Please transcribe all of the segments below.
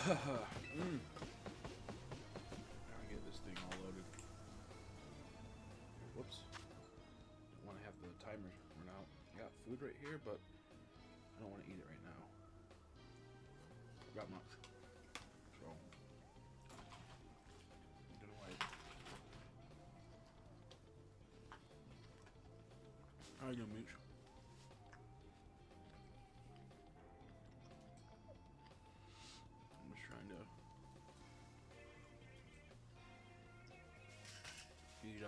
Gotta get this thing all loaded. Whoops. Don't want to have the timer run out. I got food right here, but I don't want to eat it right now. Got much. So, I'm gonna wait. How you doing, Mitch? I'm just trying to feed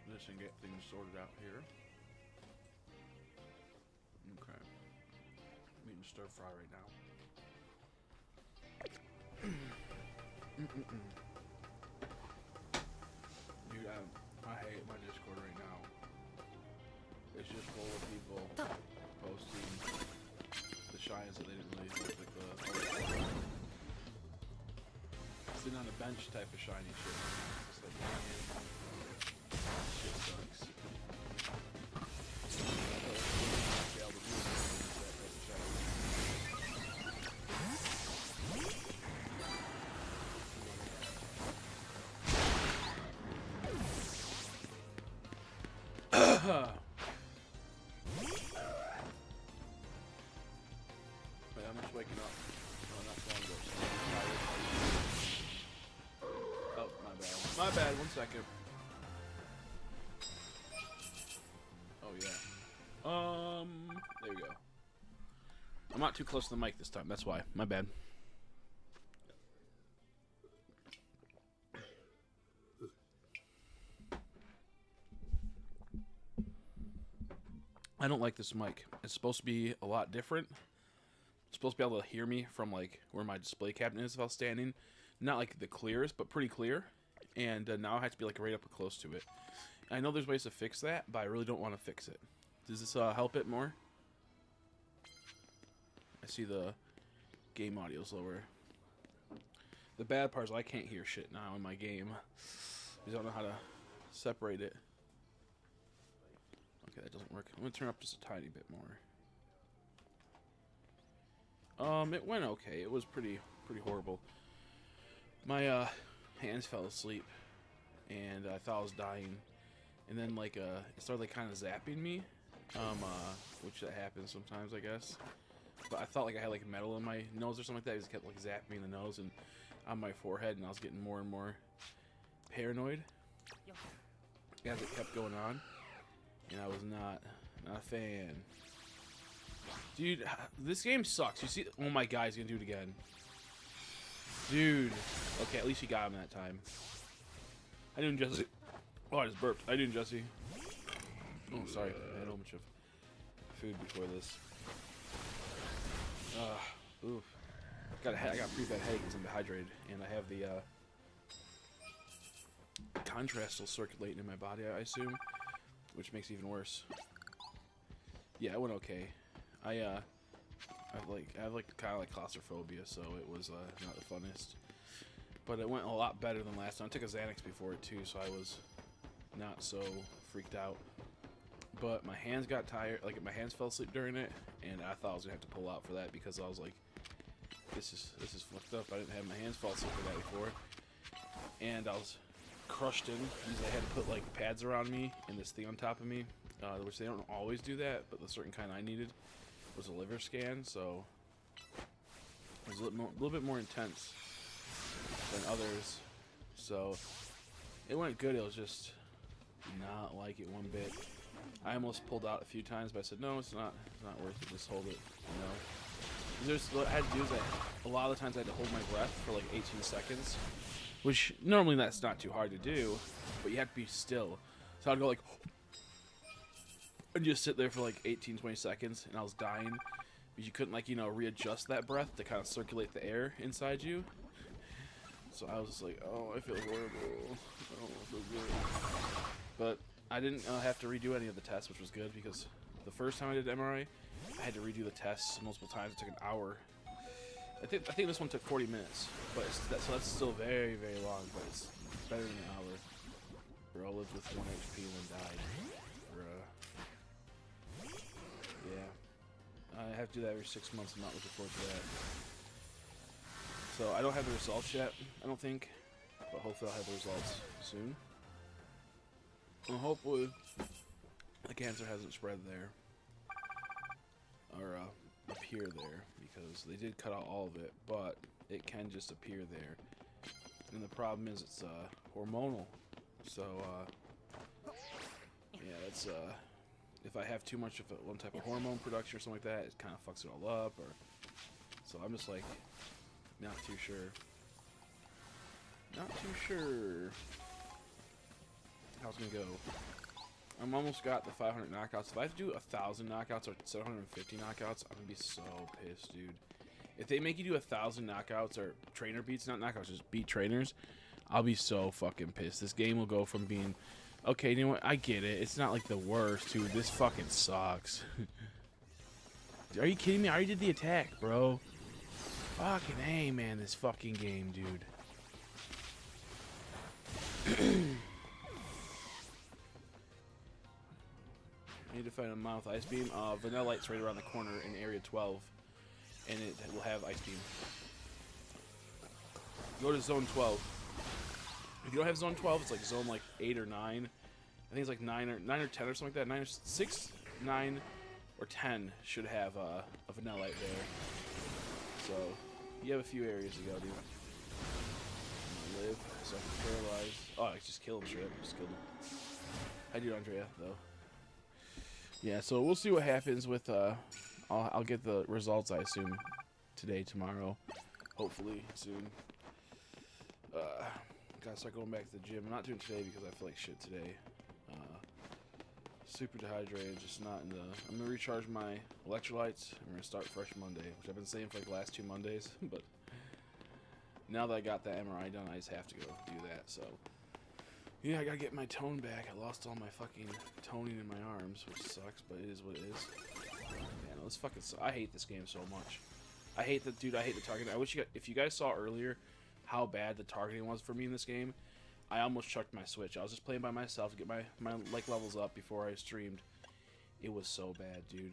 this and get things sorted out here. Okay. I'm eating stir fry right now. Dude, I hate my Discord right now. It's just full of people posting the shines that they didn't really look like the sitting on a bench type of shiny shit. It's like, man, shit sucks. Wait, I'm just waking up. No, not falling asleep. Oh, my bad. My bad, 1 second. Oh, yeah. There we go. I'm not too close to the mic this time, that's why. My bad. I don't like this mic. It's supposed to be a lot different. It's supposed to be able to hear me from like where my display cabinet is if I was standing. Not like the clearest, but pretty clear. And now I have to be like right up close to it. I know there's ways to fix that, but I really don't want to fix it. Does this help it more? I see the game audio's lower. The bad part is I can't hear shit now in my game. I don't know how to separate it. Okay, that doesn't work. I'm gonna turn up just a tiny bit more. It went okay. It was pretty horrible. My hands fell asleep, and I thought I was dying, and then like it started like kind of zapping me, which that happens sometimes, I guess. But I thought like I had like metal in my nose or something like that. It just kept like zapping me in the nose and on my forehead, and I was getting more and more paranoid as it kept going on. And I was not a fan. Dude, this game sucks. You see? Oh my god, he's gonna do it again. Dude. Okay, at least he got him that time. I didn't Jesse. Oh, I just burped. I didn't Jesse. Oh, sorry. I had a bunch of food before this. Oof. I got a pretty bad headache because I'm dehydrated, and I have the contrast still circulating in my body, I assume. Which makes it even worse. Yeah, it went okay. I have kind of like claustrophobia, so it was not the funnest. But it went a lot better than last time. I took a Xanax before it too, so I was not so freaked out. But my hands got tired, like my hands fell asleep during it, and I thought I was gonna have to pull out for that because I was like, this is fucked up. I didn't have my hands fall asleep for that before, and I was crushed in because I had to put like pads around me and this thing on top of me, which they don't always do that, but the certain kind I needed was a liver scan, so it was a little bit more intense than others. So it went good. It was just not like it one bit. I almost pulled out a few times, but I said no, it's not worth it. Just hold it, you know. What I had to do is that a lot of the times I had to hold my breath for like 18 seconds. Which, normally that's not too hard to do, but you have to be still. So I'd go like, and just sit there for like 18, 20 seconds, and I was dying. Because you couldn't like, you know, readjust that breath to kind of circulate the air inside you. So I was just like, oh, I feel horrible. I don't feel good. But I didn't have to redo any of the tests, which was good, because the first time I did MRI, I had to redo the tests multiple times. It took an hour. I think this one took 40 minutes, but so that's still very, very long, but it's better than an hour. Bro lived with 1 HP and then died. Bruh. Yeah. I have to do that every 6 months. I'm not looking forward to that. So I don't have the results yet, I don't think, but hopefully I'll have the results soon. And hopefully the cancer hasn't spread there, or appear there, because they did cut out all of it, but it can just appear there. And the problem is it's hormonal, so yeah, it's if I have too much of one type of hormone production or something like that, it kind of fucks it all up. Or so I'm just like not too sure how it's gonna go. I'm almost got the 500 knockouts. If I have to do 1,000 knockouts or 750 knockouts, I'm gonna be so pissed, dude. If they make you do 1,000 knockouts or trainer beats, not knockouts, just beat trainers, I'll be so fucking pissed. This game will go from being, okay, you know what, I get it. It's not like the worst, dude. This fucking sucks. Are you kidding me? I already did the attack, bro. Fucking hey, man, this fucking game, dude. I need to find a mouth ice beam. Vanilla Light's right around the corner in area 12, and it will have ice beam. Go to zone 12. If you don't have zone 12, it's like zone like 8 or 9. I think it's like 9 or 10 or something like that. 9 or 6, 9, or 10 should have a Vanilla Light there. So you have a few areas to go, dude. I'm gonna live, so I can paralyze. Oh, I just killed him straight up. Just killed him. I do, Andrea, though. Yeah, so we'll see what happens with, I'll get the results, I assume, today, tomorrow, hopefully, soon. Gotta start going back to the gym. I'm not doing today because I feel like shit today. Super dehydrated, just not in the... I'm gonna recharge my electrolytes, and we're gonna start fresh Monday, which I've been saying for like the last 2 Mondays, but now that I got that MRI done, I just have to go do that, so... Yeah, I gotta get my tone back. I lost all my fucking toning in my arms, which sucks, but it is what it is. Man, this fucking I hate this game so much. I hate the dude. I hate the targeting. I wish if you guys saw earlier how bad the targeting was for me in this game, I almost chucked my Switch. I was just playing by myself to get my like levels up before I streamed. It was so bad, dude.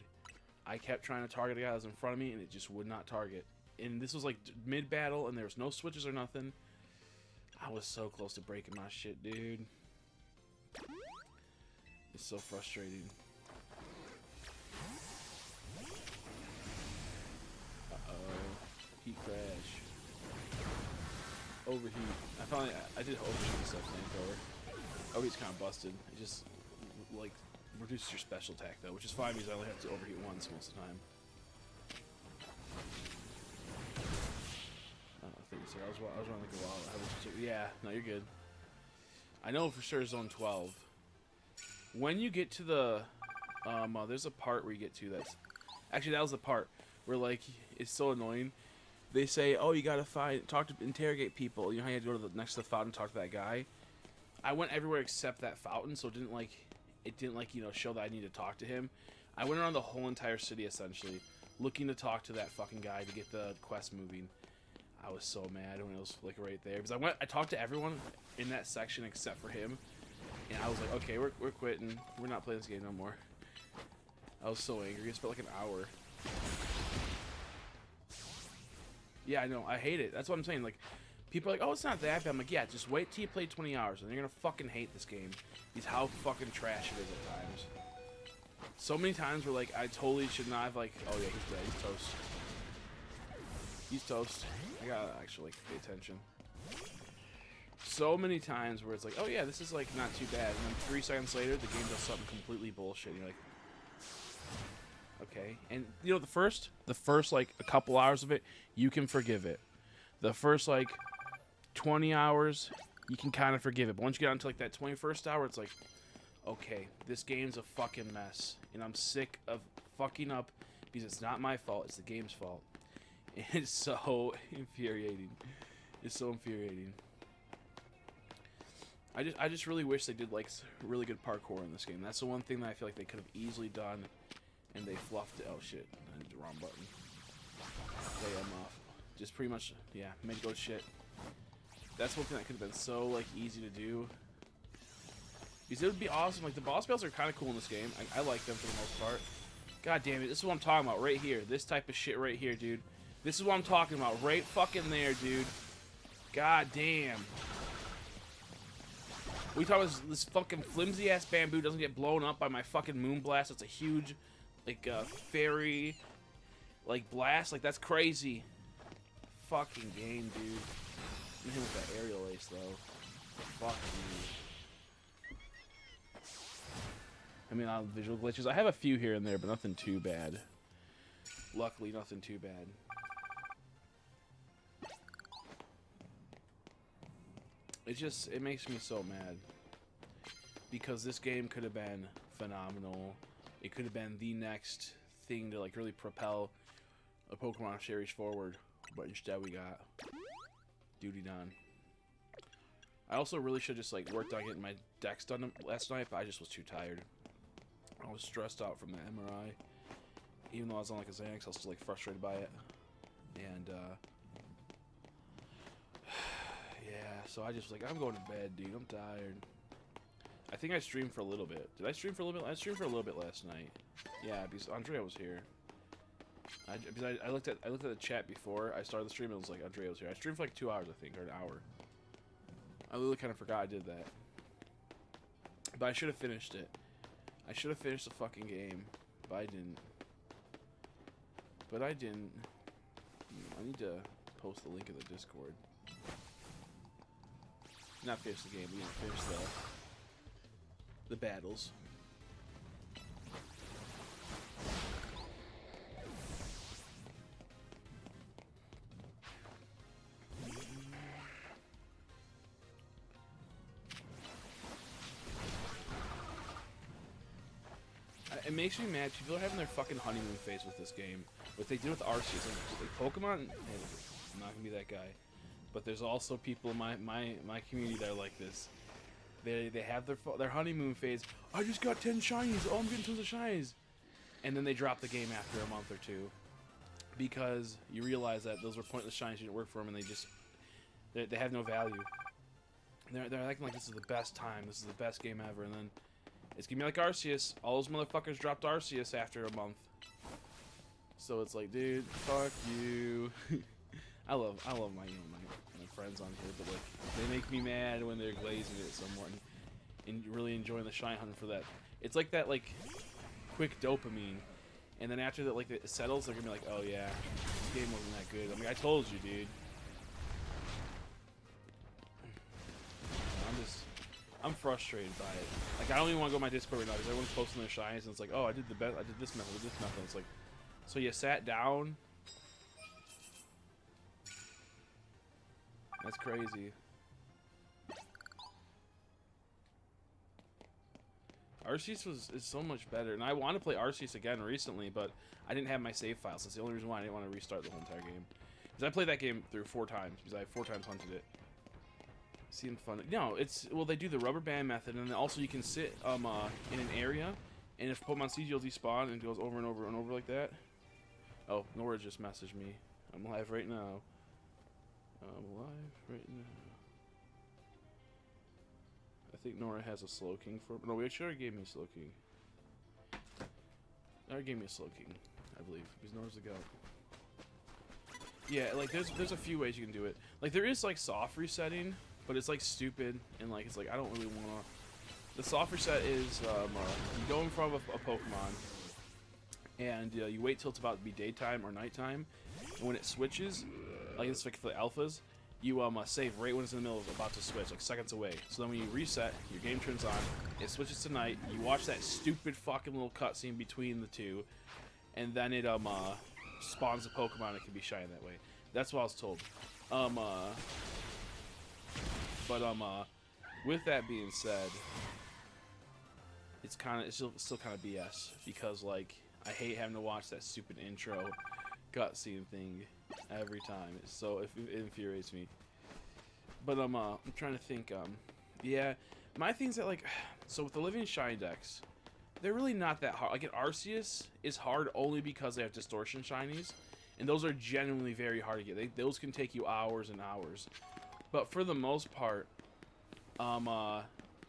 I kept trying to target a guy that was in front of me, and it just would not target. And this was like mid battle, and there was no switches or nothing. I was so close to breaking my shit, dude. It's so frustrating. Uh-oh. Heat crash. Overheat. I did overheat stuff, flamethrower. Overheat's kind of busted. It just, like, reduces your special attack, though, which is fine because I only have to overheat once most of the time. I was running like a while. Yeah, no, you're good. I know for sure zone 12. When you get to the, there's a part where you get to that's, actually that was the part where like it's so annoying. They say, oh, you gotta interrogate people. You know how you had to go to the next to the fountain and talk to that guy. I went everywhere except that fountain, so it didn't like you know show that I need to talk to him. I went around the whole entire city essentially, looking to talk to that fucking guy to get the quest moving. I was so mad when it was like right there because I talked to everyone in that section except for him, and I was like, okay, we're quitting. We're not playing this game no more. I was so angry. It felt like an hour. Yeah, I know. I hate it. That's what I'm saying. Like, people are like, oh, it's not that bad. I'm like, yeah, just wait till you play 20 hours, and you're gonna fucking hate this game. It's how fucking trash it is at times. So many times where like I totally should not have like, oh yeah, he's dead. He's toast. He's toast. I gotta actually like, pay attention. So many times where it's like, oh yeah, this is like not too bad, and then 3 seconds later, the game does something completely bullshit. And you're like, okay. And you know, the first like a couple hours of it, you can forgive it. The first like 20 hours, you can kind of forgive it. But once you get onto like that 21st hour, it's like, okay, this game's a fucking mess, and I'm sick of fucking up because it's not my fault; it's the game's fault. It's so infuriating. It's so infuriating. I just really wish they did like really good parkour in this game. That's the one thing that I feel like they could have easily done, and they fluffed it. Oh shit! I hit the wrong button. Okay, I'm off. Just pretty much, yeah, made it go shit. That's one thing that could have been so like easy to do. Because it would be awesome. Like the boss battles are kind of cool in this game. I like them for the most part. God damn it! This is what I'm talking about right here. This type of shit right here, dude. This is what I'm talking about. Right fucking there, dude. God damn. We talk about this fucking flimsy ass bamboo doesn't get blown up by my fucking moonblast. It's a huge, like, fairy, like, blast. Like, that's crazy. Fucking game, dude. I'm him with that aerial ace, though. Fuck you. I mean, visual glitches. I have a few here and there, but nothing too bad. Luckily, nothing too bad. It makes me so mad. Because this game could have been phenomenal. It could have been the next thing to, like, really propel a Pokemon series forward. But instead we got duty done. I also really should have just, like, worked on getting my decks done last night, but I just was too tired. I was stressed out from the MRI. Even though I was on, like, a Xanax, I was still, like, frustrated by it. And, yeah, so I just was like, I'm going to bed, dude. I'm tired. I think I streamed for a little bit. Did I stream for a little bit? I streamed for a little bit last night. Yeah, because Andrea was here. I looked at the chat before I started the stream. And it was like Andrea was here. I streamed for like 2 hours, I think, or an hour. I literally kind of forgot I did that. But I should have finished it. I should have finished the fucking game, but I didn't. I need to post the link in the Discord. Not finish the game. We need to finish the battles. It makes me mad. People are having their fucking honeymoon phase with this game. What they did with Arceus, like Pokemon. I'm not gonna be that guy, but there's also people in my community that are like this. They have their honeymoon phase. I just got 10 shinies. Oh, I'm getting tons of shinies, and then they drop the game after a month or two because you realize that those were pointless shinies. Didn't work for them, and they have no value. They're acting like this is the best time. This is the best game ever, and then it's gonna be like Arceus. All those motherfuckers dropped Arceus after a month. So it's like, dude, fuck you. I love my friends on here, but like they make me mad when they're glazing it somewhat and really enjoying the shine hunt for that. It's like that like quick dopamine, and then after that like it settles, they're gonna be like, oh yeah, this game wasn't that good. I mean, I told you, dude. I'm frustrated by it. Like, I don't even want to go to my Discord right now because everyone's posting their shinies and it's like, oh, I did this method, I did this method. It's like, so you sat down? That's crazy. Arceus is so much better, and I want to play Arceus again recently, but I didn't have my save files. That's the only reason why I didn't want to restart the whole entire game. Because I played that game through 4 times, because I 4 times hunted it. Seemed fun. No, well, they do the rubber band method, and then also you can sit in an area, and if Pokemon sees you'll despawn, and it goes over and over and over like that. Oh, Nora just messaged me. I'm live right now. I think Nora has a Slowking for. No, she already gave me a Slowking. Already gave me a Slowking, I believe, because Nora's a goat. Yeah, like there's a few ways you can do it. Like there is like soft resetting. But it's like stupid, and like it's like I don't really wanna. The soft reset is you go in front of a Pokemon, and you wait till it's about to be daytime or nighttime, and when it switches, like it's like for the alphas, you save right when it's in the middle of about to switch, like seconds away. So then when you reset, your game turns on, it switches to night. You watch that stupid fucking little cutscene between the two, and then it spawns a Pokemon that can be shiny that way. That's what I was told. With that being said, it's still kind of BS because like I hate having to watch that stupid intro cutscene thing every time. It infuriates me. But I'm trying to think. Yeah, my thing's that like, so with the living shiny decks, they're really not that hard. Like at Arceus is hard only because they have distortion shinies, and those are genuinely very hard to get. Those can take you hours and hours. But for the most part,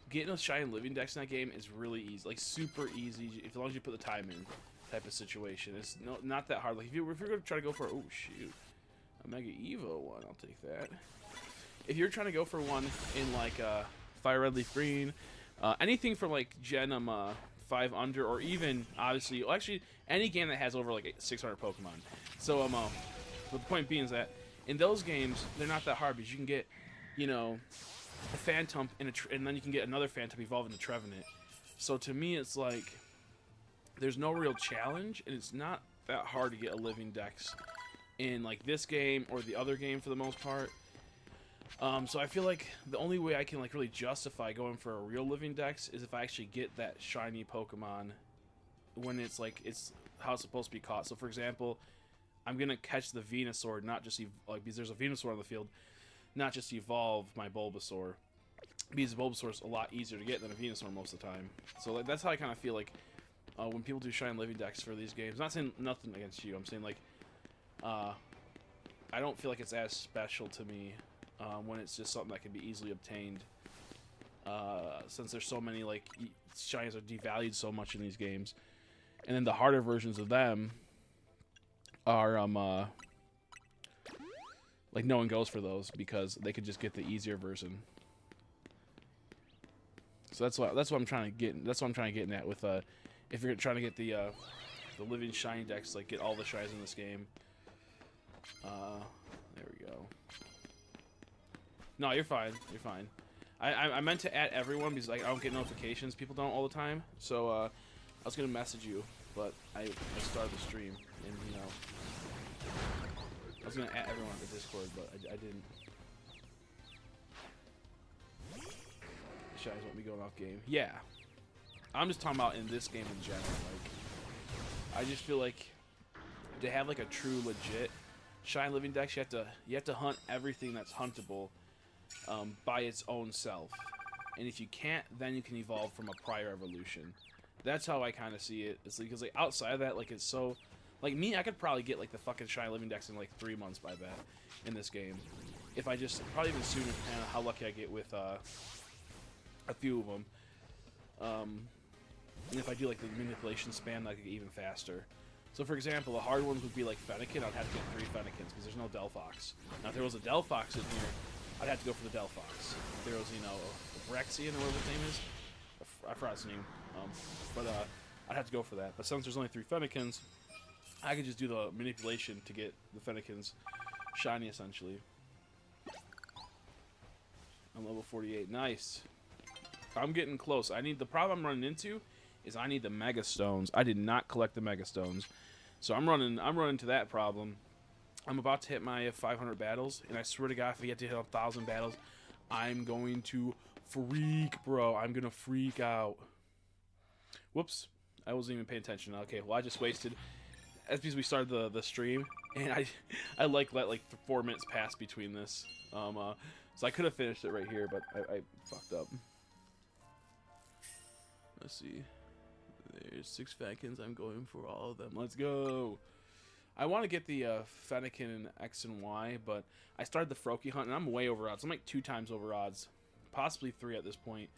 getting those shiny living decks in that game is really easy, like super easy, as long as you put the time in. type of situation. It's not that hard. Like if you're gonna try to go for oh shoot, a Mega Evo one, I'll take that. If you're trying to go for one in like Fire Red Leaf Green, anything from like Gen 5 under, or even obviously, well, actually any game that has over like 600 Pokemon. So but the point being is that in those games they're not that hard because you can get, you know, a Phantom and then you can get another Phantom evolve into Trevenant. So to me, it's like there's no real challenge, and it's not that hard to get a living Dex in like this game or the other game for the most part. So I feel like the only way I can like really justify going for a real living Dex is if I actually get that shiny Pokemon when it's like it's how it's supposed to be caught. So for example, I'm gonna catch the Venusaur, not just like because there's a Venusaur on the field, not just evolve my Bulbasaur, because Bulbasaur is a lot easier to get than a Venusaur most of the time. So like, that's how I kind of feel like when people do shiny living Dex for these games. I'm not saying nothing against you. I'm saying like I don't feel like it's as special to me when it's just something that can be easily obtained. Since there's so many like shinies are devalued so much in these games, and then the harder versions of them are like no one goes for those because they could just get the easier version. So that's what I'm trying to get. That's what I'm trying to get at with if you're trying to get the living shiny Dex, like get all the shinies in this game. There we go. No, you're fine. You're fine. I meant to add everyone because like I don't get notifications. People don't all the time. So I was gonna message you, but I started the stream, and you know I was gonna add everyone to Discord, but I didn't. Shinies won't be going off game. Yeah, I'm just talking about in this game in general. Like I just feel like to have like a true legit shiny living Dex, you have to hunt everything that's huntable by its own self, and if you can't, then you can evolve from a prior evolution. That's how I kind of see it. It's like, because like outside of that, like it's so like me, I could probably get like the fucking shiny living Dex in like 3 months by that in this game, if I just probably even sooner depending on how lucky I get with a few of them. And if I do like the manipulation spam, I could get even faster. So for example, the hard ones would be like Fennekin. I'd have to get 3 Fennekins because there's no Delphox. Now if there was a Delphox in here, I'd have to go for the Delphox. If there was, you know, a Braxian or whatever his name is, I forgot his name. But I'd have to go for that. But since there's only 3 Fennekins, I could just do the manipulation to get the Fennekins shiny essentially. I'm level 48. Nice. I'm getting close. The problem I'm running into is I need the Mega Stones. I did not collect the Mega Stones, so I'm running into that problem. I'm about to hit my 500 battles, and I swear to God, if I get to hit 1,000 battles, I'm going to freak, bro. I'm gonna freak out. Whoops, I wasn't even paying attention. Okay, well I just wasted. That's because we started the stream, and I let 4 minutes pass between this. So I could have finished it right here, but I fucked up. Let's see. There's 6 Fennekins. I'm going for all of them. Let's go. I want to get the Fennekin in X and Y, but I started the Froakie hunt, and I'm way over odds. I'm like 2 times over odds. Possibly 3 at this point.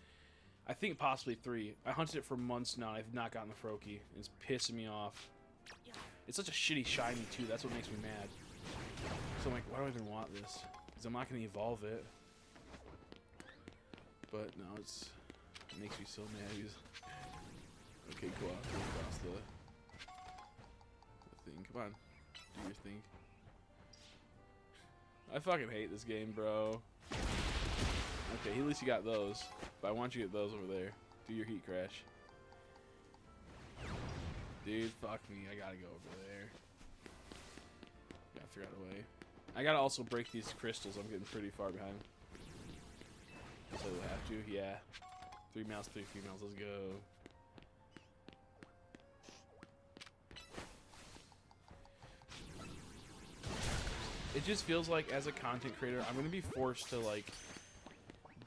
I think possibly 3. I hunted it for months now, and I've not gotten the Froakie. It's pissing me off. It's such a shitty shiny, too. That's what makes me mad. So I'm like, why do I even want this? Because I'm not going to evolve it. But no, it makes me so mad. Okay, go across the thing. Come on, do your thing. I fucking hate this game, bro. Okay, at least you got those. But I want you to get those over there. Do your heat crash. Dude, fuck me. I gotta go over there. Gotta figure out a way. I gotta also break these crystals. I'm getting pretty far behind. So we'll have to, yeah. 3 males, 3 females. Let's go. It just feels like as a content creator, I'm gonna be forced to like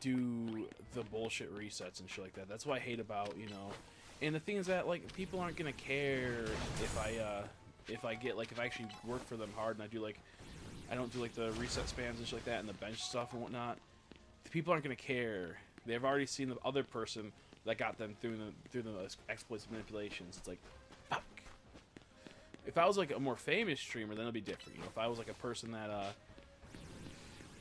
do the bullshit resets and shit like that. That's what I hate about, you know. And the thing is that like people aren't gonna care if I get like if I actually work for them hard and I don't do like the reset spams and shit like that and the bench stuff and whatnot. The people aren't gonna care. They've already seen the other person that got them through the exploits and manipulations. It's like, fuck. If I was like a more famous streamer, then it'd be different. You know, if I was like a person that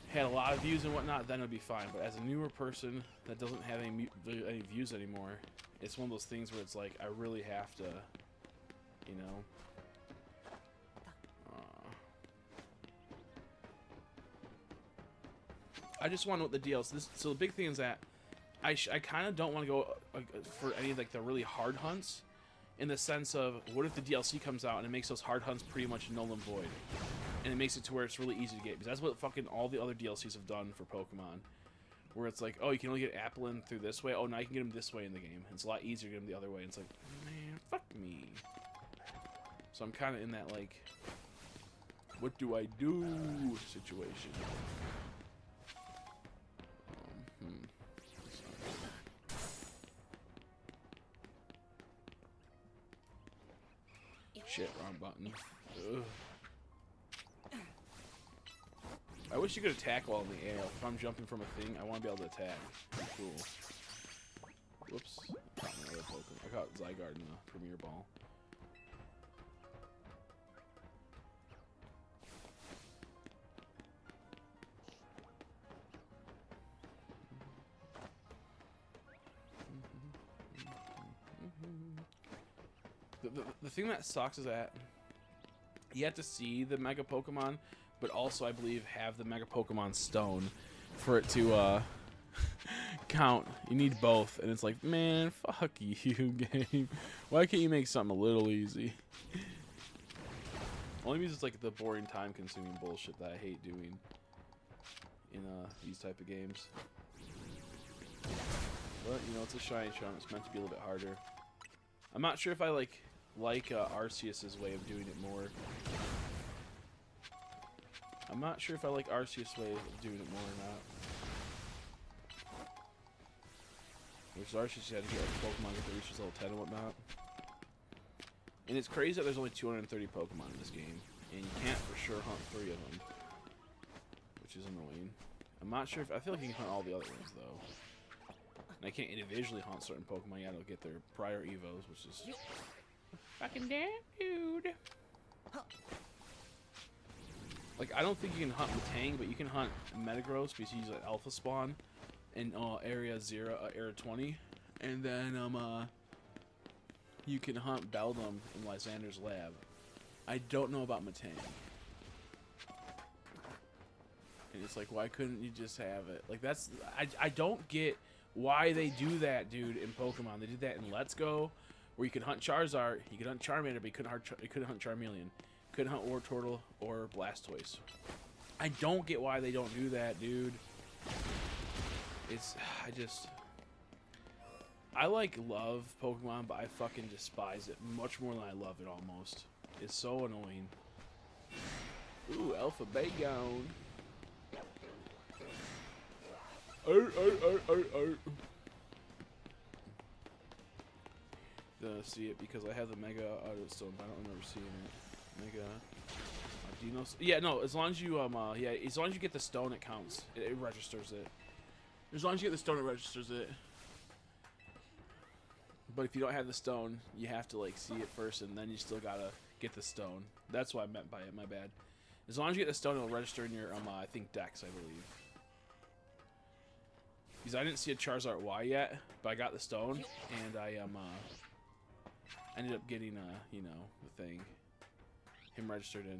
had a lot of views and whatnot, then it'd be fine. But as a newer person that doesn't have any views anymore, it's one of those things where it's like I really have to, you know. I just want to know what the DLC. So the big thing is that I kind of don't want to go for any of like the really hard hunts, in the sense of what if the DLC comes out and it makes those hard hunts pretty much null and void, and it makes it to where it's really easy to get, because that's what fucking all the other DLCs have done for Pokemon, where it's like, oh, you can only get Applin through this way. Oh, now you can get him this way in the game. It's a lot easier to get him the other way. And it's like, man, fuck me. So I'm kind of in that like, what do I do situation. Shit, wrong button. Ugh. I wish you could attack while in the air. If I'm jumping from a thing, I want to be able to attack. Cool. Whoops. I caught another Pokemon. I caught Zygarde in the Premier Ball. The thing that sucks is that you have to see the Mega Pokemon, but also I believe have the Mega Pokemon Stone for it to count. You need both, and it's like, man, fuck you, game. Why can't you make something a little easy? Only because it's like the boring, time-consuming bullshit that I hate doing in these type of games. But you know, it's a shiny charm. It's meant to be a little bit harder. I'm not sure if I like Arceus's way of doing it more. I'm not sure if I like Arceus' way of doing it more or not. Which Arceus, you had to get like Pokemon to reach level 10 and whatnot. And it's crazy that there's only 230 Pokemon in this game, and you can't for sure hunt 3 of them, which is annoying. I'm not sure if I feel like you can hunt all the other ones though. And I can't individually hunt certain Pokemon yet. I'll get their prior Evos, which is fucking damn, dude. Like, I don't think you can hunt Metang, but you can hunt Metagross because he's an alpha spawn in area 20, and then you can hunt Beldum in Lysander's lab. I don't know about Metang. And it's like, why couldn't you just have it? Like, that's I don't get why they do that, dude, in Pokemon. They did that in Let's Go, where you could hunt Charizard, you could hunt Charmander, but you couldn't hunt Charmeleon. You couldn't hunt Wartortle or Blastoise. I don't get why they don't do that, dude. I like love Pokemon, but I fucking despise it much more than I love it almost. It's so annoying. Ooh, Alpha Bagon. See it because I have the Mega Stone, but I don't remember seeing it. Mega Dinos. Yeah, no. As long as you yeah, as long as you get the stone, it counts. It registers it. As long as you get the stone, it registers it. But if you don't have the stone, you have to like see it first, and then you still gotta get the stone. That's what I meant by it. My bad. As long as you get the stone, it'll register in your I think Dex, I believe. Because I didn't see a Charizard Y yet, but I got the stone, and I ended up getting you know, the thing, him registered in.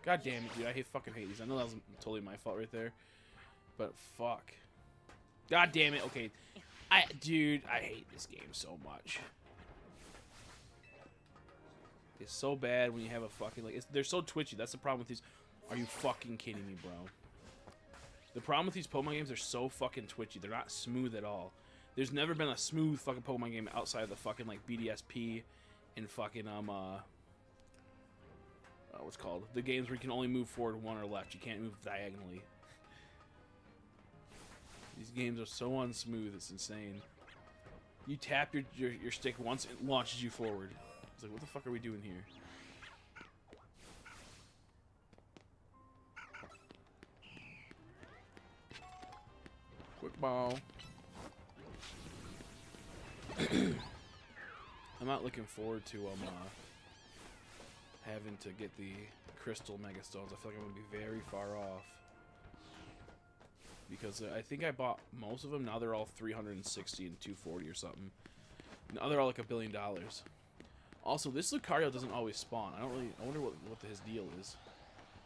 God damn it, dude! I fucking hate these. I know that was totally my fault right there, but fuck. God damn it. Okay, dude, I hate this game so much. It's so bad when you have a fucking like. They're so twitchy. That's the problem with these. Are you fucking kidding me, bro? The problem with these Pokemon games, they're so fucking twitchy. They're not smooth at all. There's never been a smooth fucking Pokemon game outside of the fucking like BDSP and fucking what's called the games where you can only move forward one or left. You can't move diagonally. These games are so unsmooth. It's insane. You tap your stick once, it launches you forward. It's like, what the fuck are we doing here? Quick ball. I'm not looking forward to having to get the crystal mega stones. I feel like I'm gonna be very far off because I think I bought most of them. Now they're all 360 and 240 or something. Now they're all like $1 billion. Also, this Lucario doesn't always spawn. I wonder what his deal is.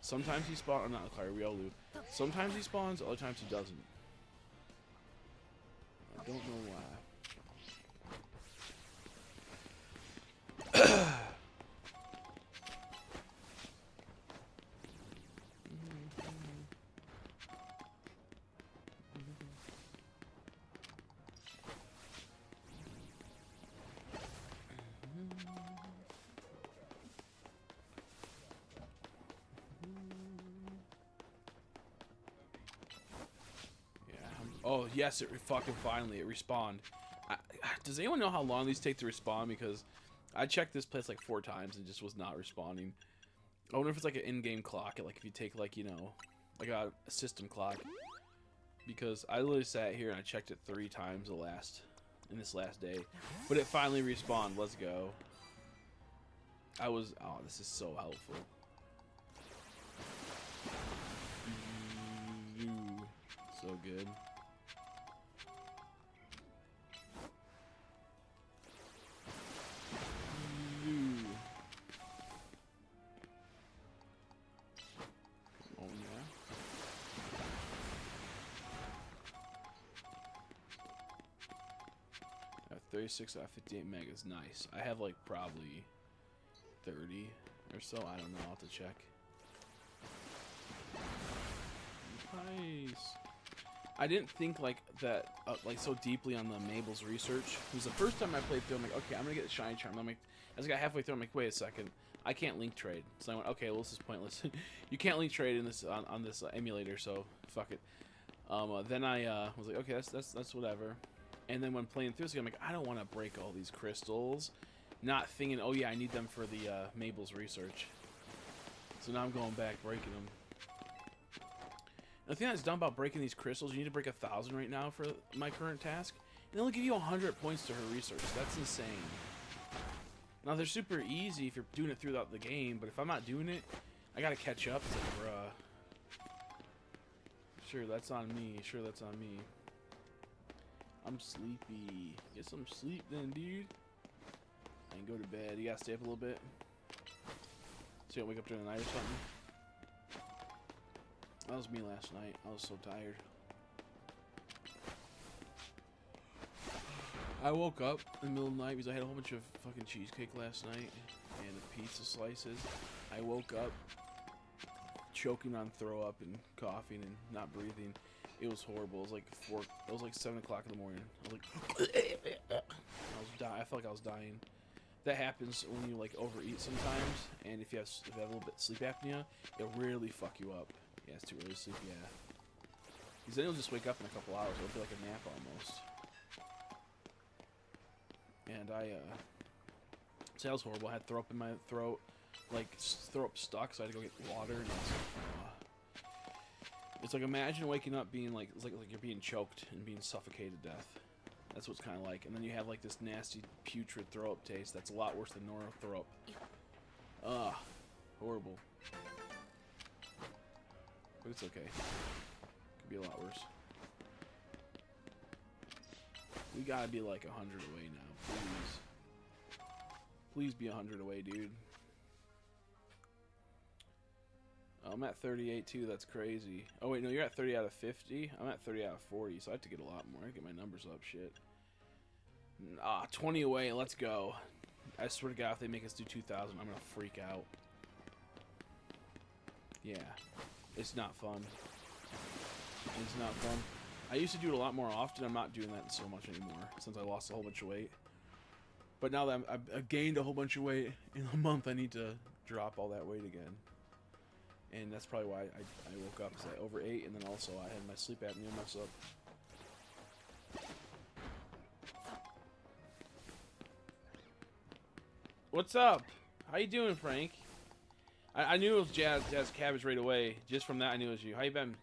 Sometimes he spawns. Or not Lucario, Riolu. Sometimes he spawns. Other times he doesn't. I don't know why. Oh, yes, it fucking finally, it respawned. Does anyone know how long these take to respawn? Because I checked this place like 4 times and just was not responding. I wonder if it's like an in-game clock, like if you take like, you know, like a system clock. Because I literally sat here and I checked it 3 times in this last day. But it finally respawned, let's go. Oh, this is so helpful. So good. Oh yeah. I have 36 out of 58 megas. Nice. I have like probably 30 or so. I don't know. I'll have to check. Nice. I didn't think like that, like so deeply on the Mabel's research. It was the first time I played through. I'm like, okay, I'm gonna get the shiny charm. I'm like, as I got halfway through, I'm like, wait a second, I can't link trade. So I went, okay, well this is pointless. You can't link trade in this on this emulator, so fuck it. Then I was like, okay, that's whatever. And then when playing through this, I'm like, I don't want to break all these crystals. Not thinking, oh yeah, I need them for the Mabel's research. So now I'm going back breaking them. The thing that's dumb about breaking these crystals, you need to break 1,000 right now for my current task. And they'll give you 100 points to her research. That's insane. Now, they're super easy if you're doing it throughout the game, but if I'm not doing it, I gotta catch up. It's like, bruh. Sure, that's on me. Sure, that's on me. I'm sleepy. Get some sleep then, dude. And go to bed. You gotta stay up a little bit. So you don't wake up during the night or something. That was me last night. I was so tired. I woke up in the middle of the night because I had a whole bunch of fucking cheesecake last night and pizza slices. I woke up choking on throw up and coughing and not breathing. It was horrible. It was like it was like 7 o'clock in the morning. I was like, I felt like I was dying. That happens when you like overeat sometimes, and if you have a little bit of sleep apnea, it'll really fuck you up. Yeah, it's too early to sleep, yeah. Because then you'll just wake up in a couple hours. It'll be like a nap almost. And so that was horrible. I had throw up in my throat, like throw up stuck, so I had to go get water. And it's like imagine waking up being like, it's like you're being choked and being suffocated to death. That's what it's kind of like. And then you have like this nasty putrid throw up taste that's a lot worse than normal throw up. Horrible. But it's okay. Could be a lot worse. We gotta be like 100 away now, please. Please be 100 away, dude. I'm at 38 too, that's crazy. Oh wait, no, you're at 30 out of 50? I'm at 30 out of 40, so I have to get a lot more. I have to get my numbers up, shit. 20 away, let's go. I swear to God, if they make us do 2,000, I'm gonna freak out. Yeah. It's not fun. It's not fun. I used to do it a lot more often. I'm not doing that so much anymore since I lost a whole bunch of weight. But now that I've gained a whole bunch of weight in a month, I need to drop all that weight again. And that's probably why I woke up, because I overate, and then also I had my sleep apnea mess up. What's up? How you doing, Frank? I knew it was Jazz Cabbage right away. Just from that, I knew it was you. How you been?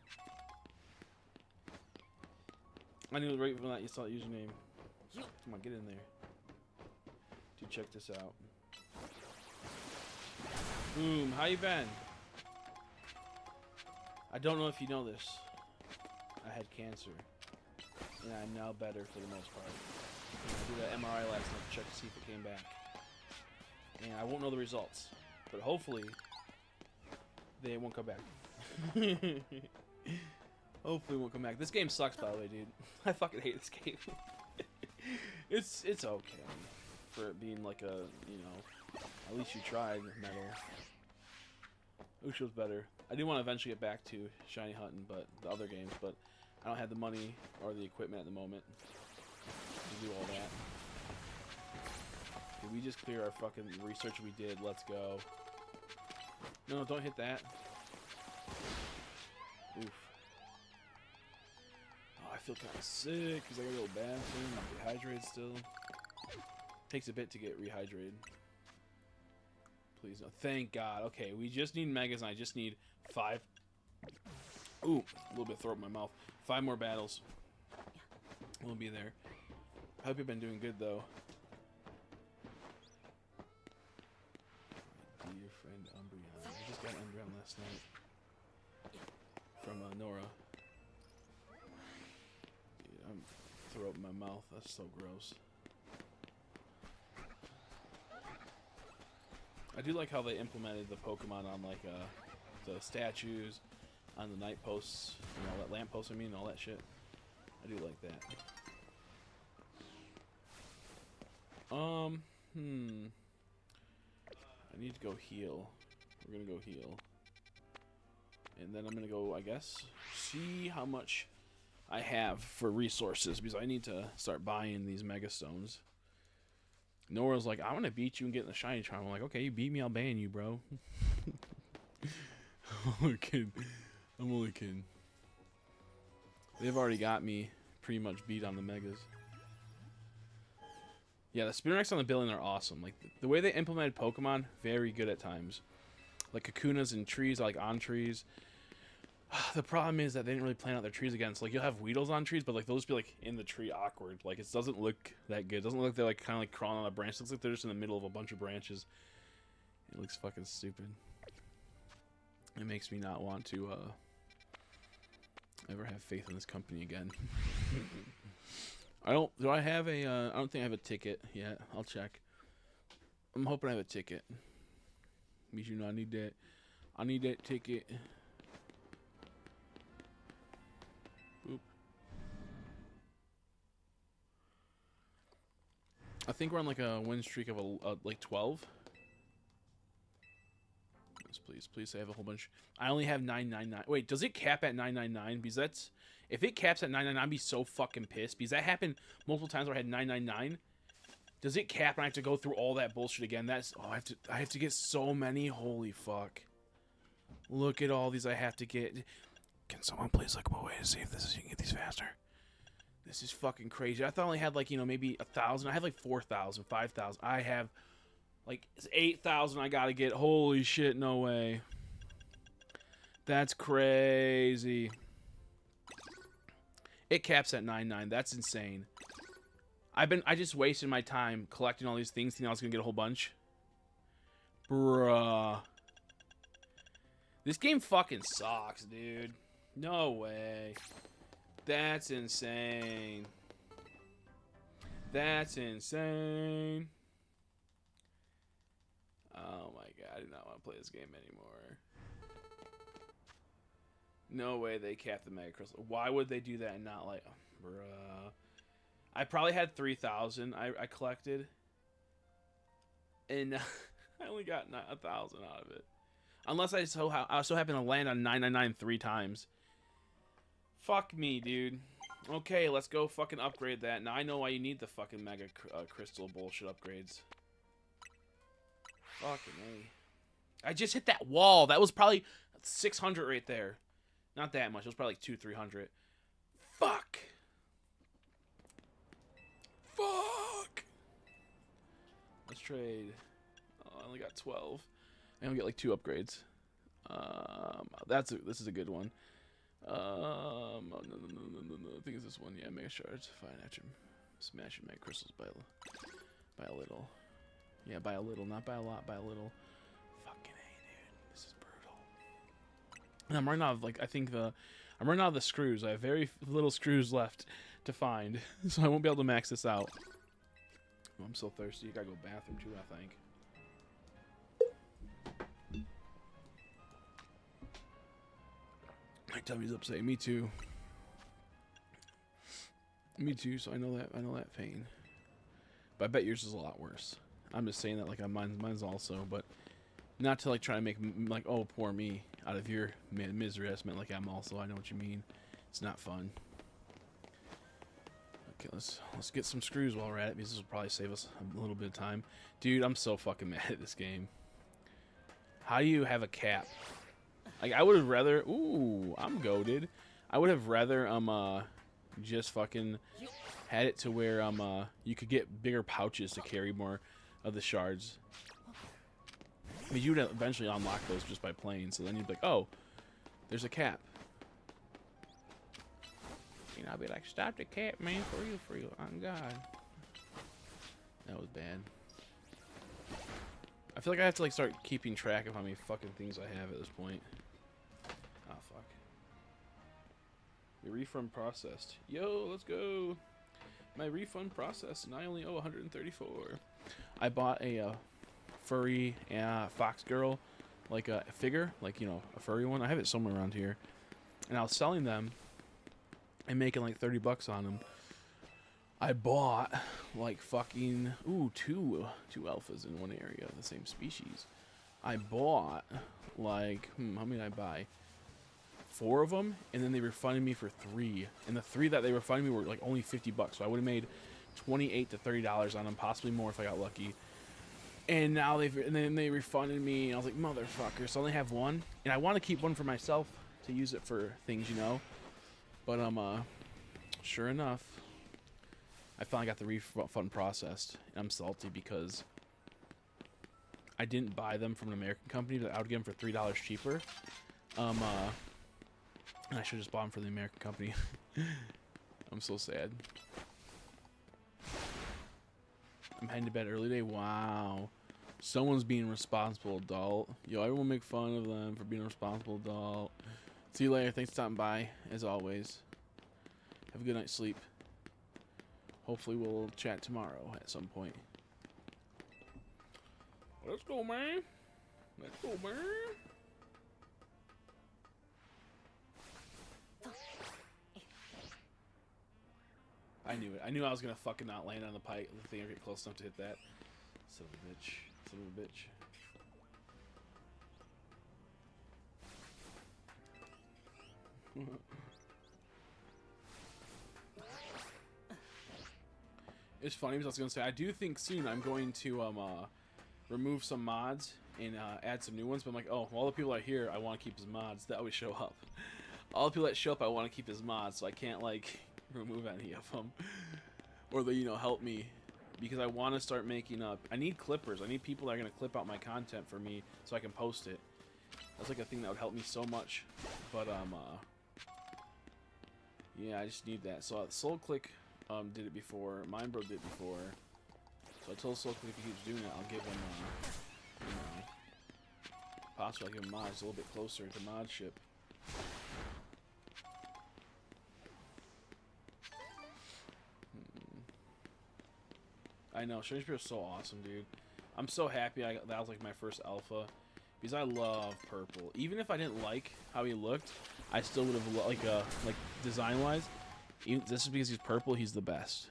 I knew right from that you saw that username. Come on, get in there. to check this out. Boom. How you been? I don't know if you know this. I had cancer. And I'm now better for the most part. And I did an MRI last night to check to see if it came back. And I won't know the results. But hopefully, they won't come back. Hopefully it won't come back. This game sucks, by the way, dude. I fucking hate this game. It's okay. For it being like a, you know, at least you tried metal. Which was better. I do want to eventually get back to shiny hunting, but the other games, but I don't have the money or the equipment at the moment to do all that. Did we just clear our fucking research we did? Let's go. No, don't hit that. Oof. Oh, I feel kind of sick because I gotta go to the bathroom. I'm dehydrated still. Takes a bit to get rehydrated. Please no. Thank God. Okay, we just need megas and I just need 5. Ooh, a little bit of throat in my mouth. 5 more battles. We'll be there. I hope you've been doing good though. My dear friend Umbreon. I just got Umbreon last night. From Nora. Dude, I'm throat in my mouth. That's so gross. I do like how they implemented the Pokemon on like the statues, on the night posts, you know, that lamp post, I mean, all that shit. I do like that. I need to go heal. We're gonna go heal. And then I'm gonna go, I guess, see how much I have for resources, because I need to start buying these Mega Stones. Nora's like, I want to beat you and get in the shiny charm. I'm like, okay, you beat me, I'll ban you, bro. I'm only kidding. I'm only kidding. They've already got me pretty much beat on the Megas. Yeah, the Spinnerets on the building are awesome. Like, the way they implemented Pokemon, very good at times. Like, Kakunas and trees, like on trees. The problem is that they didn't really plan out their trees again. So, like, you'll have Weedles on trees, but, like, they'll just be, like, in the tree awkward. Like, it doesn't look that good. It doesn't look like they're, like, kind of, like, crawling on a branch. It looks like they're just in the middle of a bunch of branches. It looks fucking stupid. It makes me not want to, ever have faith in this company again. I don't think I have a ticket yet. I'll check. I'm hoping I have a ticket. You know, I need that ticket. Boop. I think we're on like a win streak of like 12. Please say I have a whole bunch. I only have 999. Wait, does it cap at 999? Because that's, if it caps at 999, I'd be so fucking pissed. Because that happened multiple times where I had 999. Does it cap and I have to go through all that bullshit again? That's, oh, I have to get so many. Holy fuck. Look at all these I have to get. Can someone please look up a way to see if you can get these faster? This is fucking crazy. I thought I only had like, you know, maybe 1,000. I have like 4,000, 5,000. I have like 8,000 I gotta get. Holy shit, no way. That's crazy. It caps at 99. That's insane. I just wasted my time collecting all these things thinking I was gonna get a whole bunch. Bruh. This game fucking sucks, dude. No way. That's insane. That's insane. Oh my god, I do not want to play this game anymore. No way they capped the Mega Crystal. Why would they do that and not like... Bruh. I probably had 3,000 I collected. And I only got 1,000 out of it. Unless I so happen to land on 999 3 times. Fuck me, dude. Okay, let's go fucking upgrade that. Now I know why you need the fucking Mega Crystal bullshit upgrades. Fucking A. I just hit that wall. That was probably 600 right there. Not that much. It was probably like 200-300. Fuck. Fuck. Let's trade. Oh, I only got 12. I only get like 2 upgrades. This is a good one. Oh, no. I think it's this one. Yeah, Mega Shards. Fine, after smashing Mega Crystals by a little. Yeah, by a little, not by a lot, by a little. Fucking A, dude. This is brutal. And I'm running out of, like, I'm running out of the screws. I have very little screws left to find, so I won't be able to max this out. Oh, I'm so thirsty. You gotta go bathroom too, I think. My tummy's upset. Me too. Me too. So I know that pain. But I bet yours is a lot worse. I'm just saying that like mine's also, but not to like try to make like, oh, poor me out of your misery. That's meant like I'm also. I know what you mean. It's not fun. Okay, let's get some screws while we're at it, because this will probably save us a little bit of time. Dude, I'm so fucking mad at this game. How do you have a cap? Like, I would have rather... Ooh, I'm goated. I would have rather, just fucking had it to where, you could get bigger pouches to carry more of the shards. I mean, you would eventually unlock those just by playing, so then you'd be like, oh, there's a cap. You know, I'd be like, stop the cap, man, for real, on God. That was bad. I feel like I have to, like, start keeping track of how many fucking things I have at this point. Ah, fuck. Your refund processed. Yo, let's go. My refund processed, and I only owe 134. I bought a furry fox girl, like a figure, like, you know, a furry one. I have it somewhere around here. And I was selling them and making like 30 bucks on them. I bought like fucking two alphas in one area of the same species. I bought like how many did I buy? 4 of them, and then they refunded me for 3. And the 3 that they refunded me were like only 50 bucks. So I would have made $28 to $30 on them, possibly more if I got lucky. And now then they refunded me, and I was like, motherfucker. So I only have 1, and I want to keep 1 for myself to use it for things, you know. But sure enough, I finally got the refund processed, and I'm salty because I didn't buy them from an American company, but I would get them for $3 cheaper. And I should have just bought them for the American company. I'm so sad. I'm heading to bed early today. Wow. Someone's being a responsible adult. Yo, everyone make fun of them for being a responsible adult. See you later. Thanks for stopping by, as always. Have a good night's sleep. Hopefully we'll chat tomorrow at some point. Let's go, man. Let's go, man. I knew it. I knew I was gonna fucking not land on the pipe. The thing or get close enough to hit that. Son of a bitch. Son of a bitch. It's funny because I was gonna say I do think soon I'm going to remove some mods and add some new ones. But I'm like, oh, well, all the people out here I want to keep as mods that always show up. All the people that show up I want to keep as mods, so I can't like remove any of them, or they, you know, help me, because I want to start making up. I need clippers. I need people that are gonna clip out my content for me so I can post it. That's like a thing that would help me so much. But yeah, I just need that. So Soul Click did it before. Mindbro did it before. So I told Soul Click if he keeps doing it, I'll give him you know, possibly I'll give him mods a little bit closer to mod ship. I know, Strange Beer is so awesome, dude. I'm so happy that was like my first alpha, because I love purple. Even if I didn't like how he looked, I still would have like design-wise. This is because he's purple. He's the best.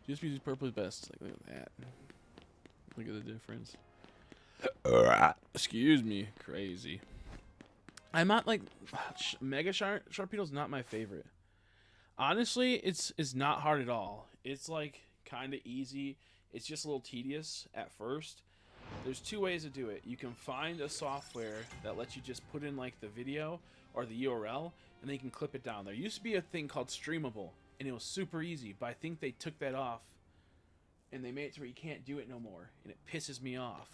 Just because he's purple, he's best. Like, look at that. Look at the difference. Excuse me, crazy. I'm not like Mega Sharpedo's not my favorite. Honestly, it's not hard at all. It's like kind of easy. It's just a little tedious at first. There's 2 ways to do it. You can find a software that lets you just put in like the video or the URL, and then you can clip it down. There used to be a thing called Streamable, and it was super easy, but I think they took that off, and they made it to where you can't do it no more, and it pisses me off.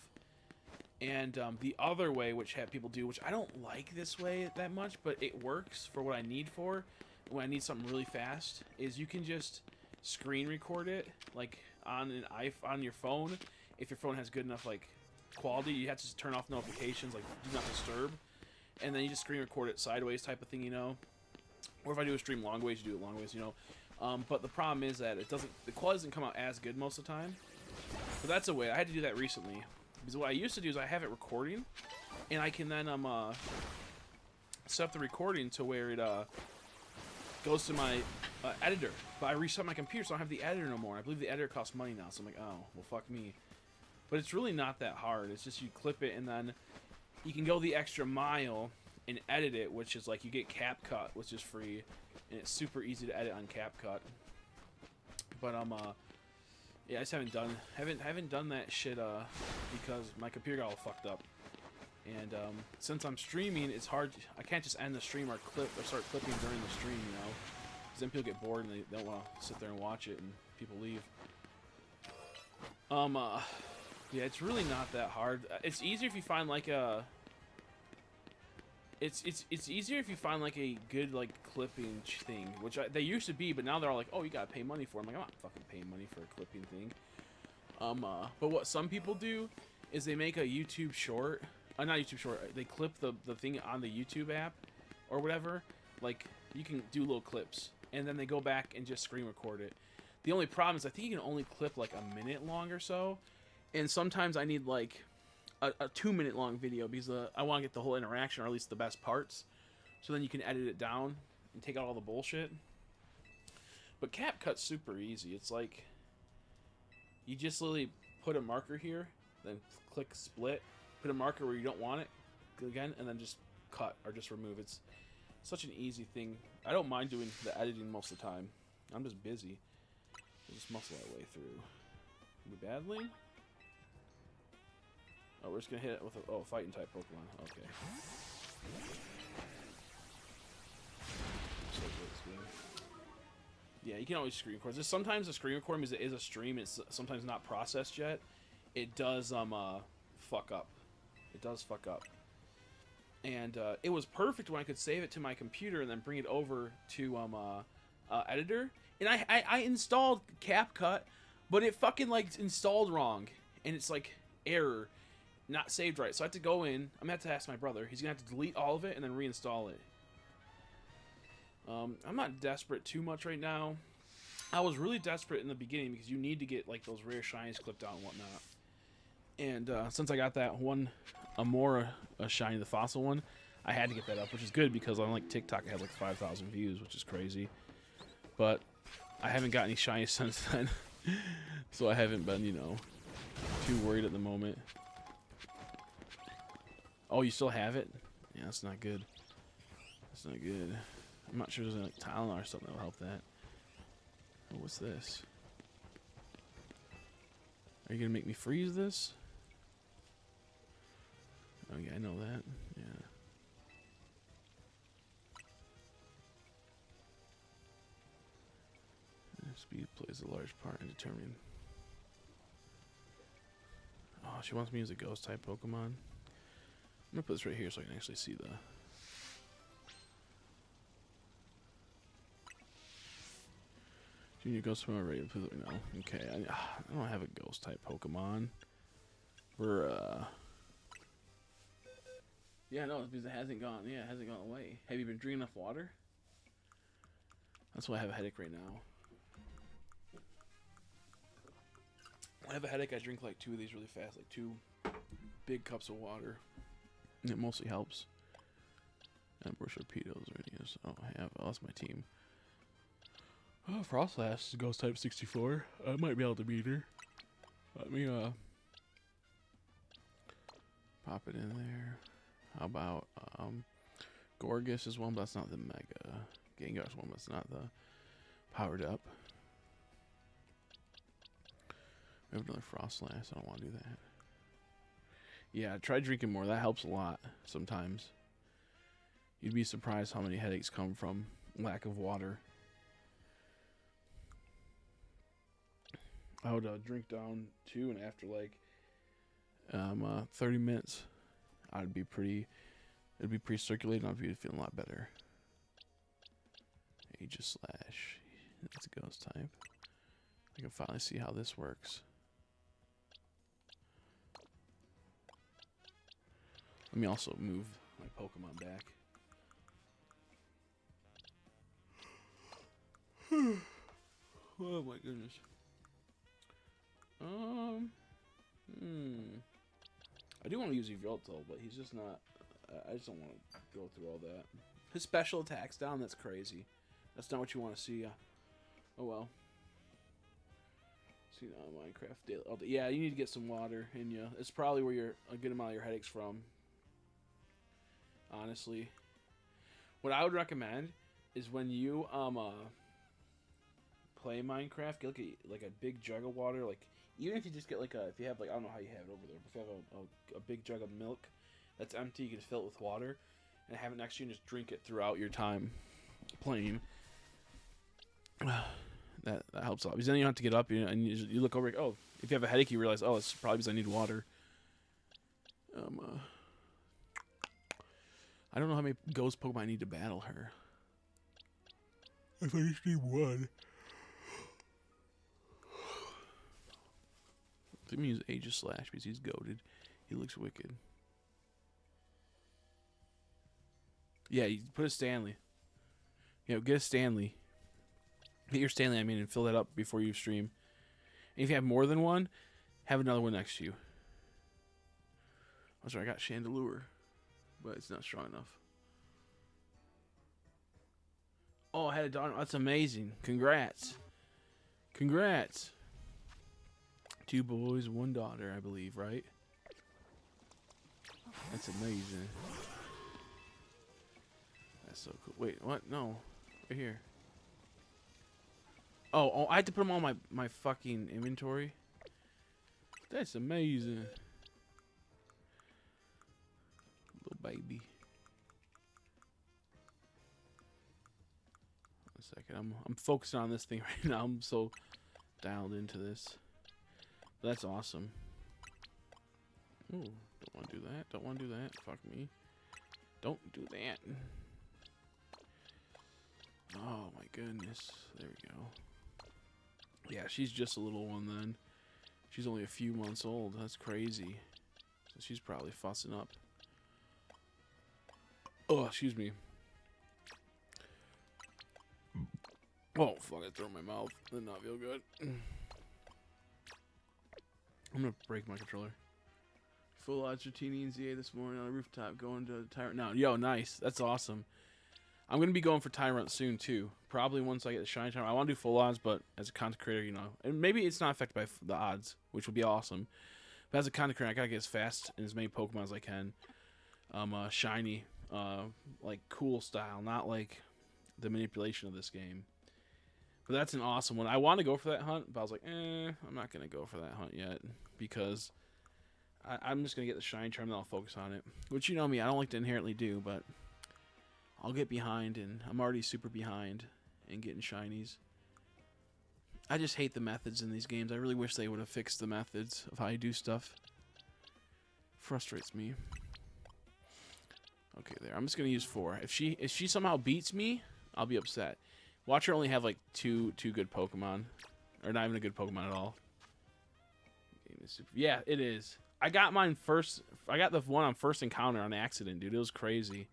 And the other way, which people do, which I don't like this way that much, but it works for what I need for, when I need something really fast, is you can just screen record it, like on your phone, if your phone has good enough like quality, you have to just turn off notifications, like do not disturb, and then you just screen record it sideways type of thing, you know. Or if I do a stream long ways, you do it long ways, you know. But the problem is that the quality doesn't come out as good most of the time. But that's a way. I had to do that recently. Because what I used to do is I have it recording, and I can then set up the recording to where it goes to my editor. But I reset my computer, so I don't have the editor no more. I believe the editor costs money now, so I'm like, oh, well, fuck me. But it's really not that hard. It's just you clip it, and then you can go the extra mile and edit it, which is like you get CapCut, which is free, and it's super easy to edit on CapCut. But yeah, I just haven't done that shit because my computer got all fucked up, and since I'm streaming, it's hard. I can't just end the stream or start clipping during the stream, you know, because then people get bored and they don't want to sit there and watch it, and people leave. Yeah, it's really not that hard. It's easier if you find like a. It's easier if you find like a good like clipping thing, which they used to be, but now they're all like, oh, you gotta pay money for it. I'm like, I'm not fucking paying money for a clipping thing. But what some people do is they make a YouTube short, not YouTube short. They clip the thing on the YouTube app or whatever. Like you can do little clips, and then they go back and just screen record it. The only problem is I think you can only clip like a minute long or so, and sometimes I need like a 2-minute long video because I want to get the whole interaction, or at least the best parts, so then you can edit it down and take out all the bullshit. But CapCut's super easy. It's like you just literally put a marker here, then click split, put a marker where you don't want it again, and then just cut or just remove. It's such an easy thing. I don't mind doing the editing most of the time. I'm just busy. I'll just muscle that way through. Badly? Oh, we're just gonna hit it with a fighting type Pokemon. Okay. Yeah, you can always screen record. Sometimes the screen recording is a stream. It's sometimes not processed yet. It does fuck up. It does fuck up. And it was perfect when I could save it to my computer and then bring it over to editor. And I installed CapCut, but it fucking like installed wrong, and it's like error. Not saved right, so I have to go in. I'm gonna have to ask my brother. He's gonna have to delete all of it and then reinstall it. I'm not desperate too much right now. I was really desperate in the beginning because you need to get like those rare shinies clipped out and whatnot. And since I got that one Emboar shiny, the fossil one, I had to get that up, which is good because on like TikTok it had like 5,000 views, which is crazy. But I haven't got any shinies since then, so I haven't been, you know, too worried at the moment. Oh, you still have it? Yeah, that's not good. That's not good. I'm not sure there's any like Tylenol or something that'll help that. Oh, what's this? Are you gonna make me freeze this? Oh yeah, I know that. Yeah. Speed plays a large part in determining. Oh, she wants me as a ghost type Pokemon. I'm gonna put this right here so I can actually see the. Junior Ghost Swimmer ready to no. Okay, I don't have a ghost type Pokemon. We're yeah, no, it's because it hasn't gone. Yeah, it hasn't gone away. Have you been drinking enough water? That's why I have a headache right now. When I have a headache, I drink like 2 of these really fast, like 2 big cups of water. It mostly helps. Emboar torpedoes already is. Oh, I lost my team. Oh, Frostlass is ghost type 64. I might be able to beat her. Let me pop it in there. How about Gorgus is one, but that's not the mega. Gengar's one, but it's not the powered up. We have another Frostlass. I don't want to do that. Yeah, try drinking more. That helps a lot sometimes. You'd be surprised how many headaches come from lack of water. I would drink down 2, and after like 30 minutes, it'd be pretty circulating. I'd be feeling a lot better. Aegis Slash. That's a ghost type. I can finally see how this works. Let me also move my Pokemon back. Oh my goodness. I do want to use Yveltal, but he's just not. I just don't want to go through all that. His special attack's down. That's crazy. That's not what you want to see. Oh well. See Minecraft daily. Oh, yeah, you need to get some water in you. It's probably where a good amount of your headaches from. Honestly, what I would recommend is when you play Minecraft, get like a big jug of water. Like even if you just get if you have I don't know how you have it over there, but if you have a big jug of milk that's empty, you can fill it with water and have it next to you and just drink it throughout your time playing. That helps a lot because then you don't have to get up and you look over. Oh, if you have a headache, you realize, oh, it's probably because I need water. I don't know how many ghost Pokemon I need to battle her. If I just need one. Let me use Aegis Slash because he's goated. He looks wicked. Yeah, you put a Stanley. You know, get a Stanley. Get your Stanley, and fill that up before you stream. And if you have more than one, have another one next to you. I'm sorry, I got Chandelure, but it's not strong enough. Oh, I had a daughter. That's amazing. Congrats. Congrats. 2 boys, 1 daughter, I believe, right? That's amazing. That's so cool. Wait, what? No. Right here. Oh, I had to put them on my fucking inventory. That's amazing. Little baby. One second. I'm focusing on this thing right now. I'm so dialed into this. But that's awesome. Ooh, don't want to do that. Don't want to do that. Fuck me. Don't do that. Oh my goodness. There we go. Yeah, she's just a little one then. She's only a few months old. That's crazy. So she's probably fussing up. Oh, excuse me. Oh, fuck, I threw it in my mouth. That did not feel good. I'm gonna break my controller. Full odds Dratini and ZA this morning on the rooftop going to Tyrant. Now, yo, nice. That's awesome. I'm gonna be going for Tyrant soon too. Probably once I get the shiny Tyrant. I want to do full odds, but as a content creator, you know, and maybe it's not affected by the odds, which would be awesome. But as a content creator, I gotta get as fast and as many Pokemon as I can. Shiny, like cool style, not like the manipulation of this game. But that's an awesome one. I want to go for that hunt, but I was like, I'm not gonna go for that hunt yet because I'm just gonna get the shiny charm and I'll focus on it. Which you know me, I don't like to inherently do, but I'll get behind, and I'm already super behind in getting shinies. I just hate the methods in these games. I really wish they would have fixed the methods of how you do stuff. Frustrates me. Okay, there. I'm just gonna use 4. If she somehow beats me, I'll be upset. Watch her only have like two good Pokemon, or not even a good Pokemon at all. Yeah, it is. I got mine first. I got the one on first encounter on accident, dude. It was crazy.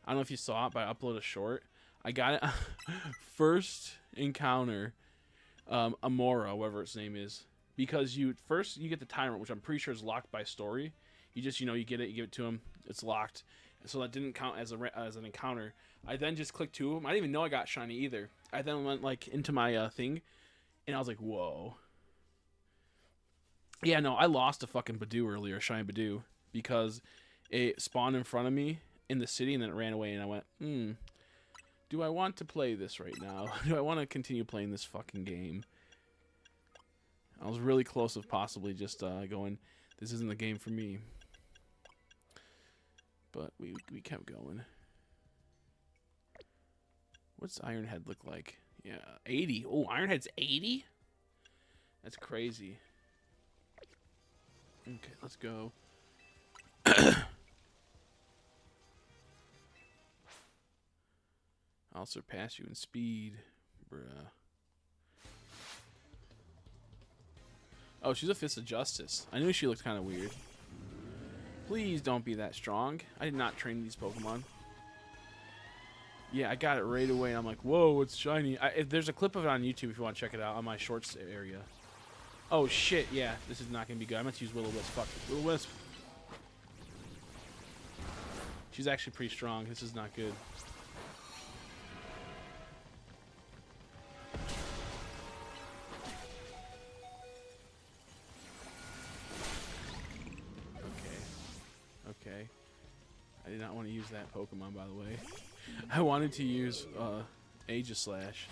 I don't know if you saw it, but I uploaded a short. I got it first encounter, Emboar, whatever its name is, because you get the Tyrant, which I'm pretty sure is locked by story. You just you get it, you give it to him, it's locked, so that didn't count as an encounter. I then just clicked 2 of them. I didn't even know I got shiny either. I then went into my thing, and I was like, whoa. Yeah, no, I lost a fucking Badoo earlier, shiny Badoo, because it spawned in front of me in the city and then it ran away, and I went, do I want to play this right now? Do I want to continue playing this fucking game? I was really close of possibly just going, this isn't the game for me. But we kept going. What's Ironhead look like? Yeah, 80. Oh, Ironhead's 80? That's crazy. Okay, let's go. I'll surpass you in speed, bruh. Oh, she's a Fist of Justice. I knew she looked kind of weird. Please don't be that strong. I did not train these Pokemon. Yeah, I got it right away. I'm like, whoa, it's shiny. If there's a clip of it on YouTube if you want to check it out on my shorts area. Oh, shit. Yeah, this is not going to be good. I meant to use Will-O-Wisp. Fuck. Will-O-Wisp. She's actually pretty strong. This is not good. Okay. I did not want to use that Pokemon, by the way. I wanted to use Aegislash,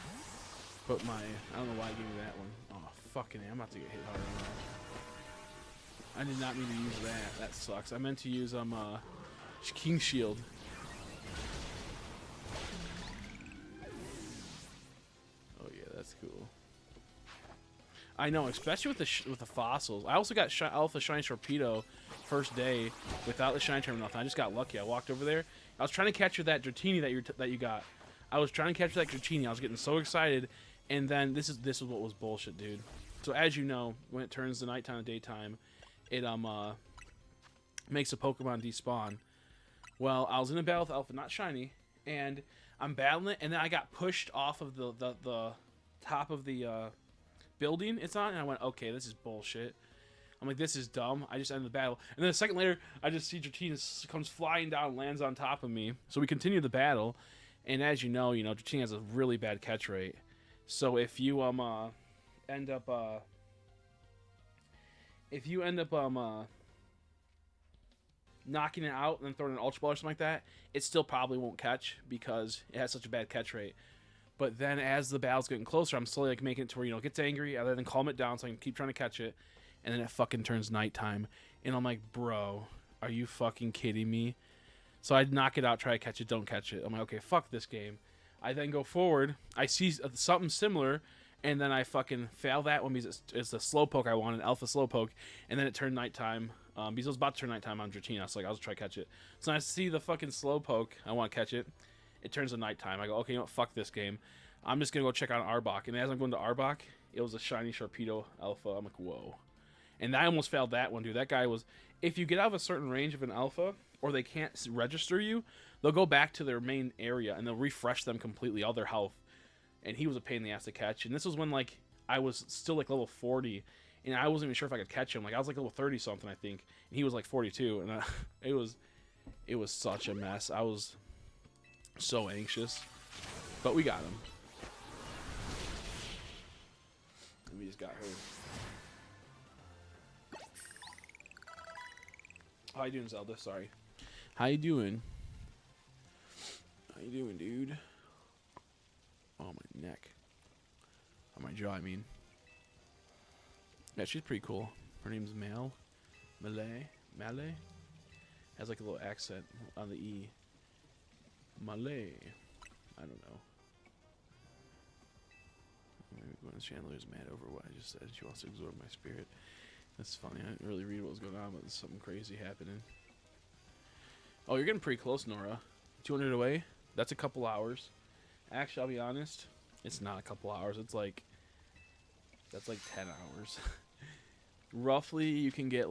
but I don't know why I gave me that one. Oh, fucking A, I'm about to get hit hard on that. I did not mean to use that. That sucks. I meant to use King Shield. Oh yeah, that's cool. I know, especially with the fossils. I also got Alpha Shiny Torpedo first day without the Shiny Charm or nothing. I just got lucky. I walked over there. I was trying to capture that Dratini that you got. I was trying to capture that Dratini. I was getting so excited, and then this is what was bullshit, dude. So as you know, when it turns to nighttime and daytime, it makes a Pokemon despawn. Well, I was in a battle with Alpha, not Shiny, and I'm battling it, and then I got pushed off of the top of the building it's on, and I went, okay, this is bullshit. I'm like, this is dumb. I just ended the battle. And then a second later, I just see Dratini comes flying down and lands on top of me. So we continue the battle, and as you know, Dratini has a really bad catch rate. So if you end up knocking it out and then throwing an Ultra Ball or something like that, it still probably won't catch because it has such a bad catch rate. But then as the battle's getting closer, I'm slowly like making it to where, it gets angry, I then calm it down so I can keep trying to catch it, and then it fucking turns nighttime. And I'm like, bro, are you fucking kidding me? So I knock it out, try to catch it, don't catch it. I'm like, okay, fuck this game. I then go forward, I see something similar, and then I fucking fail that one because it's the Slowpoke I wanted, Alpha Slowpoke, and then it turned nighttime. Because it was about to turn nighttime on Dratini, so I'll just try to catch it. So I see the fucking Slowpoke, I want to catch it. It turns to nighttime. I go, okay, fuck this game. I'm just going to go check out Arbok. And as I'm going to Arbok, it was a Shiny Sharpedo Alpha. I'm like, whoa. And I almost failed that one, dude. That guy was... If you get out of a certain range of an Alpha, or they can't register you, they'll go back to their main area, and they'll refresh them completely, all their health. And he was a pain in the ass to catch. And this was when, I was still, level 40, and I wasn't even sure if I could catch him. I was, level 30-something, I think. And he was, 42. And it was such a mess. I was so anxious. But we got him. And we just got her. How you doing, Zelda? Sorry. How you doing? How you doing, dude? Oh, my neck. Oh, my jaw, I mean. Yeah, she's pretty cool. Her name's Malay. Has, a little accent on the E. Malay. I don't know. Maybe Gwen Chandler's mad over what I just said. She wants to absorb my spirit. That's funny. I didn't really read what was going on, but there's something crazy happening. Oh, you're getting pretty close, Nora. 200 away? That's a couple hours. Actually, I'll be honest. It's not a couple hours. That's like 10 hours. Roughly, you can get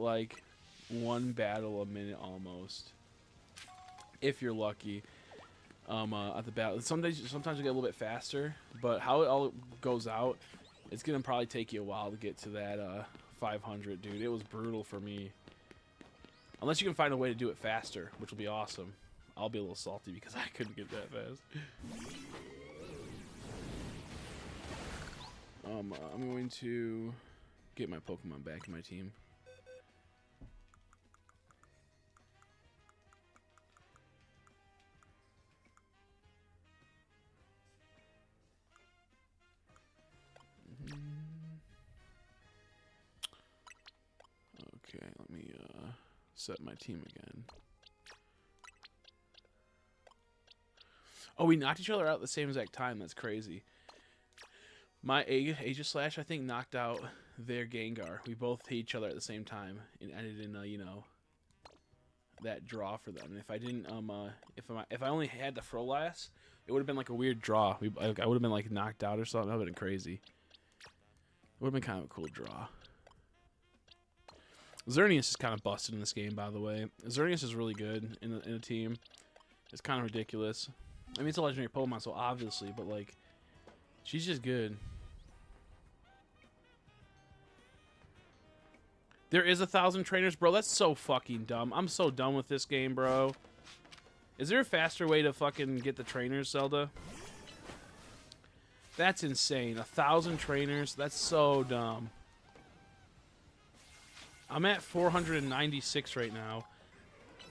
one battle a minute almost. If you're lucky. At the battle. Sometimes you get a little bit faster, but how it all goes out, it's gonna probably take you a while to get to that 500, dude. It was brutal for me. Unless you can find a way to do it faster, which will be awesome. I'll be a little salty because I couldn't get that fast. I'm going to get my Pokemon back in my team. Okay, let me set my team again. Oh, we knocked each other out at the same exact time. That's crazy. My Aegislash, I think, knocked out their Gengar. We both hit each other at the same time and ended in that draw for them. And if I didn't if I only had the Frolass, it would have been a weird draw. I would have been knocked out or something. That would have been crazy. It would have been kind of a cool draw. Xerneas is kind of busted in this game, by the way. Xerneas is really good in a team. It's kind of ridiculous. I mean, it's a legendary Pokemon, so obviously, but, like, she's just good. There is 1,000 trainers, bro. That's so fucking dumb. I'm so done with this game, bro. Is there a faster way to fucking get the trainers, Zelda? That's insane. 1,000 trainers? That's so dumb. I'm at 496 right now.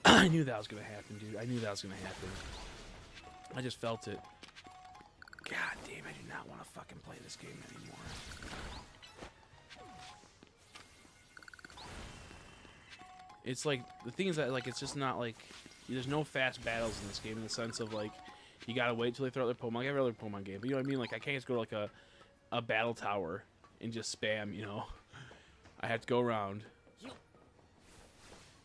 I knew that was going to happen, dude. I knew that was going to happen. I just felt it. God damn, I do not want to fucking play this game anymore. It's like, the thing is that, like, it's just not, like, there's no fast battles in this game in the sense of, like, you gotta wait till they throw out their Pokemon, like every other Pokemon game. But you know what I mean? Like, I can't just go to, like, a battle tower and just spam, you know? I have to go around.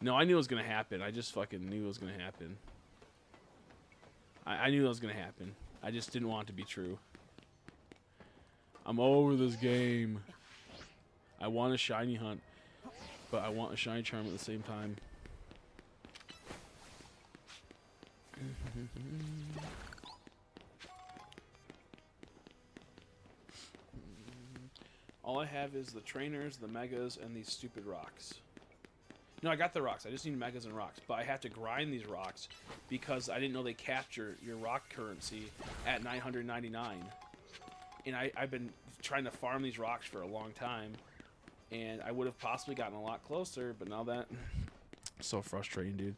No, I knew it was gonna happen. I just fucking knew it was gonna happen. I knew it was gonna happen. I just didn't want it to be true. I'm over this game. I want a shiny hunt, but I want a shiny charm at the same time. All I have is the trainers, the megas, and these stupid rocks. No, I got the rocks. I just need megas and rocks. But I have to grind these rocks because I didn't know they capture your rock currency at 999. And I've been trying to farm these rocks for a long time. And I would have possibly gotten a lot closer, but now that... So frustrating, dude.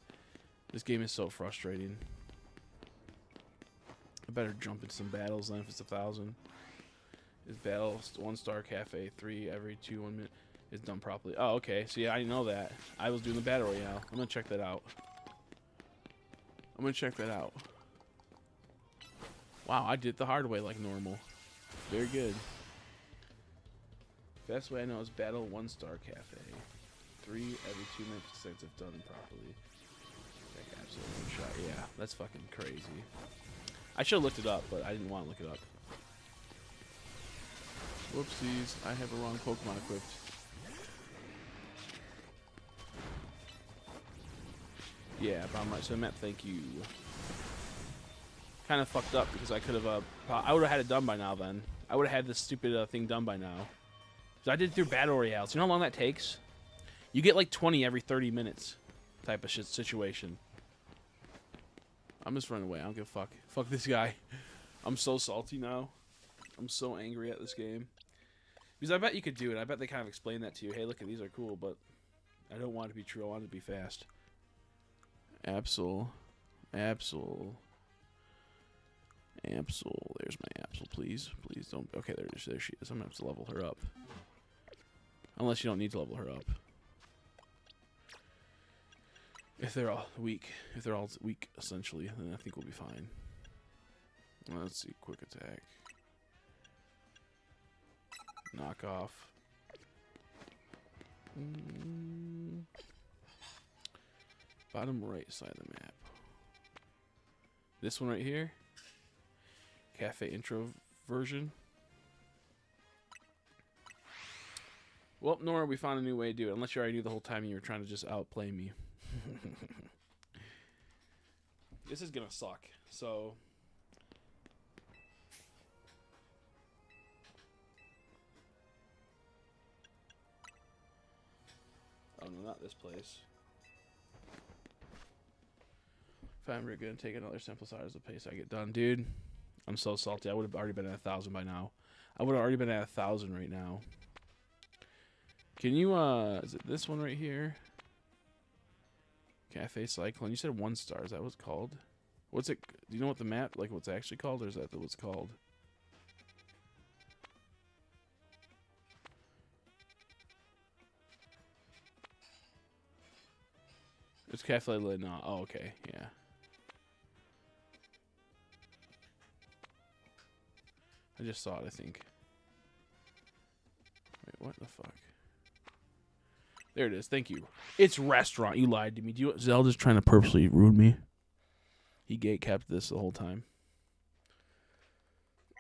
This game is so frustrating. I better jump into some battles then if it's 1,000. Is battle 1-star cafe 3 every 1 minute is done properly. Oh, okay. See, I didn't know that. I was doing the battle royale. I'm gonna check that out. Wow, I did it the hard way like normal. Very good. Best way I know is battle 1-star cafe 3 every 2 minutes since if done properly. Like absolutely one shot. Yeah, that's fucking crazy. I should have looked it up, but I didn't want to look it up. Whoopsies, I have a wrong Pokemon equipped. Yeah, but I'm right. So Matt, thank you. Kind of fucked up because I could have. I would have had it done by now. Then I would have had this stupid thing done by now. So I did it through battle royales. You know how long that takes? You get like 20 every 30 minutes, type of shit situation. I'm just running away. I don't give a fuck. Fuck this guy. I'm so salty now. I'm so angry at this game. Because I bet you could do it. I bet they kind of explain that to you. Hey, look, these are cool, but I don't want it to be true. I want it to be fast. Absol. There's my Absol, please. Please don't. Okay, there she is. I'm going to have to level her up. Unless you don't need to level her up. If they're all weak, essentially, then I think we'll be fine. Let's see, quick attack. Knock off. Bottom right side of the map. This one right here. Cafe intro version. Well, Nora, we found a new way to do it. Unless you already knew the whole time you were trying to just outplay me. This is gonna suck. So... Oh no, not this place. If I'm ever gonna take another simple side as the pace I get done, dude. I'm so salty. I would have already been at 1,000 by now. I would have already been at 1,000 right now. Can you is it this one right here? Cafe Cyclone. You said 1-star. Is that what it's called? What's it? Do you know what the map, like what's actually called, or is that what it's called? It's Cafe No. Oh, okay. Yeah. I just saw it, I think. Wait, what the fuck? There it is. Thank you. It's restaurant. You lied to me. Do you? Zelda's trying to purposely ruin me. He gatekept this the whole time.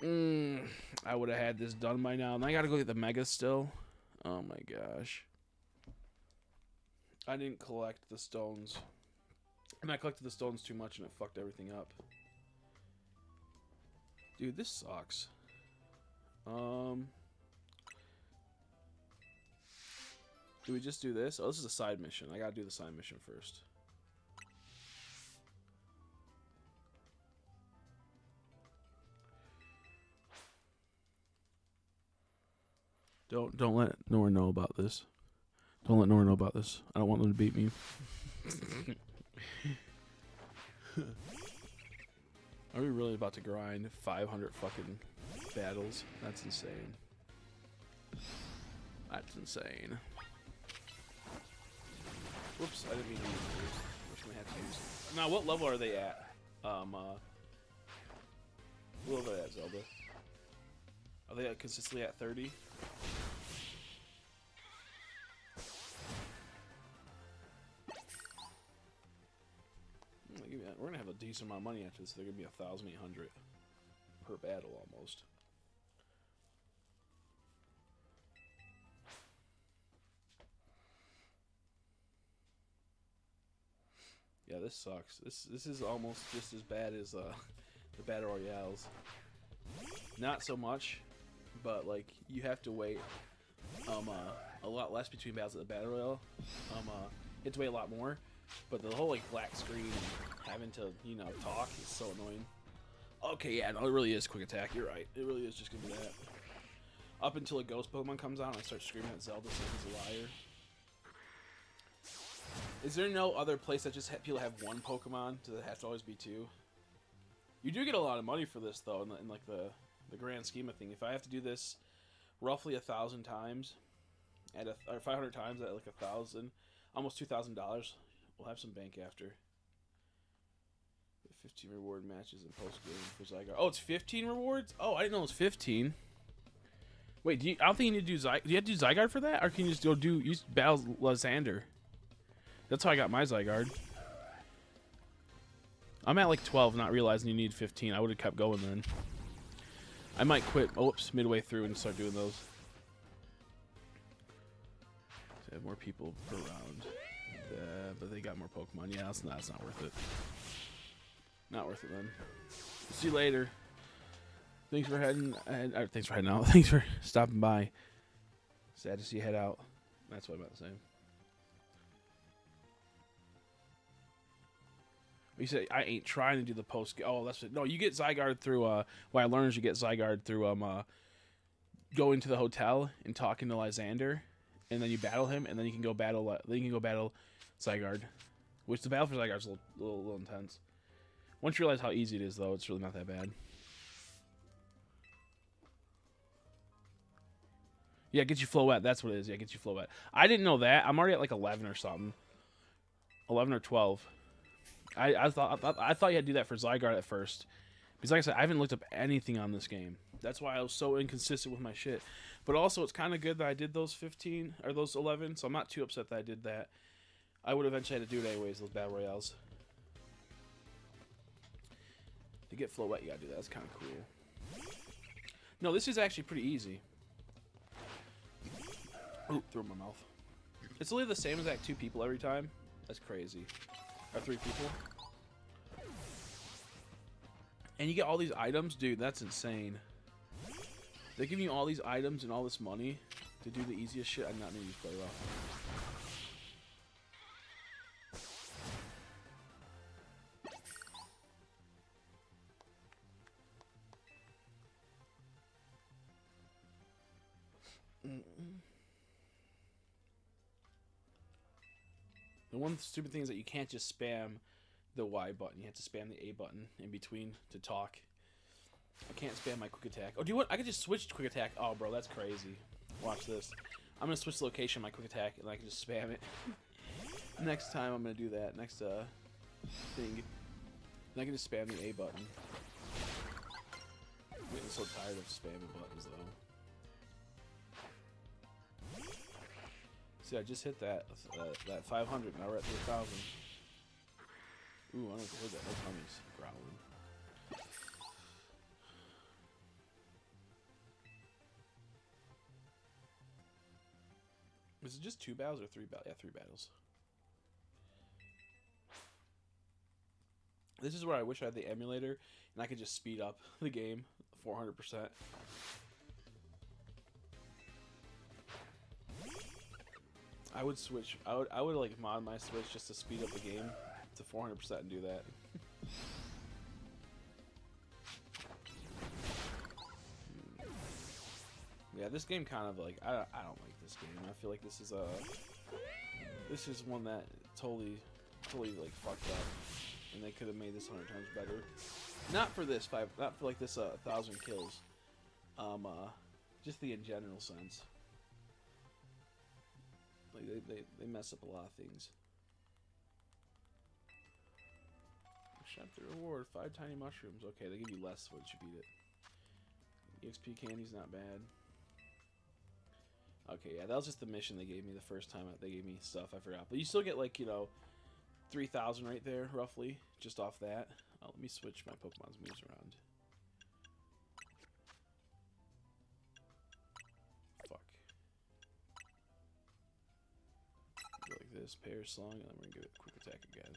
I would have had this done by now. And I gotta go get the Mega still. Oh my gosh. I didn't collect the stones. And I collected the stones too much and it fucked everything up. Dude, this sucks. Do we just do this? Oh, this is a side mission. I gotta do the side mission first. Don't let Nora know about this. Don't let Nora know about this. I don't want them to beat me. Are we really about to grind 500 fucking battles? That's insane. That's insane. Whoops, I didn't mean to use these. Which we have to use. Now, what level are they at? What level are they at, Zelda? Are they consistently at 30? We're gonna have a decent amount of money after this. They're gonna be 1,800 per battle almost. Yeah, this sucks. This is almost just as bad as the battle royales. Not so much, but like you have to wait a lot less between battles at the battle royale. You have to wait a lot more. But the whole like black screen and having to, you know, talk is so annoying. Okay, yeah, no, it really is quick attack. You're right. It really is just gonna be that. Up until a ghost Pokemon comes out and I start screaming at Zelda saying he's a liar. Is there no other place that just people have one Pokemon? Does it have to always be two? You do get a lot of money for this though, in like the grand scheme of things. If I have to do this roughly 1,000 times, or 500 times at like 1,000, almost $2,000. We'll have some bank after. 15 reward matches and post game for Zygarde. Oh, it's 15 rewards? Oh, I didn't know it was 15. Wait, I don't think you need to do do you have to do Zygarde for that? Or can you just go use battle Lysander? That's how I got my Zygarde. I'm at like 12, not realizing you need 15. I would have kept going then. I might quit, oops, midway through and start doing those. So I have more people per round. But they got more Pokemon. Yeah, that's not worth it. Not worth it then. See you later. Thanks for heading out. Thanks for stopping by. Sad to see you head out. That's what I meant to say. You say I ain't trying to do the post. Oh, that's it. No, you get Zygarde through. What I learned is you get Zygarde through going to the hotel and talking to Lysander, and then you battle him, and then you can go battle. Then you can go battle Zygarde, which the battle for Zygarde is a little intense. Once you realize how easy it is, though, it's really not that bad. Yeah, it gets you Floette. That's what it is. Yeah, it gets you Floette. I didn't know that. I'm already at like 11 or something. 11 or 12. I thought you had to do that for Zygarde at first. Because like I said, I haven't looked up anything on this game. That's why I was so inconsistent with my shit. But also, it's kind of good that I did those 15 or those 11, so I'm not too upset that I did that. I would eventually have to do it anyways, those battle royales. To get Floette, you gotta do that. That's kind of cool. No, this is actually pretty easy. Ooh, threw it in my mouth. It's literally the same as that 2 people every time. That's crazy. Or 3 people. And you get all these items? Dude, that's insane. They're giving you all these items and all this money to do the easiest shit. I'm not going to use play rough. The one stupid thing is that you can't just spam the Y button. You have to spam the A button in between to talk. I can't spam my quick attack. Oh, do you know what? I could just switch to quick attack. Oh, bro, that's crazy. Watch this. I'm going to switch the location of my quick attack, and I can just spam it. Next time, I'm going to do that. Next thing. And I can just spam the A button. I'm getting so tired of spamming buttons, though. See, I just hit that 500, now we're at 3,000. Ooh, I don't hear that. No tummy's growling. Is it just 2 battles or 3 battles? Yeah, 3 battles. This is where I wish I had the emulator and I could just speed up the game 400%. I would switch. I would like mod my Switch just to speed up the game to 400% and do that. Yeah, this game kind of like I don't like this game. I feel like this is one that totally like fucked up, and they could have made this 100 times better. Not for this not for like this 1,000 kills. Just the in general sense. Like they mess up a lot of things. Shop the reward, 5 tiny mushrooms. Okay, they give you less once you beat it. EXP candy's not bad. Okay, yeah, that was just the mission they gave me the first time they gave me stuff. I forgot, but you still get like 3,000 right there, roughly, just off that. Let me switch my Pokemon's moves around. Fuck. Go like this, Pair Slung, and then we're gonna give it Quick Attack again.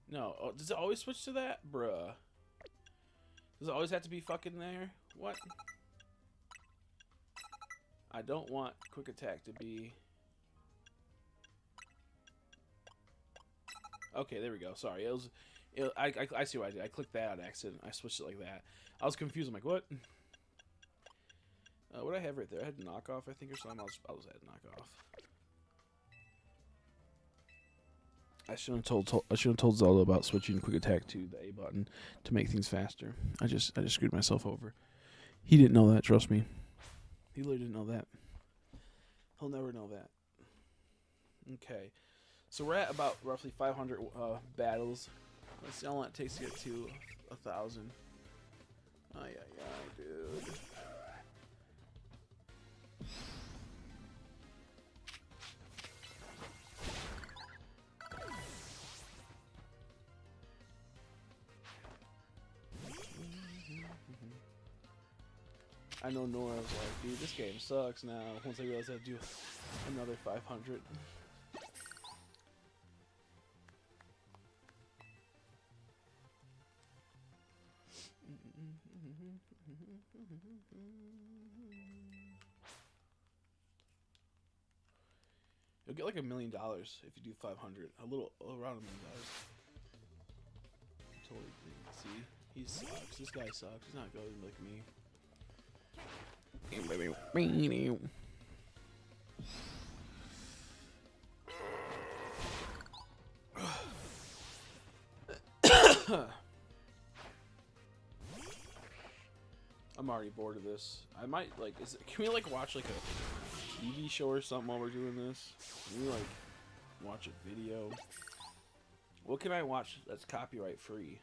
No, oh, does it always switch to that? Bruh. Does it always have to be fucking there? What? I don't want Quick Attack to be... Okay, there we go. Sorry, I see what I did. I clicked that on accident. I switched it like that. I was confused. I'm like, what? What do I have right there? I had knockoff, I think, or something. I'll just add knockoff. I should have told Zelda about switching Quick Attack to the A button to make things faster. I just screwed myself over. He didn't know that. Trust me. He literally didn't know that. He'll never know that. Okay, so we're at about roughly 500 battles. Let's see how long it takes to get to 1,000. Ay, dude. I know Nora was like, dude, this game sucks now. Once I realized I had to do another 500. You'll get like $1 million if you do 500. Around $1 million. Totally. See, he sucks. This guy sucks. He's not good like me. I'm already bored of this. I might like. Can we like watch like a TV show or something while we're doing this? Can we like watch a video? What can I watch that's copyright free?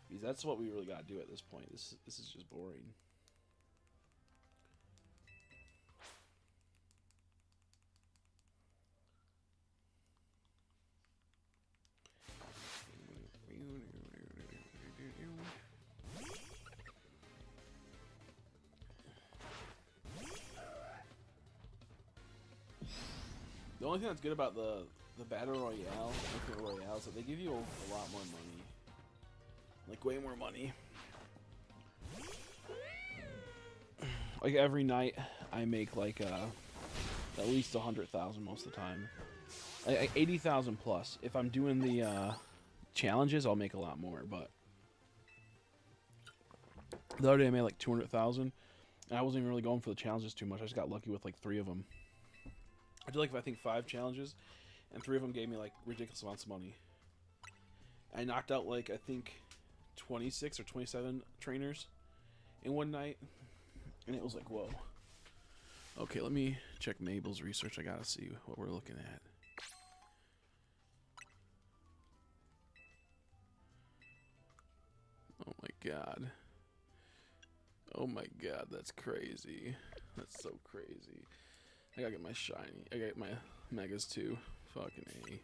Because that's what we really gotta do at this point. This is just boring. The only thing that's good about the Battle Royale, is that they give you a lot more money. Like, way more money. Like, every night, I make, like, at least 100,000 most of the time. 80,000 plus. If I'm doing the, challenges, I'll make a lot more, but... The other day, I made, like, 200,000. And I wasn't even really going for the challenges too much. I just got lucky with, like, 3 of them. I did, like, I think 5 challenges, and 3 of them gave me, like, ridiculous amounts of money. I knocked out, like, I think 26 or 27 trainers in one night, and it was like, whoa. Okay, let me check Mabel's research. I gotta see what we're looking at. Oh my god. Oh my god, that's crazy. That's so crazy. I gotta get my shiny. I gotta get my megas too. Fucking A.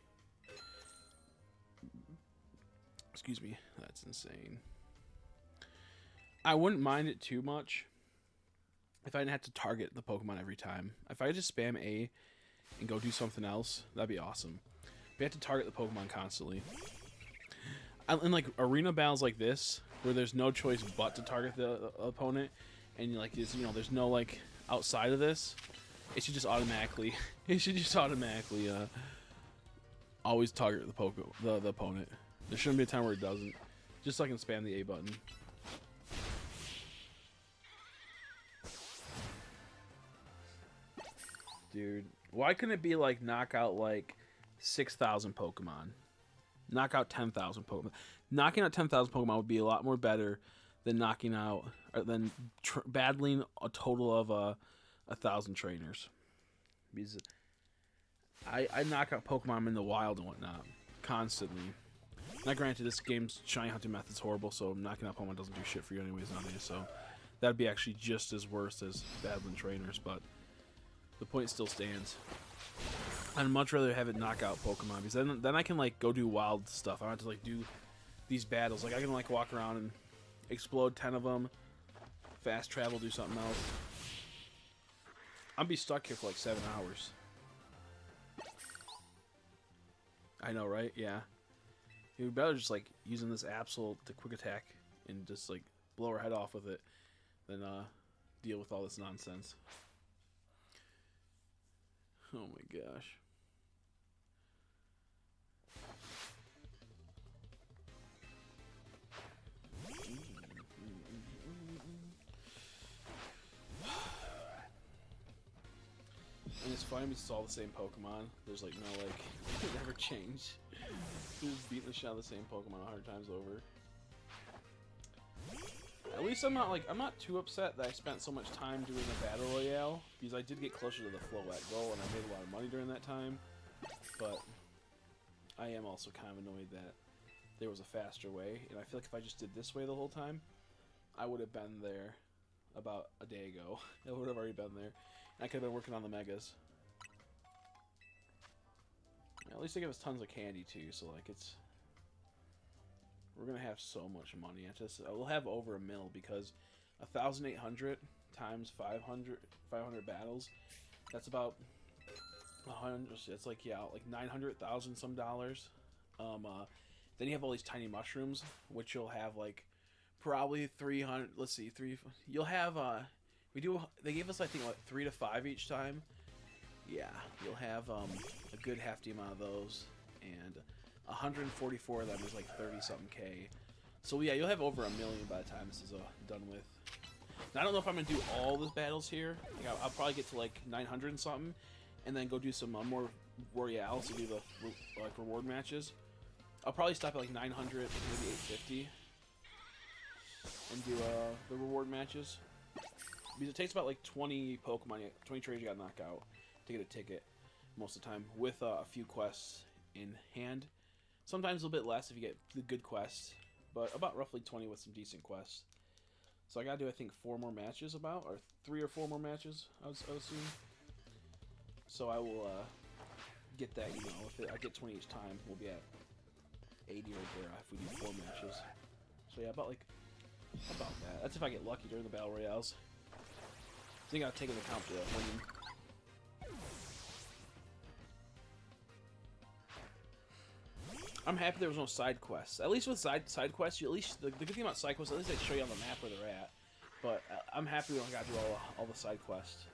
Excuse me. That's insane. I wouldn't mind it too much if I didn't have to target the Pokemon every time. If I just spam A and go do something else, that'd be awesome. We have to target the Pokemon constantly. In like arena battles like this, where there's no choice but to target the opponent, and like there's no like outside of this, it should just automatically always target the opponent. There shouldn't be a time where it doesn't. Just so I can spam the A button. Dude, why couldn't it be like knock out like 6,000 Pokemon? Knock out 10,000 Pokemon. Knocking out 10,000 Pokemon would be a lot more better than knocking out, or than battling a total of 1,000 trainers. Because I knock out Pokemon in the wild and whatnot constantly. Now, granted, this game's shiny hunting method's horrible, so knocking out Pokemon doesn't do shit for you anyways nowadays. So that'd be actually just as worse as battling trainers, but the point still stands. I'd much rather have it knock out Pokemon, because then I can like go do wild stuff. I don't have to like do these battles. Like I can like walk around and explode 10 of them, fast travel, do something else. I'd be stuck here for like 7 hours. I know, right? Yeah. You'd be better just like using this Absol to quick attack and just like blow her head off with it than deal with all this nonsense. Oh my gosh. And it's funny, it's all the same Pokemon. There's like no like, it never changed. Just beating the shit out of the same Pokemon 100 times over. At least I'm not too upset that I spent so much time doing the Battle Royale, because I did get closer to the Floette goal and I made a lot of money during that time. But I am also kind of annoyed that there was a faster way, and I feel like if I just did this way the whole time, I would have been there about a day ago. I would have already been there. And I could have been working on the Megas. At least they give us tons of candy too, so like we're gonna have so much money. We'll have over $1 million, because 1,800 times 500 battles, that's about 100. It's like, yeah, like 900,000 some dollars. Then you have all these tiny mushrooms, which you'll have like probably 300. Let's see, You'll have they gave us I think like 3 to 5 each time. Yeah, you'll have a good hefty amount of those, and 144 of them is like 30-something K. So yeah, you'll have over $1 million by the time this is done with. Now, I don't know if I'm gonna do all the battles here. Like, I'll probably get to like 900 and something, and then go do some more Royales to do the like reward matches. I'll probably stop at like 900, maybe 850, and do the reward matches. Because it takes about like 20 Pokemon, 20 trainers you gotta knock out to get a ticket most of the time, with a few quests in hand. Sometimes a little bit less if you get the good quests, but about roughly 20 with some decent quests. So I gotta do, I think, 4 more matches or 3 or 4 more matches, I would assume. So I will get that, if I get 20 each time, we'll be at 80 right there if we do 4 matches. So yeah, about that. That's if I get lucky during the Battle Royales. I think I'll take into account for winning. I'm happy there was no side quests. At least with side quests, the good thing about side quests, at least they show you on the map where they're at. But I'm happy we don't got to do all the side quests.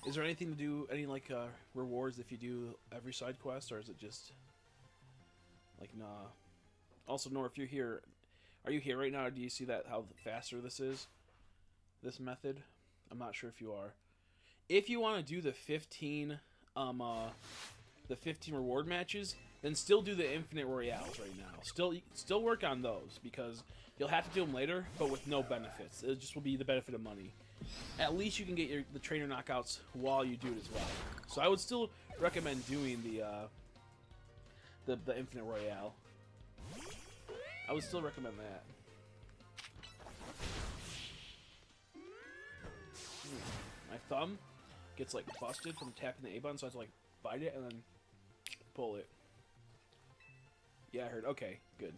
Is there anything to do, any like rewards if you do every side quest, or is it just like nah? Also, Nor, if you're here, are you here right now? Or do you see that how faster this is? This method? I'm not sure if you are. If you want to do the 15 reward matches, then still do the Infinite Royales right now. Still work on those, because you'll have to do them later, but with no benefits. It just will be the benefit of money. At least you can get the trainer knockouts while you do it as well. So I would still recommend doing the Infinite Royale. I would still recommend that. My thumb gets like busted from tapping the A button, so I have to like bite it and then pull it. Yeah, I heard. Okay, good.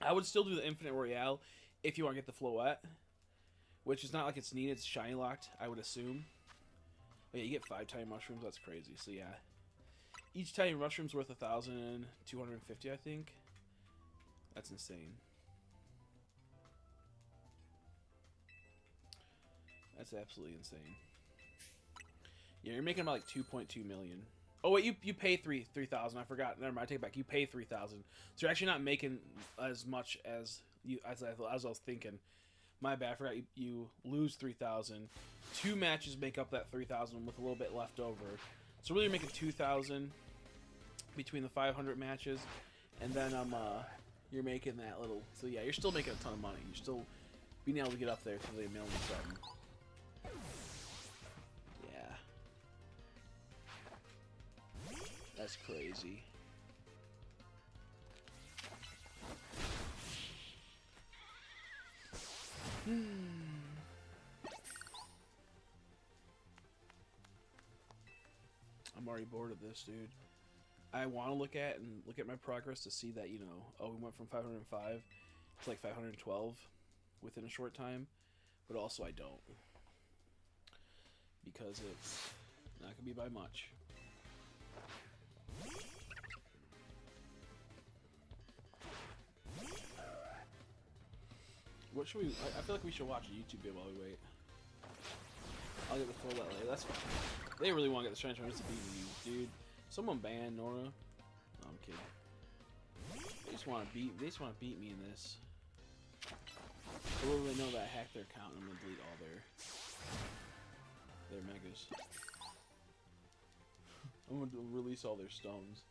I would still do the Infinite Royale if you want to get the Floette, which is not like it's needed. It's shiny locked, I would assume. Oh yeah, you get 5 tiny mushrooms. That's crazy. So yeah, each tiny mushroom's worth 1,250, I think. That's insane. That's absolutely insane. Yeah, you're making about like 2.2 million. Oh wait, you pay 3,000. I forgot. Never mind. I take it back. You pay 3,000. So you're actually not making as much as I was thinking. My bad. I forgot you lose 3,000. 2 matches make up that 3,000 with a little bit left over. So really, you're making 2,000 between the 500 matches, and then you're making that little. So yeah, you're still making a ton of money. You're still being able to get up there to the million something. Yeah, that's crazy. I'm already bored of this, dude. I want to look at my progress to see that, you know, oh, we went from 505 to like 512 within a short time, but also I don't, because it's not gonna be by much. What should we? I feel like we should watch a YouTube video while we wait. I'll get the full that later. That's fine. They really want to get the shiny charm. It's a beating you, dude. Someone ban Nora. No, I'm kidding. They just want to beat. They just want to beat me in this. Little do they know that I hacked their account and I'm gonna delete all their megas. I'm gonna release all their stones.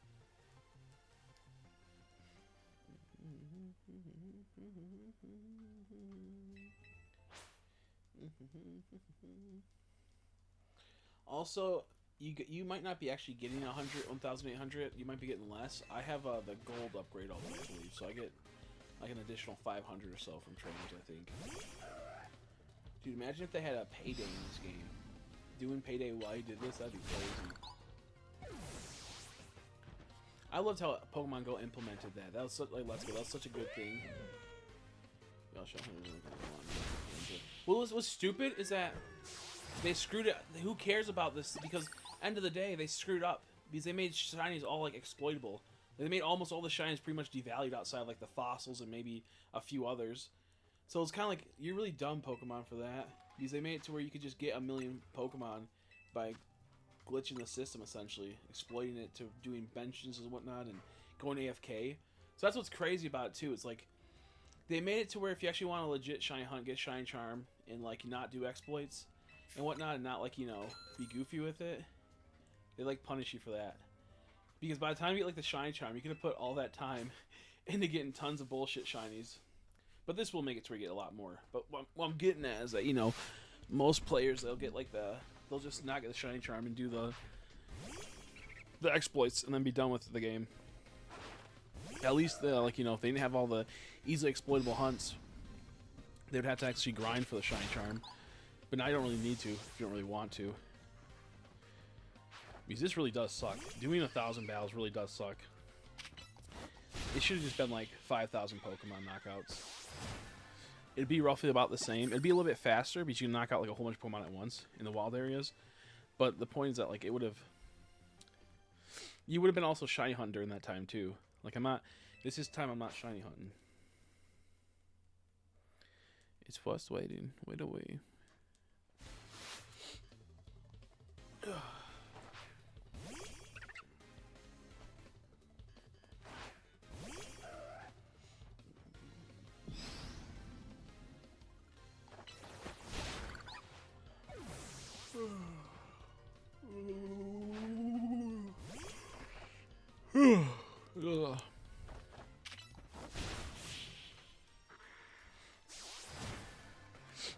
Also, you might not be actually getting 1,800. You might be getting less. I have the gold upgrade all the way, I believe, so I get like an additional 500 or so from trainers, I think. Dude, imagine if they had a payday in this game. Doing payday while you did this, that'd be crazy. I loved how Pokemon Go implemented that. That was such, like, let's go. That was such a good thing. Well, what's stupid is that they screwed it. Who cares about this? Because end of the day, they screwed up because they made shinies all like exploitable. They made almost all the shinies pretty much devalued outside of like the fossils and maybe a few others. So it's kind of like you're really dumb, Pokemon, for that, because they made it to where you could just get a million Pokemon by glitching the system, essentially exploiting it to doing benches and whatnot and going AFK. So that's what's crazy about it too. It's like they made it to where if you actually want to legit shiny hunt, get shiny charm, and like not do exploits and whatnot, and not like, you know, be goofy with it, they like punish you for that. Because by the time you get like the shiny charm, you could have put all that time into getting tons of bullshit shinies. But this will make it to where you get a lot more. But what I'm getting at is that, you know, most players, they'll get like they'll just not get the shiny charm and do the exploits and then be done with the game. At least, like, you know, if they didn't have all the easily exploitable hunts, they would have to actually grind for the shiny charm. But now you don't really need to if you don't really want to. Because this really does suck. Doing 1,000 battles really does suck. It should have just been like 5,000 Pokemon knockouts. It'd be roughly about the same. It'd be a little bit faster because you can knock out like a whole bunch of Pokemon at once in the wild areas. But the point is that like you would have been also shiny hunting during that time too. Like this is time I'm not shiny hunting. It's first waiting. Wait away.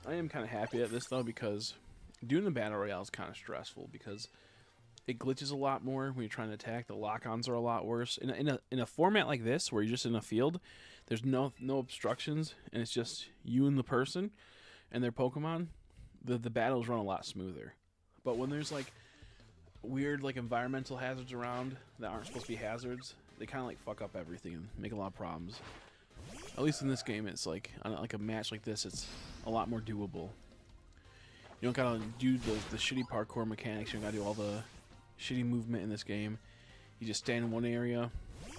I am kind of happy at this though, because doing the battle royale is kind of stressful because it glitches a lot more when you're trying to attack. The lock-ons are a lot worse in a format like this where you're just in a field. There's no obstructions and it's just you and the person and their Pokemon. The battles run a lot smoother. But when there's like weird like environmental hazards around that aren't supposed to be hazards, they kind of like fuck up everything and make a lot of problems. At least in this game, it's like on like a match like this, it's a lot more doable. You don't gotta do the shitty parkour mechanics. You don't gotta do all the shitty movement in this game. You just stand in one area,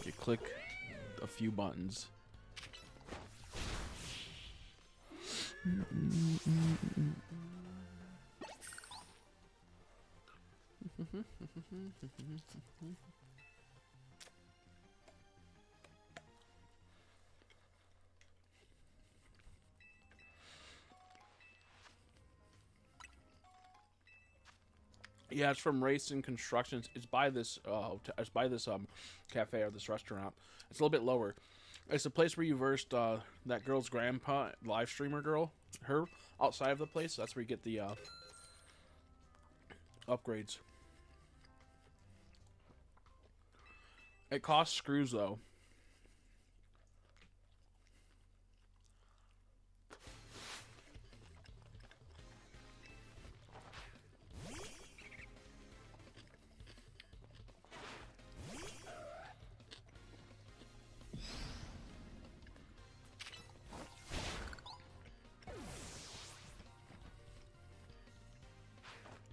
you click a few buttons. Yeah, it's from Race and Constructions. It's by this cafe or this restaurant. It's a little bit lower. It's the place where you versed that girl's grandpa, live streamer girl. Her outside of the place. That's where you get the upgrades. It costs screws though.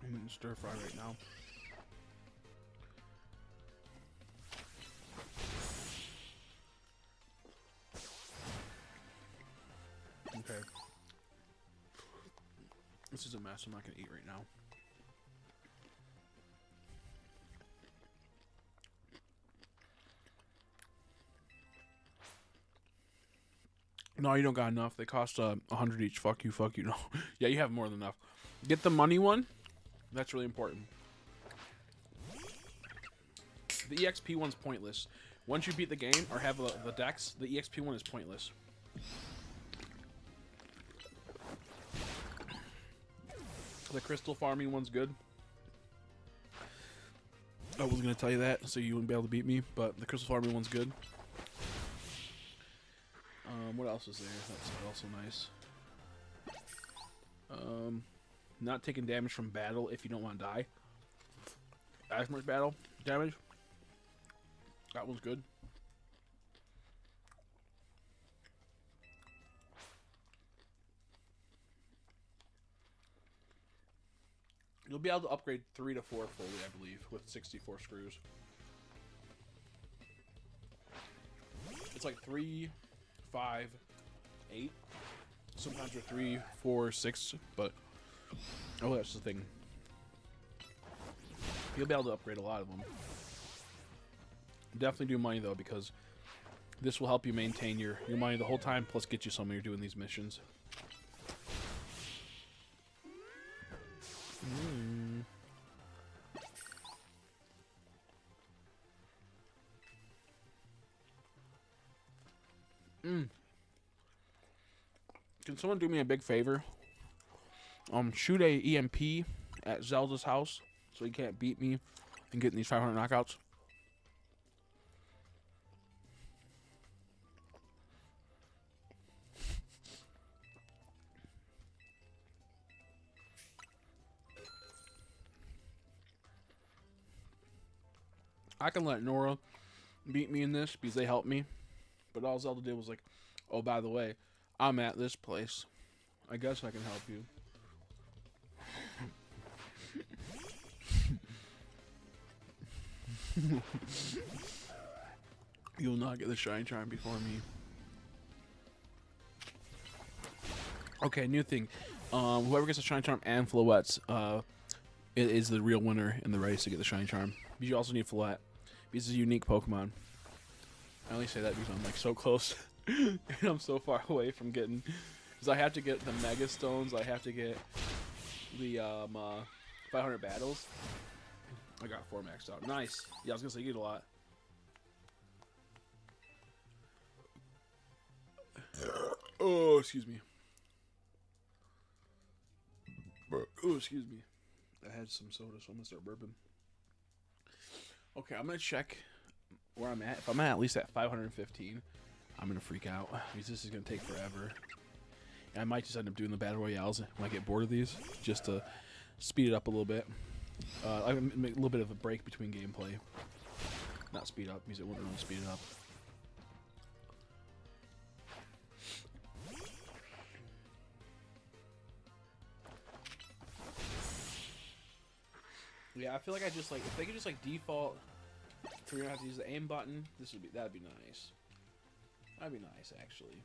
I'm in stir fry right now. Okay. This is a mess. I'm not gonna eat right now. No, you don't got enough. They cost 100 each. Fuck you, fuck you. No. Yeah, you have more than enough. Get the money one. That's really important. The EXP one's pointless. Once you beat the game or have the dex, the EXP one is pointless. The crystal farming one's good. I was gonna tell you that, so you wouldn't be able to beat me, but the crystal farming one's good. What else is there? That's also nice. Not taking damage from battle if you don't want to die. As much battle damage. That one's good. You'll be able to upgrade 3 to 4 fully, I believe, with 64 screws. It's like 3, 5, 8. Sometimes they're 3, 4, 6, but oh, that's the thing. You'll be able to upgrade a lot of them. Definitely do money though, because this will help you maintain your money the whole time, plus get you some when you're doing these missions. Can someone do me a big favor? Shoot a EMP at Zelda's house so he can't beat me and get these 500 knockouts. I can let Nora beat me in this because they helped me. But all Zelda did was like, oh, by the way, I'm at this place. I guess I can help you. You'll not get the shine charm before me. Okay, new thing. Whoever gets the shine charm and floettes is the real winner in the race to get the shine charm. You also need floette. Because it's a unique Pokemon. I only say that because I'm like so close. And I'm so far away from getting... Because I have to get the Mega Stones. I have to get the 500 battles. I got 4 maxed out. Nice. Yeah, I was going to say you get a lot. Oh, excuse me. Oh, excuse me. I had some soda, so I'm going to start burping. Okay, I'm going to check where I'm at. If I'm at least at 515, I'm going to freak out. Because this is going to take forever. And I might just end up doing the Battle Royales when I get bored of these. Just to speed it up a little bit. I make a little bit of a break between gameplay. Not speed up, because it wouldn't really speed it up. Yeah, I feel like if they could just like default to where you don't have to use the aim button, that'd be nice. That'd be nice, actually.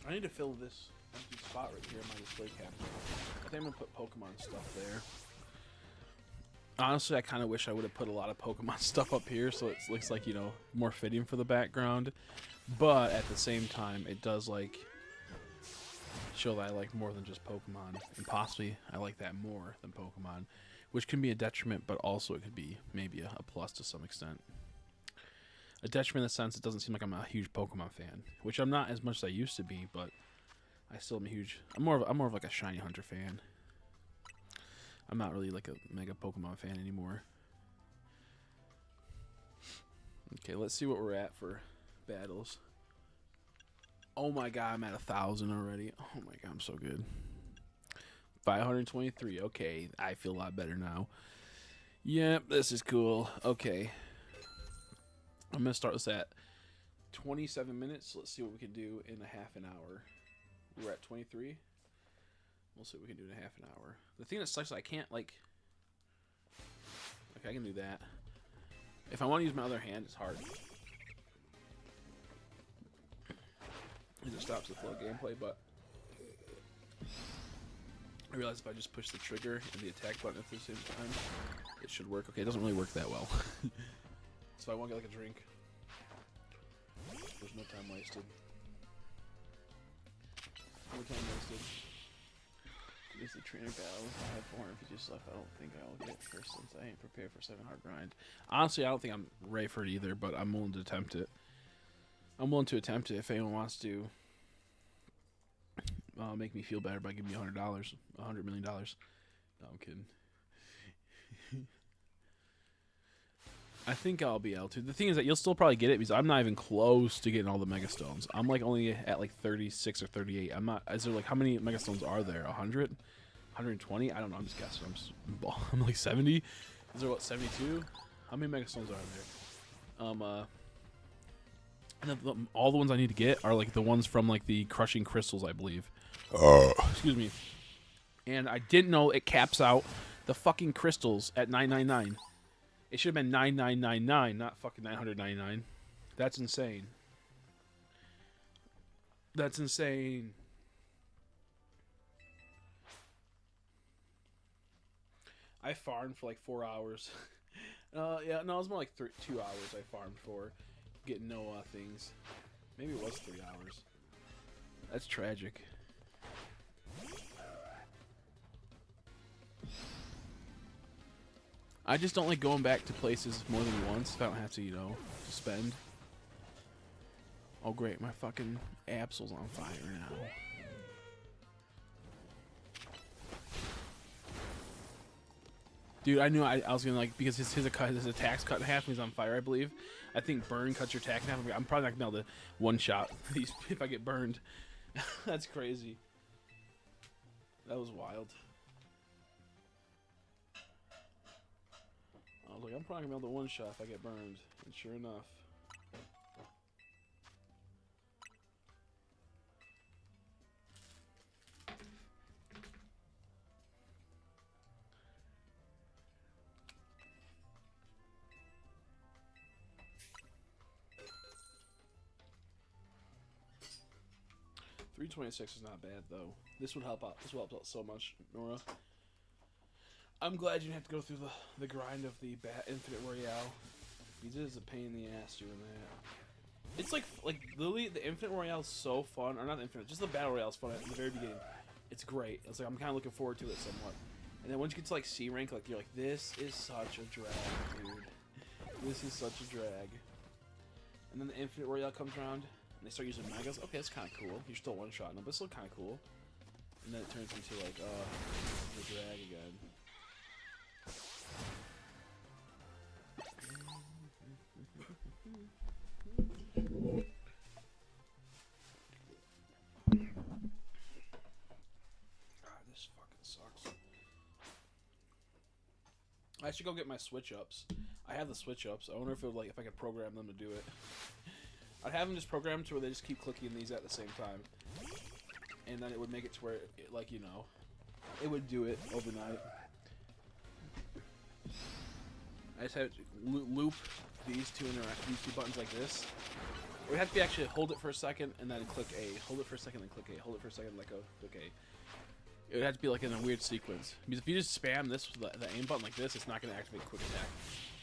I need to fill this empty spot right here in my display cabinet. I think I'm gonna put Pokemon stuff there. Honestly, I kind of wish I would have put a lot of Pokemon stuff up here so it looks like, you know, more fitting for the background. But at the same time, it does like show that I like more than just Pokemon, and possibly I like that more than Pokemon, which can be a detriment, but also it could be maybe a plus to some extent. A detriment in the sense it doesn't seem like I'm a huge Pokemon fan, which I'm not as much as I used to be, but I still am a huge. I'm more of like a Shiny Hunter fan. I'm not really like a mega Pokemon fan anymore. Okay, let's see what we're at for battles. Oh my god, I'm at 1,000 already. Oh my god, I'm so good. 523. Okay, I feel a lot better now. Yep, this is cool. Okay. I'm going to start this at 27 minutes. Let's see what we can do in a half an hour. We're at 23. We'll see what we can do in a half an hour. The thing that sucks is I can't, like... Okay, I can do that. If I want to use my other hand, it's hard. It stops the flow of gameplay, but... I realize if I just push the trigger and the attack button at the same time, it should work. Okay, it doesn't really work that well. So I want to get like a drink. There's no time wasted. No time wasted. Is the trainer battle? I have 400 if you just left. I don't think I'll get first since I ain't prepared for 7 hard grind. Honestly, I don't think I'm ready for it either, but I'm willing to attempt it. I'm willing to attempt it if anyone wants to make me feel better by giving me $100, $100 million. No, I'm kidding. I think I'll be able to. The thing is that you'll still probably get it because I'm not even close to getting all the Mega Stones. I'm like only at like 36 or 38. I'm not. Is there like how many Mega Stones are there? 100? 120? I don't know. I'm just guessing. I'm like 70. Is there what 72? How many Mega Stones are there? And all the ones I need to get are like the ones from like the Crushing Crystals, I believe. Excuse me. And I didn't know it caps out the fucking crystals at 999. It should have been 9999, not fucking 999. That's insane. That's insane. I farmed for like 4 hours. Yeah, no, it was more like 2 hours I farmed for. Getting no things. Maybe it was 3 hours. That's tragic. I just don't like going back to places more than once if I don't have to, you know, spend. Oh great, my fucking Absol's on fire now. Dude, I knew I was gonna like because his attack's cut in half when he's on fire, I believe. I think burn cuts your attack in half. I'm probably not gonna be able to one-shot these if I get burned. That's crazy. That was wild. I was like, I'm probably gonna be able to one-shot if I get burned. And sure enough. $326 is not bad though. This would help out. This will help out so much, Nora. I'm glad you didn't have to go through the grind of the Infinite Royale. Because it is a pain in the ass doing that. It's like literally the Infinite Royale is so fun, or not Infinite, just the Battle Royale is fun at the very beginning. It's great. It's like I'm kind of looking forward to it somewhat. And then once you get to like C rank, like you're like, this is such a drag, dude. This is such a drag. And then the Infinite Royale comes around. They start using Megas. Okay, that's kind of cool. You're still one-shotting them, but it's still kind of cool. And then it turns into, like, the drag again. I should go get my switch ups. I have the switch ups. I wonder if it would, like if I could program them to do it. I'd have them just programmed to where they just keep clicking these at the same time, and then it would make it to where, it, like you know, it would do it overnight. I just have to loop these two buttons like this. It would have to be actually hold it for a second and then click A. Hold it for a second and click A. Hold it for a second and let go. Click A. It would have to be like in a weird sequence. Because if you just spam this with the aim button like this, it's not going to activate quick attack.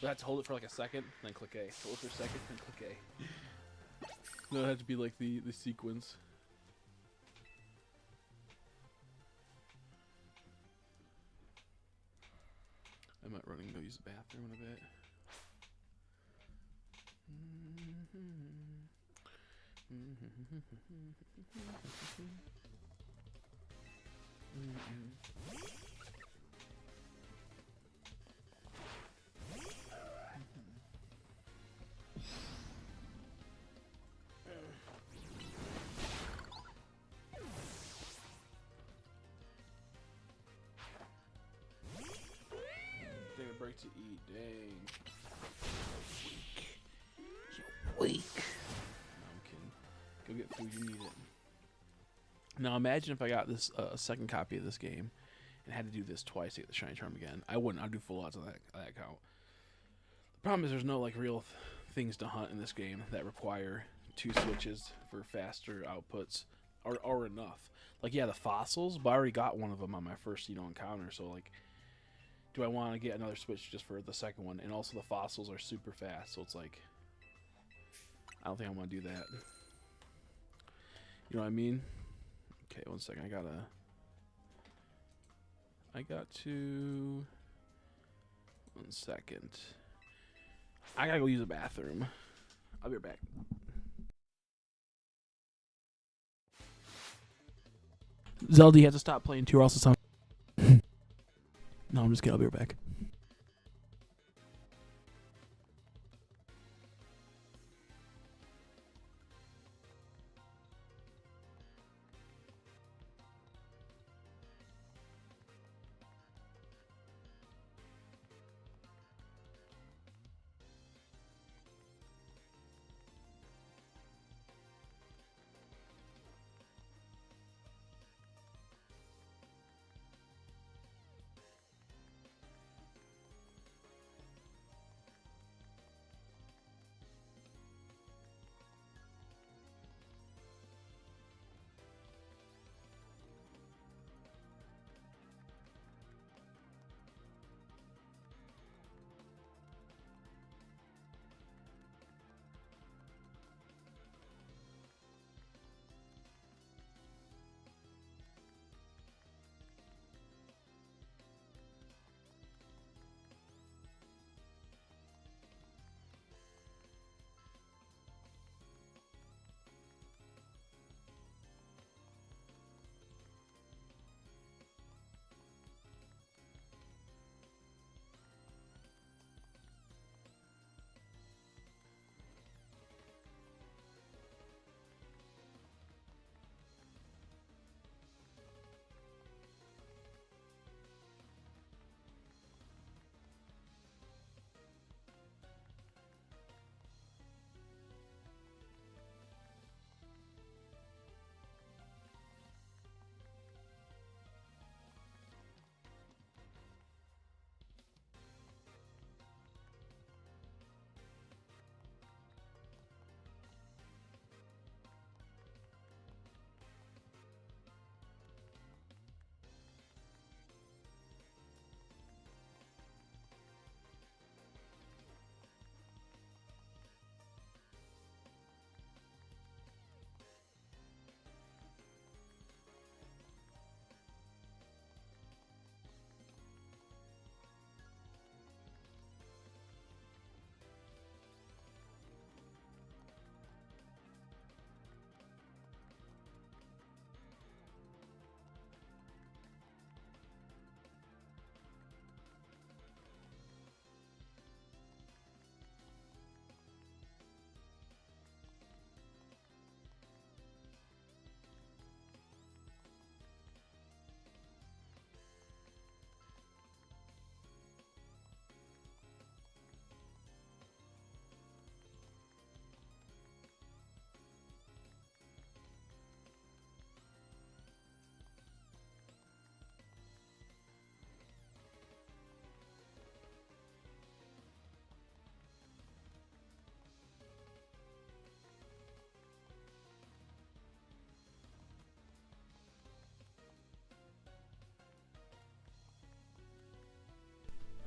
You'll have to hold it for like a second, then click A. Hold it for a second, then click A. That'll have to be like the sequence. I might run and go use the bathroom in a bit. Take a break to eat. Dang. You're weak. No, I'm kidding. Go get food. You need it. Now imagine if I got this second copy of this game and had to do this twice to get the shiny charm again. I wouldn't. I'd do full odds on that count. The problem is there's no like real things to hunt in this game that require 2 switches for faster outputs or enough. Like yeah, the fossils, but I already got one of them on my first encounter. So like, do I want to get another switch just for the second one? And also the fossils are super fast, so it's like I don't think I want to do that. You know what I mean? Okay, 1 second. I got to. 1 second. I gotta go use the bathroom. I'll be right back. Zelda, you have to stop playing too, or else it's on. No, I'm just kidding. I'll be right back.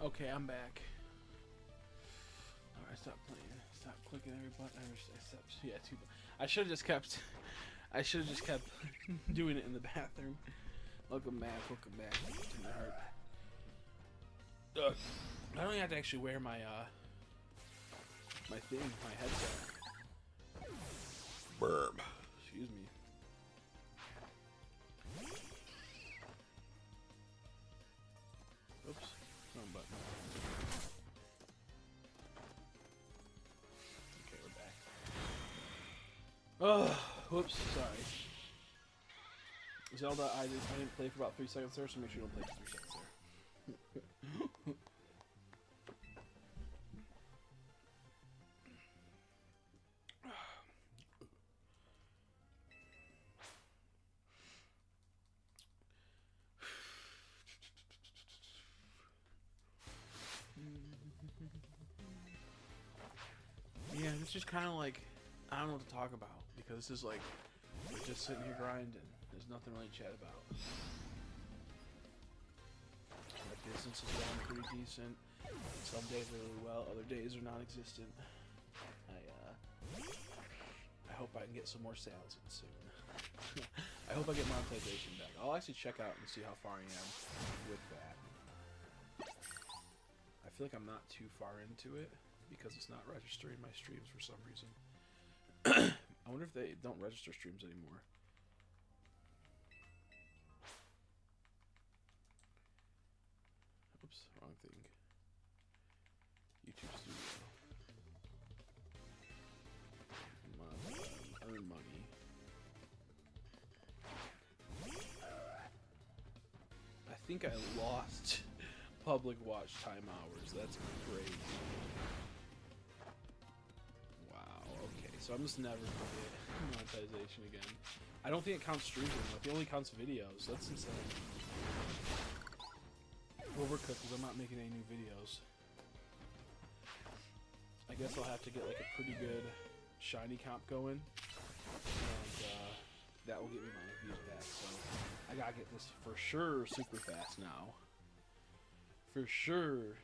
Okay, I'm back. Alright, stop playing. Stop clicking every button. Yeah, two. I should have just kept. I should have just kept doing it in the bathroom. Welcome back. Welcome back. To my heart. I don't even have to actually wear my my thing, my headset. Burp. Excuse me. Oops. Wrong button. Okay, we're back. Oh, whoops. Sorry. Zelda, I didn't play for about 3 seconds there, so make sure you don't play for 3 seconds there. Yeah, it's just kind of like, I don't know what to talk about, because this is like, we're just sitting here grinding. There's nothing really to chat about. My business is going pretty decent. Some days are really well, other days are non-existent. I hope I can get some more sales in soon. I hope I get monetization back. I'll actually check out and see how far I am with that. I feel like I'm not too far into it, because it's not registering my streams for some reason. I wonder if they don't register streams anymore. Oops, wrong thing. YouTube Studio. Earn money. I think I lost public watch time hours. That's great. So I'm just never gonna get monetization again. I don't think it counts streams anymore. It only counts videos. That's insane. Overcooked because I'm not making any new videos. I guess I'll have to get like a pretty good shiny comp going, and that will get me my views back. So I gotta get this for sure super fast now. For sure.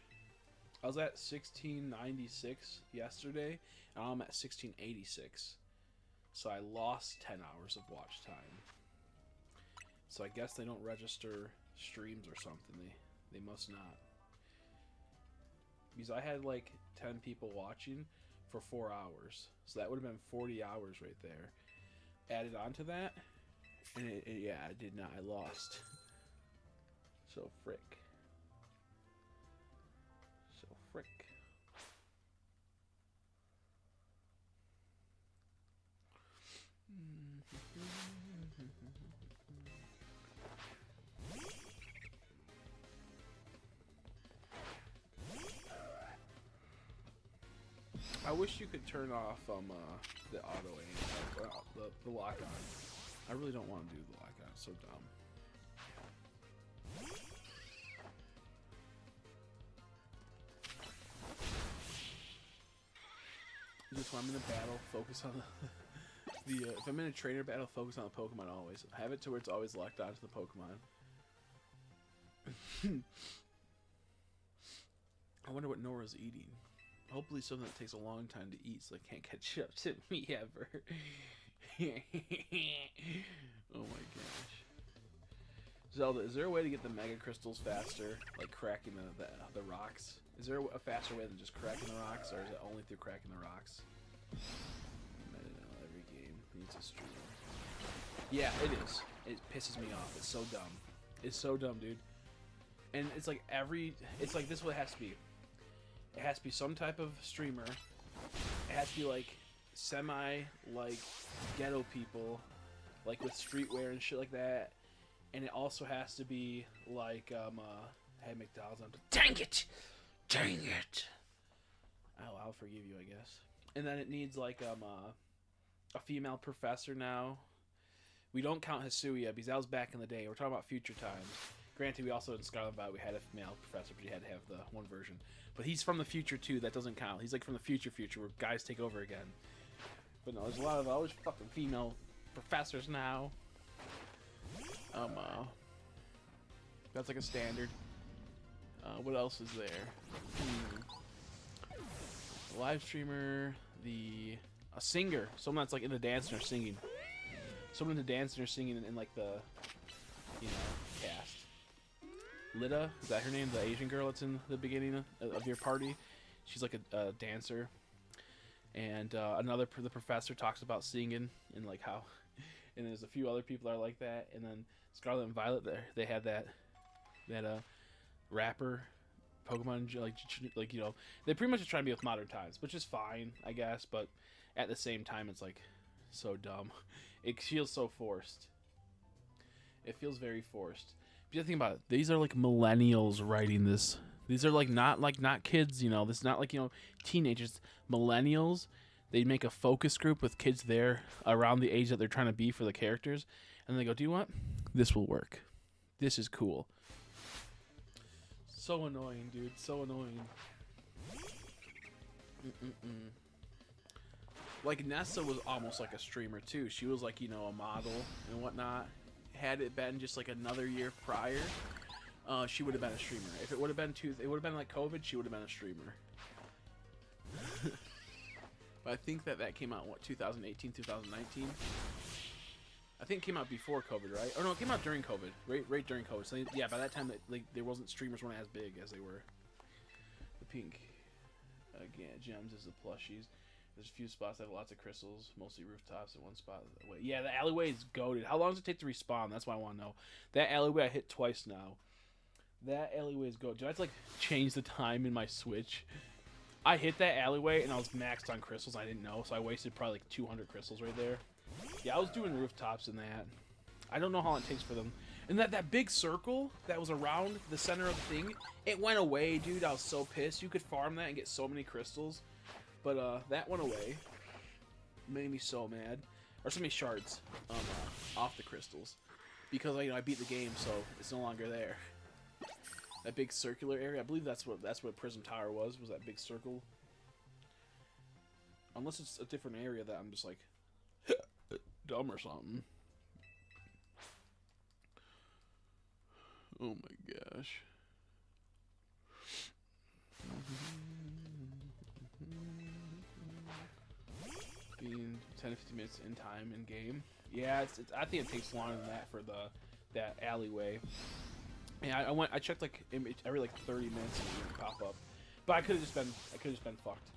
I was at 1696 yesterday, and I'm at 1686. So I lost 10 hours of watch time. So I guess they don't register streams or something. They must not. Because I had like 10 people watching for 4 hours. So that would have been 40 hours right there. Added on to that, and yeah, I did not. I lost. So frick. Frick. I wish you could turn off the auto aim, the lock on. I really don't want to do the lock on. It's so dumb. Just when I'm in a battle, focus on the if I'm in a trainer battle, focus on the Pokemon always. Have it to where it's always locked onto the Pokemon. I wonder what Nora's eating. Hopefully something that takes a long time to eat so I can't catch up to me ever. Oh my gosh. Zelda, is there a way to get the Mega Crystals faster? Like cracking the rocks? Is there a faster way than just cracking the rocks, or is it only through cracking the rocks? I don't know, every game needs a streamer. Yeah, it is. It pisses me off. It's so dumb. It's so dumb, dude. And it's like it's like this is what it has to be. It has to be some type of streamer. It has to be like like ghetto people, like with streetwear and shit like that. And it also has to be like hey McDonald's, dang it! Dang it! I'll forgive you, I guess. And then it needs like a female professor now. We don't count Hisuiya because that was back in the day. We're talking about future times. Granted, we also in Scarlet Violet we had a female professor, but you had to have the one version. But he's from the future too. That doesn't count. He's like from the future where guys take over again. But no, there's a lot of always fucking female professors now. That's like a standard. What else is there? A live streamer, a singer, someone that's like into dancing or singing. Someone into dancing or singing in like the, cast. Lida, is that her name? The Asian girl that's in the beginning of your party. She's like a dancer. And the professor talks about singing and like how, and there's a few other people that are like that. And then Scarlet and Violet, they had that rapper, Pokemon, they pretty much just try to be with modern times, which is fine, I guess. But at the same time, it's like so dumb. It feels so forced. It feels very forced. But you think about it, these are like millennials writing this. These are not kids, This is not like, teenagers. Millennials, they make a focus group with kids there around the age that they're trying to be for the characters. And they go, do you know what? This will work. This is cool. So annoying, dude. So annoying. Like, Nessa was almost like a streamer, too. She was like, a model and whatnot. Had it been just like another year prior, she would have been a streamer. If it would have been like COVID, she would have been a streamer. But I think that came out, 2018, 2019? I think it came out before COVID, right? Or no, it came out during COVID. Right during COVID. So yeah, by that time, streamers weren't as big as they were. The pink. Again, gems is the plushies. There's a few spots that have lots of crystals, mostly rooftops, and one spot. Yeah, the alleyway is goated. How long does it take to respawn? That's what I want to know. That alleyway I hit twice now. That alleyway is goated. Do I have to change the time in my Switch? I hit that alleyway and I was maxed on crystals. I didn't know, so I wasted probably 200 crystals right there. Yeah, I was doing rooftops in that. I don't know how long it takes for them. And that big circle that was around the center of the thing, it went away, dude. I was so pissed. You could farm that and get so many crystals. But that went away. Made me so mad. Or so many shards off the crystals. Because I beat the game, so it's no longer there. That big circular area, I believe that's what Prism Tower was that big circle. Unless it's a different area that I'm just like dumb or something. Oh my gosh. Being 10 to 15 minutes in time in game. Yeah, I think it takes longer than that for that alleyway. Yeah, I checked every 30 minutes and it would pop up. But I could have just been fucked.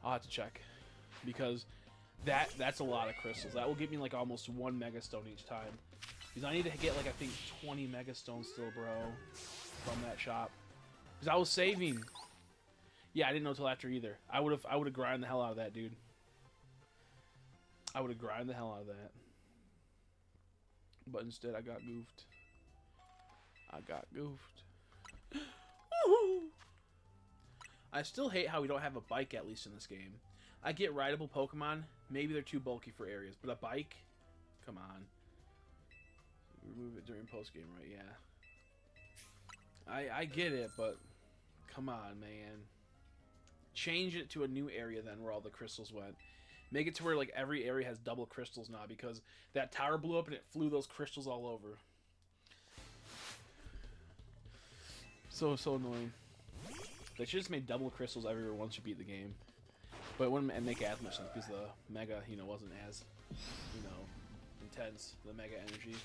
I'll have to check. Because that's a lot of crystals. That will give me almost 1 megastone each time. Because I need to get I think 20 megastones still, bro, from that shop. Because I was saving. Yeah, I didn't know till after either. I would have grinded the hell out of that, dude. I would have grinded the hell out of that. But instead I got goofed. I still hate how we don't have a bike, at least in this game. I get rideable Pokemon. Maybe they're too bulky for areas. But a bike? Come on. Remove it during post-game, right? Yeah. I get it, but come on, man. Change it to a new area then where all the crystals went. Make it to where every area has double crystals now, because that tower blew up and it flew those crystals all over. So annoying. They should just made double crystals everywhere once you beat the game. But it wouldn't make as much sense because the mega, wasn't as, intense. The mega energy.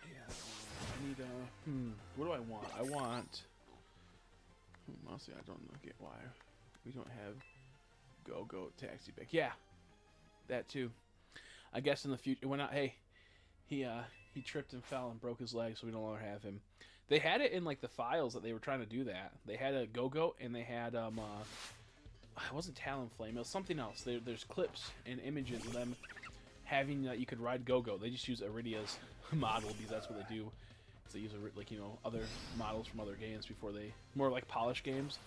Yeah, I need what do I want? I want. Honestly, I don't get why we don't have Go Taxi Back. Yeah, that too. I guess in the future, when he tripped and fell and broke his leg, so we no longer have him. They had it in the files that they were trying to do that. They had a Go and they had it wasn't Talonflame, it was something else. There's clips and images of them having that you could ride Go. They just use Iridia's model because that's what they do. They use other models from other games before they more polished games.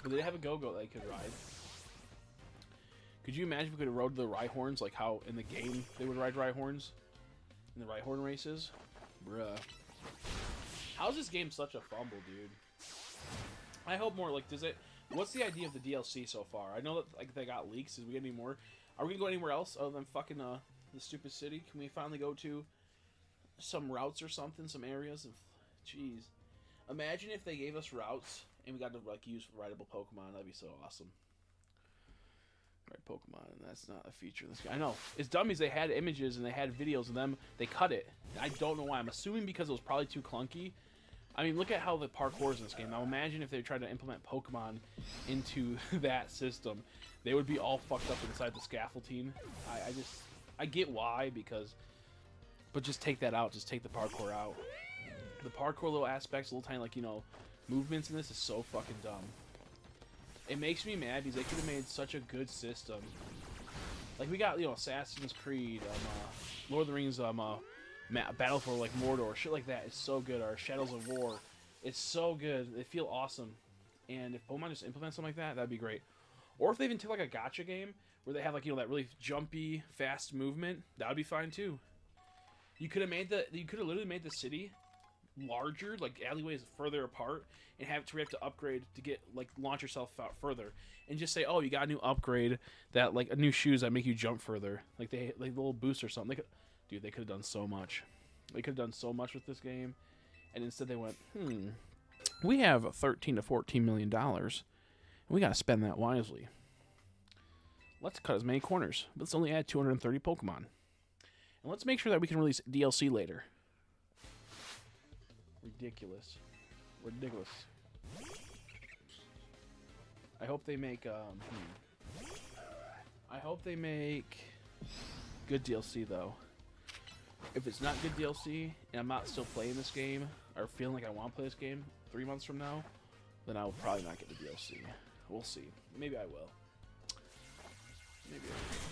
But they have a Go that they could ride. Could you imagine if we could have rode the Rhyhorns how in the game they would ride Rhyhorns in the Rhyhorn races? Bruh. How's this game such a fumble, dude? I hope more does it What's the idea of the DLC so far? I know that like they got leaks. Is we get any more? Are we gonna go anywhere else other than fucking the stupid city? Can we finally go to some routes or something? Some areas of, jeez. Imagine if they gave us routes and we got to like use rideable Pokemon. That'd be so awesome. Right, Pokemon, and that's not a feature in this game. I know. It's dummies. They had images and they had videos of them. They cut it. I don't know why. I'm assuming because it was probably too clunky. I mean, look at how the parkour is in this game. Now imagine if they tried to implement Pokemon into that system. They would be all fucked up inside the scaffolding. I get why, because... But just take that out. Just take the parkour out. The parkour little aspects, little tiny, like, you know, movements in this is so fucking dumb. It makes me mad because they could have made such a good system. Like, we got, you know, Assassin's Creed, Lord of the Rings, Battle for, like, Mordor, shit like that. It's so good. Or Shadows of War. It's so good. They feel awesome. And if Pokemon just implement something like that, that'd be great. Or if they even took, like, a gacha game where they have, like, you know, that really jumpy, fast movement, that would be fine, too. You could have literally made the city larger, like alleyways further apart, and have to upgrade to get like launch yourself out further, and just say, oh, you got a new upgrade that like a new shoes that make you jump further, like they like a little boost or something. They could have done so much. They could have done so much with this game, and instead they went, we have $13 to $14 million, and we got to spend that wisely. Let's cut as many corners, but let's only add 230 Pokemon, and let's make sure that we can release DLC later. Ridiculous. I hope they make I hope they make good DLC though. If it's not good DLC and I'm not still playing this game or feeling like I want to play this game 3 months from now, then I will probably not get the DLC. We'll see. Maybe I will. Maybe I will.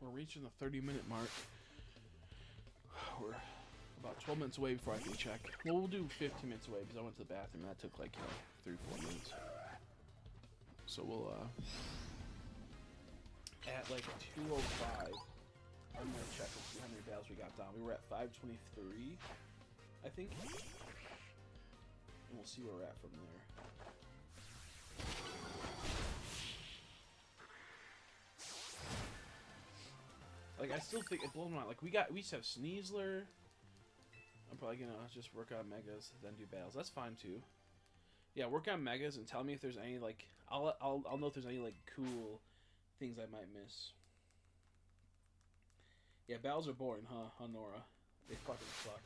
We're reaching the 30-minute mark. We're about 12 minutes away before I can check. Well, we'll do 15 minutes away because I went to the bathroom and that took like, you know, 3-4 minutes. So we'll at like 2:05. I'm gonna check and see how many battles we got down. We were at 523, I think. And we'll see where we're at from there. Like, I still think it blows my mind. Like, we used to have Sneasler. I'm probably gonna just work on Megas, then do battles. That's fine too. Yeah, work on Megas and tell me if there's any like I'll know if there's any like cool things I might miss. Yeah, battles are boring, huh, Nora? They fucking suck.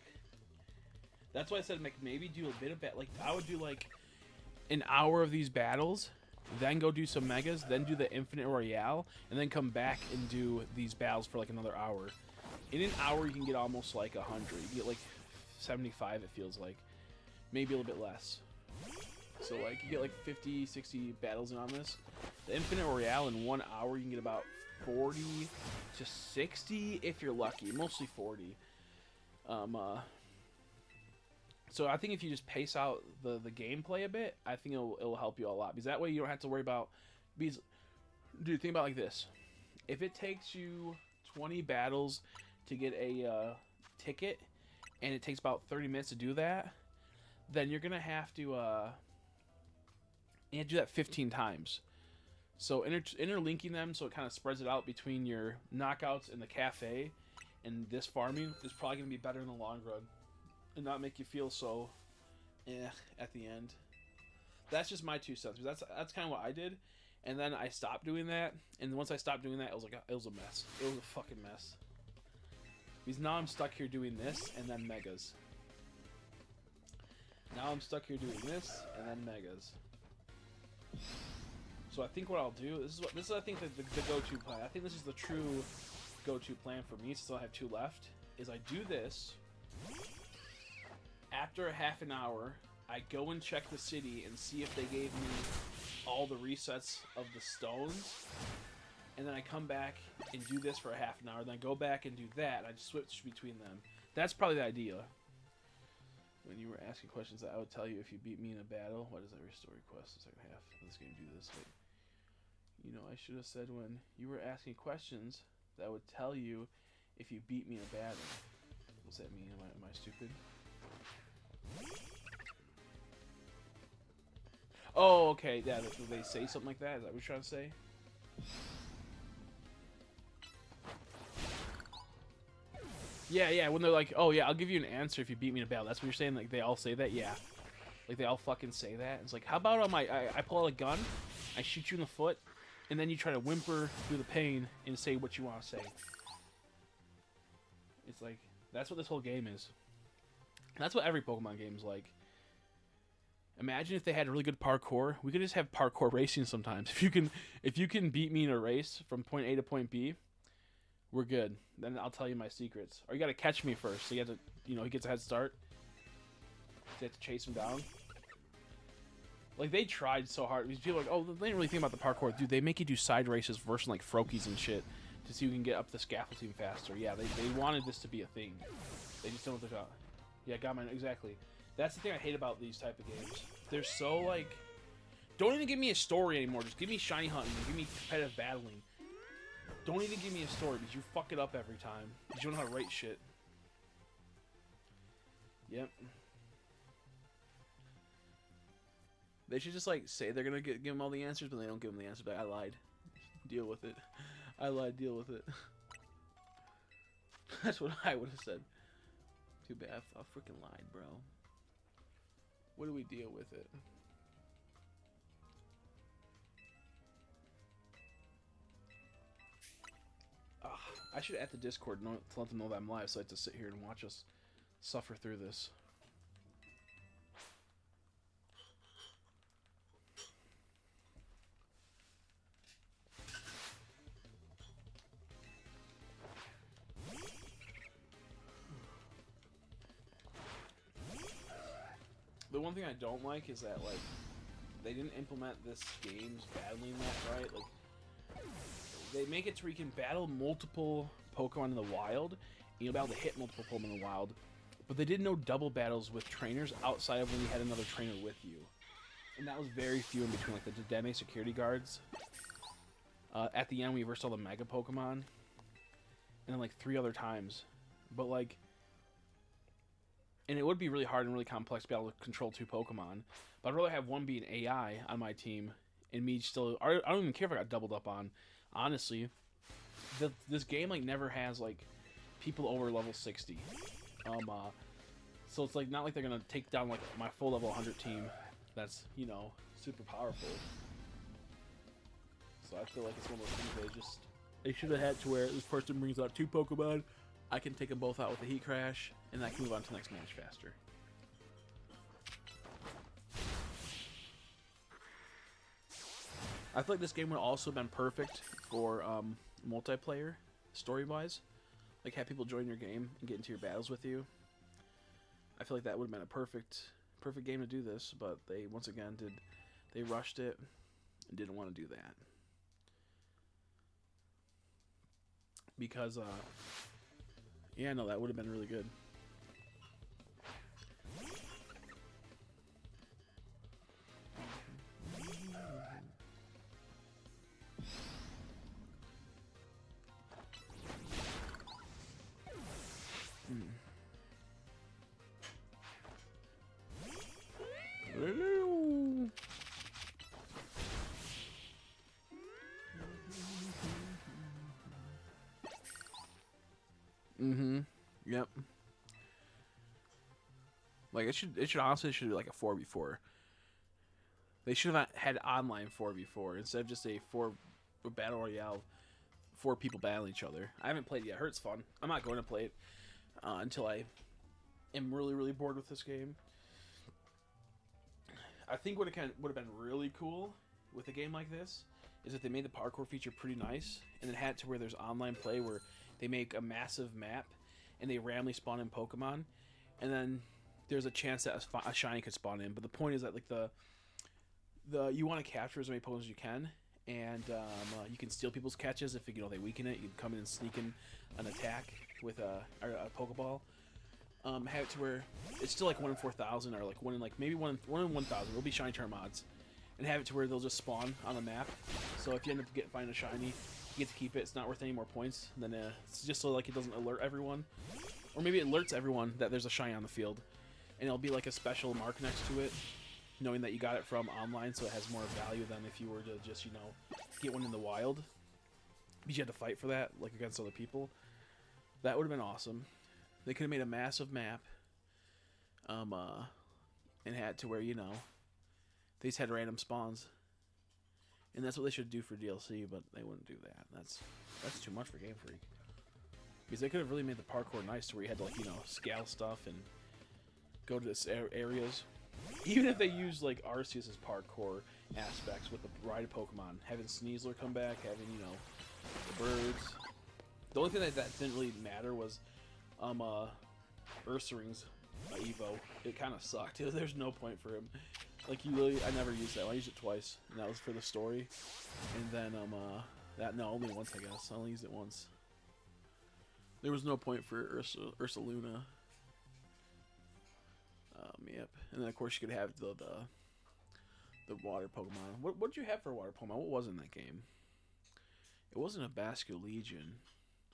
That's why I said like maybe do a bit of like I would do like an hour of these battles, then go do some Megas, then do the Infinite Royale, and then come back and do these battles for like another hour. In an hour, you can get almost like 100. You can get like 75, it feels like. Maybe a little bit less. So like you get like 50, 60 battles in on this. The Infinite Royale in 1 hour, you can get about 40 to 60 if you're lucky. Mostly 40. So I think if you just pace out the gameplay a bit, I think it'll help you a lot. Because that way you don't have to worry about... Because, dude, think about it like this. If it takes you 20 battles to get a ticket, and it takes about 30 minutes to do that, then you're going to have to... you have to do that 15 times. So interlinking them so it kind of spreads it out between your knockouts and the cafe and this farming is probably going to be better in the long run. And not make you feel so at the end. That's just my 2 cents. That's kind of what I did, and then I stopped doing that. And once I stopped doing that, it was a mess. It was a fucking mess. Because now I'm stuck here doing this and then Megas. Now I'm stuck here doing this and then Megas. So I think what I'll do this is I think the go-to plan. I think this is the true go-to plan for me. Since I have 2 left, is I do this. After a half an hour, I go and check the city and see if they gave me all the resets of the stones. and then I come back and do this for a half an hour, then I go back and do that, and I just switch between them. That's probably the idea. When you were asking questions, I would tell you if you beat me in a battle. Why does that restore request the second half of this game do this? Wait. You know, I should have said when you were asking questions, that would tell you if you beat me in a battle. What's that mean? Am I stupid? Oh, okay. Yeah, do they say something like that? Is that what you're trying to say? Yeah, when they're like, oh yeah, I'll give you an answer if you beat me in a battle. That's what you're saying? Like, they all say that? Yeah. Like, they all fucking say that? It's like, how about on my... I pull out a gun, I shoot you in the foot, and then you try to whimper through the pain and say what you want to say. It's like, that's what this whole game is. That's what every Pokemon game is like. Imagine if they had really good parkour. We could just have parkour racing sometimes. If you can beat me in a race from point A to point B, we're good. Then I'll tell you my secrets. Or you got to catch me first. So you have to, you know, he gets a head start. So you have to chase him down. Like, they tried so hard. These people are like, oh, they didn't really think about the parkour. Dude, they make you do side races versus, like, Froakies and shit to see who can get up the scaffolding faster. Yeah, they wanted this to be a thing. They just don't know what they're about. Yeah, got mine. Exactly. That's the thing I hate about these type of games. They're so, like... Don't even give me a story anymore. Just give me shiny hunting. Give me competitive battling. Don't even give me a story, because you fuck it up every time. Because you don't know how to write shit. Yep. They should just, like, say they're gonna give them all the answers, but they don't give them the answers. But I lied. Deal with it. I lied. Deal with it. That's what I would have said. Too bad. I freaking lied, bro. What do we deal with it? I should add the Discord to let them know that I'm live, so I have to sit here and watch us suffer through this. The one thing I don't like is that, like, they didn't implement this game's battling that right. Like, they make it to where you can battle multiple Pokemon in the wild, and you'll be able to hit multiple Pokemon in the wild. But they did no double battles with trainers outside of when you had another trainer with you. And that was very few in between, like the Dedenne security guards. At the end, we reversed all the Mega Pokemon. And then, like, 3 other times. But, like... And it would be really hard and really complex to be able to control 2 Pokemon. But I'd rather have one be an AI on my team, and me still... I don't even care if I got doubled up on. Honestly, this game, like, never has, like, people over level 60. So it's, like, not like they're gonna take down, like, my full level 100 team that's, you know, super powerful. So I feel like it's one of those things they should have had to where this person brings out 2 Pokemon, I can take them both out with a Heat Crash, and I can move on to the next match faster. I feel like this game would also have been perfect for multiplayer, story-wise. Like, have people join your game and get into your battles with you. I feel like that would have been a perfect game to do this, but they, once again, they rushed it and didn't want to do that. Because, yeah, no, that would have been really good. Hello. Yep. Like, it should honestly be like a 4v4. They should have had online 4v4 instead of just a battle royale, 4 people battling each other. I haven't played it yet. I heard it's fun. I'm not going to play it until I am really bored with this game. I think what would have been really cool with a game like this is if they made the parkour feature pretty nice, and then had it to where there's online play where they make a massive map and they randomly spawn in Pokemon, and then there's a chance that a shiny could spawn in. But the point is that, like, you want to capture as many Pokemon as you can, and you can steal people's catches if they weaken it. You can come in and sneak in an attack with a Pokeball. Have it to where it's still like 1 in 4,000 or like maybe 1 in 1,000. It'll be shiny charm odds, and have it to where they'll just spawn on the map. So if you end up finding a shiny, you get to keep it. It's not worth any more points. Then it's just so like it doesn't alert everyone, or maybe it alerts everyone that there's a shiny on the field, and it'll be like a special mark next to it, knowing that you got it from online, so it has more value than if you were to just get one in the wild. But you had to fight for that, like against other people. That would have been awesome. They could have made a massive map, and had to where they just had random spawns, and that's what they should do for DLC. But they wouldn't do that. That's too much for Game Freak, because they could have really made the parkour nice, to where you had to scale stuff and go to this areas. Even if they use like Arceus' parkour aspects with the ride Pokemon, having Sneasler come back, having the birds. The only thing that didn't really matter was Ursaring's Evo. It kind of sucked. There's no point for him. Like I never used that. I used it twice, and that was for the story. And then only once, I guess. I only used it once. There was no point for Ursaluna. Yep. And then of course you could have the water Pokemon. What did you have for water Pokemon? What was in that game? It wasn't a Basculegion.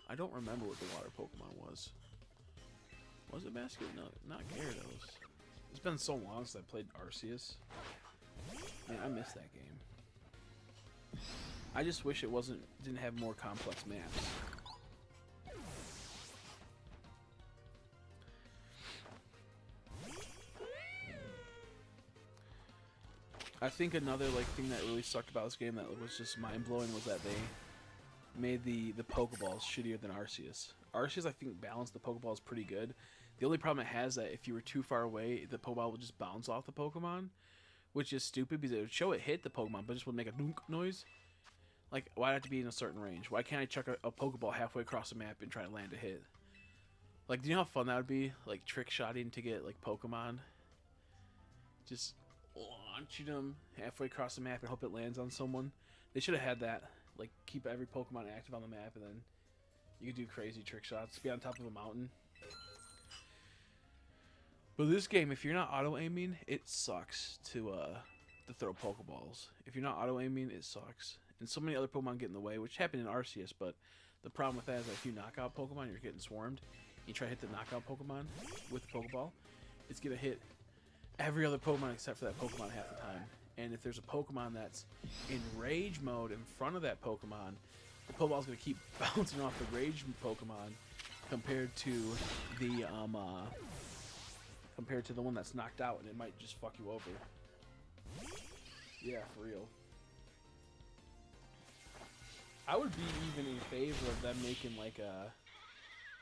I don't remember what the water Pokemon was. Was it Basket? No, not Gyarados. It's been so long since I played Arceus. Man, I miss that game. I just wish it didn't have more complex maps. I think another thing that really sucked about this game that was just mind blowing was that they made the Pokeballs shittier than Arceus. Arceus, I think, balanced the Pokeballs pretty good. The only problem it has that if you were too far away, the Pokeball would just bounce off the Pokemon, which is stupid because it would show it hit the Pokemon, but it just would make a dunk noise. Like, why have to be in a certain range? Why can't I chuck a Pokeball halfway across the map and try to land a hit? Like, do you know how fun that would be? Like, trick shotting to get Pokemon. Just launching them halfway across the map and hope it lands on someone. They should have had that. Like, keep every Pokemon active on the map, and then you could do crazy trick shots. Be on top of a mountain. But this game, if you're not auto-aiming, it sucks to throw Pokeballs. If you're not auto-aiming, it sucks. And so many other Pokemon get in the way, which happened in Arceus, but the problem with that is that if you knock out Pokemon, you're getting swarmed. You try to hit the knockout Pokemon with the Pokeball, it's going to hit every other Pokemon except for that Pokemon half the time. And if there's a Pokemon that's in rage mode in front of that Pokemon, the Pokeball's going to keep bouncing off the rage Pokemon compared to the one that's knocked out, and it might just fuck you over. Yeah, for real. I would be even in favor of them making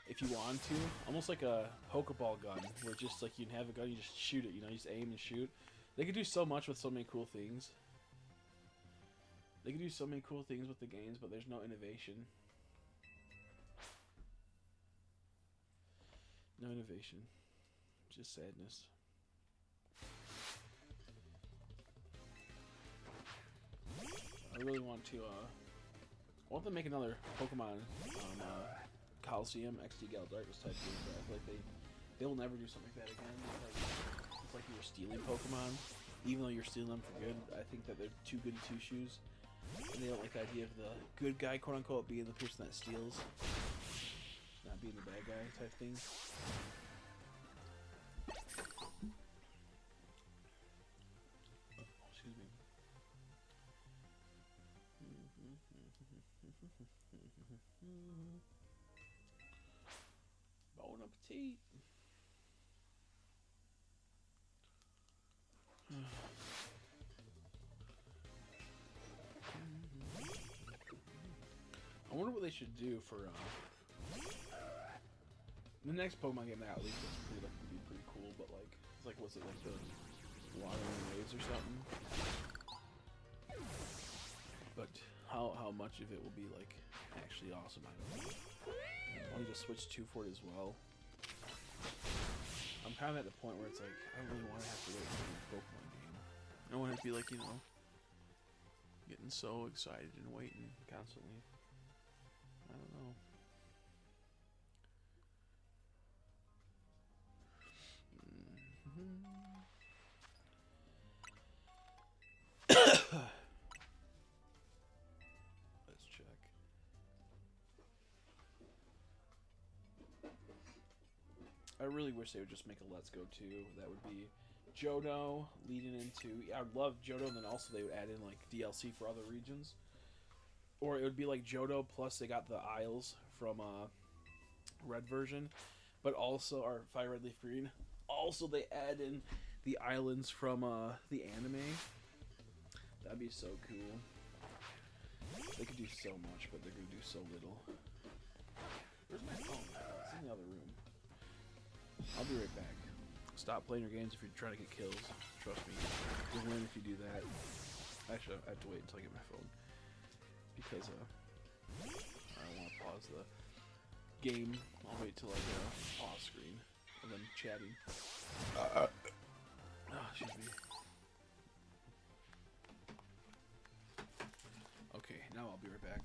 if you want to, almost like a Pokeball gun, where just you can have a gun, you just shoot it, you just aim and shoot. They could do so much with so many cool things. They could do so many cool things with the games, but there's no innovation. No innovation. Just sadness. I really want to, I want them to make another Pokemon Coliseum XD Galdarkus type game, but I feel like they will never do something like that again. It's like you were stealing Pokemon, even though you're stealing them for good. I think that they're too goody two shoes, and they don't like the idea of the good guy, quote unquote, being the person that steals, not being the bad guy type thing. Excuse me. Bon appetit. I wonder what they should do for the next Pokemon game that at least looks pretty would be pretty cool, but it's what's it, like the watering waves or something? But how much of it will be actually awesome, I don't know. I want to just switch 2 for it as well. I'm kind of at the point where it's I don't really want to have to wait for a Pokemon game. I don't want it to be Getting so excited and waiting constantly. I don't know. Let's check. I really wish they would just make a Let's Go 2. That would be Johto leading into... I would love Johto, and then also they would add in like DLC for other regions. Or it would be like Johto plus they got the Isles from Red version, but also our Fire Red Leaf Green. Also, they add in the islands from the anime. That'd be so cool. They could do so much, but they're gonna do so little. Where's my phone? It's in the other room. I'll be right back. Stop playing your games if you're trying to get kills. Trust me. You'll win if you do that. Actually, I have to wait until I get my phone. Because I don't want to pause the game. I'll wait till I get a pause screen of them chatting. Excuse me. Okay, now I'll be right back.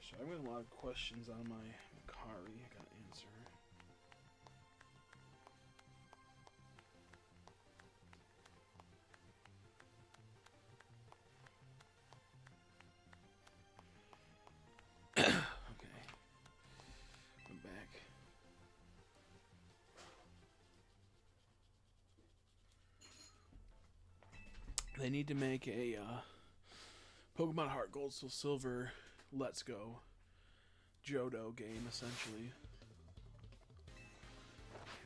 So I've got a lot of questions on my Macari. I gotta answer. Okay. I'm back. They need to make a Pokemon Heart Gold, Soul Silver, Let's Go Johto game, essentially.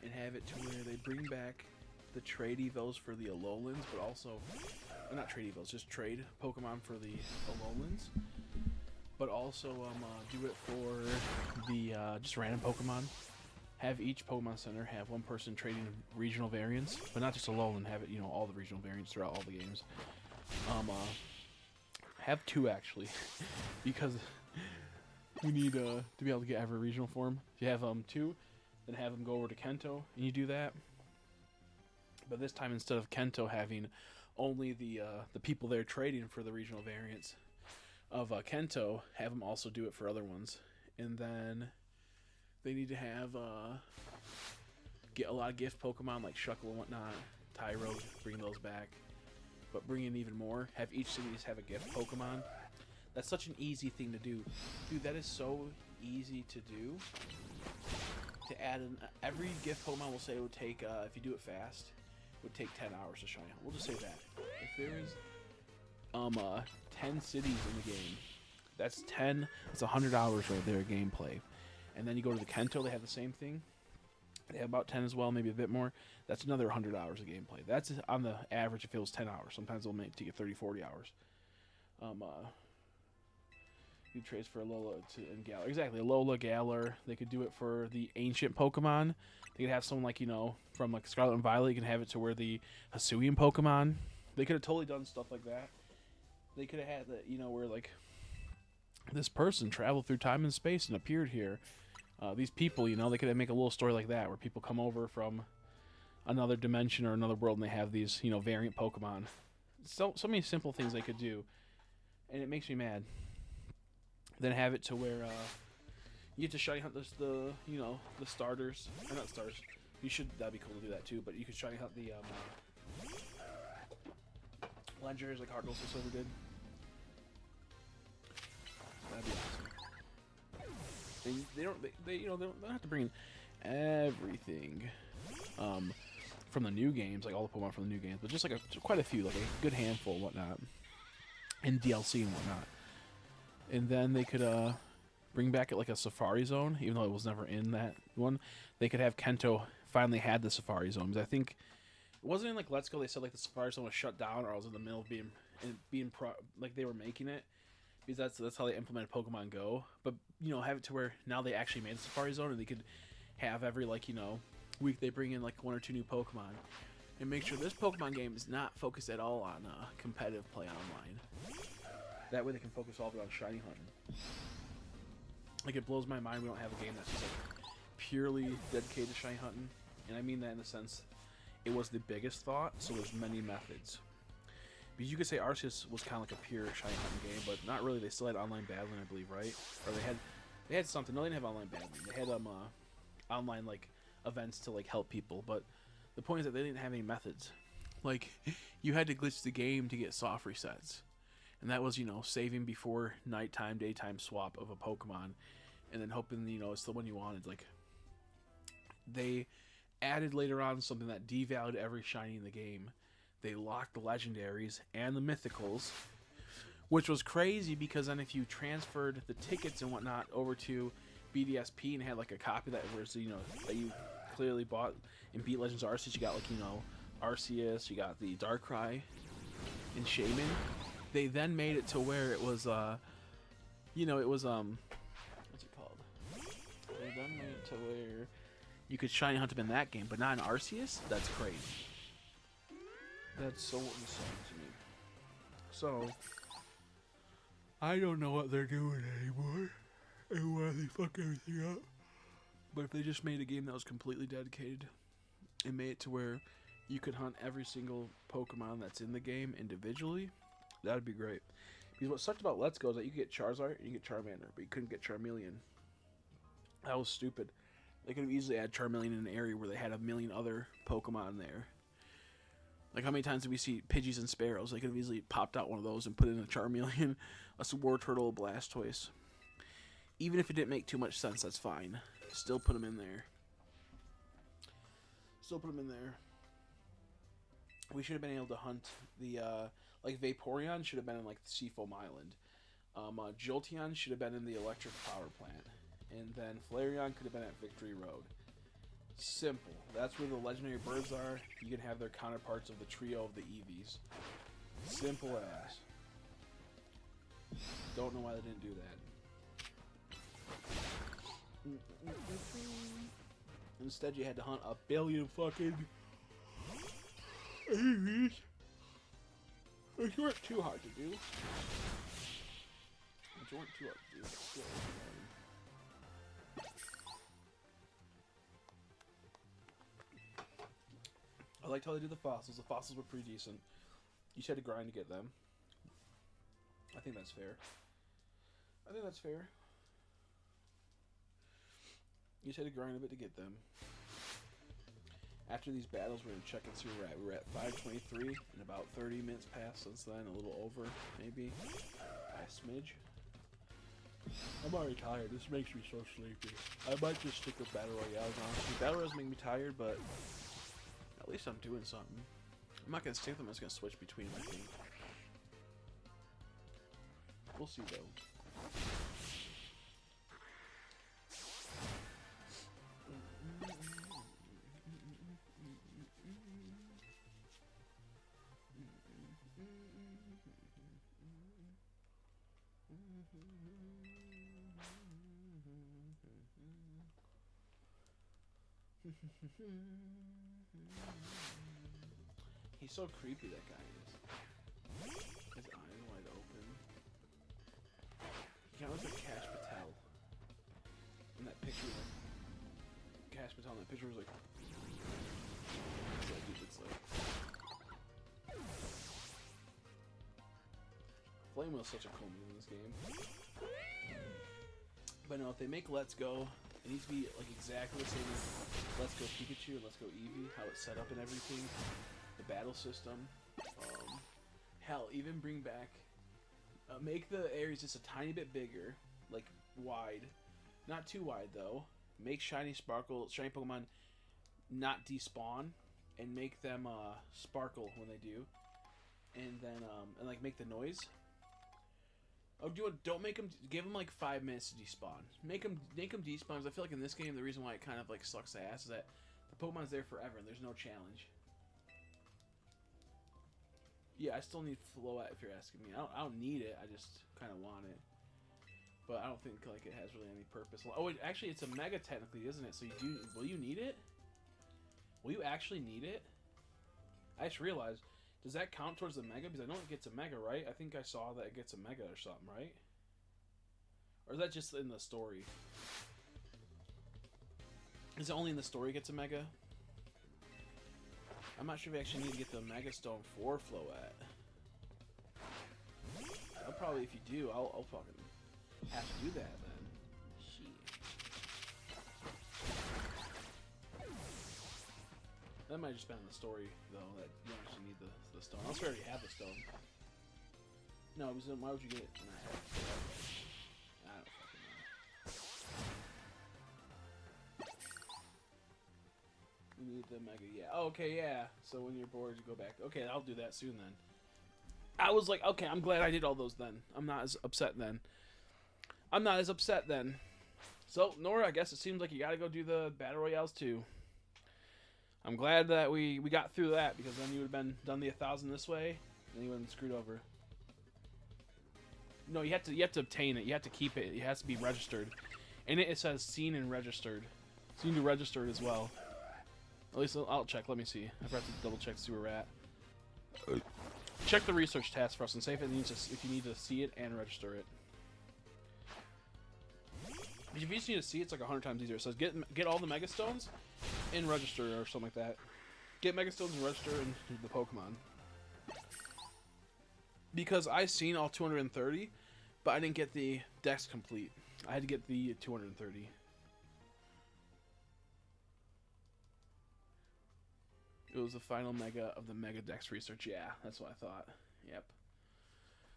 And have it to where they bring back the trade evos for the Alolans, but also... not trade evos, just trade Pokemon for the Alolans. But also do it for the just random Pokemon. Have each Pokemon Center have one person trading regional variants, but not just Alolan, have it, you know, all the regional variants throughout all the games. Have two, actually, because we need to be able to get every regional form. If you have two, then have them go over to Kento, and you do that. But this time, instead of Kento having only the people there trading for the regional variants of Kento, have them also do it for other ones. And then they need to have get a lot of gift Pokemon like Shuckle and whatnot, Tyro, bring those back. But bring in even more. Have each cities have a gift Pokemon. That's such an easy thing to do. Dude, that is so easy to do. To add in every gift Pokemon will say it would take, if you do it fast, it would take 10 hours to shiny hunt. We'll just say that. If there is 10 cities in the game, that's 10, that's 100 hours right there of gameplay. And then you go to the Kento, they have the same thing. They have about 10 as well, maybe a bit more. That's another 100 hours of gameplay. That's on the average if it was 10 hours. Sometimes they'll take you 30, 40 hours. You trades for Alola and Galar. Exactly, Alola, Galar. They could do it for the ancient Pokemon. They could have someone like, you know, from like Scarlet and Violet. You can have it to where the Hisuian Pokemon. They could have totally done stuff like that. They could have had that, you know, where like this person traveled through time and space and appeared here. These people, you know, they could make a little story like that where people come over from another dimension or another world and they have these, you know, variant Pokemon. So many simple things they could do, and it makes me mad. Then have it to where you get to shiny hunt the you know, the starters, or not starters. That'd be cool to do that too. But you could shiny hunt the legendaries like Heart Gold Silver did. That'd be awesome. And they don't have to bring in everything from the new games, like all the Pokemon from the new games, but just like quite a few, like a good handful and whatnot, and DLC and whatnot. And then they could bring back like a Safari Zone, even though it was never in that one. They could have Kento finally had the Safari Zone, because I think It wasn't in like Let's Go. They said like the Safari Zone was shut down, or I was in the middle of like they were making it, because that's how they implemented Pokemon Go. But you know, have it to where now they actually made the Safari Zone, and they could have every like week they bring in like 1 or 2 new Pokemon, and make sure this Pokemon game is not focused at all on competitive play online. That way they can focus all of it on shiny hunting. Like, it blows my mind we don't have a game that's just like purely dedicated to shiny hunting, and I mean that in the sense it was the biggest thought, so there's many methods. Because you could say Arceus was kind of like a pure shiny hunting game, but not really. They still had online battling, I believe, right? Or they had something. No, they didn't have online battling. They had online like events to like help people, but the point is that they didn't have any methods. Like, you had to glitch the game to get soft resets, and that was saving before nighttime daytime swap of a Pokemon, and then hoping it's the one you wanted. Like, they added later on something that devalued every shiny in the game. They locked the legendaries and the mythicals, which was crazy, because then if you transferred the tickets and whatnot over to BDSP and had like a copy that was that you clearly bought and beat Legends of Arceus, you got like Arceus, you got the Darkrai and Shaman. They then made it to where it was it was what's it called? They then made it to where you could shiny hunt them in that game, but not in Arceus. That's crazy. That's so insane to me. So I don't know what they're doing anymore and why they fuck everything up. But if they just made a game that was completely dedicated and made it to where you could hunt every single Pokemon that's in the game individually, that would be great. Because what sucked about Let's Go is that you could get Charizard and you get Charmander, but you couldn't get Charmeleon. That was stupid. They could have easily had Charmeleon in an area where they had a million other Pokemon there. Like, how many times did we see Pidgeys and Sparrows? They could have easily popped out one of those and put in a Charmeleon, a Wartortle, a Blastoise. Even if it didn't make too much sense, that's fine. Still put them in there. We should have been able to hunt the, like, Vaporeon should have been in, like, the Seafoam Island. Jolteon should have been in the Electric Power Plant. And then Flareon could have been at Victory Road. Simple. That's where the legendary birds are. You can have their counterparts of the trio of the Eevees. Simple as. Don't know why they didn't do that. Instead, you had to hunt a billion fucking Eevees. Which weren't too hard to do. I liked how they did the fossils. The fossils were pretty decent. You just had to grind to get them. I think that's fair. You just had to grind a bit to get them. After these battles, we're going to check and see where we're at. We're at 523, and about 30 minutes passed since then. A little over, maybe. A smidge. I'm already tired. This makes me so sleepy. I might just stick with Battle Royale, honestly. Battle Royales make me tired, but at least I'm doing something. I'm not going to stick them. I'm just going to switch between them, I think. We'll see, though. He's so creepy, that guy is. His eyes wide open. He kind of looks like Cash Patel. In that picture, like, Cash Patel in that picture was like... It's like... Flame Wheel's such a cool move in this game. But no, if they make Let's Go, it needs to be like exactly the same as Let's Go Pikachu and Let's Go Eevee, how it's set up and everything, the battle system. Hell, even bring back, make the areas just a tiny bit bigger, like wide, not too wide though. Make shiny Pokemon not despawn, and make them sparkle when they do, and then and like make the noise. Oh, don't make them. Give them like 5 minutes to despawn. Make them despawn. Because I feel like in this game, the reason why it kind of like sucks ass is that the Pokemon's there forever and there's no challenge. Yeah, I still need Floette if you're asking me. I don't need it. I just kind of want it. But I don't think like it has really any purpose. Oh, wait, actually, it's a Mega technically, isn't it? So you do. Will you need it? Will you actually need it? I just realized. Does that count towards the Mega? Because I know it gets a Mega, right? I think I saw that it gets a Mega or something, right? Or is that just in the story? Is it only in the story it gets a Mega? I'm not sure if you actually need to get the Mega Stone for Floette. I'll probably, if you do, I'll fucking have to do that then. Shit. That might just be in the story, though, that you don't actually need the stone. Unless we already have the stone. No, because then why would you get it? I don't fucking know. We need the Mega, yeah. Oh, okay, yeah. So when you're bored, you go back. Okay, I'll do that soon then. I was like, okay, I'm glad I did all those then. I'm not as upset then. So, Nora, I guess it seems like you gotta go do the Battle Royales too. I'm glad that we got through that, because then you would have been done the 1,000 this way, and you would have been screwed over. No, you have to obtain it. You have to keep it. It has to be registered. And it says seen and registered. So you can do registered as well. At least I'll check. Let me see. I forgot to double check to see where we're at. Check the research task for us and say if you need to see it and register it. If you just need to see it, it's like 100 times easier. It says get all the Mega Stones and register or something like that. Get Mega Stones and register in the Pokemon. Because I seen all 230, but I didn't get the Dex complete. I had to get the 230. It was the final Mega of the Mega Dex research. Yeah, that's what I thought. Yep.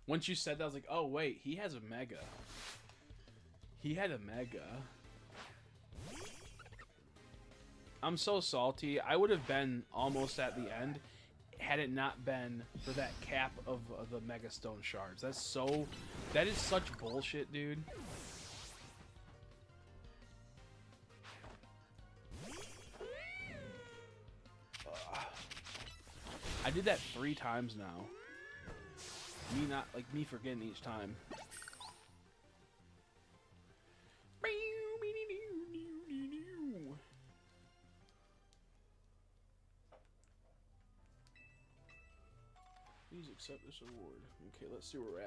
Once you said that, I was like, oh wait, he has a Mega. He had a Mega. I'm so salty. I would have been almost at the end had it not been for that cap of the Mega Stone shards. That is such bullshit, dude. I did that 3 times now. Me forgetting each time. Please accept this award. Okay, let's see where we're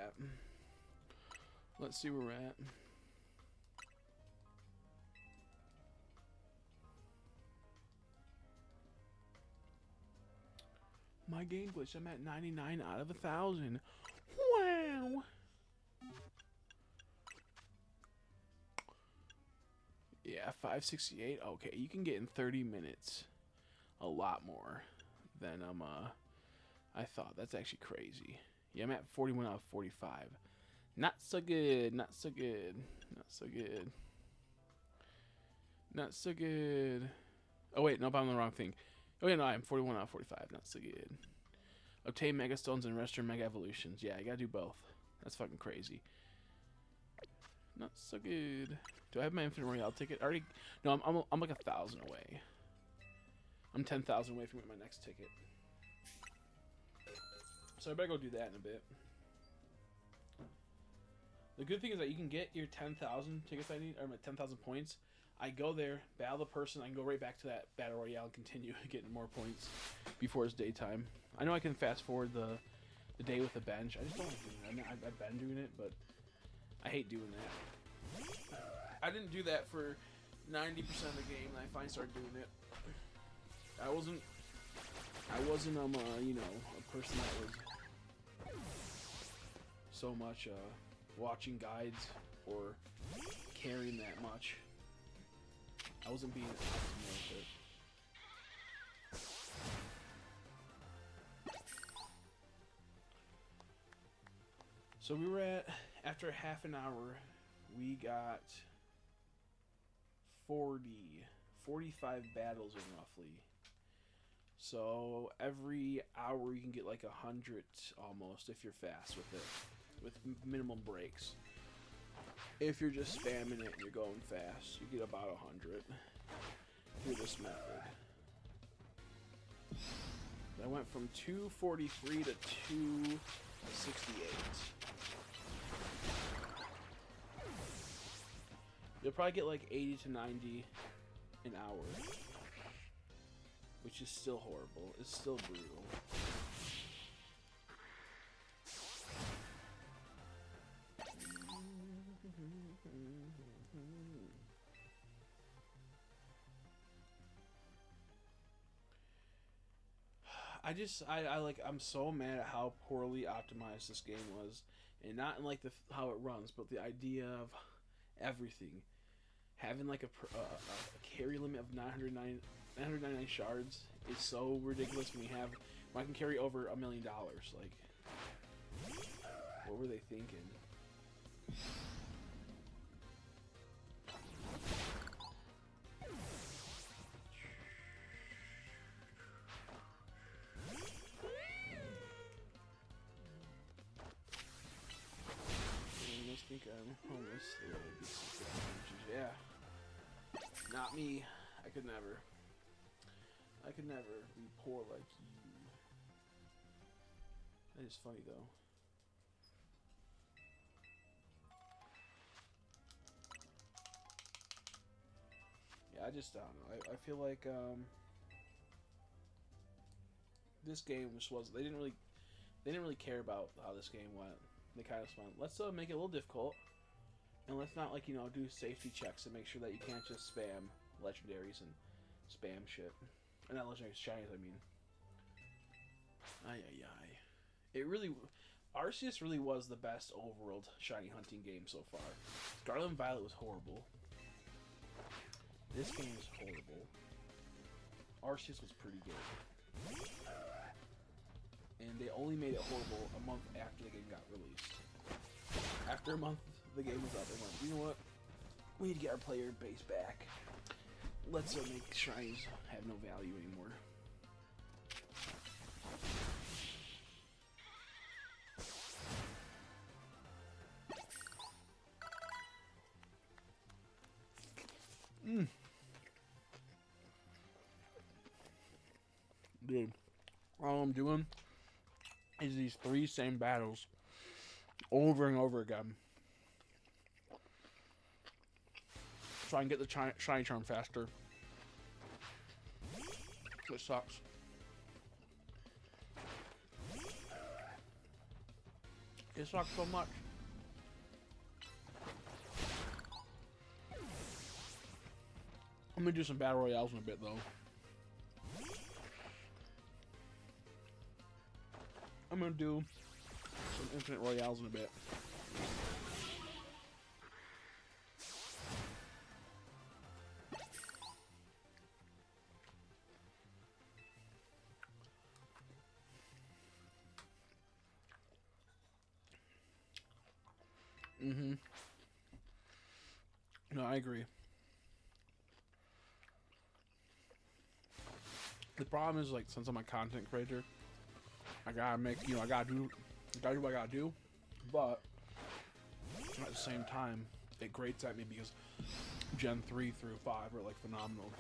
at. My game glitch, I'm at 99 out of 1,000. Wow. Yeah, 568. Okay, you can get in 30 minutes. A lot more than I thought. That's actually crazy. Yeah, I'm at 41 out of 45. Not so good. Not so good. Oh wait, nope, I'm on the wrong thing. Oh yeah, no, I'm 41 out of 45. Not so good. Obtain Mega Stones and register Mega Evolutions. Yeah, I gotta do both. That's fucking crazy. Not so good. Do I have my Infinite Royale ticket? Already? No, I'm like 1,000 away. I'm 10,000 away from getting my next ticket. So I better go do that in a bit. The good thing is that you can get your 10,000 tickets I need, or my 10,000 points. I go there, battle the person, I can go right back to that Battle Royale and continue getting more points before it's daytime. I know I can fast forward the day with the bench. I just don't like doing it. I mean, I've been doing it, but I hate doing that. I didn't do that for 90% of the game, and I finally started doing it. I wasn't you know, a person that was so much watching guides or caring that much. I wasn't being optimal with it. So we were at, after half an hour, we got 45 battles in roughly. So every hour you can get like 100 almost if you're fast with it, with minimum breaks. If you're just spamming it and you're going fast, you get about 100 through this method. I went from 243 to 268. You'll probably get like 80 to 90 an hour, which is still horrible. It's still brutal. I'm so mad at how poorly optimized this game was, and not in like how it runs, but the idea of everything having like a carry limit of 999 shards is so ridiculous. When I can carry over $1 million, like, what were they thinking? I think I'm homeless. Yeah. Not me. I could never. I could never be poor like you. That is funny though. Yeah, I just don't know. I feel like this game just was. They didn't really care about how this game went. They kind of went, let's make it a little difficult, and let's not, like, do safety checks and make sure that you can't just spam legendaries and spam shit. And not legendaries, shinies, I mean. It really, Arceus really was the best overworld shiny hunting game so far. Scarlet and Violet was horrible. This game is horrible. Arceus was pretty good. And they only made it horrible a month after the game got released. After a month, the game was up. They went, you know what? We need to get our player base back. Let's make shrines have no value anymore. Dude, all I'm doing is these 3 same battles over and over again, so I can get the shiny charm faster. It sucks. It sucks so much. I'm gonna do some battle royales in a bit though. I'm gonna do some infinite royales in a bit. No, I agree. The problem is, like, since I'm a content creator, I gotta make, I gotta do what I gotta do, but at the same time, it grates at me because Gen 3 through 5 are, like, phenomenal.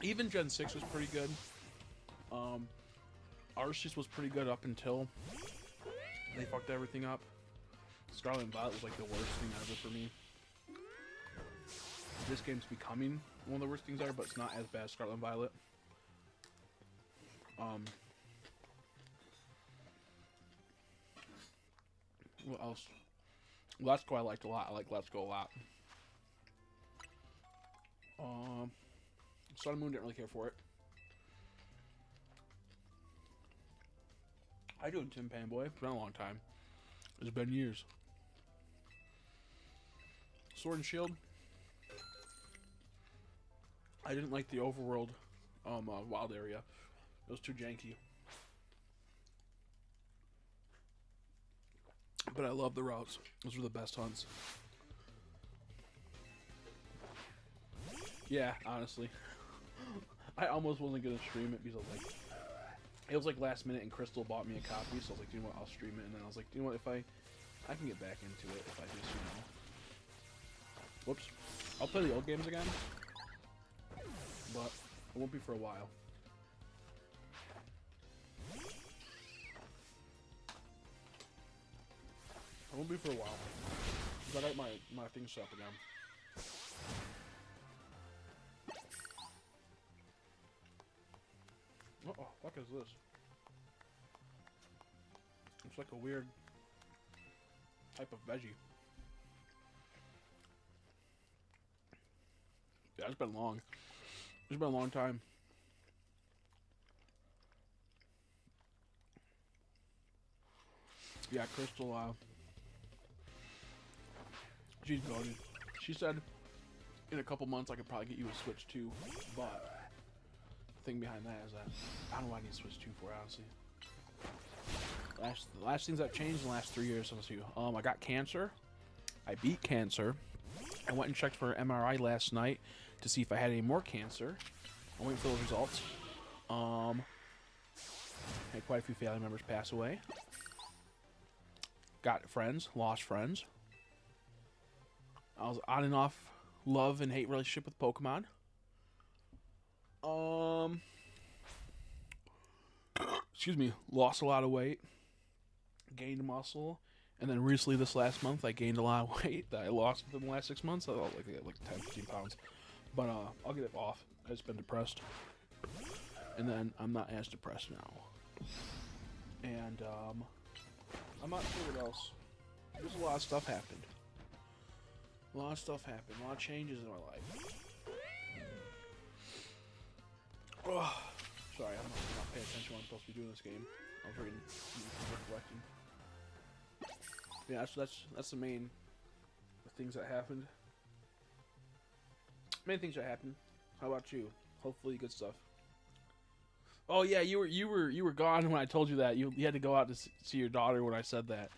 Even Gen 6 was pretty good. Arceus was pretty good up until they fucked everything up. Scarlet and Violet was, like, the worst thing ever for me. This game's becoming one of the worst things ever, but it's not as bad as Scarlet and Violet. What else? Let's Go I liked a lot. I like Let's Go a lot. Sun and Moon didn't really care for it. I do a Tim Pan Boy. It's been a long time. It's been years. Sword and Shield. I didn't like the overworld wild area. It was too janky. But I love the routes. Those were the best hunts. Yeah, honestly. I almost wasn't going to stream it because I was like... It was like last minute and Crystal bought me a copy, so I was like, you know what, I'll stream it. And then I was like, you know what, if I can get back into it if I just, Whoops. I'll play the old games again. But it won't be for a while. won't be for a while. I got my things set up again. What the fuck is this? It's like a weird type of veggie. Yeah, it's been long. It's been a long time. Yeah, Crystal, she's goaded. She said in a couple months I could probably get you a Switch 2, but the thing behind that is that I don't know what I need a Switch 2 for, honestly. The last things that changed in the last 3 years, let's see. I got cancer. I beat cancer. I went and checked for an MRI last night to see if I had any more cancer. I'm waiting for those results. Had quite a few family members pass away. Got friends, lost friends. I was on and off love and hate relationship with Pokemon. Excuse me, lost a lot of weight, gained muscle, and then recently this last month I gained a lot of weight that I lost within the last 6 months. I lost like 10, 15 pounds. But I'll get it off. I've just been depressed. And then I'm not as depressed now. And I'm not sure what else. There's a lot of stuff happened. A lot of stuff happened. A lot of changes in my life. Oh, sorry, I'm not paying attention when I'm supposed to be doing this game. I was reading, reflecting. Yeah, that's the main things that happened. Main things that happened. How about you? Hopefully, good stuff. Oh yeah, you were gone when I told you that. You had to go out to see your daughter when I said that.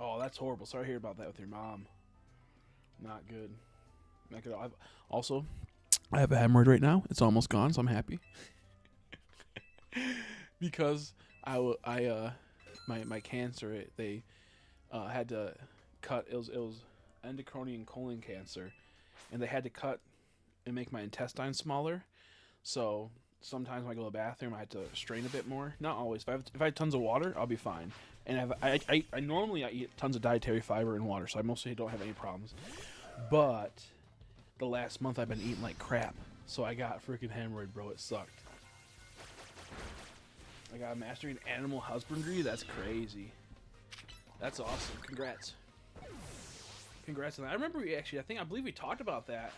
Oh, that's horrible. Sorry to hear about that with your mom. Not good. Not good. I have a hemorrhoid right now. It's almost gone, so I'm happy. Because my cancer, they had to cut. It was endocrine and colon cancer, and they had to cut and make my intestines smaller. So sometimes when I go to the bathroom, I had to strain a bit more. Not always. If I have tons of water, I'll be fine. And I normally eat tons of dietary fiber and water, so I mostly don't have any problems. But the last month I've been eating like crap, so I got freaking hemorrhoid, bro. It sucked. I got mastering animal husbandry. That's crazy. That's awesome. Congrats. Congrats on that. I remember I believe we talked about that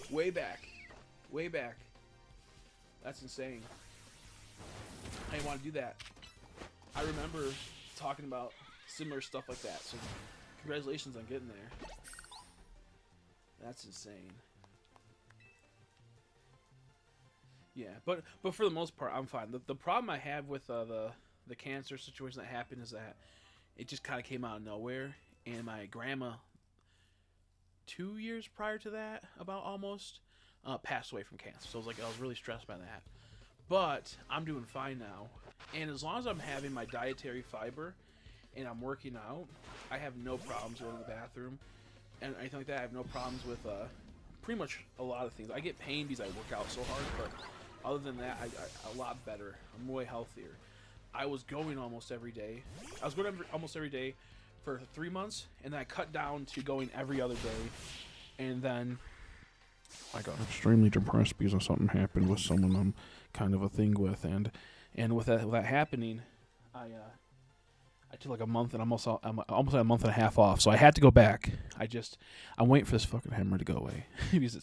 way back. Way back. That's insane. I didn't want to do that. I remember talking about similar stuff like that. So congratulations on getting there. That's insane. Yeah, but for the most part, I'm fine. The problem I have with the cancer situation that happened is that it just kind of came out of nowhere. And my grandma, 2 years prior to that, about almost, passed away from cancer. So I was really stressed by that. But I'm doing fine now. And as long as I'm having my dietary fiber and I'm working out, I have no problems going to the bathroom and anything like that. I have no problems with pretty much a lot of things. I get pain because I work out so hard, but other than that, I a lot better. I'm way healthier. I was going almost every day. I was going almost every day for 3 months, and then I cut down to going every other day, and then I got extremely depressed because something happened with someone I'm kind of a thing with, and with that happening, I took like a month, and I'm almost at a month and a half off, so I had to go back. I'm waiting for this fucking hammer to go away because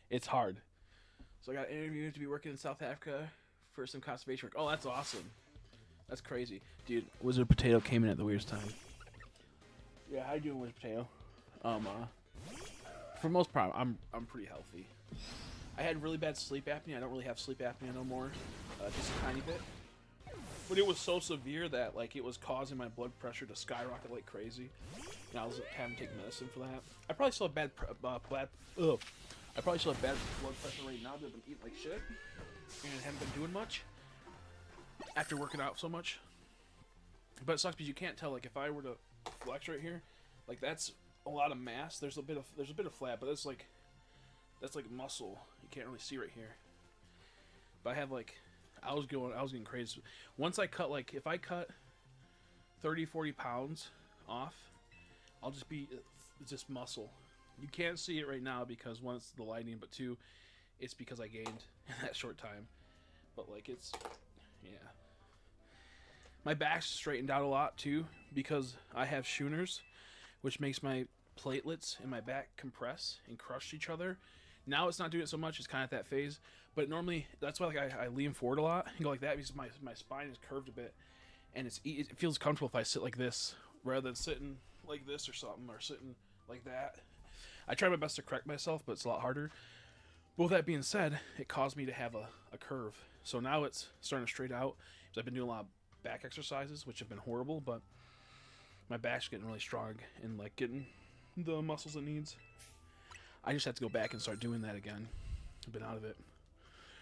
it's hard. So I got an interview to be working in South Africa for some conservation work. Oh, that's awesome. That's crazy, dude. Wizard Potato came in at the weirdest time. Yeah, how you doing, Wizard Potato? For the most part, I'm pretty healthy. I had really bad sleep apnea. I don't really have sleep apnea no more, just a tiny bit. But it was so severe that like it was causing my blood pressure to skyrocket like crazy. And I was having to take medicine for that. I probably still have bad blood pressure right now. I've been eating like shit and haven't been doing much after working out so much. But it sucks because you can't tell. Like if I were to flex right here, like that's a lot of mass. There's a bit of flat, but that's like muscle. You can't really see right here. But I have like I was getting crazy. Once I cut, like, if I cut 30, 40 pounds off, I'll just be just muscle. You can't see it right now because one, it's the lighting, but two, it's because I gained in that short time. But like it's, yeah. My back's straightened out a lot too because I have Schooners, which makes my platelets in my back compress and crush each other. Now it's not doing it so much. It's kind of at that phase. But normally, that's why like I lean forward a lot and go like that because my spine is curved a bit. And it feels comfortable if I sit like this rather than sitting like this or something or sitting like that. I try my best to correct myself, but it's a lot harder. But with that being said, it caused me to have a curve. So now it's starting to straight out. Because I've been doing a lot of back exercises, which have been horrible, but my back's getting really strong and like getting the muscles it needs. I just have to go back and start doing that again. I've been out of it.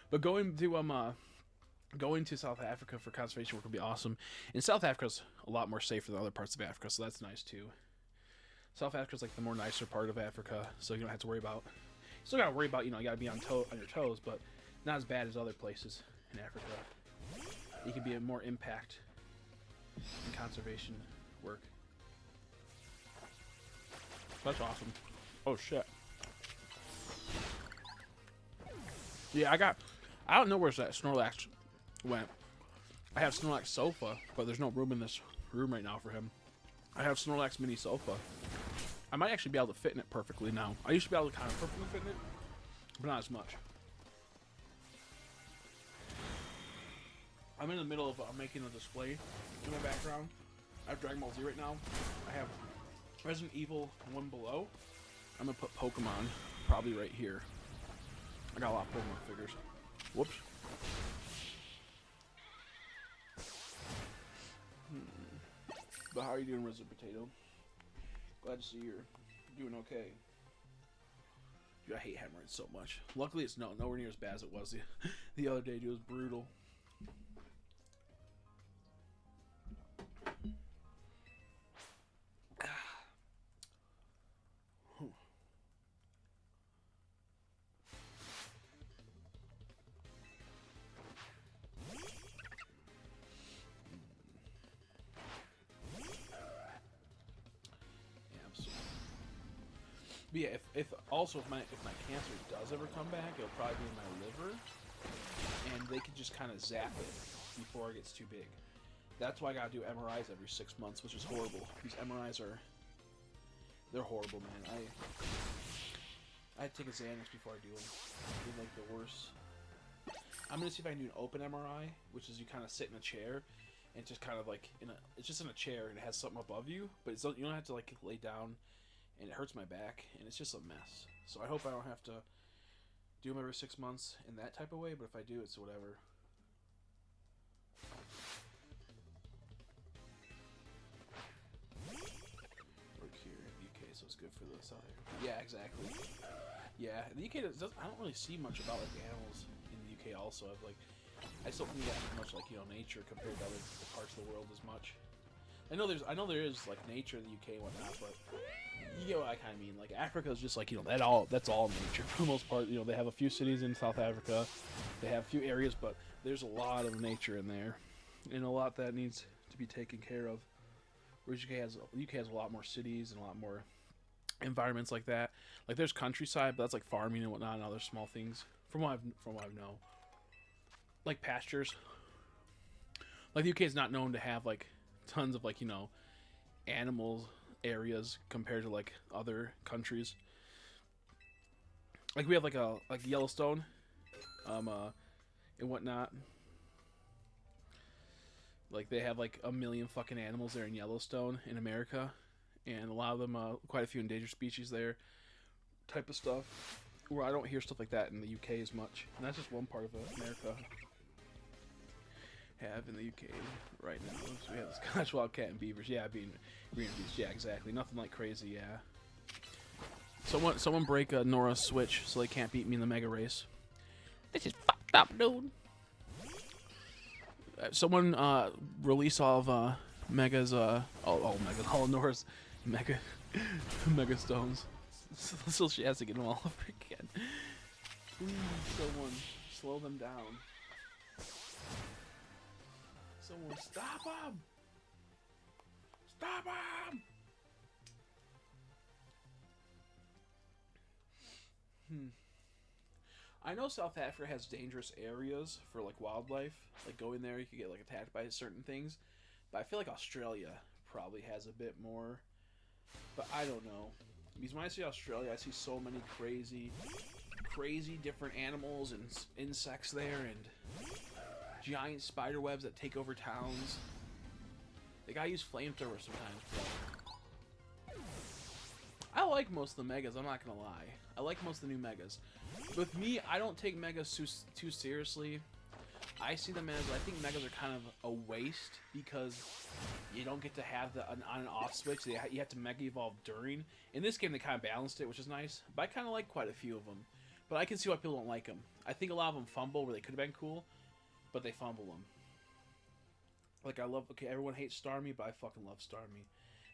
But going to South Africa for conservation work would be awesome. And South Africa's a lot more safe than other parts of Africa, so that's nice too. South Africa's like the more nicer part of Africa, so you don't have to worry about. You still gotta worry about, you know, you gotta be on your toes, but not as bad as other places in Africa. You can be a more impact in conservation work. That's awesome. Oh shit. Yeah, I don't know where that Snorlax went. I have Snorlax sofa, but there's no room in this room right now for him. I have Snorlax mini sofa. I might actually be able to fit in it perfectly now. I used to be able to kind of perfectly fit in it, but not as much. I'm in the middle of making a display in my background. I have Dragon Ball Z right now. I have Resident Evil 1 below. I'm going to put Pokemon probably right here. I got a lot of Pokemon figures. Whoops. But how are you doing, Resident Potato? Glad to see you're doing okay. Dude, I hate hemorrhoids so much. Luckily, it's nowhere near as bad as it was the other day. Dude, it was brutal. But yeah, if my cancer does ever come back, it'll probably be in my liver, and they can just kind of zap it before it gets too big. That's why I gotta do MRIs every 6 months, which is horrible. These MRIs they're horrible, man. I take a Xanax before I do them. They're like the worst. I'm gonna see if I can do an open MRI, which is you kind of sit in a chair, and just kind of like it's just in a chair and it has something above you, but you don't have to like lay down. And it hurts my back, and it's just a mess. So I hope I don't have to do them every 6 months in that type of way, but if I do, it's whatever. Work here in the UK, so it's good for the South Africa. Yeah, exactly. Yeah, in the UK, I don't really see much about like animals in the UK. Also, I still think that much like nature compared to other parts of the world as much. I know there is like nature in the UK and whatnot, but you get what I kind of mean. Like Africa is just like that's all nature for the most part. They have a few cities in South Africa, they have a few areas, but there's a lot of nature in there, and a lot that needs to be taken care of. Whereas UK has a lot more cities and a lot more environments like that. Like there's countryside, but that's like farming and whatnot and other small things. From what I know, like pastures. Like the UK is not known to have like tons of like animals areas compared to like other countries. Like we have like Yellowstone and whatnot. Like they have like 1 million fucking animals there in Yellowstone in America, and a lot of them quite a few endangered species there type of stuff, where I don't hear stuff like that in the UK as much. And that's just one part of America have in the UK right now. So we have the Scottish wildcat and beavers. Yeah, being green beast. Yeah, exactly. Nothing like crazy. Yeah. Someone break Nora's switch so they can't beat me in the mega race. This is fucked up, dude. Someone release all of Mega's all of Nora's Mega Stones, so she has to get them all over again. Please, someone slow them down. Someone stop him! Stop him! I know South Africa has dangerous areas for like wildlife. Like going there, you could get like attacked by certain things. But I feel like Australia probably has a bit more. But I don't know. Because when I see Australia, I see so many crazy different animals and insects there, and giant spider webs that take over towns. They gotta use flamethrowers sometimes, bro. I like most of the megas, I'm not gonna lie. I like most of the new megas. With me, I don't take megas too seriously. I see them as, I think megas are kind of a waste because you don't get to have the on and off switch. You have to mega evolve during. In this game, they kind of balanced it, which is nice. But I kind of like quite a few of them. But I can see why people don't like them. I think a lot of them fumble where they could have been cool, but they fumble them. Like, okay, everyone hates Starmie, but I fucking love Starmie.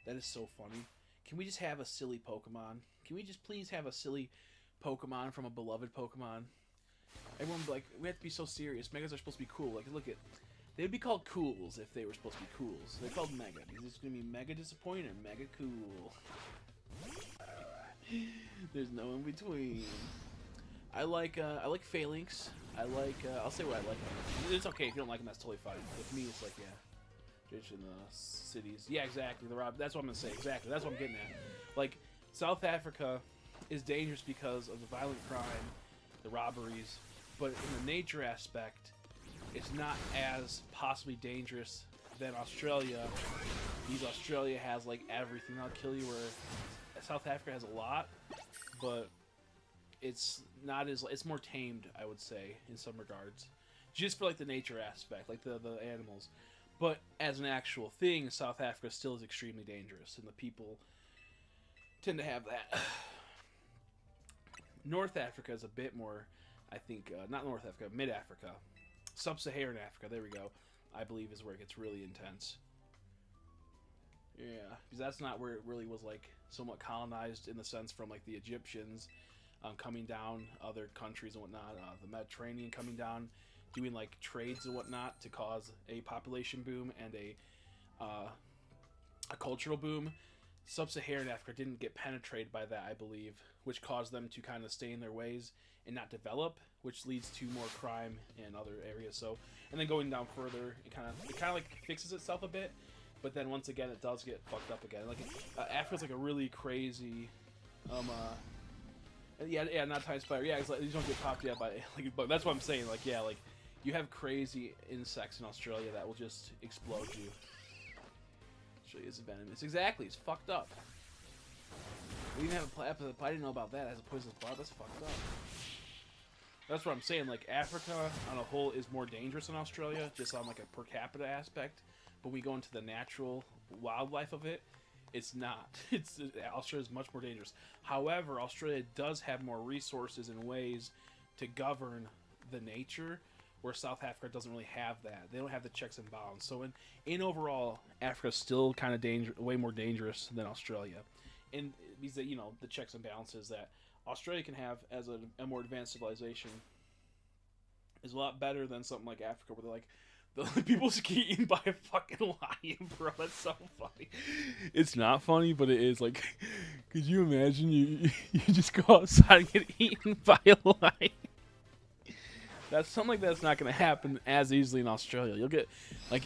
That is so funny. Can we just have a silly Pokemon? Can we just please have a silly Pokemon from a beloved Pokemon? Everyone like, we have to be so serious. Megas are supposed to be cool. Like, look at, they would be called Cools if they were supposed to be cools. They're called Mega because it's gonna be Mega Disappointing or Mega Cool. There's no in between. I like Phalanx. I'll say what I like them. It's okay if you don't like them. That's totally fine. With me, it's like, yeah, just in the cities. Yeah, exactly. That's what I'm gonna say. Exactly. That's what I'm getting at. Like, South Africa is dangerous because of the violent crime, the robberies, but in the nature aspect, it's not as possibly dangerous than Australia. Because Australia has like everything that'll kill you, where South Africa has a lot, but it's not as, it's more tamed, I would say, in some regards, just for like the nature aspect, like the animals. But as an actual thing, South Africa still is extremely dangerous, and the people tend to have that. North Africa is a bit more, I think, not North Africa, Mid-Africa. Sub-Saharan Africa, there we go, I believe is where it gets really intense. Yeah, because that's not where it really was, like, somewhat colonized in the sense from, like, the Egyptians coming down, other countries and whatnot, the Mediterranean coming down, doing, like, trades and whatnot to cause a population boom and a cultural boom. Sub-Saharan Africa didn't get penetrated by that, I believe, which caused them to kind of stay in their ways and not develop, which leads to more crime in other areas. So, and then going down further, it kind of like fixes itself a bit, but then once again it does get fucked up again. Like Africa's like a really crazy, yeah, not time spider. Yeah, it's like these don't get popped yet by like, but that's what I'm saying. Like, yeah, like you have crazy insects in Australia that will just explode you. Is venomous. Exactly, it's fucked up. We even have a I didn't know about that. As a poisonous barb, that's fucked up. That's what I'm saying. Like Africa on a whole is more dangerous than Australia, just on like a per capita aspect. But we go into the natural wildlife of it, it's not. Australia is much more dangerous. However, Australia does have more resources and ways to govern the nature, where South Africa doesn't really have that. They don't have the checks and balance. So in overall, Africa's still kind of way more dangerous than Australia. And because, you know, the checks and balances that Australia can have as a more advanced civilization is a lot better than something like Africa, where they're like, the people's getting eaten by a fucking lion, bro. That's so funny. It's not funny, but it is. Like, could you imagine you just go outside and get eaten by a lion? That's something like that's not going to happen as easily in Australia. You'll get, like,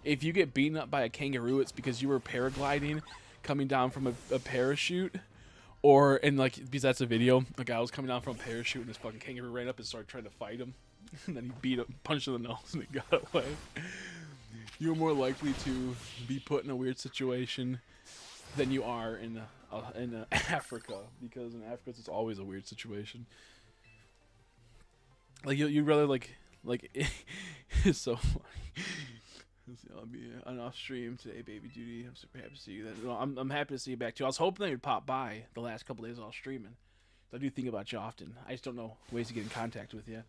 if you get beaten up by a kangaroo, it's because you were paragliding, coming down from a parachute, and like, because that's a video, a guy was coming down from a parachute and this fucking kangaroo ran up and started trying to fight him, and then he beat him, punched him in the nose, and it got away. You're more likely to be put in a weird situation than you are in Africa, because in Africa it's always a weird situation. Like you'd rather like it's so funny. I'll be on off stream today, baby duty. I'm super happy to see you. I'm happy to see you back too. I was hoping that you'd pop by the last couple days while streaming. I do think about you often. I just don't know ways to get in contact with you.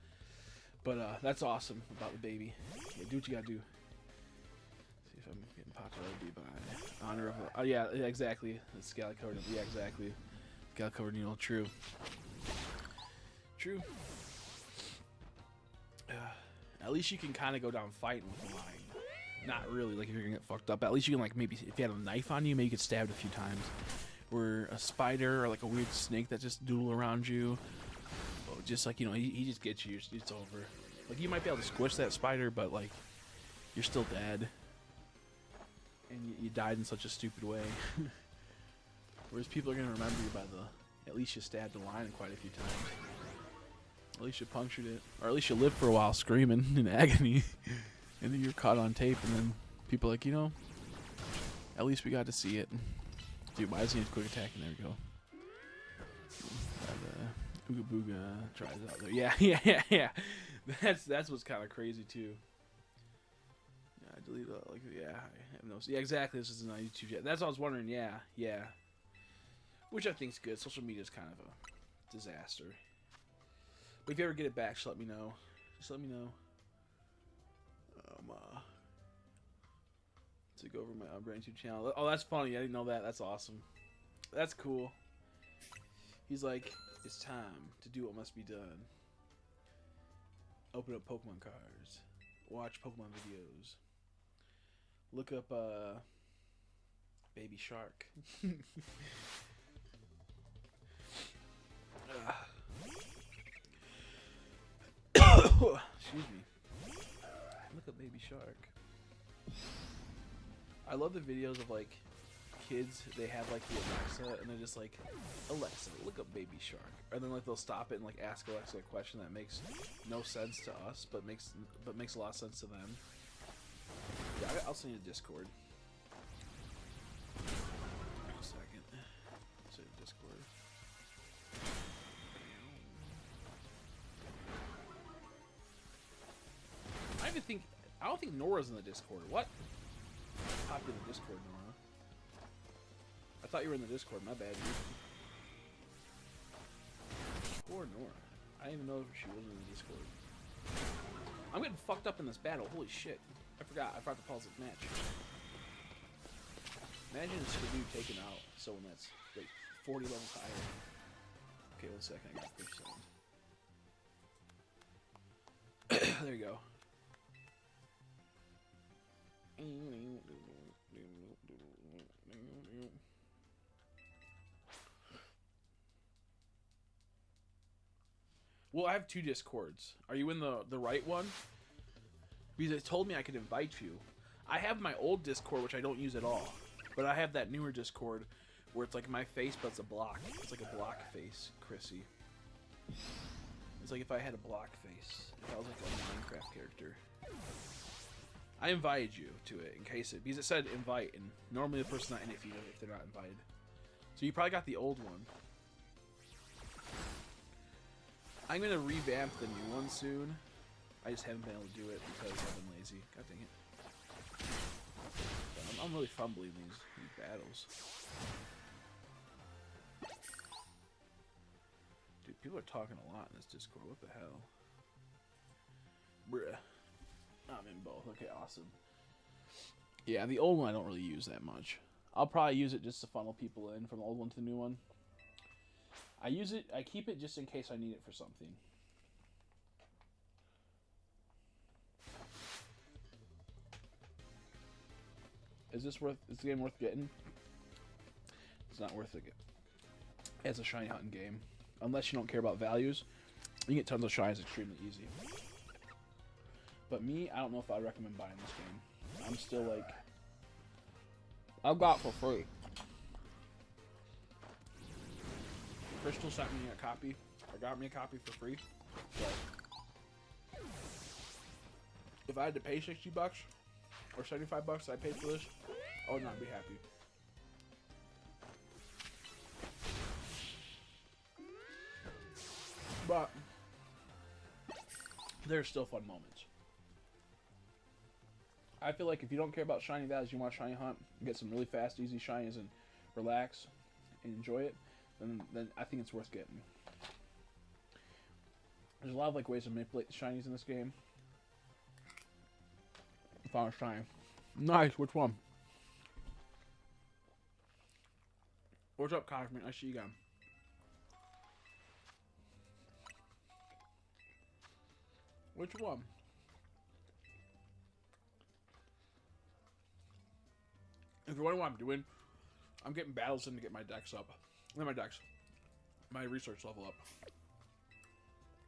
But that's awesome about the baby. Yeah, do what you gotta do. See if I'm getting popped already by honor of. Yeah, exactly. It's Scalicover. Yeah, exactly. Scalicover needle. True. True. At least you can kind of go down fighting with the lion. not really. Like if you're gonna get fucked up, at least you can like maybe if you had a knife on you, maybe you get stabbed a few times. Where a spider or like a weird snake that just doodle around you, just like he just gets you. It's over. Like you might be able to squish that spider, but like you're still dead, and you died in such a stupid way. Whereas people are gonna remember you by at least you stabbed the lion quite a few times. At least you punctured it, or at least you lived for a while screaming in agony, and then you're caught on tape, and then people are like, at least we got to see it. Dude, why does he need a quick attack? And there we go. Ooga Booga tries out there. Yeah. That's what's kind of crazy too. Yeah, I deleted I have no. Yeah, exactly. This is an YouTube chat. That's what I was wondering. Yeah. Which I think is good. Social media is kind of a disaster. But if you ever get it back, just let me know. To go over my brand YouTube channel. Oh, that's funny. I didn't know that. That's awesome. That's cool. He's like, it's time to do what must be done. Open up Pokemon cards. Watch Pokemon videos. Look up Baby Shark. Excuse me. Look up Baby Shark. I love the videos of like kids. They have like the Alexa, and they're just like, Alexa, look up Baby Shark, and then like they'll stop it and like ask Alexa a question that makes no sense to us, but makes a lot of sense to them. Yeah, I'll send you a Discord. Wait a second. I'll send you Discord. I don't think Nora's in the Discord. What? Popped in the Discord, Nora. I thought you were in the Discord. My bad, dude. Poor Nora. I didn't even know if she was in the Discord. I'm getting fucked up in this battle. Holy shit. I forgot to pause the match. Imagine Skidoo taking out someone that's like 40 levels higher. Okay, 1 second. I got to push sound. There you go. Well, I have 2 Discords. Are you in the right one? Because it told me I could invite you. I have my old Discord, which I don't use at all. But I have that newer Discord where it's like my face, but it's a block. It's like a block face, Chrissy. It's like if I had a block face. If I was like a Minecraft character. I invited you to it in case because it said invite, and normally the person's not in it if they're not invited. So you probably got the old one. I'm gonna revamp the new one soon. I just haven't been able to do it because I've been lazy. God dang it. But I'm really fumbling these battles. Dude, people are talking a lot in this Discord. What the hell? Bruh. I'm in both. Okay, awesome. Yeah, the old one I don't really use that much. I'll probably use it just to funnel people in from the old one to the new one. I keep it just in case I need it for something. Is the game worth getting? It's not worth it. It's a shiny hunting game. Unless you don't care about values. You can get tons of shinies extremely easy. But me, I don't know if I'd recommend buying this game. I'm still like... I've got it for free. Crystal sent me a copy. Or got me a copy for free. But if I had to pay $60 or $75 I paid for this, I would not be happy. But there's still fun moments. I feel like if you don't care about shiny values, you want to shiny hunt, get some really fast, easy shinies, and relax and enjoy it, then I think it's worth getting. There's a lot of like ways to manipulate the shinies in this game. Found a shiny. Nice. Which one? What's up, Cosmic? I see you again. Which one? If you're wondering what I'm doing, I'm getting battles in to get my dex up. Not my dex. My research level up.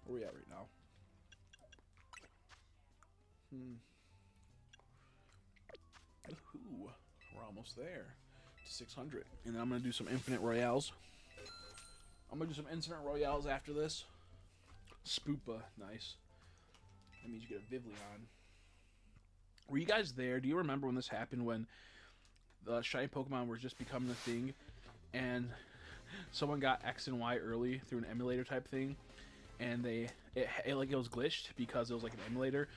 Where are we at right now? Ooh, we're almost there to 600. And then I'm going to do some infinite royales. I'm going to do some infinite royales after this. Spoopa, nice. That means you get a Vivleon. Were you guys there? Do you remember when this happened, when the shiny Pokemon were just becoming a thing, and someone got X and Y early through an emulator type thing, and it was glitched because it was like an emulator,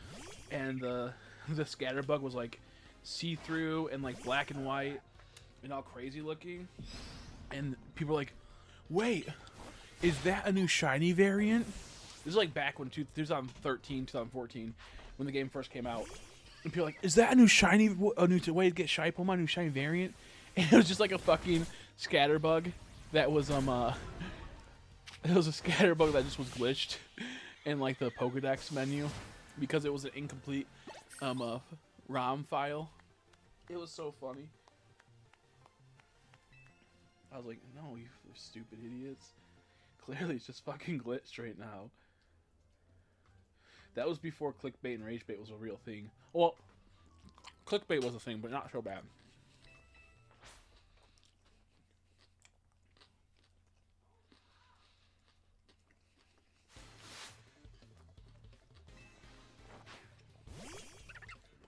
and the Scatterbug was like see-through and like black and white and all crazy looking, and people were like, wait, is that a new shiny variant? This is like back when 2013, 2014, when the game first came out. And people were like, is that a new way to get shiny Pokemon, a new shiny variant? And it was just like a fucking Scatterbug that was it was a Scatterbug that just was glitched in like the Pokedex menu because it was an incomplete ROM file. It was so funny. I was like, no, you stupid idiots. Clearly it's just fucking glitched right now. That was before clickbait and ragebait was a real thing. Well, clickbait was a thing, but not so bad.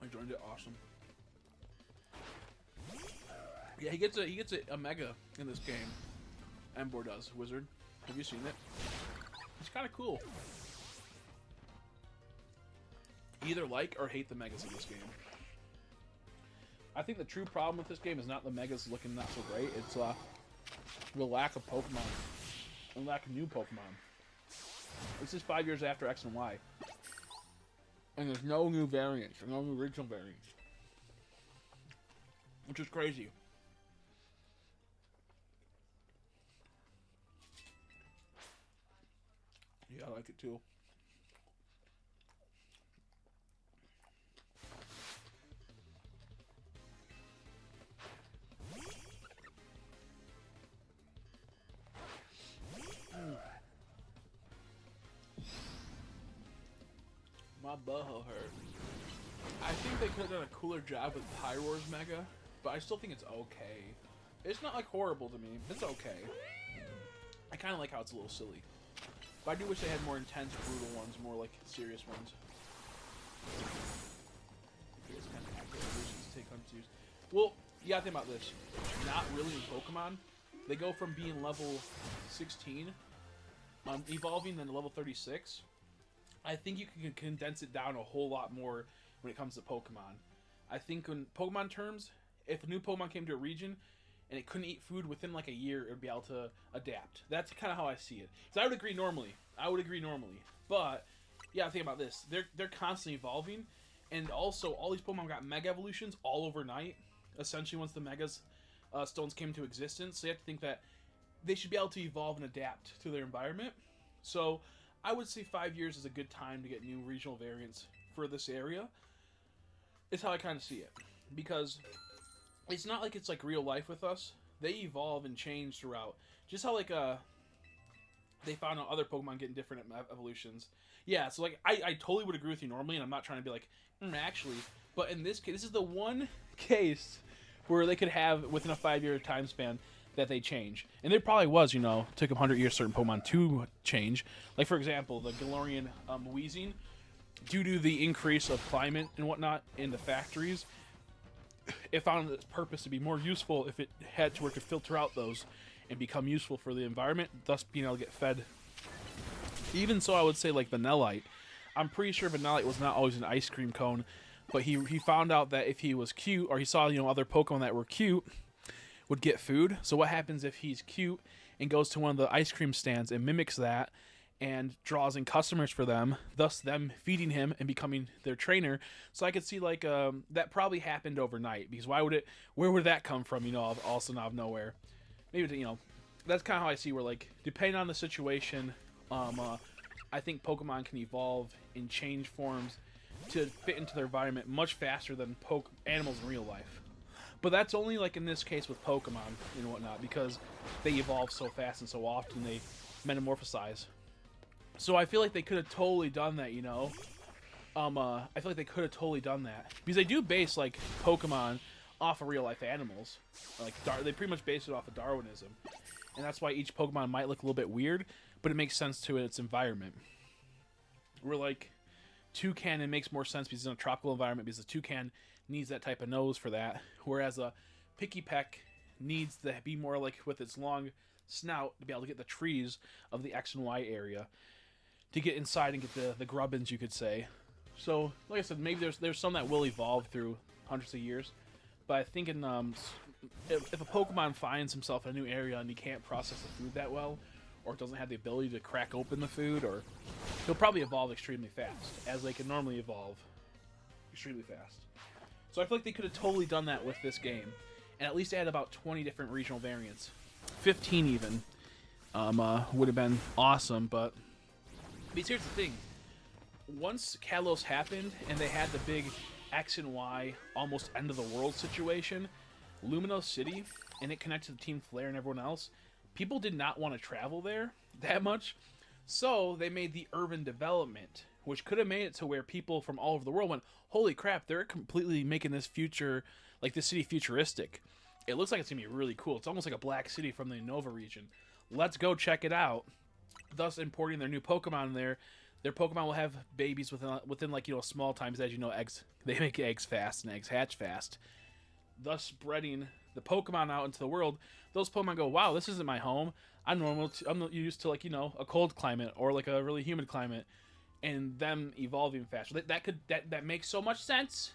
I joined it, awesome. Yeah, he gets a mega in this game. Emboar does, Wizard. Have you seen it? It's kind of cool. Either like or hate the megas in this game. I think the true problem with this game is not the megas looking not so great. It's the lack of Pokemon and lack of new Pokemon. This is 5 years after X and Y, and there's no new variants, no new regional variants, which is crazy. Yeah, I like it too. My butthole hurt. I think they could have done a cooler job with Pyroar's Mega, but I still think it's okay. It's not like horrible to me. It's okay. I kind of like how it's a little silly. But I do wish they had more intense, brutal ones, more like serious ones. It's kind of active evolutions to take on serious. Well, you gotta think about this. Not really in Pokemon. They go from being level 16, evolving, then to level 36. I think you can condense it down a whole lot more when it comes to Pokemon. I think in Pokemon terms, if a new Pokemon came to a region and it couldn't eat food within like a year, it would be able to adapt. That's kind of how I see it. So I would agree normally. But yeah, think about this. They're constantly evolving, and also all these Pokemon got Mega Evolutions all overnight. Essentially, once the Megas stones came into existence, so you have to think that they should be able to evolve and adapt to their environment. So I would say 5 years is a good time to get new regional variants for this area. It's how I kind of see it. Because it's not like it's like real life with us. They evolve and change throughout. Just how like they found out other Pokemon getting different evolutions. Yeah, so like I totally would agree with you normally, and I'm not trying to be like, actually. But in this case, this is the one case where they could have, within a 5-year time span, that they change. And there probably was, took them 100 years certain Pokemon to change. Like, for example, the Galarian Weezing, due to the increase of climate and whatnot in the factories, it found its purpose to be more useful if it had to work to filter out those and become useful for the environment, thus being able to get fed. Even so, I would say, like, Vanillite. I'm pretty sure Vanillite was not always an ice cream cone, but he found out that if he was cute, or he saw, other Pokemon that were cute, would get food. So what happens if he's cute and goes to one of the ice cream stands and mimics that and draws in customers for them, thus them feeding him and becoming their trainer? So I could see like that probably happened overnight, because where would that come from, also out of nowhere? Maybe, that's kind of how I see where, like, depending on the situation, I think Pokemon can evolve and change forms to fit into their environment much faster than animals in real life. But that's only like in this case with Pokemon and whatnot, because they evolve so fast and so often, they metamorphosize. So I feel like they could have totally done that, you know. I feel like they could have totally done that because they do base like Pokemon off of real life animals. Like they pretty much base it off of Darwinism, and that's why each Pokemon might look a little bit weird, but it makes sense to its environment. Where like Toucan, it makes more sense because it's in a tropical environment because the Toucan needs that type of nose for that, whereas a Pikipek needs to be more like with its long snout to be able to get the trees of the X and Y area to get inside and get the grubbins, you could say. So, like I said, maybe there's some that will evolve through hundreds of years, but I think if a Pokemon finds himself in a new area and he can't process the food that well, or doesn't have the ability to crack open the food, or he'll probably evolve extremely fast, as they can normally evolve extremely fast. So I feel like they could have totally done that with this game, and at least add about 20 different regional variants, 15 even, would have been awesome. But here's the thing. Once Kalos happened and they had the big X and Y almost end of the world situation, Lumino City, and it connected to Team Flare and everyone else, people did not want to travel there that much, so they made the urban development, which could have made it to where people from all over the world went, holy crap, they're completely making this future, like this city, futuristic. It looks like it's going to be really cool. It's almost like a Black City from the Nova region. Let's go check it out. Thus importing their new Pokemon there. Their Pokemon will have babies within like, you know, small times. As you know, eggs, they make eggs fast and eggs hatch fast, thus spreading the Pokemon out into the world. Those Pokemon go, wow, this isn't my home. I'm used to, like, you know, a cold climate or like a really humid climate, and them evolving faster. That makes so much sense,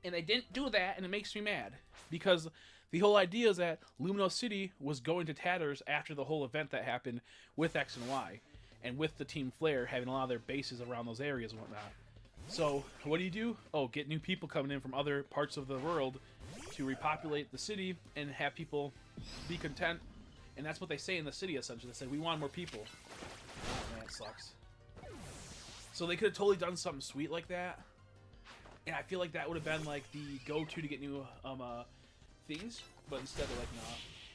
and they didn't do that, and it makes me mad because the whole idea is that Lumino City was going to tatters after the whole event that happened with X and Y. And with the Team Flare having a lot of their bases around those areas and whatnot. So, what do? Oh, get new people coming in from other parts of the world to repopulate the city and have people be content. And that's what they say in the city, essentially. They say, we want more people. Oh, man, it sucks. So they could have totally done something sweet like that. And I feel like that would have been, like, the go-to to get new things. But instead they're like, nah.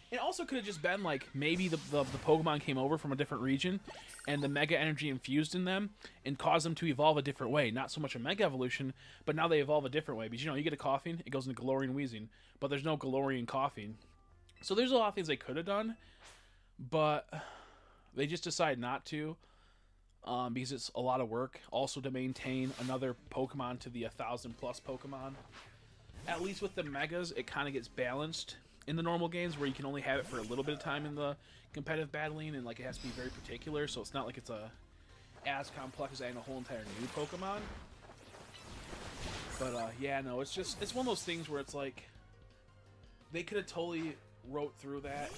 It also could have just been like maybe the Pokemon came over from a different region and the Mega Energy infused in them and caused them to evolve a different way. Not so much a Mega Evolution, but now they evolve a different way. Because, you know, you get a Coughing, it goes into Galarian Wheezing, but there's no Galarian Coughing. So there's a lot of things they could have done, but they just decided not to because it's a lot of work. Also to maintain another Pokemon to the 1,000+ Pokemon. At least with the Megas, it kind of gets balanced in the normal games where you can only have it for a little bit of time in the competitive battling, and like it has to be very particular, so it's not like it's as complex as adding a whole entire new Pokemon. But yeah, no, it's one of those things where it's like they could have totally writ through that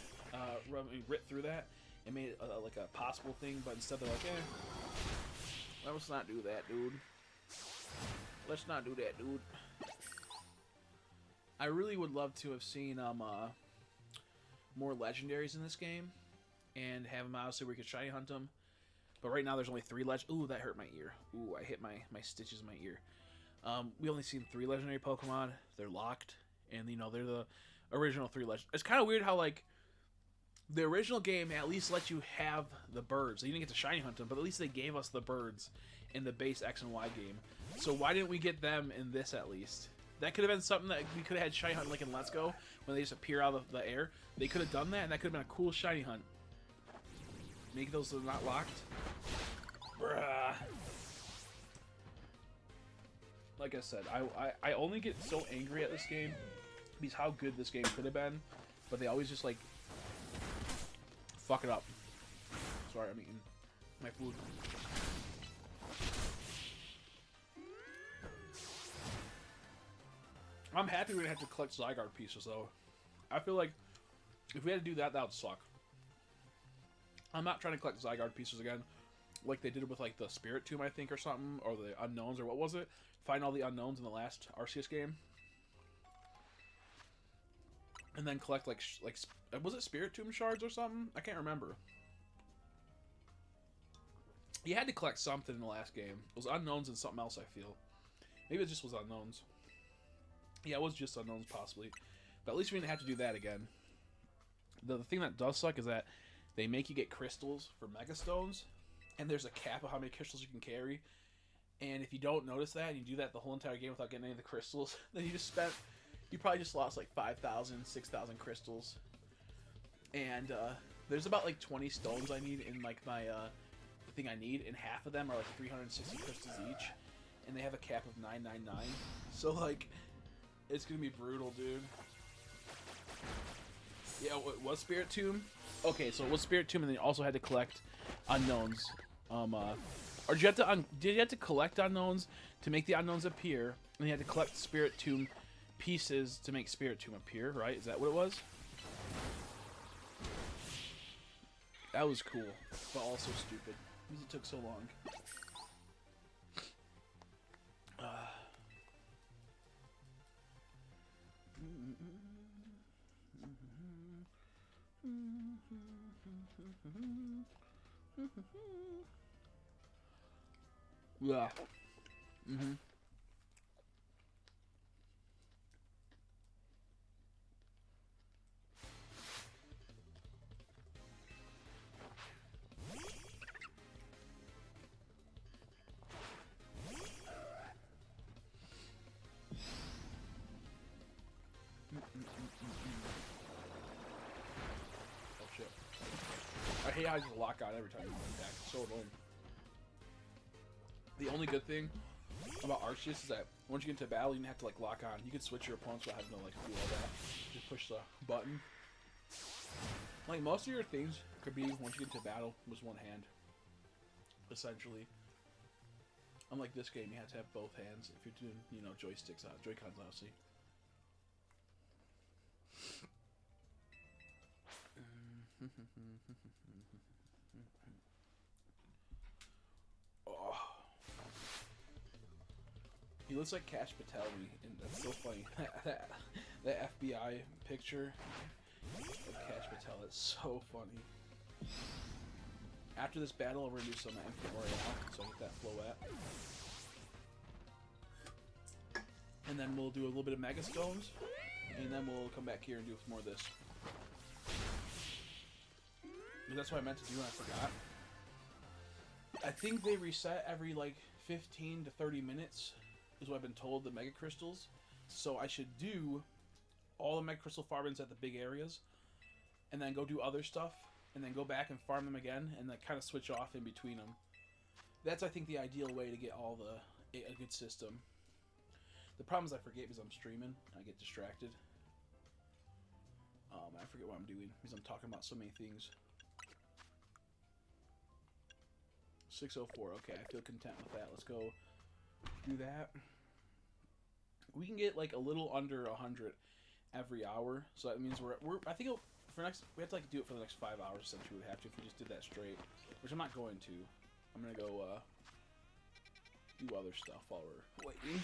and made it like a possible thing, but instead they're like, let's not do that, dude. Let's not do that, dude. I really would love to have seen more legendaries in this game and have them out so we could shiny hunt them. But right now there's only 3 Ooh, that hurt my ear. Ooh, I hit my stitches in my ear. We only seen 3 legendary Pokemon. They're locked, and you know they're the original 3 legendary. It's kind of weird how like the original game at least let you have the birds. You didn't get to shiny hunt them, but at least they gave us the birds in the base X and Y game. So why didn't we get them in this at least? That could have been something that we could have had shiny hunt like in Let's Go when they just appear out of the air. They could have done that, and that could have been a cool shiny hunt. Make those not locked. Bruh. Like I said, I only get so angry at this game because how good this game could have been, but they always just like fuck it up. Sorry, I'm eating my food. I'm happy we didn't have to collect Zygarde pieces, though. I feel like if we had to do that, that would suck. I'm not trying to collect Zygarde pieces again, like they did with like the Spirit Tomb, I think, or something, or the Unknowns, or what was it? Find all the Unknowns in the last Arceus game, and then collect like was it Spirit Tomb shards or something? I can't remember. You had to collect something in the last game. It was Unknowns and something else, I feel. Maybe it just was Unknowns. Yeah, it was just unknowns possibly, but at least we didn't have to do that again. The thing that does suck is that they make you get crystals for Mega Stones, and there's a cap of how many crystals you can carry. And if you don't notice that, and you do that the whole entire game without getting any of the crystals, then you probably just lost like 5,000, 6,000 crystals. And there's about like 20 stones I need in like my the thing I need, and half of them are like 360 crystals each, and they have a cap of 999. So like, it's gonna be brutal, dude. Yeah, what Spirit Tomb? Okay, so it was Spirit Tomb, and then you also had to collect unknowns. Or did you have to collect unknowns to make the unknowns appear, and you had to collect Spirit Tomb pieces to make Spirit Tomb appear, right? Is that what it was? That was cool, but also stupid because it took so long. Yeah. Mm-hmm. Oh shit. I hate how I just lock out every time you attack. It's so annoying. The only good thing about Arceus is that once you get into battle, you don't have to like lock on. You can switch your opponents without having to like do all that. Just push the button. Like most of your things could be once you get into battle with one hand, essentially. Unlike this game, you have to have both hands if you're doing, you know, joysticks, Joy-Cons, obviously. Oh. He looks like Cash Patel, and that's so funny. that FBI picture of Cash Patel, that's so funny. After this battle, we're gonna do some Emboar, so I get that flow at. And then we'll do a little bit of Mega Stones, and then we'll come back here and do more of this. That's what I meant to do and I forgot. I think they reset every like 15 to 30 minutes, is what I've been told, the Mega Crystals. So I should do all the Mega Crystal farmings at the big areas, and then go do other stuff, and then go back and farm them again, and then kind of switch off in between them. That's, I think, the ideal way to get a good system. The problem is I forget because I'm streaming. I get distracted. I forget what I'm doing because I'm talking about so many things. 604. Okay, I feel content with that. Let's go do that. We can get like a little under 100 every hour, so that means we're I think we have to like do it for the next 5 hours. Essentially, we would have to if we just did that straight, which I'm not going to. I'm gonna go do other stuff while we're waiting.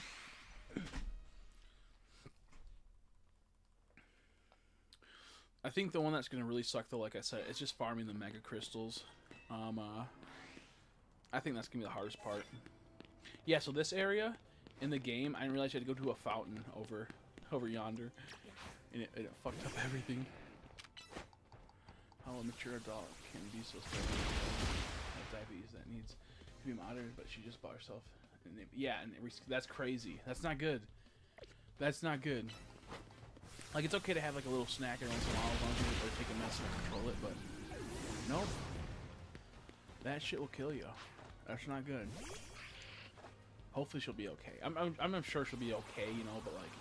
I think the one that's gonna really suck, though, like I said, is just farming the Mega Crystals. I think that's gonna be the hardest part. Yeah, so this area in the game, I didn't realize you had to go to a fountain over yonder, and it fucked up everything. How a mature adult can be so strong. Diabetes that needs to be monitored, but she just bought herself. That's crazy. That's not good. That's not good. Like, it's okay to have like a little snack every once in a while as long as you or take a medicine and control it, but nope. That shit will kill you. That's not good. Hopefully she'll be okay. I'm sure she'll be okay, you know, but like,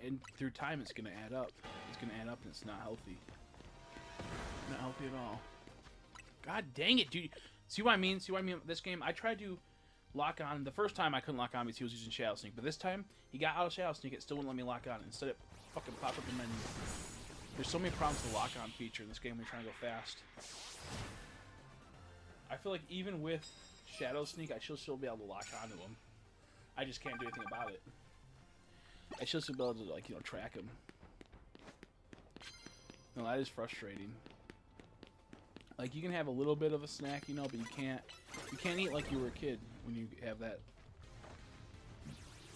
and through time it's gonna add up. It's gonna add up, and it's not healthy. Not healthy at all. God dang it, dude. See what I mean? See what I mean? This game, I tried to lock on. The first time I couldn't lock on because he was using Shadow Sneak, but this time he got out of Shadow Sneak. It still wouldn't let me lock on. Instead, it fucking popped up the menu. There's so many problems with the lock on feature in this game when you're trying to go fast. I feel like even with Shadow Sneak, I should still be able to lock onto him. I just can't do anything about it. I should still be able to, like, you know, track him. No, that is frustrating. Like, you can have a little bit of a snack, you know, but you can't eat like you were a kid when you have that.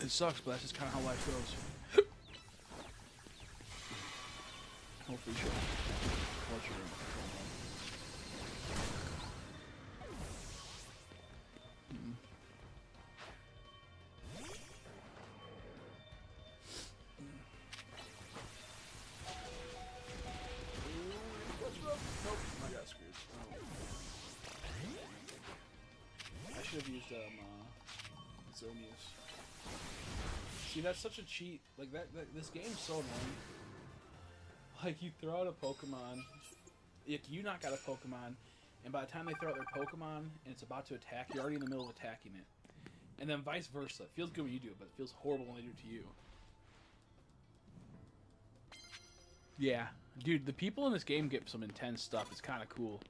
It sucks, but that's just kind of how life goes. Hopefully she'll watch her. Nope, I got screwed. I should have used Xerneas. See, that's such a cheat. Like this game's so annoying. Like you throw out a Pokemon, you knock out a Pokemon, and by the time they throw out their Pokemon and it's about to attack, you're already in the middle of attacking it. And then vice versa. It feels good when you do it, but it feels horrible when they do it to you. Yeah, dude, the people in this game get some intense stuff. It's kind of cool.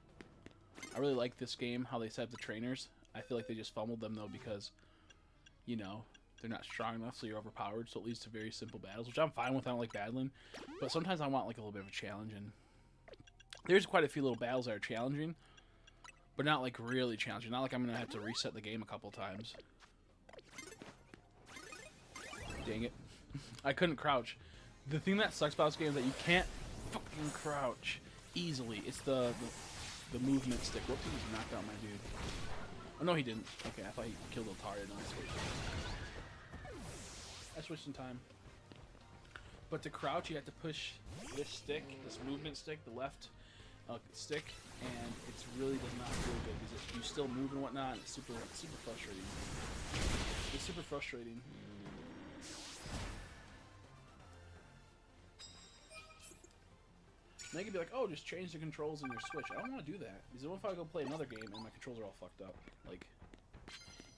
I really like this game, how they set up the trainers. I feel like they just fumbled them, though, because, you know, they're not strong enough, so you're overpowered, so it leads to very simple battles, which I'm fine with. I don't like battling, but sometimes I want, like, a little bit of a challenge, and there's quite a few little battles that are challenging, but not, like, really challenging. Not like I'm going to have to reset the game a couple times. Dang it. I couldn't crouch. The thing that sucks about this game is that you can't fucking crouch easily. It's the movement stick. Whoops, he just knocked out my dude. Oh, no, he didn't. Okay, I thought he killed Altaria. No, I switched in time. But to crouch, you have to push this stick, this movement stick, the left stick, and it really does not feel good because you still move and whatnot. It's super frustrating. It's super frustrating. And they could be like, oh, just change the controls in your Switch. I don't want to do that. Because what if I go play another game and my controls are all fucked up? Like,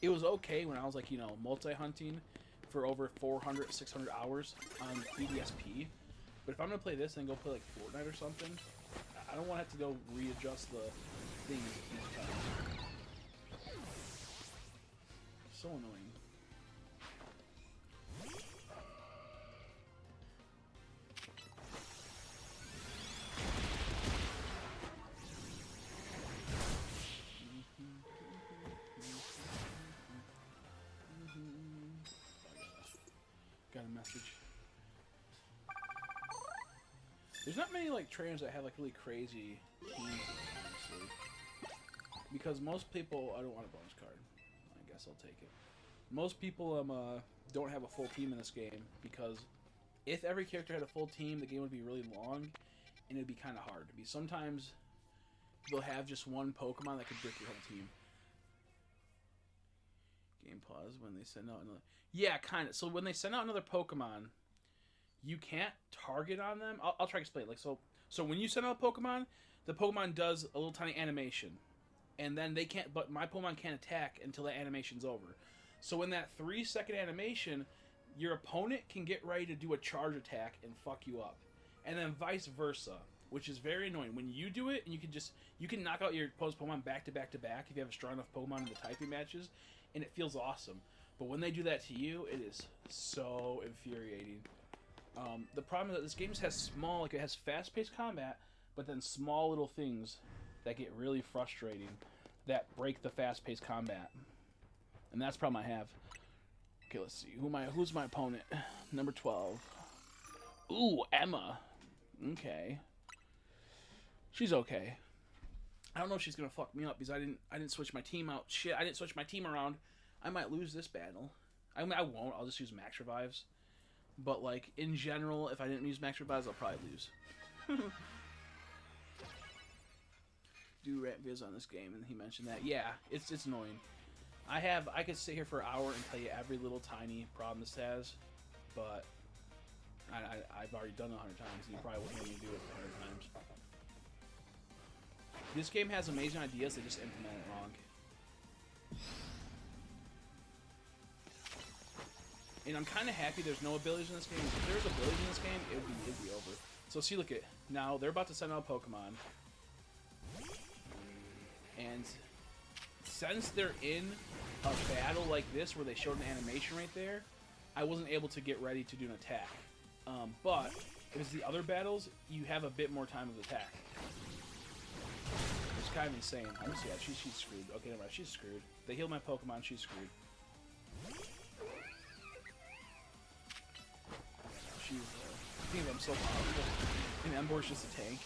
it was okay when I was, like, you know, multi-hunting for over 400, 600 hours on 3DSP. But if I'm going to play this and go play, like, Fortnite or something, I don't want to have to go readjust the things each time. So annoying. Got a message. There's not many like trainers that have like really crazy teams, honestly. Because most people, I don't want a bonus card. I guess I'll take it. Most people don't have a full team in this game because if every character had a full team, the game would be really long and it'd be kind of hard. Sometimes they'll have just one Pokemon that could break your whole team. Game pause when they send out another. Yeah, kind of. So when they send out another Pokemon, you can't target on them. I'll try to explain. Like so when you send out a Pokemon, the Pokemon does a little tiny animation, and then they can't. But my Pokemon can't attack until that animation's over. So in that 3-second animation, your opponent can get ready to do a charge attack and fuck you up, and then vice versa, which is very annoying. When you do it, and you can knock out your opponent's Pokemon back to back to back if you have a strong enough Pokemon in the typing matches. And it feels awesome. But when they do that to you, it is so infuriating. The problem is that this game has it has fast-paced combat, but then small little things that get really frustrating that break the fast-paced combat. And that's the problem I have. Okay, let's see. Who's my opponent? Number 12. Ooh, Emma. Okay. She's okay. I don't know if she's gonna fuck me up because I didn't switch my team out. Shit, I didn't switch my team around. I might lose this battle. I mean, I won't. I'll just use max revives. But like in general, if I didn't use max revives, I'll probably lose. Do rant vids on this game, and he mentioned that. Yeah, it's annoying. I could sit here for an hour and tell you every little tiny problem this has, but I've already done it 100 times, and you probably wouldn't hear me do it 100 times. This game has amazing ideas, they just implement it wrong. And I'm kind of happy there's no abilities in this game. If there was abilities in this game, it'd be over. So see, look at now they're about to send out Pokemon, and since they're in a battle like this where they showed an animation right there, I wasn't able to get ready to do an attack. But if it's the other battles, you have a bit more time of attack. It's kind of insane. I'm just, yeah, she's screwed. Okay, never mind. She's screwed. They healed my Pokemon. She's screwed. She's. I think I'm so powerful. And Emboar's just a tank.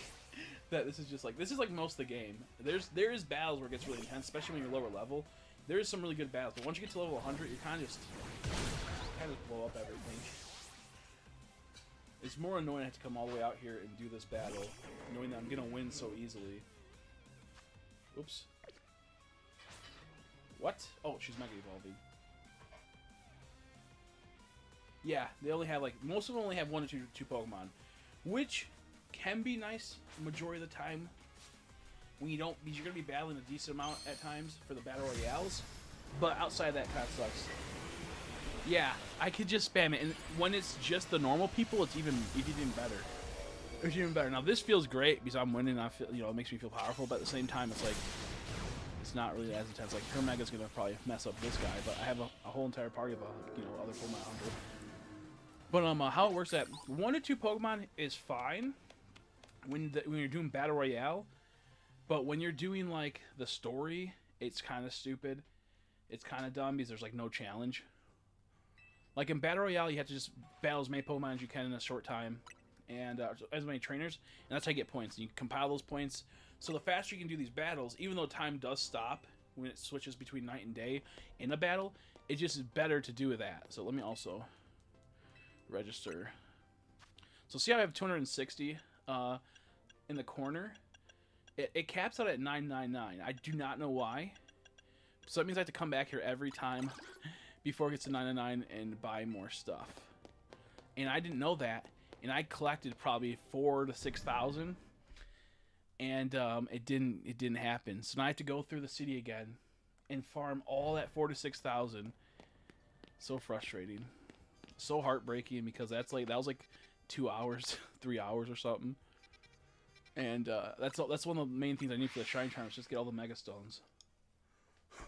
That this is like most of the game. There is battles where it gets really intense, especially when you're lower level. There is some really good battles, but once you get to level 100, you kind of just blow up everything. It's more annoying to have to come all the way out here and do this battle, knowing that I'm gonna win so easily. Oops. What? Oh, she's Mega Evolving. Yeah, they only have like most of them only have 1 or 2 Pokemon, which can be nice majority of the time when you don't, because you're gonna be battling a decent amount at times for the battle royales. But outside of that, kind of sucks. Yeah, I could just spam it, and when it's just the normal people, it's even better. It's even better. Now this feels great because I'm winning. I feel, it makes me feel powerful, but at the same time, it's like it's not really as intense. Like her Mega's gonna probably mess up this guy, but I have a whole entire party of other Pokemon hunter. But how it works at 1 or 2 Pokemon is fine when you're doing battle royale, but when you're doing like the story, it's kind of stupid. It's kind of dumb because there's like no challenge. Like in battle royale, you have to just battle as many Pokemon as you can in a short time, and as many trainers, and that's how you get points. And you compile those points, so the faster you can do these battles, even though time does stop when it switches between night and day in a battle, it just is better to do that. So let me also register. So see how I have 260 in the corner? It caps out at 999. I do not know why. So that means I have to come back here every time before it gets to 999 and buy more stuff. And I didn't know that. And I collected probably 4,000 to 6,000. And it didn't happen. So now I have to go through the city again and farm all that 4,000 to 6,000. So frustrating. So heartbreaking because that was like 2 hours, 3 hours or something. And that's one of the main things I need for the Shrine Charm, is just get all the Mega Stones.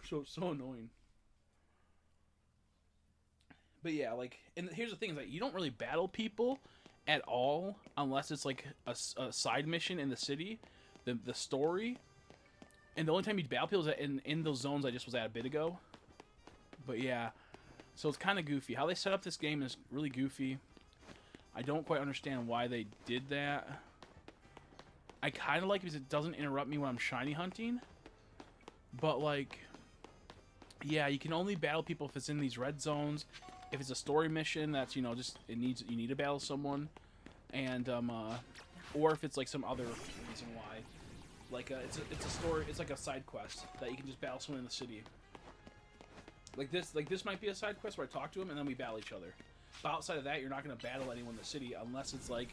So annoying. But yeah, like, and here's the thing, is that you don't really battle people at all unless it's like a side mission in the city, the story. And the only time you battle people is in those zones I just was at a bit ago. But yeah, so it's kind of goofy. How they set up this game is really goofy. I don't quite understand why they did that. I kind of like it because it doesn't interrupt me when I'm shiny hunting. But like, yeah, you can only battle people if it's in these red zones. If it's a story mission, that's you need to battle someone, and or if it's like some other reason why, like it's a story, it's like a side quest that you can just battle someone in the city. Like this might be a side quest where I talk to him and then we battle each other. But outside of that, you're not going to battle anyone in the city unless it's like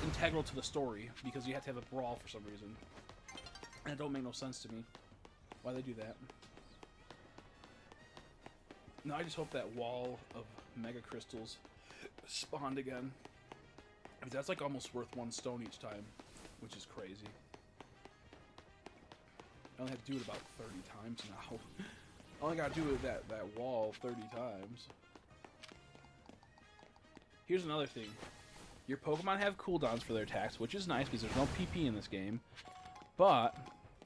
integral to the story, because you have to have a brawl for some reason. And it don't make no sense to me why they do that. Now I just hope that wall of Mega Crystals spawned again. Because that's like almost worth 1 stone each time, which is crazy. I only have to do it about 30 times now. I only gotta do it that wall 30 times. Here's another thing. Your Pokemon have cooldowns for their attacks, which is nice because there's no PP in this game. But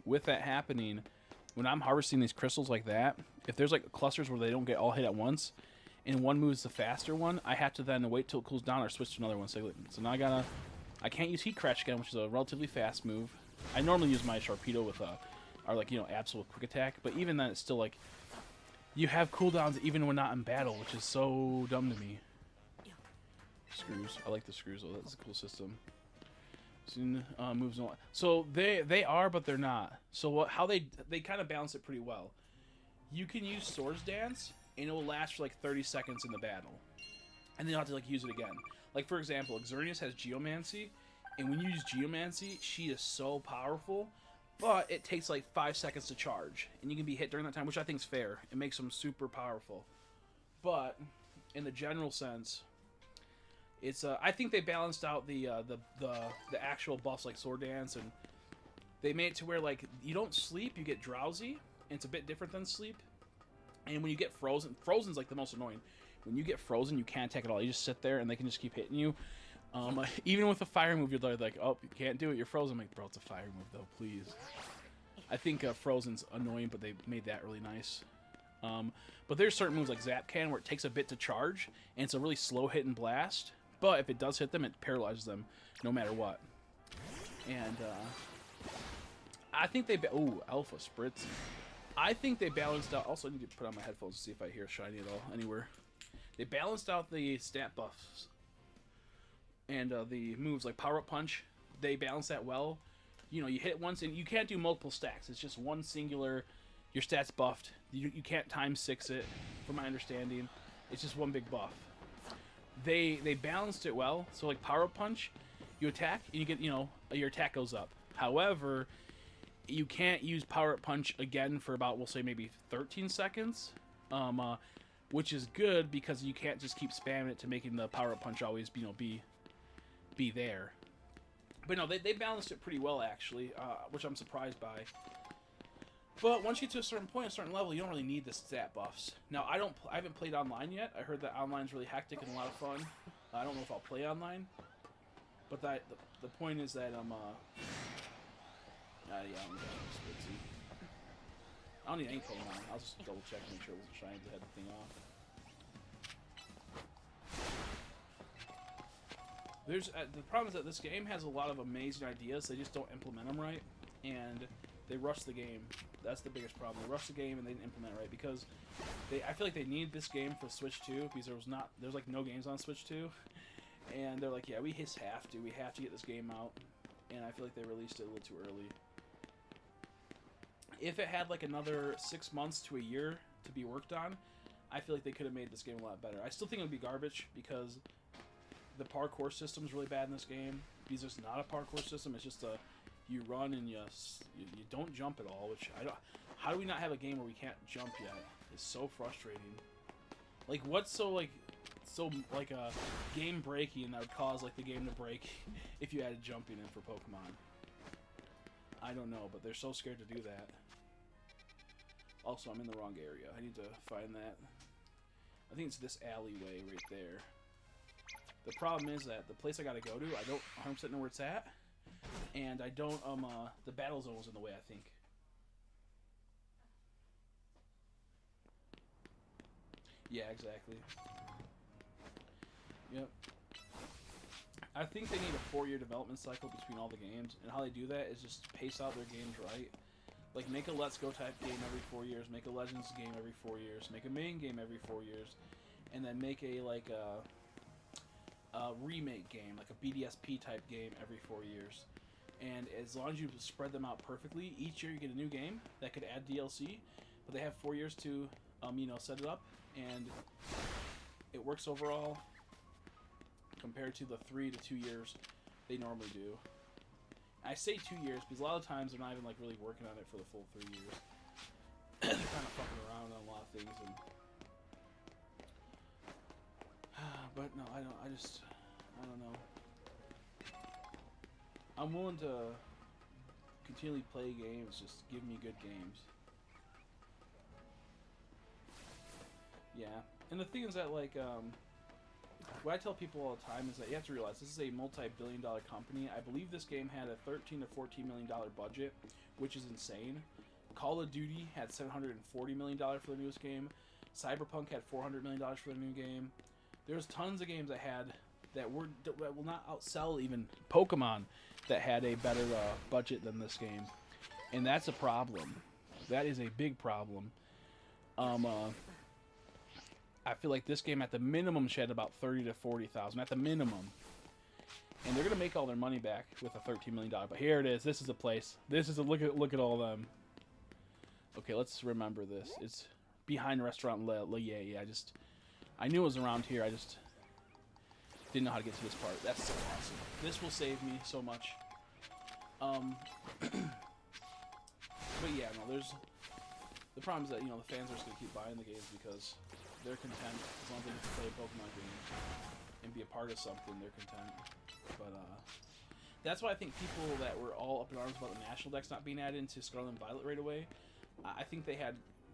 with that happening, when I'm harvesting these crystals like that, if there's like clusters where they don't get all hit at once, and one moves the faster one, I have to then wait till it cools down or switch to another one. So now I can't use Heat Crash again, which is a relatively fast move. I normally use my Sharpedo with absolute quick attack, but even then it's still like, you have cooldowns even when not in battle, which is so dumb to me. Screws. I like the screws though. That's a cool system. Soon moves on. So they are, but they're not. So how they kind of balance it pretty well. You can use Swords Dance, and it will last for like 30 seconds in the battle, and then you have to like use it again. Like for example, Xerneas has Geomancy, and when you use Geomancy, she is so powerful, but it takes like 5 seconds to charge, and you can be hit during that time, which I think is fair. It makes them super powerful. But in the general sense, it's I think they balanced out the actual buffs like Sword Dance, and they made it to where like you don't sleep, you get drowsy, and it's a bit different than sleep. And when you get frozen's like the most annoying. When you get frozen, you can't attack at all. You just sit there, and they can just keep hitting you. Even with a fire move, you're like, oh, you can't do it. You're frozen. I'm like, bro, it's a fire move though, please. I think frozen's annoying, but they made that really nice. But there's certain moves like Zap Can where it takes a bit to charge, and it's a really slow hit and blast. But if it does hit them, it paralyzes them, no matter what. And I think they Alpha Spritz. I think they balanced out. Also, I need to put on my headphones to see if I hear shiny at all anywhere. They balanced out the stat buffs and the moves like Power Up Punch. They balance that well. You know, you hit once and you can't do multiple stacks. It's just one singular. Your stats buffed. You can't time 6 it, from my understanding. It's just one big buff. They balanced it well. So like Power Up Punch, you attack and you get, you know, your attack goes up. However, you can't use Power Up Punch again for about, we'll say, maybe 13 seconds. Which is good because you can't just keep spamming it to making the Power Up Punch always, you know, be there. But no, they balanced it pretty well, actually, which I'm surprised by. But once you get to a certain point, a certain level, you don't really need the stat buffs. Now, I haven't played online yet. I heard that online's really hectic and a lot of fun. I don't know if I'll play online. But the point is that yeah, I'm Spritzy. I don't need any Pokemon. I'll just double check and make sure it wasn't shiny to head the thing off. The problem is that this game has a lot of amazing ideas. They just don't implement them right, and they rush the game. That's the biggest problem. They rush the game and they didn't implement it right because I feel like they need this game for Switch 2 because there's like no games on Switch 2, and they're like, yeah, we just have to. We have to get this game out, and I feel like they released it a little too early. If it had like another 6 months to a year to be worked on, I feel like they could have made this game a lot better. I still think it would be garbage because the parkour system is really bad in this game. Because it's not a parkour system. It's just you run and you don't jump at all. Which I don't. How do we not have a game where we can't jump yet? It's so frustrating. Like what's so game breaking that would cause like the game to break if you added jumping in for Pokemon? I don't know, but they're so scared to do that. Also, I'm in the wrong area. I need to find that. I think it's this alleyway right there. The problem is that the place I gotta go to, I don't 100% know where it's at. And I don't, the battle zone was in the way, I think. Yeah, exactly. Yep. I think they need a 4-year development cycle between all the games, and how they do that is just pace out their games right. Like, make a Let's Go type game every 4 years, make a Legends game every 4 years, make a main game every 4 years, and then make a, like, a remake game, like a BDSP type game every 4 years. And as long as you spread them out perfectly, each year you get a new game that could add DLC, but they have 4 years to, you know, set it up, and it works overall compared to the 3 to 2 years they normally do. I say 2 years because a lot of times they're not even like really working on it for the full 3 years. They're kind of fucking around on a lot of things, and but no, I don't know. I'm willing to continually play games. Just give me good games. Yeah, and the thing is that like what I tell people all the time is that you have to realize this is a multi-billion-dollar company. I believe this game had a $13 to $14 million budget, which is insane. Call of Duty had $740 million for the newest game. Cyberpunk had $400 million for the new game. There's tons of games that will not outsell even Pokemon that had a better budget than this game, and that's a problem. That is a big problem. I feel like this game at the minimum should have about 30 to 40,000 at the minimum, and they're gonna make all their money back with a $13 million. But here it is. This is a place. This is a look at all them. Okay, let's remember this. It's behind Restaurant yeah. I knew it was around here. I just didn't know how to get to this part. That's so awesome. This will save me so much. But yeah, no. The problem is that, you know, the fans are just gonna keep buying the games because they're content as long as they get to play a Pokemon game and be a part of something. They're content. But that's why I think people that were all up in arms about the National Dex not being added into Scarlet and Violet right away, I think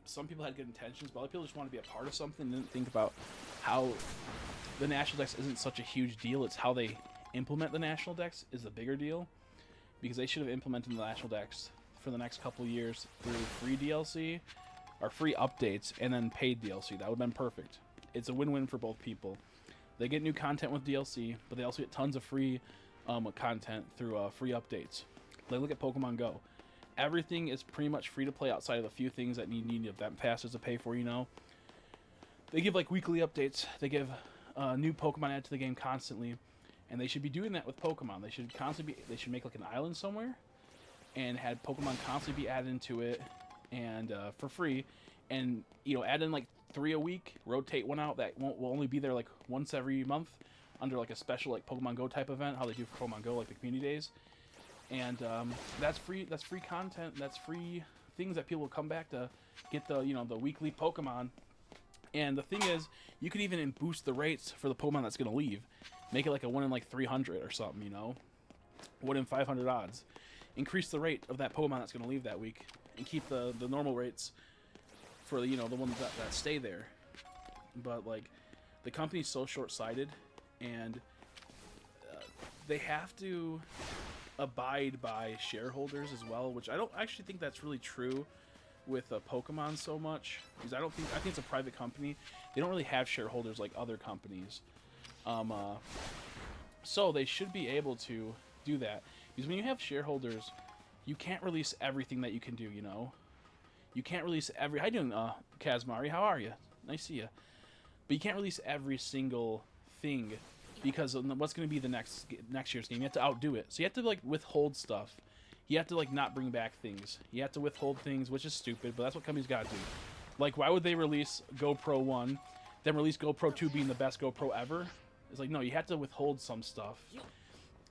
some people had good intentions, but other people just want to be a part of something and didn't think about how the National Dex isn't such a huge deal. It's how they implement the National Dex is the bigger deal, because they should have implemented the National Dex for the next couple years through free DLC or free updates and then paid DLC. That would have been perfect. It's a win-win for both people. They get new content with DLC, but they also get tons of free content through free updates. Like, look at Pokemon Go. Everything is pretty much free to play outside of the few things that need event passes to pay for, you know. They give like weekly updates. They give new Pokemon added to the game constantly, and they should be doing that with Pokemon. They should they should make like an island somewhere, and had Pokemon constantly be added into it, and for free, and you know, add in like 3 a week. Rotate one out that will only be there like once every month, under like a special like Pokemon Go type event, how they do for Pokemon Go, like the community days. And that's free. That's free content. That's free things that people will come back to get the, you know, the weekly Pokemon. And the thing is, you can even boost the rates for the Pokemon that's gonna leave. Make it like a 1 in like 300 or something, you know, 1 in 500 odds. Increase the rate of that Pokemon that's gonna leave that week, and keep the normal rates for the, you know, the ones that stay there. But like, the company's so short-sighted, and they have to abide by shareholders as well, which I don't actually think that's really true with Pokemon so much, because I think it's a private company. They don't really have shareholders like other companies, so they should be able to do that, because when you have shareholders, you can't release everything that you can do, you know. You can't release every... How you doing, Kazmari? How are you? Nice to see you. But you can't release every single thing, because what's going to be the next year's game? You have to outdo it. So you have to like withhold stuff. You have to like not bring back things. You have to withhold things, which is stupid, but that's what companies got to do. Like, why would they release GoPro 1, then release GoPro 2 being the best GoPro ever? It's like, no, you have to withhold some stuff,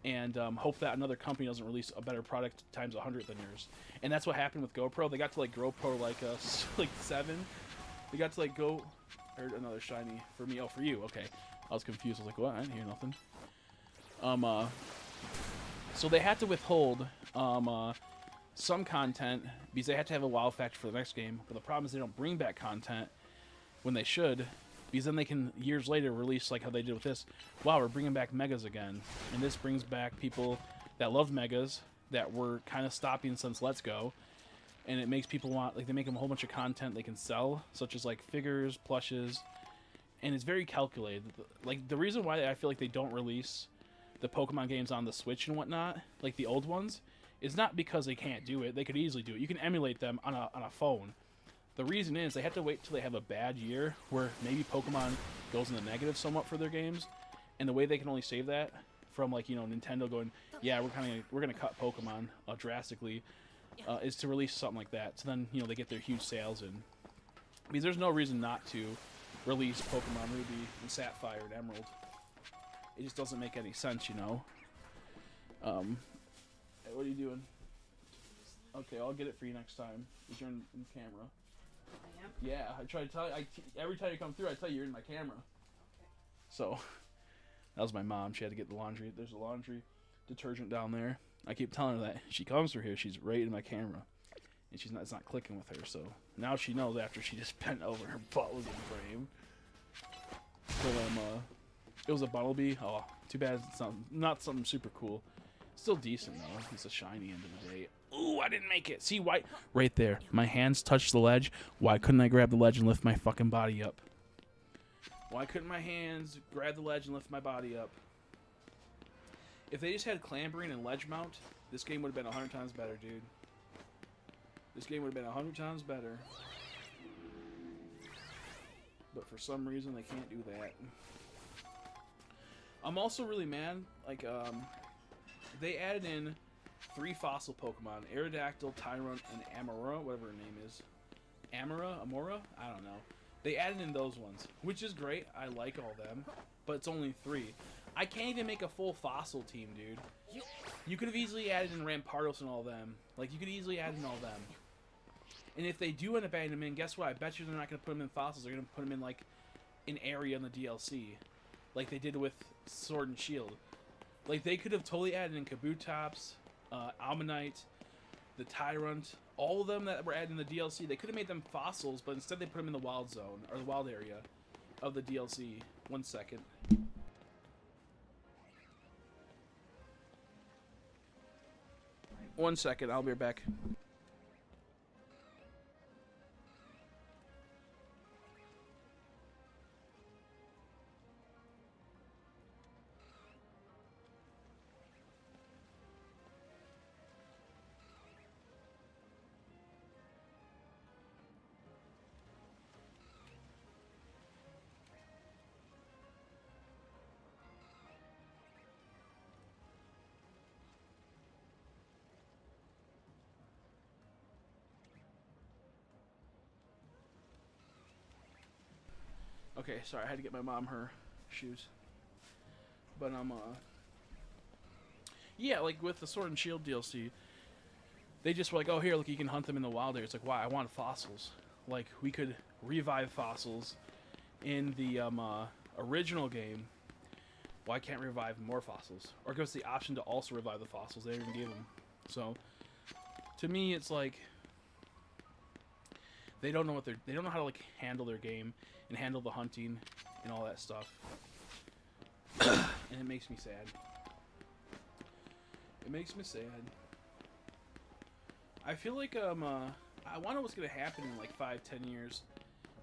and hope that another company doesn't release a better product times 100 than yours. And that's what happened with GoPro. They got to like GoPro like 7. They got to like go... Heard another shiny for me. Oh, for you. Okay. I was confused. I was like, what? I didn't hear nothing. So they had to withhold some content because they had to have a wow factor for the next game. But the problem is they don't bring back content when they should, because then they can years later release like how they did with this. Wow, we're bringing back megas again, and this brings back people that loved megas that were kind of stopping since Let's Go. And it makes people want, like, they make them a whole bunch of content they can sell, such as like figures, plushes, and it's very calculated. Like, the reason why I feel like they don't release the Pokemon games on the Switch and whatnot, like the old ones, is not because they can't do it. They could easily do it. You can emulate them on a phone. The reason is they have to wait till they have a bad year where maybe Pokemon goes in the negative somewhat for their games, and the way they can only save that from, like, you know, Nintendo going, yeah, we're gonna cut Pokemon drastically. Is to release something like that, so then, you know, they get their huge sales in. Because there's no reason not to release Pokemon Ruby and Sapphire and Emerald. It just doesn't make any sense, you know. Hey, what are you doing? Okay, I'll get it for you next time. Because you're in camera. I am? Yeah, I try to tell you. Every time you come through, I tell you you're in my camera. Okay. So, that was my mom. She had to get the laundry. There's a laundry detergent down there. I keep telling her that she comes through here, she's right in my camera, and it's not clicking with her. So now she knows after she just bent over, her butt was in frame. But it was a Bumblebee. Oh, too bad it's not something super cool. Still decent though. It's a shiny end of the day. Ooh, I didn't make it. See why? Right there, my hands touched the ledge. Why couldn't I grab the ledge and lift my fucking body up? Why couldn't my hands grab the ledge and lift my body up? If they just had clambering and ledge mount, this game would have been 100 times better, dude. This game would have been 100 times better. But for some reason, they can't do that. I'm also really mad. Like, they added in 3 fossil Pokemon. Aerodactyl, Tyrant, and Amora, whatever her name is. Amora? I don't know. They added in those ones, which is great. I like all them. But it's only 3. I can't even make a full fossil team, dude. You could have easily added in Rampardos and all them. Like, you could easily add in all them. And if they do end up adding them in, guess what? I bet you they're not going to put them in fossils. They're going to put them in, like, an area in the DLC. Like they did with Sword and Shield. Like, they could have totally added in Kabutops, Ammonite, the Tyrant, all of them that were added in the DLC. They could have made them fossils, but instead they put them in the wild zone, or the wild area of the DLC. 1 second. One second, I'll be right back. Okay, sorry, I had to get my mom her shoes. But yeah, like with the Sword and Shield DLC, they just were like, oh, here, look, you can hunt them in the wild area. It's like, why? I want fossils. Like, we could revive fossils in the original game. Why can't we revive more fossils? Or give us the option to also revive the fossils. They didn't give them. So, to me, it's like they don't know what they don't know how to like handle their game and handle the hunting and all that stuff. And it makes me sad. It makes me sad. I feel like I wonder what's gonna happen in like 5-10 years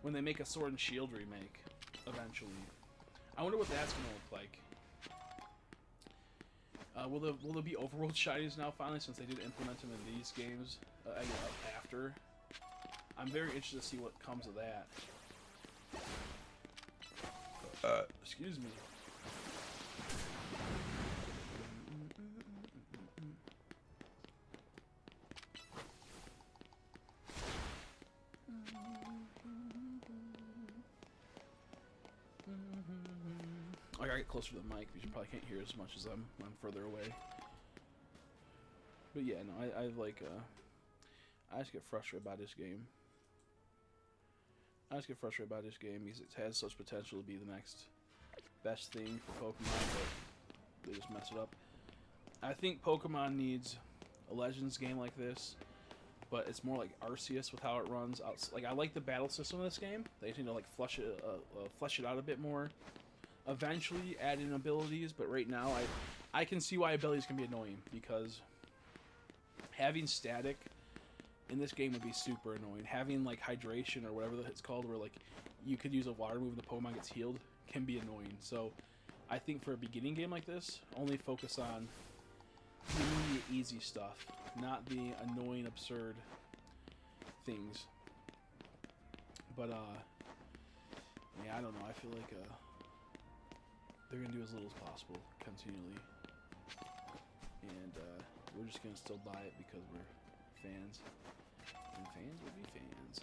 when they make a Sword and Shield remake eventually. I wonder what that's gonna look like. Will there be overworld shinies now finally, since they did implement them in these games after? I'm very interested to see what comes of that. Excuse me. I gotta get closer to the mic because you probably can't hear as much as I'm further away. But yeah, no, I just get frustrated by this game. I just get frustrated by this game because it has such potential to be the next best thing for Pokemon, but they just mess it up. I think Pokemon needs a Legends game like this, but it's more like Arceus with how it runs. Like, I like the battle system of this game. They need to like flesh it out a bit more. Eventually add in abilities, but right now I can see why abilities can be annoying, because having static in this game would be super annoying. Having like hydration or whatever it's called, where like you could use a water move and the Pokemon gets healed, can be annoying. So I think for a beginning game like this, only focus on the immediate easy stuff, not the annoying absurd things. But yeah, I don't know, I feel like they're gonna do as little as possible continually, and we're just gonna still buy it because we're fans, and fans will be fans.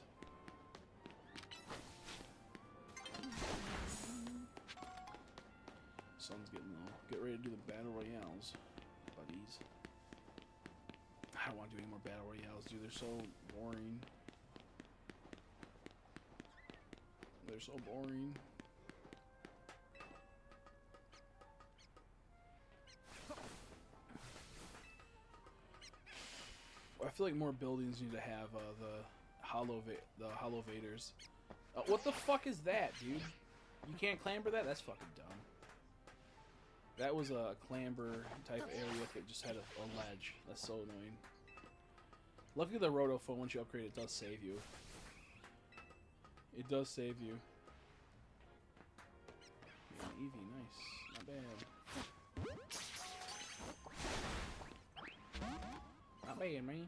Sun's getting low. Get ready to do the battle royales, buddies. I don't want to do any more battle royales, dude. They're so boring. They're so boring. I feel like more buildings need to have the hollow vaders. What the fuck is that, dude? You can't clamber that? That's fucking dumb. That was a clamber type area that just had a ledge. That's so annoying. Luckily the Rotophone, once you upgrade it, does save you. It does save you. Yeah, Eevee, nice. Not bad. Not bad, man.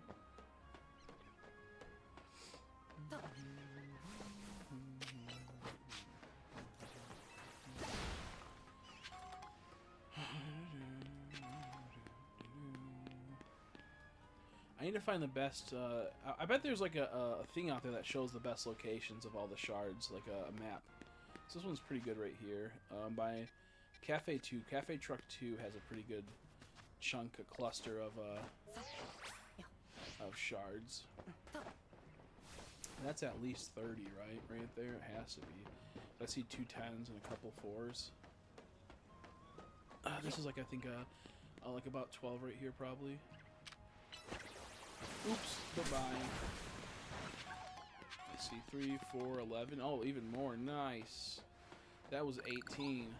I need to find the best, I bet there's like a thing out there that shows the best locations of all the shards, like a map. So this one's pretty good right here. By Cafe 2. Cafe Truck 2 has a pretty good chunk, a cluster of shards. And that's at least 30, right? Right there, it has to be. I see 2 10s and a couple 4s. This is like, I think, like about 12 right here, probably. Oops, goodbye. I see 3, 4, 11. Oh, even more. Nice. That was 18.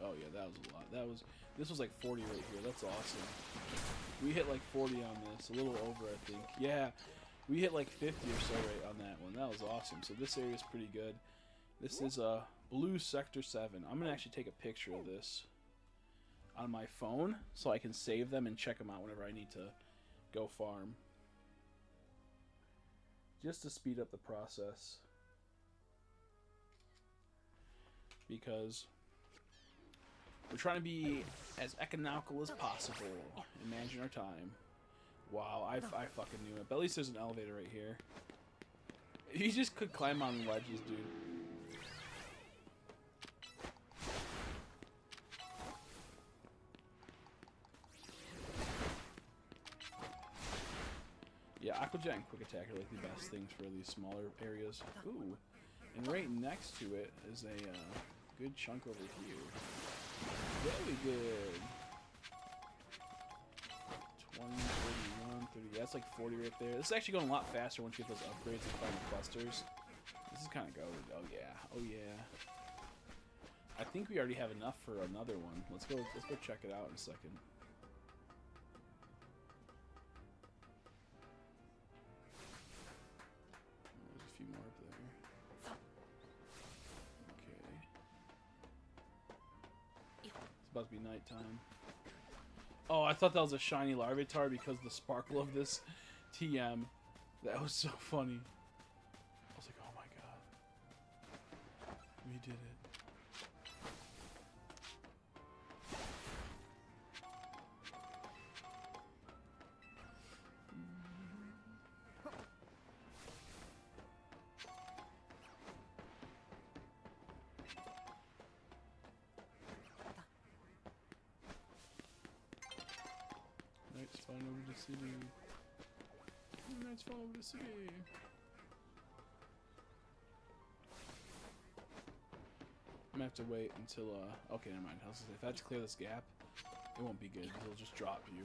Oh yeah, that was a lot. This was like 40 right here. That's awesome. We hit like 40 on this, a little over, I think. Yeah, we hit like 50 or so right on that one. That was awesome. So this area is pretty good. This is Blue Sector 7. I'm gonna actually take a picture of this on my phone so I can save them and check them out whenever I need to go farm. just to speed up the process. Because we're trying to be as economical as possible and managing our time. Wow, I fucking knew it. But at least there's an elevator right here. You just could climb on ledges, dude. Yeah, Aquajet and Quick Attack are like the best things for these smaller areas. Ooh, and right next to it is a good chunk over here. Very good. 20, 31, 30. Yeah, that's like 40 right there. This is actually going a lot faster once you get those upgrades and find the clusters. This is kind of gold. Oh yeah. Oh yeah. I think we already have enough for another one. Let's go check it out in a second. There's a few more up there. Okay. It's about to be nighttime. Oh, I thought that was a shiny Larvitar because the sparkle of this TM. That was so funny. I was like, oh my god. We did it. Night's falling over the city. Night's falling over the city. I'm gonna have to wait until, okay, never mind. If I have to clear this gap, it won't be good. It'll just drop you.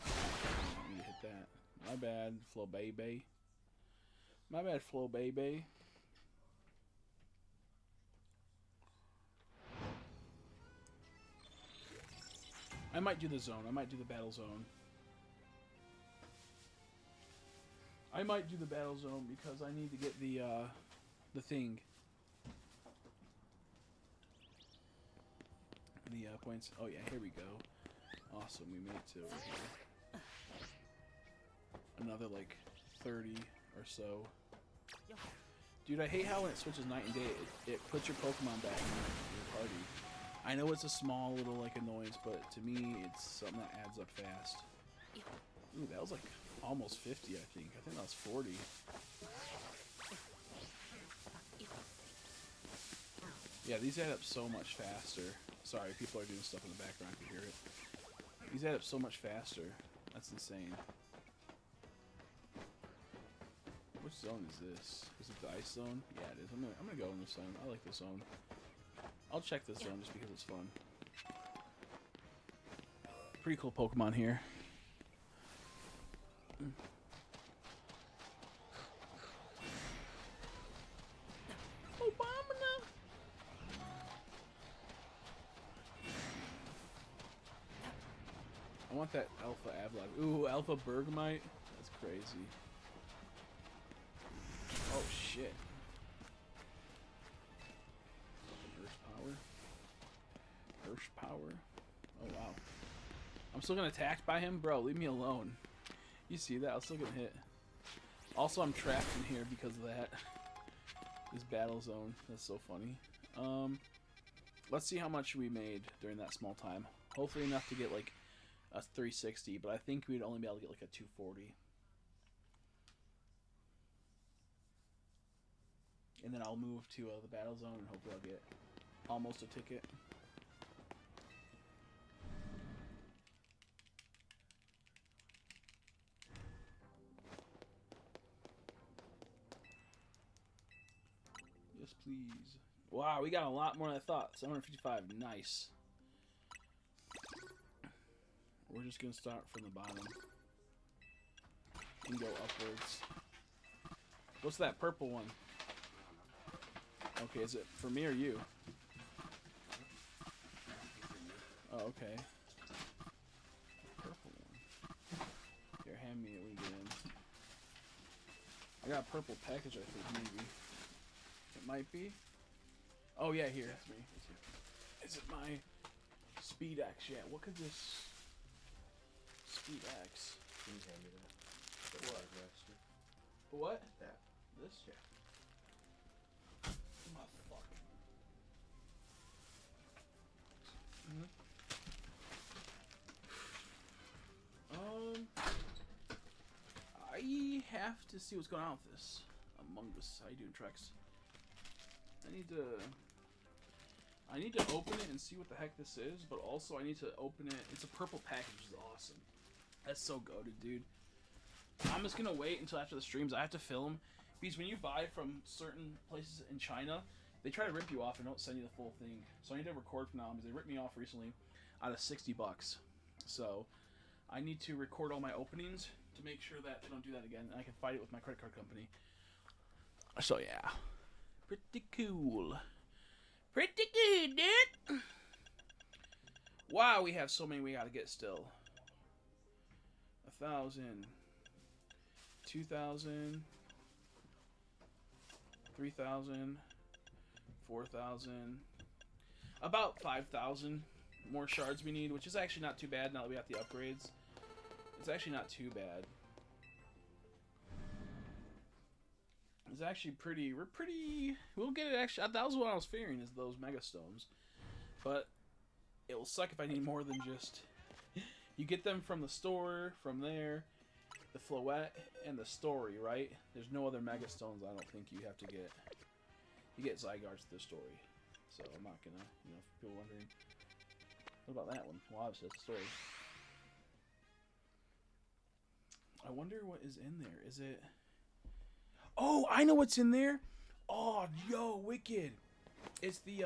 I don't need to hit that. My bad, Flo Baby. My bad, Flo Baby. I might do the zone. I might do the battle zone. I might do the battle zone because I need to get the thing. The points. Oh yeah, here we go. Awesome, we made it to over here. Another like 30 or so. Dude, I hate how when it switches night and day, it puts your Pokemon back in your party. I know it's a small little like annoyance, but to me, it's something that adds up fast. Ooh, that was like almost 50, I think. I think that was 40. Yeah, these add up so much faster. Sorry, people are doing stuff in the background. I can hear it. These add up so much faster. That's insane. Which zone is this? Is it the ice zone? Yeah, it is. I'm gonna go in this zone. I like this zone. I'll check this zone just because it's fun. Pretty cool Pokemon here. Obama. I want that Alpha Avalon. Ooh, Alpha Bergmite. That's crazy. Oh shit. Earth power. Oh wow. I'm still gonna attacked by him, bro. Leave me alone. You see that? I was still gonna hit. Also, I'm trapped in here because of that. This battle zone. That's so funny. Let's see how much we made during that small time. Hopefully enough to get like a 360, but I think we'd only be able to get like a 240. And then I'll move to the battle zone and hopefully I'll get almost a ticket. Yes, please. Wow, we got a lot more than I thought. 755, nice. We're just gonna start from the bottom and go upwards. What's that purple one? Okay, is it for me or you? Oh, okay. Purple one. Here, hand me it when you get in. I got a purple package, I think, maybe. It might be. Oh, yeah, here. It's me. Is it my Speed Axe? Yeah, what could this Speed Axe? Please hand me that. What? What? That. This? Yeah. Oh, fuck. I have to see what's going on with this. Among Us. How you doing, Trex? I need to open it and see what the heck this is, but also I need to open it. It's a purple package, which is awesome. That's so goated, dude. I'm just gonna wait until after the streams. I have to film because when you buy from certain places in China, they try to rip you off and don't send you the full thing. So I need to record from now because they ripped me off recently out of $60. So I need to record all my openings to make sure that they don't do that again, and I can fight it with my credit card company. So yeah, pretty cool. Pretty good, dude. Wow, we have so many we gotta get still. 1,000, 2,000, 3,000, 4,000, about 5,000 more shards we need, which is actually not too bad now that we got the upgrades. It's actually not too bad. It's actually pretty, we'll get it actually, that was what I was fearing, is those mega stones. But it will suck if I need more than just, you get them from the store, from there, the Floette, and the story, right? There's no other mega stones I don't think you have to get. You get Zygardes to the story. So I'm not gonna, you know, if people are wondering, what about that one? Well, obviously that's the story. I wonder what is in there. Is it... Oh, I know what's in there. Oh, yo, wicked. It's the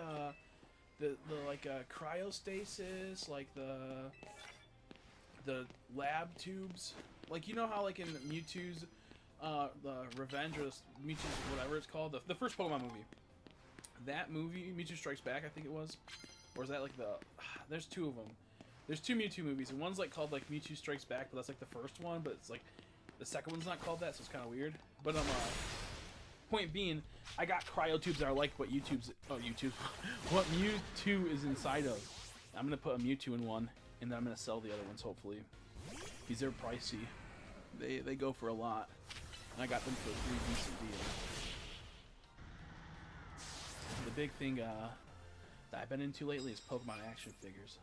like cryostasis, like the lab tubes. Like, you know how like in Mewtwo's the Revenge or Mewtwo's whatever it's called, the first Pokemon movie. That movie, Mewtwo Strikes Back, I think it was. Or is that like the... There's two of them. There's two Mewtwo movies, and one's like called like Mewtwo Strikes Back, but that's like the first one, but it's like the second one's not called that, so it's kind of weird. But point being, I got cryo tubes that are like what what Mewtwo is inside of. I'm gonna put a Mewtwo in one, and then I'm gonna sell the other ones hopefully. These are pricey. They go for a lot, and I got them for a pretty decent deal. The big thing that I've been into lately is Pokemon action figures.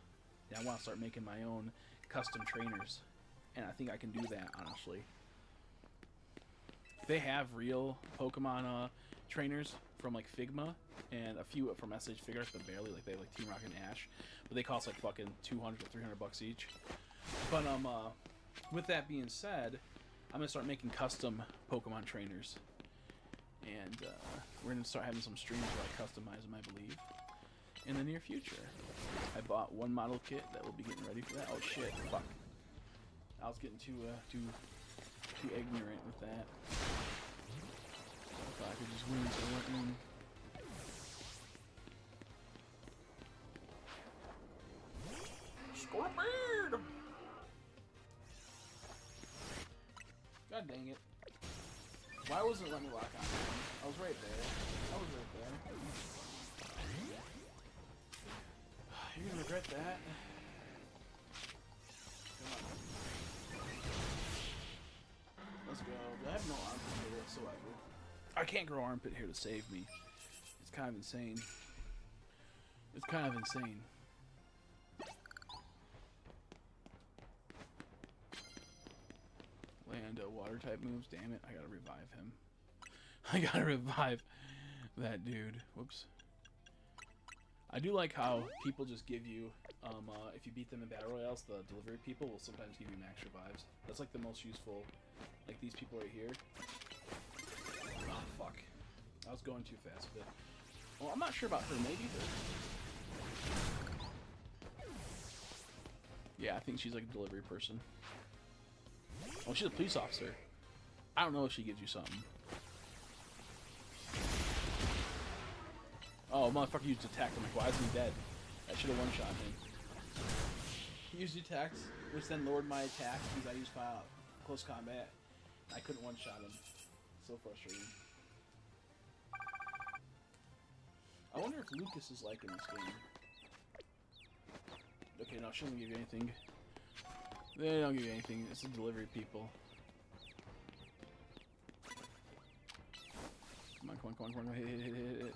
And I want to start making my own custom trainers, and I think I can do that, honestly. They have real Pokemon trainers from like Figma and a few from SH Figures, but barely. Like they have like Team Rocket and Ash, but they cost like fucking $200 to $300 each. But with that being said, I'm gonna start making custom Pokemon trainers, and we're gonna start having some streams where I customize them, I believe, in the near future. I bought one model kit that will be getting ready for that. Oh shit! Fuck! I was getting too ignorant with that. I thought I could just win, so I went in. Scorpion! God dang it! Why wasn't it letting me lock on? I was right there. I was right there. You're gonna regret that. Come on. Let's go. I have no armpit hair whatsoever. I can't grow armpit hair to save me. It's kind of insane. It's kind of insane. Land water type moves. Damn it! I gotta revive him. I gotta revive that dude. Whoops. I do like how people just give you, if you beat them in Battle Royales, the delivery people will sometimes give you max revives. That's like the most useful, like these people right here. Oh, fuck. I was going too fast, but... Well, I'm not sure about her, maybe her. Yeah, I think she's like a delivery person. Oh, she's a police officer. I don't know if she gives you something. Oh, motherfucker used attack. I'm like, why is he dead? I should have one-shot him. He used attacks, which then lowered my attack because I used close combat. I couldn't one-shot him. So frustrating. I wonder if Lucas is like in this game. Okay, no, she doesn't give you anything. They don't give you anything. It's the delivery people. come on, come on, come on. Hit.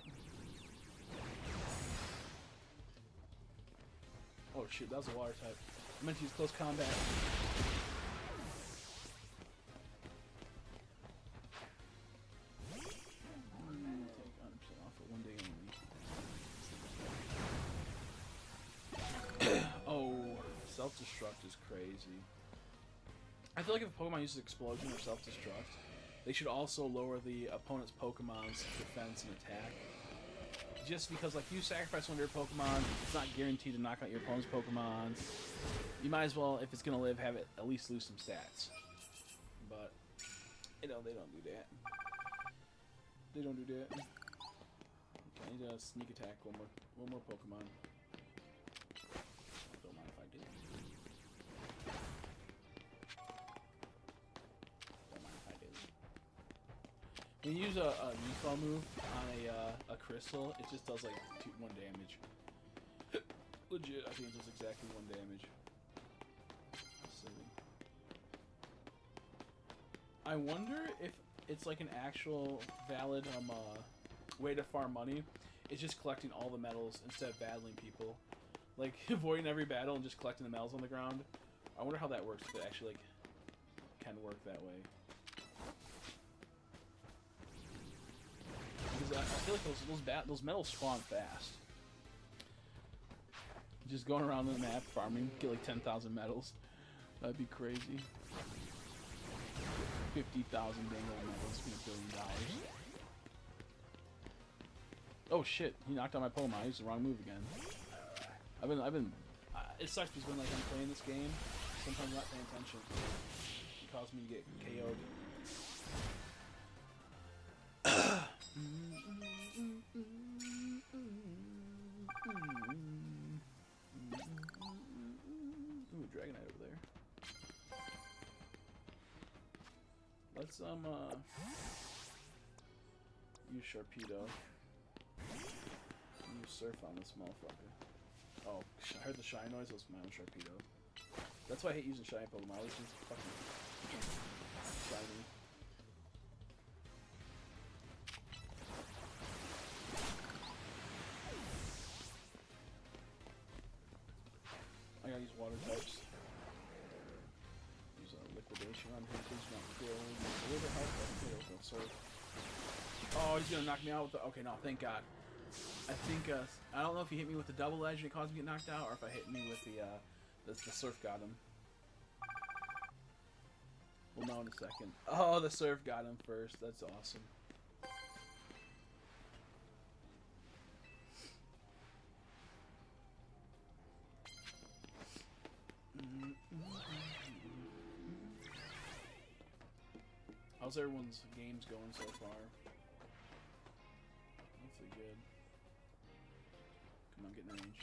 Oh shit, that was a water type. I meant to use close combat. Take 100% off for 1 day only. Oh, self-destruct is crazy. I feel like if a Pokemon uses explosion or self-destruct, they should also lower the opponent's Pokemon's defense and attack. Just because, like, you sacrifice one of your Pokemon, it's not guaranteed to knock out your opponent's Pokemon. You might as well, if it's gonna live, have it at least lose some stats. But, you know, they don't do that. They don't do that. Okay, I need to sneak attack one more Pokemon. I don't mind if I do. When you use a Refall move on a crystal, it just does like 1 damage. Legit, I think it does exactly 1 damage. Silly. I wonder if it's like an actual valid way to farm money. It's just collecting all the medals instead of battling people. Like avoiding every battle and just collecting the medals on the ground. I wonder how that works, if it actually like can work that way. I feel like those medals spawn fast. Just going around the map farming, get like 10,000 medals. That'd be crazy. 50,000 dang old medals, $1 billion. Oh shit! He knocked out my Pokemon. I used the wrong move again. I've been. It sucks because when like I'm playing this game, sometimes I'm not paying attention. It causes me to get KO'd. Ooh, Dragonite over there. Let's use Sharpedo. Use Surf on this motherfucker. Oh, I heard the shy noise. That was my own Sharpedo. That's why I hate using shiny Pokemon. It's just fucking shiny. I gotta use water types. Use a liquidation on him. He's not killing. A little bit helpful. So, oh, he's gonna knock me out with the. Okay, no, thank God. I think I don't know if he hit me with the double edge and it caused me to get knocked out, or if I hit me with the surf got him. We'll know in a second. Oh, the surf got him first. That's awesome. How's everyone's games going so far? Hopefully good. Come on, get in range.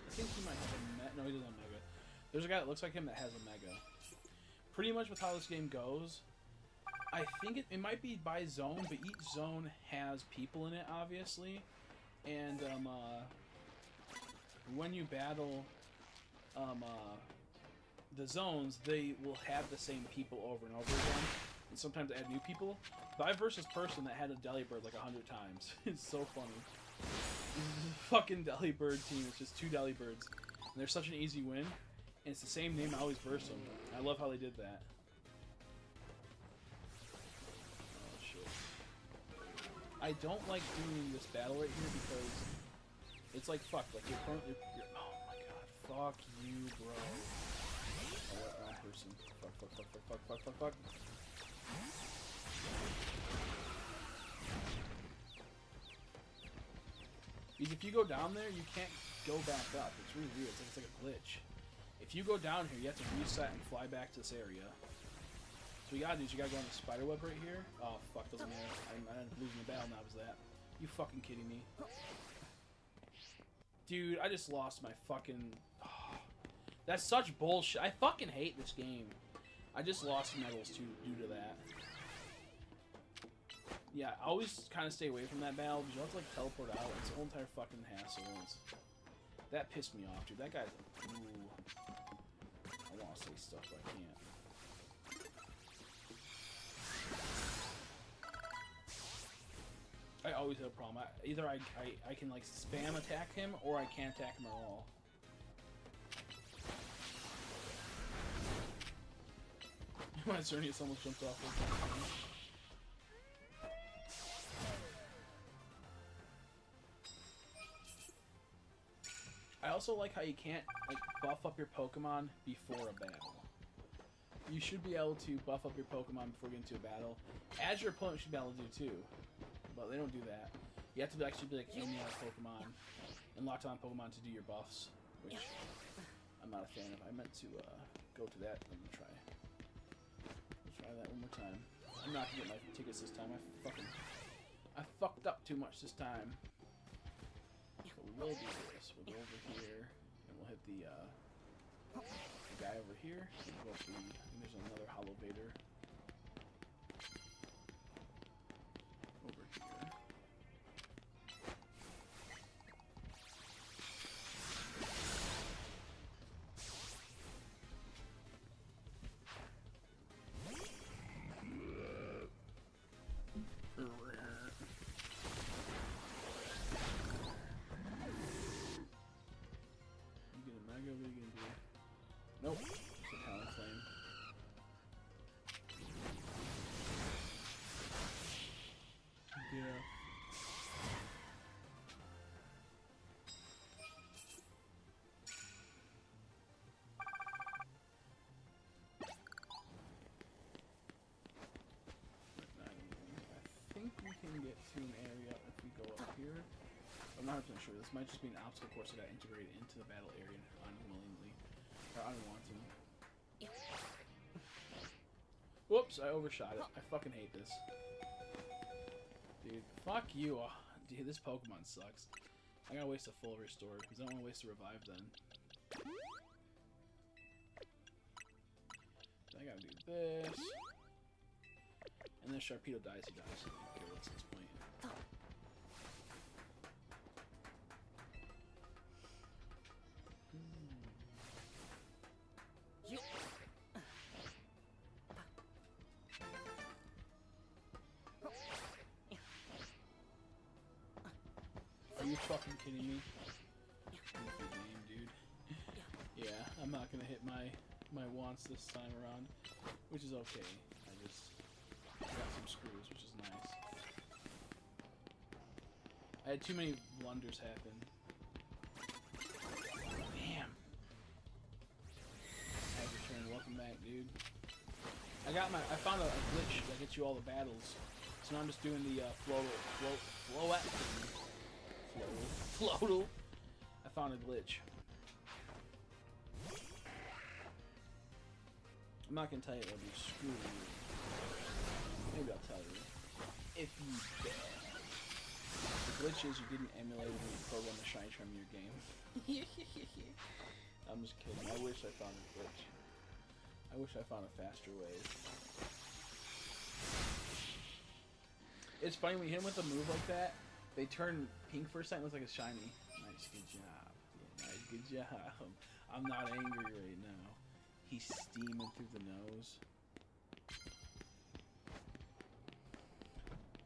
I think he might have a Mega. No, he doesn't have a Mega. There's a guy that looks like him that has a Mega. Pretty much with how this game goes, I think it might be by zone, but each zone has people in it, obviously. And when you battle the zones, they will have the same people over and over again. And sometimes add new people. But I versus person that had a Delibird like 100 times. It's so funny. This is a fucking Delibird team. It's just 2 Delibirds. And they're such an easy win. And it's the same name. I always verse them. I love how they did that. Oh, shit. I don't like doing this battle right here because it's like, fuck. Like, you're oh my god. Fuck you, bro. Oh, what? Wrong person. Fuck. Because if you go down there, you can't go back up. It's really weird. It's like a glitch. If you go down here, you have to reset and fly back to this area. So what you gotta do is you gotta go on the spider web right here. Oh, fuck, doesn't matter. I'm losing the battle now, is that? You fucking kidding me? Dude, I just lost my fucking... Oh, that's such bullshit. I fucking hate this game. I just lost medals due to that. Yeah, I always kind of stay away from that battle because you have to like teleport out. It's a whole entire fucking hassle. That pissed me off, dude. That guy. Ooh. I want to say stuff, but I can't. I always have a problem. Either I can like spam attack him or I can't attack him at all. My Xerneas almost jumped off. I also like how you can't like buff up your Pokemon before a battle. You should be able to buff up your Pokemon before you get into a battle, as your opponent should be able to do too. But they don't do that. You have to actually be like aiming at Pokemon and locked on Pokemon to do your buffs, which I'm not a fan of. I meant to go to that. Let me try. Let's try that one more time. I'm not gonna get my tickets this time. I fucked up too much this time. So we'll do this. We'll go over here and we'll hit the guy over here. We'll go up I think there's another Hollow Vader. Over here. You get a Mega, what are you gonna do? Nope. It's a Talon Flame. Yeah. I think we can get to an area if we go up here. I'm not 100% sure. This might just be an obstacle course that got integrated into the battle area unwillingly. Or unwanted. Whoops, I overshot it. I fucking hate this. Dude, fuck you. Oh, dude, this Pokemon sucks. I gotta waste a full restore, because I don't want to waste a revive then. I gotta do this. And then Sharpedo dies, he dies. Okay, what's this point? Are you fucking kidding me? Goofy game, dude. Yeah, I'm not gonna hit my wants this time around, which is okay. I just got some screws, which is nice. I had too many blunders happen. Damn. I had to turn. Welcome back, dude. I found a glitch that gets you all the battles. So now I'm just doing the Floatle. I found a glitch. I'm not gonna tell you it'll be screw you. Maybe I'll tell you. If you dare. The glitch is you didn't emulate when you program the shiny charm in your game. I'm just kidding. I wish I found a glitch. I wish I found a faster way. It's funny when you hit them with a move like that, they turn pink for a second, looks like a shiny. Nice, good job. Yeah, nice, good job. I'm not angry right now. He's steaming through the nose.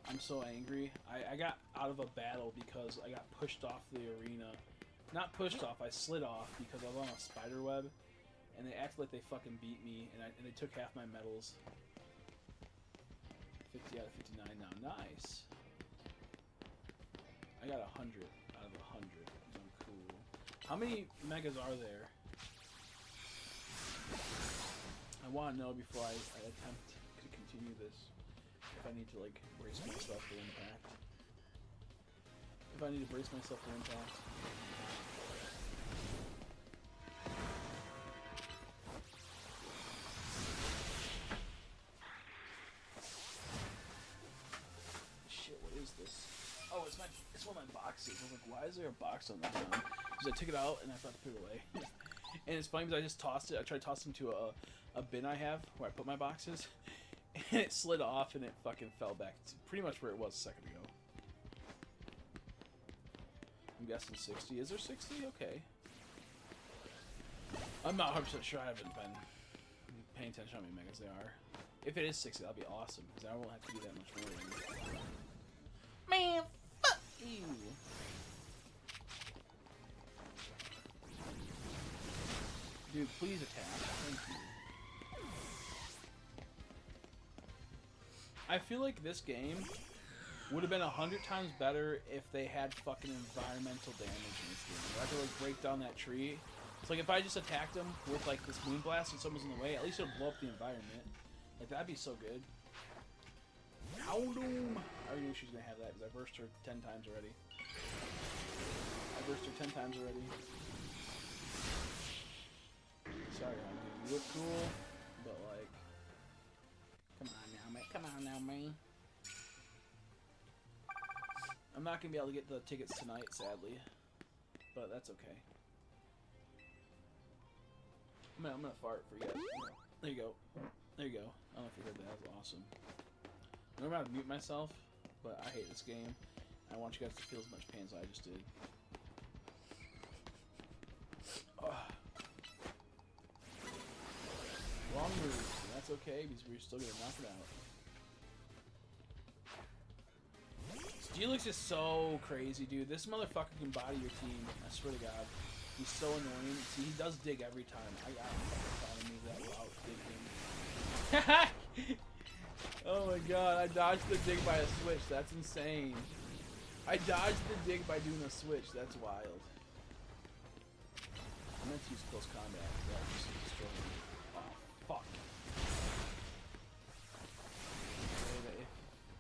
I'm so angry. I got out of a battle because I got pushed off the arena. Not pushed off, I slid off because I was on a spider web. And they acted like they fucking beat me, and they took half my medals. 50 out of 59 now. Nice. I got 100 out of 100. I'm cool. How many megas are there? I want to know before I attempt to continue this. If I need to, like, brace myself for impact. If I need to brace myself for impact. Oh, it's one of my boxes. I was like, why is there a box on the ground? Because I took it out and I forgot to put it away. And it's funny because I just tossed it. I tried to toss it into a bin I have where I put my boxes. And it slid off and it fucking fell back to pretty much where it was a second ago. I'm guessing 60. Is there 60? Okay. I'm not 100% sure. I haven't been paying attention how many megas they are. If it is 60, that'll be awesome, because I won't have to do that much more. Man, fuck you! Dude, please attack. Thank you. I feel like this game would have been 100 times better if they had fucking environmental damage in this game. I had to like break down that tree. It's like if I just attacked them with like this moon blast and someone's in the way, at least it'll blow up the environment. Like that'd be so good. Houndoom! I already knew she was gonna have that because I versed her 10 times already. Sorry, honey. You look cool, but like, come on now, man. I'm not gonna be able to get the tickets tonight, sadly, but that's okay. I'm gonna fart for you guys. There you go. There you go. I don't know if you heard that. That was awesome. I don't know how to mute myself, but I hate this game. I want you guys to feel as much pain as I just did. Wrong move. That's okay because we're still gonna knock it out. Steelix is so crazy, dude. This motherfucker can body your team. I swear to God. He's so annoying. See, he does dig every time. I gotta fucking find a move that will outdig him. Oh my God, I dodged the dig by a switch. That's insane. I dodged the dig by doing a switch. That's wild. I meant to use close combat. That just destroyed me. Oh, fuck.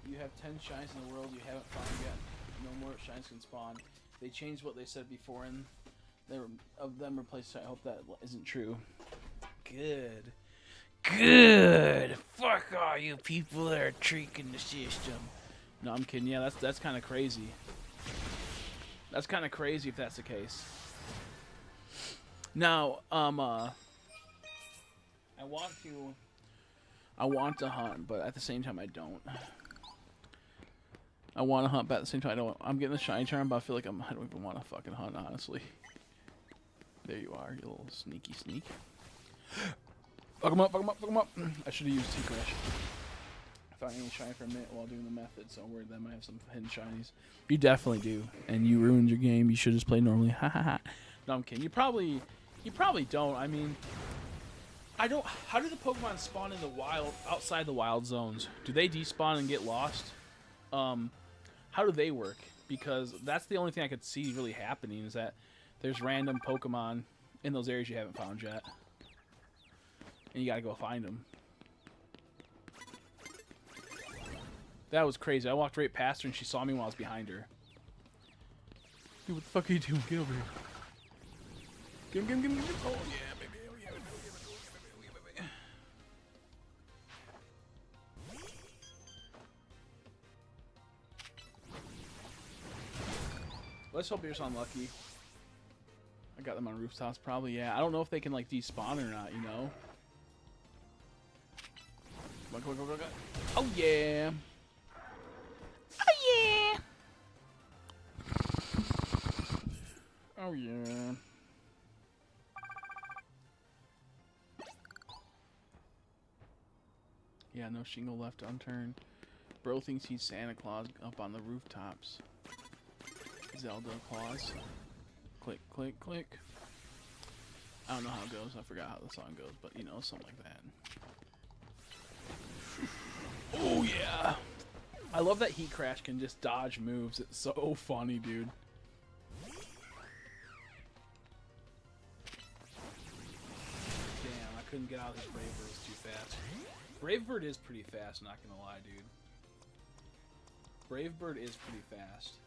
If you have 10 shines in the world you haven't found yet, no more shines can spawn. They changed what they said before and they were of them replaced. I hope that isn't true. Good. Good. Fuck all you people that are tricking the system. No, I'm kidding. Yeah, that's kind of crazy. That's kind of crazy if that's the case. Now, I want to hunt, but at the same time I don't. I want to hunt, but at the same time I don't. I'm getting the shiny charm, but I feel like I don't even want to fucking hunt, honestly. There you are, you little sneaky sneak. Fuck him up, fuck him up, fuck him up. I should have used T-Crash. I found any shiny for a minute while doing the method, so I'm worried that I might have some hidden shinies. You definitely do, and you ruined your game. You should just play normally. Ha ha ha. No, I'm kidding. You probably don't. I mean, I don't. How do the Pokemon spawn in the wild, outside the wild zones? Do they despawn and get lost? How do they work? Because that's the only thing I could see really happening is that there's random Pokemon in those areas you haven't found yet. And you gotta go find them. That was crazy. I walked right past her and she saw me while I was behind her. Dude, what the fuck are you doing? Get over here. Get him. Oh, yeah, baby. Oh, yeah, baby. Let's hope you're unlucky. I got them on rooftops, probably, yeah. I don't know if they can, like, despawn or not, you know? Come on. Oh, yeah. Oh, yeah. Oh, yeah. Yeah, no shingle left unturned. Bro thinks he's Santa Claus up on the rooftops. Zelda Claus. Click, click, click. I don't know how it goes. I forgot how the song goes, but you know, something like that. Oh, yeah. I love that Heat Crash can just dodge moves. It's so funny, dude. Damn, I couldn't get out of this Brave Bird. It was too fast. Brave Bird is pretty fast, not gonna lie, dude. Brave Bird is pretty fast.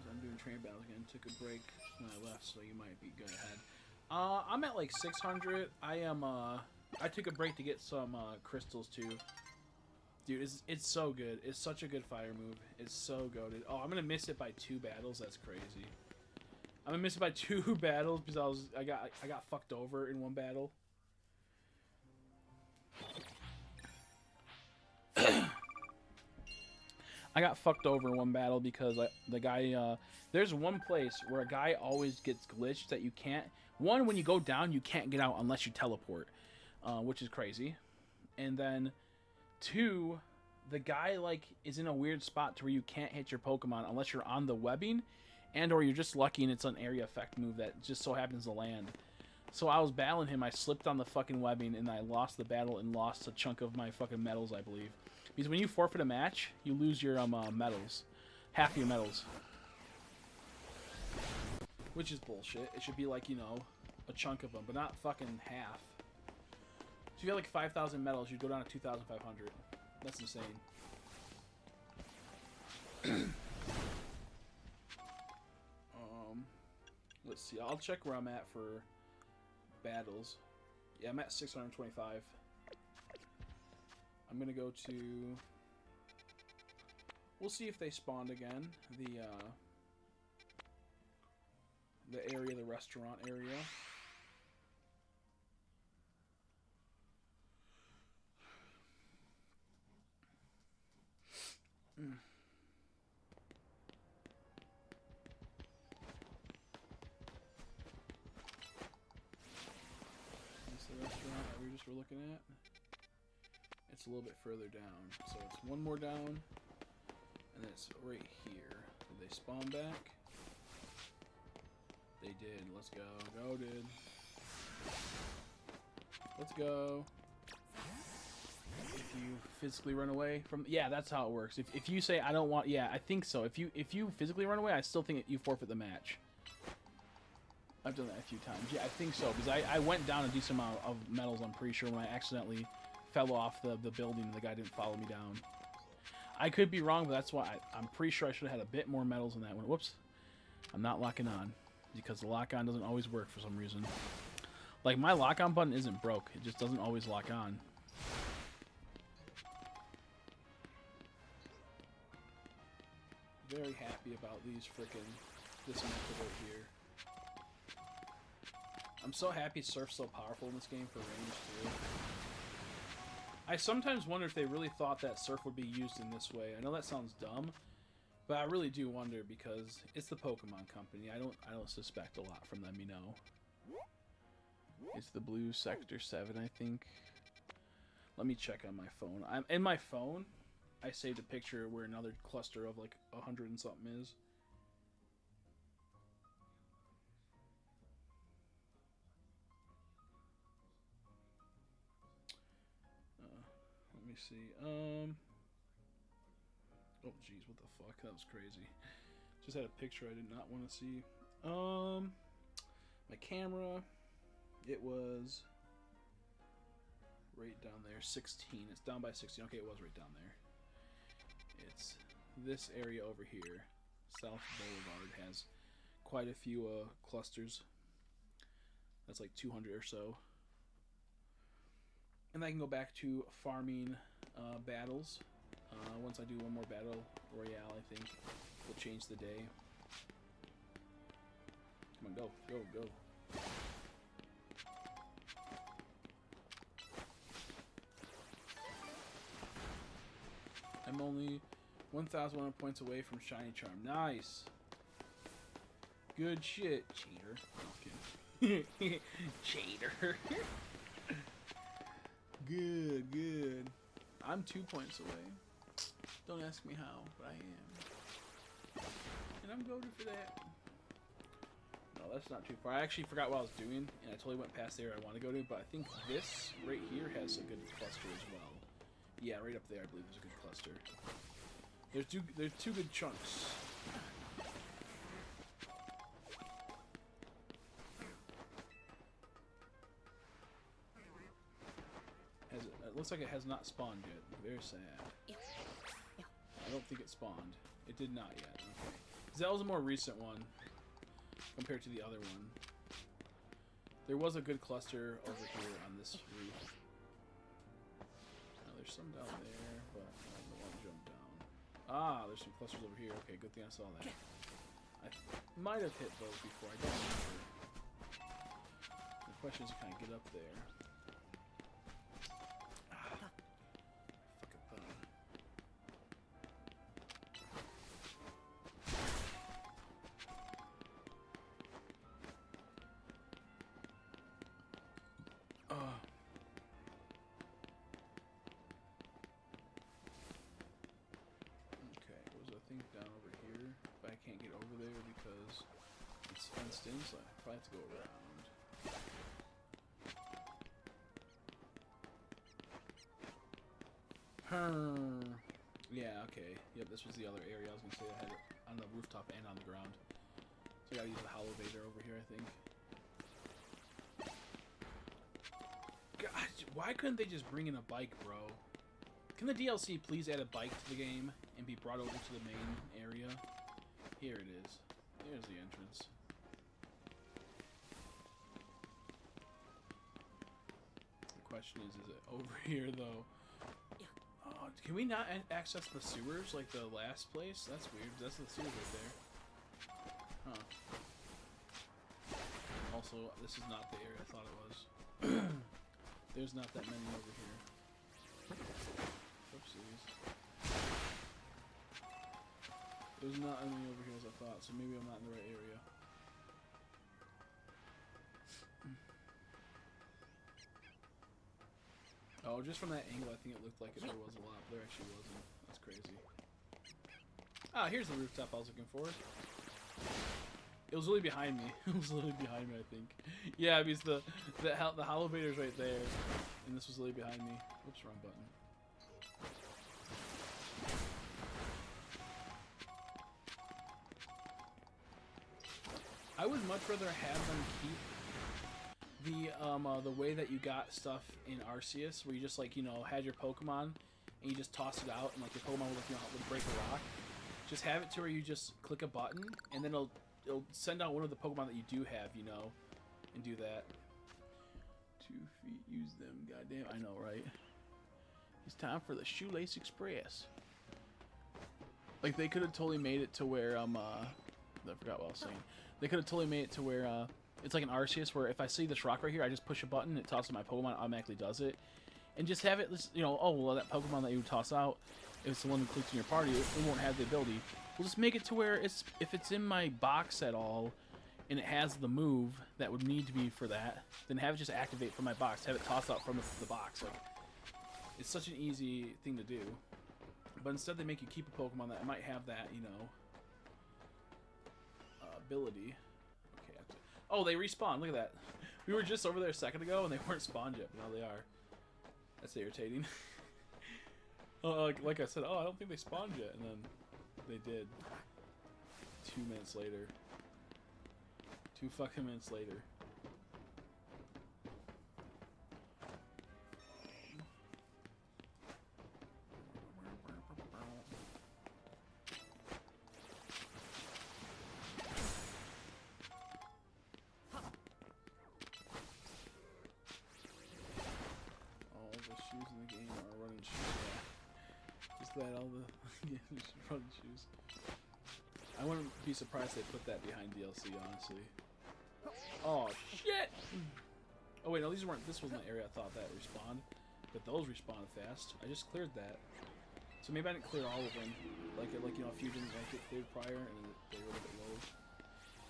I'm doing train battles again. Took a break when I left, so you might be good ahead. I'm at like 600. I took a break to get some crystals too. Dude, it's so good. It's such a good fire move. It's so goated. Oh, I'm gonna miss it by 2 battles. That's crazy. I'm gonna miss it by 2 battles because I got fucked over in one battle. I got fucked over in one battle because the guy. There's one place where a guy always gets glitched that you can't. One, when you go down, you can't get out unless you teleport, which is crazy. And then, 2, the guy like is in a weird spot to where you can't hit your Pokemon unless you're on the webbing, and or you're just lucky and it's an area effect move that just so happens to land. So I was battling him. I slipped on the fucking webbing and I lost the battle and lost a chunk of my fucking medals, I believe. Because when you forfeit a match, you lose your medals. Half your medals. Which is bullshit. It should be like, you know, a chunk of them, but not fucking half. So you got like 5,000 medals, you'd go down to 2,500. That's insane. Let's see. I'll check where I'm at for battles. Yeah, I'm at 625. I'm gonna go to... We'll see if they spawned again. The area, the restaurant area. That's the restaurant that we just were looking at. It's a little bit further down. So it's one more down. And it's right here. Did they spawn back? They did. Let's go. Go, dude. Let's go. If you physically run away from... Yeah, that's how it works. If you say, I don't want... Yeah, I think so. If you physically run away, I still think you forfeit the match. I've done that a few times. Yeah, I think so. Because I went down a decent amount of medals, I'm pretty sure, when I accidentally fell off the building and the guy didn't follow me down. I could be wrong, but that's why I'm pretty sure I should have had a bit more medals in that one. Whoops. I'm not locking on. Because the lock-on doesn't always work for some reason. Like, my lock-on button isn't broke. It just doesn't always lock on. Very happy about these frickin' this method right here. I'm so happy Surf's so powerful in this game for range, too. I sometimes wonder if they really thought that Surf would be used in this way. I know that sounds dumb, but I really do wonder because it's the Pokemon Company. I don't suspect a lot from them, you know. It's the blue Sector 7, I think. Let me check on my phone. In my phone, I saved a picture where another cluster of like 100 and something is. Let me see. Oh, jeez, what the fuck? That was crazy. Just had a picture I did not want to see. My camera, it was right down there, 16. It's down by 16. Okay, it was right down there. It's this area over here. South Boulevard has quite a few clusters. That's like 200 or so. And I can go back to farming battles. Once I do one more battle royale, I think we'll change the day. Come on, go, go, go. I'm only 1,100 points away from Shiny Charm. Nice. Good shit, cheater. Cheater. Good, good. I'm 2 points away. Don't ask me how, but I am. And I'm goated for that. No, that's not too far. I actually forgot what I was doing, and I totally went past the area I want to go to, but I think this right here has a good cluster as well. Yeah, right up there, I believe there's a good cluster. There's two good chunks. It looks like it has not spawned yet. Very sad. I don't think it spawned. It did not yet. Okay. 'Cause that was a more recent one compared to the other one. There was a good cluster over here on this roof. Oh, there's some down there, but I don't want to jump down. Ah, there's some clusters over here. Okay, good thing I saw that. I might have hit those before. I don't remember. The question is, can I get up there? Ah, fucking thumb. Down over here, but I can't get over there because it's fenced in, so I probably have to go around. Yeah, okay. Yep, this was the other area I was gonna say I had it on the rooftop and on the ground. So I gotta use the Holovator over here, I think. God, why couldn't they just bring in a bike, bro? Can the DLC please add a bike to the game and be brought over to the main area? Here it is. There's the entrance. The question is it over here, though? Oh, can we not access the sewers like the last place? That's weird. That's the sewers right there. Huh. Also, this is not the area I thought it was. There's not that many over here. Oopsies. There's not any over here as I thought, so maybe I'm not in the right area. Oh, just from that angle, I think it looked like there was a lot, but there actually wasn't. That's crazy. Ah, here's the rooftop I was looking for. It was really behind me. It was literally behind me, I think. Yeah, because the Holovator's right there, and this was literally behind me. Oops, wrong button. I would much rather have them keep the way that you got stuff in Arceus, where you just like, you know, had your Pokemon and you just toss it out, and like your Pokemon would, like, you know, would break a rock. Just have it to where you just click a button, and then it'll send out one of the Pokemon that you do have, you know, and do that. 2 feet, use them, goddamn. I know, right? It's time for the Shoelace Express. Like, they could have totally made it to where I forgot what I was saying. They could have totally made it to where it's like an Arceus, where if I see this rock right here, I just push a button, it tosses my Pokemon, automatically does it, and just have it, you know, oh well, that Pokemon that you toss out, if it's the one that clicks in your party, it won't have the ability. We'll just make it to where if it's in my box at all, and it has the move that would need to be for that, then have it just activate from my box, have it toss out from the box. Like, it's such an easy thing to do. But instead they make you keep a Pokemon that might have that, you know, ability. Okay, oh, they respawn. Look at that. We were just over there a second ago and they weren't spawned yet, but now they are. That's irritating. Like I said, oh, I don't think they spawned yet, and then they did. 2 minutes later. 2 fucking minutes later. All the running shoes. I wouldn't be surprised they put that behind DLC, honestly. Oh shit! Oh wait, no, these weren't. This wasn't the area I thought that respawned, but those respawned fast. I just cleared that, so maybe I didn't clear all of them. Like you know, a few didn't get cleared prior, and then they were a little bit low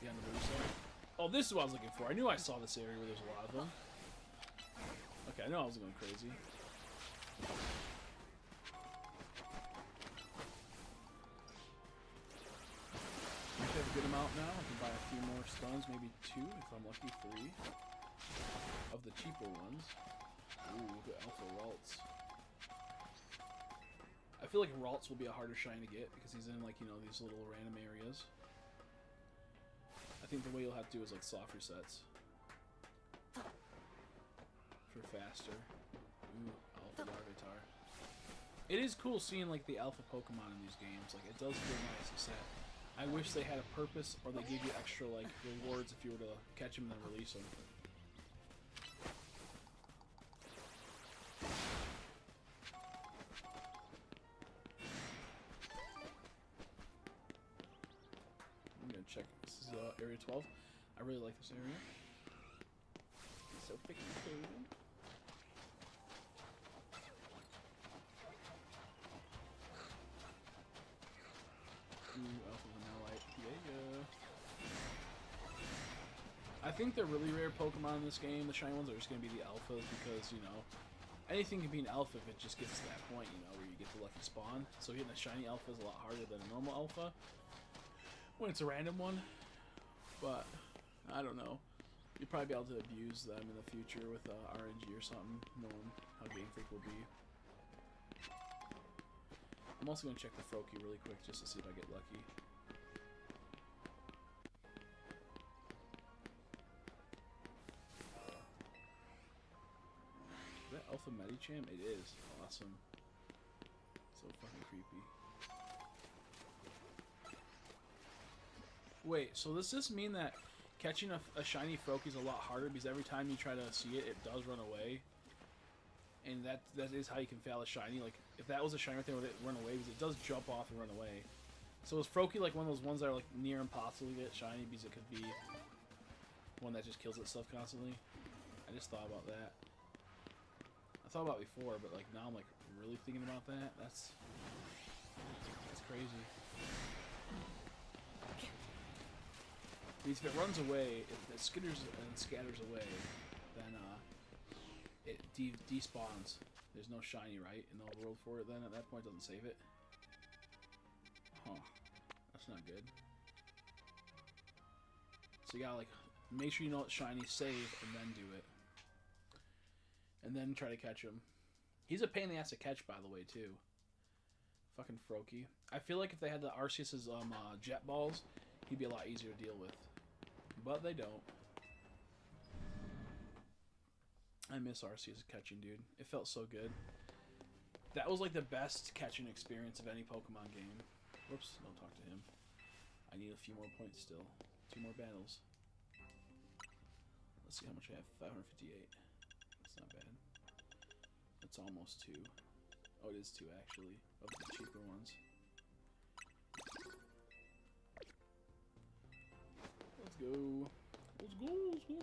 behind the blue side. Oh, this is what I was looking for. I knew I saw this area where there's a lot of them. Okay, I know I was going crazy. I have a good amount now. I can buy a few more stones, maybe 2 if I'm lucky, 3 of the cheaper ones. Ooh, the Alpha Ralts. I feel like Ralts will be a harder shine to get because he's in, like, you know, these little random areas. I think the way you'll have to do is like soft resets for faster. Ooh, Alpha Larvitar. It is cool seeing like the alpha Pokemon in these games. Like, it does feel nice to set. I wish they had a purpose, or they gave you extra, like, rewards if you were to catch them and then release them. check. This is area 12. I really like this area. It's so freaking cool. Ooh, Alpha Vanillite. Yeah. I think the really rare Pokemon in this game, the shiny ones, are just going to be the alphas because, you know, anything can be an alpha if it just gets to that point, you know, where you get the lucky spawn. So getting a shiny alpha is a lot harder than a normal alpha when it's a random one. But, I don't know. You'll probably be able to abuse them in the future with RNG or something, knowing how Game Freak will be. I'm also going to check the Froakie really quick just to see if I get lucky. Is that Alpha Medicham? It is. Awesome. So fucking creepy. Wait, so does this mean that catching a shiny Froakie is a lot harder because every time you try to see it, it does run away? And that is how you can fail a shiny. Like, if that was a shiny right there, would it run away? Because it does jump off and run away. So is Froakie like one of those ones that are like near impossible to get shiny because it could be one that just kills itself constantly? I just thought about that. I thought about it before, but like now I'm like really thinking about that. That's crazy. Because if it runs away, if it skitters and scatters away, then it despawns. There's no shiny, right, in the whole world for it. Then at that point, it doesn't save it. Huh? That's not good. So you gotta like make sure you know it's shiny, save, and then do it, and then try to catch him. He's a pain in the ass to catch, by the way, too. Fucking Froakie. I feel like if they had the Arceus's jet balls, he'd be a lot easier to deal with. But they don't. I miss Arceus catching, dude. It felt so good. That was like the best catching experience of any Pokemon game. Whoops, don't talk to him. I need a few more points still. 2 more battles. Let's see how much I have. 558. That's not bad. That's almost 2. Oh, it is 2 actually. Of the cheaper ones. Let's go. Let's go. Let's go.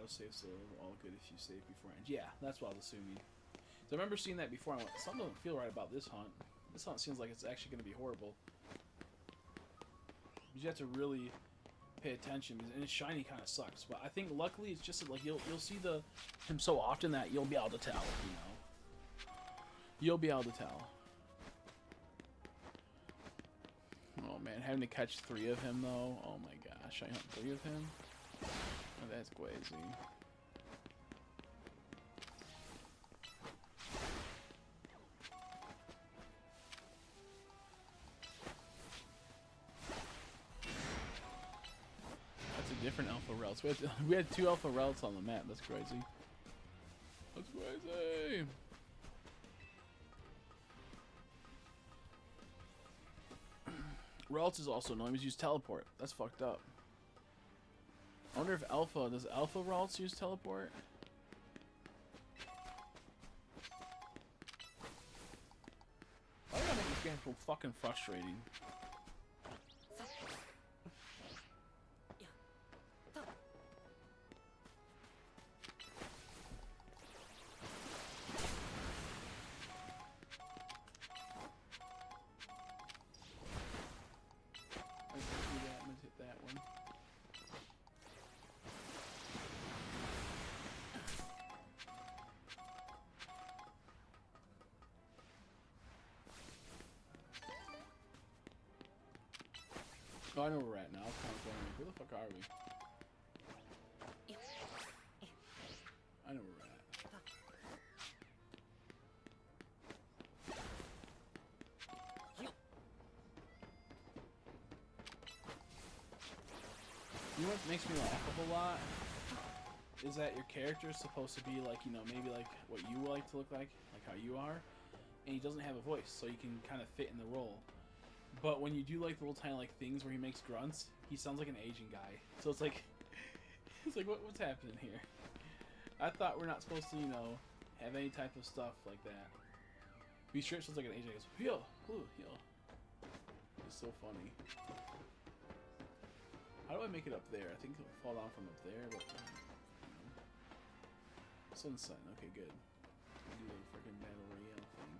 Save, so all good if you save beforehand. Yeah, that's what I was assuming. So I remember seeing that before. I went, something doesn't feel right about this hunt. This hunt seems like it's actually going to be horrible. But you have to really pay attention, and it's shiny kind of sucks. But I think luckily it's just like you'll see him so often that you'll be able to tell. You know, you'll be able to tell. Oh man, having to catch 3 of him though. Oh my gosh, I hunt 3 of him. Oh, that's crazy. That's a different alpha routes. We had 2 alpha routes on the map. That's crazy. That's crazy. Routes is also annoying because you use teleport. That's fucked up. I wonder if does Alpha Ralts use teleport? Why do I make this game so fucking frustrating? I'm gonna hit that one. Oh, I know where we're at now. I was kind of wondering, where the fuck are we? I know where we're at. You know what makes me laugh a whole lot? Is that your character is supposed to be like, you know, maybe like what you like to look like how you are, and he doesn't have a voice, so you can kind of fit in the role. But when you do like the little tiny like things where he makes grunts, he sounds like an Asian guy. So it's like, what's happening here? I thought we're not supposed to, you know, have any type of stuff like that. Be sure it sounds like an Asian guy. Yo, yo. It's so funny. How do I make it up there? I think it'll fall down from up there, but sunset. Okay, good. Do the freaking battle royale thing.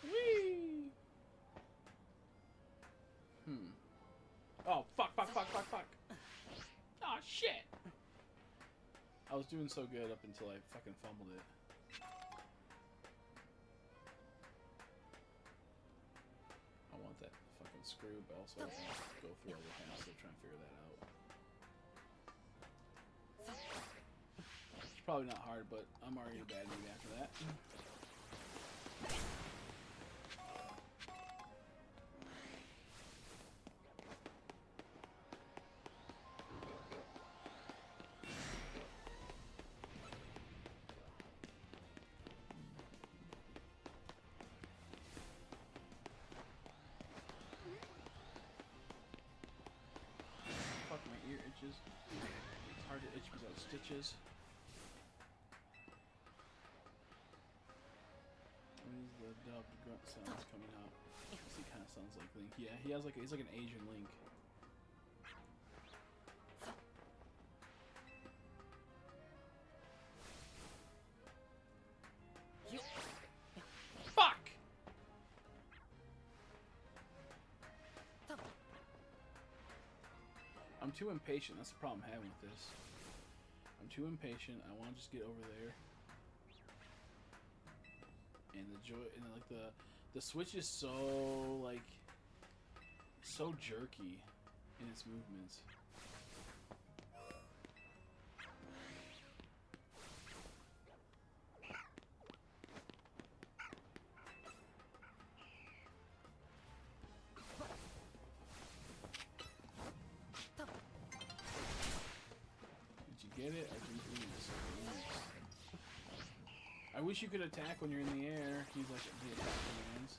Whee! Oh, fuck. Oh, shit! I was doing so good up until I fucking fumbled it. I want that fucking screw, but also I want to go through all the house to try and figure that out. It's probably not hard, but I'm already in a bad mood after that. It's hard to itch without stitches. When is the dubbed grunt sounds coming out? He kind of sounds like Link. Yeah, he's like an Asian Link. Fuck! I'm too impatient. That's the problem I'm having with this. I'm too impatient. I want to just get over there. And the joy, and like the Switch is so jerky in its movements. Get it? I can do this. I wish you could attack when you're in the air. Use like the attack commands.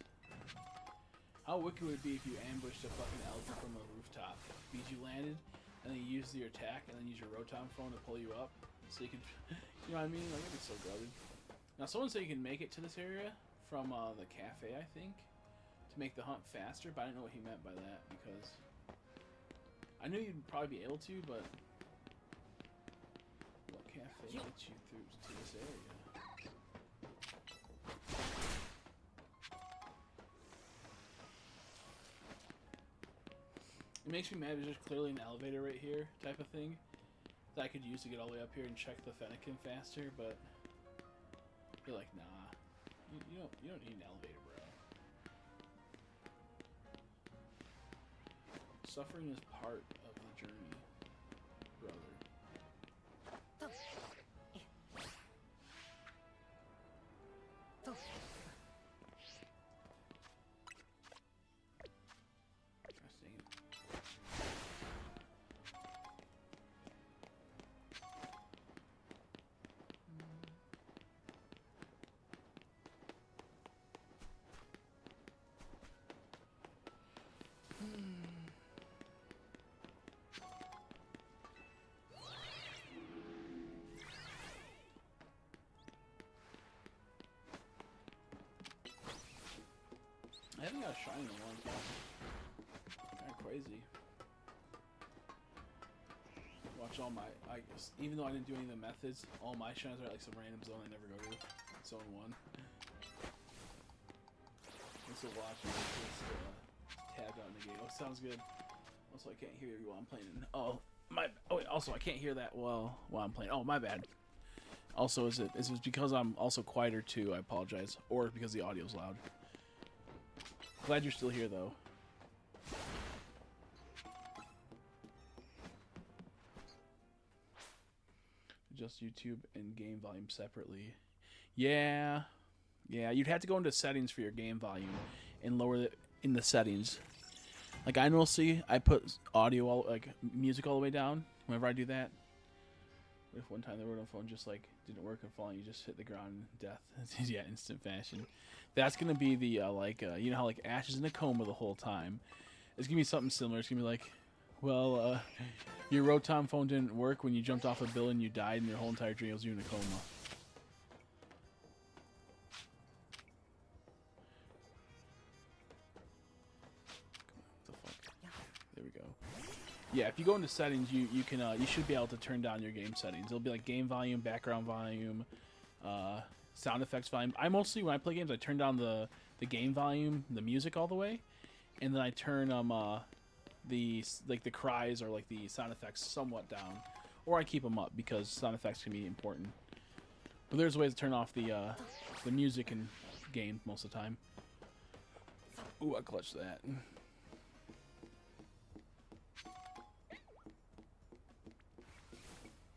How wicked would it be if you ambushed a fucking elephant from a rooftop? Because you landed, and then you use your attack, and then use your Rotom phone to pull you up, so you can, you know what I mean? Like, it'd be so gutted. Now, someone said you can make it to this area from the cafe, I think, to make the hunt faster, but I didn't know what he meant by that, because I knew you'd probably be able to, but what cafe gets you through to this area? It makes me mad. There's just clearly an elevator right here, type of thing, that I could use to get all the way up here and check the Fennekin faster. But you're like, nah, you don't need an elevator, bro. Suffering is part of the journey, brother. I haven't got a shiny in a long time. Kind of crazy. Watch all my, even though I didn't do any of the methods, all my shines are like some random zone I never go to. Zone 1. Thanks for watching. Just tabbed out in the game. Oh, sounds good. Also, I can't hear you while I'm playing. Oh, oh wait, also I can't hear that while I'm playing. Oh, my bad. Also, is it because I'm also quieter too? I apologize. Or because the audio's loud. Glad you're still here, though. Adjust YouTube and game volume separately. Yeah, yeah. You'd have to go into settings for your game volume and lower it in the settings. Like I mostly I put audio all like music all the way down whenever I do that. If one time the Rotom phone just like didn't work and falling, you just hit the ground in death. Yeah, instant fashion. That's gonna be the you know how like Ash is in a coma the whole time. It's gonna be something similar. It's gonna be like, well, your Rotom phone didn't work when you jumped off a building, you died, and your whole entire dream was you in a coma. What the fuck? There we go. Yeah, if you go into settings, you can you should be able to turn down your game settings. It'll be like game volume, background volume, sound effects volume. I mostly when I play games, I turn down the game volume, the music all the way, and then I turn the cries or like the sound effects somewhat down, or I keep them up because sound effects can be important. But there's ways to turn off the music in game most of the time. Ooh, I clutched that.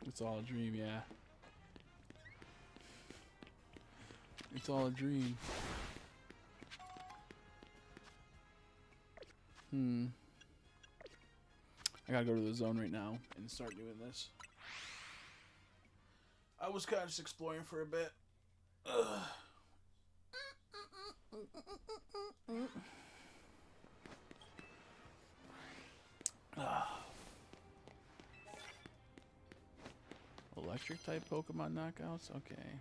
It's all a dream, yeah. It's all a dream. I gotta go to the zone right now and start doing this. I was kind of just exploring for a bit. Electric type Pokemon knockouts? Okay.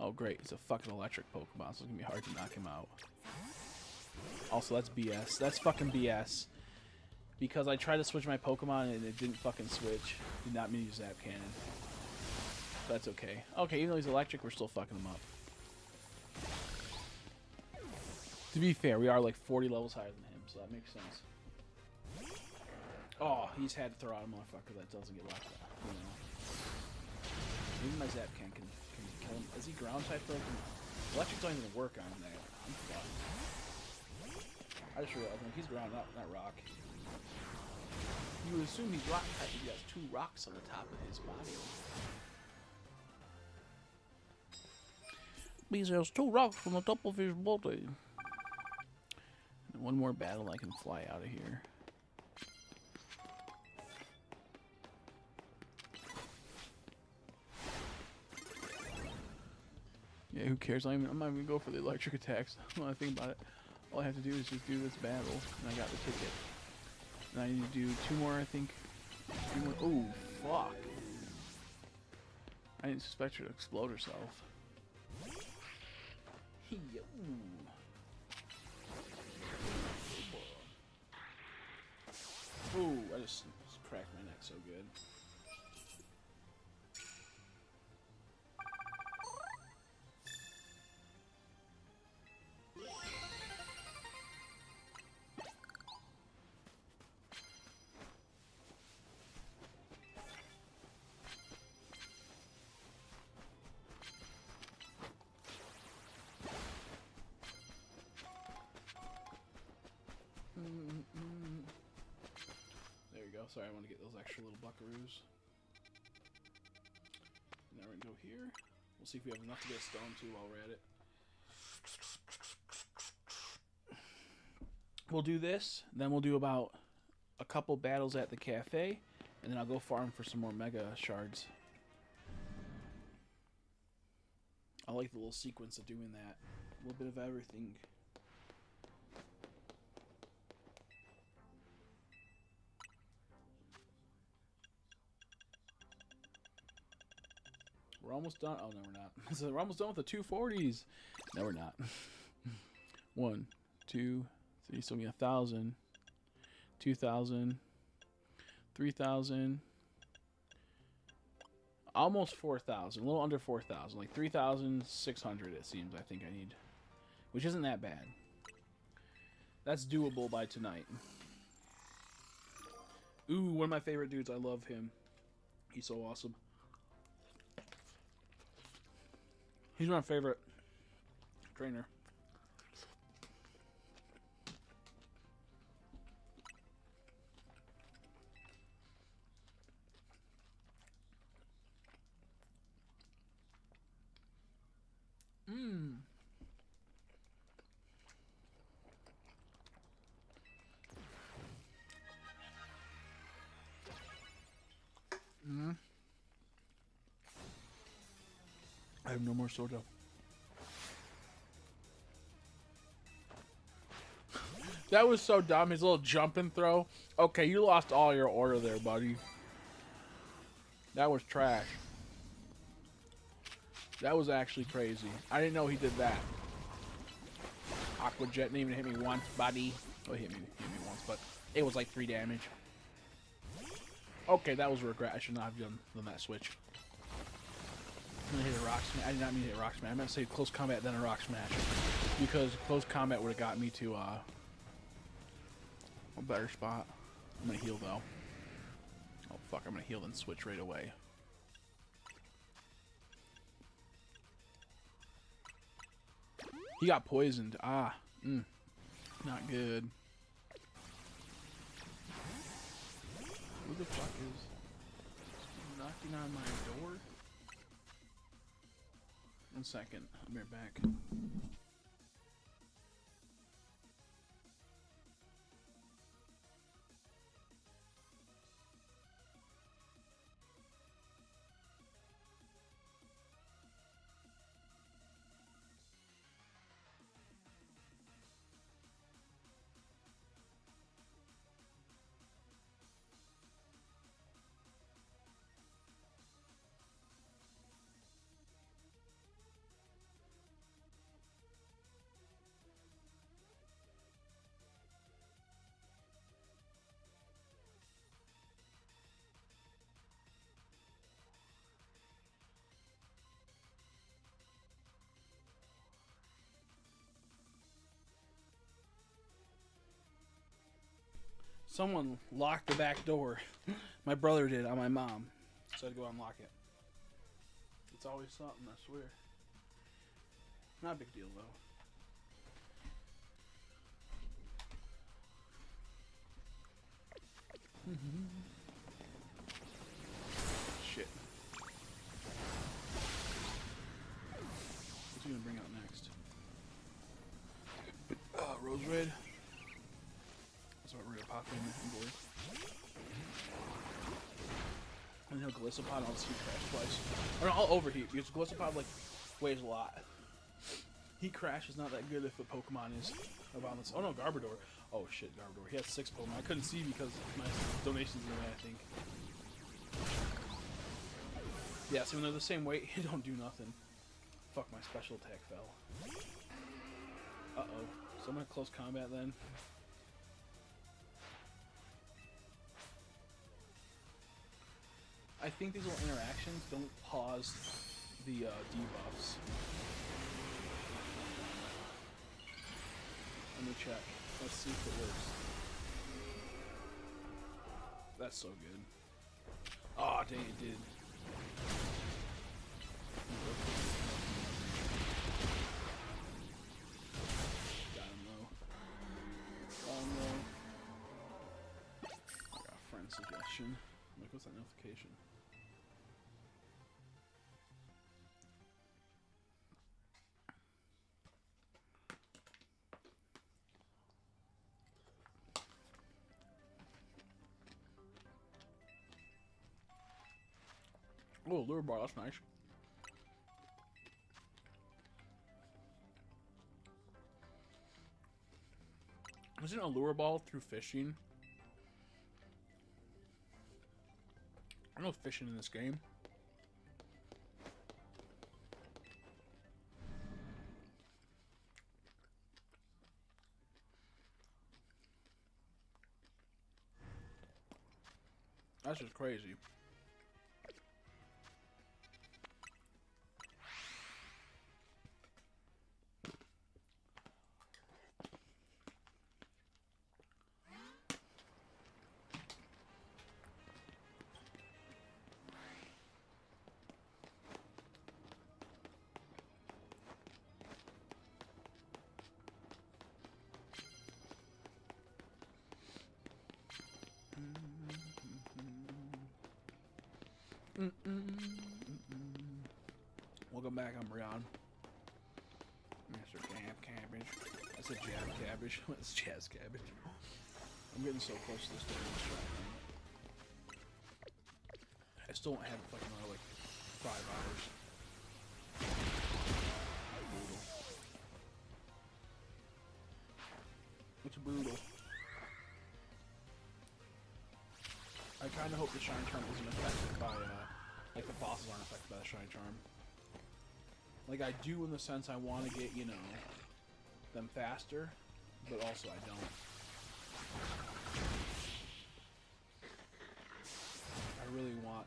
Oh great, it's a fucking electric Pokemon, so it's gonna be hard to knock him out. Also, that's BS. That's fucking BS. Because I tried to switch my Pokemon and it didn't fucking switch. Did not mean to use Zap Cannon. That's okay. Okay, even though he's electric, we're still fucking him up. To be fair, we are like 40 levels higher than him, so that makes sense. Oh, he's had to throw out a motherfucker that doesn't get locked out. You know. Maybe my Zap Cannon can kill him. Is he ground type though? Electric don't even work on that. I'm fucked. I just realized he's ground, not rock. You would assume he's rock type if he has 2 rocks on the top of his body. Because there's 2 rocks on the top of his body. And one more battle, I can fly out of here. Yeah, who cares? I'm not even gonna go for the electric attacks. When I think about it, all I have to do is just do this battle, and I got the ticket. And I need to do 2 more, I think. 2 more. Oh, fuck. I didn't suspect her to explode herself. Ooh, I just cracked my neck so good. There we go. Sorry, I want to get those extra little buckaroos. Now we're gonna go here. We'll see if we have enough to get a stone too while we're at it. We'll do this, then we'll do about a couple battles at the cafe, and then I'll go farm for some more mega shards. I like the little sequence of doing that. A little bit of everything. We're almost done. Oh, no, we're not. So we're almost done with the 240s. No, we're not. 1, 2, 3. So we got 1,000, 2,000, 3,000. Almost 4,000. A little under 4,000. Like 3,600, it seems, I think I need. Which isn't that bad. That's doable by tonight. Ooh, one of my favorite dudes. I love him. He's so awesome. He's my favorite trainer. Mm-hmm. I have no more soda. That was so dumb. His little jump and throw. Okay, you lost all your order there, buddy. That was trash. That was actually crazy. I didn't know he did that. Aqua Jet didn't even hit me once, buddy. Oh, he hit me once, but it was like 3 damage. Okay, that was a regret. I should not have done that switch. I'm gonna hit a rock smash. I did not mean to hit a rock smash. I meant to say close combat, then a rock smash. Because close combat would have got me to a better spot. I'm gonna heal though. Oh fuck, I'm gonna heal and switch right away. He got poisoned. Ah, not good. Who the fuck is knocking on my door? 1 second, I'll be right back. Someone locked the back door. My brother did on my mom. So I had to go unlock it. It's always something, I swear. Not a big deal, though. Shit. What's he gonna bring out next? Rose Red. That's what we're gonna pop in the board. And he'll Glisopod, I'll see crash twice. Or no, I'll overheat because Glisopod like weighs a lot. Heat Crash is not that good if the Pokemon is about this. Oh no, Garbodor. Oh shit, Garbodor. He has 6 Pokemon. I couldn't see because my donations in the way, I think. Yeah, so when they're the same weight, they don't do nothing. Fuck, my special attack fell. Uh-oh. So I'm gonna close combat then. I think these little interactions don't pause the debuffs. Let me check. Let's see if it works. That's so good. Oh, dang, it did. Got him low. Got him low. I got a friend suggestion. Like, what's that notification? Oh, lure bar, that's nice. Isn't a lure ball through fishing? I know fishing in this game. That's just crazy. Welcome back, I'm Rion. Mr. Jab Cabbage. I said Jab Cabbage. What's Jazz Cabbage? I'm getting so close to this door. still don't have fucking another like 5 hours. Brutal. It's brutal. I kind of hope the Shine Charm isn't affected by, like the bosses aren't affected by the Shine Charm. Like I do in the sense I want to get, you know, them faster, but also I don't. I really want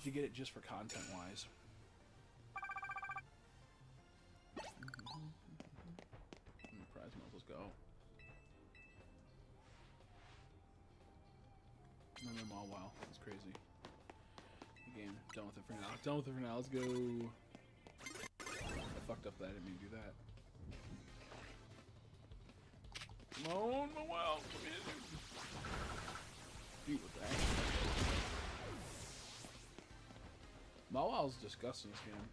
to get it just for content-wise. Prize medals, let's go. Remember them all, wow, that's crazy. Game, done with it for now. Done with it for now, let's go. I fucked up that, I didn't mean to do that. Come on, wow. Dude, what the heck? Mawow's disgusting this game.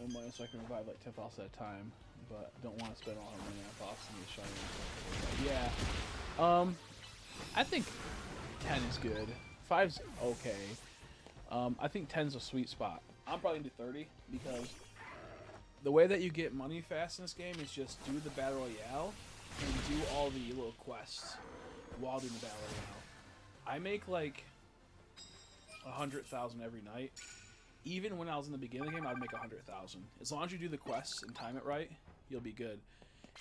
No money so I can revive like 10 fossils at a time, but don't want to spend all my money on fossils and get shiny. Yeah. I think 10 is good. 5's okay. I think 10's a sweet spot. I'm probably gonna do 30 because the way that you get money fast in this game is just do the battle royale and do all the little quests while doing the battle royale. I make like 100,000 every night. Even when I was in the beginning of the game, I'd make 100,000. As long as you do the quests and time it right, you'll be good.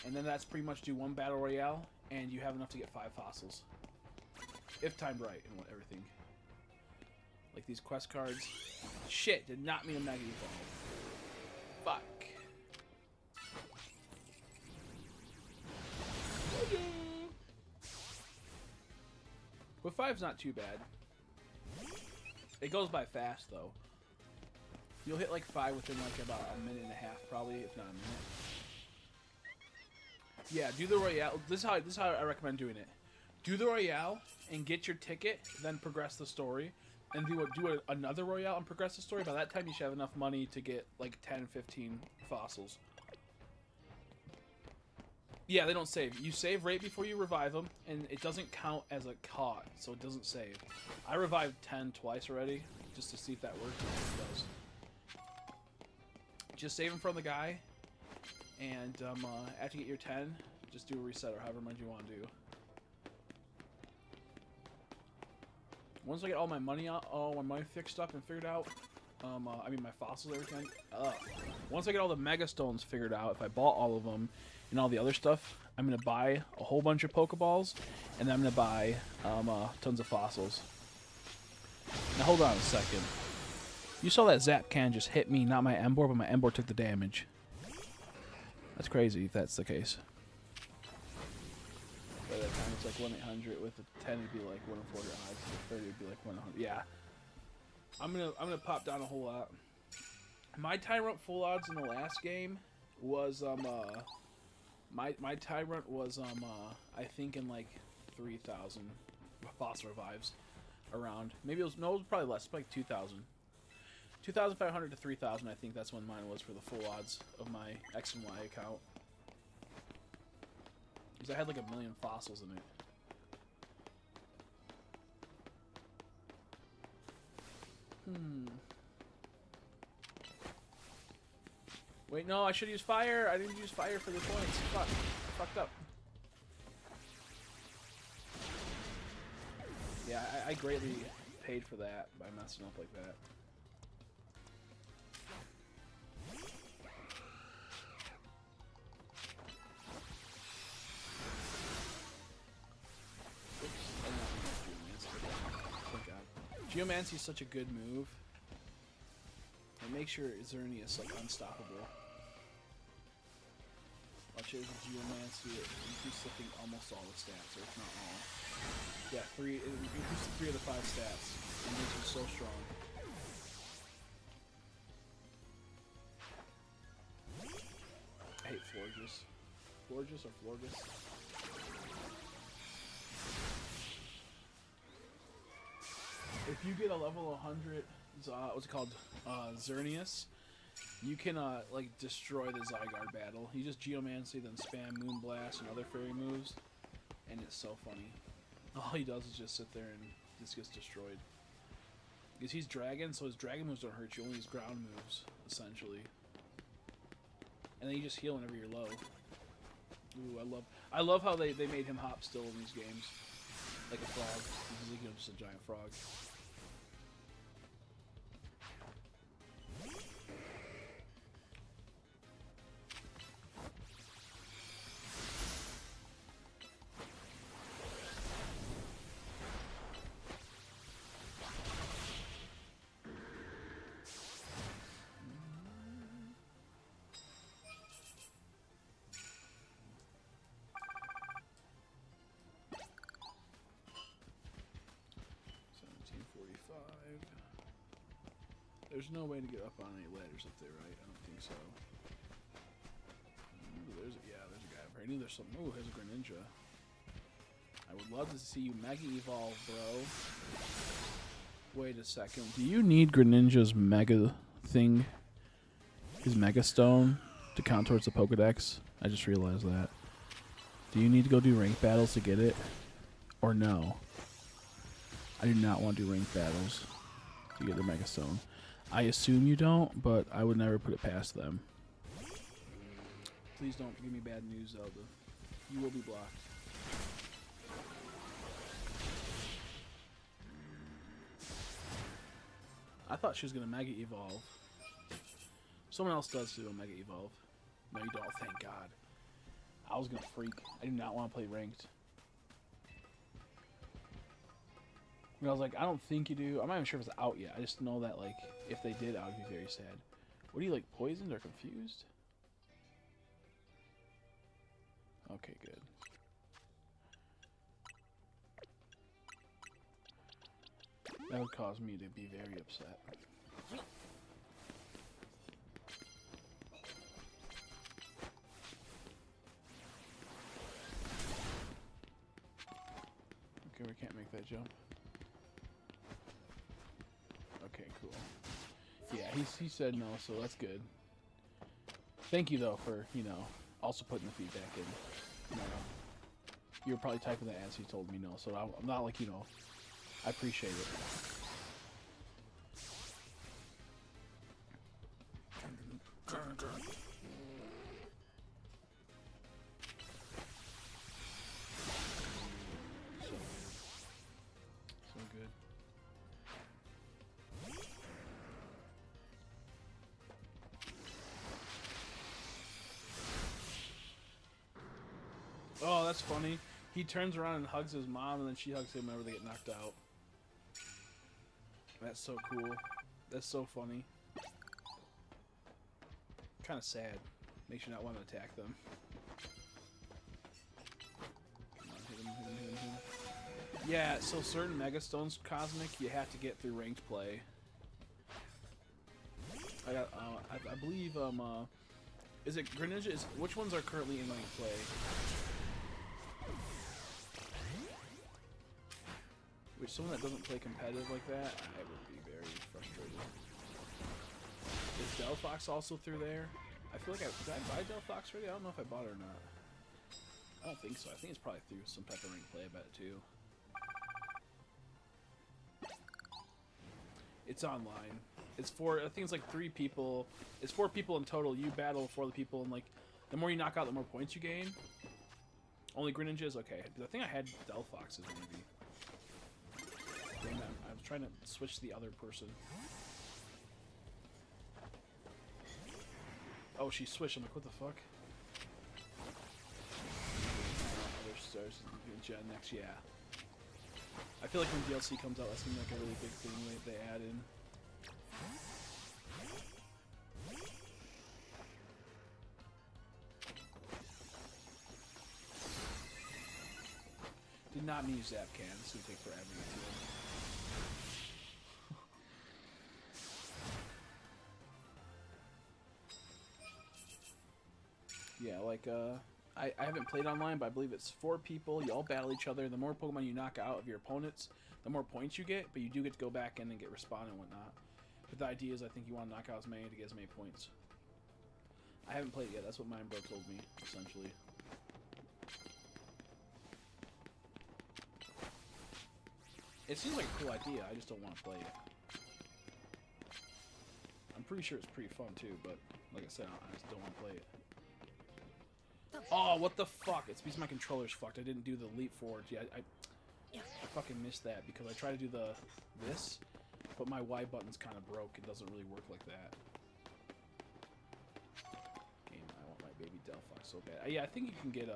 And then that's pretty much do one battle royale, and you have enough to get 5 fossils. If timed right and what everything. Like these quest cards. Shit, did not mean a Mega Evolve. Fuck. But 5's not too bad. It goes by fast though. You'll hit like 5 within like about a minute and a half, probably, if not a minute. Yeah, do the royale. This is how I recommend doing it. Do the royale and get your ticket, then progress the story, and do another royale and progress the story. By that time, you should have enough money to get like 10, 15 fossils. Yeah, they don't save. You save right before you revive them, and it doesn't count as a caught, so it doesn't save. I revived 10 twice already, just to see if that worked. It does. Just save them from the guy, and after you get your 10, just do a reset or however much you want to do. Once I get all my money out, all my money fixed up and figured out, I mean my fossils, everything. Once I get all the Mega Stones figured out, if I bought all of them and all the other stuff, I'm gonna buy a whole bunch of Pokeballs, and then I'm gonna buy tons of fossils. Now hold on a second. You saw that Zap can just hit me, not my Emboar, but my Emboar took the damage. That's crazy if that's the case. By that time it's like 1-800. With a 10 it'd be like 1 in 40 odds. With 30 it'd be like 1 in 100. Yeah. I'm gonna pop down a whole lot. My Tyrant full odds in the last game was my Tyrant was I think in like 3,000 boss revives around. Maybe it was probably less, like 2,000. 2,500 to 3,000, I think that's when mine was for the full odds of my X and Y account. Because I had like 1 million fossils in it. Wait, no, I should use fire. I didn't use fire for the points. Fuck. I fucked up. Yeah, I greatly paid for that by messing up like that. Geomancy is such a good move. And make sure Xerneas like unstoppable. Watch it with Geomancy, it increases I think almost all the stats, or if not all. Yeah, it increases 3 of the 5 stats. And makes him so strong. I hate Florges. Florges or Florges? If you get a level 100, what's it called, Xerneas, you can like destroy the Zygarde battle. You just Geomancy, then spam Moonblast and other fairy moves, and it's so funny. All he does is just sit there and this gets destroyed. Because he's dragon, so his dragon moves don't hurt you, only his ground moves, essentially. And then you just heal whenever you're low. Ooh, I love how they made him hop still in these games. Like a frog. He's like, you know, just a giant frog. There's no way to get up on any ladders up there, right? I don't think so. Ooh, there's a guy up here. I knew there's something. Ooh, here's a Greninja. I would love to see you Mega Evolve, bro. Wait a second. Do you need Greninja's Mega thing? His Mega Stone to count towards the Pokedex? I just realized that. Do you need to go do rank battles to get it? Or no? I do not want to do rank battles to get the Mega Stone. I assume you don't, but I would never put it past them. Please don't give me bad news, Zelda. You will be blocked. I thought she was going to Mega Evolve. Someone else does do a Mega Evolve. No, you don't. Thank God. I was going to freak. I do not want to play ranked. I was like, I don't think you do. I'm not even sure if it's out yet. I just know that, like, if they did, I would be very sad. What are you, like, poisoned or confused? Okay, good. That would cause me to be very upset. Okay, we can't make that jump. Okay, cool. Yeah, he said no, so that's good. Thank you, though, for, you know, also putting the feedback in. You know, you were probably typing that as he told me no, so I'm not like, you know, I appreciate it. So good. Oh, that's funny. He turns around and hugs his mom, and then she hugs him whenever they get knocked out. That's so cool. That's so funny. Kind of sad. Makes you not want to attack them. Come on, hit him, hit him, hit him, hit him. Yeah, so certain Mega Stones Cosmic, you have to get through ranked play. I got, I believe, is it Greninja? Which ones are currently in ranked play? Which someone that doesn't play competitive like that, I would be very frustrated. Is Delphox also through there? I feel like did I buy Delphox already? I don't know if I bought it or not. I don't think so. I think it's probably through some type of ring play, I bet too. It's online. It's for, I think it's like 3 people. It's 4 people in total. You battle 4 other people, and like the more you knock out, the more points you gain. Only Greninjas? Okay. I think I had Delphoxes maybe. Damn it, I was trying to switch to the other person. Oh, she switched. I'm like, what the fuck? Other stars in Gen next, yeah. I feel like when DLC comes out, that's gonna be like a really big thing they add in. Did not mean to zap can. It's gonna take forever to do. Yeah, like, I haven't played online, but I believe it's 4 people. You all battle each other. The more Pokemon you knock out of your opponents, the more points you get, but you do get to go back in and get respawn and whatnot. But the idea is I think you want to knock out as many to get as many points. I haven't played it yet. That's what Mind Bro told me, essentially. It seems like a cool idea, I just don't want to play it. I'm pretty sure it's pretty fun too, but like I said, I just don't want to play it. Oh, what the fuck? It's because my controller's fucked. I didn't do the leap forward. Yeah, I fucking missed that because I tried to do this, but my Y button's kind of broke. It doesn't really work like that. Game, I want my baby Delphox so bad. Yeah, I think you can get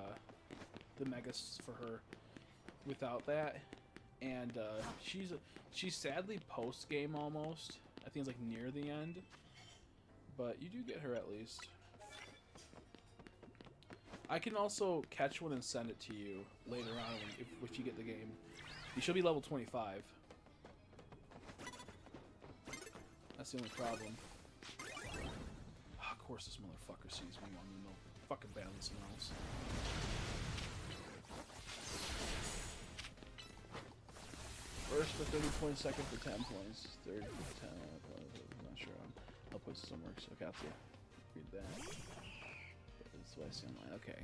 the Megas for her without that, and she's sadly post game almost. I think it's like near the end, but you do get her at least. I can also catch one and send it to you later on if you get the game. You should be level 25. That's the only problem. Oh, of course this motherfucker sees me on the fucking balancing else. First for 30 points, second for 10 points, third for 10 points. I'm not sure how point system works. Okay, I'll have to read that. That's what I see online. Okay.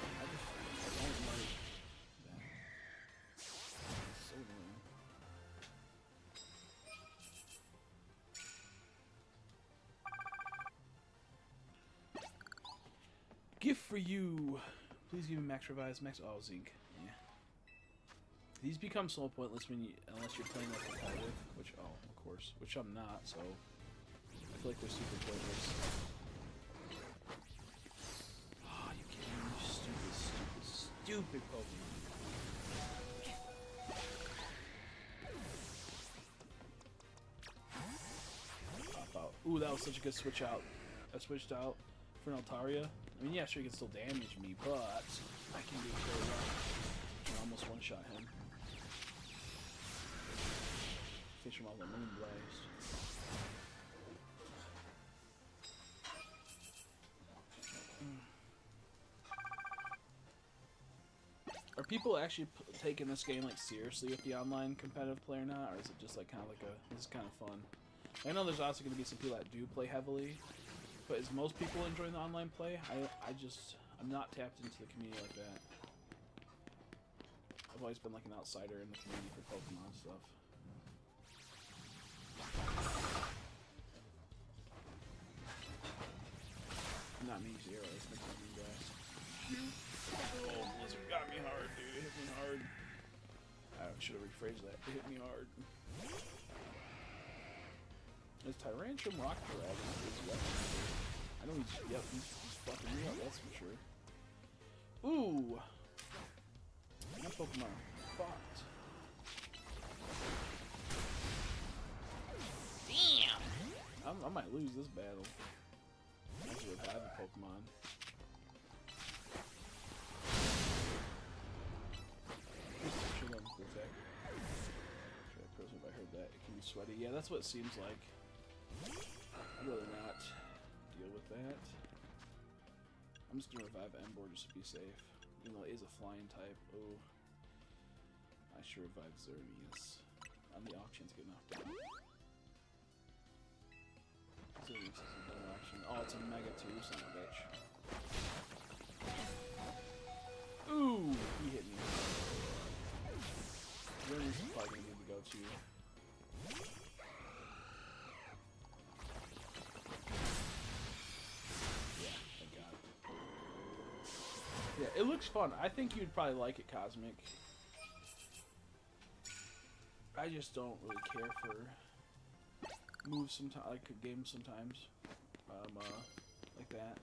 I don't like that. It's so annoying. Gift for you. Please give me max revise, max. Oh, zinc. Yeah. These become so pointless unless you're playing like competitive, which of course, which I'm not. So I feel like they're super pointless. Oh, you kidding me? You stupid Pokemon. Pop out. Ooh, that was such a good switch out. I switched out for an Altaria. I mean, yeah, sure, he can still damage me, but I can do it very well. I almost one-shot him. Fish him off the Moon Blast. Are people actually taking this game like seriously with the online competitive play or not, or is it just like kind of like this is kind of fun? I know there's also going to be some people that do play heavily, but is most people enjoying the online play? I'm not tapped into the community like that. I've always been like an outsider in the community for Pokemon stuff. Not me, Zero. It's the green grass. Oh, Blizzard got me hard, dude. It hit me hard. I should have rephrased that. It hit me hard. Is Tyrantrum Rock Dragon? I know he's fucking me up, that's for sure. Ooh! My Pokemon fucked. Damn! I might lose this battle. I have to revive a Pokemon. Should run protect. Try to prison if I heard that. It can be sweaty. Yeah, that's what it seems like. I'd rather not deal with that. I'm just gonna revive Emboar just to be safe. Even though it is a flying type. Oh. I should revive Xerneas. On the auction to get knocked down. Xerneas is a better option. Oh, it's a Mega 2, son of a bitch. Ooh! He hit me. Xerneas is probably gonna need to go to. Yeah, it looks fun. I think you'd probably like it, Cosmic. I just don't really care for moves sometimes, like games sometimes, like that.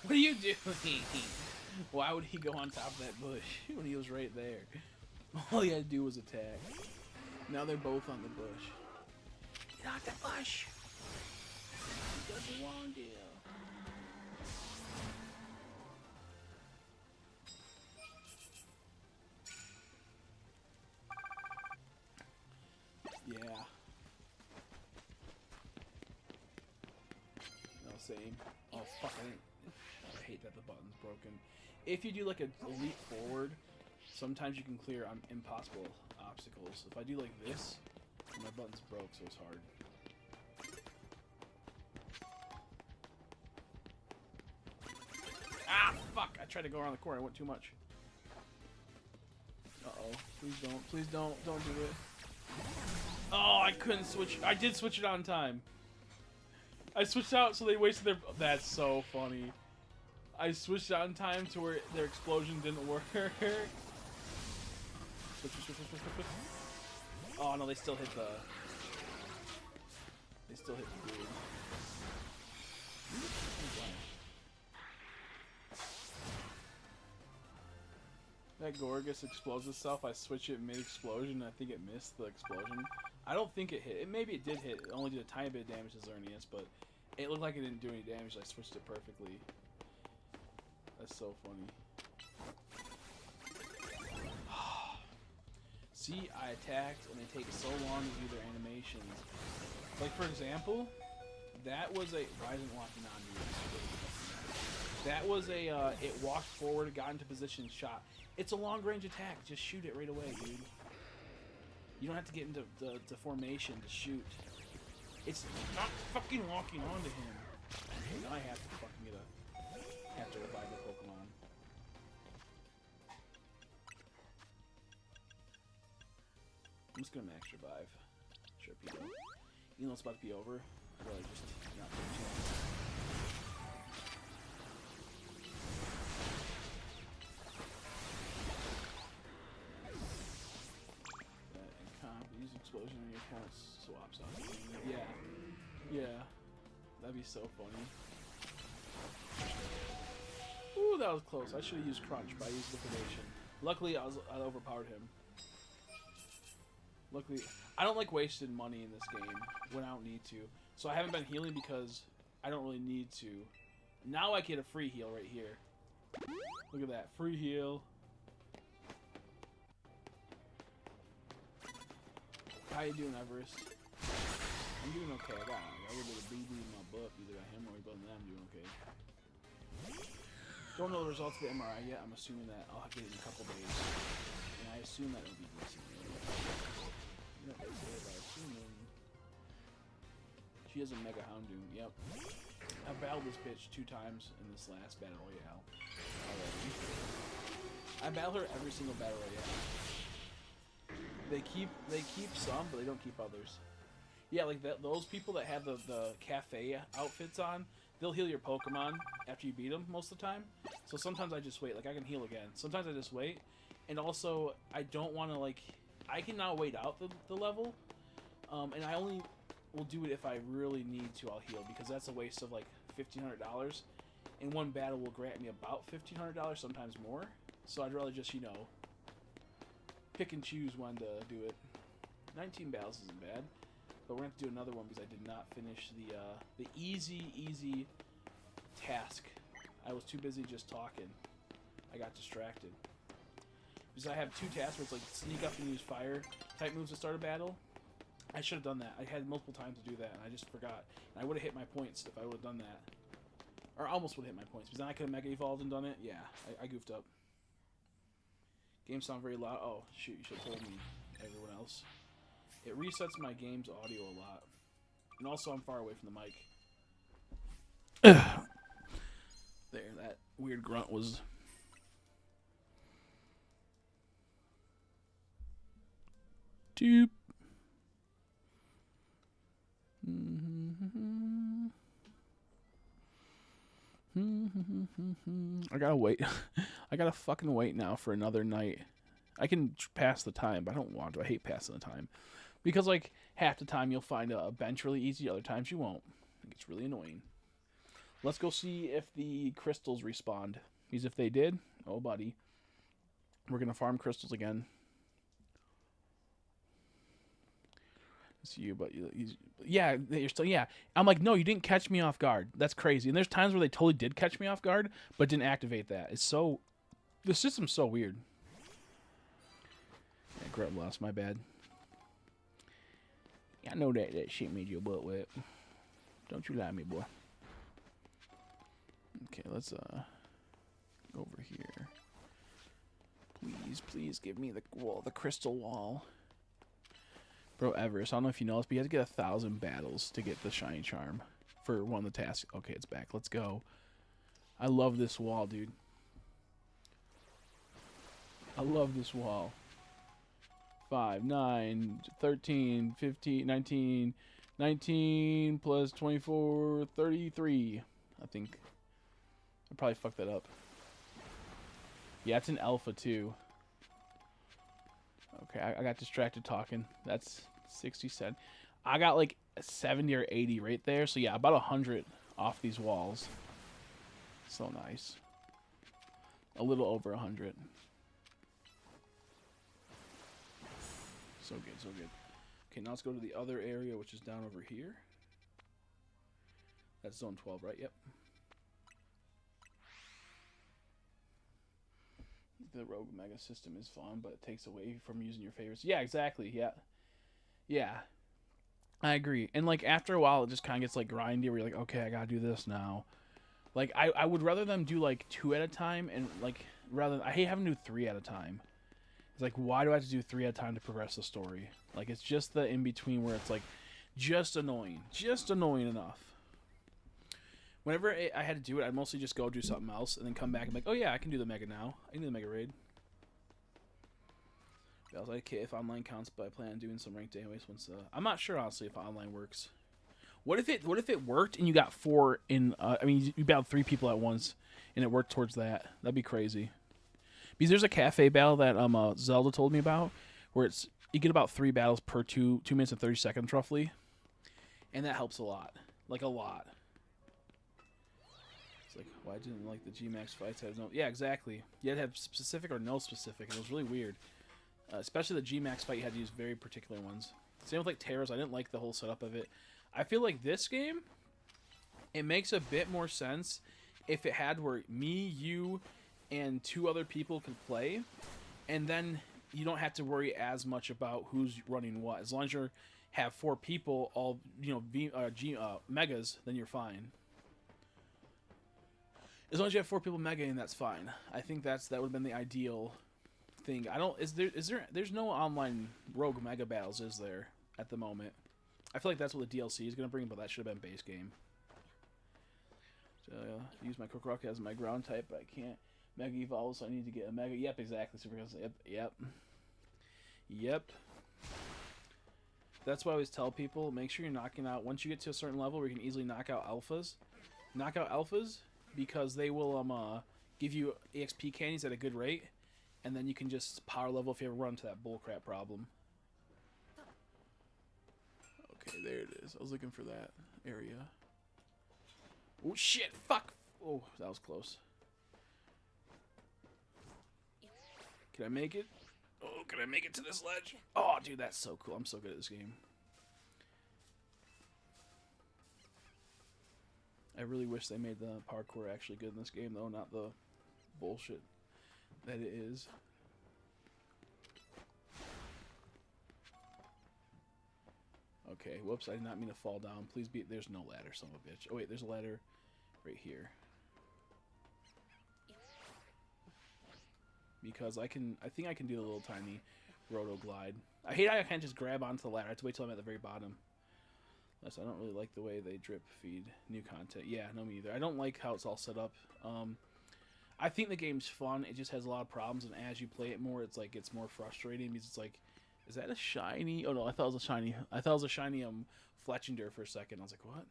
What are you doing? Why would he go on top of that bush when he was right there? All he had to do was attack. Now they're both on the bush. Get out the bush! He does the wrong deal. Yeah. No, same. Oh, fuck, I hate that the button's broken. If you do like a leap forward, sometimes you can clear impossible obstacles. If I do like this, my button's broke, so it's hard. Ah, fuck! I tried to go around the corner. I went too much. Uh-oh. Please don't. Please don't. Don't do it. Oh, I couldn't switch. I did switch it on time. I switched out so they wasted their... That's so funny. I switched out in time to where their explosion didn't work. Switch. Oh, no, they still hit the... They still hit the dude. That Gorgus explodes itself. I switch it mid-explosion. I think it missed the explosion. I don't think it hit. Maybe it did hit. It only did a tiny bit of damage to Xerneas, but it looked like it didn't do any damage. I switched it perfectly. That's so funny. See, I attacked, and they take so long to do their animations. Like, for example, that was a... Why isn't walking on me? That was a... it walked forward, got into position, shot. It's a long-range attack. Just shoot it right away, dude. You don't have to get into the formation to shoot. It's not fucking walking onto him. Okay, now I have to fucking get a... have to revive the Pokemon. I'm just gonna max revive. Sure, people. You know it's about to be over. I'd rather just not take a chance. Use explosion on your opponent's swaps out. Yeah. Yeah. That'd be so funny. Ooh, that was close. I should have used Crunch, but I used Liquidation. Luckily, I overpowered him. Luckily, I don't like wasting money in this game when I don't need to. So I haven't been healing because I don't really need to. Now I get a free heal right here. Look at that. Free heal. How you doing, Everest? I'm doing okay. I got a little bit of BD in my butt. Either got hemorrhoid, but I'm doing okay. Don't know the results of the MRI yet. I'm assuming that I'll get it in a couple days. And I assume that it'll be decent. You know what they say about assuming. She has a Mega Houndoom. Yep. I battled this bitch 2 times in this last Battle Royale already. I battle her every single Battle Royale. They keep some, but they don't keep others. Yeah, like those people that have the cafe outfits on, they'll heal your Pokemon after you beat them most of the time. So sometimes I just wait. Like, I can heal again. Sometimes I just wait. And also, I don't want to, like... I can now wait out the level. And I only will do it if I really need to. I'll heal, because that's a waste of, like, $1,500. And one battle will grant me about $1,500, sometimes more. So I'd rather just, you know... pick and choose when to do it. 19 battles isn't bad, but we're gonna have to do another one because I did not finish the easy task. I was too busy just talking. I got distracted because I have 2 tasks where it's like sneak up and use fire type moves to start a battle. I should have done that. I had multiple times to do that, and I just forgot. And I would have hit my points if I would have done that, or almost would have hit my points because then I could have Mega Evolved and done it. Yeah, I goofed up. Games sound very loud. Oh, shoot, you should have told me, everyone else. It resets my game's audio a lot. And also, I'm far away from the mic. There, that weird grunt was... Doop. I gotta wait. I gotta fucking wait now for another night. I can pass the time, but I don't want to. I hate passing the time. Because, like, half the time you'll find a bench really easy, other times you won't. It gets really annoying. Let's go see if the crystals respawned. Because if they did, oh, buddy. We're gonna farm crystals again. It's you, but yeah, you're still, yeah. I'm like, no, you didn't catch me off guard. That's crazy. And there's times where they totally did catch me off guard, but didn't activate that. It's so, the system's so weird. Yeah, Grunt lost, my bad. Yeah, I know that shit made your butt wet. Don't you lie to me, boy. Okay, let's go over here. Please, please give me the wall, the crystal wall. Bro, Everest, I don't know if you know this, but you have to get 1,000 battles to get the shiny charm for one of the tasks. Okay, it's back. Let's go. I love this wall, dude. I love this wall. 5, 9, 13, 15, 19, 19 plus 24, 33. I think. I probably fucked that up. Yeah, it's an alpha too. Okay, I got distracted talking. That's 67. I got like 70 or 80 right there. So yeah, about 100 off these walls. So nice. A little over 100. So good, so good. Okay, now let's go to the other area, which is down over here. That's zone 12, right? Yep. The Rogue Mega system is fun, but it takes away from using your favorites. Yeah, exactly. Yeah. Yeah. I agree. And, like, after a while, it just kind of gets, like, grindy where you're like, okay, I gotta do this now. Like, I would rather them do, like, 2 at a time and, like, I hate having to do 3 at a time. It's like, why do I have to do 3 at a time to progress the story? Like, it's just the in-between where it's, like, just annoying. Just annoying enough. Whenever I had to do it, I'd mostly just go do something else and then come back and be like, oh yeah, I can do the Mega now. I can do the Mega Raid. I was like, okay, if online counts, but I plan on doing some ranked anyways once I'm not sure, honestly, if online works. What if it worked and you got 4 in, I mean, you battled 3 people at once and it worked towards that? That'd be crazy. Because there's a cafe battle that Zelda told me about where it's, you get about 3 battles per 2 minutes and 30 seconds roughly. And that helps a lot. Like, a lot. It's like, why didn't like the G-Max fights have no... Yeah, exactly. You had to have specific or no specific, and it was really weird. Especially the G-Max fight, you had to use very particular ones. Same with, like, Terra's. I didn't like the whole setup of it. I feel like this game, it makes a bit more sense if it had where me, you, and 2 other people could play, and then you don't have to worry as much about who's running what. As long as you have 4 people, all, you know, megas, then you're fine. As long as you have 4 people megaing, that's fine. I think that would have been the ideal thing. There's no online rogue mega battles, is there, at the moment? I feel like that's what the DLC is going to bring, but that should have been base game. So, use my Krokrok as my ground type, but I can't mega evolve, so I need to get a mega. Yep, exactly. Yep. That's why I always tell people, make sure you're knocking out, once you get to a certain level where you can easily knock out alphas, because they will give you EXP candies at a good rate, and then you can just power level if you ever run into that bullcrap problem. Okay, there it is. I was looking for that area. Oh shit! Fuck! Oh, that was close. Can I make it? Oh, can I make it to this ledge? Oh, dude, that's so cool. I'm so good at this game. I really wish they made the parkour actually good in this game, though, not the bullshit that it is. Okay, whoops, I did not mean to fall down. Please be... There's no ladder, son of a bitch. Oh, wait, there's a ladder right here. Because I think I can do the little tiny roto glide. I hate how I can't just grab onto the ladder. I have to wait till I'm at the very bottom. Plus, I don't really like the way they drip feed new content. Yeah, no, me either. I don't like how it's all set up. I think the game's fun. It just has a lot of problems, and as you play it more, it's like it's more frustrating because it's like, is that a shiny? Oh no, I thought it was a shiny. I thought it was a shiny Fletchinder for a second. I was like, what?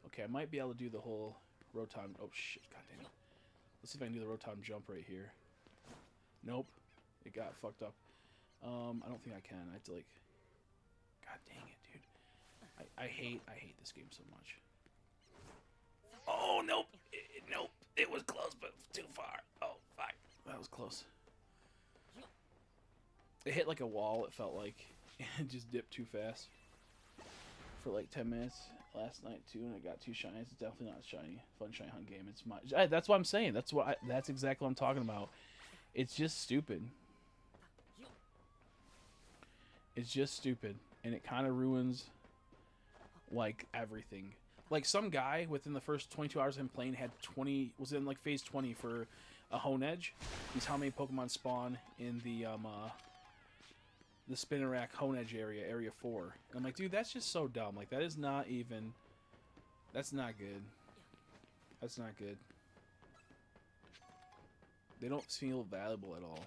Okay, I might be able to do the whole Rotom. Oh shit! God damn it! Let's see if I can do the Rotom jump right here. Nope, it got fucked up. I don't think I can. I have to like. God dang it, dude! I hate this game so much. Oh nope, nope. It was close, but too far. Oh fuck, that was close. It hit like a wall. It felt like it just dipped too fast for like 10 minutes last night too, and I got 2 shinies. It's definitely not a shiny fun shiny hunt game. It's my. That's what I'm saying. That's exactly what I'm talking about. It's just stupid. It's just stupid, and it kind of ruins like everything. Like some guy within the first 22 hours of him playing was in like phase 20 for a Hone Edge is how many Pokemon spawn in the Spinnerack Hone Edge area, Area 4. And I'm like, dude, that's just so dumb. Like, that is not even... That's not good. That's not good. They don't feel valuable at all.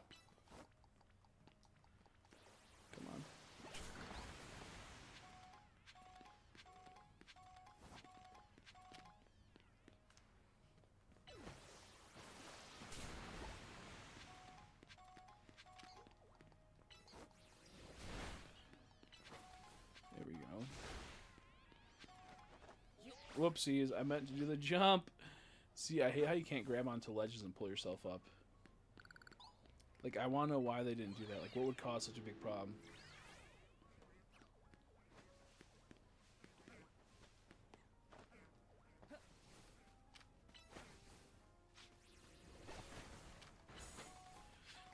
Come on. There we go. Whoopsies, I meant to do the jump. See, I hate how you can't grab onto ledges and pull yourself up. Like, I want to know why they didn't do that. Like, what would cause such a big problem?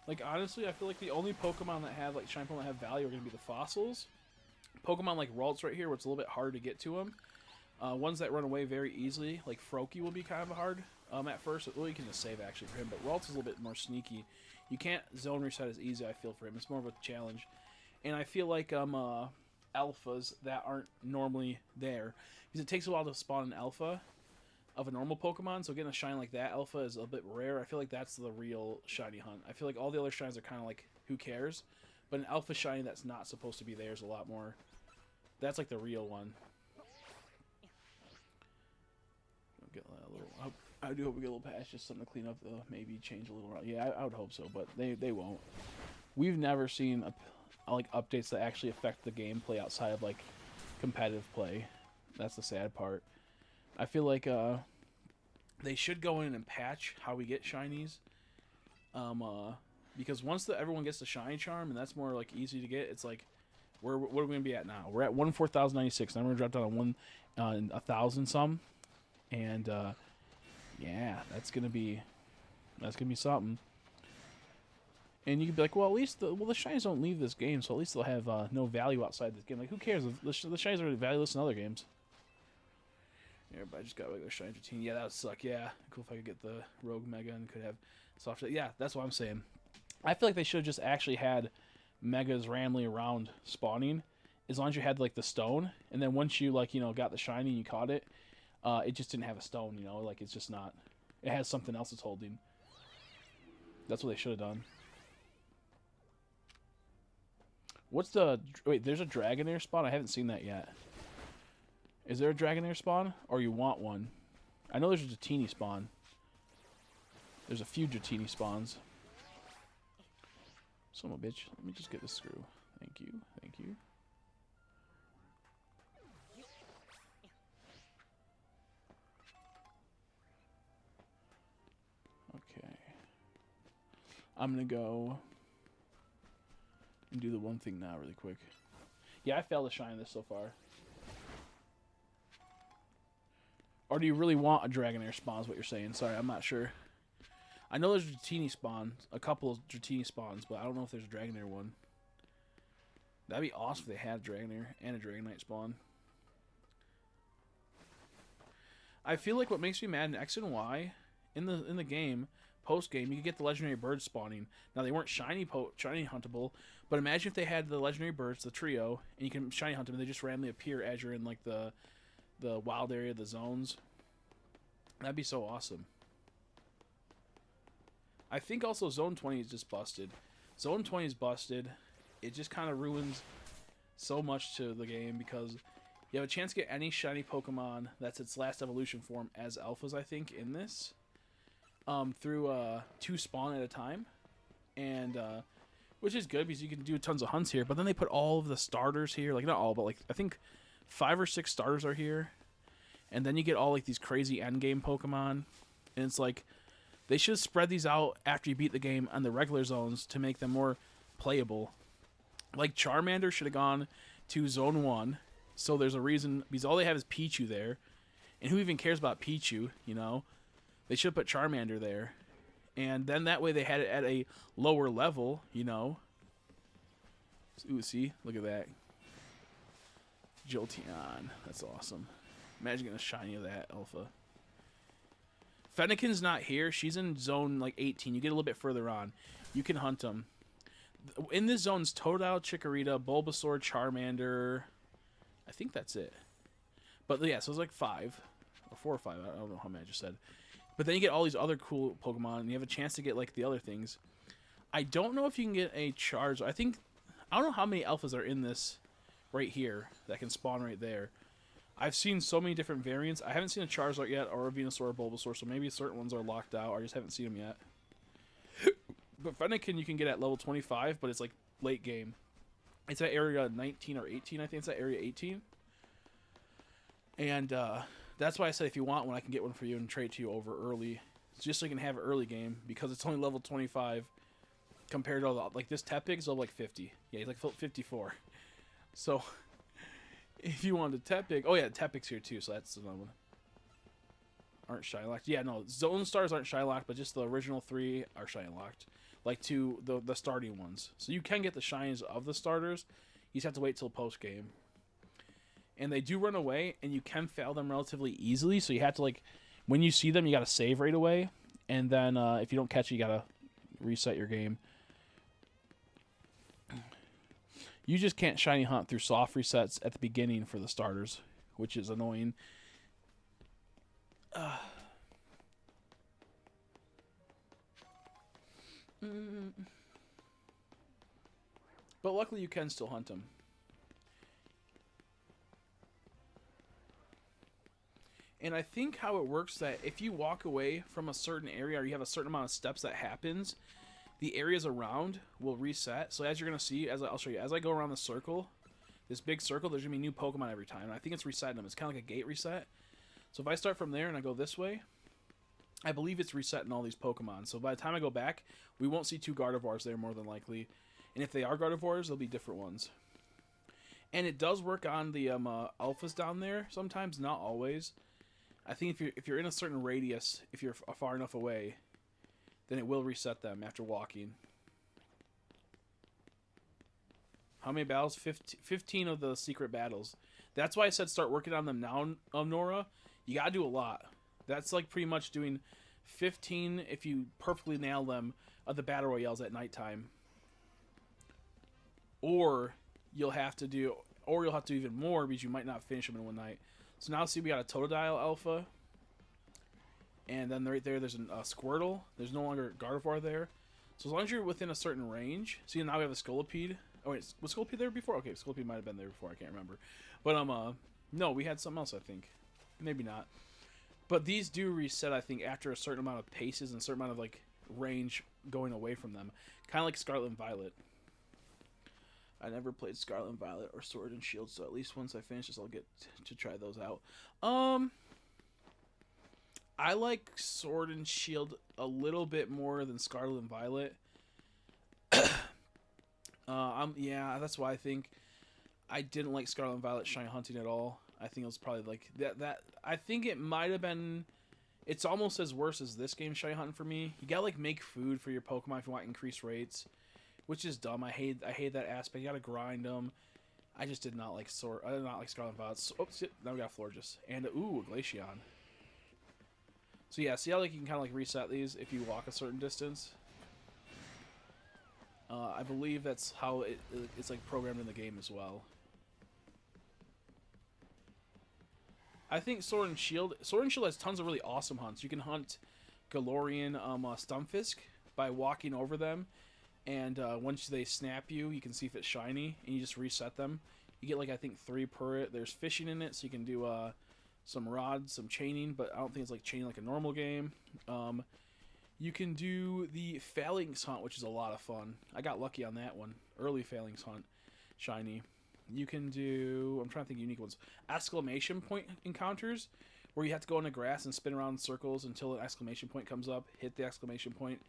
Like, honestly, I feel like the only Pokemon that have, like, shiny Pokemon that have value are going to be the fossils. Pokemon like Ralts right here, where it's a little bit harder to get to them. Ones that run away very easily, like Froakie, will be kind of hard at first. Well, you can just save, actually, for him. But Ralts is a little bit more sneaky. You can't zone reset as easy, I feel, for him. It's more of a challenge. And I feel like alphas that aren't normally there, because it takes a while to spawn an alpha of a normal Pokemon, so getting a shine like that alpha is a bit rare. I feel like that's the real shiny hunt. I feel like all the other shines are kind of like, who cares? But an alpha shiny that's not supposed to be there is a lot more. That's like the real one. Get a little, I do hope we get a little patch, just something to clean up, maybe change a little. Yeah, I would hope so, but they won't. We've never seen like updates that actually affect the gameplay outside of like competitive play. That's the sad part. I feel like they should go in and patch how we get shinies. Because once everyone gets the shiny charm, and that's more like easy to get, it's like, what are we going to be at now? We're at 1,4096. Now we're going to drop down to 1,000 some. And yeah, that's gonna be something. And you could be like, well, at least the shinies don't leave this game, so at least they'll have no value outside this game. Like, who cares? The shinies are valueless in other games. Yeah, but I just got regular shiny routine. Yeah, that would suck. Yeah, cool if I could get the Rogue Mega and could have soft. Yeah, that's what I'm saying. I feel like they should have just actually had Megas randomly around spawning, as long as you had like the stone, and then once you got the shiny and you caught it. It just didn't have a stone, like it's just not. It has something else it's holding. That's what they should have done. What's the... Wait, there's a Dragonair spawn? I haven't seen that yet. Is there a Dragonair spawn? Or you want one? I know there's a Dratini spawn. There's a few Dratini spawns. Son of a bitch. Let me just get this screw. Thank you. Thank you. I'm going to go and do the one thing now really quick. Yeah, I failed to shine this so far. Or do you really want a Dragonair spawn is what you're saying? Sorry, I'm not sure. I know there's a Dratini spawn, a couple of Dratini spawns, but I don't know if there's a Dragonair one. That'd be awesome if they had a Dragonair and a Dragonite spawn. I feel like what makes me mad in X and Y in the game... Post game, you could get the legendary birds spawning. Now they weren't shiny huntable, but imagine if they had the legendary birds, the trio, and you can shiny hunt them, and they just randomly appear as you're in like the wild area, the zones. That'd be so awesome. I think also Zone 20 is just busted. Zone 20 is busted. It just kind of ruins so much to the game because you have a chance to get any shiny Pokemon that's its last evolution form as alphas, I think, in this. Through 2 spawn at a time, and which is good because you can do tons of hunts here. But then they put all of the starters here, like not all, but like I think 5 or 6 starters are here, and then you get all like these crazy end game Pokemon, and it's like they should spread these out after you beat the game on the regular zones to make them more playable. Like Charmander should have gone to Zone 1, so there's a reason because all they have is Pichu there, and who even cares about Pichu, They should put Charmander there. And then that way they had it at a lower level, Ooh, see? Look at that. Jolteon. That's awesome. Imagine getting a shiny of that alpha. Fennekin's not here. She's in zone like 18. You get a little bit further on. You can hunt them. In this zone's Totodile, Chikorita, Bulbasaur, Charmander. I think that's it. But yeah, so it's like 5. Or 4 or 5. I don't know how many I just said. But then you get all these other cool Pokemon, and you have a chance to get like the other things. I don't know if you can get a Charizard. I don't know how many alphas are in this right here that can spawn right there. I've seen so many different variants. I haven't seen a Charizard yet, or a Venusaur or Bulbasaur, so maybe certain ones are locked out, or I just haven't seen them yet. But Fennekin you can get at level 25, but it's like late game. It's at area 19 or 18, I think it's at area 18. And that's why I said if you want one, I can get one for you and trade to you over early. It's just so you can have an early game, because it's only level 25 compared to all the, like this Tepig's level like 50. Yeah, he's like 54. So if you wanted a Tepig, oh yeah, Tepig's here too, so that's another one. Aren't shiny locked? Yeah, no, Zone Stars aren't shiny locked, but just the original 3 are shiny locked. Like the starting ones. So you can get the shinies of the starters. You just have to wait till post game. And they do run away, and you can fail them relatively easily. So you have to, like, when you see them, you got to save right away. And then if you don't catch it, you got to reset your game. You just can't shiny hunt through soft resets at the beginning for the starters, which is annoying. But luckily you can still hunt them. And I think how it works that if you walk away from a certain area or you have a certain amount of steps that happens, the areas around will reset. So as you're going to see, I'll show you, as I go around the circle, this big circle, there's going to be new Pokemon every time. And I think it's resetting them. It's kind of like a gate reset. So if I start from there and I go this way, I believe it's resetting all these Pokemon. So by the time I go back, we won't see 2 Gardevoirs there more than likely. And if they are Gardevoirs, they'll be different ones. And it does work on the alphas down there sometimes, not always. I think if you're in a certain radius, if you're far enough away, then it will reset them after walking. How many battles? 15 of the secret battles. That's why I said start working on them now, Nora. You gotta do a lot. That's like pretty much doing 15 if you perfectly nail them of the battle royales at nighttime. Or you'll have to do even more because you might not finish them in one night. So now see we got a Totodile Alpha. And then right there, there's a Squirtle. There's no longer Gardevoir there. So as long as you're within a certain range. See, now we have a Scolipede. Oh wait, was Scolipede there before? Okay, Scolipede might have been there before. I can't remember. But no, we had something else, I think. Maybe not. But these do reset, I think, after a certain amount of paces and a certain amount of like range going away from them. Kind of like Scarlet and Violet. I never played Scarlet and Violet or Sword and Shield, so at least once I finish this, I'll get to try those out. I like Sword and Shield a little bit more than Scarlet and Violet. Yeah, that's why I think I didn't like Scarlet and Violet shiny hunting at all. I think it was probably like that. I think it might have been. It's almost as worse as this game shiny hunting for me. You gotta like make food for your Pokemon if you want increased rates, which is dumb. I hate that aspect. You gotta grind them. I just did not like I did not like Scarlet and Violet. Oops, now we got Florges and ooh, Glaceon. So yeah, see how like you can kind of like reset these if you walk a certain distance. I believe that's how it's like programmed in the game as well. I think Sword and Shield has tons of really awesome hunts. You can hunt Galarian Stunfisk by walking over them, and once they snap you, you can see if it's shiny, and you just reset them. You get like I think 3 per it. There's fishing in it, so you can do some rods, some chaining, but I don't think it's like chaining like a normal game. You can do the Phalanx hunt, which is a lot of fun. I got lucky on that one. Early Phalanx hunt, shiny. You can do, I'm trying to think of unique ones. Exclamation point encounters, where you have to go in the grass and spin around in circles until an exclamation point comes up. Hit the exclamation point.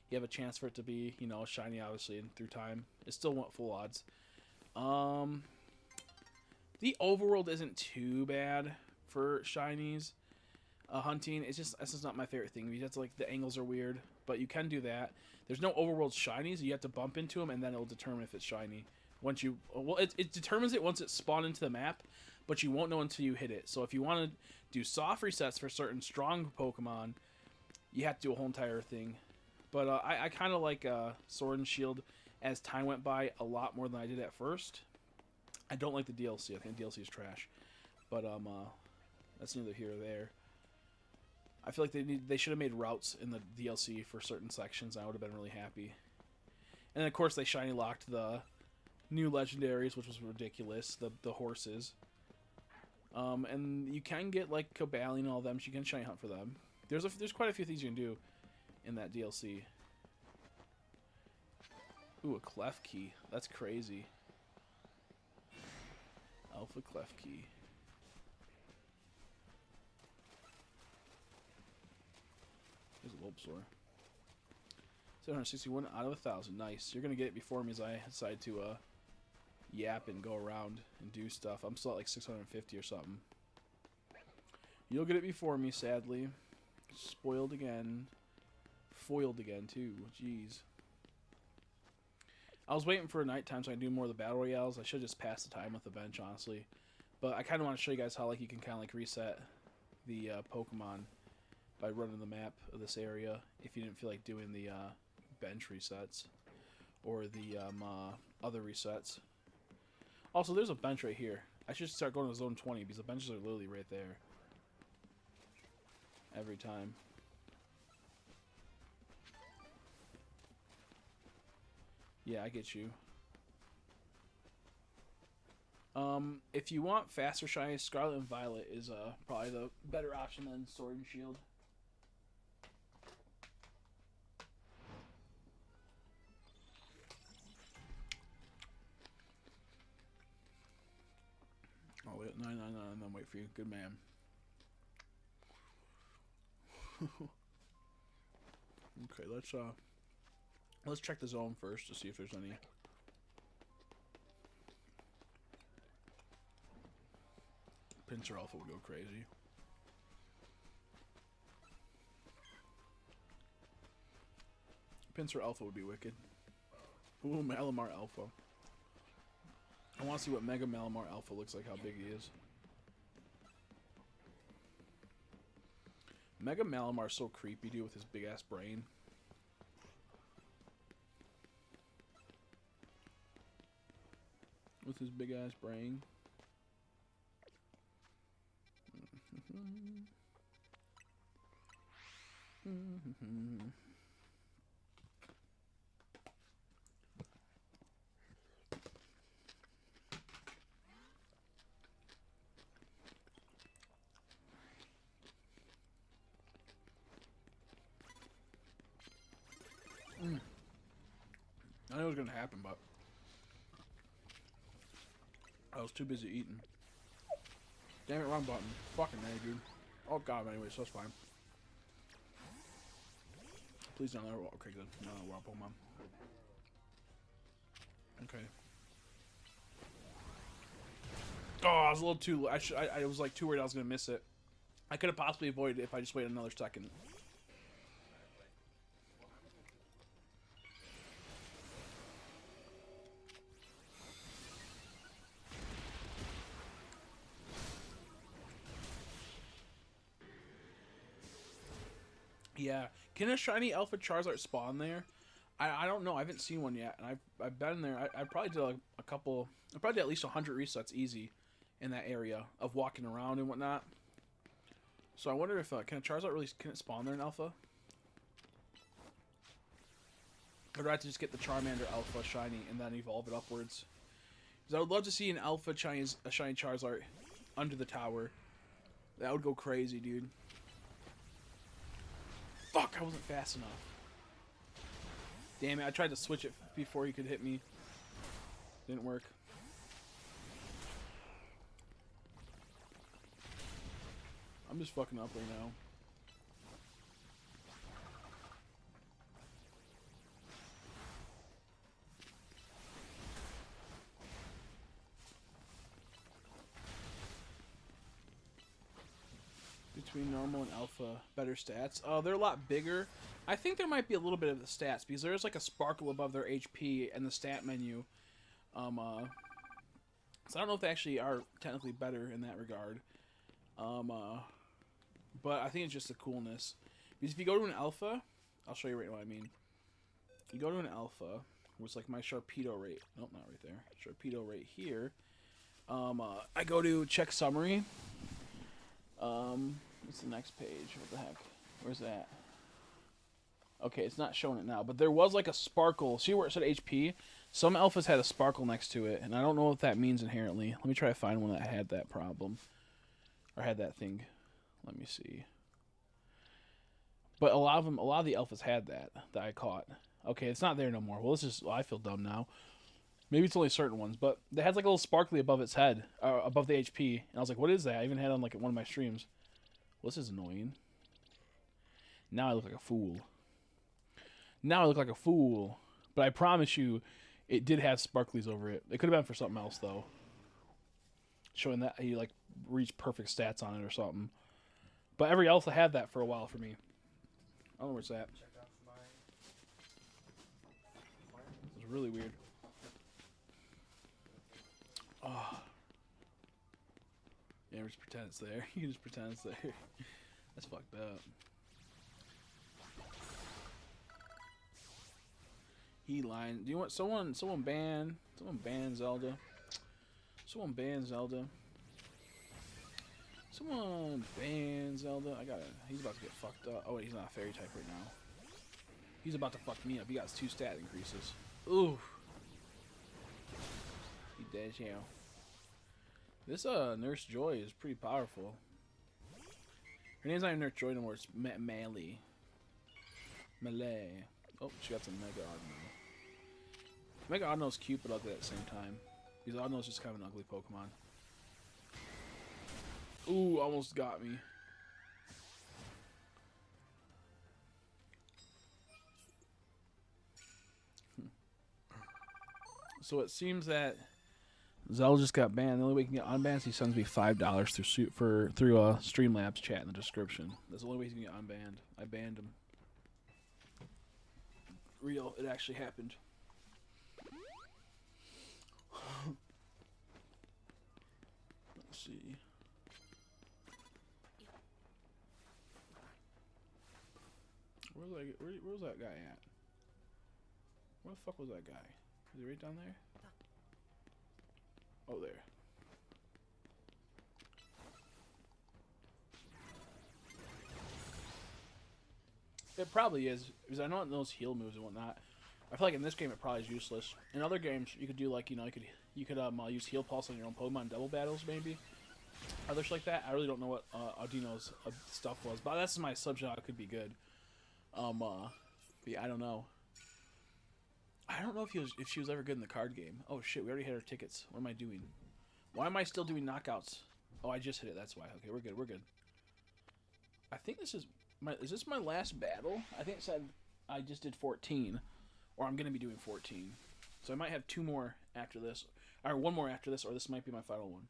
You have a chance for it to be, you know, shiny, obviously, and through time. It still won't full odds. The overworld isn't too bad for shinies. Hunting, it's just not my favorite thing. You have to, like, the angles are weird, but you can do that. There's no overworld shinies. You have to bump into them, and then it'll determine if it's shiny. Once you, well, it determines it once it's spawned into the map, but you won't know until you hit it. So if you want to do soft resets for certain strong Pokemon, you have to do a whole entire thing. But I kind of like Sword and Shield as time went by a lot more than I did at first. I don't like the DLC. I think the DLC is trash. But that's neither here or there. I feel like they should have made routes in the DLC for certain sections. I would have been really happy. And then, of course, they shiny locked the new legendaries, which was ridiculous. The horses. And you can get like Kabali and all of them, so you can shiny hunt for them. There's quite a few things you can do in that DLC. Ooh, a clef key. That's crazy. Alpha clef key. There's a Bulbasaur. 761 out of 1,000. Nice. You're gonna get it before me as I decide to yap and go around and do stuff. I'm still at like 650 or something. You'll get it before me, sadly. Spoiled again. Foiled again, too. Jeez. I was waiting for nighttime so I can do more of the battle royales. I should just pass the time with the bench, honestly. But I kind of want to show you guys how like you can kind of like reset the Pokemon by running the map of this area if you didn't feel like doing the bench resets or the other resets. Also, there's a bench right here. I should start going to zone 20 because the benches are literally right there. Every time. Yeah, I get you. If you want faster shiny, Scarlet and Violet is probably the better option than Sword and Shield. Oh, wait, 999 and then wait for you. Good man. Okay, let's check the zone first to see if there's any. Pinsir Alpha would go crazy. Pinsir Alpha would be wicked. Ooh, Malamar Alpha. I want to see what Mega Malamar Alpha looks like, how big he is. Mega Malamar's so creepy, dude, with his big-ass brain. With his big-ass brain. I knew it was gonna happen, but I was too busy eating. Damn it, wrong button. Fucking A, dude. Oh god, anyway, so that's fine. Please don't let her. Okay, good. No, we're on Pokemon. Okay. Oh, I was a little too. I was like too worried I was gonna miss it. I could have possibly avoided it if I just waited another second. Yeah, can a shiny Alpha Charizard spawn there? I don't know. I haven't seen one yet, and I've been there. I probably did like a couple. I probably did at least 100 resets easy in that area of walking around and whatnot. So I wonder if can a Charizard really can it spawn there in Alpha? Or do I have to just get the Charmander Alpha shiny and then evolve it upwards? Because I would love to see an Alpha a shiny Charizard under the tower. That would go crazy, dude. Fuck, I wasn't fast enough. Damn it, I tried to switch it before he could hit me. Didn't work. I'm just fucking up right now. Between normal and alpha, better stats. They're a lot bigger. I think there might be a little bit of the stats because there's like a sparkle above their HP and the stat menu. So I don't know if they actually are technically better in that regard. But I think it's just the coolness Because if you go to an alpha, I'll show you right now what I mean. You go to an alpha, which like my Sharpedo rate. Nope, not right there. Sharpedo rate here. I go to check summary. What's the next page? What the heck? Where's that? Okay, it's not showing it now, but there was like a sparkle. See where it said HP? Some alphas had a sparkle next to it, and I don't know what that means inherently. Let me try to find one that had that problem. Or had that thing. Let me see. But a lot of the alphas had that I caught. Okay, it's not there no more. Well, I feel dumb now. Maybe it's only certain ones, but they had like a little sparkly above its head, above the HP, and I was like, "What is that?" I even had it on like one of my streams. Well, this is annoying. Now I look like a fool. But I promise you, it did have sparklies over it. It could have been for something else though, showing that he like reached perfect stats on it or something. But every alpha had that for a while for me. I don't know where it's at. It's really weird. Oh. Yeah, just pretend it's there. You can just pretend it's there. That's fucked up. He lying. Do you want someone ban Zelda? Someone ban Zelda. Someone ban Zelda. He's about to get fucked up. Oh wait, he's not a fairy type right now. He's about to fuck me up. He got 2 stat increases. Ooh. He dead, you know. This Nurse Joy is pretty powerful. Her name's not even Nurse Joy anymore. It's Melee. Oh, she got some Mega Audino. Mega Audino's cute but ugly at the same time. Because Audino's just kind of an ugly Pokemon. Ooh, almost got me. So it seems that Zelda just got banned. The only way you can get unbanned is he sends me $5 through Streamlabs chat in the description. That's the only way he can get unbanned. I banned him. Real, it actually happened. Let's see. Where was that guy at? Where the fuck was that guy? Is he right down there? Oh, there. It probably is, because I know it knows heal moves and whatnot. I feel like in this game it probably is useless. In other games, you could do like, you could use heal pulse on your own Pokemon double battles maybe. Others like that. I really don't know what Audino's stuff was, but that's my assumption. It could be good. Yeah, I don't know. I don't know if she was ever good in the card game. Oh shit, we already hit our tickets. What am I doing? Why am I still doing knockouts? Oh, I just hit it. That's why. Okay, we're good. We're good. I think this is this my last battle? I think it said I just did 14, or I'm gonna be doing 14. So I might have 2 more after this, or 1 more after this, or this might be my final one.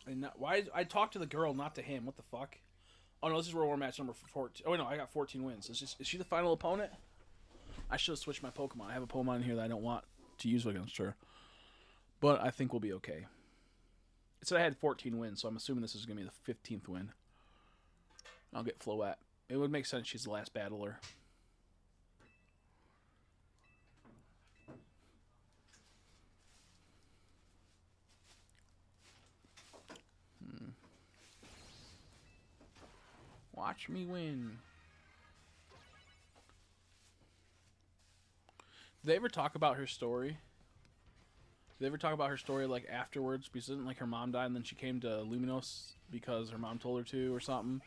And why I talked to the girl, not to him? What the fuck? Oh no, this is World War match number 14. Oh no, I got 14 wins. Is she the final opponent? I should have switched my Pokemon. I have a Pokemon in here that I don't want to use against her, but I think we'll be okay. It said I had 14 wins, so I'm assuming this is gonna be the 15th win. I'll get Floette. It would make sense. She's the last battler. Watch me win. Did they ever talk about her story? Did they ever talk about her story like afterwards? Because didn't like her mom died and then she came to Luminos because her mom told her to or something.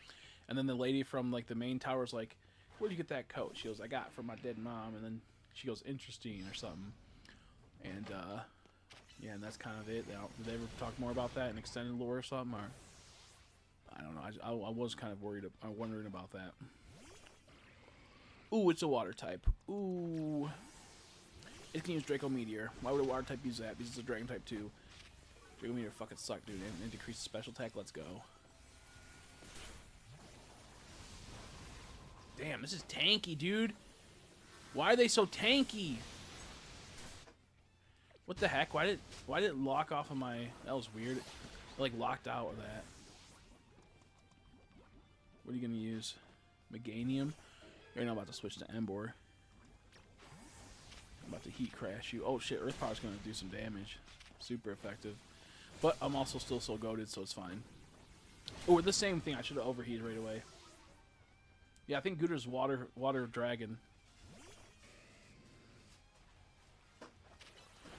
And then the lady from like the main tower's like, "Where'd you get that coat?" She goes, "I got it from my dead mom." And then she goes, "Interesting" or something. And yeah, and that's kind of it. Did they ever talk more about that in extended lore or something? Or I don't know. I was kind of wondering about that. Ooh, it's a water type. Ooh. It can use Draco Meteor. Why would a water type use that? Because it's a dragon type too. Dragon Meteor fucking suck, dude. And decrease special attack. Let's go. Damn, this is tanky, dude. Why are they so tanky? What the heck? Why did it lock off of my... That was weird. It, like, locked out of that. What are you going to use? Meganium? You're not about to switch to Emboar. I'm about to heat crash you. Oh, shit. Earth Power's going to do some damage. Super effective. But I'm also still so goated, so it's fine. Oh, the same thing. I should have overheated right away. Yeah, I think Gooder's water dragon.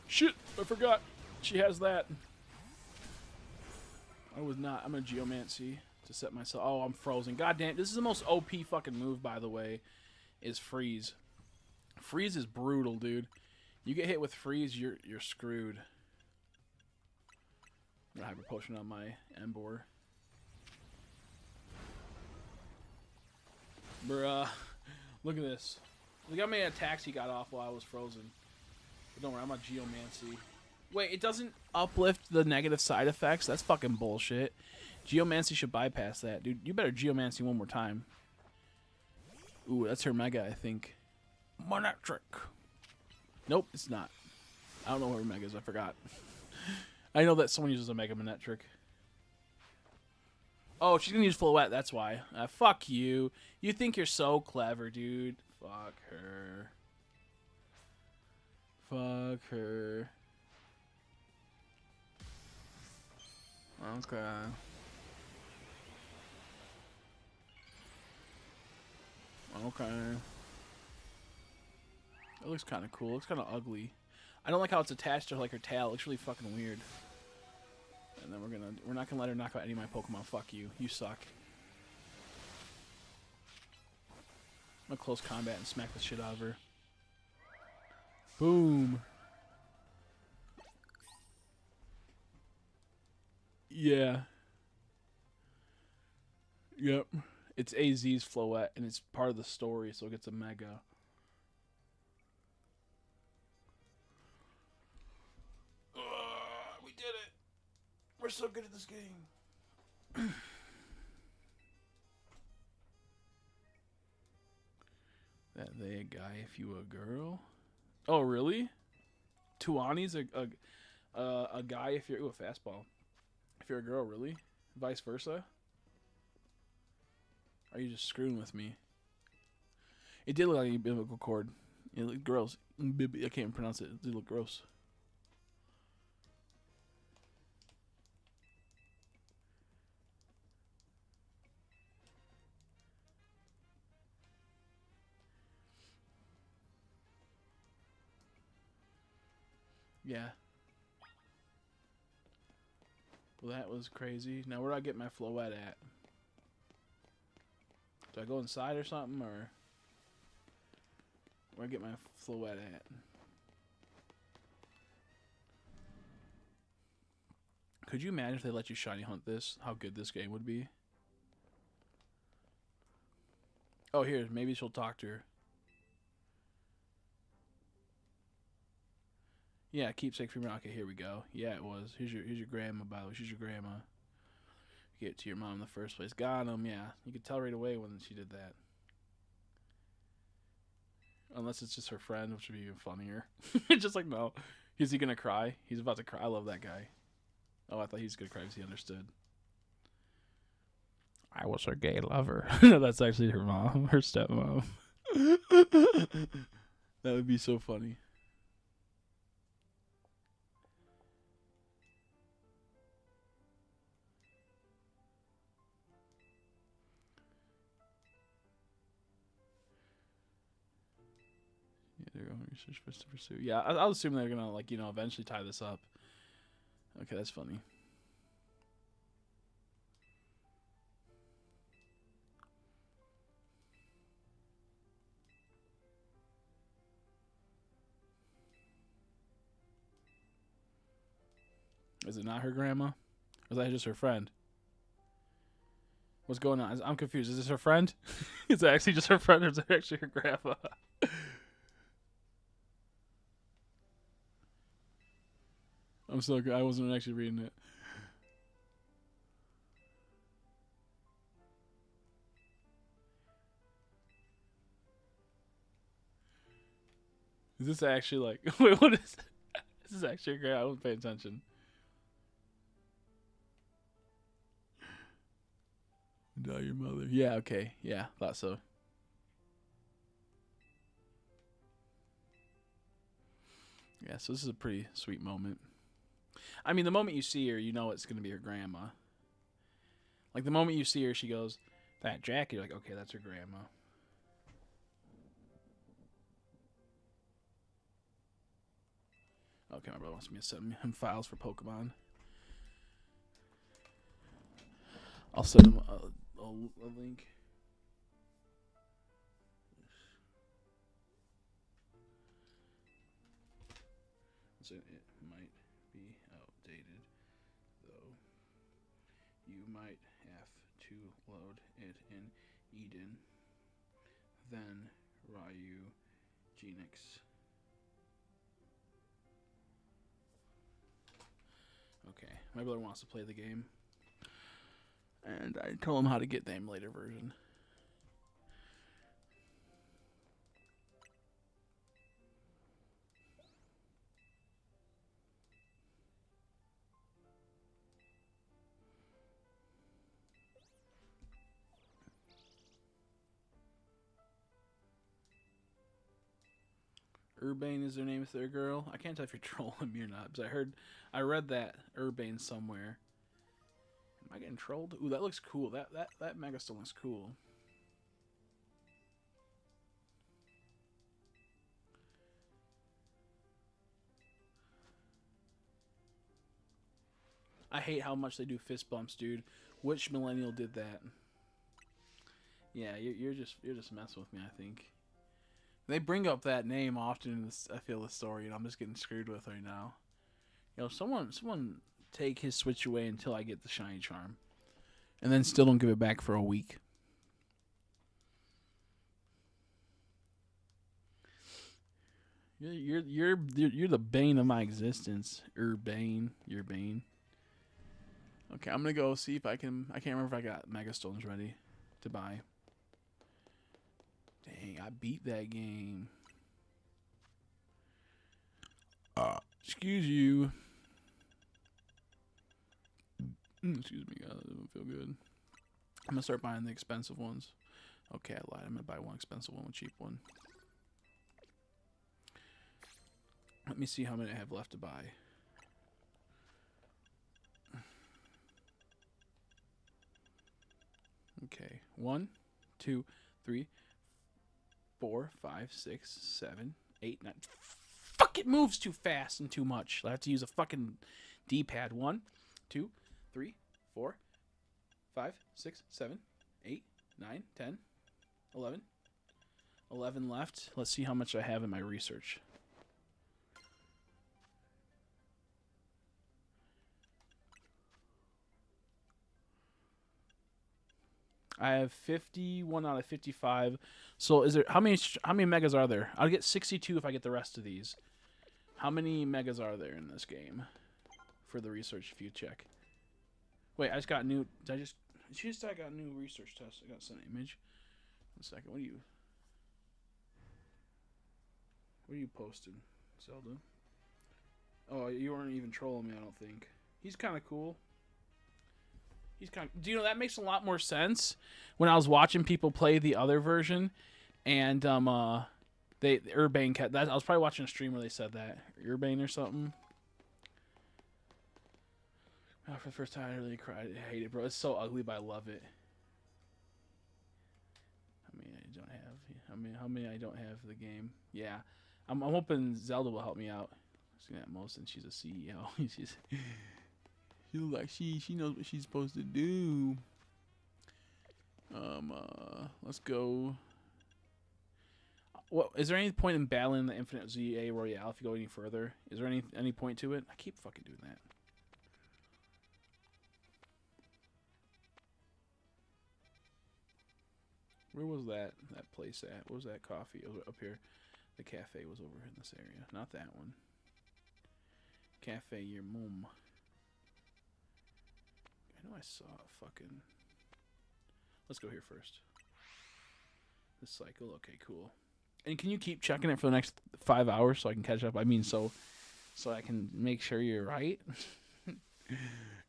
Shit, I forgot. She has that. I was not. I'm a Geomancy to set myself. Oh, I'm frozen. God damn. This is the most OP fucking move, by the way, is freeze. Freeze is brutal, dude. You get hit with freeze, you're screwed. I'm gonna Hyper Potion on my Emboar. Bruh. Look at this. Look how many attacks he got off while I was frozen. But don't worry, I'm a Geomancy. Wait, it doesn't uplift the negative side effects? That's fucking bullshit. Geomancy should bypass that. Dude, you better Geomancy one more time. Ooh, that's her Mega, I think. Monetric. Nope, it's not. I don't know what her Mega is. I forgot. I know that someone uses a Mega Monetric. Oh, she's going to use Floette. That's why. Fuck you. You think you're so clever, dude. Fuck her. Fuck her. Okay. Okay. It looks kind of cool. It looks kind of ugly. I don't like how it's attached to like her tail. It looks really fucking weird. And then we're not gonna let her knock out any of my Pokemon. Fuck you. You suck. I'm gonna close combat and smack the shit out of her. Boom. Yeah. Yep. It's AZ's Floette, and it's part of the story, so it gets a Mega. We did it. We're so good at this game. That they a guy if you a girl? Oh, really? Tuani's a guy if you're... Ooh, a fastball. If you're a girl, really? Vice versa? Are you just screwing with me? It did look like a biblical cord. It looked gross. I can't even pronounce it. It did look gross. Yeah. Well, that was crazy. Now, where do I get my Floette at? Do I go inside or something, or where do I get my Floette at? Could you imagine if they let you shiny hunt this? How good this game would be? Oh, here, maybe she'll talk to her. Yeah, keepsake for me. Okay, here we go. Yeah, it was. Here's your grandma, by the way. She's your grandma. Get it to your mom in the first place. Got him, yeah. You could tell right away when she did that. Unless it's just her friend, which would be even funnier. Just like, no. Is he going to cry? He's about to cry. I love that guy. Oh, I thought he was going to cry because he understood. I was her gay lover. No, that's actually her mom. Her stepmom. That would be so funny. They're going to research first to pursue. Yeah, I'll assume they're gonna like eventually tie this up. Okay, that's funny. Is it not her grandma? Or is that just her friend? What's going on? I'm confused. Is this her friend? Is it actually just her friend, or is it actually her grandma? I'm so good. I wasn't actually reading it. Is this actually like? Wait, what is? This is actually great. I wasn't paying attention. Die your mother. Yeah. Okay. Yeah. Thought so. Yeah. So this is a pretty sweet moment. I mean, the moment you see her, you know it's gonna be her grandma. Like the moment you see her, she goes, "That jacket." You're like, okay, that's her grandma. Okay, my brother wants me to send him files for Pokemon. I'll send him a link. So it might be outdated, though. You might have to load it in Eden, then Ryu Genix. Okay, my brother wants to play the game, and I told him how to get the emulator version. Urbane is their name if they're a girl. I can't tell if you're trolling me or not, because I read that Urbane somewhere. Am I getting trolled? Ooh, that looks cool. That Megastone looks cool. I hate how much they do fist bumps, dude. Which millennial did that? Yeah, you're just messing with me. I think they bring up that name often in this. I feel the story, and I'm just getting screwed with right now. You know, someone take his Switch away until I get the shiny charm, and then still don't give it back for a week. You're the bane of my existence, Urbane. You're Bane. Okay, I'm gonna go see if I can. I can't remember if I got Megastones ready to buy. Dang, I beat that game. Excuse you. Excuse me, guys. That doesn't feel good. I'm gonna start buying the expensive ones. Okay, I lied. I'm gonna buy one expensive one, one cheap one. Let me see how many I have left to buy. Okay, 1, 2, 3, 4, 5, 6, 7, 8, 9. Fuck, it moves too fast and too much. I have to use a fucking D-pad. 1, 2, 3, 4, 5, 6, 7, 8, 9, 10, 11. 11 left. Let's see how much I have in my research. I have 51 out of 55. So is there how many megas are there? I'll get 62 if I get the rest of these. How many megas are there in this game for the research if you check? Wait, I just got new. She just I got a new research test. I got sent an image. 1 second. What are you posting, Zelda? Oh, you weren't even trolling me, I don't think. He's kind of cool. Do you know that makes a lot more sense when I was watching people play the other version, and Urbane cat. That I was probably watching a stream where they said that Urbane or something. Oh, for the first time, I really cried. I hate it, bro. It's so ugly, but I love it. How many I don't have for the game? Yeah, I'm hoping Zelda will help me out. Seeing that most, and she's a CEO. She looks like she knows what she's supposed to do. Let's go. What is there any point in battling the Infinite ZA Royale if you go any further? Is there any point to it? I keep fucking doing that. Where was that place at? What was that coffee? It was up here. The cafe was over in this area. Not that one. Cafe Your Mum. I know I saw fucking... Let's go here first. This cycle, okay, cool. And can you keep checking it for the next 5 hours so I can catch up? I mean, so I can make sure you're right.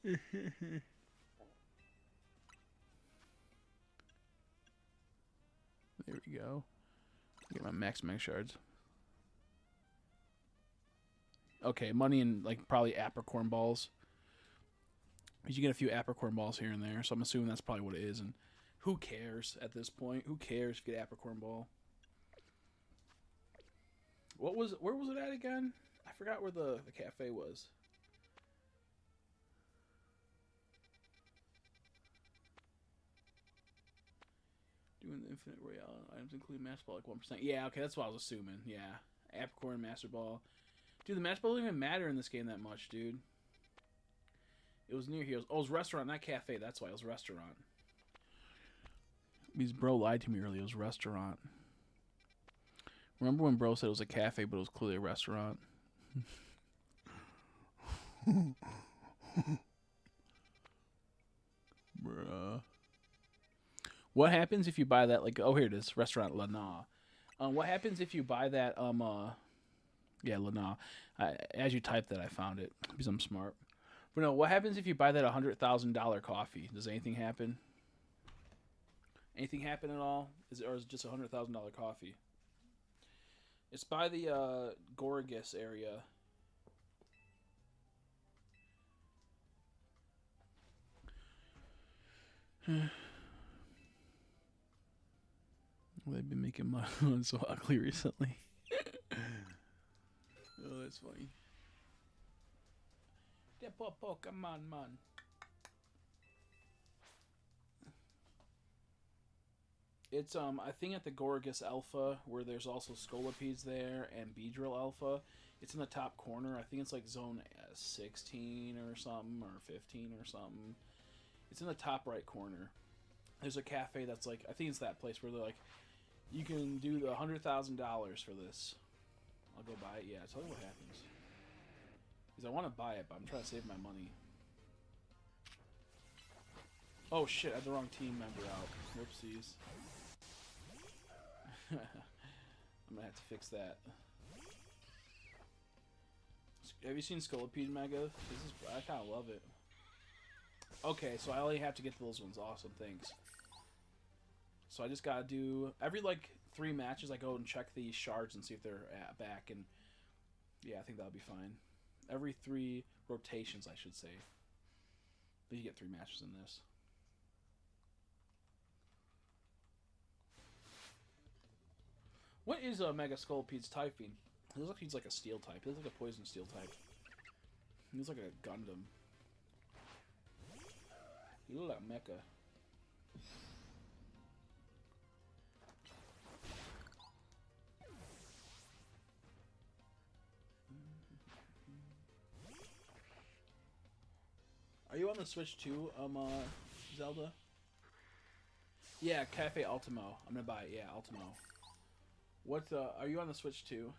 There we go. Get my max shards. Okay, money and like probably apricorn balls. You get a few apricorn balls here and there, so I'm assuming that's probably what it is. And who cares at this point? Who cares if you get apricorn ball? Where was it at again? I forgot where the cafe was. Doing the Infinite Royale items include Master Ball like 1%. Yeah, okay, that's what I was assuming. Yeah. Apricorn, Master Ball. Dude, the Master Ball doesn't even matter in this game that much, dude. It was near here. Oh, it was restaurant, not cafe. That's why it was restaurant. Because bro lied to me earlier. It was restaurant. Remember when bro said it was a cafe, but it was clearly a restaurant? Bruh. What happens if you buy that, like, oh, here it is, Restaurant Lana. What happens if you buy that, yeah, Lana. As you type that, I found it, because I'm smart. But no, what happens if you buy that $100,000 coffee? Does anything happen? Anything happen at all? Or is it just a $100,000 coffee? It's by the Gorgas area. They've been making my one so ugly recently. Oh, that's funny. Come on, man. It's I think at the Gorgas Alpha, where there's also Scolopedes there and Beedrill Alpha. It's in the top corner. I think it's like zone 16 or something, or 15 or something. It's in the top right corner. There's a cafe that's like, I think it's that place where they're like, you can do the $100,000 for this. I'll go buy it. Yeah, tell me what happens. Because I want to buy it, but I'm trying to save my money. Oh shit, I had the wrong team member out. Whoopsies. I'm gonna have to fix that. Have you seen Scolipede Mega? I kind of love it. Okay, so I only have to get to those ones. Awesome, thanks. So I just gotta do every like 3 matches. I go and check the shards and see if they're back, and yeah, I think that'll be fine. Every 3 rotations, I should say. But you get 3 matches in this. What is Mega Scoliped's typing? He looks like he's like a steel type. He looks like a poison steel type. He looks like a Gundam. He looks like Mecha. Are you on the Switch too, Zelda? Yeah, Cafe Ultimo. I'm gonna buy it. Yeah, Ultimo. What? Are you on the Switch too?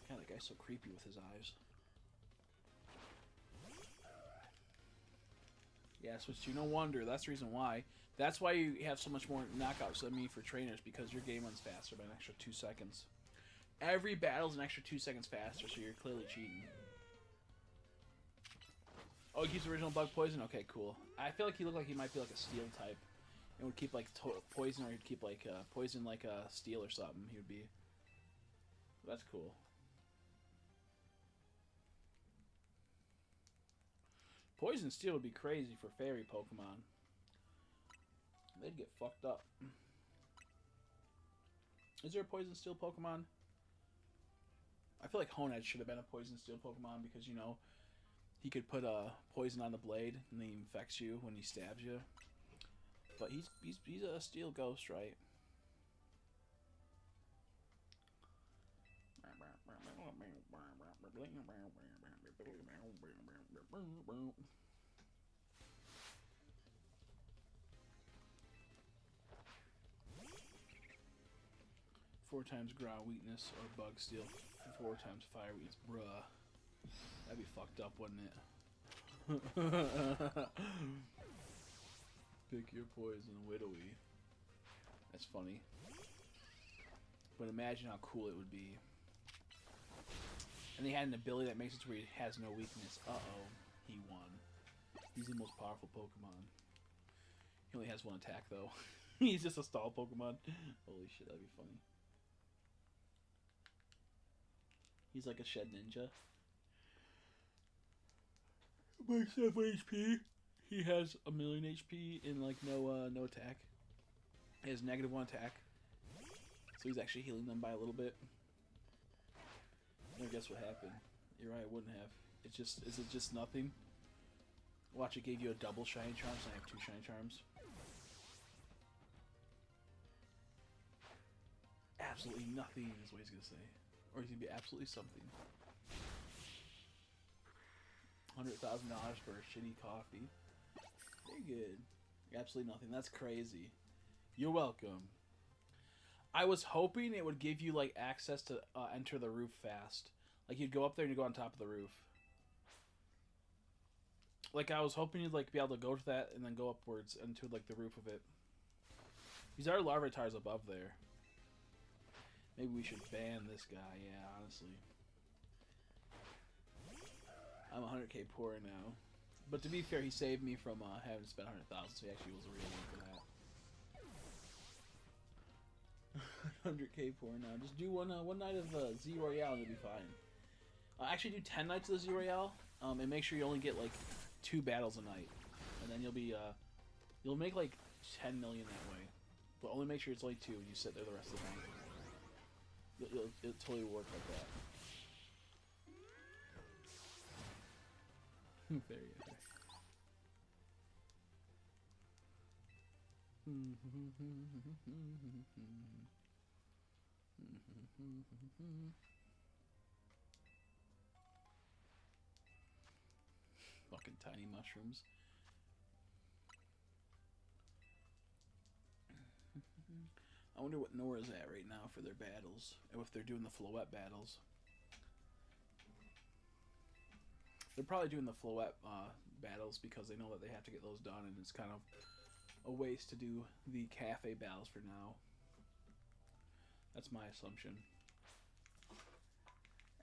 God, that guy's so creepy with his eyes. Yeah, Switch 2. No wonder. That's the reason why. That's why you have so much more knockouts than me for trainers, because your game runs faster by an extra 2 seconds. Every battle's an extra 2 seconds faster, so you're clearly cheating. Oh, he keeps original bug poison? Okay, cool. I feel like he looked like he might be like a steel type. And would keep like poison, or he'd keep like poison like steel or something. He would be. That's cool. Poison steel would be crazy for fairy Pokemon. They'd get fucked up. Is there a poison steel Pokemon? I feel like Honed should have been a poison steel Pokemon because, you know, he could put poison on the blade and then he infects you when he stabs you. But he's a steel ghost, right? Four times ground weakness or bug steel. 4 times fire weakness. Bruh. That'd be fucked up, wouldn't it? Pick your poison, Widowy. That's funny. But imagine how cool it would be. And they had an ability that makes it to where he has no weakness. Uh-oh. He won. He's the most powerful Pokemon. He only has one attack, though. He's just a stall Pokemon. Holy shit, that'd be funny. He's like a Shed Ninja. By 7 HP. He has 1,000,000 HP and like no attack. He has -1 attack. So he's actually healing them by a little bit. Now guess what happened? You're right, I wouldn't have. Is it just nothing? Watch, it gave you a double shiny charm, so I have 2 shiny charms. Absolutely nothing is what he's gonna say. Or he's gonna be absolutely something. $100,000 for a shitty coffee. Very good. Absolutely nothing. That's crazy. You're welcome. I was hoping it would give you like access to enter the roof fast. Like you'd go up there and you go on top of the roof. Like I was hoping you'd like be able to go to that and then go upwards into like the roof of it. These are Larvitars above there. Maybe we should ban this guy. Yeah, honestly. I'm 100k poorer now. But to be fair, he saved me from having to spend 100,000, so he actually was a real one for that. 100k poorer now. Just do one night of Z Royale and you'll be fine. Actually, do 10 nights of the Z Royale, and make sure you only get like 2 battles a night, and then you'll make like 10 million that way. But only make sure it's only 2, and you sit there the rest of the night. It'll totally work like that. Very good. Fucking tiny mushrooms. I wonder what Nora's at right now for their battles, or if they're doing the Floette battles. They're probably doing the Floette battles because they know that they have to get those done, and it's kind of a waste to do the cafe battles for now. That's my assumption.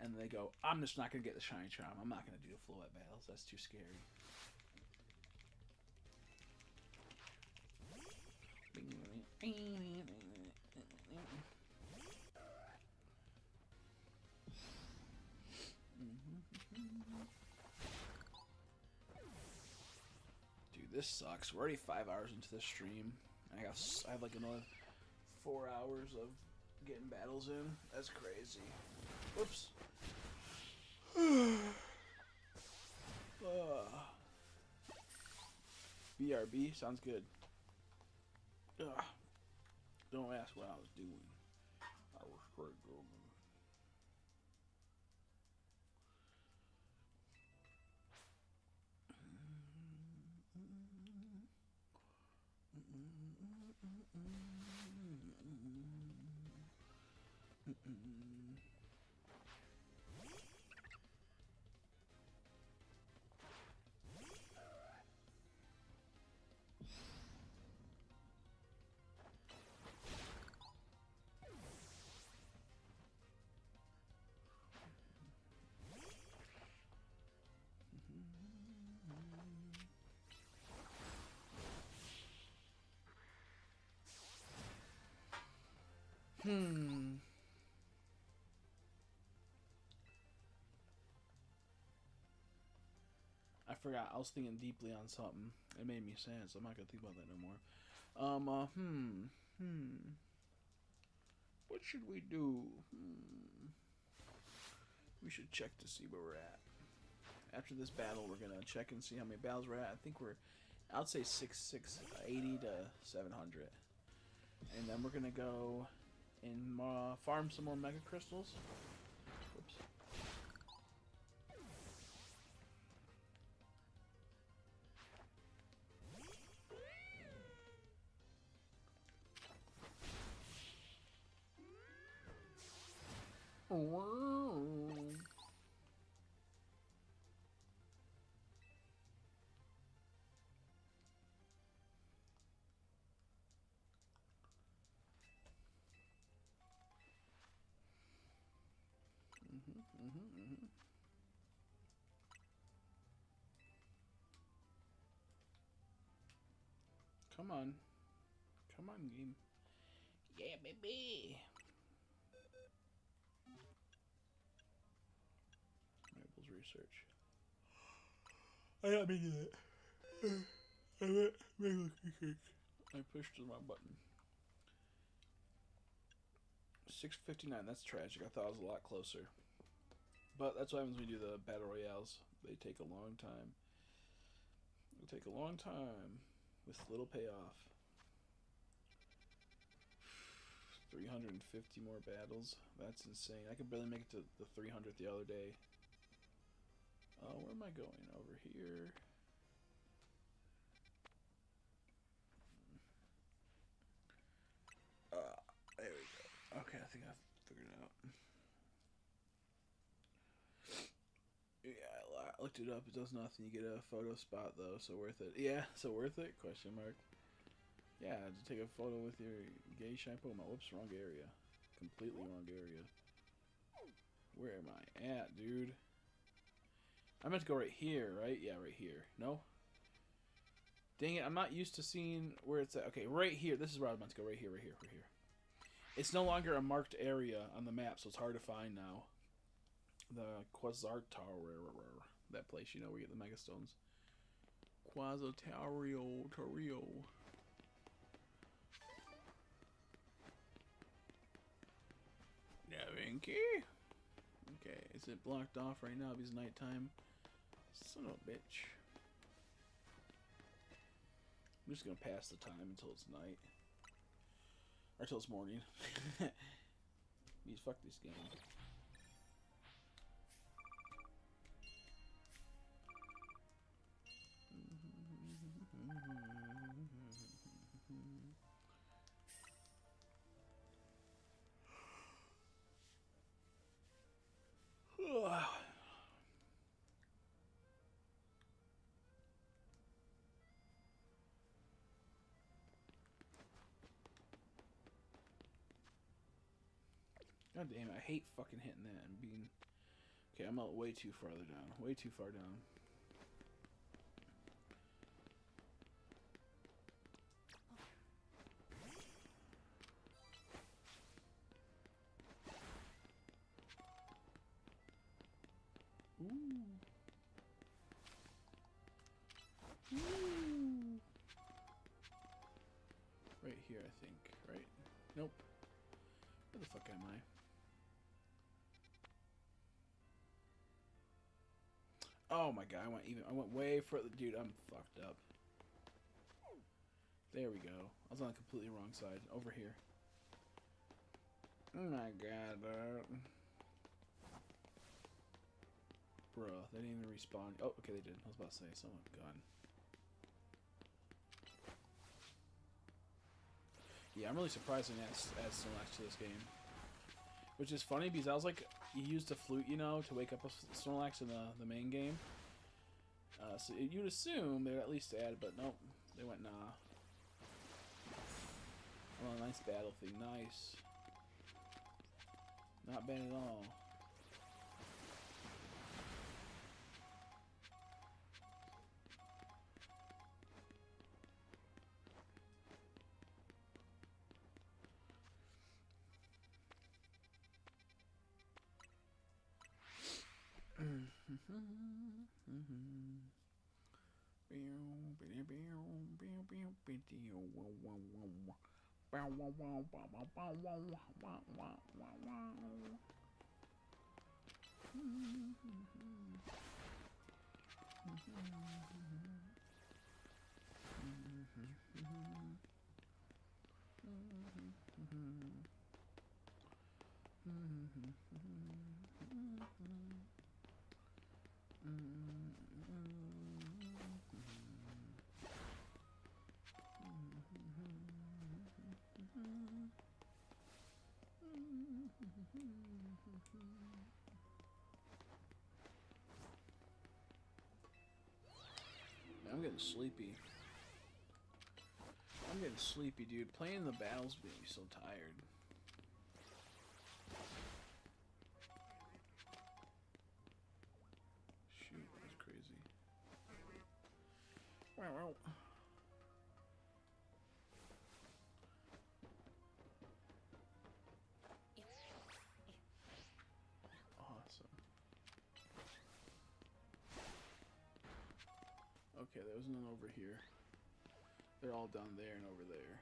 And they go, I'm just not going to get the Shiny Charm. I'm not going to do the Floette battles. That's too scary. Dude, this sucks. We're already 5 hours into the stream. I have like another 4 hours of getting battles in. That's crazy. Whoops. BRB sounds good. Don't ask what I was doing. I was straight going. I forgot. I was thinking deeply on something. It made me sad, so I'm not gonna think about that no more. What should we do? We should check to see where we're at. After this battle, we're gonna check and see how many battles we're at. I think I'd say 680 to 700. And then we're gonna go and farm some more Mega Crystals. Whoops. Come on. Come on, game. Yeah, baby. Marbles research. I got me do that. I went I pushed the wrong button. 6:59. That's tragic. I thought it was a lot closer. But that's what happens when you do the battle royales. They take a long time. They take a long time with little payoff. 350 more battles. That's insane. I could barely make it to the 300th the other day. Where am I going? Over here. There we go. Okay, I think I figured it out. Yeah, I looked it up. It does nothing. You get a photo spot though, so worth it. Yeah, so worth it? Question mark. Yeah, just take a photo with your gay shy Pokemon. Whoops, wrong area. Completely wrong area. Where am I at, dude? I meant to go right here, right? Yeah, right here. No? Dang it, I'm not used to seeing where it's at. Okay, right here. This is where I was meant to go. Right here, right here, right here. It's no longer a marked area on the map, so it's hard to find now. The Quasar Tower, that place, you know, where you get the Mega Stones. Quasitario, Torio. Vinky. Okay, is it blocked off right now because nighttime? Son of a bitch. I'm just gonna pass the time until it's night. Or until it's morning. Please fuck this game. God damn it, I hate fucking hitting that and being... Okay, I'm out way too farther down. Way too far down. Ooh. Ooh. Right here, I think. Right? Nope. Where the fuck am I? Oh my god, I went way further. Dude, I'm fucked up. There we go. I was on the completely wrong side. Over here. Oh my god, bruh, they didn't even respawn. Oh, okay, they did. I was about to say, someone gone. Yeah, I'm really surprised they add Snorlax to this game. Which is funny because I was like, you used the flute, you know, to wake up a Snorlax in the main game. So you'd assume they'd at least add, but nope, they went nah. Oh, nice battle thing, nice. Not bad at all. I'm getting sleepy. I'm getting sleepy, dude. Playing the battles made me so tired. Shoot, that was crazy. Wow. Awesome. Okay, there was none over here. They're all down there and over there.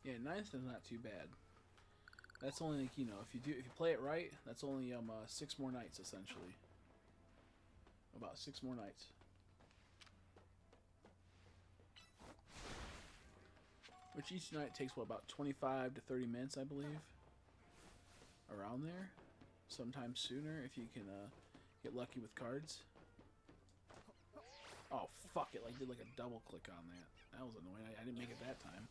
Yeah, 9th is not too bad. That's only like, you know, if you play it right, that's only 6 more nights essentially. About 6 more nights. Which each night takes what, about 25 to 30 minutes, I believe. Around there. Sometimes sooner if you can get lucky with cards. Oh fuck it! Like did like a double click on that. That was annoying. I didn't make it that time.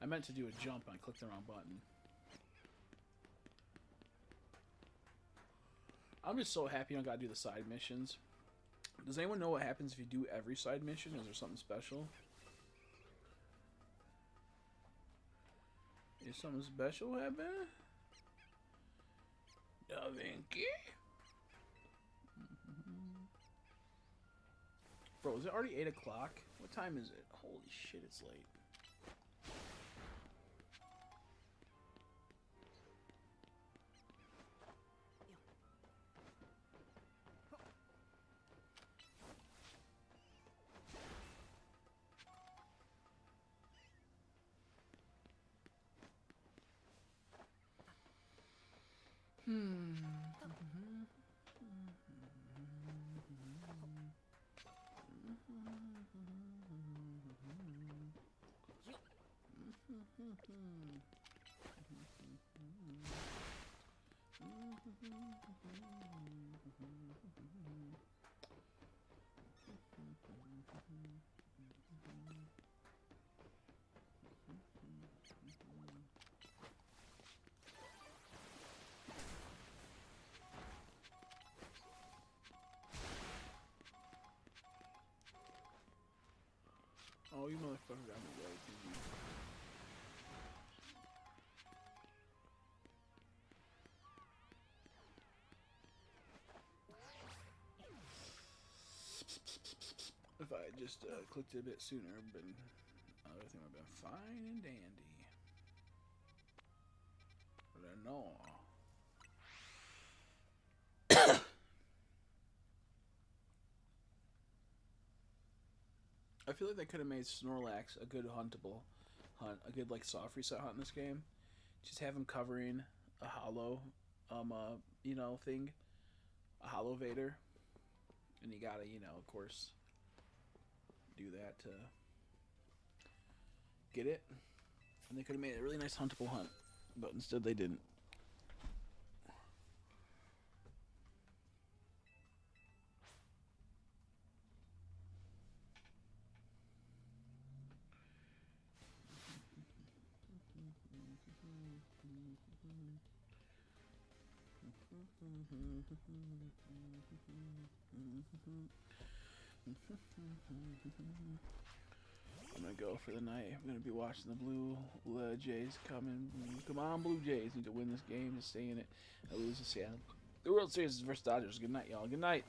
I meant to do a jump and I clicked the wrong button. I'm just so happy I don't gotta do the side missions. Does anyone know what happens if you do every side mission? Is there something special? Is something special happen? Da Vinci? Bro, is it already 8 o'clock? What time is it? Holy shit, it's late. Oh, you motherfucker got me right, didn't you? If I had just clicked it a bit sooner, everything would have been fine and dandy. But no. I feel like they could have made Snorlax a good huntable hunt, a good like soft reset hunt in this game. Just have him covering a hollow, you know, thing, a hollow Vader, and you gotta, you know, of course, do that to get it. And they could have made it a really nice huntable hunt, but instead they didn't. I'm gonna go for the night. I'm gonna be watching the Blue Jays coming. Come on, Blue Jays need to win this game to stay in it. I lose to Seattle. The World Series is versus Dodgers. Good night, y'all. Good night.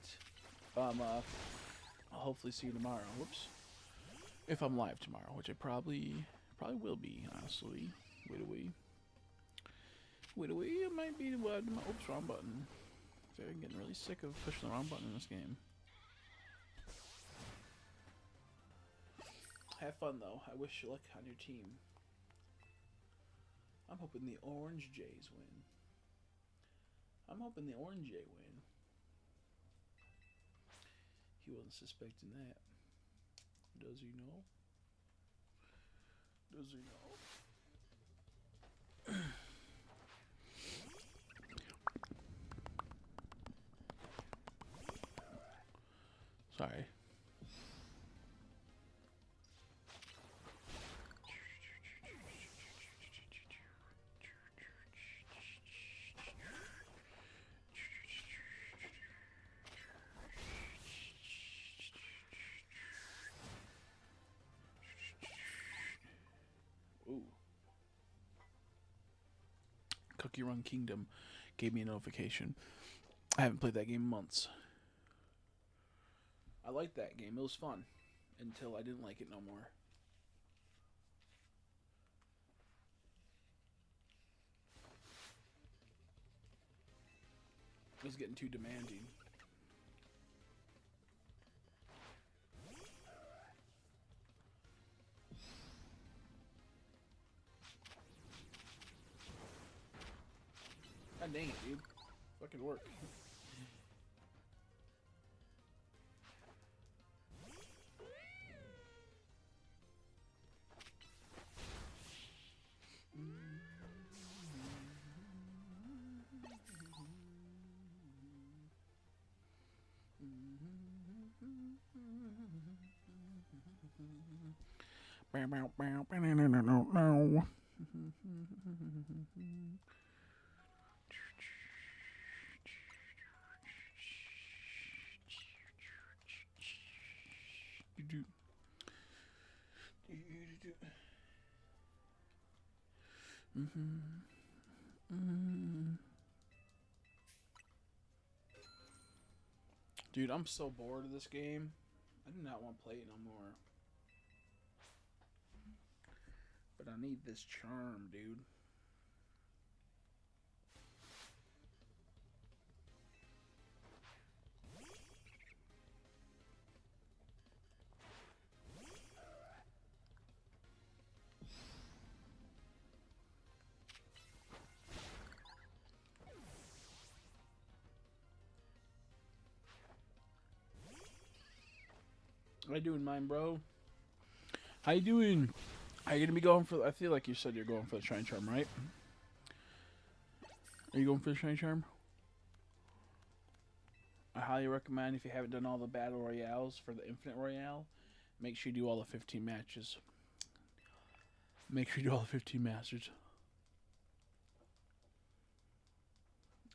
I'll hopefully see you tomorrow. Whoops. If I'm live tomorrow, which I probably will be, honestly. Wait away. It might be what? Oops, wrong button. I'm getting really sick of pushing the wrong button in this game. Have fun though. I wish you luck on your team. I'm hoping the Orange Jays win. I'm hoping the Orange Jay win. He wasn't suspecting that. Does he know? Does he know? Sorry. Ooh. Cookie Run Kingdom gave me a notification. I haven't played that game in months. I liked that game. It was fun until I didn't like it no more. It was getting too demanding. God dang it, dude. Fucking work. Dude, I'm so bored of this game. I do not want to play it no more. But I need this charm, dude. How you doing, mine bro? How you doing? Are you gonna be going for? I feel like you said you're going for the Shine Charm, right? Are you going for the Shine Charm? I highly recommend, if you haven't done all the battle royales for the Infinite Royale, make sure you do all the 15 matches. Make sure you do all the 15 masters.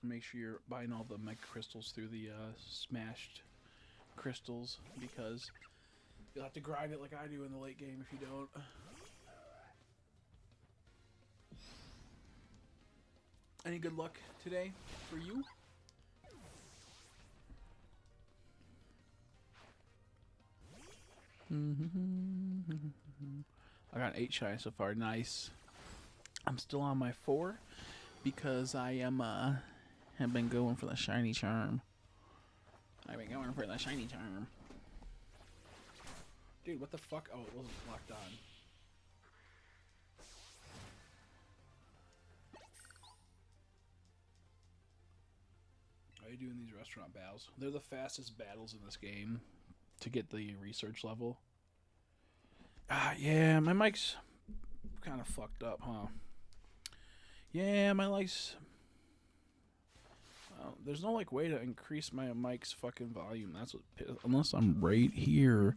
Make sure you're buying all the mega crystals through the smashed crystals, because you'll have to grind it like I do in the late game if you don't. Any good luck today for you? I got 8 shiny so far. Nice. I'm still on my 4 because I am have been going for the shiny charm. I've been going for the shiny charm. Dude, what the fuck? Oh, it wasn't locked on. How are you doing these restaurant battles? They're the fastest battles in this game to get the research level. Yeah, my mic's kind of fucked up, huh? Yeah, my mic's... there's no like way to increase my mic's fucking volume. That's what, unless I'm right here.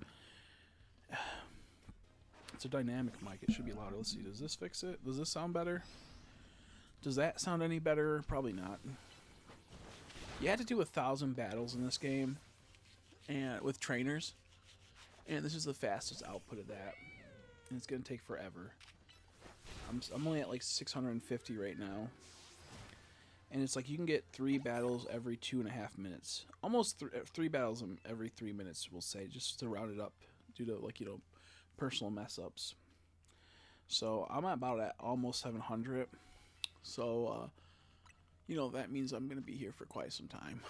It's a dynamic mic. It should be louder. Let's see. Does this fix it? Does this sound better? Does that sound any better? Probably not. You had to do 1,000 battles in this game, and with trainers, and this is the fastest output of that. And it's gonna take forever. I'm only at like 650 right now. And it's like you can get 3 battles every 2.5 minutes. Almost 3 battles every 3 minutes, we'll say, just to round it up due to, like, you know, personal mess ups. So I'm about at almost 700. So, you know, that means I'm going to be here for quite some time.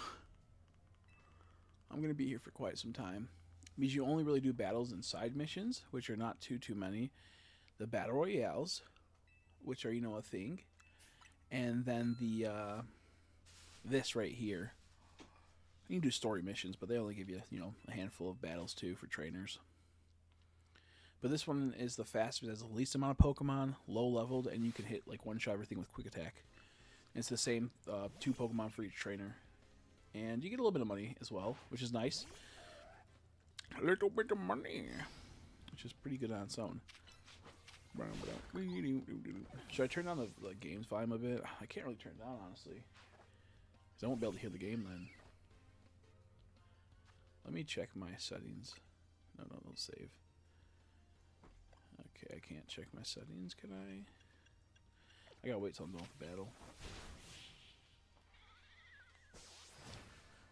I'm going to be here for quite some time. It means you only really do battles and side missions, which are not too many. The battle royales, which are, you know, a thing. And then the this right here. You can do story missions, but they only give you, you know, a handful of battles too for trainers. But this one is the fastest. It has the least amount of Pokemon, low leveled, and you can hit like one shot everything with quick attack. And it's the same 2 Pokemon for each trainer. And you get a little bit of money as well, which is nice. A little bit of money, which is pretty good on its own. Should I turn down the game's volume a bit? I can't really turn it down, honestly. Because I won't be able to hear the game then. Let me check my settings. No, don't save. Okay, I can't check my settings, can I? I gotta wait till I'm done with the battle.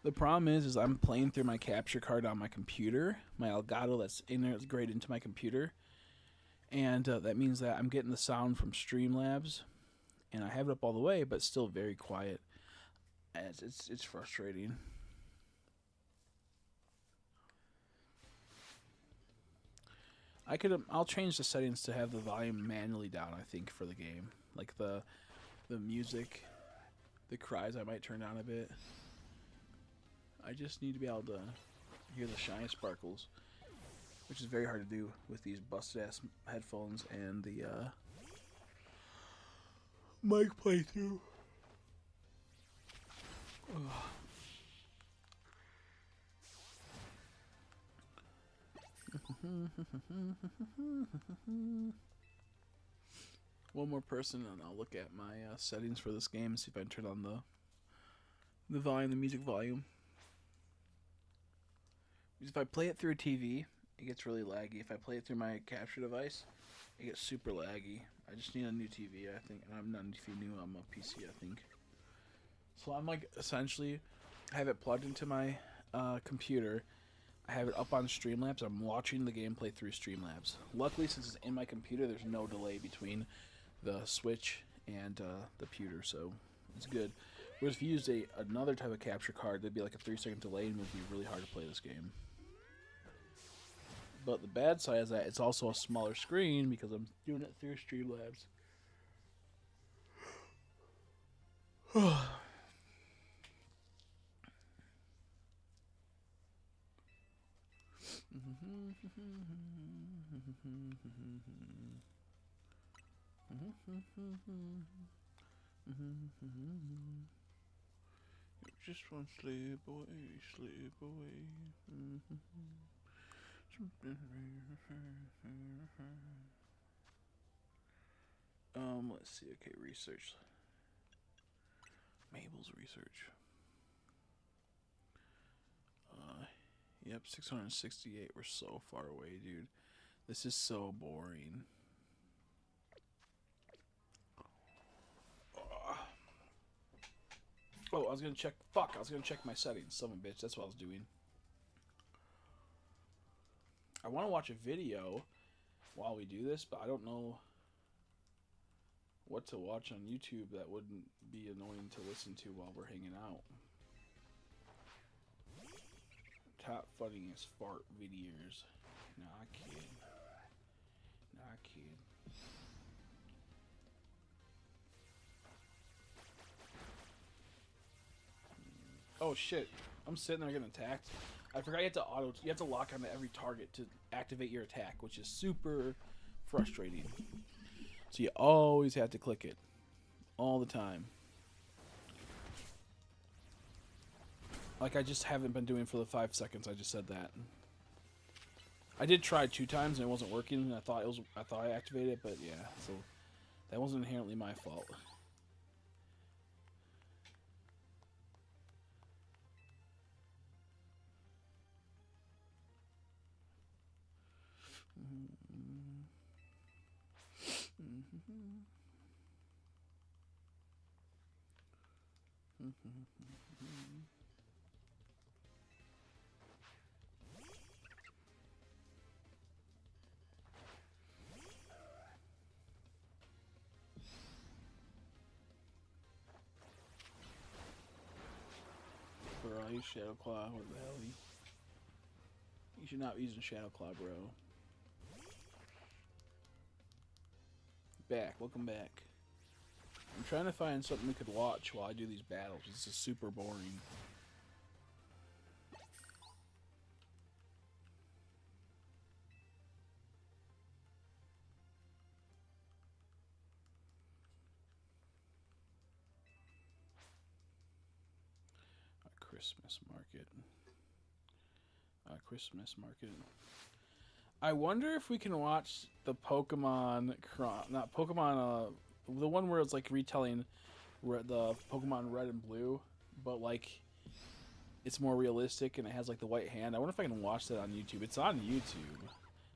The problem is I'm playing through my capture card on my computer. My Elgato that's in there is graded into my computer. And that means that I'm getting the sound from Streamlabs. And I have it up all the way, but still very quiet. And it's frustrating. I'll change the settings to have the volume manually down, I think, for the game. Like the music, the cries I might turn down a bit. I just need to be able to hear the shiny sparkles, which is very hard to do with these busted ass headphones and the mic playthrough. One more person and I'll look at my settings for this game and see if I can turn on the volume, the music volume. Because if I play it through a TV, it gets really laggy. If I play it through my capture device, it gets super laggy. I just need a new TV, I think. And I'm not new, I'm a PC, I think. So I'm like, essentially, I have it plugged into my computer. I have it up on Streamlabs. I'm watching the gameplay through Streamlabs. Luckily, since it's in my computer, there's no delay between the Switch and the computer, so it's good. Whereas if you used another type of capture card, there'd be like a 3-second delay and it would be really hard to play this game. But the bad side is that it's also a smaller screen because I'm doing it through Streamlabs. Just one slip away, slip away. Let's see. Okay, research. Mabel's research. Yep, 668. We're so far away, dude. This is so boring. Oh, I was gonna check. Fuck, I was gonna check my settings. Son of a bitch. That's what I was doing. I want to watch a video while we do this, but I don't know what to watch on YouTube that wouldn't be annoying to listen to while we're hanging out. Top funniest fart videos. Nah, kid. Nah, kid. Oh shit! I'm sitting there getting attacked. I forgot you have to lock onto every target to activate your attack, which is super frustrating. So you always have to click it all the time. Like I just haven't been doing for the 5 seconds I just said that. I did try 2 times and it wasn't working. And I thought I activated it, but yeah. So that wasn't inherently my fault. Bro, you Shadow Claw, what the hell? You should not be using Shadow Claw, bro. Back, welcome back. I'm trying to find something we could watch while I do these battles. This is super boring. Christmas market. Christmas market. I wonder if we can watch the Pokemon, not Pokemon, the one where it's like retelling the Pokemon Red and Blue, but like it's more realistic and it has like the white hand. I wonder if I can watch that on YouTube. It's on YouTube,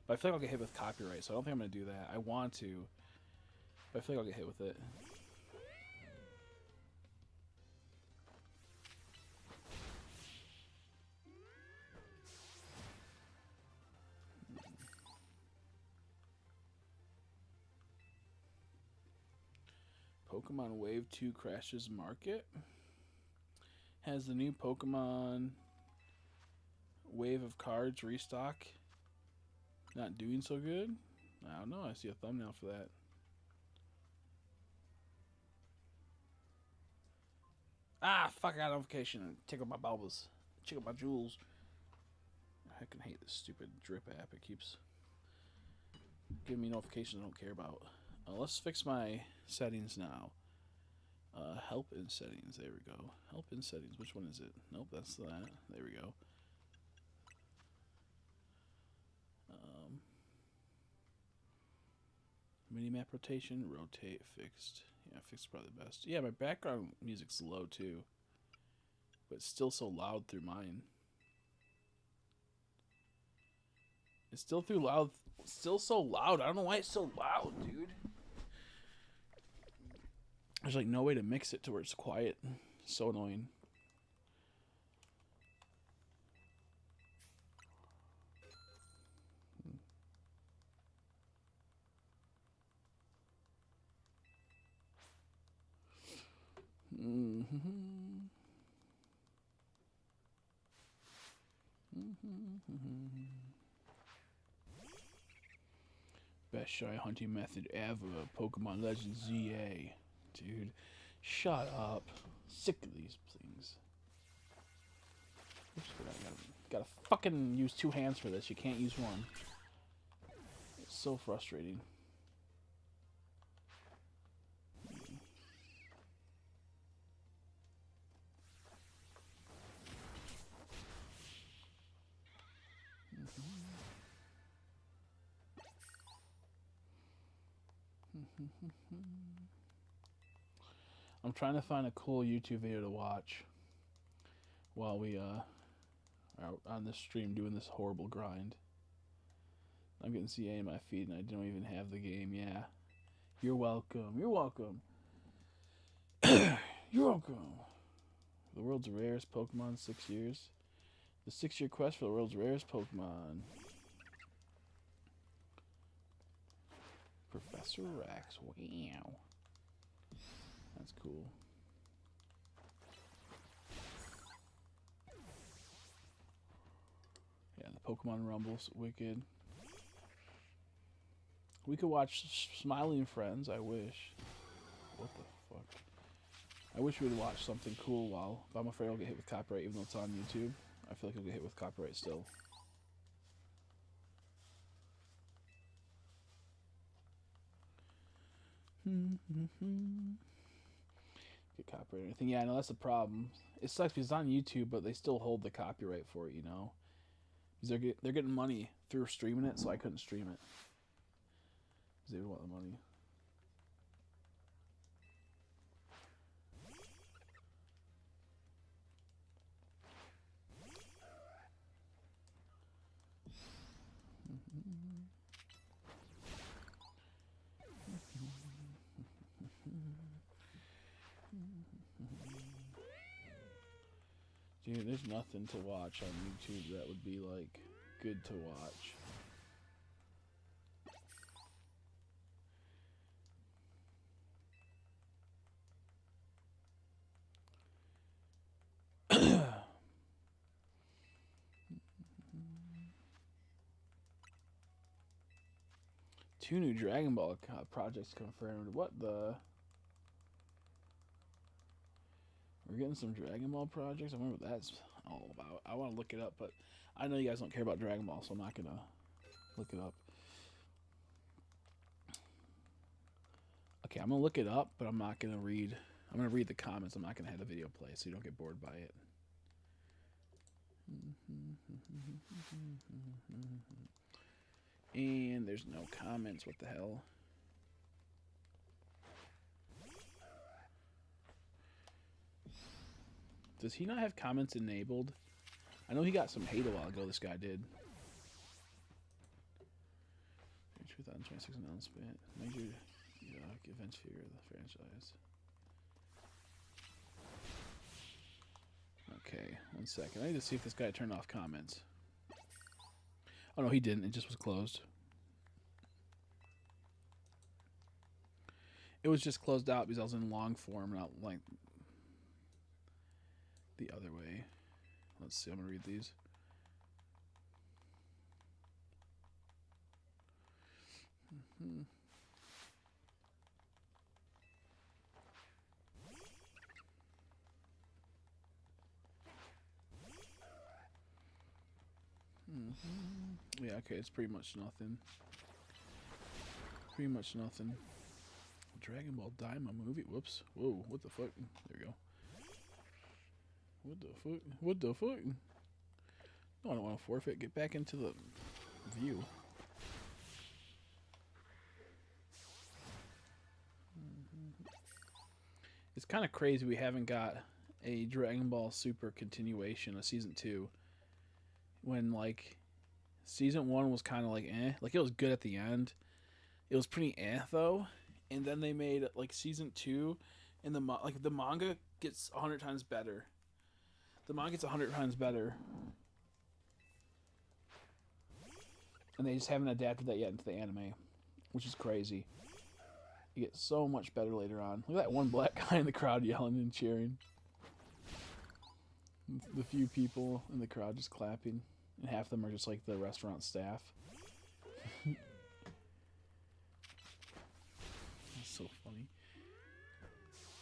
but I feel like I'll get hit with copyright, so I don't think I'm gonna do that. I want to, but I feel like I'll get hit with it. Pokemon Wave 2 crashes market. Has the new Pokemon Wave of cards restock not doing so good? I don't know. I see a thumbnail for that. Ah, fuck, I got a notification. Tickle my bubbles. Tickle my jewels. I can hate this stupid drip app. It keeps giving me notifications I don't care about. Let's fix my settings now. Help in settings. There we go. Help in settings. Which one is it? Nope, that's that. There we go. Minimap rotation, rotate, fixed. Yeah, fixed is probably the best. Yeah, my background music's low too, but it's still so loud through mine. It's still too loud. Still so loud. I don't know why it's so loud, dude. There's like no way to mix it to where it's quiet. It's so annoying. Best shy hunting method ever. Pokemon Legends ZA. Dude, shut up. Sick of these things. Gotta fucking use 2 hands for this. You can't use one. It's so frustrating. I'm trying to find a cool YouTube video to watch while we are on this stream doing this horrible grind. I'm getting CA in my feed and I don't even have the game. Yeah. You're welcome. You're welcome. You're welcome. The world's rarest Pokemon, 6 years. The 6-year quest for the world's rarest Pokemon. Professor Rex. Wow. That's cool. Yeah, the Pokemon Rumble's wicked. We could watch Smiling Friends, I wish. What the fuck? I wish we would watch something cool while, but I'm afraid I'll get hit with copyright even though it's on YouTube. I feel like I'll get hit with copyright still. Get copyright or anything. Yeah, I know that's the problem. It sucks because it's on YouTube, but they still hold the copyright for it, you know? Because they're getting money through streaming it, so I couldn't stream it. Because they would want the money. Dude, there's nothing to watch on YouTube that would be, like, good to watch. Two new Dragon Ball projects confirmed. What the? We're getting some Dragon Ball projects. I wonder what that's all about. I want to look it up, but I know you guys don't care about Dragon Ball, so I'm not gonna look it up. Okay, I'm gonna look it up, but I'm not gonna read. I'm gonna read the comments. I'm not gonna have the video play, so you don't get bored by it. And there's no comments. What the hell? Does he not have comments enabled? I know he got some hate a while ago, this guy did. 2026 announcement. Major events here of the franchise. Okay, 1 second. I need to see if this guy turned off comments. Oh no, he didn't. It just was closed. It was just closed out because I was in long form, not like the other way. Let's see. I'm gonna read these. Yeah, okay, it's pretty much nothing. Pretty much nothing. Dragon Ball Daima movie. Whoops. Whoa, what the fuck? There we go. What the fuck? What the fuck? No, I don't want to forfeit. Get back into the view. It's kind of crazy we haven't got a Dragon Ball Super continuation of Season 2. When, like, Season 1 was kind of like, eh. Like, it was good at the end. It was pretty eh, though. And then they made, like, Season 2, and the manga gets 100 times better. The manga gets 100 times better. And they just haven't adapted that yet into the anime, which is crazy. You get so much better later on. Look at that one black guy in the crowd yelling and cheering. The few people in the crowd just clapping. And half of them are just like the restaurant staff. That's so funny.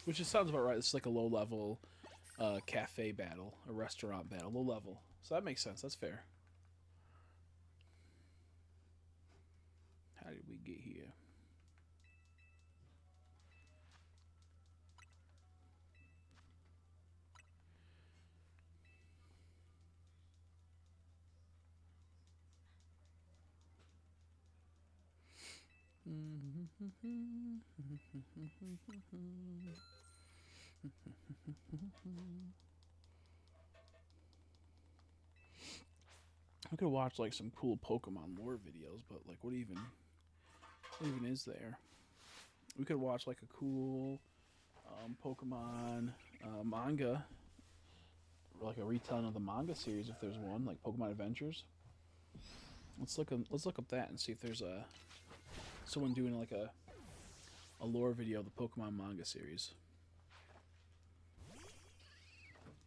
Which just sounds about right. This is like a low-level cafe battle. A restaurant battle. Low level. So that makes sense. That's fair. How did we get here? I could watch like some cool Pokemon lore videos, but like what even is there? We could watch like a cool Pokemon manga, or like a retelling of the manga series if there's one, like Pokemon Adventures. Let's look up that and see if there's someone doing like a lore video of the Pokemon manga series.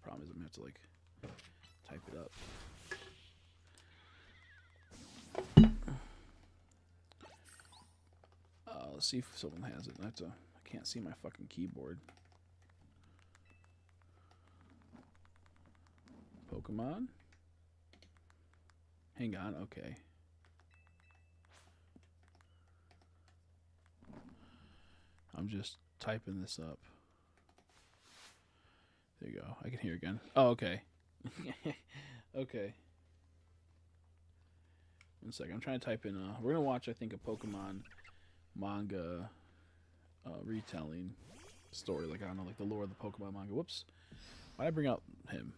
Problem is I'm gonna have to like type it up. Let's see if someone has it. I can't see my fucking keyboard. Pokemon? Hang on, okay. I'm just typing this up. There you go. I can hear again. Oh, okay. Okay. 1 second. I'm trying to type in. We're gonna watch, I think, a Pokemon manga retelling story. Like I don't know, like the lore of the Pokemon manga. Whoops. Why'd I bring out him?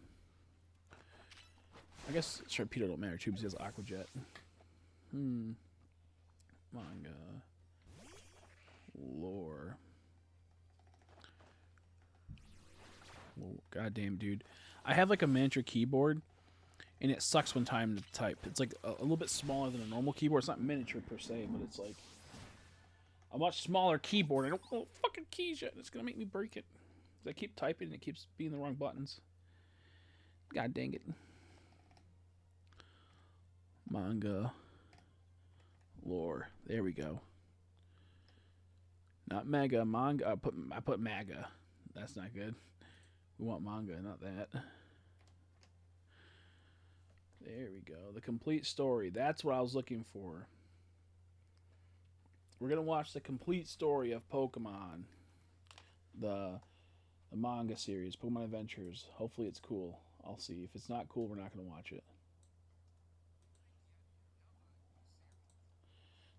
I guess Sharpedo don't matter too because he has Aqua Jet. Manga lore. Whoa, goddamn, dude. I have like a miniature keyboard, and it sucks when time to type. It's like a little bit smaller than a normal keyboard. It's not miniature per se, but it's like a much smaller keyboard. I don't know fucking keys yet. It's gonna make me break it. I keep typing and it keeps being the wrong buttons. God dang it. Manga lore. There we go. Not mega, manga. I put MAGA. That's not good. We want manga, not that. There we go. The complete story. That's what I was looking for. We're going to watch the complete story of Pokemon. The manga series, Pokemon Adventures. Hopefully it's cool. I'll see. If it's not cool, we're not going to watch it.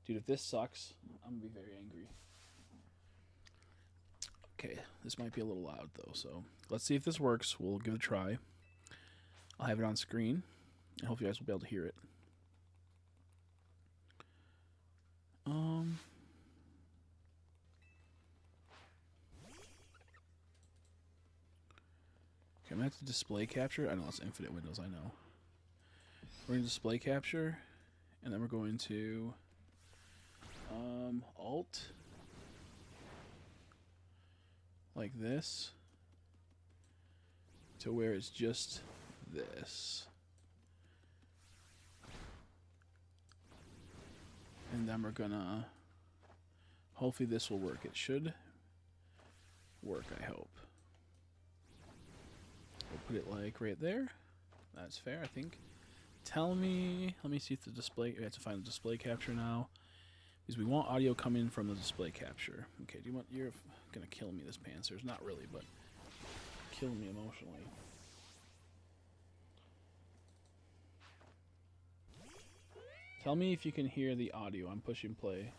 Dude, if this sucks, I'm going to be very angry. Okay, this might be a little loud though, so let's see if this works. We'll give it a try. I'll have it on screen, and hopefully you guys will be able to hear it. Okay, I'm gonna have to display capture. I know it's infinite windows, I know. We're gonna display capture, and then we're going to Alt, like this, to where it's just this. And then we're gonna, hopefully this will work. It should work, I hope. We'll put it like right there. That's fair, I think. Tell me, let me see if the display, we have to find the display capture now. Because we want audio coming from the display capture. Okay, do you want, you're gonna kill me, this Panzer's. Not really, but kill me emotionally. Tell me if you can hear the audio. I'm pushing play.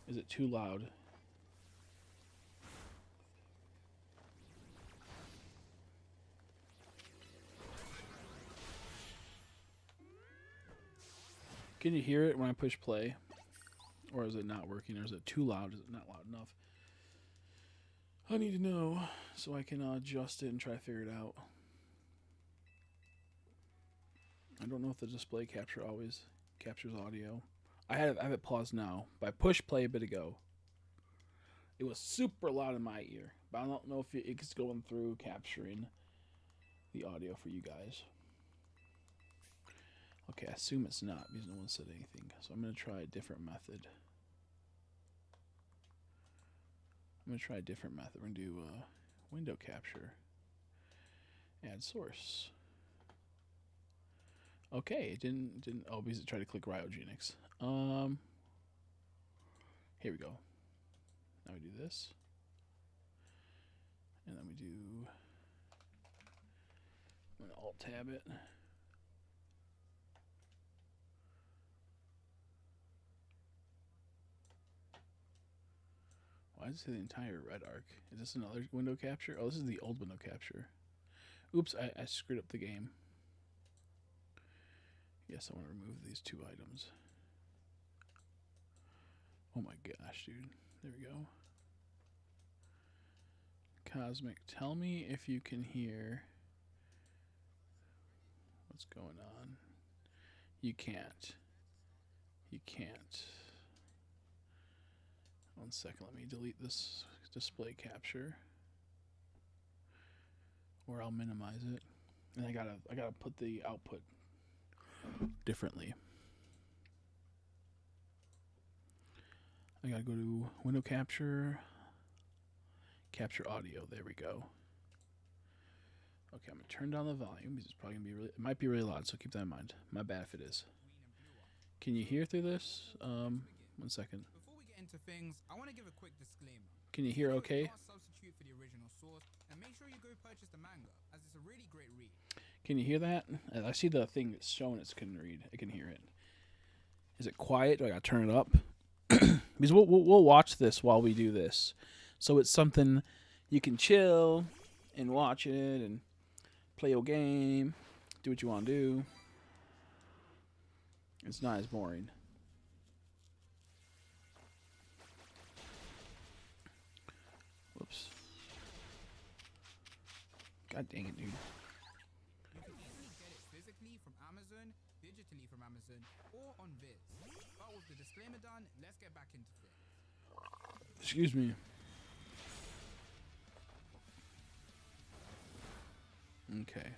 Is it too loud? Can you hear it when I push play? Or is it not working? Or is it too loud? Is it not loud enough? I need to know so I can adjust it and try to figure it out. I don't know if the display capture always captures audio. I have it paused now, but I pushed play a bit ago. It was super loud in my ear, but I don't know if it's going through capturing the audio for you guys. Okay, I assume it's not because no one said anything. So I'm going to try a different method. We're going to do window capture. Add source. Okay, it didn't. Oh, because it tried to click Ryogenics. Here we go. Now we do this, and then we do. I'm gonna Alt tab it. Why does it say the entire red arc? Is this another window capture? Oh, this is the old window capture. Oops, I screwed up the game. Yes, I want to remove these two items. Oh my gosh, dude. There we go. Cosmic, tell me if you can hear what's going on. You can't. You can't. One second, let me delete this display capture. Or I'll minimize it. And I gotta put the output differently. I gotta go to window capture, capture audio. There we go. Okay, I'm gonna turn down the volume because it's probably gonna be really. It might be really loud, so keep that in mind. My bad if it is. Can you hear through this? 1 second. Before we get into things, I want to give a quick disclaimer. Can you hear okay? Can't substitute for the original source, and make sure you go purchase the manga, as it's a really great read. Can you hear that? I see the thing that's showing it can read. I can hear it. Is it quiet? Do I gotta turn it up? Because we'll watch this while we do this, so it's something you can chill and watch it and play your game, do what you want to do. It's not as boring. Whoops. God dang it, dude. You can easily get it physically from Amazon, digitally from Amazon, or on Viz. But with the disclaimer done, let's get back into things. Excuse me. Okay.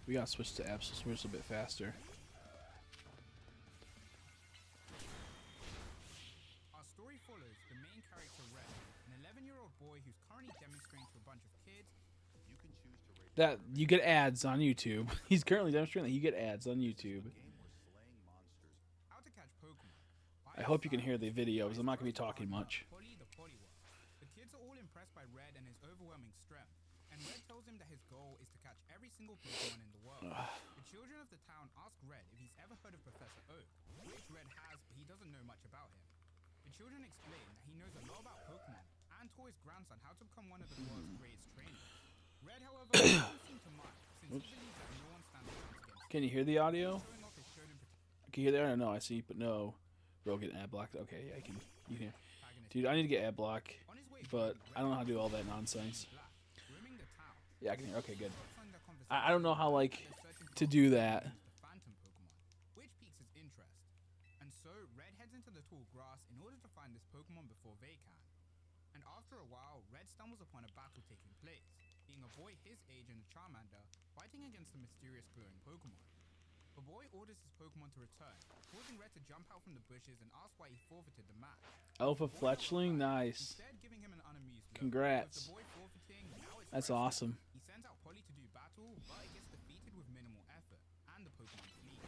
We gotta switch to apps, so switch a bit faster. Our story follows the main character Red, an 11-year-old boy who's currently demonstrating to a bunch of kids That you get ads on YouTube. He's currently demonstrating that you get ads on YouTube. How to catch Pokemon. I hope you can hear the videos. I'm not gonna be talking much. Polly the Poliwag. The kids are all impressed by Red and his overwhelming strength, and Red tells him that his goal is to catch every single Pokemon in the world. The children of the town ask Red if he's ever heard of Professor Oak, which Red has, but he doesn't know much about him. The children explain that he knows a lot about Pokemon and taught his grandson how to become one of the world's greatest trainers. Red, however, doesn't seem to mind, since he believes that no one stands a chance against him. Can you hear the audio? Showing off his shonen Can you hear that? No, I see, but no. Bro, get ad block. Okay, yeah, I can. You can. Dude, I need to get ad block, but I don't know how to do all that nonsense. roaming the town. Yeah, I can hear. Okay, good. On the conversation, I don't know how like to do that. the phantom Pokemon, which piques his interest. And so Red heads into the tall grass in order to find this Pokemon before they can. And after a while, Red stumbles upon a battle taking place, being a boy his age and a Charmander fighting against a mysterious glowing Pokemon. The boy orders his Pokemon to return, causing Red to jump out from the bushes and ask why he forfeited the match. Alpha Fletchling, nice. Instead, giving him an unamused look. Congrats. With the boy forfeiting, now it's That's Red's awesome. turn. He sends out Polly to do battle, but it gets defeated with minimal effort, and the Pokemon flees.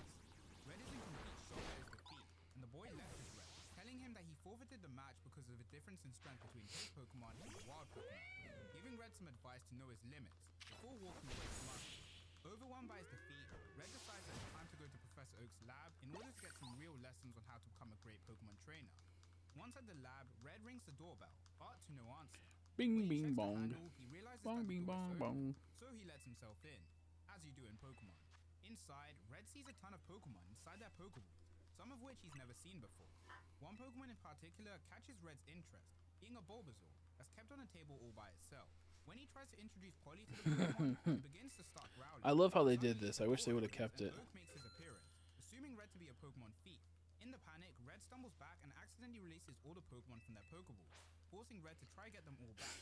Red is in complete shock at his defeat, and the boy lectures Red, telling him that he forfeited the match because of a difference in strength between his Pokemon and the wild Pokemon, giving Red some advice to know his limits before walking away smiling. Overwhelmed by his defeat, Red decides that it's time to go to Professor Oak's lab in order to get some real lessons on how to become a great Pokemon trainer. Once at the lab, Red rings the doorbell, but to no answer. Bing, When he bing, checks the bong. handle, he realizes Bong, that the bing, door bong, is bong. open, so he lets himself in, as you do in Pokemon. Inside, Red sees a ton of Pokemon inside their Pokeballs, some of which he's never seen before. One Pokemon in particular catches Red's interest, being a Bulbasaur that's kept on a table all by itself. When he tries to introduce Polly to the Pokemon, it begins to start growling. I love how they did this. I wish they would have kept it. And Oak makes his appearance, assuming Red to be a Pokemon thief. In the panic, Red stumbles back and accidentally releases all the Pokemon from their Pokeballs, forcing Red to try get them all back.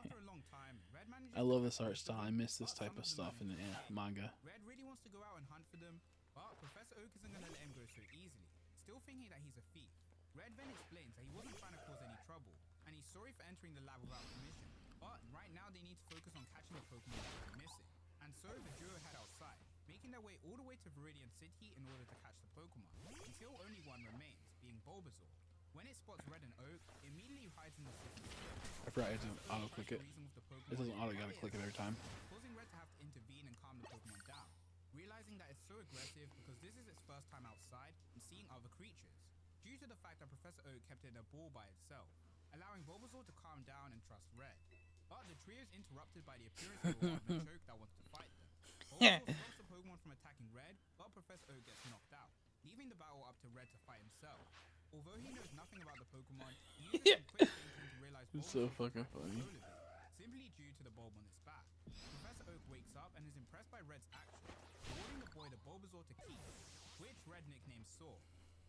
After a long time, Red manages I love to this catch art style. I miss this but type some of them stuff in the manage to manga. Red really wants to go out and hunt for them, but Professor Oak isn't going to let him go so easily, still thinking that he's a thief. Red then explains that he wasn't trying to cause any trouble, and he's sorry for entering the lab without permission, but right now they need to focus on catching the Pokemon that are missing. And so the duo head outside, making their way all the way to Viridian City in order to catch the Pokemon, until only one remains, being Bulbasaur. When it spots Red and Oak, it immediately hides in the city. I forgot to auto-click it. This doesn't auto-gotta click it every time. Causing Red to have to intervene and calm the Pokemon down, realizing that it's so aggressive because this is its first time outside and seeing other creatures, due to the fact that Professor Oak kept it in a ball by itself, allowing Bulbasaur to calm down and trust Red. But the trio is interrupted by the appearance of a wild Machoke that wants to fight them. Bulbasaur stops the Pokemon from attacking Red, but Professor Oak gets knocked out, leaving the battle up to Red to fight himself. Although he knows nothing about the Pokemon, he uses some quick thinking to realize It's so Bulbasaur fucking can't funny. control of it, simply due to the bulb on its back. Professor Oak wakes up and is impressed by Red's actions, awarding the boy the Bulbasaur to keep, which Red nicknames Saw.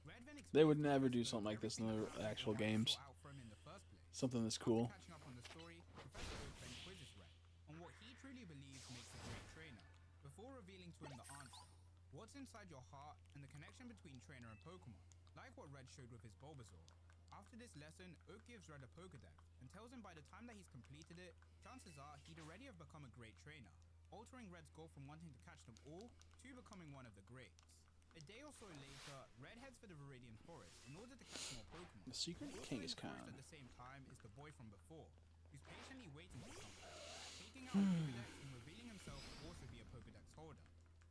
Red then They would explains never to do Professor something Oak like this in everything the about actual how he games. sought out for him in the first place. Something that's After cool. catching up on the story, Professor Oak then quizzes Red on what he truly believes makes a great trainer, before revealing to him the answer: what's inside your heart and the connection between trainer and Pokemon, like what Red showed with his Bulbasaur. After this lesson, Oak gives Red a Pokedex and tells him by the time that he's completed it, chances are he'd already have become a great trainer, altering Red's goal from wanting to catch them all to becoming one of the greats. A day or so later, Red heads for the Viridian Forest in order to catch more Pokemon. The secret Also king is encouraged con. at the same time is the boy from before, who's patiently waiting for something, taking out a Pokedex and revealing himself to also be a Pokedex holder.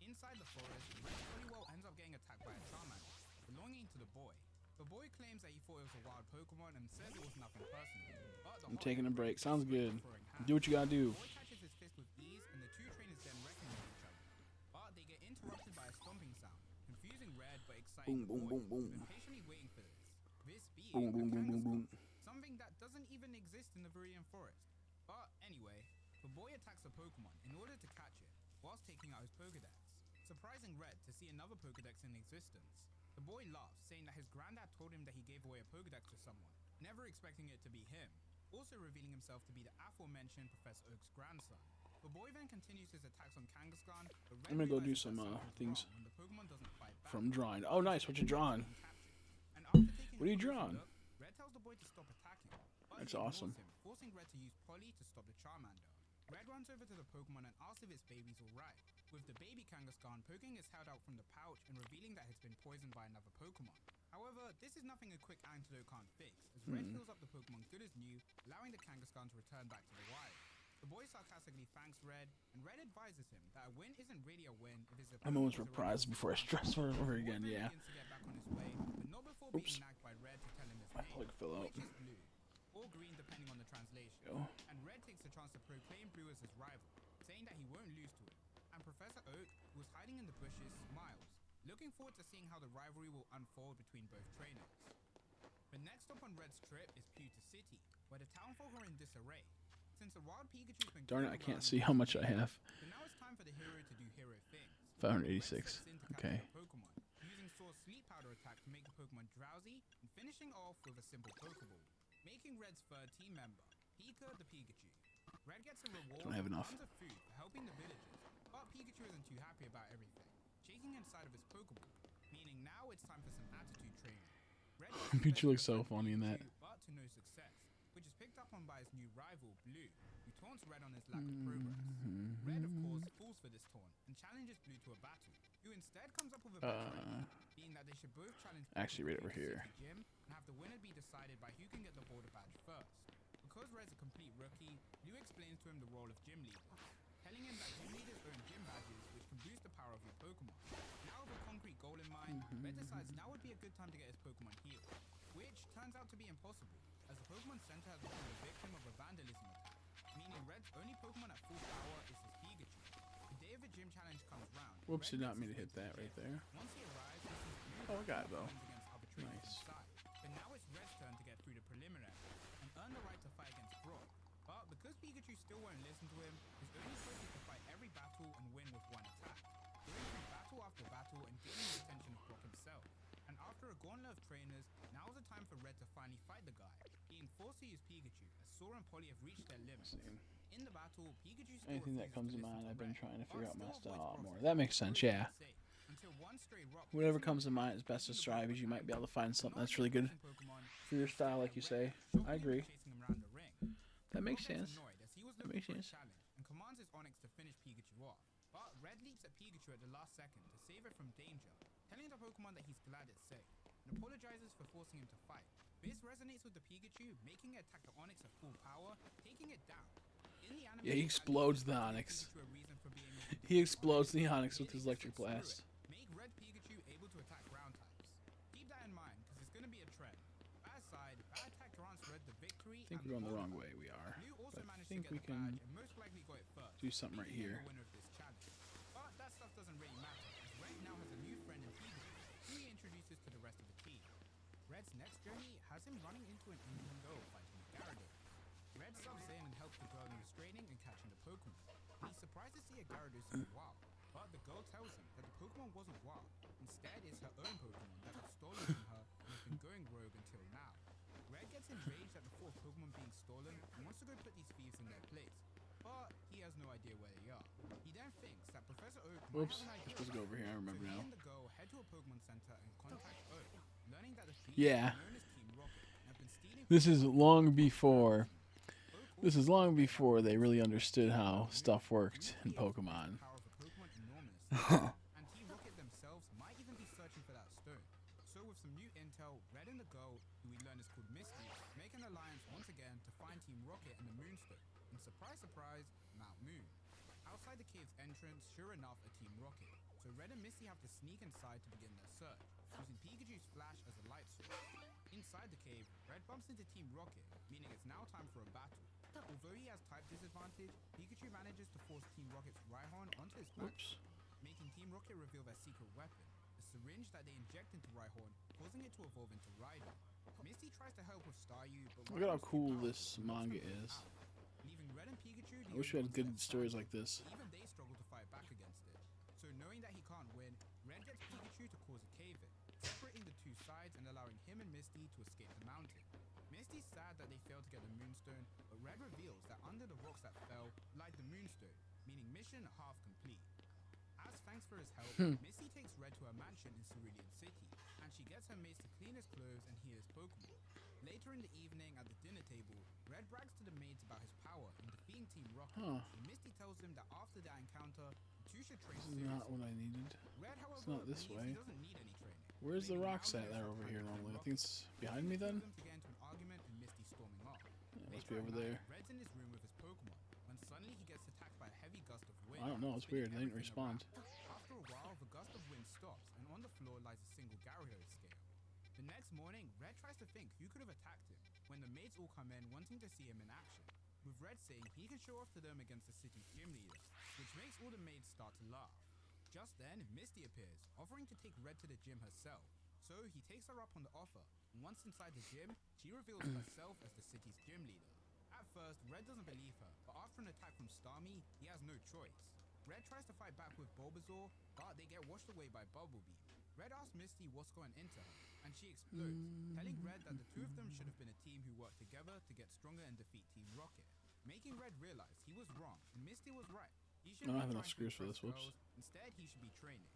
Inside the forest, Red Poliwhirl ends up getting attacked by a Charmander, belonging to the boy. The boy claims that he thought it was a wild Pokemon and says it was nothing personal. But the I'm hot taking a air break. breaks Sounds Red's good. throwing hand. Do what you gotta do. The boy catches his fist with ease and the two trainers then reckon with each other. But they get interrupted by a stomping sound, confusing Red but exciting Boom, boom, the boy, boom, boom. who's been patiently waiting for this. This being Boom, boom, a boom, boom, boom. Kangaskhan, something that doesn't even exist in the Viridian Forest. But anyway, the boy attacks a Pokemon in order to catch it, whilst taking out his Pokedex, surprising Red to see another Pokedex in existence. The boy laughs, saying that his granddad told him that he gave away a Pokedex to someone, never expecting it to be him, also revealing himself to be the aforementioned Professor Oak's grandson. The boy then continues his attacks on Kangaskhan, but Red I'm gonna go do realizes some that something's things wrong when the Pokemon doesn't fight back. from drawing. Oh, nice. What you drawing? And after taking What are a you closer drawing? look, Red tells the boy to stop attacking, but That's he ignores awesome. him, forcing Red to use Polly to stop the Charmander. Red runs over to the Pokemon and asks if its baby's alright, with the baby Kangaskhan poking its head out from the pouch and revealing that it's been poisoned by another Pokemon. However, this is nothing a quick antidote can't fix, as Red heals up the Pokemon good as new, allowing the Kangaskhan to return back to the wild. The boy sarcastically thanks Red, and Red advises him that a win isn't really a win if his I'm almost reprised before I stress over again, yeah. Begins to get back on his way, but not before being nagged by Red to tell him his name, Like fill out. which is Blue, or Green depending on the translation. Go. And Red takes the chance to proclaim Blue as his rival, saying that he won't lose to him. And Professor Oak, who was hiding in the bushes, smiles, looking forward to seeing how the rivalry will unfold between both trainers. But next up on Red's trip is Pewter City, where the townfolk are in disarray. Since the wild Pikachu's been Darn it, I going can't around see how much I have. so now it's time for the hero to do hero things. 586. Okay. Pokemon, using Soar's sleep powder attack to make the Pokemon drowsy, and finishing off with a simple Pokeball, making Red's third team member, Pika the Pikachu. Red gets a reward Don't have and enough. tons of food for helping the villagers, but Pikachu isn't too happy about everything, shaking inside of his Pokeball, meaning now it's time for some attitude training. Red Pikachu looks so funny in that. But to no success, which is picked up on by his new rival, Blue, who taunts Red on his lack of progress. Red, of course, falls for this taunt and challenges Blue to a battle, who instead comes up with a better idea, being that they should both challenge Actually, right over Pikachu here. to the gym and have the winner be decided by who can get the border badge first. Because Red's a complete rookie, Blue explains to him the role of gym leader, telling him that gym leaders earn gym badges which can boost the power of your Pokemon. Now with a concrete goal in mind, Red decides now would be a good time to get his Pokemon healed, which turns out to be impossible, as the Pokemon Center has become the victim of a vandalism attack, meaning Red's only Pokemon at full power is his Pikachu. The day of the gym challenge comes round. Whoops, Red did not makes mean to his hit way that the right gym. there. Once he arrives, he sees Blue Oh, I got it though. against other trainers Nice. inside. But now it's Red's turn to get through the preliminary and earn the right to fight against Brock. But because Pikachu still won't listen to him, his only choice is to fight every battle and win with one attack, going through battle after battle and gaining the attention of Brock himself. And after a gauntlet of trainers, now is the time for Red to finally fight the guy, being forced to use Pikachu, as Sora and Polly have reached their limits. In the battle, Pikachu still Anything that refuses comes to listen mind, to I've been Red, trying to but figure out my still style avoids more. Brock's That makes sense, yeah. safe, until one stray rock Whatever hits him comes to mind is best to strive, as you might be able to find something that's really good Pokemon, for your style, like you say. I agree. chasing him around the ring. That makes Brock gets sense. annoyed as he was That looking makes for a sense. challenge and commands his Onix to finish Pikachu off. But Red leaps at Pikachu at the last second to save it from danger, telling the Pokemon that he's glad it's safe, and apologizes for forcing him to fight. This resonates with the Pikachu, making it attack the Onix at full power, taking it down. In the anime, Yeah, he explodes the Onix. Pikachu a reason for being able to He defeat explodes the Onix Maybe with his he electric said, "Screw blast. it. Make Red Pikachu able to attack ground types. Keep that in mind, because it's going to be a trend. That aside, that attack grants Red the victory. I think and we're going the border wrong badge. way. We are. Blue also But I managed think to we get the can badge and most likely got it first, do something right making him here. the winner of this challenge. But that stuff doesn't really matter, as Red now has a new friend in Pikachu, who he introduces to the rest of the team. Red's next journey has him running into an Indian girl fighting with Gyarados. Red subs in and helps the girl in restraining and catching the Pokemon. And he's surprised to see a Gyarados in the wild, but the girl tells him that the Pokemon wasn't wild. Instead, it's her own Pokemon that got stolen from her and has been going rogue until now. Red gets enraged at the thought of Pokemon being stolen and wants to go put these thieves in their place, but he has no idea where they are. He then thinks that Professor Oak might Whoops. have an I'm idea. supposed to go over here. I remember So he now. and the girl head to a Pokemon Center and contact Oak, learning that the thieves Yeah. known as Team Rocket have been stealing This is long before. This is long before they really understood how stuff worked in Pokemon. power of a Pokemon enormously, and Team Rocket themselves might even be searching for that stone. So with some new intel, Red and the girl, who we learn is called Misty, make an alliance once again to find Team Rocket and the Moonstone, and surprise surprise, Mount Moon. Outside the cave's entrance, sure enough, a Team Rocket. So Red and Misty have to sneak inside to begin their search, using Pikachu's flash as a light source. Inside the cave, Red bumps into Team Rocket, meaning it's now time for a battle. Although he has type disadvantage, Pikachu manages to force Team Rocket's Rhyhorn onto his back, Whoops. making Team Rocket reveal their secret weapon, a syringe that they inject into Rhyhorn, causing it to evolve into Rhydon. Misty tries to help with Staryu, but Look at how Rhyhorn's too cool powerful this and knocks manga them is. out, leaving Red and Pikachu the I wish we only had ones good left stories standing. like this. Even they struggle to fight back against it. So knowing that he can't win, Red gets Pikachu to cause a cave-in, separating the two sides and allowing him and Misty to escape the mountain. Misty's sad that they failed to get the Moonstone, but Red reveals that under the rocks that fell lied the Moonstone, meaning mission half complete. As thanks for his help, Misty takes Red to her mansion in Cerulean City, and she gets her mates to clean his clothes and heal his Pokemon. Later in the evening at the dinner table, Red brags to the maids about his power in defeating Team Rocket, Huh. and Misty tells him that after that encounter, the two should train This is not what I needed. Red, however, It's not this believes way. he doesn't need any training. Where's the Claiming rocks now at he that knows over how to here train normally? I Rocket. think it's behind me then? Them to get into an argument and Misty storming off. Must Later be over at night, there. Red's in his room with his Pokemon when suddenly he gets attacked by a heavy gust of wind. I don't know. It's weird. They didn't respond. After a while, the gust of wind stops, and on the floor lies a single Gyarados scale. The next morning, Red tries to think who could have attacked him when the maids all come in wanting to see him in action, with Red saying he can show off to them against the city's gym leader, which makes all the maids start to laugh. Just then, Misty appears, offering to take Red to the gym herself. So he takes her up on the offer, and once inside the gym, she reveals herself as the city's gym leader. At first, Red doesn't believe her, but after an attack from Starmie, he has no choice. Red tries to fight back with Bulbasaur, but they get washed away by Bubble Beam. Red asks Misty what's going into her, and she explodes, telling Red that the two of them should have been a team who worked together to get stronger and defeat Team Rocket, making Red realize he was wrong and Misty was right. He I don't have enough screws for this. impress Whoops. girls, instead, he should be training.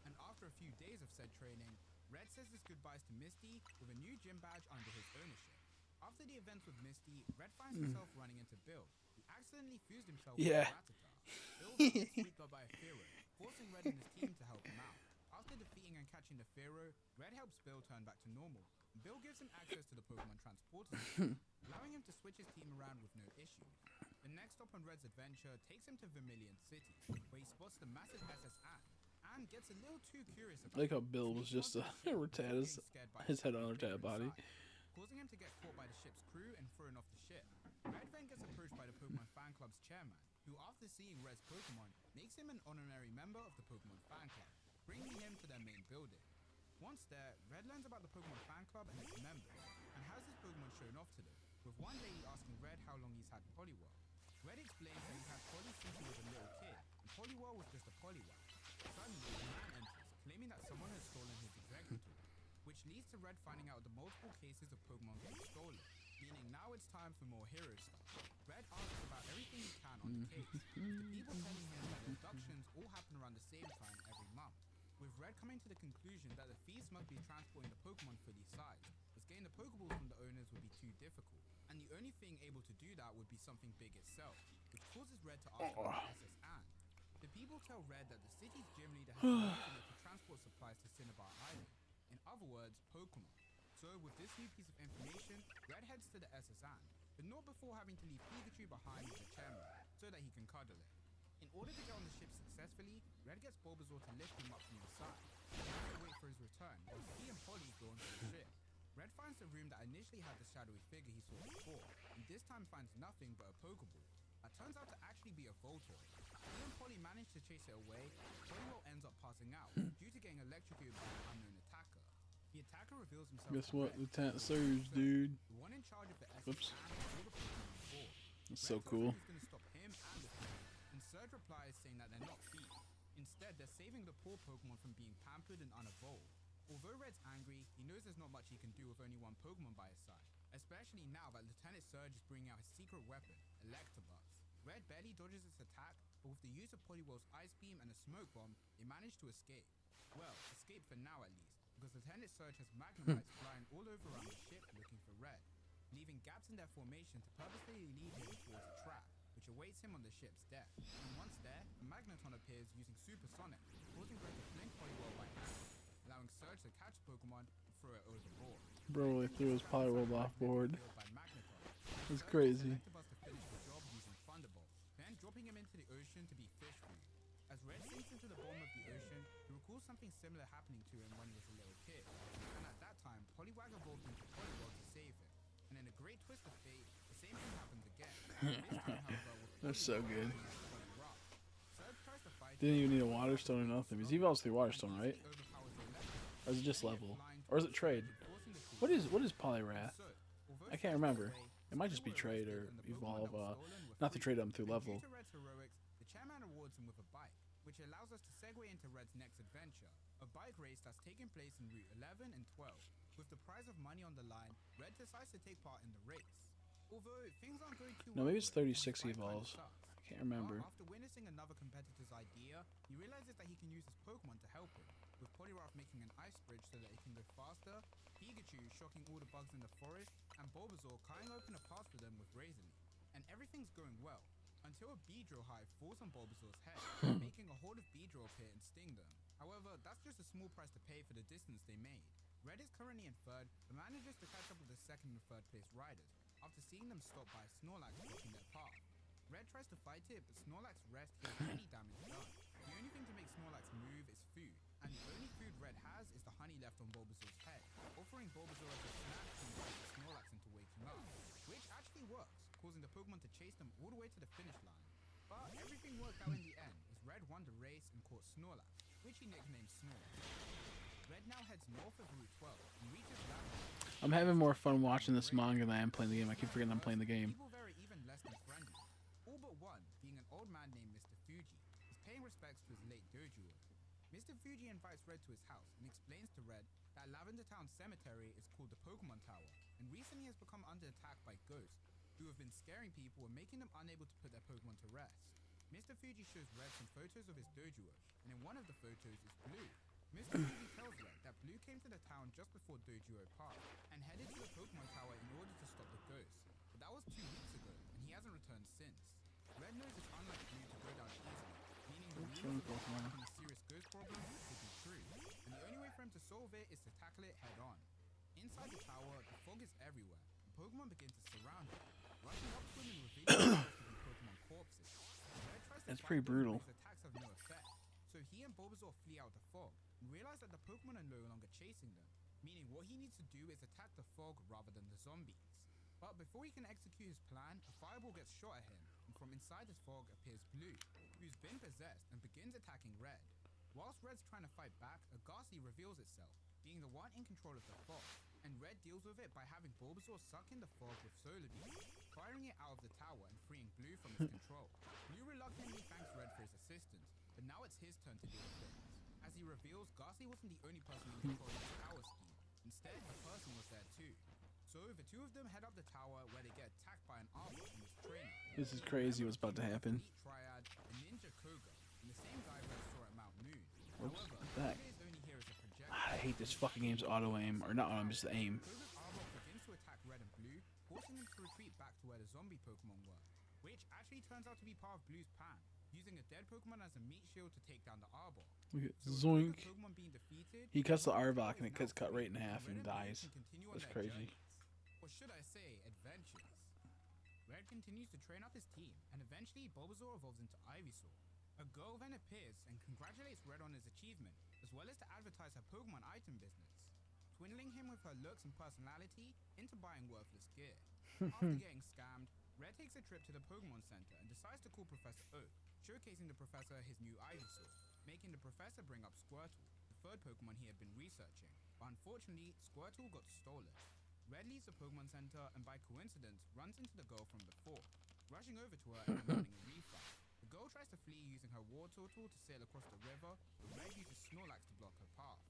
And after a few days of said training, Red says his goodbyes to Misty with a new gym badge under his ownership. After the events with Misty, Red finds himself running into Bill, who accidentally fused himself Yeah. with Rattata. Bill gets swept up by a Pharaoh, forcing Red and his team to help him out. After defeating and catching the Pharaoh, Red helps Bill turn back to normal. Bill gives him access to the Pokemon Transporter system, allowing him to switch his team around with no issues. The next stop on Red's adventure takes him to Vermilion City, where he spots the massive SS Ant, and gets a little too curious about I like how it. Bill was just a Rattata, his head on a Rattata body. Causing him to get caught by the ship's crew and thrown off the ship. Red then gets approached by the Pokemon Fan Club's chairman, who after seeing Red's Pokemon, makes him an honorary member of the Pokemon Fan Club, bringing him to their main building. Once there, Red learns about the Pokemon Fan Club and its members, and has his Pokemon shown off to them, with one lady asking Red how long he's had Poliwhirl. Red explains that he's had Poly since he was a little kid, and Poliwhirl was just a Poliwag. Suddenly, a man enters, claiming that someone has stolen his Exeggutor, which leads to Red finding out the multiple cases of Pokemon getting stolen, meaning now it's time for more hero stuff. Red asks about everything he can on the case, with the people telling him that the abductions all happen around the same time every month, with Red coming to the conclusion that the thieves must be transporting the Pokemon for these sites, as getting the Pokeballs from the owners would be too difficult, and the only thing able to do that would be something big itself, which causes Red to ask about SS Ant. The people tell Red that the city's gym leader has been using it to transport supplies to Cinnabar Island, in other words, Pokemon. So with this new piece of information, Red heads to the SS Ant, but not before having to leave Pikachu behind with the chairman, so that he can cuddle it. In order to get on the ship successfully, Red gets Bulbasaur to lift him up from the side, and has to wait for his return, while he and Polly go onto the ship. Red finds the room that initially had the shadowy figure he saw before, and this time finds nothing but a Pokeball. That turns out to actually be a Voltorb. He and Polly manage to chase it away, but Poliwhirl ends up passing out, due to getting electrocuted by an unknown attacker. The attacker reveals himself Guess to what? Red, Lieutenant Surge, dude. the one in charge of the SS Whoops. and all the Pokemon on board. That's Red so tells cool. him he's gonna stop him and the thieves, and Surge replies saying that they're not thieves. Instead, they're saving the poor Pokemon from being pampered and unevolved. Although Red's angry, he knows there's not much he can do with only one Pokemon by his side, especially now that Lieutenant Surge is bringing out his secret weapon, Electabuzz. Red barely dodges its attack, but with the use of Poliwhirl's Ice Beam and a Smoke Bomb, they manage to escape. Well, escape for now at least, because Lieutenant Surge has Magnemites flying all over around the ship looking for Red, leaving gaps in their formation to purposefully lead him towards a trap, which awaits him on the ship's deck. And once there, a Magneton appears using Supersonic, causing Red to fling Poliwhirl by hand, allowing Surge to catch Pokemon and throw it overboard. Bro really threw his Poliwhirl off board. By Magneton. That's Surge crazy. used Electabuzz to finish the job using Thunderbolt, then dropping him into the ocean to be fish food. As Red sinks into the bottom of the ocean, he recalls something similar happening to him when he was a little kid. And at that time, Poliwag evolved into Poliwhirl to save him. And in a great twist of fate, the same thing happens again. This time, however, with That's so Poliwag good. being Poliwrock. Surge tries to fight Didn't him, even need a water stone or nothing. Because he evolves through water stone, right? he overpowers the Electabuzz, Or is it just sending level? flying Or is it towards trade? Surge, forcing the two What is Poliwrath? So, although I can't Surge remember. got away, It might still just be were trade arrested or and the Pokemon evolve. that were stolen were Not to free. trade them through And level. due to Red's heroics, the chairman awards him with a bike, which allows us to segue into Red's next adventure, a bike race that's taking place in Route 11 and 12. With the prize of money on the line, Red decides to take part in the race. Although things aren't going too No, well maybe it's for him, 36 he his bike kinda evolves. sucks. Can't remember. After witnessing another competitor's idea, he realizes that he can use his Pokemon to help him, with Poliwrath making an ice bridge so that it can go faster, Pikachu shocking all the bugs in the forest, and Bulbasaur cutting open a path for them with Razor Leaf. And everything's going well, until a Beedrill hive falls on Bulbasaur's head, making a horde of Beedrill appear and sting them. However, that's just a small price to pay for the distance they made. Red is currently in third, but manages to catch up with the second and third place riders, after seeing them stopped by a Snorlax blocking their path. Red tries to fight it, but Snorlax rest heals any damage done. The only thing to make Snorlax move is food, and the only food Red has is the honey left on Bulbasaur's head, offering Bulbasaur as a snack to entice the Snorlax into waking up, which actually works, causing the Pokemon to chase them all the way to the finish line. But everything worked out in the end, as Red won the race and caught Snorlax, which he nicknamed Snore. Red now heads north of Route 12 and reaches Lavender. I'm having more fun watching this manga than I am playing the game. I keep forgetting I'm playing the game. People there are even less than friendly. All but one, being an old man named Mr. Fuji, is paying respects to his late dojo. Mr. Fuji invites Red to his house and explains to Red that Lavender Town Cemetery is called the Pokemon Tower and recently has become under attack by ghosts who have been scaring people and making them unable to put their Pokemon to rest. Mr. Fuji shows Red some photos of his dojo, and in one of the photos is Blue. Mr. Fuji tells Red that Blue came to the town just before Dojo Park and headed to the Pokemon Tower in order to stop the ghosts, but that was 2 weeks ago and he hasn't returned since. Red knows it's unlike Blue to go down easily, meaning the rumors of Pokemon having a serious ghost problem could be true, and the only way for him to solve it is to tackle it head on. Inside the tower, the fog is everywhere, and Pokemon begin to surround it, rushing up to him and revealing themselves to be Pokemon corpses. Red tries to That's fight pretty them, brutal. but his attacks have no effect, so he and Bulbasaur flee out the fog and realize that the Pokemon are no longer chasing them, meaning what he needs to do is attack the fog rather than the zombies. But before he can execute his plan, a fireball gets shot at him, and from inside the fog appears Blue, who's been possessed and begins attacking Red. Whilst Red's trying to fight back, a Ghastly reveals itself, being the one in control of the fog, and Red deals with it by having Bulbasaur suck in the fog with Solar Beam, firing it out of the tower and freeing Blue from its control. Blue reluctantly thanks Red for his assistance, but now it's his turn to deal with things. As he reveals, Ghastly wasn't the only person in control of the tower scheme. Instead, a person was there too. So the two of them head up the tower where they get attacked by an Arbok and his trainer. This is crazy what's about to happen. Elite Triad and Ninja Koga, and the same guy Red saw at Mount Moon. Whoops, However, back. Koga is only here as a projectile. I hate this fucking game's auto aim, or not auto aim, just the aim. Koga's Arbok begins to attack Red and Blue, forcing them to retreat back to where the zombie Pokemon were, which actually turns out to be part of Blue's plan, using a dead Pokemon as a meat shield to take down the Arbok. Look at So with zoink. the Pokemon being defeated, He cuts the Arbok Arbok and is it gets now cut right in free, half and Red Blue dies. can continue on That's their crazy. journeys. Or should I say, adventures. Red continues to train up his team, and eventually Bulbasaur evolves into Ivysaur. A girl then appears and congratulates Red on his achievement, as well as to advertise her Pokemon item business, swindling him with her looks and personality into buying worthless gear. After getting scammed, Red takes a trip to the Pokemon Center and decides to call Professor Oak, showcasing the professor his new Ivysaur, making the professor bring up Squirtle, the third Pokemon he had been researching, but unfortunately, Squirtle got stolen. Red leaves the Pokemon Center and by coincidence runs into the girl from before, rushing over to her and demanding a refight. The girl tries to flee using her war turtle to sail across the river, but Red uses Snorlax to block her path.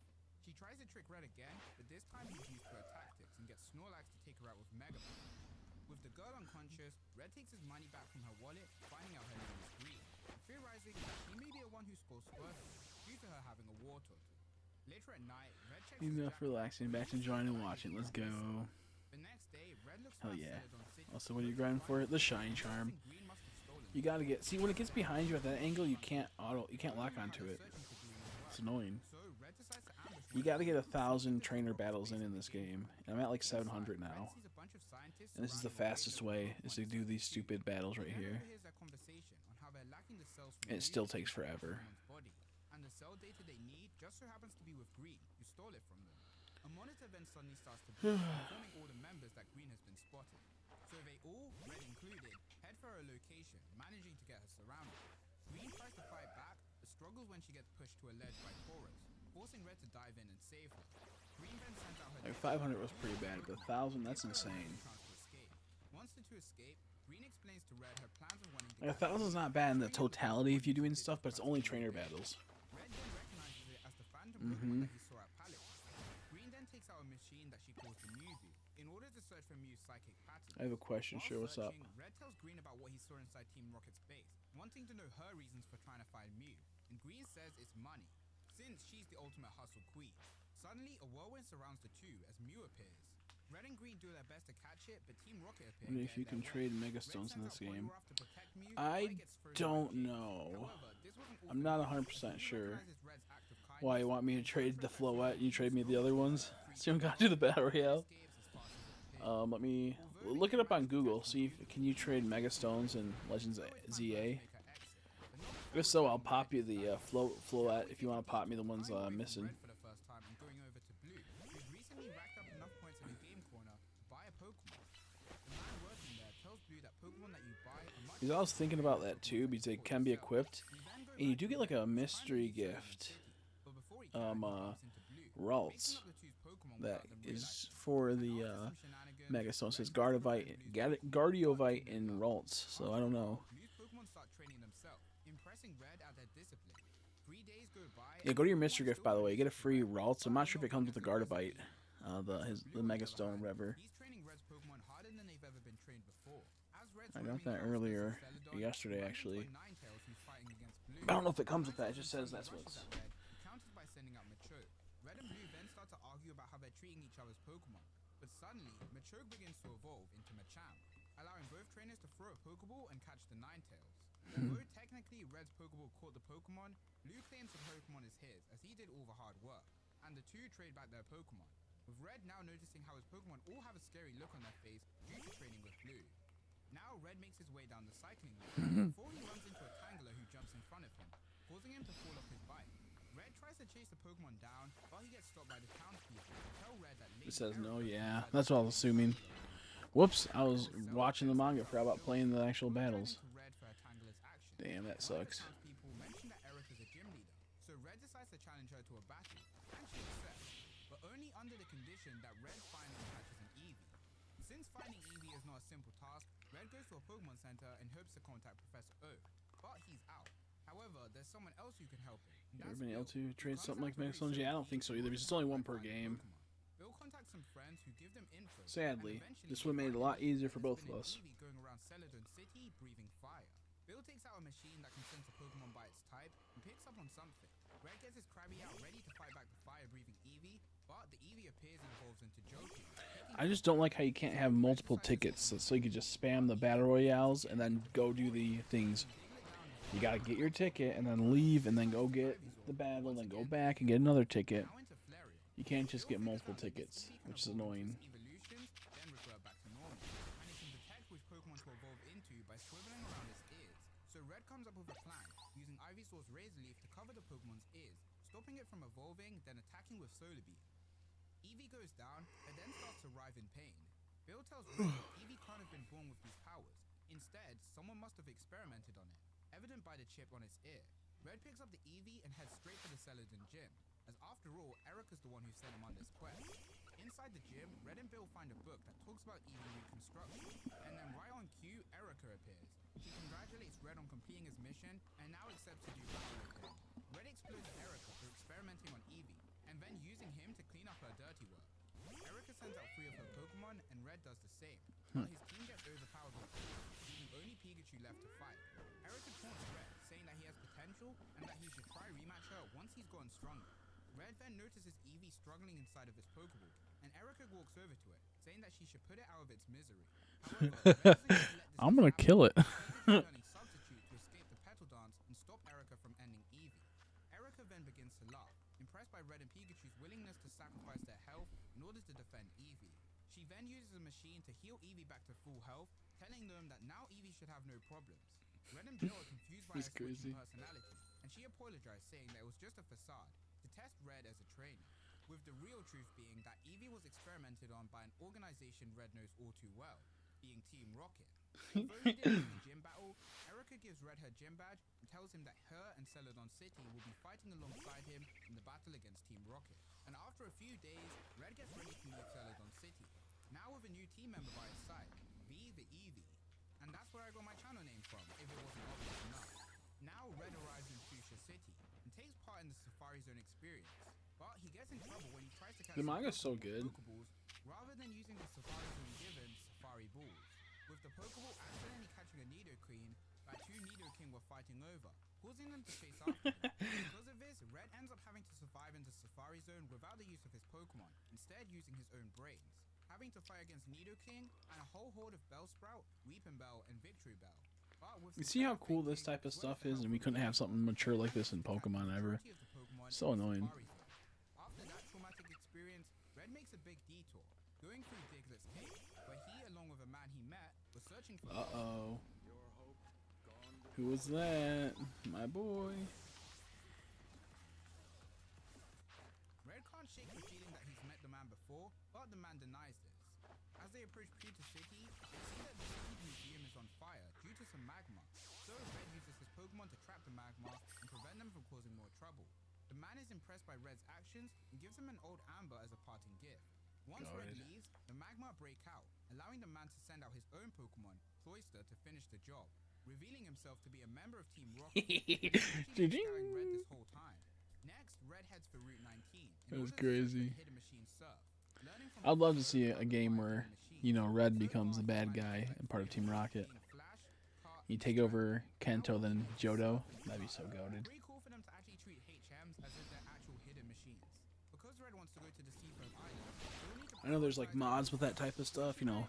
She tries to trick Red again, but this time he's used her tactics and gets Snorlax to take her out with Mega Ball. With the girl unconscious, Red takes his money back from her wallet, finding out her name is Green, theorizing that she may be the one who stole Squirtle, due to her having a war turtle. Later at night, Red checks his Enough jacket. relaxing, back to enjoying and watching. Let's go. The next day, Red looks Hell around yeah. Celadon City. Also, what are you grinding for? The Shine Charm. Green must have stolen You gotta get, see, when it gets behind you at that angle, you can't lock onto it. It's annoying. So Red decides to ambush You gotta get 1,000 trainer battles in this game. And I'm at like 700 now. Red sees a bunch of scientists And this is the surrounding fastest the way, is to do these stupid battles right Red here. overhears their conversation on how they're lacking the cells from And it Green still to takes protect forever. Pokemon's body, and the cell data they need just so happens to be with Green, who stole it from them. A monitor then suddenly starts to beep, informing all the members that Green has been spotted. So they all, Red included, head for her location, managing to get her surrounded. Green tries to fight back, but struggles when she gets pushed to a ledge by Taurus, forcing Red to dive in and save her. Green then sends out her Like 500 was pretty bad, but 1,000, that's insane. chance to escape. Once the two escape, Green explains to Red her plans of wanting to Like 1,000's not bad in the totality if you're doing stuff, but it's only trainer battles. Red then recognizes it as the phantom Pokemon that he saw at Pallet. Green then takes out a machine that she calls the Mewview in order to search for Mew's psychic patterns. I have a question, While sure, what's up? searching, Red tells Green about what he saw inside Team Rocket's base, wanting to know her reasons for trying to find Mew, and Green says it's money, since she's the ultimate hustle queen. Suddenly, a whirlwind surrounds the two as Mew appears. Red and Green do their best to catch it, but Team Rocket appear. Wonder if you can trade Mega Red Stones in sends this out game. Poliwrath to protect Mew, I but it gets frozen by don't Jake. know. However, this wasn't all I'm for not nothing. 100% He sure. recognizes Red's act of kindness. Why, you want me to trade the Contract Floette? You trade me the Mew other ones? So you don't gotta do the Battle Royale. escapes as fast as it appears. Let me look it up on Google. See if can you trade Mega Stones and Legends ZA. If so, I'll pop you the Floette if you want to pop me the ones missing. For the first time and going over to Blue, who's recently racked up enough points in the game corner to buy a Pokemon. The man working there tells Blue that Pokemon that you buy are much. Because I was thinking about that too, because they can be equipped, and you do get like a mystery gift, But before he can, he bumps into Blue. Ralts, Mixing up the two's Pokemon that without them is realizing. for the After some shenanigans, Mega Stones. It says Red Gardiovite and Ralts, so I don't know. Blue's Pokemon start training themselves, impressing Red at their discipline. 3 days go by. Yeah, go to your mystery gift, by the way. You get a free Ralts. I'm not sure if it comes with the Gardevoir, the Mega Stone, whatever. He's training Red's Pokemon harder than they've ever been trained before. As Red's I got roaming that around earlier, Celadon, yesterday he runs actually. into a Ninetales who's fighting against Blue. I don't know if it comes with that. It just says that's Rushes what's. at Red. He counters by sending out Machoke. Red and Blue then start to argue about how they're treating each other's Pokemon. But suddenly, Machoke begins to evolve into Machamp, allowing both trainers to throw a Pokeball and catch the Ninetales. Although technically Red's Pokeball caught the Pokemon, Blue claims the Pokemon is his, as he did all the hard work, and the two trade back their Pokemon, with Red now noticing how his Pokemon all have a scary look on their face due to training with Blue. Now Red makes his way down the cycling lane, before he runs into a Tangler who jumps in front of him, causing him to fall off his bike. Red tries to chase the Pokemon down, but he gets stopped by the townspeople who tell Red that It says no, yeah. That's what I was assuming. Whoops, I was watching the manga, forgot about playing the actual battles. Damn, that sucks. People mention that Erica's a gym leader, so Red decides to challenge her to a battle, and she accepts, but only under the condition that Red finally catches an Eevee. Since finding Eevee is not a simple task, Red goes to a Pokemon Center and hopes to contact Professor O, but he's out. However, there's someone else who can help him. You ever been able to trade something like Mega Stones? Yeah, I don't think so either, because it's only one per game. Bill contacts some friends who give them info. Sadly, and eventually this would have made it a lot easier for both of us. Eevee going around Celadon City breathing fire. Bill takes out a machine that can sense a Pokemon by its type and picks up on something. Red gets his Krabby out ready to fight back the fire-breathing Eevee, but the Eevee appears and evolves into Joki. I just don't like how you can't have multiple tickets, so you could just spam the battle royales and then go do the things. You gotta get your ticket and then leave and then go get the battle, then go back and get another ticket. Now into Flareon. You can't just get multiple tickets, which is annoying. Evolutions, then revert back to normal. And it can detect which Pokemon to evolve into by swiveling around its ears. So Red comes up with a plan, using Ivysaur's Razor Leaf to cover the Pokemon's ears, stopping it from evolving, then attacking with Solar Beam. Eevee goes down, and then starts to writhe in pain. Bill tells Red that Eevee can't have been born with these powers. Instead, someone must have experimented on it, evident by the chip on its ear. Red picks up the Eevee and heads straight for the Celadon gym, as after all, Erica's the one who sent him on this quest. Inside the gym, Red and Bill find a book that talks about Eevee reconstruction, and then right on cue, Erica appears. She congratulates Red on completing his mission, and now accepts to do battle with him. Red explodes Erica for experimenting on Eevee, and then using him to clean up her dirty work. Erica sends out 3 of her Pokemon, and Red does the same, while his team gets overpowered with Pikachu, leaving only Pikachu left to fight. Erica taunts Red, saying that he has potential, and that he should try rematch her once he's gotten stronger. Red then notices Eevee struggling inside of his Pokeball, and Erica walks over to it, saying that she should put it out of its misery. However, Red doesn't let this I'm gonna happen, kill it. learning Substitute to escape the Petal Dance and stop Erica from ending Eevee. Erica then begins to laugh, impressed by Red and Pikachu's willingness to sacrifice their health in order to defend Eevee. She then uses a machine to heal Eevee back to full health, telling them that now Eevee should have no problems. Red and Bill are confused by her That's switching crazy. personality, and she apologized, saying that it was just a facade to test Red as a trainer, with the real truth being that Eevee was experimented on by an organization Red knows all too well, being Team Rocket. Although he didn't win the gym battle, Erica gives Red her gym badge and tells him that her and Celadon City will be fighting alongside him in the battle against Team Rocket. And after a few days, Red gets ready to leave Celadon City, now with a new team member by his side, V the Eevee. And that's where I got my channel name from, if it wasn't obvious enough. Now Red arrives in Fuchsia City and takes part in the Safari Zone experience, but he gets in trouble when he tries to catch The manga's so Pokemon good. with Pokeballs rather than using the Safari Zone given Safari Balls, with the Pokeball accidentally catching a Nidoqueen by that two Nidoking were fighting over, causing them to chase after him. Because of this, Red ends up having to survive in the Safari Zone without the use of his Pokemon, instead using his own brains, having to fight against Nidoking and a whole horde of Bellsprout, Weepinbell, and Victory Bell. You see how cool this type of stuff is, and we couldn't have something mature like this in Pokemon ever. So annoying. After that traumatic experience, Red makes a big detour, going through Diglett's cave, where he, along with a man he met, was searching for. Uh-oh. Who was that? My boy. Red can't shake the feeling that he's met the man before, but the man denies this. As they approach Pewter City, they see that the city museum is on fire due to some magma. So Red uses his Pokemon to trap the magma and prevent them from causing more trouble. The man is impressed by Red's actions and gives him an old amber as a parting gift. Once Red leaves, the magma break out, allowing the man to send out his own Pokemon, Cloyster, to finish the job, revealing himself to be a member of Team Rocket, carrying Red this whole time. Next, Red heads for Route 19. That was crazy. Hidden machine surf. I'd love to see a game where, you know, Red becomes the bad guy and part of Team Rocket. You take over Kanto, then Johto. That'd be so goated. Pretty cool for them to actually treat HMs as if they're actual hidden machines. Because Red wants to go to the Seafoam Island, I know there's like mods with that type of stuff, you know,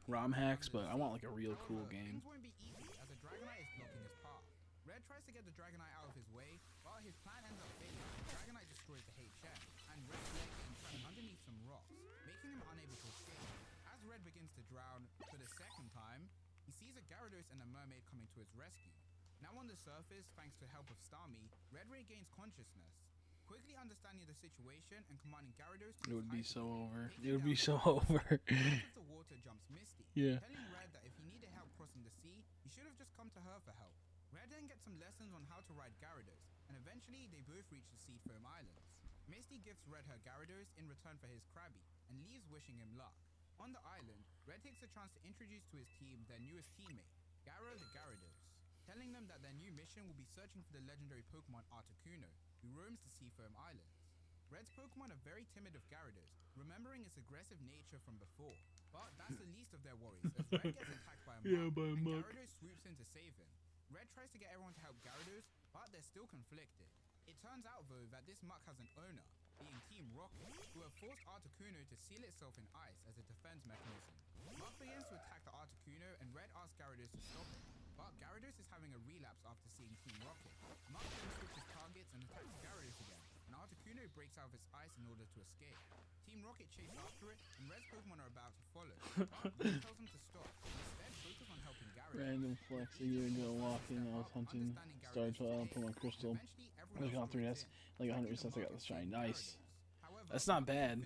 ROM hacks, but I want like a real cool game. things won't be easy as a Dragonite is blocking his path. Red tries to get the Dragonite out of his way, but his plan ends up failing. The Dragonite destroys the HM, and Red's leg ends trapped underneath some rocks, making him unable to escape. As Red begins to drown for the second time, he sees a Gyarados and a mermaid coming to his rescue. Now on the surface, thanks to help of Starmie, Red regains consciousness. Quickly understanding the situation and commanding Gyarados to It would be his so height, over. taking It would down be so Red. over. Out of the water jumps Misty, Yeah. telling Red that if he needed help crossing the sea, he should have just come to her for help. Red then gets some lessons on how to ride Gyarados, and eventually they both reach the Seafoam Islands. Misty gives Red her Gyarados in return for his Krabby, and leaves wishing him luck. On the island, Red takes a chance to introduce to his team their newest teammate, Gyro the Gyarados, telling them that their new mission will be searching for the legendary Pokemon Articuno, who roams the Seafoam Islands. Red's Pokemon are very timid of Gyarados, remembering its aggressive nature from before. But that's the least of their worries, as Red gets attacked by a Muk, and Gyarados swoops in to save him. Red tries to get everyone to help Gyarados, but they're still conflicted. It turns out though that this Muk has an owner, being Team Rocket, who have forced Articuno to seal itself in ice as a defense mechanism. Muk begins to attack the Articuno, and Red asks Gyarados to stop it. But Gyarados is having a relapse after seeing Team Rocket. Muk then switches targets and attacks Gyarados again, and Articuno breaks out of its ice in order to escape. Team Rocket chase after it, and Red's Pokemon are about to follow, but Red tells them to stop, and instead focus on helping Gyarados. Random flex a year ago walking, I was hunting Star Child, Pokemon Crystal. I was on 3 S, like 100 cents I got this shiny. Nice. That's not bad.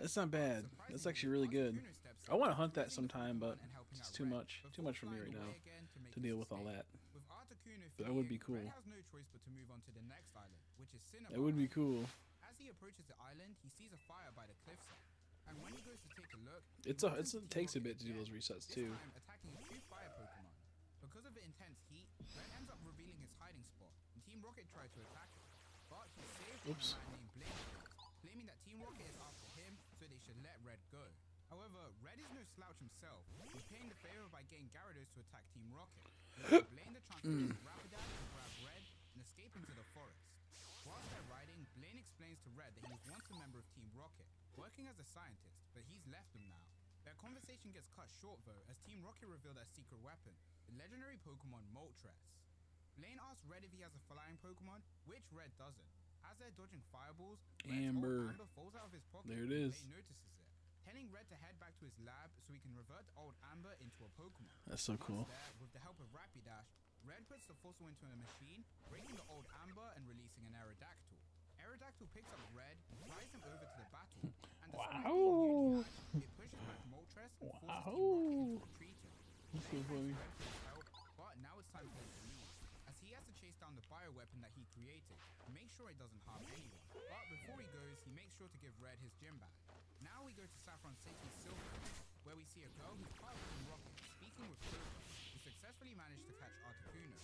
That's not bad. That's actually really good. I want to hunt that sometime, but it's too much. Too much for me right now to deal with all that. But that would be cool. Red has no choice but to move on to the next island, which is Cinnabar. That would be cool. As he approaches the island, he sees a fire by the cliffside. And when he goes to take a look, It takes a bit to do those resets this too. time attacking 2 fire Pokemon. Because of the intense heat, Red ends up revealing his hiding spot, and Team Rocket tries to attack him. But he's saved by a man named Blade, claiming that Team Rocket is after him, so they should let Red go. However, Red is no slouch himself, repaying the favor by getting Gyarados to attack Team Rocket. Blaine the chance to use Rapidash to grab Red and escape into the forest. Whilst they're riding, Blaine explains to Red that he was once a member of Team Rocket, working as a scientist, but he's left them now. Their conversation gets cut short though, as Team Rocket reveal their secret weapon, the legendary Pokemon Moltres. Blaine asks Red if he has a flying Pokemon, which Red doesn't. As they're dodging fireballs, Red's old Amber falls out of his pocket. There it is. Blaine notices it, telling Red to head back to his lab so he can revert the old Amber into a Pokemon. That's so cool. Once there, with the help of Rapidash, Red puts the fossil into a machine, breaking the old Amber and releasing an Aerodactyl. Aerodactyl picks up Red, flies him over to the battle, and Wow. it pushes back Moltres and forces Team Rocket into retreating. That's so funny. Red for his help, but now it's time for him to leave, as he has to chase down the bioweapon that he created to make sure it doesn't harm anyone. But before he goes, he makes sure to give Red his gym bag. Now we go to Saffron City's Silver, where we see a girl who's part of Team Rocket speaking with Clover, who successfully managed to catch Articuno.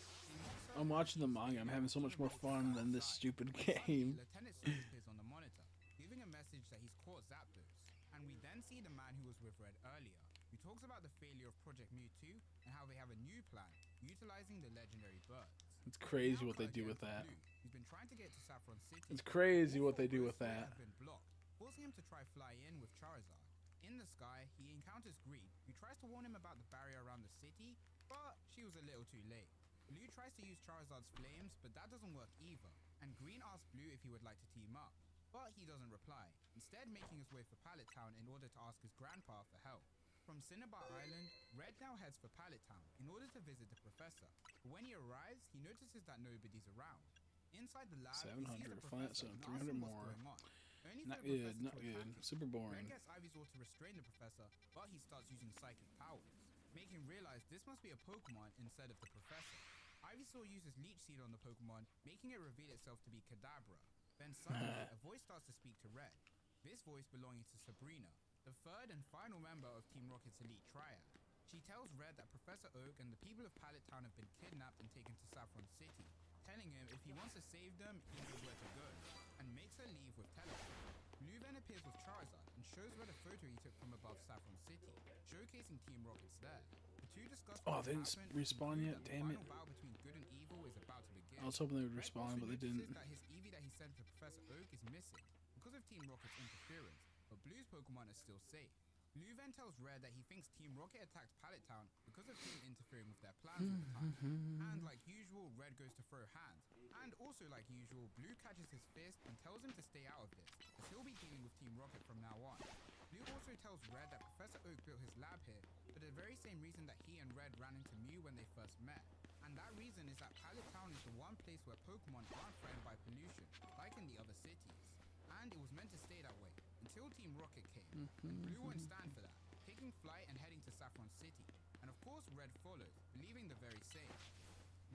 I'm watching the manga. I'm having so much more fun than this stupid game. Lieutenant Sue appears on the monitor, giving a message that he's caught Zapdos. And we then see the man who was with Red earlier, who talks about the failure of Project Mewtwo and how they have a new plan utilizing the legendary birds. It's crazy Now what they cut do again with to that. Blue, who's been trying to get to Saffron City. It's crazy All what they four do roads with for it that. have been blocked, forcing him to try fly in with Charizard. In the sky, he encounters Green, who tries to warn him about the barrier around the city, but she was a little too late. Blue tries to use Charizard's flames, but that doesn't work either, and Green asks Blue if he would like to team up, but he doesn't reply, instead making his way for Pallet Town in order to ask his grandpa for help. From Cinnabar Island, Red now heads for Pallet Town in order to visit the professor, but when he arrives, he notices that nobody's around. Inside the lab, he sees 700, the find that professor zone, and asks 300 him what's more. going on. Only Not for the good, professor not to good. attack him. Super boring. Red gets Ivysaur to restrain the professor, but he starts using psychic powers, making him realize this must be a Pokemon instead of the professor. Ivysaur uses Leech Seed on the Pokemon, making it reveal itself to be Kadabra. Then suddenly, a voice starts to speak to Red. This voice belonging to Sabrina, the third and final member of Team Rocket's elite triad. She tells Red that Professor Oak and the people of Pallet Town have been kidnapped and taken to Saffron City, telling him if he wants to save them, he knows where to go, and makes her leave with teleport. Blue then appears with Charizard and shows Red a photo he took from above Saffron City, showcasing Team Rocket's there. The two discuss Oh, what they didn't happened and respawn conclude yet? that the Damn it. final battle between good and evil is about to begin. I was hoping they would Red respawn, also but they notices didn't. that his Eevee that he sent to Professor Oak is missing because of Team Rocket's interference, but Blue's Pokemon are still safe. Blue then tells Red that he thinks Team Rocket attacked Pallet Town because of him interfering with their plans at the time. And like usual, Red goes to throw hands. And also like usual, Blue catches his fist and tells him to stay out of this, as he'll be dealing with Team Rocket from now on. Blue also tells Red that Professor Oak built his lab here for the very same reason that he and Red ran into Mew when they first met. And that reason is that Pallet Town is the one place where Pokemon aren't threatened by pollution, like in the other cities. And it was meant to stay that way, until Team Rocket came. And Blue won't stand for that, taking flight and heading to Saffron City. And of course Red follows, believing the very same.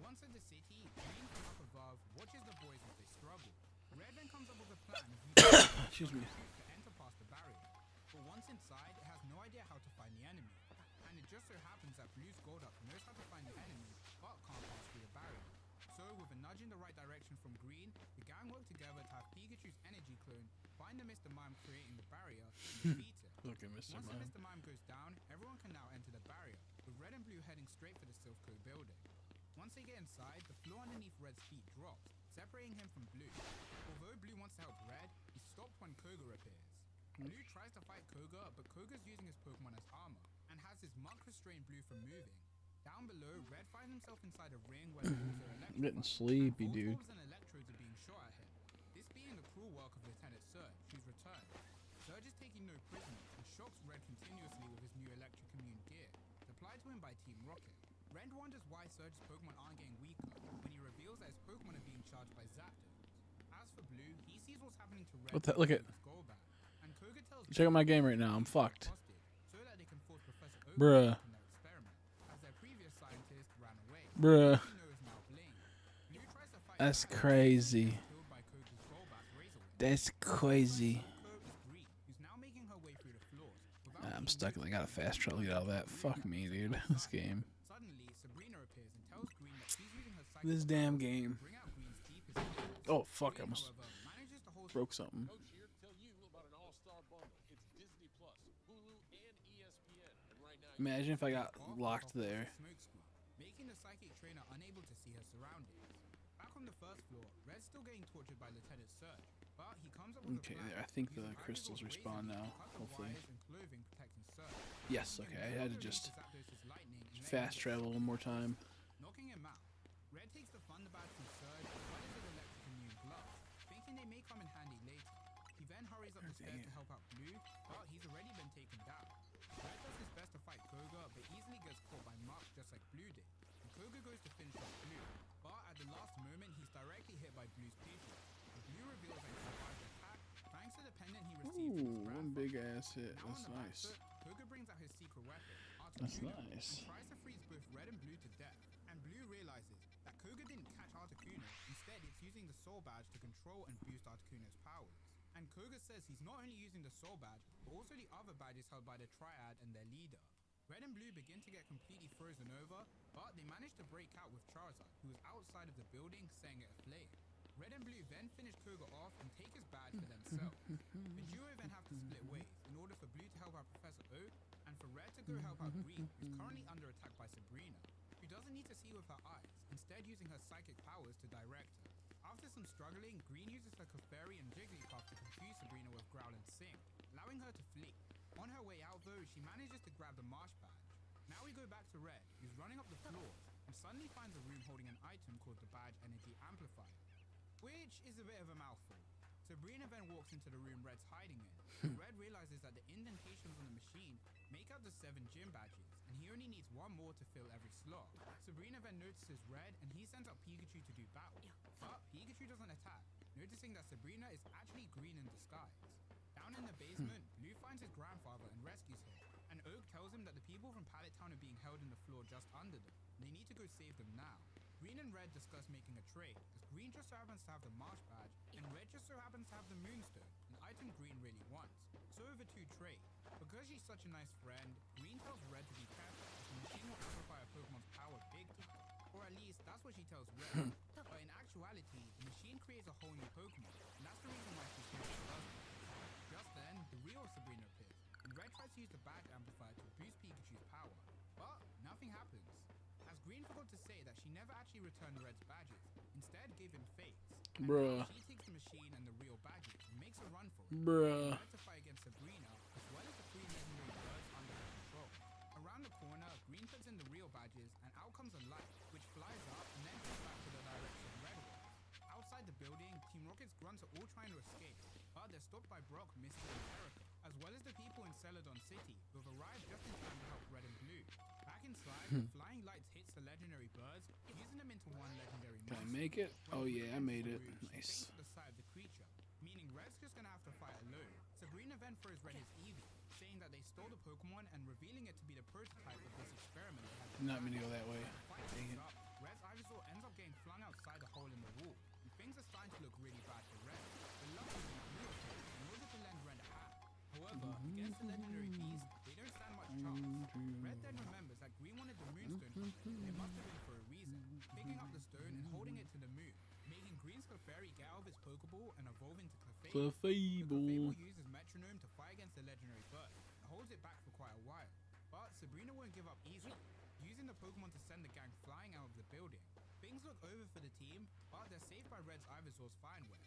Once at the city, Green from up above watches the boys as they struggle. Red then comes up with a plan Excuse me. to enter past the barrier. But once inside, it has no idea how to find the enemy. And it just so happens that Blue's Golduck knows how to find the enemy, but can't pass through the barrier. So, with a nudge in the right direction from Green, the gang work together to have Pikachu's energy clone find the Mr. Mime creating the barrier and defeat it. Look at Mr. Once the Mime. Mr. Mime goes down, everyone can now enter the barrier, with Red and Blue heading straight for the Silph Co building. Once they get inside, the floor underneath Red's feet drops, separating him from Blue. Although Blue wants to help Red, he's stopped when Koga appears. Blue tries to fight Koga, but Koga's using his Pokemon as armor, and has his Muk restrain Blue from moving. Down below, Red finds himself inside a ring where the walls are electrified. I'm getting sleepy, and dude. Voltorbs and electrodes are being shot at him. This being the cruel work of Lieutenant Surge, who's returned. Surge is taking no prisoners and shocks Red continuously with his new electric immune gear, supplied to him by Team Rocket. Red wonders why Surge's Pokemon aren't getting weaker when he reveals that his Pokemon are being charged by Zapdos. As for Blue, he sees what's happening to Red. What the- look at- with Golbat, and Koga tells Check out my game right now. I'm fucked. so that they can force Professor Oak Bruh. in their experiment, as their previous scientist ran away. Bruh. Blue knows now blamed. Blue tries to fight That's back, crazy. killed by Koga's Golbat Razor Wing. That's crazy. Green, who's now making her way through the floors without I'm being stuck. I noticed. got a fast travel to get out of that. Fuck me, dude. This game. Suddenly, Sabrina appears and tells Green that she's using her psychic This damn game. to bring out Green's deepest fears. Oh, fuck. I Green, almost however, manages to hold broke something. Coach here, tell you about an all-star bundle. It's Disney Plus, Hulu, and ESPN. And right now, Imagine if I got off locked the there. smoke screen, making the psychic trainer unable to see her surroundings. Back on the first floor, Red's still getting tortured by Lieutenant Surge, but he comes up with Okay, a plan. there. I think the using crystals Ivysaur's respawn razor now, to cut the hopefully. wires and clothing protecting Surge. Yes, okay. I had to just fast travel one more time. Knocking him out. Red takes the Thunderbird from Surge as well as his electric immune gloves, thinking they may come in handy later. He then hurries up the stairs to help out Blue, but he's already been taken down. Red does his best to fight Koga, but easily gets caught by Muk just like Blue did. And Koga goes to finish off Blue, but at the last moment he's directly hit by Blue's Pidgey. Blue reveals that he survived the attack thanks to the pendant he received from his Ooh, one grandfather. big ass hit. Now That's on the back nice. foot, Koga brings out his secret weapon, That's Articuno, nice. and tries to freeze both Red and Blue to death. And Blue realizes that Koga didn't catch Articuno, instead it's using the Soul Badge to control and boost Articuno's powers. And Koga says he's not only using the Soul Badge, but also the other badges held by the Triad and their leader. Red and Blue begin to get completely frozen over, but they manage to break out with Charizard, who is outside of the building, setting it aflame. Red and Blue then finish Koga off and take his badge for themselves. The duo then have to split ways in order for Blue to help out Professor Oak and for Red to go help out Green, who's currently under attack by Sabrina, who doesn't need to see with her eyes, instead using her psychic powers to direct her. After some struggling, Green uses her Clefairy and Jigglypuff to confuse Sabrina with Growl and Sing, allowing her to flee. On her way out though, she manages to grab the Marsh Badge. Now we go back to Red, who's running up the floors, and suddenly finds a room holding an item called the Badge Energy Amplifier, which is a bit of a mouthful. Sabrina then walks into the room Red's hiding in. Red realizes that the indentations on the machine make up the 7 gym badges, and he only needs 1 more to fill every slot. Sabrina then notices Red, and he sends out Pikachu to do battle. But Pikachu doesn't attack, noticing that Sabrina is actually green in disguise. Down in the basement, Blue finds his grandfather and rescues him, and Oak tells him that the people from Pallet Town are being held in the floor just under them, and they need to go save them now. Green and Red discuss making a trade, as Green just so happens to have the Marsh Badge, and Red just so happens to have the Moonstone, an item Green really wants. So over to trade. Because she's such a nice friend, Green tells Red to be careful, as the machine will amplify a Pokemon's power big time. Or at least, that's what she tells Red. But in actuality, the machine creates a whole new Pokemon, and that's the reason why she's here to us. Just then, the real Sabrina appears, and Red tries to use the Badge Amplifier to boost Pikachu's power. But nothing happens. As Green forgot to say that she never actually returned Red's badges, instead gave him Fates. And Bruh. she takes the machine and the real badges and makes a run for it. Bruh. Red to fight against Sabrina, as well as the 3 legendary birds under her control. Around the corner, Green puts in the real badges, and out comes a light, which flies up and then comes back to the direction Red was. Outside the building, Team Rocket's grunts are all trying to escape, but they're stopped by Brock, Misty, and Erica, as well as the people in Celadon City, who have arrived just in time to help Red and Blue. Back inside, the flying lights hits the legendary birds, fusing them into one legendary Can I monster. make it? Oh yeah, I made it. She Nice. faints at the sight of the creature, meaning Red's just gonna have to fight alone. Sabrina then throws Red his Eevee, saying that they stole the Pokemon and revealing it to be the prototype of this experiment they had. Not gonna go that way. Fight Dang ends it. up, Red's Ivysaur ends up getting flung outside the hole in the wall, and things are starting to look really bad for Red. But luckily, Blue appears in order to lend Red a hand. However, against the legendary beast, they don't stand much chance. Red then remembers that Green wanted the Moonstone from them, and it must have been for a reason, picking up the stone and holding it to the moon, making Green's Clefairy get out of its Pokeball and evolve into Clefable. The Clefable uses Metronome to fight against the legendary bird, and holds it back for quite a while. But Sabrina won't give up easily, using the Pokemon to send the gang flying out of the building. Things look over for the team, but they're saved by Red's Ivysaur's Fine Web.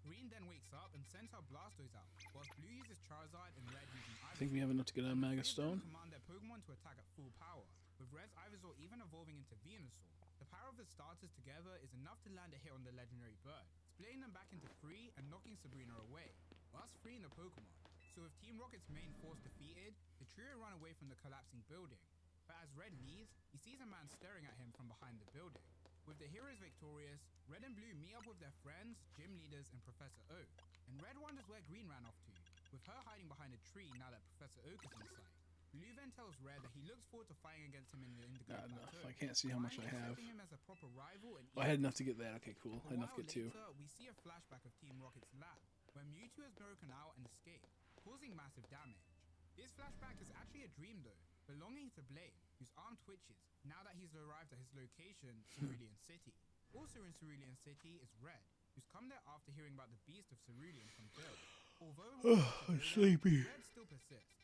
Green then wakes up and sends her Blastoise out, whilst Blue uses Charizard and Red using Ivysaur. I think we have enough to get a Mega Stone. Command their Pokemon to attack at full power, with Red's Ivysaur even evolving into Venusaur. The power of the starters together is enough to land a hit on the legendary bird, splitting them back into 3 and knocking Sabrina away, thus freeing the Pokemon. So with Team Rocket's main force defeated, the trio run away from the collapsing building. But as Red leaves, he sees a man staring at him from behind the building. With the heroes victorious, Red and Blue meet up with their friends, gym leaders, and Professor Oak. And Red wonders where Green ran off to, with her hiding behind a tree now that Professor Oak is in sight. Blue then tells Red that he looks forward to fighting against him in the Indigo Not enough. Plateau. I can't see how much I have. Accepting him as a proper rival and Oh, I had enough to get that. Okay, cool. I had a enough to while get 2. later, we see a flashback of Team Rocket's lab, where Mewtwo has broken out and escaped, causing massive damage. This flashback is actually a dream though, belonging to Blaine, whose arm twitches now that he's arrived at his location, Cerulean City. Also in Cerulean City is Red, who's come there after hearing about the beast of Cerulean from Bill. Although I'm sleepy. Red still persists,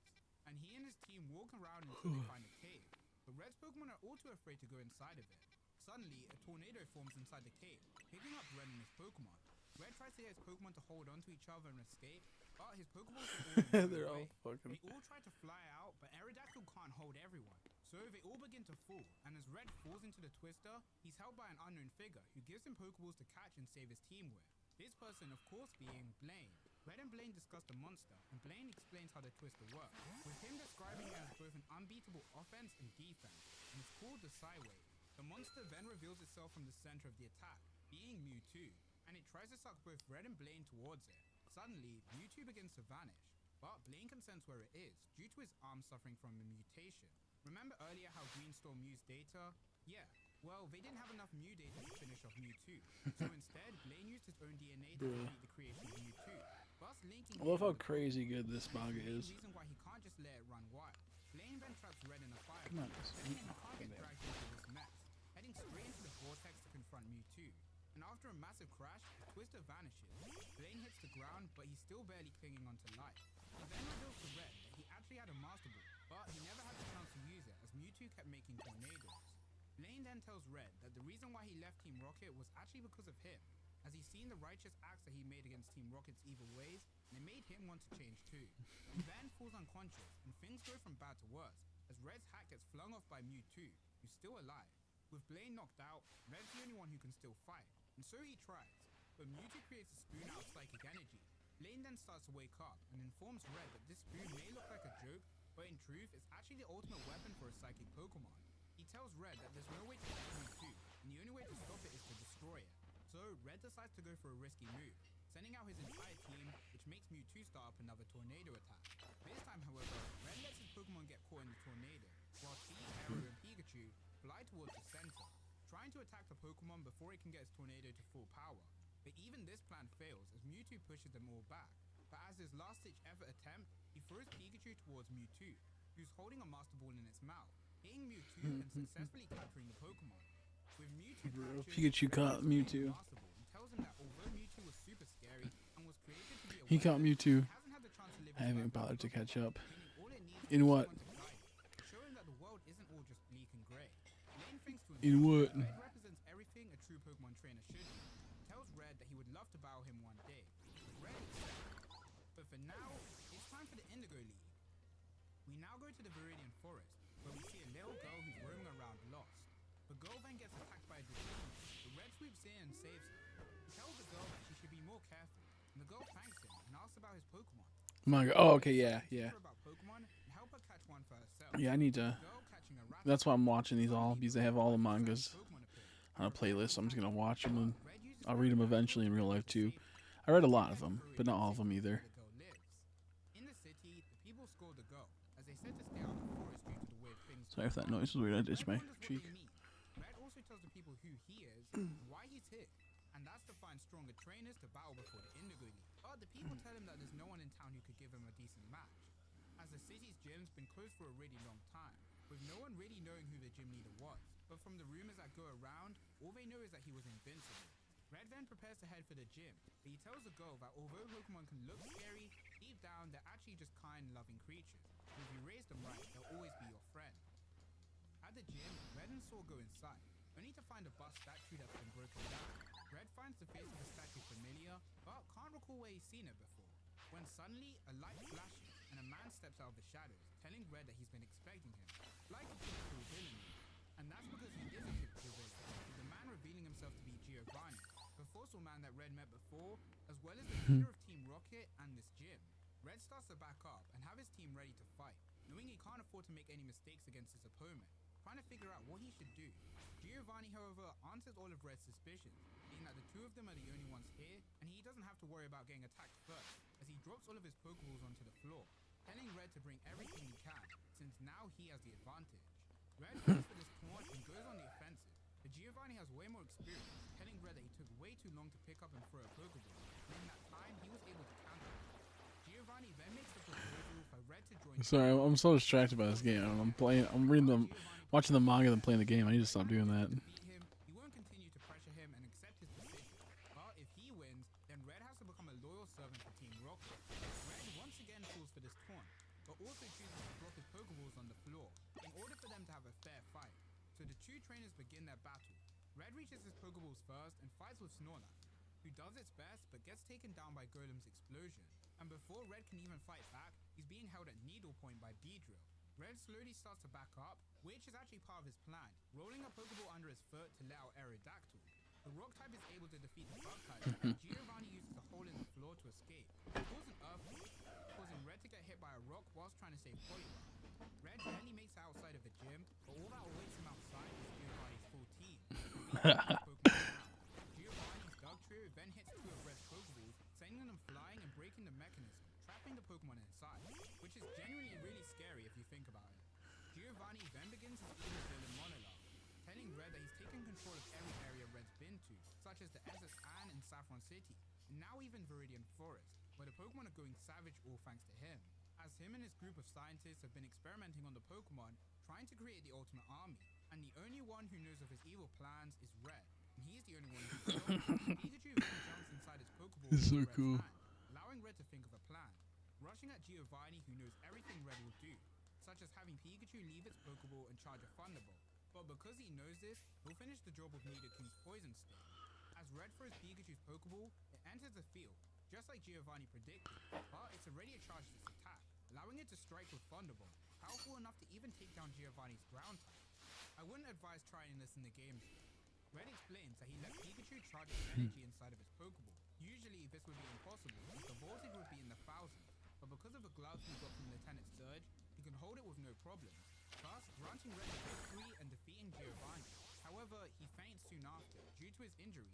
and he and his team walk around until they find a cave. But Red's Pokemon are all too afraid to go inside of it. Suddenly, a tornado forms inside the cave, picking up Red and his Pokemon. Red tries to get his Pokemon to hold onto each other and escape, but his Pokeballs are all They're away. all fucking. They all try to fly out, but Aerodactyl can't hold everyone. So they all begin to fall, and as Red falls into the Twister, he's held by an unknown figure who gives him Pokeballs to catch and save his team with. This person, of course, being Blaine. Red and Blaine discuss the monster, and Blaine explains how the Twister works, with him describing it as both an unbeatable offense and defense, and it's called the Psywave. The monster then reveals itself from the center of the attack, being Mewtwo, and it tries to suck both Red and Blaine towards it. Suddenly, Mewtwo begins to vanish, but Blaine can sense where it is, due to his arm suffering from a mutation. Remember earlier how Green stole Mew's data? Yeah, well, they didn't have enough Mew data to finish off Mewtwo, so instead, Blaine used his own DNA to complete the creation of Mewtwo, thus linking I love how him with the crazy good this manga main is. reason why he can't just let it run wild. Blaine then traps Red in a fire. Come on, Saying he can't get dragged into this mess, heading straight into the vortex to confront Mewtwo. And after a massive crash, the Twister vanishes. Blaine hits the ground, but he's still barely clinging onto life. He then reveals to Red that he actually had a Master Ball, but he never had the chance to use it as Mewtwo kept making tornadoes. Blaine then tells Red that the reason why he left Team Rocket was actually because of him, as he's seen the righteous acts that he made against Team Rocket's evil ways, and it made him want to change too. He then falls unconscious, and things go from bad to worse, as Red's hat gets flung off by Mewtwo, who's still alive. With Blaine knocked out, Red's the only one who can still fight, and so he tries. But Mewtwo creates a spoon out of psychic energy. Blaine then starts to wake up, and informs Red that this spoon may look like a joke, but in truth, it's actually the ultimate weapon for a psychic Pokemon. He tells Red that there's no way to stop Mewtwo, and the only way to stop it is to destroy it. So, Red decides to go for a risky move, sending out his entire team, which makes Mewtwo start up another tornado attack. This time, however, Red lets his Pokemon get caught in the tornado, while T, Arrow, and Pikachu fly towards the center, trying to attack the Pokemon before it can get its tornado to full power. But even this plan fails, as Mewtwo pushes them all back. But as his last-ditch effort attempt, he throws Pikachu towards Mewtwo, who's holding a Master Ball in its mouth, hitting Mewtwo and successfully capturing the Pokemon. With Mewtwo captured, Pikachu caught Mewtwo. Master Ball and tells him that although Mewtwo was super scary and was created to be a He caught weapon, Mewtwo. it hasn't had the chance to live I its haven't life bothered to as a catch Pokemon, up. meaning all it needs In is what? someone to guide it, showing that the world isn't all just bleak and grey. Blaine thinks to In himself what? that Red represents everything a true Pokemon trainer should be. Tells Red that he would love to battle him one day. Red accepts. But for now, it's time for the Indigo League. We now go to the Viridian Forest, where we see a little girl who's roaming around lost. The girl then gets attacked by a disease, but Red swoops in and saves her. He tells the girl that she should be more careful, and the girl thanks him and asks about his Pokemon. Manga. Oh, okay, yeah, He yeah. asks her about Pokemon and help her catch one for herself. Yeah, I need to. The girl catching a rat- That's why I'm watching these all, because they have all the mangas Pokemon appears. on a playlist. So I'm just gonna watch them, and Red uses I'll read them eventually in real life too. I read a lot of them, but not all of them either. the girl lives. In the city, the people scold the girl, as they said to stay out of the forest due to the weird things. Sorry if that noise was weird. I ditched my Red wonders what cheek. they mean. Red also tells the people who he is and why he's here, and that's to find stronger trainers to battle before the Indigo League. But the people tell him that there's no one in town who could give him a decent match, as the city's gym's been closed for a really long time, with no one really knowing who the gym leader was. But from the rumors that go around, all they know is that he was invincible. Red then prepares to head for the gym, but he tells the girl that although Pokemon can look scary, deep down they're actually just kind, loving creatures. And if you raise them right, they'll always be your friend. At the gym, Red and Saw go inside, only to find a bust statue that's been broken down. Red finds the face of the statue familiar, but can't recall where he's seen it before. When suddenly, a light flashes, and a man steps out of the shadows, telling Red that he's been expecting him, like a typical villain. And that's because he is a typical villain, with the man revealing himself to be Giovanni, the fossil man that Red met before, as well as the leader of Team Rocket and this gym. Red starts to back up and have his team ready to fight, knowing he can't afford to make any mistakes against his opponent, trying to figure out what he should do. Giovanni, however, answers all of Red's suspicions, being that the two of them are the only ones here, and he doesn't have to worry about getting attacked first, as he drops all of his Pokeballs onto the floor, telling Red to bring everything he can, since now he has the advantage. Red goes for this taunt and goes on the offensive, but Giovanni has way more experience, telling Red that he took way too long to pick up and throw a Pokeball, and in that time he was able to counter it. Giovanni then makes the proposal for Red to join. Sorry, I'm so distracted by this game. I'm playing. I'm reading them, watching the manga, then playing the game. I need to stop doing that. Defeat him, he won't continue to pressure him and accept his decision. But if he wins, then Red has to become a loyal servant for Team Rocket. Red once again falls for this taunt, but also chooses to drop his Pokeballs on the floor in order for them to have a fair fight. So the two trainers begin their battle. Red reaches his Pokeballs first and fights with Snorlax, who does its best but gets taken down by Golem's explosion. And before Red can even fight back, he's being held at needle point by Beedrill. Red slowly starts to back up, which is actually part of his plan, rolling a Pokeball under his foot to let out Aerodactyl. The rock type is able to defeat the bug type, and Giovanni uses a hole in the floor to escape. It calls an earthquake, causing Red to get hit by a rock whilst trying to save Poliwag. Red barely makes it outside of the gym, but all that awaits him outside is Giovanni's full team. Giovanni's Dugtrio then hits two of Red's Pokeballs, sending them flying and breaking the mechanism, trapping the Pokemon inside, which is genuinely really scary if you think about it. Giovanni then begins his evil villain monologue, telling Red that he's taken control of every area Red's been to, such as the Desert Anne and Saffron City, and now even Viridian Forest, where the Pokemon are going savage all thanks to him, as him and his group of scientists have been experimenting on the Pokemon, trying to create the ultimate army, and the only one who knows of his evil plans is Red, and he's the only one who Pikachu then jumps inside his Pokeball It's so with Red's cool. hand, allowing Red to think of a plan, rushing at Giovanni, who knows everything Red will do, such as having Pikachu leave its Pokeball and charge a Thunderbolt. But because he knows this, he'll finish the job with Nidoking's Poison Sting. As Red throws Pikachu's Pokeball, it enters the field, just like Giovanni predicted, but it's already charged its attack, allowing it to strike with Thunder Bomb, powerful enough to even take down Giovanni's ground type. I wouldn't advise trying this in the game. Red explains that he let Pikachu charge its energy inside of his Pokeball. Usually this would be impossible, as the voltage would be in the thousands, but because of the gloves he got from Lieutenant Surge, he can hold it with no problem, thus granting Red the victory and defeating Giovanni. However, he faints soon after, due to his injury.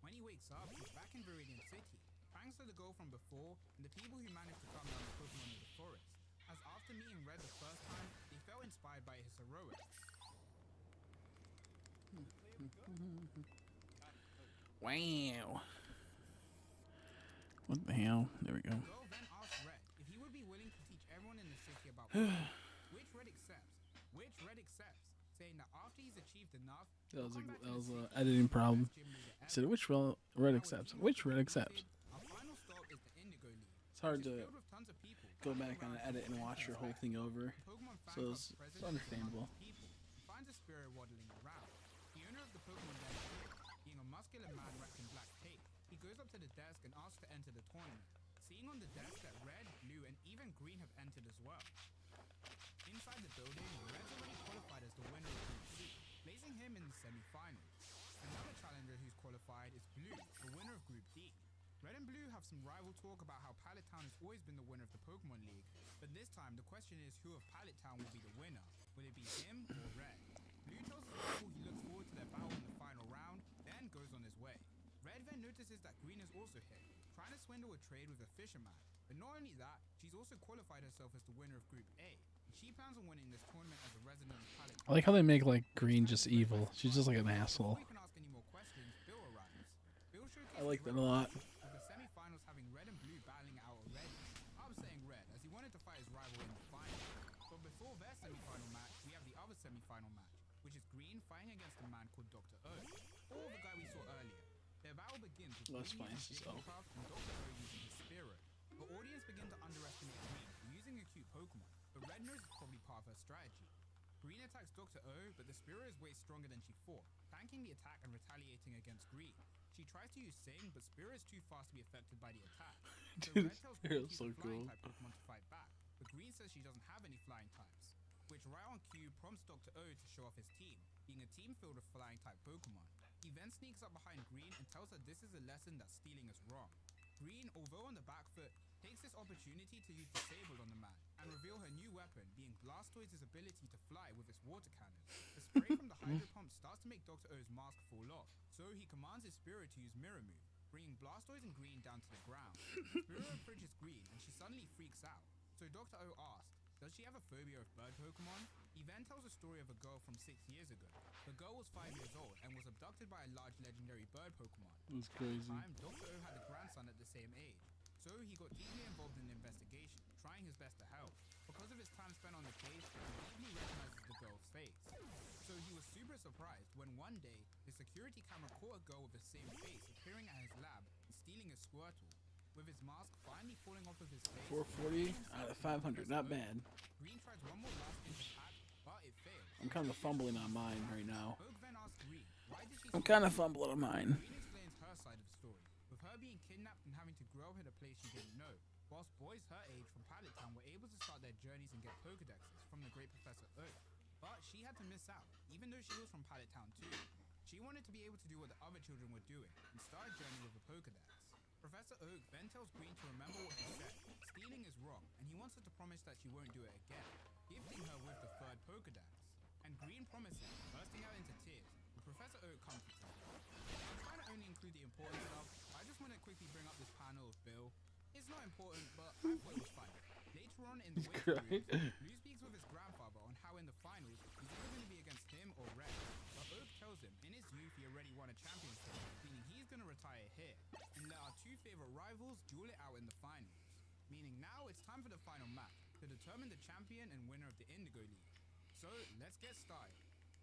When he wakes up, he's back in Viridian City, thanks to the goal from before and the people who managed to calm down the Pokemon in the forest, as after meeting Red the first time, they felt inspired by his heroics. Wow. What the hell? There we go. The girl then asks Red if he would be willing to teach everyone in the city about which Red accepts, saying that after he's achieved enough, That was an editing problem. He said, which Red accepts? Which Red accepts? Our final stop is the Indigo League. It's hard which is to filled with tons of people go back running on an around edit and watch your whole thing over. Pokemon fan So club it's president understandable. amongst people. He finds a Spearow waddling around. The owner of the Pokemon then appears, being a muscular man wrapped in black tape. He goes up to the desk and asks to enter the tournament, seeing on the desk that Red, Blue, and even Green have entered as well. Inside the building, Red's already qualified as the winner of Group C, placing him in the semi-finals. Another challenger who's qualified is Blue, the winner of Group D. Red and Blue have some rival talk about how Pallet Town has always been the winner of the Pokemon League, but this time the question is who of Pallet Town will be the winner. Will it be him or Red? Blue tells his rival he looks forward to their battle in the final round, then goes on his way. Red then notices that Green is also here, trying to swindle a trade with a fisherman. But not only that, she's also qualified herself as the winner of Group A. And she plans on winning this tournament as a resident of Pallet Town. I like how they make like Green just evil. She's just like an asshole. Before we can ask any more questions, Bill arrives. Bill showcases I like that Red a lot. with the semi-finals having Red and Blue battling out already, upsetting Red as he wanted to fight his rival in the final. But before their semi-final match, we have the other semi-final match, which is Green fighting against a man called Dr. O, or the guy we saw earlier. Their battle begins with Well, that's Green fine, using so. Jigglypuff and Dr. O using his Spearow. The audience begin to underestimate Green for using a cute Pokemon, but Red knows it's probably part of her strategy. Green attacks Dr. O, but the Spearow is way stronger than she thought, tanking the attack and retaliating against Green. She tries to use Sing, but Spearow is too fast to be affected by the attack. So Dude, Red tells Spearow's Green to use so the flying cool. type Pokemon to fight back, but Green says she doesn't have any flying types, which right on cue prompts Dr. O to show off his team, being a team filled with flying type Pokemon. He then sneaks up behind Green and tells her this is a lesson that stealing is wrong. Green, although on the back foot, takes this opportunity to use Disable on the man and reveal her new weapon, being Blastoise's ability to fly with its water cannon. The spray from the Hydro Pump starts to make Dr. O's mask fall off, so he commands his Spearow to use Mirror Move, bringing Blastoise and Green down to the ground. Spearow approaches Green and she suddenly freaks out, so Dr. O asks, does she have a phobia of bird Pokemon? He then tells a story of a girl from 6 years ago. The girl was 5 years old and was abducted by a large legendary bird Pokemon. It was crazy. At the time, Dr. O had a grandson at the same age, so he got deeply involved in the investigation, trying his best to help. Because of his time spent on the case, he deeply recognizes the girl's face. So he was super surprised when one day, the security camera caught a girl with the same face appearing at his lab and stealing a Squirtle. With his mask finally falling off of his face, 440 out of 500, not bad. Green tries one more last inch attack, but it fails. I'm kind of fumbling on mine right now. Oak then asks Green, why did she I'm kind of fumbling on mine. Green explains her side of the story, with her being kidnapped and having to grow up in a place she didn't know, whilst boys her age from Pallet Town were able to start their journeys and get Pokedexes from the great Professor Oak. But she had to miss out, even though she was from Pallet Town too. She wanted to be able to do what the other children were doing, and start a journey with a Pokedex. Professor Oak then tells Green to remember what he said. Stealing is wrong, and he wants her to promise that she won't do it again, gifting her with the third Pokedex. And Green promises, bursting out into tears, but Professor Oak comforts her. I'm trying to only include the important stuff. I just want to quickly bring up this panel of Bill. It's not important, but I thought it was funny. Later on in the waiting room, Blue speaks with his grandfather on how in the finals, he's either going to be against him or Red. But Oak tells him, in his youth he already won a championship, meaning he's going to retire here, and let our two favorite rivals duel it out in the finals. Meaning now it's time for the final match, to determine the champion and winner of the Indigo League. So, let's get started.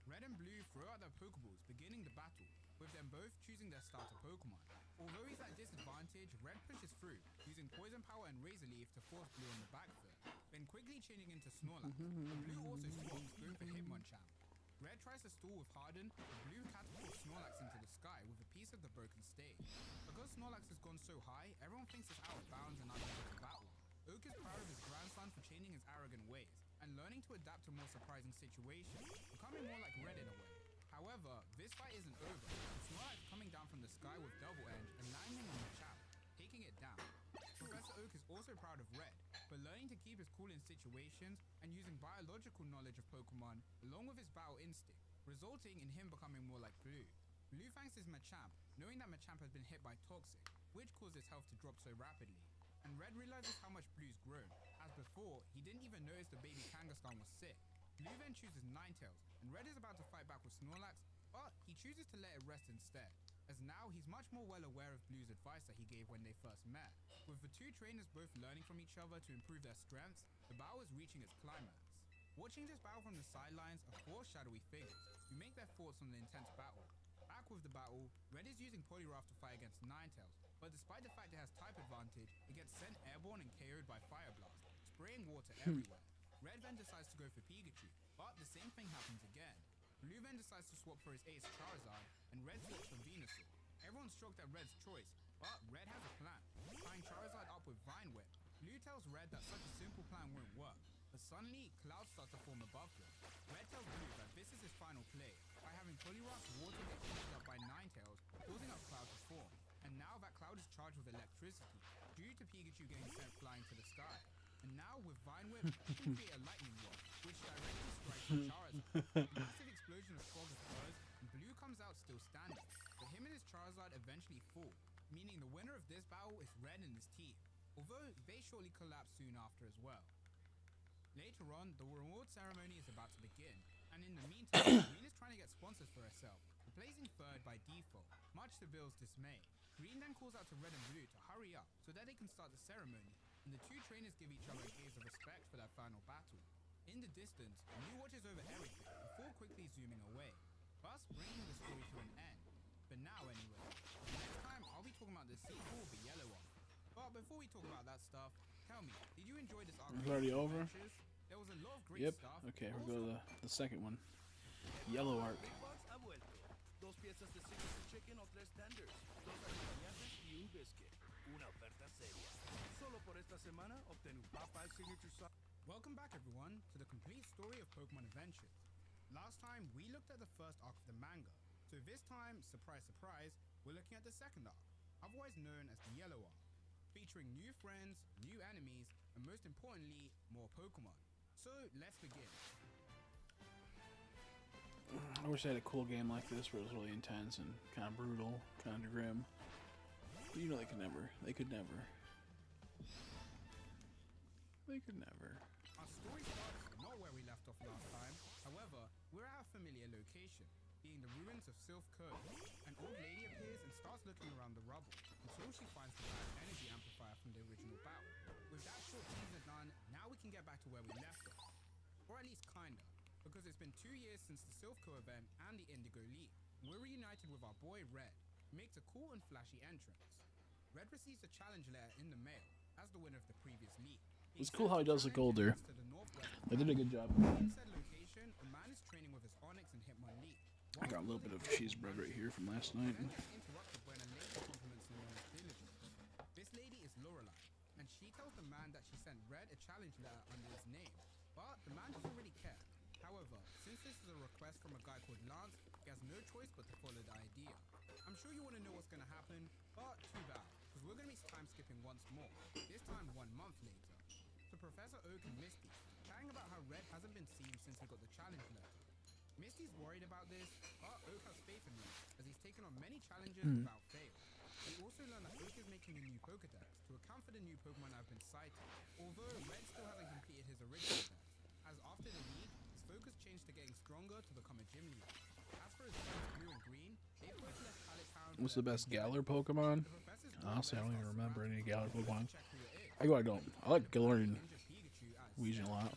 Red and Blue throw out their Pokeballs, beginning the battle, with them both choosing their starter Pokemon. Although he's at disadvantage, Red pushes through, using Poison Power and Razor Leaf to force Blue on the back foot, then quickly changing into Snorlax. But Blue also swaps, going for Hitmonchan. Red tries to stall with Harden, but Blue catapults Snorlax into the sky with a piece of the broken stage. Because Snorlax has gone so high, everyone thinks it's out of bounds and unable to battle. Oak is proud of his grandson for changing his arrogant ways and learning to adapt to more surprising situations, becoming more like Red in a way. However, this fight isn't over, with Snorlax coming down from the sky with double edge and landing on the chap, taking it down. Professor Oak is also proud of Red, for learning to keep his cool in situations and using biological knowledge of Pokemon along with his battle instinct, resulting in him becoming more like Blue. Blue thanks his Machamp, knowing that Machamp has been hit by Toxic, which caused his health to drop so rapidly. And Red realizes how much Blue's grown, as before, he didn't even notice the baby Kangaskhan was sick. Blue then chooses Ninetales, and Red is about to fight back with Snorlax, but he chooses to let it rest instead, as now he's much more well aware of Blue's advice that he gave when they first met. With the two trainers both learning from each other to improve their strengths, the battle is reaching its climax. Watching this battle from the sidelines are four shadowy figures who make their thoughts on the intense battle. Back with the battle, Red is using Poliwrath to fight against Ninetales, but despite the fact it has type advantage, it gets sent airborne and KO'd by Fire Blast, spraying water everywhere. Red then decides to go for Pikachu, but the same thing happens again. Blue then decides to swap for his ace Charizard, and Red swaps for Venusaur. Everyone's shocked at Red's choice, but Red has a plan, tying Charizard up with Vine Whip. Blue tells Red that such a simple plan won't work, but suddenly clouds start to form above them. Red tells Blue that this is his final play, by having Poliwrath's water get heated up by Ninetales, causing a cloud to form. And now that cloud is charged with electricity, due to Pikachu getting sent flying to the sky. And now with Vine Whip, he can create a lightning rod, which directly strikes the Charizard. A massive explosion of fog occurs, and Blue comes out still standing, but him and his Charizard eventually fall, meaning the winner of this battle is Red and his team, although they shortly collapse soon after as well. Later on, the reward ceremony is about to begin, and in the meantime, Green is trying to get sponsors for herself, placing third by default, much to Bill's dismay. Green then calls out to Red and Blue to hurry up so that they can start the ceremony, and the two trainers give each other a gaze of respect for their final battle. In the distance, Blue watches over everything before quickly zooming away, thus bringing the story to an end. For now anyway. Next time, I'll be talking about the sequel, the Yellow Arc. But before we talk about that stuff, tell me, did you enjoy this arc? It's already over? There was a lot of great stuff. Okay, we'll go to the second one. Yellow Arc. Big Bucks ha vuelto. Dos piezas de signature chicken o tres tenders. Dos acompañantes y un biscuit. Una oferta seria. Solo por esta semana obtén un Popeye signature sauce. Welcome back everyone to the complete story of Pokemon Adventures. Last time we looked at the first arc of the manga, so this time, surprise surprise, we're looking at the second arc, otherwise known as the Yellow Arc, featuring new friends, new enemies, and most importantly, more Pokemon. So let's begin. I wish I had a cool game like this where it was really intense and kind of brutal, kind of grim. But you know they could never. They could never. They could never. Our story starts not where we left off last time, however, we're at a familiar location, being the ruins of Sylph Cove. An old lady appears and starts looking around the rubble, until she finds the bad energy amplifier from the original battle. With that short teaser done, now we can get back to where we left off. Or at least kinda, because it's been 2 years since the Sylph Co event and the Indigo League. We're reunited with our boy Red, who makes a cool and flashy entrance. Red receives a challenge letter in the mail, as the winner of the previous league. It's cool how he does look older. They did a good job. In said location, a man is training with his Onyx and Hitmonlee. I got a little bit of cheese bread right here from last night. Red gets interrupted when a lady compliments him on his diligence. This lady is Lorelei, and she tells the man that she sent Red a challenge letter under his name, but the man doesn't really care. However, since this is a request from a guy called Lance, he has no choice but to follow the idea. I'm sure you want to know what's going to happen, but too bad, because we're going to be time skipping once more, this time 1 month later. To Professor Oak and Misty, chatting about how Red hasn't been seen since he got the challenge letter. Misty's worried about this, but Oak has faith in him, as he's taken on many challenges without fail. We also learn that Oak is making a new Pokedex to account for the new Pokemon that have been sighted, although Red still hasn't completed his original dex, as after the league, his focus changed to getting stronger to become a gym leader. As for his friends Blue and Green, they both left Pallet Town. What's the best Galar Pokemon? Honestly, I don't even remember any Galar Pokemon. I don't. I like Galarian Weezing a lot.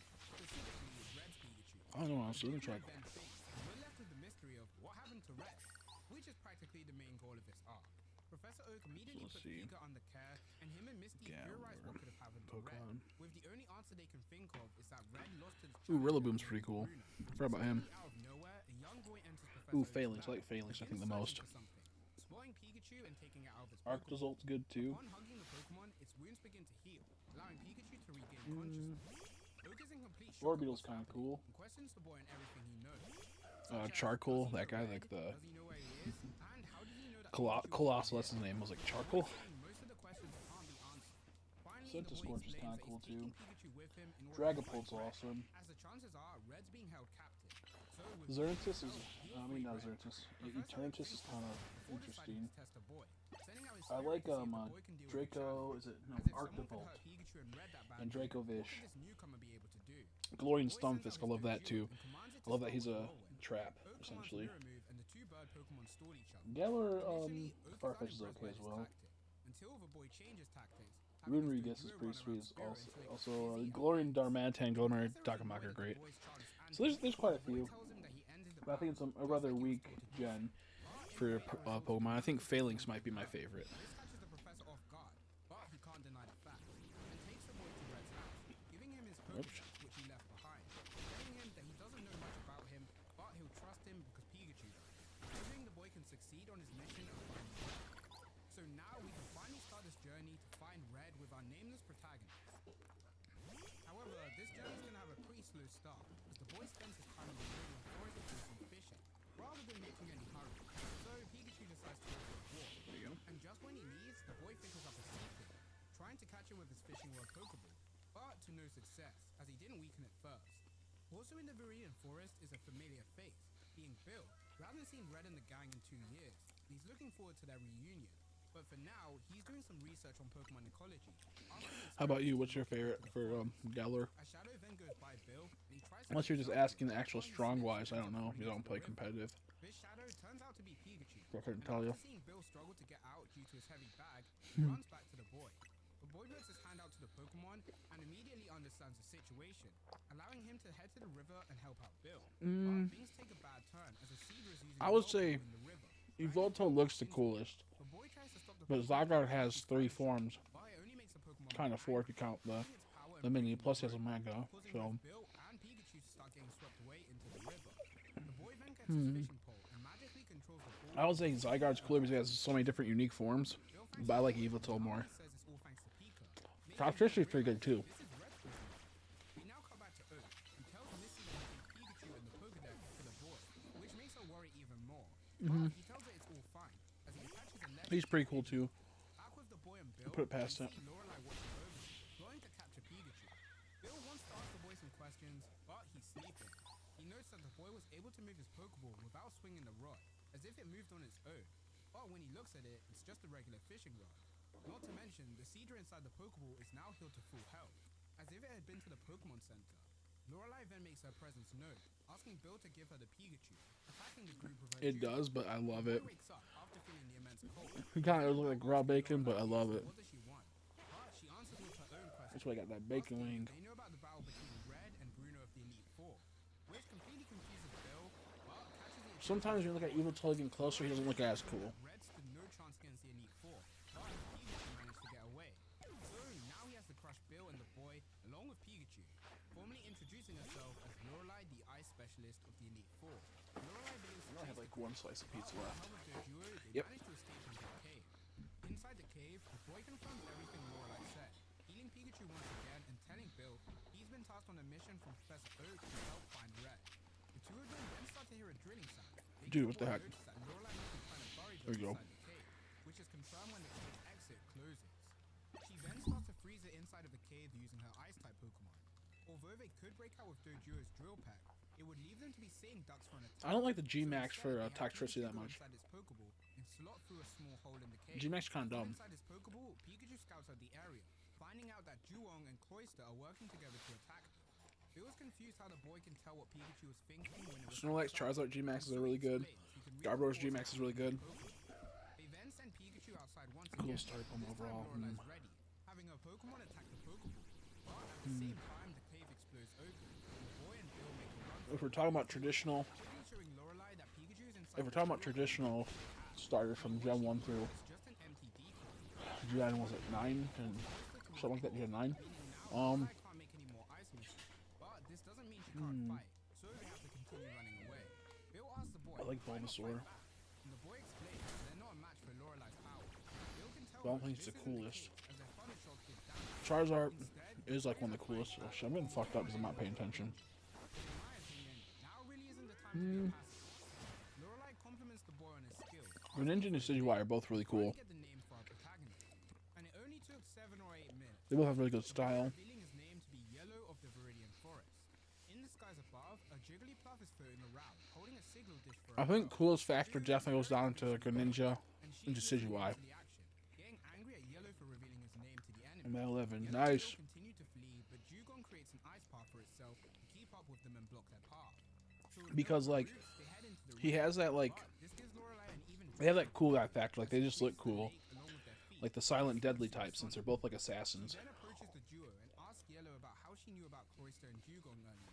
I don't know, honestly, let me check. We're left with the mystery of what happened to Red, which is practically the main goal of this arc. Professor Oak immediately Let's puts see. Pika under care, and him and Misty theorize what could have happened to Pokemon. Red, with the only answer they can think of is that Red lost to the Ooh, challenge Rillaboom's of pretty cool. Bruno. I forgot about him. Suddenly, out of nowhere, a professor Ooh, Oak's Phalanx. I lab, like Phalanx, I think, the begins most. searching for something. Spotting Pikachu and taking it out of its Arc Pokeball. Result's good too. Upon hugging the Pokemon, its wounds begin to heal, allowing Pikachu to regain consciousness. Oak is in complete shock of Orbeetle's what's kind of happening cool. and questions the boy and everything he knows. Such as, Charcoal, does he that know guy, Red? like the Does he know where he is? And how did he know that Pikachu was Colossal, right that's his here? name, was like The boy Charcoal. is saying most of the questions can't be answered. Finally, the boy Centiskorch is explains kinda that cool he's too. taking Pikachu with him in order to Dragapult's find Red, awesome. as the chances are Red's being held captive. So with Xerneas is, he'll I mean free not Red. Xerneas. Professor Oak Eternatus is thinks kind of before deciding interesting. to test the boy, sending out his I spirit like to see if the boy can deal with the Draco. challenge. Is it no As if someone could Arctovolt hurt Pikachu and Red that and badly, Dracovish. what could this newcomer be able to do? Glorian The boy sends Stunfisk. out I his love that Doduo too. and commands it I love to that he's start a with Whirlwind. trap Oak commands essentially. Mirror Move and the two bird Pokemon stall each other. Galar Initially, Oak Farfetch is is unimpressed okay by as this well. tactic, until the boy changes tactics. having his Runerigus is Doduo pretty run sweet. around Is Spirit also inflict also dizzy Glorian effects. Darmanitan, Golnar, Professor is Takamaka annoyed are that the great. boy is charged So there's quite a The boy few. tells him that he ended the But I think it's battle, a rather just like he was weak told to do. gen But for in later results, Pokemon. I think Pikachu Phalanx is might be my hurt. favorite. This catches the professor off guard, but he can't deny the fact, and takes the boy to Red's house, giving him his Pokédex, which he left behind, telling him that he doesn't know much about him, but he'll trust him because Pikachu does, hoping the boy can succeed on his mission of finding Red. So now we can finally start this journey to find Red with our nameless protagonist. However, this journey is going to have a pretty slow start, as the boy spends his time in the middle of the forest doing some fishing, rather than making any hurry. So Pikachu decides to go for a walk. There you go. And just when he leaves, the boy figures up a secret, trying to catch him with his fishing rod Pokeball, but to no success, as he didn't weaken it first. Also in the Viridian Forest is a familiar face, being Bill, who hasn't seen Red and the gang in 2 years, and he's looking forward to their reunion. But for now, he's doing some research on Pokemon ecology. How about you? What's your favorite for Galar? A shadow then goes by Bill, and he tries to Unless you're just consult asking the him, actual but he strong slips wise, I and don't know. falls You don't into play the river. competitive. This shadow turns out to be Pikachu. I couldn't And tell you. after seeing Bill struggle to get out due to his heavy bag, he runs back to the boy. The boy puts his hand out to the Pokemon and immediately understands the situation, allowing him to head to the river and help out Bill. But things take a bad turn as a Seedra is using I would a say Whirlpool in the river. Yveltal looks the coolest, The boy tries to stop the but Pokemon Zygarde from has 3 forms. but it only makes the Pokemon Kind of more 4 if you count the angry, its power the and mini. breaking Plus he the has a river, Mega. causing So both Bill and Pikachu to start getting swept away into the river. The boy then gets his fishing pole and magically controls the ball. I would say Zygarde's cooler because he has so many different unique forms. Bill thanks But I like the boy, Yveltal and more. says it's all thanks to Pika, making Toxtricity's him pretty good too. realize this is Red's Pokemon. We now come back to Oak, who tells Missy to take Pikachu and the Pokédex to the boy, which makes her worry even more. But he tells her it's all fine, as he attaches a letter. He's pretty cool too. Back with the boy and Bill, Put it past we him. see Lorelai watching over him, going to capture Pikachu. Bill wants to ask the boy some questions, but he's sleeping. He notes that the boy was able to move his Pokeball without swinging the rod, as if it moved on its own. But when he looks at it, it's just a regular fishing rod. Not to mention, the Seedra inside the Pokeball is now healed to full health, as if it had been to the Pokemon Center. Lorelai then makes her presence known, asking Bill to give her the Pikachu, attacking the group with her It Judo. does, but I love The it. boy wakes up after feeling the immense cold. He kind of looks like raw bacon, but I love it. What does she want? But she answers with her own question. That's why I got that bacon wing. They know about the battle between Red and Bruno of the Elite Four, which completely confuses Bill, but catches the Sometimes when you look at Yveltal getting closer, he doesn't look as cool. Red stood no chance against the Elite Four, but Pikachu managed to get away. So now he has to crush Bill and the boy along with Pikachu, formally introducing herself as Lorelai, the ice specialist of the Elite Four. Lorelai believes I have like 1 slice of pizza with the left. help of their duo, they Yep. managed to escape into a cave. Inside the cave, the boy confirms everything Lorelai said, healing Pikachu once again and telling Bill he's been tasked on a mission from Professor Oak to help find Red. The two of them then start to hear a drilling sound. Dude, what the heck? Notice that Lorelai must be trying to bury There you go. inside the cave, which is confirmed when the cave exit closes. She then starts to freeze it inside of the cave using her Ice-type Pokemon. Although they could break out with Doduo's drill pack, it would leave them to be sitting ducks for an attack. I don't like the So G-Max instead, for they have Toxtricity Pikachu that go much. inside his Pokeball and slot through a small hole in the cave. G-Max kind of dumb. Inside his Pokeball, Pikachu scouts out the area, finding out that Juwong and Cloyster are working together to attack him. Bill's confused how the boy can tell what Pikachu was thinking when it was Snorlax, Charizard G-Maxes are really good. Garbodor's G-Max is really good. They then send Pikachu outside once Cool again. start from This time overall. Lorelai's ready, having her Pokemon attack the Pokeball. But at the same time, the cave explodes open, and the boy and Bill make a run If we're talking about traditional, quickly showing Lorelai that Pikachu is inside if we're talking about traditional starters from Gen 1 through it's just an empty decoy. Gen, was it 9? And something like that, Gen 9? Meaning now Lorelai can't make any more ice missions. But this doesn't mean she can't fight, so they have to continue running away. Bill asks the boy I like Bulbasaur. And the boy explains that they're not a match for Lorelei's power. Bill can tell I don't her think this it's the isn't the coolest. case, as their thunder shock did damage. Charizard Instead, is like one of the coolest. Oh, shit, I'm getting fucked up because I'm not paying attention. but in my opinion, now really isn't the time to be a pacifist. Lorelei compliments the boy on his skills. Greninja and Decidueye are both really cool. Get the name for our protagonist. And it only took 7 or 8 minutes. They both have really good style. Revealing his name to be Yellow of the Viridian Forest. In the skies above, a Jigglypuff is floating around, holding a signal dish for I think coolest factor definitely goes down to Greninja and Decidueye. Getting angry at Yellow for revealing his name to the enemy. I'm at 11. Yellow Nice. still continue to flee, but Dugong creates an ice path for itself to keep up with them and block their path. So with Because, no like, routes, they head into the he river. has that, like, This gives Lorelei an even they have that cool guy factor. Like, they just look cool. along with their feet. Like the silent deadly type, since they're both like assassins. Then approaches the duo and asks Yellow about how she knew about Cloyster and Dugong earlier.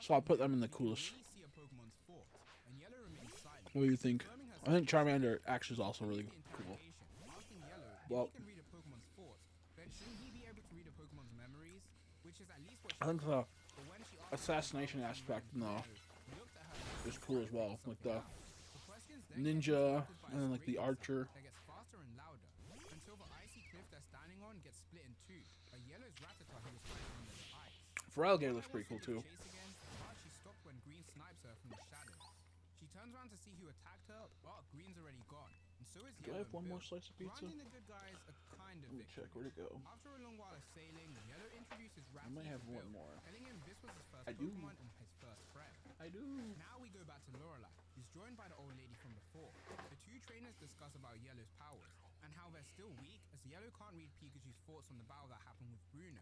So I'll put them in the coolest. Really see a Pokemon's fort, and Yellow remains silent. What do you think? I think Charmander actually is also really cool. Asking Yellow Well- if he can read a Pokemon's thoughts, then shouldn't he be able to read a Pokemon's memories? Which is at least what she I think the thought. But when she asked assassination aspect in the Yellow, he looked at her is cool as well. Like the The questions then get ninja interrupted by and then like the screaming archer. that gets faster and louder until the icy cliff they're standing on gets split in two by Yellow's Rattata who was hiding under the ice. Feraligatr looks pretty cool too. Chase again, but she stopped when Green snipes her from the shadows. She turns around to see who attacked her, but Green's already gone, and so is Do I Yellow. have one and more Bill. slice of pizza? Granting the good guys a kind of Let me victory. check. Where'd it go? After a long while of sailing, Yellow introduces I Rattata might have to one Bill, more. telling him this was his first I do. Pokemon and his first friend. I do. Now we go back to Lorelei, who's joined by the old lady from before. The two trainers discuss about Yellow's powers and how they're still weak, as Yellow can't read Pikachu's thoughts on the battle that happened with Bruno.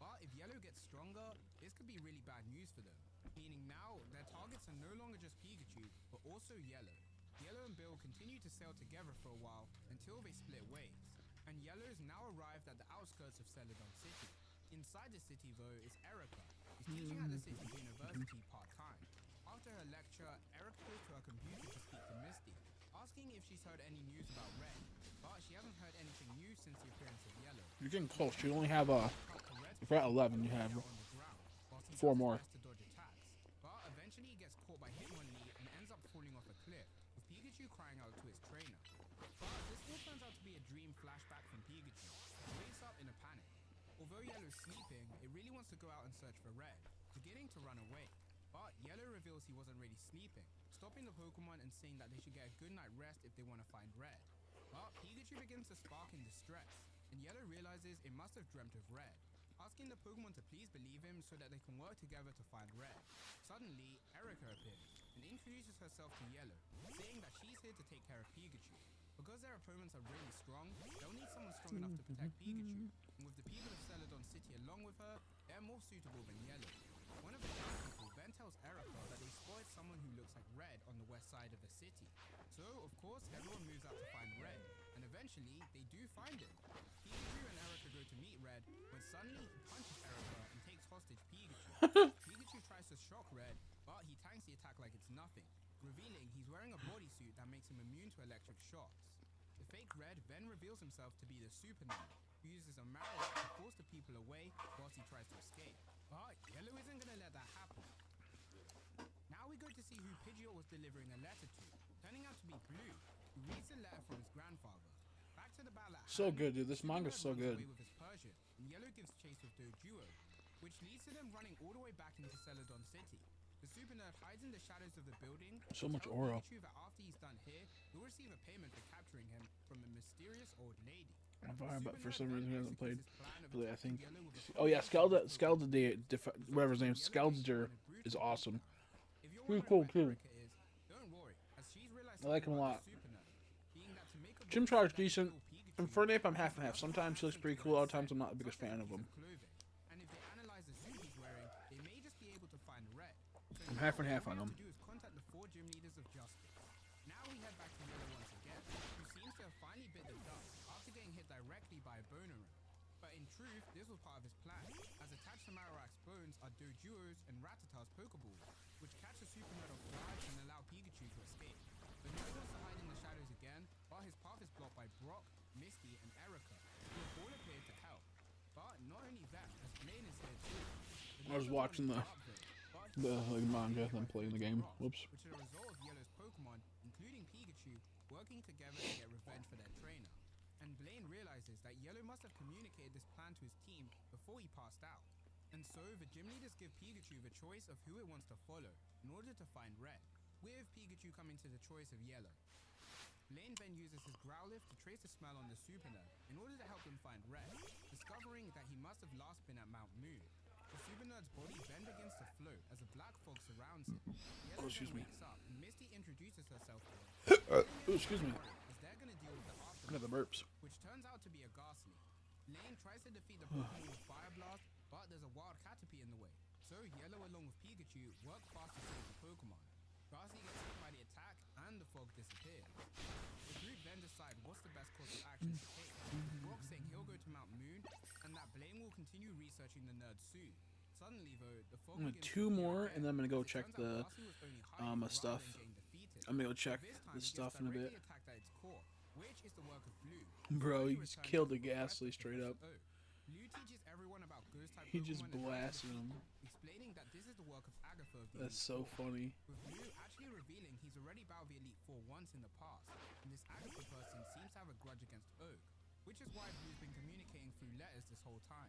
But if Yellow gets stronger, this could be really bad news for them. Meaning now, their targets are no longer just Pikachu, but also Yellow. Yellow and Bill continue to sail together for a while until they split ways. And Yellow's now arrived at the outskirts of Celadon City. Inside the city, though, is Erica, who's teaching at the city's university part-time. After her lecture, Erica goes to her computer to speak to Misty, asking if she's heard any news about Red. But she hasn't heard anything new since the appearance of Yellow. You're getting close. You only have Cut to Red's if you're at 11, you have on the ground, whilst he 4 does his more. best to dodge attacks. But eventually he gets caught by Hitmonlee and ends up falling off a cliff, with Pikachu crying out to his trainer. But this all turns out to be a dream flashback from Pikachu. He wakes up in a panic. Although Yellow's sleeping, it really wants to go out and search for Red, beginning to run away. But Yellow reveals he wasn't really sleeping, stopping the Pokemon and saying that they should get a good night rest if they want to find Red. But Pikachu begins to spark in distress, and Yellow realizes it must have dreamt of Red, asking the Pokemon to please believe him so that they can work together to find Red. Suddenly, Erica appears and introduces herself to Yellow, saying that she's here to take care of Pikachu. Because their opponents are really strong, they'll need someone strong enough to protect Pikachu, and with the people of Celadon City along with her, they're more suitable than Yellow. One of the people then tells Erica that they spotted someone who looks like Red on the west side of the city. So, of course, everyone moves out to find Red, and eventually, they do find him. Pikachu and Erica go to meet Red, when suddenly he punches Erica and takes hostage Pikachu. Pikachu tries to shock Red, but he tanks the attack like it's nothing, revealing he's wearing a bodysuit that makes him immune to electric shocks. The fake Red then reveals himself to be the Super Ninja, who uses a Marowak to force the people away whilst he tries to escape. But Yellow isn't gonna let that happen. Now we go to see who Pidgeot was delivering a letter to, turning out to be Blue, who reads the letter from his grandfather. Back to the battle at So hand, good, dude. This Super manga's Red so runs good. away with his Persian, and Yellow gives chase with Doduo, which leads to them running all the way back into Celadon City. The Super Nerd hides in the shadows of the building. So and much tells aura. Pikachu that after he's done here, he'll receive a payment for capturing him from a mysterious old lady. I'm fine, but for Super some Nerd reason he then hasn't played. executes his plan of But I attacking think. Yellow with a Oh yeah, poison whatever his name, Skeldiger is awesome. If you're He's wondering cool where too. Erica is, don't worry, as she's realized I like him a something lot. about the Super Nerd, being that to make a Chimchar's bodysuit that can decent. kill Pikachu, And Fernape, I'm half and half. Sometimes he looks pretty cool. Other times, I'm not the biggest fan of him. clothing. And if they analyze the suit he's wearing, they may just be able to find Red. So I'm now half and half all on we him. have to do is contact the 4 gym leaders of justice. Now we head back to Yellow once again, who seems to have finally bit the dust after getting hit directly by a Bonerum. But in truth, this was part of his plan, as attached to Marorak's bones are Doduo's and Rattata's Pokeballs, which catch the Super Nerd off guard and allow Pikachu to escape. The Nerd wants to hide in the shadows again, but his path is blocked by Brock, Misty, and Erica, who have all appeared to help. But not only that, as Blaine is here too. I was watching the manga, then playing the game. Whoops. Which are a result of Yellow's Pokemon working together to get revenge for their trainer. And Blaine realizes that Yellow must have communicated this plan to his team before he passed out. And so the gym leaders give Pikachu the choice of who it wants to follow in order to find Red, with Pikachu coming to the choice of Yellow. Blaine then uses his Growlithe to trace the smell on the Super Nerd in order to help him find Red, discovering that he must have last been at Mount Moon. The Super Nerd's body then begins to float as a black fog surrounds him. Yellow excuse me. then wakes up and Misty introduces herself to him. Excuse me. As they're gonna deal with the I got the burps. which turns out to be a Ghastly. Lane tries to defeat the Pokemon with Fire Blast, but there's a wild Caterpie in the way. So Yellow along with Pikachu work fast to save the Pokemon. Ghastly gets hit by the attack and the fog disappears. The group then decide what's the best course of action to take. Brock saying he'll go to Mount Moon and that Blaine will continue researching the nerd soon. Suddenly though, the fog I'm gonna begins to two clear more, again, and then I'm gonna go as it check turns out the Ghastly was only hiding rather stuff. than getting defeated. I'm gonna go check This time, the he stuff gets in a bit. directly attacked at its core, which is the work of Blue. Bro, Slowly he just returns killed to the Professor Ghastly straight up. O. Blue teaches everyone about ghost type He just Pokemon and how to blasted defeat him. them, explaining that this is the work of Agatha of the That's Elite so Four. funny. With Blue actually revealing he's already battled the Elite Four once in the past, and this Agatha person seems to have a grudge against Oak, which is why Blue's been communicating through letters this whole time.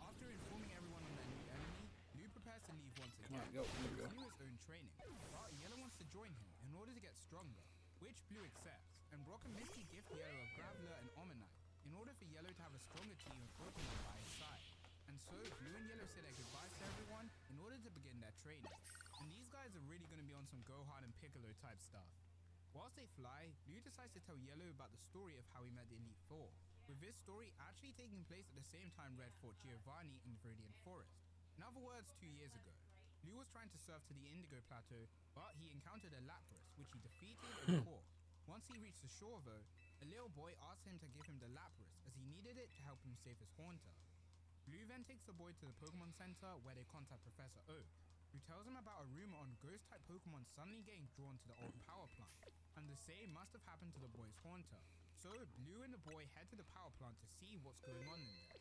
After informing everyone on their new enemy, Blue prepares to leave once Come again on, go. There we to go. continue his own training, but Yellow wants to join him in order to get stronger, which Blue accepts, and Brock and Misty gift Yellow a Graveler and Omanyte in order for Yellow to have a stronger team of Pokemon by his side. And so Blue and Yellow say their goodbyes to everyone in order to begin their training. And these guys are really going to be on some Gohan and Piccolo type stuff. Whilst they fly, Blue decides to tell Yellow about the story of how he met the Elite Four, with this story actually taking place at the same time Red fought Giovanni in Viridian Forest. In other words, 2 years ago. Blue was trying to surf to the Indigo Plateau, but he encountered a Lapras, which he defeated and caught. Once he reached the shore though, a little boy asked him to give him the Lapras as he needed it to help him save his Haunter. Blue then takes the boy to the Pokemon Center where they contact Professor Oak, who tells him about a rumor on ghost-type Pokemon suddenly getting drawn to the old power plant, and the same must have happened to the boy's Haunter. So Blue and the boy head to the power plant to see what's going on in there.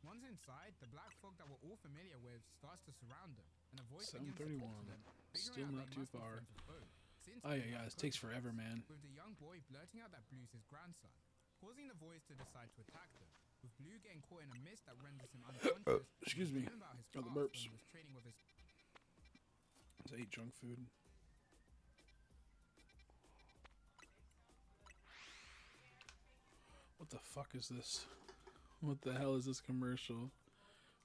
Once inside, the black fog that we're all familiar with starts to surround them, and a voice begins to talk 7:31. to them, Still figuring out not they too must be far. friends with Oak, since Oh they yeah, love guys, takes Pokemon, forever, man. with the young boy blurting out that Blue's his grandson, causing the voice to decide to attack them, with Blue getting caught in a mist that renders him unconscious. Excuse me. Even about his Got the past burps. when he was training with his I ate junk food. What the fuck is this? What the hell is this commercial?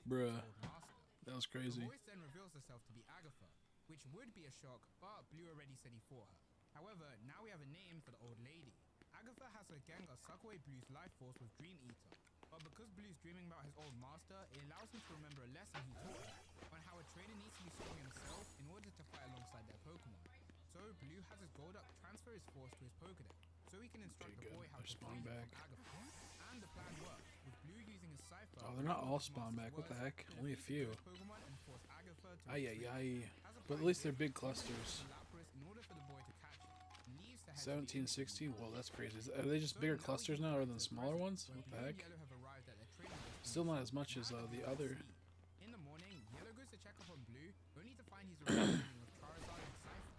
Bruh, old master. that was The crazy. voice then reveals herself to be Agatha, which would be a shock, but Blue already said he fought her. However, now we have a name for the old lady. Agatha has her Gengar suck away Blue's life force with Dream Eater, but because Blue's dreaming about his old master, it allows him to remember a lesson he taught him on how a trainer needs to be strong himself in order to fight alongside their Pokemon. So Blue has his Golduck transfer his force to his Pokedex, so he can instruct Okay, the boy good. how They're to spawned train back. from Agatha. And the plan works, with Blue using his Cypher. Oh, they're not all spawned Master's back. What the words heck? to Only a defeat few. those Pokemon and force Agatha to Ay, retreat. ay, ay. Has a But at plan least they're here, big Blue clusters. uses the Lapras in order for the boy to catch it, and leaves to head to the 17, Indigo 16. Plateau. Whoa, that's crazy. Are they just So bigger now we clusters get now rather back than to the smaller present, ones? where What the Blue and heck? Yellow have arrived at their training destination. Still not as much as Now the at other. sea. In the morning, Yellow goes to check up on Blue, only to find he's already training with Charizard and Cypher.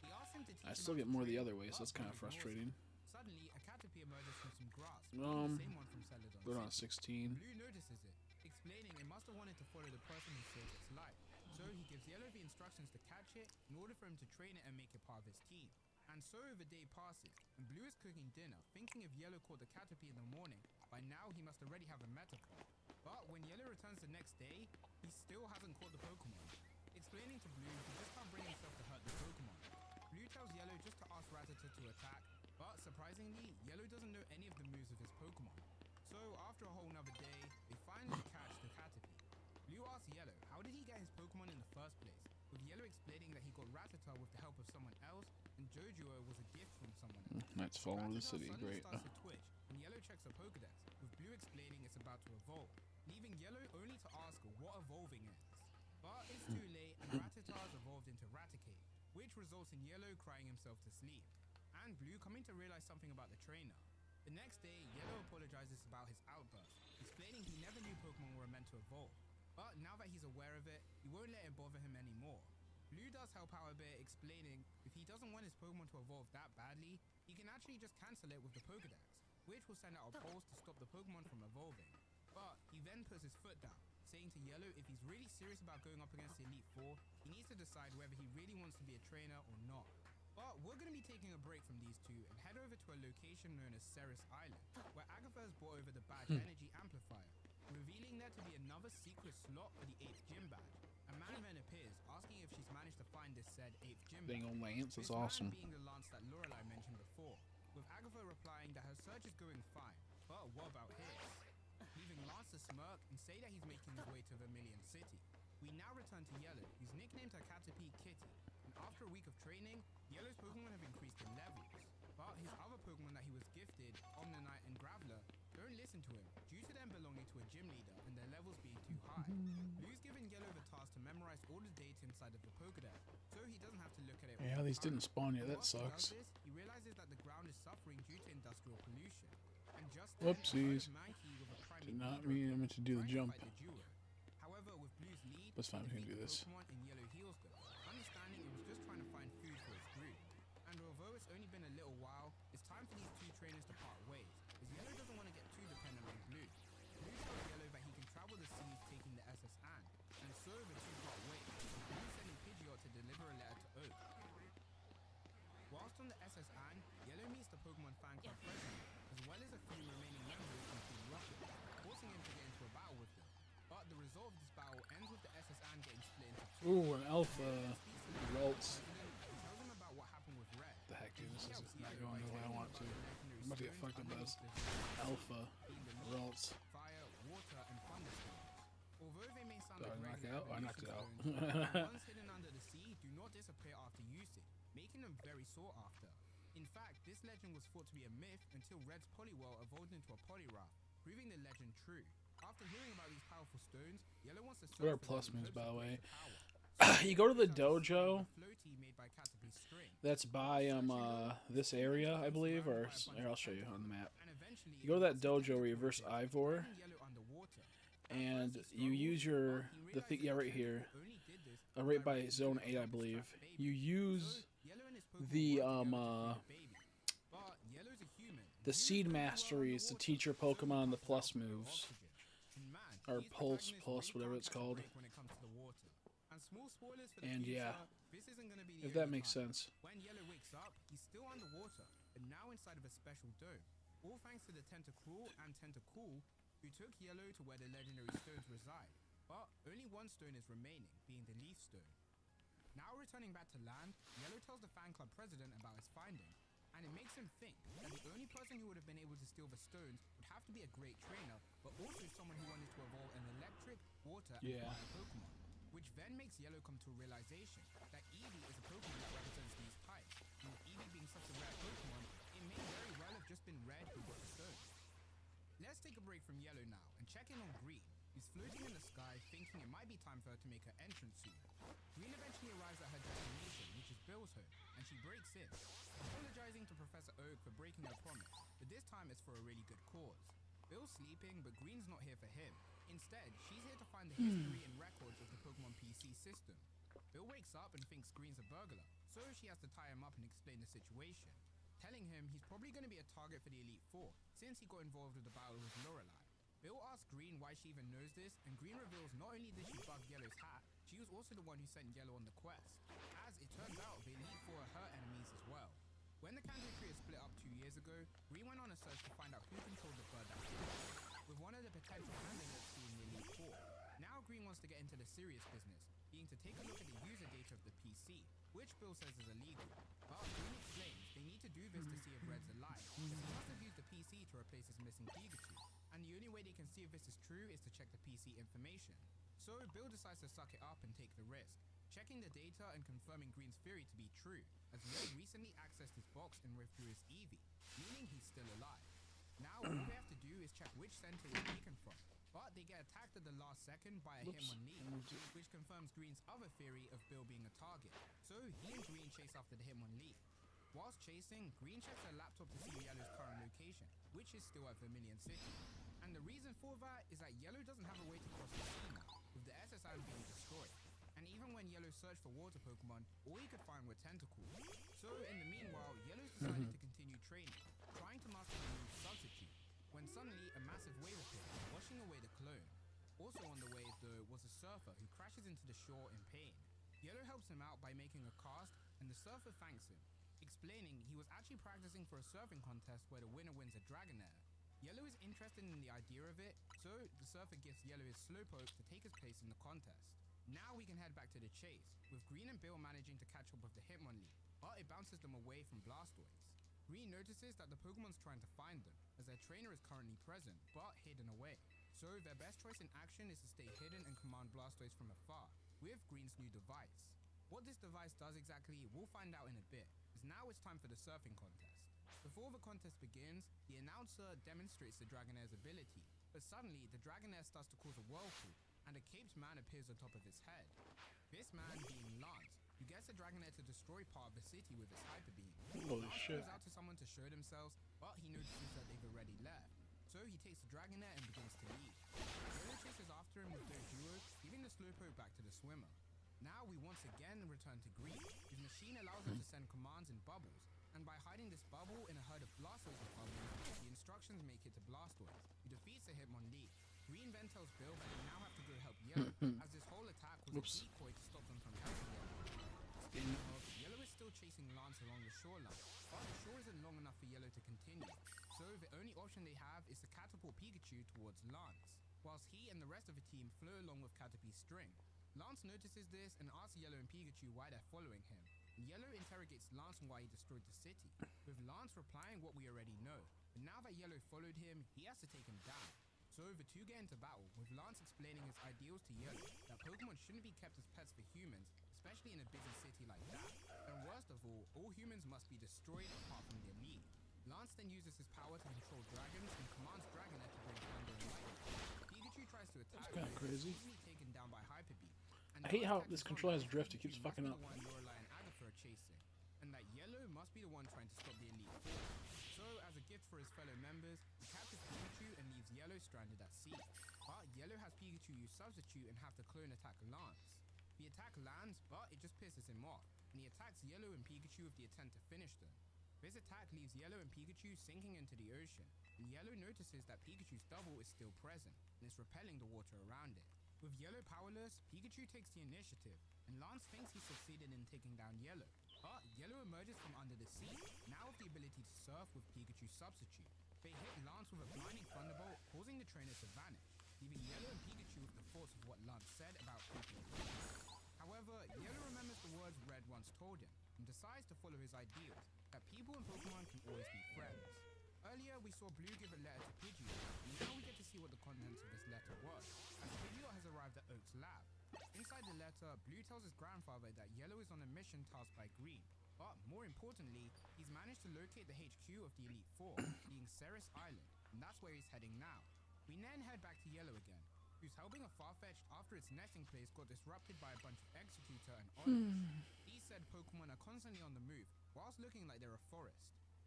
He asks him to teach I him still how get to more the train, other way, so but that's kind of Blue ignores frustrating. him. Suddenly, a Caterpie emerges from some grass, the same one from Celadon Going on City. 16. Blue notices it, explaining it must have wanted to follow the person who saved its life. So he gives Yellow the instructions to catch it in order for him to train it and make it part of his team. And so the day passes, and Blue is cooking dinner, thinking if Yellow caught the Caterpie in the morning, by now he must already have a Metapod. But when Yellow returns the next day, he still hasn't caught the Pokemon. Explaining to Blue he just can't bring himself to hurt the Pokemon. Blue tells Yellow just to ask Rattata to attack, but surprisingly, Yellow doesn't know any of the moves of his Pokemon. So after a whole nother day, they finally catch the Caterpie. Blue asks Yellow how did he get his Pokemon in the first place, with Yellow explaining that he got Rattata with the help of someone else, and Jojo was a gift from someone else. Let's fall into the Rattata city. suddenly Great. starts to twitch, and Yellow checks her Pokedex, with Blue explaining it's about to evolve, leaving Yellow only to ask what evolving is. But it's too late, and Rattata has evolved into Raticate, which results in Yellow crying himself to sleep, and Blue coming to realize something about the trainer. The next day, Yellow apologizes about his outburst, explaining he never knew Pokemon were meant to evolve. But now that he's aware of it, he won't let it bother him anymore. Blue does help out a bit, explaining if he doesn't want his Pokemon to evolve that badly, he can actually just cancel it with the Pokedex, which will send out a pulse to stop the Pokemon from evolving. But he then puts his foot down, saying to Yellow if he's really serious about going up against the Elite Four, he needs to decide whether he really wants to be a trainer or not. But we're going to be taking a break from these two and head over to a location known as Ceres Island, where Agatha has brought over the badge energy amplifier, revealing there to be another secret slot for the 8th gym badge. A man then appears, asking if she's managed to find this said 8th gym badge. Dang old Lance is This awesome. man being the Lance that Lorelei mentioned before, with Agatha replying that her search is going fine, but what about his? Leaving Lance to smirk and say that he's making his way to Vermilion City. We now return to Yellow, who's nicknamed her Caterpie Kitty, and after a week of training, Yellow's Pokemon have increased in levels, but his other Pokemon that he was gifted, Omnanite and Graveler, don't listen to him due to them belonging to a gym leader and their levels being too high. Blue's given Yellow the task to memorize all the data inside of the Pokedex, so he doesn't have to look at it. Yeah, all the these time. didn't spawn yet. That Once he does sucks. this, he realizes that the ground is suffering due to industrial pollution. And just then, Whoopsies. Mankey with a primate Did not leader mean I meant to do the trying jump. to fight the duo. However, with Blue's lead, That's fine, we can defeat do the this. Pokemon and Yellow heals them, understanding it was just trying to find food for its group. And although it's only been a little while, it's time for these two trainers to part ways, as Yellow doesn't want to get too dependent on Blue. Blue tells Yellow that he can travel the seas taking the SS Anne, and so the two part ways, with Blue sending Pidgeot to deliver a letter to Oak. Whilst on the SS Anne, Yellow meets the Pokemon fan club president, as well as a few remaining members including Rocket, forcing him to get into a battle with them. But the result of this battle ends with the SS Anne getting split into two. Ooh, an alpha results. He tells him about what happened with Red. The heck, dude, this He is helps not Yellow going the by way I telling want him to. about the legendary I'm about to get stones fucked up by underneath this the alpha being the results. fire, water, and thunder stones. Although they may sound Did I like knock it regular out? Oh, I knocked it out. evolution stones, the ones hidden under the sea do not disappear after usage, making them very sought after. In fact, this legend was thought to be a myth until Red's Poliwhirl evolved into a Poliwrath, proving the legend true. After hearing about these powerful stones, Yellow wants to search What are for them plus in moves, hopes by of the way? greater power. You go to the He finds out dojo. a floaty made by Caterpie String. That's by this area, I believe, or here, I'll show you on the map. And eventually You go to that it becomes dojo where you verse tentacle Ivor, shaped, Yellow underwater. and you use your the thing, yeah, right here, right by zone 8, I believe. You use the the seed masteries to teach your Pokemon the plus moves, or pulse, whatever it's called. And yeah, if that makes sense. When Yellow wakes up, he's still underwater, but now inside of a special dome. All thanks to the Tentacruel and Tentacool, who took Yellow to where the legendary stones reside. But only one stone is remaining, being the Leaf Stone. Now returning back to land, Yellow tells the fan club president about his finding, and it makes him think that the only person who would have been able to steal the stones would have to be a great trainer, but also someone who wanted to evolve an electric, water, and fire Pokemon. Which then makes Yellow come to a realization that Eevee is a Pokemon that represents these types, and with Eevee being such a rare Pokemon, it may very well have just been Red who got the stones. Let's take a break from Yellow now and check in on Green, who's floating in the sky thinking it might be time for her to make her entrance soon. Green eventually arrives at her destination, which is Bill's home, and she breaks in, apologizing to Professor Oak for breaking her promise, but this time it's for a really good cause. Bill's sleeping, but Green's not here for him. Instead, she's here to find the history and records of the Pokemon PC system. Bill wakes up and thinks Green's a burglar, so she has to tie him up and explain the situation, telling him he's probably going to be a target for the Elite Four, since he got involved with the battle with Lorelei. Bill asks Green why she even knows this, and Green reveals not only did she bug Yellow's hat, she was also the one who sent Yellow on the quest. As it turns out, the Elite Four are her enemies as well. When the Kanto Tree split up 2 years ago, Green went on a search to find out who controlled the bird that flew, with one of the potential candidates being the Elite Four. Now Green wants to get into the serious business, being to take a look at the user data of the PC, which Bill says is illegal. But Green explains they need to do this to see if Red's alive, as he must have used the PC to replace his missing Pikachu, and the only way they can see if this is true is to check the PC information. So Bill decides to suck it up and take the risk, checking the data and confirming Green's theory to be true, as Red recently accessed his box and withdrew his Eevee, meaning he's still alive. Now all they have to do is check which center it's taken from, but they get attacked at the last second by a Hitmonlee, which confirms Green's other theory of Bill being a target, so he and Green chase after the Hitmonlee. Whilst chasing, Green checks her laptop to see Yellow's current location, which is still at Vermilion City. And the reason for that is that Yellow doesn't have a way to cross the sea now, with the SSN being destroyed. And even when Yellow searched for water Pokemon, all he could find were tentacles. So in the meanwhile, Yellow's decided to continue training, trying to master the move Substitute, when suddenly a massive wave appeared, washing away the clone. Also on the wave though was a surfer who crashes into the shore in pain. Yellow helps him out by making a cast, and the surfer thanks him, explaining he was actually practicing for a surfing contest where the winner wins a Dragonair. Yellow is interested in the idea of it, so the surfer gives Yellow his Slowpoke to take his place in the contest. Now we can head back to the chase, with Green and Bill managing to catch up with the Hitmonlee, but it bounces them away from Blastoise. Green notices that the Pokemon's trying to find them, as their trainer is currently present, but hidden away. So their best choice in action is to stay hidden and command Blastoise from afar, with Green's new device. What this device does exactly, we'll find out in a bit, as now it's time for the surfing contest. Before the contest begins, the announcer demonstrates the Dragonair's ability, but suddenly the Dragonair starts to cause a whirlpool, and a caped man appears on top of its head. This man being Lance, who gets the Dragonair to destroy part of the city with its Hyper Beam. Holy Lance shit. goes out to someone to show themselves, but he notices that they've already left. So he takes the Dragonair and begins to leave. Yellow chases after him with their duo, giving the Slowpoke back to the swimmer. Now we once again return to Green. His machine allows him to send commands in bubbles, and by hiding this bubble in a herd of Blastoise bubbles, the instructions make it to Blastoise, who defeats the Hitmonlee. Green then tells Bill that they now have to go help Yellow, as this whole attack was a decoy to stop them from helping Yellow. Speaking of, Yellow is still chasing Lance along the shoreline, but the shore isn't long enough for Yellow to continue, so the only option they have is to catapult Pikachu towards Lance, whilst he and the rest of the team flow along with Caterpie's string. Lance notices this and asks Yellow and Pikachu why they're following him. Yellow interrogates Lance on why he destroyed the city, with Lance replying what we already know. But now that Yellow followed him, he has to take him down. So the two get into battle, with Lance explaining his ideals to Yellow, that Pokemon shouldn't be kept as pets for humans, especially in a busy city like that. And worst of all humans must be destroyed apart from their lead. Lance then uses his power to control dragons and commands Dragonair to bring thunder and lightning. Pikachu tries to attack, That's kinda crazy. easily taken down by Hyper Beam. I hate how this controller has drift. It keeps fucking up. Lorelei and Agatha are chasing, and that Yellow must be the one trying to stop the Elite Four. So, as a gift for his fellow members, he captures Pikachu and leaves Yellow stranded at sea. But Yellow has Pikachu use Substitute and have the clone attack Lance. The attack lands, but it just pisses him off, and he attacks Yellow and Pikachu with the intent to finish them. This attack leaves Yellow and Pikachu sinking into the ocean, and Yellow notices that Pikachu's double is still present, and is repelling the water around it. With Yellow powerless, Pikachu takes the initiative, and Lance thinks he succeeded in taking down Yellow. But Yellow emerges from under the sea, now with the ability to surf with Pikachu's Substitute. They hit Lance with a blinding thunderbolt, causing the trainer to vanish, leaving Yellow and Pikachu with the force of what Lance said about Pikachu. However, Yellow remembers the words Red once told him, and decides to follow his ideals, that people and Pokemon can always be friends. Earlier, we saw Blue give a letter to Pidgeot, and now we get to see what the contents of this letter was, as Pidgeot has arrived at Oak's lab. Inside the letter, Blue tells his grandfather that Yellow is on a mission tasked by Green, but more importantly, he's managed to locate the HQ of the Elite Four, being Ceres Island, and that's where he's heading now. We then head back to Yellow again, who's helping a Farfetch'd after its nesting place got disrupted by a bunch of Executor and Orange. These said Pokemon are constantly on the move, whilst looking like they're a forest.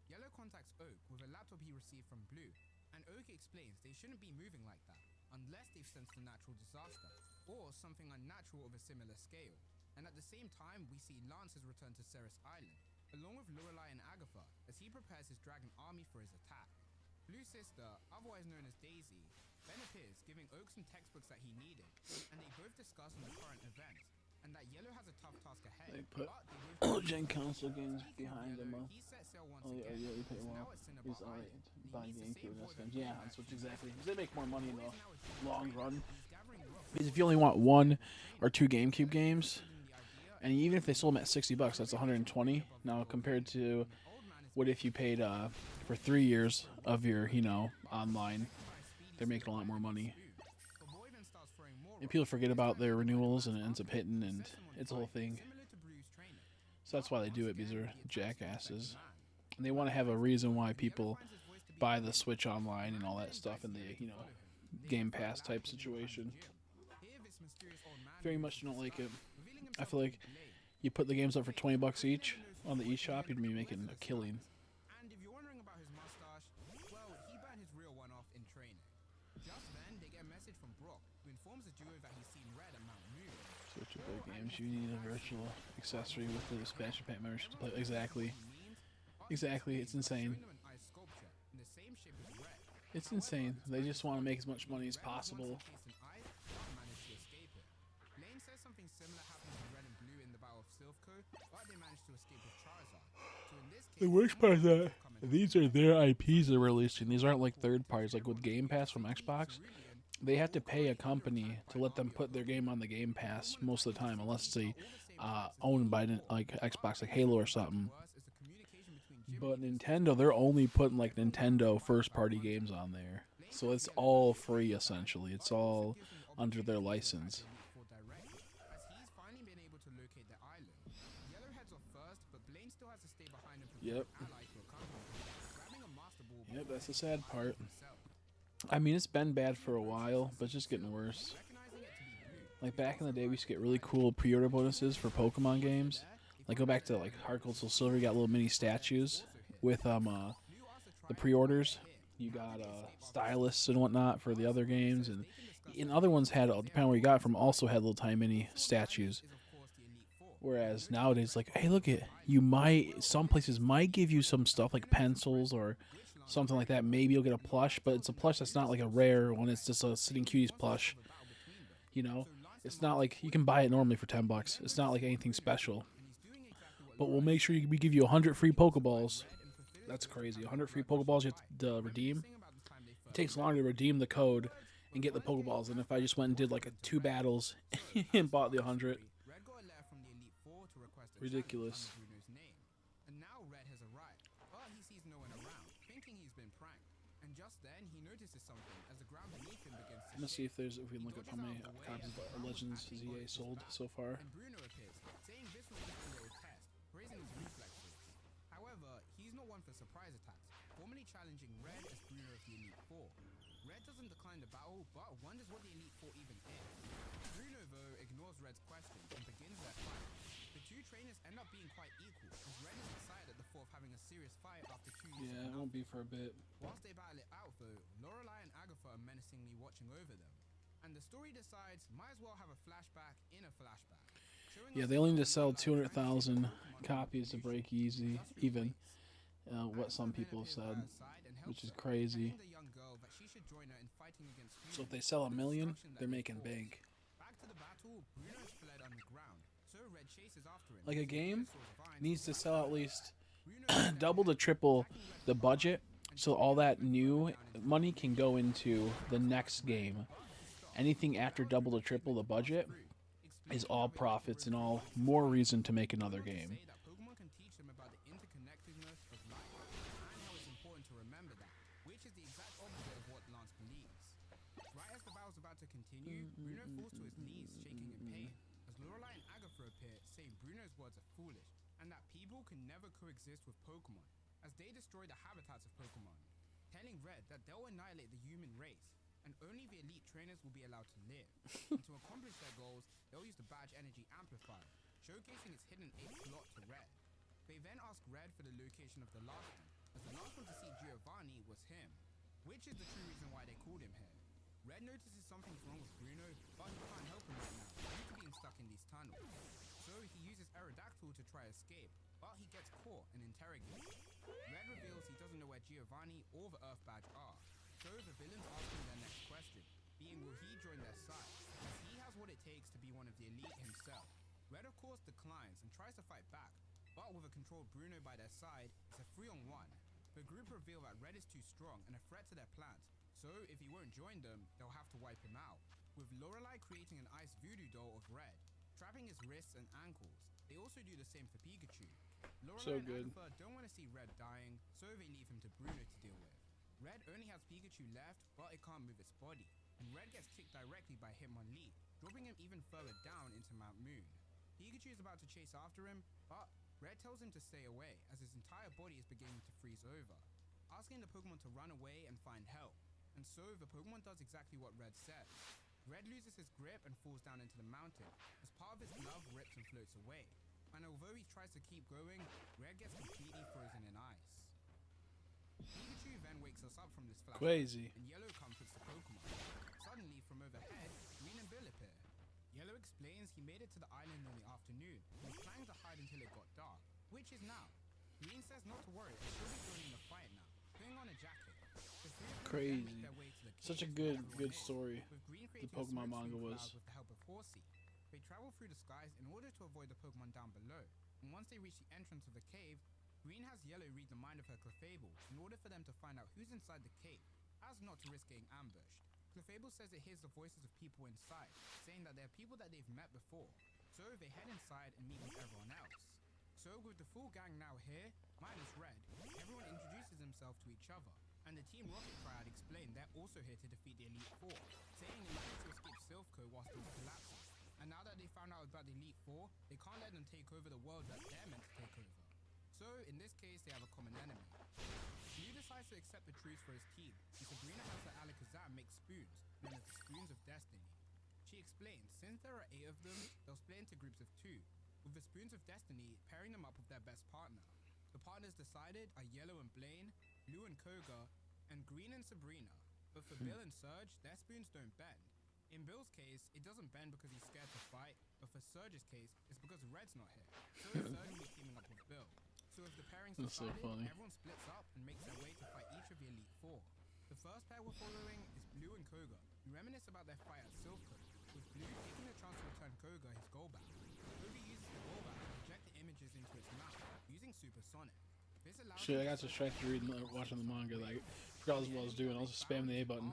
Yellow contacts Oak with a laptop he received from Blue, and Oak explains they shouldn't be moving like that, unless they've sensed a natural disaster, or something unnatural of a similar scale. And at the same time, we see Lance has returned to Ceres Island, along with Lorelei and Agatha, as he prepares his dragon army for his attack. Blue's sister, otherwise known as Daisy, then appears, giving Oak some textbooks that he needed, and they both discuss on the current events, and that Yellow has a tough task ahead. They put but they both Gen console games Speaking of behind Yellow, them. he sets sail once Oh yeah, again. you pay He's well. now at Cinnabar He's alright. Island, and he Buying needs to GameCube save and Void games. of Yeah, Doom that's what action. exactly. Because they make more money in the Boy is now a true long trainer. run. He's gathering rocks Because if you only want one or two GameCube games, in the idea and even if they sold them at $60, that's 120. Now compared to what if you paid for 3 years of your, online, they're making a lot more money. The boy then starts throwing more And people forget about their renewals, and it ends up hitting, and it's a whole thing. similar to Blue's training. So that's why they do it, because they're jackasses. And they want to have a reason why people buy the Switch online and all that stuff in the, Game Pass type situation. Very much don't like it. I feel like you put the games up for $20 each on the eShop, you'd be making a killing. And if you're wondering about his mustache, well, he burned his real one off in training. Just then, they get a message from Brock, who informs the duo that he's seen Red at Mount Moon. Switch of games. You need a virtual accessory with the expansion pack membership to play. Exactly. Exactly. It's insane. It's insane. They just want to make as much money as possible. Lane says something similar happened to Red and Blue in the Battle of Silphco, but they managed to escape with Charizard. So in this case, The worst part is that these are their IPs they're releasing. These aren't like third parties. Like with Game Pass from Xbox, they have to pay a company to let them put their game on the Game Pass most of the time, unless it's owned by like Xbox, like Halo or something. But Nintendo, they're only putting like Nintendo first-party games on there, so it's all free essentially. It's all under their license. Yep. Yep, that's the sad part. I mean, it's been bad for a while, but it's just getting worse. Like back in the day, we used to get really cool pre-order bonuses for Pokemon games. Like go back to like Heart Gold Soul Silver, you got little mini statues with the pre-orders. You got stylists and whatnot for the other games, and other ones had, depending on where you got it from, also had little tiny mini statues. Whereas nowadays, like, hey, look some places might give you some stuff like pencils or something like that. Maybe you'll get a plush, but it's a plush that's not like a rare one. It's just a Sitting Cuties plush. You know, it's not like you can buy it normally for $10. It's not like anything special. But we'll make sure we give you 100 free Pokeballs. That's crazy. 100 free Pokeballs you have to redeem. It takes longer to redeem the code and get the Pokeballs than if I just went and did like 2 battles and bought the 100. Ridiculous. And now Red has arrived, but he sees no one around, thinking he's been pranked. And just then, he notices something as the ground beneath him begins to Let's see if we can look up how many copies of Legends ZA sold so far. And Bruno appears, saying this was just a little test, praising his reflexes. However, he's not one for surprise attacks, formally challenging Red as Bruno of the Elite Four. Red doesn't decline the battle, but wonders what the Elite Four even is. Bruno, though, ignores Red's question and begins their fight. The two trainers end up being quite equal, as Red is excited at the thought of having a serious fight after 2 years. Yeah, it won't be for a bit. Whilst they battle it out, though, Lorelei and Agatha are menacingly watching over them. And the story decides, might as well have a flashback in a flashback. Yeah, they only need to sell 200,000 copies to break even. What some people have said, which is crazy. So if they sell 1 million, they're making bank. Like a game needs to sell at least double to triple the budget, so all that new money can go into the next game. Anything after double to triple the budget is all profits and all more reason to make another game. Bruno falls to his knees, shaking in pain, as Lorelei and Agatha appear, saying Bruno's words are foolish, and that people can never coexist with Pokemon, as they destroy the habitats of Pokemon, telling Red that they'll annihilate the human race, and only the elite trainers will be allowed to live. And to accomplish their goals, they'll use the Badge Energy Amplifier, showcasing its hidden 8th slot to Red. They then ask Red for the location of the last one, as the last one to see Giovanni was him, which is the true reason why they called him here. Red notices something's wrong with Bruno, but he can't help him right now, due to being stuck in these tunnels. So he uses Aerodactyl to try escape, but he gets caught and interrogated. Red reveals he doesn't know where Giovanni or the Earth Badge are, so the villains ask him their next question, being will he join their side, as he has what it takes to be one of the elite himself. Red of course declines and tries to fight back, but with a controlled Bruno by their side, it's a 3-on-1. The group reveal that Red is too strong and a threat to their plans, so if he won't join them, they'll have to wipe him out, with Lorelei creating an ice voodoo doll of Red, trapping his wrists and ankles. They also do the same for Pikachu. Lorelei and Agatha don't want to see Red dying, so they leave him to Bruno to deal with. Red only has Pikachu left, but it can't move its body, and Red gets kicked directly by Hitmonlee, dropping him even further down into Mount Moon. Pikachu is about to chase after him, but Red tells him to stay away, as his entire body is beginning to freeze over, asking the Pokemon to run away and find help. And so the Pokemon does exactly what Red said. Red loses his grip and falls down into the mountain, as part of his glove rips and floats away. And although he tries to keep going, Red gets completely frozen in ice. Pikachu then wakes us up from this flashback, and Yellow comforts the Pokemon, explains he made it to the island in the afternoon and was planning to hide until it got dark, which is now. Green says not to worry, she'll be joining the fight now, putting on a jacket. The three of them then Crazy. make their way to the Such a cave good where everyone is, story. with Green The creating a Pokemon smoke manga screen was. cloud with the help of Horsey. They travel through the skies in order to avoid the Pokemon down below, and once they reach the entrance of the cave, Green has Yellow read the mind of her Clefable in order for them to find out who's inside the cave, as not to risk getting ambushed. Clefable says it hears the voices of people inside, saying that they're people that they've met before, so they head inside and meet with everyone else. So with the full gang now here, minus Red, everyone introduces themselves to each other, and the Team Rocket Triad explained they're also here to defeat the Elite Four, saying they managed to escape Silphco whilst it was collapsing, and now that they found out about the Elite Four, they can't let them take over the world that they're meant to take over. So, in this case, they have a common enemy. Blue decides to accept the truce for his team, and Sabrina has the Alakazam make spoons, known as the Spoons of Destiny. She explains, since there are 8 of them, they'll split into groups of 2, with the Spoons of Destiny pairing them up with their best partner. The partners decided are Yellow and Blaine, Blue and Koga, and Green and Sabrina. But for Bill and Surge, their spoons don't bend. In Bill's case, it doesn't bend because he's scared to fight, but for Surge's case, it's because Red's not here. So Surge will be teaming up with Bill. So if the pairings That's so decided, funny. everyone splits up and makes their way to fight each of the Elite Four. The first pair we're following is Blue and Koga, who reminisce about their fight at Silphco, with Blue taking the chance to return Koga his Golbat. Koga uses the Golbat to project the images into its mouth, using Supersonic. This allows Shit, I him got to distracted reading, watching the manga. Like, forgot what I was doing. I was just spamming the A button.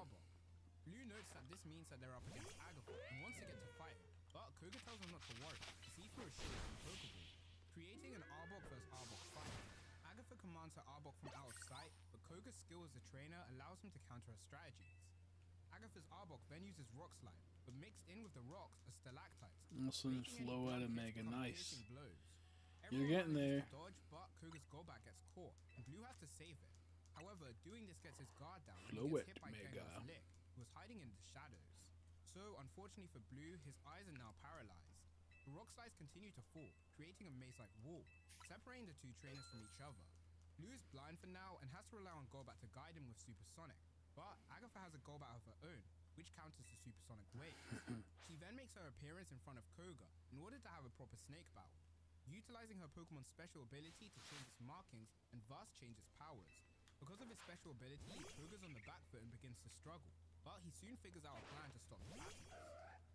Blue notes that this means that they're up against Agatha and wants to get to fight, but Koga tells him not to worry, as he threw a shield from Pokeball, creating an Arbok vs Arbok fight. Agatha commands her Arbok from out of sight, but Koga's skill as a trainer allows him to counter her strategies. Agatha's Arbok then uses Rock Slide, but mixed in with the rocks are stalactites. Also, making any flow out blood of hits Mega. become Nice. piercing blows. You're Everyone getting manages there. to dodge, but Koga's Golbat gets caught, and Blue has to save it. However, doing this gets his guard down and he Flow gets it, hit by Mega. Gengar's Lick, who was hiding in the shadows. So, unfortunately for Blue, his eyes are now paralyzed. The rock slides continue to fall, creating a maze-like wall, separating the 2 trainers from each other. Blue is blind for now and has to rely on Golbat to guide him with Supersonic, but Agatha has a Golbat of her own, which counters the Supersonic wave. She then makes her appearance in front of Koga in order to have a proper snake battle, utilizing her Pokemon's special ability to change its markings and thus change its powers. Because of his special ability, Koga's on the back foot and begins to struggle, but he soon figures out a plan to stop the patterns.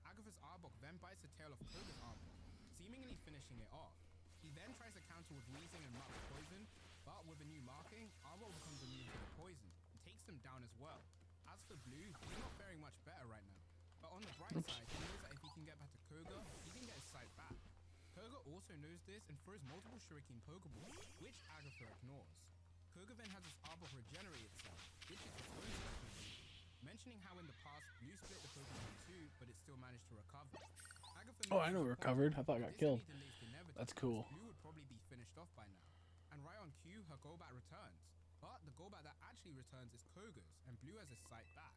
Agatha's Arbok then bites the tail of Koga's Arbok, seemingly finishing it off. He then tries to counter with Weezing and Mark's poison, but with a new marking, Arbok becomes immune to the poison and takes them down as well. As for Blue, he's not faring much better right now, but on the bright side, he knows that if he can get back to Koga, he can get his sight back. Koga also knows this and throws multiple Shuriken Pokeballs, which Agatha ignores. Koga then has his Arbok regenerate itself, which is its own special ability, mentioning how in the past Blue split the Pokemon in 2, but it still managed to recover. Agatha Oh, I know it notices recovered. I thought it got this killed. only delays the inevitable, That's cool. as Blue would probably be finished off by now. And right on cue, her Golbat returns. But the Golbat that actually returns is Koga's, and Blue has his sight back.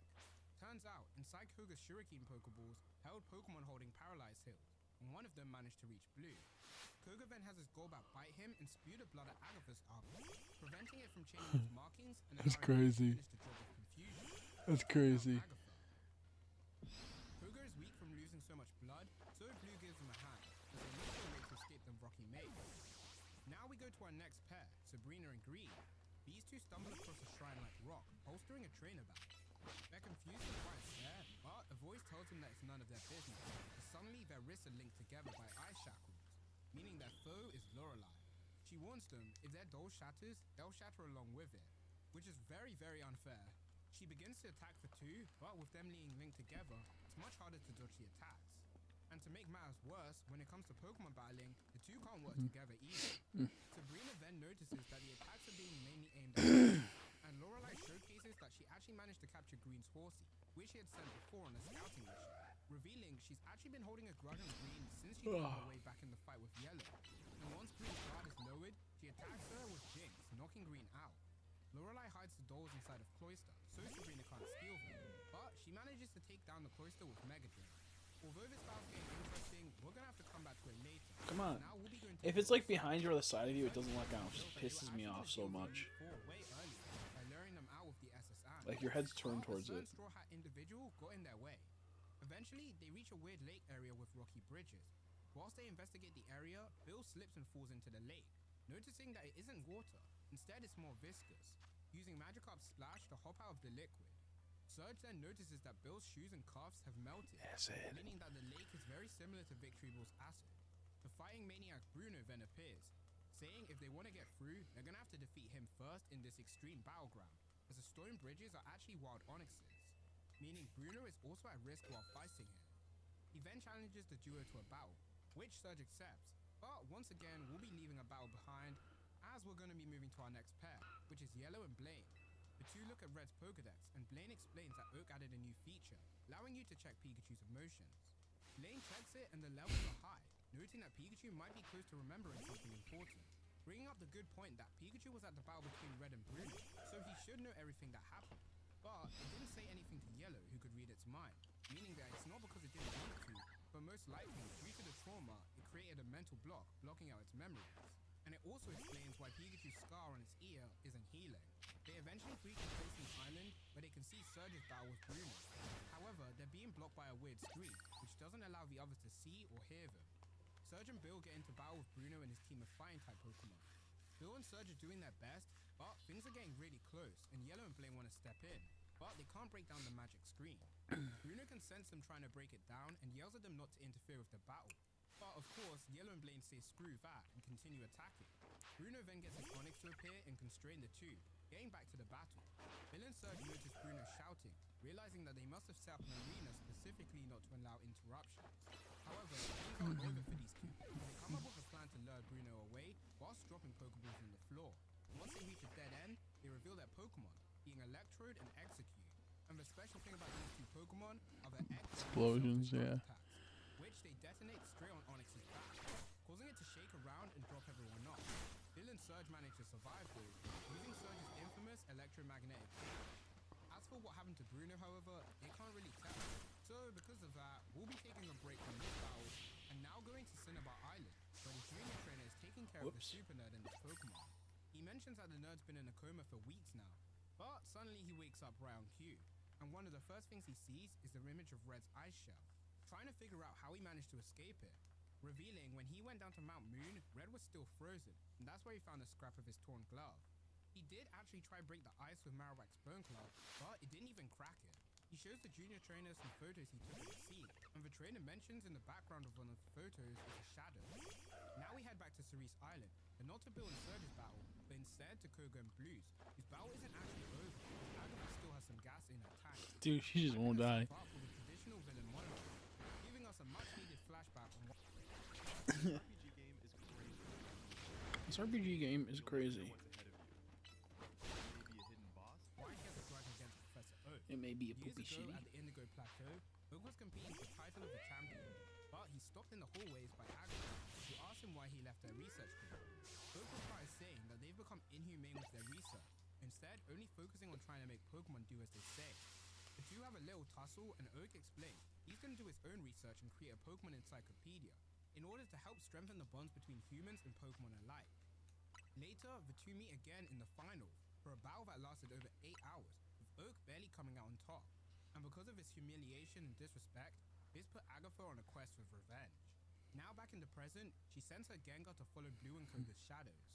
Turns out, inside Koga's Shuriken Pokeballs held Pokemon holding Paralyzed Hills, and one of them managed to reach Blue. Koga then has his Golbat bite him and spew the blood at Agatha's Arbok, preventing it from changing its markings and That's allowing it to crazy. finish the job of confusion. That's crazy. Agatha. Koga is weak from losing so much blood, so Blue gives him a hand, as they make their way to escape the rocky maze. Now we go to our next pair, Sabrina and Green. These 2 stumble across a shrine-like rock, holstering a trainer bag. They're confused with why it's there, but a voice tells them that it's none of their business, as suddenly their wrists are linked together by ice shackles, meaning their foe is Lorelei. She warns them, if their doll shatters, they'll shatter along with it, which is very, very unfair. She begins to attack for 2, but with them being linked together, it's much harder to dodge the attacks. And to make matters worse, when it comes to Pokemon battling, the 2 can't work together either. Sabrina then notices that the attacks are being mainly aimed at her, and Lorelei showcases that she actually managed to capture Green's Horsey, which she had sent before on a scouting mission, revealing she's actually been holding a grudge on Green since she got her way back in the fight with Yellow. And once Green's guard is lowered, she attacks her with Jinx, knocking Green out. Lorelei hides the dolls inside of Cloyster, so Sabrina can't steal them, but she manages to take down the Cloyster with Mega Drain. Although this battle's getting interesting, we're gonna have to come back to it later. Come on. Now we'll be going to If it's like behind you or the side of you, it doesn't work out. It just pisses me off so much. Way earlier by luring them out with the SSN. Like your head's turned But a towards it. certain Straw Hat individual got in their way. Eventually, they reach a weird lake area with rocky bridges. Whilst they investigate the area, Bill slips and falls into the lake, noticing that it isn't water. Instead, it's more viscous. Using Magikarp's splash to hop out of the liquid, Surge then notices that Bill's shoes and cuffs have melted, meaning that the lake is very similar to Victory Ball's acid. The fighting maniac Bruno then appears, saying if they want to get through, they're going to have to defeat him first in this extreme battleground, as the stone bridges are actually wild onyxes, meaning Bruno is also at risk while fighting him. He then challenges the duo to a battle, which Surge accepts, but once again we'll be leaving a battle behind, as we're going to be moving to our next pair, which is Yellow and Blaine. The two look at Red's Pokedex, and Blaine explains that Oak added a new feature, allowing you to check Pikachu's emotions. Blaine checks it and the levels are high, noting that Pikachu might be close to remembering something important, bringing up the good point that Pikachu was at the battle between Red and Bruno, so he should know everything that happened. But it didn't say anything to Yellow, who could read its mind, meaning that it's not because it didn't want to, but most likely, due to the trauma, it created a mental block, blocking out its memories. And it also explains why Pikachu's scar on its ear isn't healing. They eventually reach a place in the island where they can see Surge's battle with Bruno. However, they're being blocked by a weird screen, which doesn't allow the others to see or hear them. Surge and Bill get into battle with Bruno and his team of Flying-type Pokemon. Bill and Surge are doing their best, but things are getting really close, and Yellow and Blaine want to step in, but they can't break down the magic screen. Bruno can sense them trying to break it down and yells at them not to interfere with the battle. But of course, Yellow and Blaine say screw that and continue attacking. Bruno then gets his Onix to appear and constrain the two, getting back to the battle. Bill and Surge notice Bruno shouting, realizing that they must have set up an arena specifically not to allow interruptions. However, things aren't over for these two. They come up with a plan to lure Bruno away whilst dropping Pokeballs on the floor. Once they reach a dead end, they reveal their Pokemon, being Electrode and Execute. And the special thing about these two Pokemon are their Explosions, yeah. attacks, which they detonate straight on Onyx's back, causing it to shake around and drop everyone off. Bill and Surge manage to survive though, using Surge's infamous electromagnetic field. As for what happened to Bruno, however, they can't really tell. So because of that, we'll be taking a break from this battle and now going to Cinnabar Island, where the junior trainer is taking care of the super nerd and his Pokemon. He mentions that the nerd's been in a coma for weeks now, but suddenly he wakes up right on cue, and one of the first things he sees is the image of Red's ice shell, trying to figure out how he managed to escape it. Revealing when he went down to Mount Moon, Red was still frozen, and that's where he found a scrap of his torn glove. He did actually try break the ice with Marowak's bone club, but it didn't even crack it. He shows the junior trainer some photos he took at the scene, and the trainer mentions in the background of one of the photos is a shadow. Now we head back to Cerise Island, but not to Bill and Surge's battle, but instead to Koga and Blue's, whose battle isn't actually over, as Agatha still has some gas in her tank. Dude, she just won't die. With the traditional villain monologue, giving us a much-needed flashback on what This RPG game is crazy. why he has a grudge against Professor Oak. It may be a Years poopy ago shitty. at the Indigo Plateau, Oak was competing for the title of the champion, but he stopped in the hallways by Agatha, who asked him why he left their research group. Oak replies saying that they've become inhumane with their research, instead only focusing on trying to make Pokemon do as they say. The two have a little tussle, and Oak explains he's going to do his own research and create a Pokemon encyclopedia in order to help strengthen the bonds between humans and Pokemon alike. Later, the two meet again in the finals for a battle that lasted over 8 hours, with Oak barely coming out on top. And because of his humiliation and disrespect, this put Agatha on a quest with revenge. Now back in the present, she sends her Gengar to follow Blue and Koga's shadows.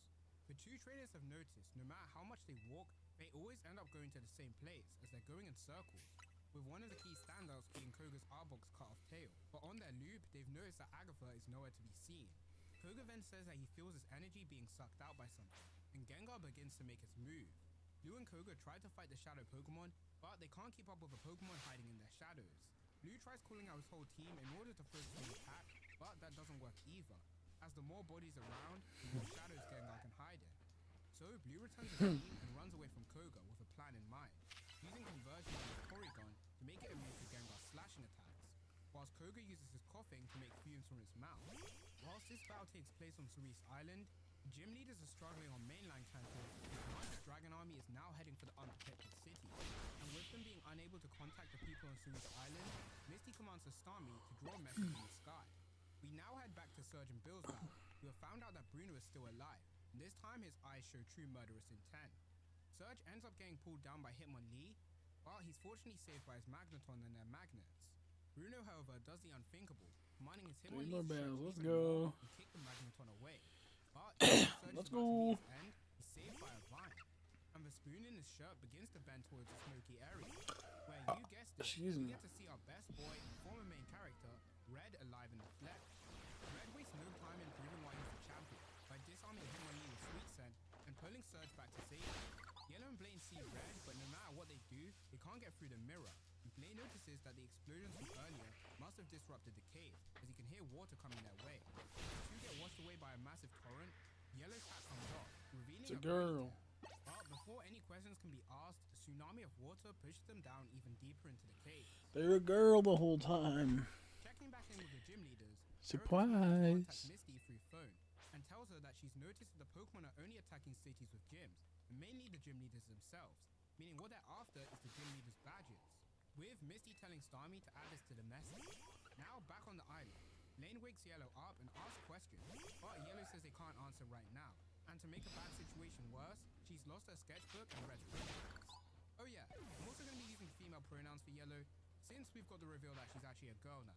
The two trainers have noticed no matter how much they walk, they always end up going to the same place as they're going in circles, with one of the key standouts being Koga's Arbok's cut-off tail. But on their loop, they've noticed that Agatha is nowhere to be seen. Koga then says that he feels his energy being sucked out by something, and Gengar begins to make its move. Blue and Koga try to fight the shadow Pokemon, but they can't keep up with a Pokemon hiding in their shadows. Blue tries calling out his whole team in order to focus on the attack, but that doesn't work either, as the more bodies around, the more shadows Gengar can hide in. So Blue returns to the team and runs away from Koga with a plan in mind, using conversion on his Porygon to make it immune to Gengar's slashing attacks, whilst Koga uses his coughing to make fumes from its mouth. Whilst this battle takes place on Cerise Island, the gym leaders are struggling on mainland Kanto, and Commander Dragon Army is now heading for the unprotected city. And with them being unable to contact the people on Cerise Island, Misty commands the Starmie to draw a message in the sky. We now head back to Surge and Bill's battle, who have found out that Bruno is still alive, and this time his eyes show true murderous intent. Surge ends up getting pulled down by Hitmonlee, but he's fortunately saved by his Magneton and their magnets. Bruno, however, does the unthinkable, commanding his Three Hitmonlee more to shoot battles. Let's even go. more and kick the Magneton away. But Yellow Surge Let's is about to meet go. his end. He's saved by a vine. And the spoon in his shirt begins to bend towards the smoky area, where you guessed it, excuse we me. get to see our best boy and former main character, Red, alive in the flesh. Red wastes no time in proving why he's the champion by disarming Hitmonlee with Sweet Scent and pulling Surge back to save him. Yellow and Blaine see Red, but no matter what they do, they can't get through the mirror. And Blaine notices that the explosions from earlier must have disrupted the cave, as he can hear water coming their way. The two get washed away by a massive torrent. Yellow's hat comes off, revealing It's a girl. but before any questions can be asked, a tsunami of water pushes them down even deeper into the cave. They're a girl the whole time. Checking back in with the gym leaders, Surprise. Erica contacts Misty through phone and tells her that she's noticed that the Pokemon are only attacking cities with gyms, and mainly the gym leaders themselves, meaning what they're after is the gym leaders' badges. With Misty telling Starmie to add this to the message. Now back on the island, Lane wakes Yellow up and asks questions, but Yellow says they can't answer right now. And to make a bad situation worse, she's lost her sketchbook and Red's pronouns. Oh yeah, I'm also going to be using female pronouns for Yellow, since we've got the reveal that she's actually a girl now.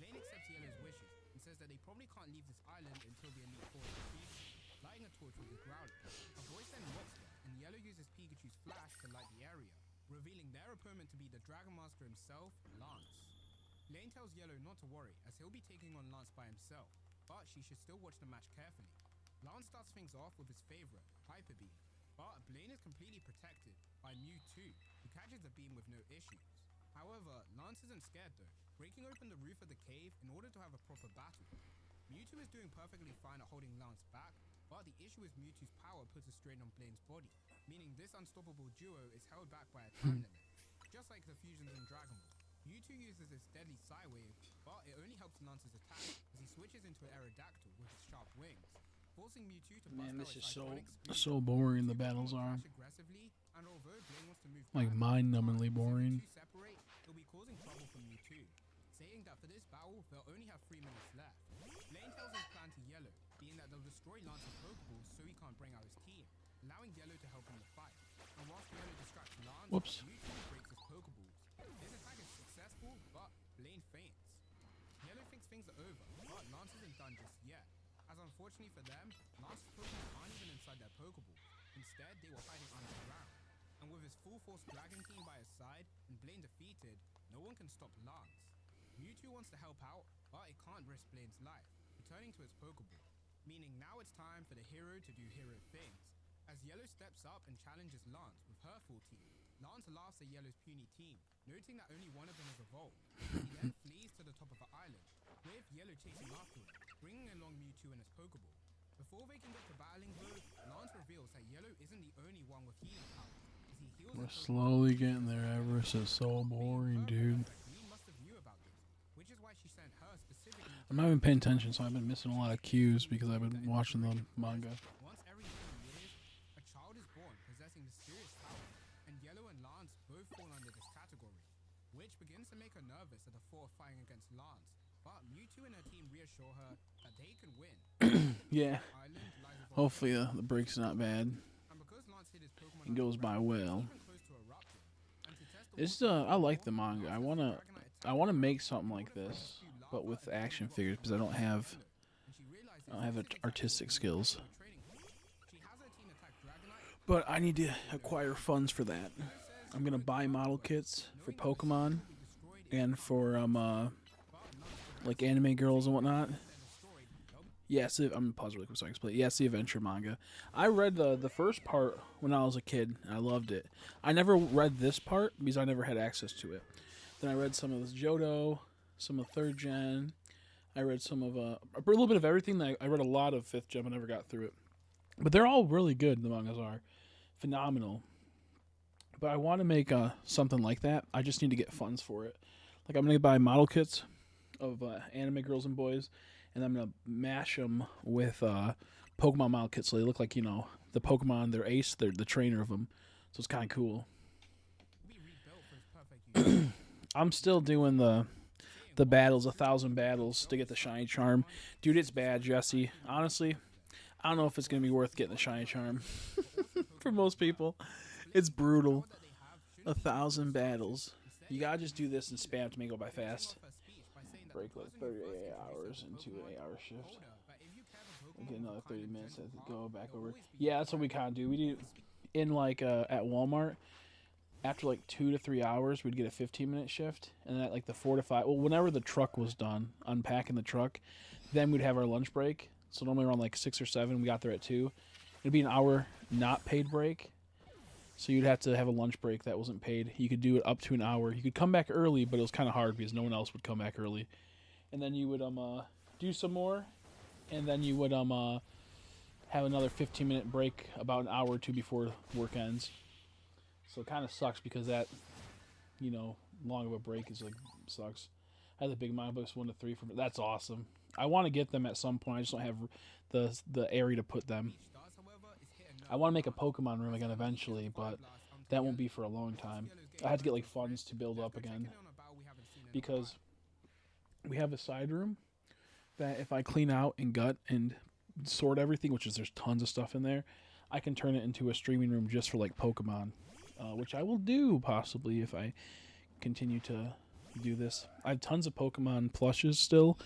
Lane accepts Yellow's wishes and says that they probably can't leave this island until the Elite Four is defeated, lighting a torch with his growler. A voice then mocks them, and Yellow uses Pikachu's flash to light the area, revealing their opponent to be the Dragon Master himself, Lance. Lane tells Yellow not to worry, as he'll be taking on Lance by himself, but she should still watch the match carefully. Lance starts things off with his favorite, Hyper Beam, but Blaine is completely protected by Mewtwo, who catches the beam with no issues. However, Lance isn't scared though, breaking open the roof of the cave in order to have a proper battle. Mewtwo is doing perfectly fine at holding Lance back, but the issue is Mewtwo's power puts a strain on Blaine's body, meaning this unstoppable duo is held back by a time limit, just like the fusions in Dragon Ball. Mewtwo uses its deadly Psy Wave, but it only helps Lance's attack as he switches into an Aerodactyl with its sharp wings, forcing Mewtwo to bust Man, out this is its so iconic speed. so boring. The battles are Flash aggressively, and although Blaine wants to move like back, mind-numbingly but boring. since the two separate, it'll be causing trouble for Mewtwo, saying that for this battle, they'll only have 3 minutes left. Blaine tells his plan to Yellow, being that they'll destroy Lance's Pokeballs so he can't bring out his team, allowing Yellow to help in the fight. And whilst Yellow distracts Lance, Whoops. Mewtwo breaks his Pokeballs. This attack is successful, but Blaine faints. Yellow thinks things are over, but Lance isn't done just yet, as unfortunately for them, Lance's Pokemon aren't even inside their Pokeball. Instead, they were hiding underground. And with his full force Dragon Team by his side and Blaine defeated, no one can stop Lance. Mewtwo wants to help out, but it can't risk Blaine's life, returning to its Pokeball, meaning now it's time for the hero to do hero things. As Yellow steps up and challenges Lance with her full team, Lance laughs at Yellow's puny team, noting that only one of them has evolved. He then flees to the top of the island, with Yellow chasing after him, bringing along Mewtwo and his Pokeball. Before they can get to battling though, Lance reveals that Yellow isn't the only one with healing powers, as he heals We're his Pokemon. slowly getting there. Everest is so boring, dude. Lee must have knew about this, which is why she sent her specifically to I'm not even paying attention, so I've been missing a lot of cues because I've been watching the manga. Once every 10 years, a child is born possessing mysterious powers, and Yellow and Lance both fall under this category, which begins to make her nervous at the thought of fighting against Lance. But Mewtwo and her team reassure her that they can win. Yeah. Island lies above Hopefully the break's not bad. and because Lance hit his Pokemon It goes by well. even close to erupting, and to test the It's water, I like the manga. I wanna Dragonite make something like this, but with action figures because I don't have and she realizes the artistic skills. training. She has her team attack Dragonite. But I need to acquire funds for that. I'm gonna buy model kits for Pokemon and for like anime girls and whatnot. Yes, I'm gonna pause really quick so I can explain. Yes, the adventure manga. I read the first part when I was a kid and I loved it. I never read this part because I never had access to it. Then I read some of this Johto, some of 3rd gen. I read some of a little bit of everything. I read a lot of 5th gen. I never got through it, but they're all really good. The mangas are phenomenal. But I want to make something like that. I just need to get funds for it. Like I'm gonna buy model kits of anime girls and boys, and I'm gonna mash them with Pokemon model kits so they look like the Pokemon. They're Ace. They're the trainer of them, so it's kind of cool. Be rebuilt for its perfect use. I'm still doing the battles, 1,000 battles to get the shiny charm, dude. It's bad, Jesse. Honestly, I don't know if it's gonna be worth getting the shiny charm for most people. It's brutal. 1,000 battles. You gotta just do this and spam to make it go by fast. break like 38 hours into an 8-hour shift. And get another 30 minutes to go back over. Yeah, that's what we kind of do. We do in like at Walmart. After like 2 to 3 hours, we'd get a 15-minute shift, and then at like the 4 to 5, well, whenever the truck was done, unpacking the truck, then we'd have our lunch break. So normally around like 6 or 7, we got there at 2. It'd be an hour not paid break, so you'd have to have a lunch break that wasn't paid. You could do it up to an hour. You could come back early, but it was kind of hard because no one else would come back early. And then you would do some more, and then you would have another 15-minute break about an hour or two before work ends. So it kind of sucks because that, long of a break is like sucks. I had the big mind books 1 to 3 from it. That's awesome. I want to get them at some point. I just don't have the area to put them. I want to make a Pokemon room again eventually, but that won't be for a long time. I had to get like funds to build up again because we have a side room that if I clean out and gut and sort everything, which is there's tons of stuff in there, I can turn it into a streaming room just for like Pokemon. Which I will do possibly if I continue to do this. I have tons of Pokemon plushes still,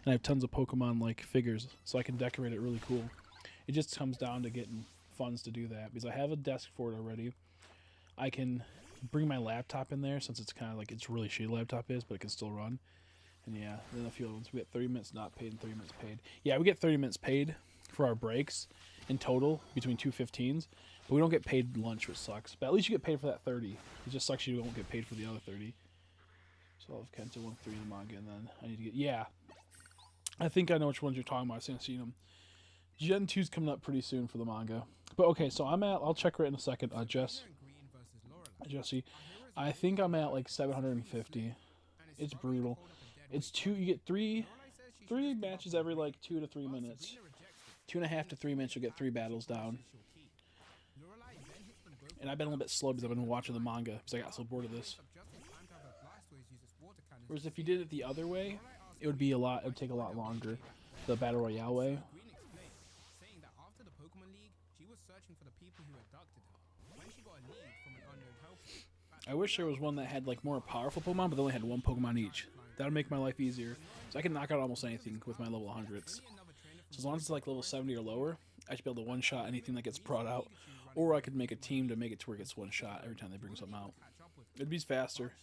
and I have tons of Pokemon like figures, so I can decorate it really cool. It just comes down to getting funds to do that because I have a desk for it already. I can bring my laptop in there since it's kind of like it's really shitty laptop is, but it can still run. And yeah, then a few other ones. We get 30 minutes not paid and 30 minutes paid. Yeah, we get 30 minutes paid for our breaks in total between 2 15s. But we don't get paid lunch, which sucks. But at least you get paid for that 30. It just sucks you won't get paid for the other 30. So I'll have Kenta 1-3 the manga, and then I need to get... Yeah. I think I know which ones you're talking about. I've seen them. Gen 2's coming up pretty soon for the manga. But okay, so I'll check right in a second. Jesse. I think I'm at like 750. It's brutal. It's you get three matches every like 2 to 3 minutes. 2.5 to 3 minutes, you'll get 3 battles down. And I've been a little bit slow because I've been watching the manga because I got so bored of this. Whereas if you did it the other way, it would take a lot longer. The Battle Royale way. I wish there was one that had like more powerful Pokemon, but they only had 1 Pokemon each. That would make my life easier. So I can knock out almost anything with my level 100s. So as long as it's like level 70 or lower, I should be able to one-shot anything that gets brought out. Or I could make a team to make it to where it gets one-shot every time they bring something out. It'd be faster.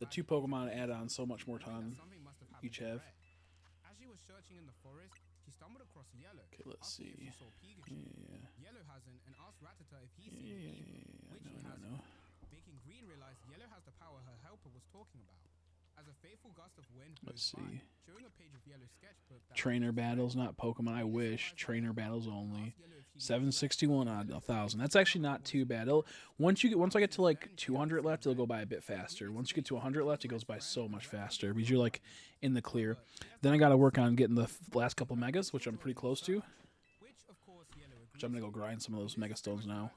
The 2 Pokemon add on so much more time each have. Okay, let's see. Yeah. No. Let's see. Trainer battles, not Pokemon. I wish. Trainer battles only. 761 out of 1,000. That's actually not too bad. Once I get to like 200 left, it'll go by a bit faster. Once you get to 100 left, it goes by so much faster because you're like in the clear. Then I got to work on getting the last couple megas, which I'm pretty close to. Which I'm gonna go grind some of those mega stones now.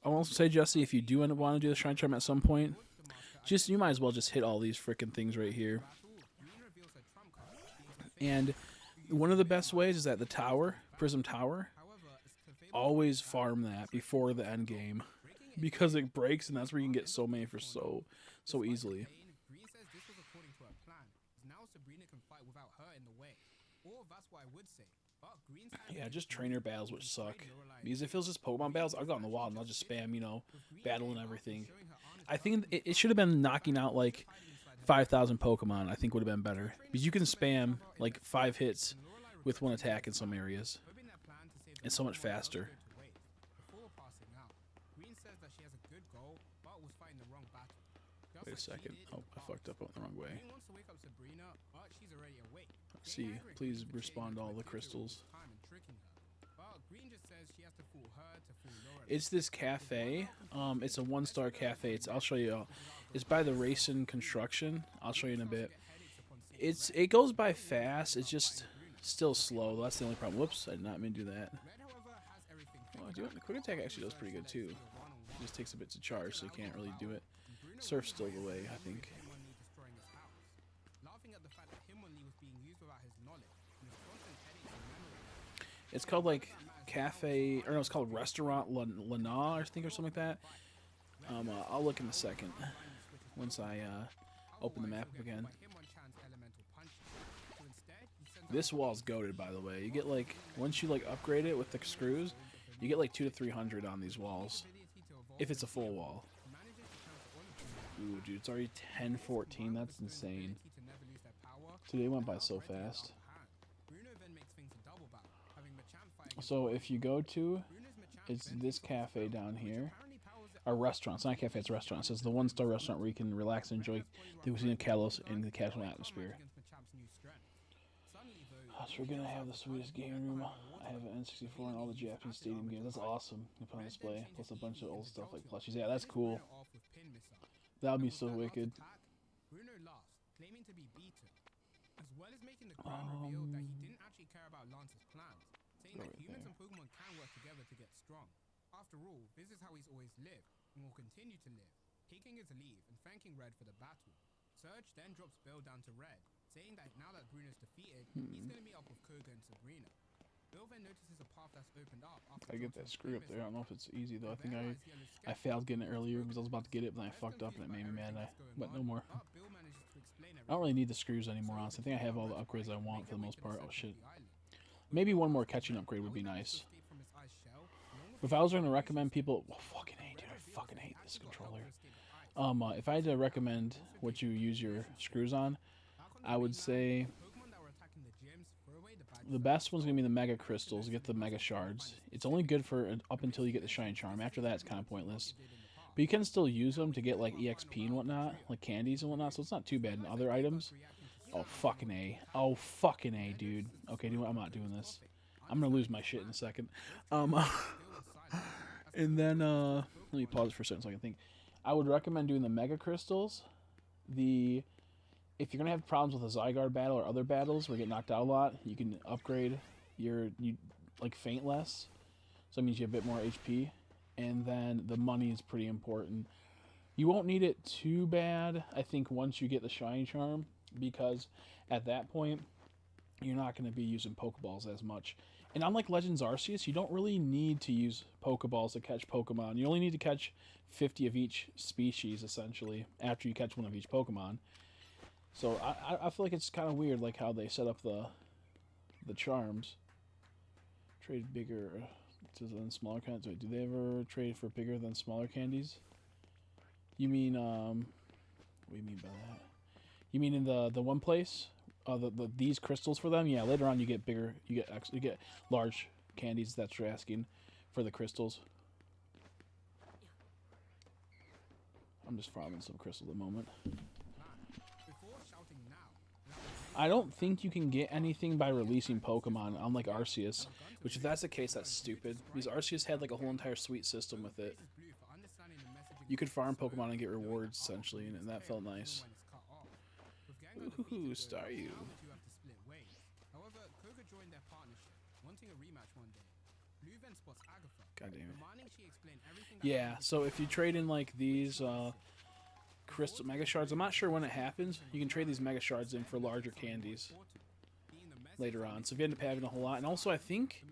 I want to say, Jesse, if you do want to do the Shrine Charm at some point, you might as well just hit all these freaking things right here. And one of the best ways is that the tower, Prism Tower, always farm that before the end game because it breaks, and that's where you can get so many for so easily. Yeah, just trainer battles, which suck. Because if it was just Pokemon battles, I'll go on the wild and I'll just spam, battle and everything. I think it should have been knocking out like 5,000 Pokemon. I think would have been better because you can spam like 5 hits with 1 attack in some areas. It's so much faster. Wait a second. Oh, I fucked up on the wrong way. Let's see. Please respond to all the crystals. It's this cafe. It's a 1-star cafe. I'll show you. It's by the Racing Construction. I'll show you in a bit. It goes by fast. It's just still slow. That's the only problem. Whoops, I did not mean to do that. Well, the quick attack actually does pretty good too. It just takes a bit to charge, so you can't really do it. Surf's still the way, I think. It's called like Cafe, or no, it's called Restaurant Lana, I think, or something like that. I'll look in a second once I open the map up again. By Hitmonchan's elemental punches. So instead, he sends This wall's goated, by the way. You get like, once you like upgrade it with the screws, you get like 200 to 300 on these walls. If it's a full wall. Ooh, dude, it's already 10:14. That's insane. Today went by so fast. So if you go to, it's this cafe down here. A restaurant. It's not a cafe, it's a restaurant. It says the one-star restaurant where you can relax and enjoy the cuisine of Kalos in the casual atmosphere. So we're gonna have the sweetest game room. I have an N64 and all the Japanese stadium games. That's awesome. You put on display, plus a bunch of old stuff like plushies. Yeah, that's cool. That would be so wicked. Bruno lost, claiming to be beaten, as well as making the grand reveal that he didn't actually care about Lance's plans, saying that humans and Pokemon can work together to get strong. After all, this is how he's always lived, and will continue to live, taking his leave and thanking Red for the battle. Surge then drops Bill down to Red, saying that now that Bruno's defeated, he's going to meet up with Koga and Sabrina. Bill then notices a path that's opened up after I get that screw up there. I don't know if it's easy though. I think I failed getting it earlier because I was about to get it, but then I fucked up and it made me mad. But no more. I don't really need the screws anymore, honestly. I think I have all the upgrades I want for the most part. Oh shit. Maybe one more catching upgrade would be nice. But if I was going to recommend people, oh, fucking hate, dude, I fucking hate this controller. If I had to recommend what you use your screws on, I would say the best one's gonna be the Mega Crystals. Get the Mega Shards. It's only good for up until you get the Shine Charm. After that, it's kind of pointless. But you can still use them to get like EXP and whatnot, like candies and whatnot. So it's not too bad. And other items. Oh fucking A. Oh fucking A, dude. Okay, I'm not doing this. I'm gonna lose my shit in a second. And then let me pause it for a second so I can think. I would recommend doing the Mega Crystals. If you're gonna have problems with a Zygarde battle or other battles where you get knocked out a lot, you can upgrade you like faint less, so it means you have a bit more HP. And then the money is pretty important. You won't need it too bad, I think, once you get the Shine Charm, because at that point you're not going to be using Pokeballs as much. And unlike Legends Arceus, you don't really need to use Pokeballs to catch Pokemon. You only need to catch 50 of each species essentially after you catch one of each Pokemon. So I feel like it's kind of weird, like how they set up the charms. Trade bigger than smaller candies. Wait, do they ever trade for bigger than smaller candies? You mean what do you mean by that? You mean in the one place? These crystals for them? Yeah, later on you get bigger. You get large candies. That's what you're asking for the crystals. I'm just farming some crystals at the moment. I don't think you can get anything by releasing Pokemon, unlike Arceus. Which, if that's the case, that's stupid. Because Arceus had like a whole entire suite system with it. You could farm Pokemon and get rewards, essentially, and that felt nice. Ooh, Staryu. God damn it. Yeah, so if you trade in like these crystal Mega Shards, I'm not sure when it happens. You can trade these Mega Shards in for larger candies later on. So if you end up having a whole lot, and also I think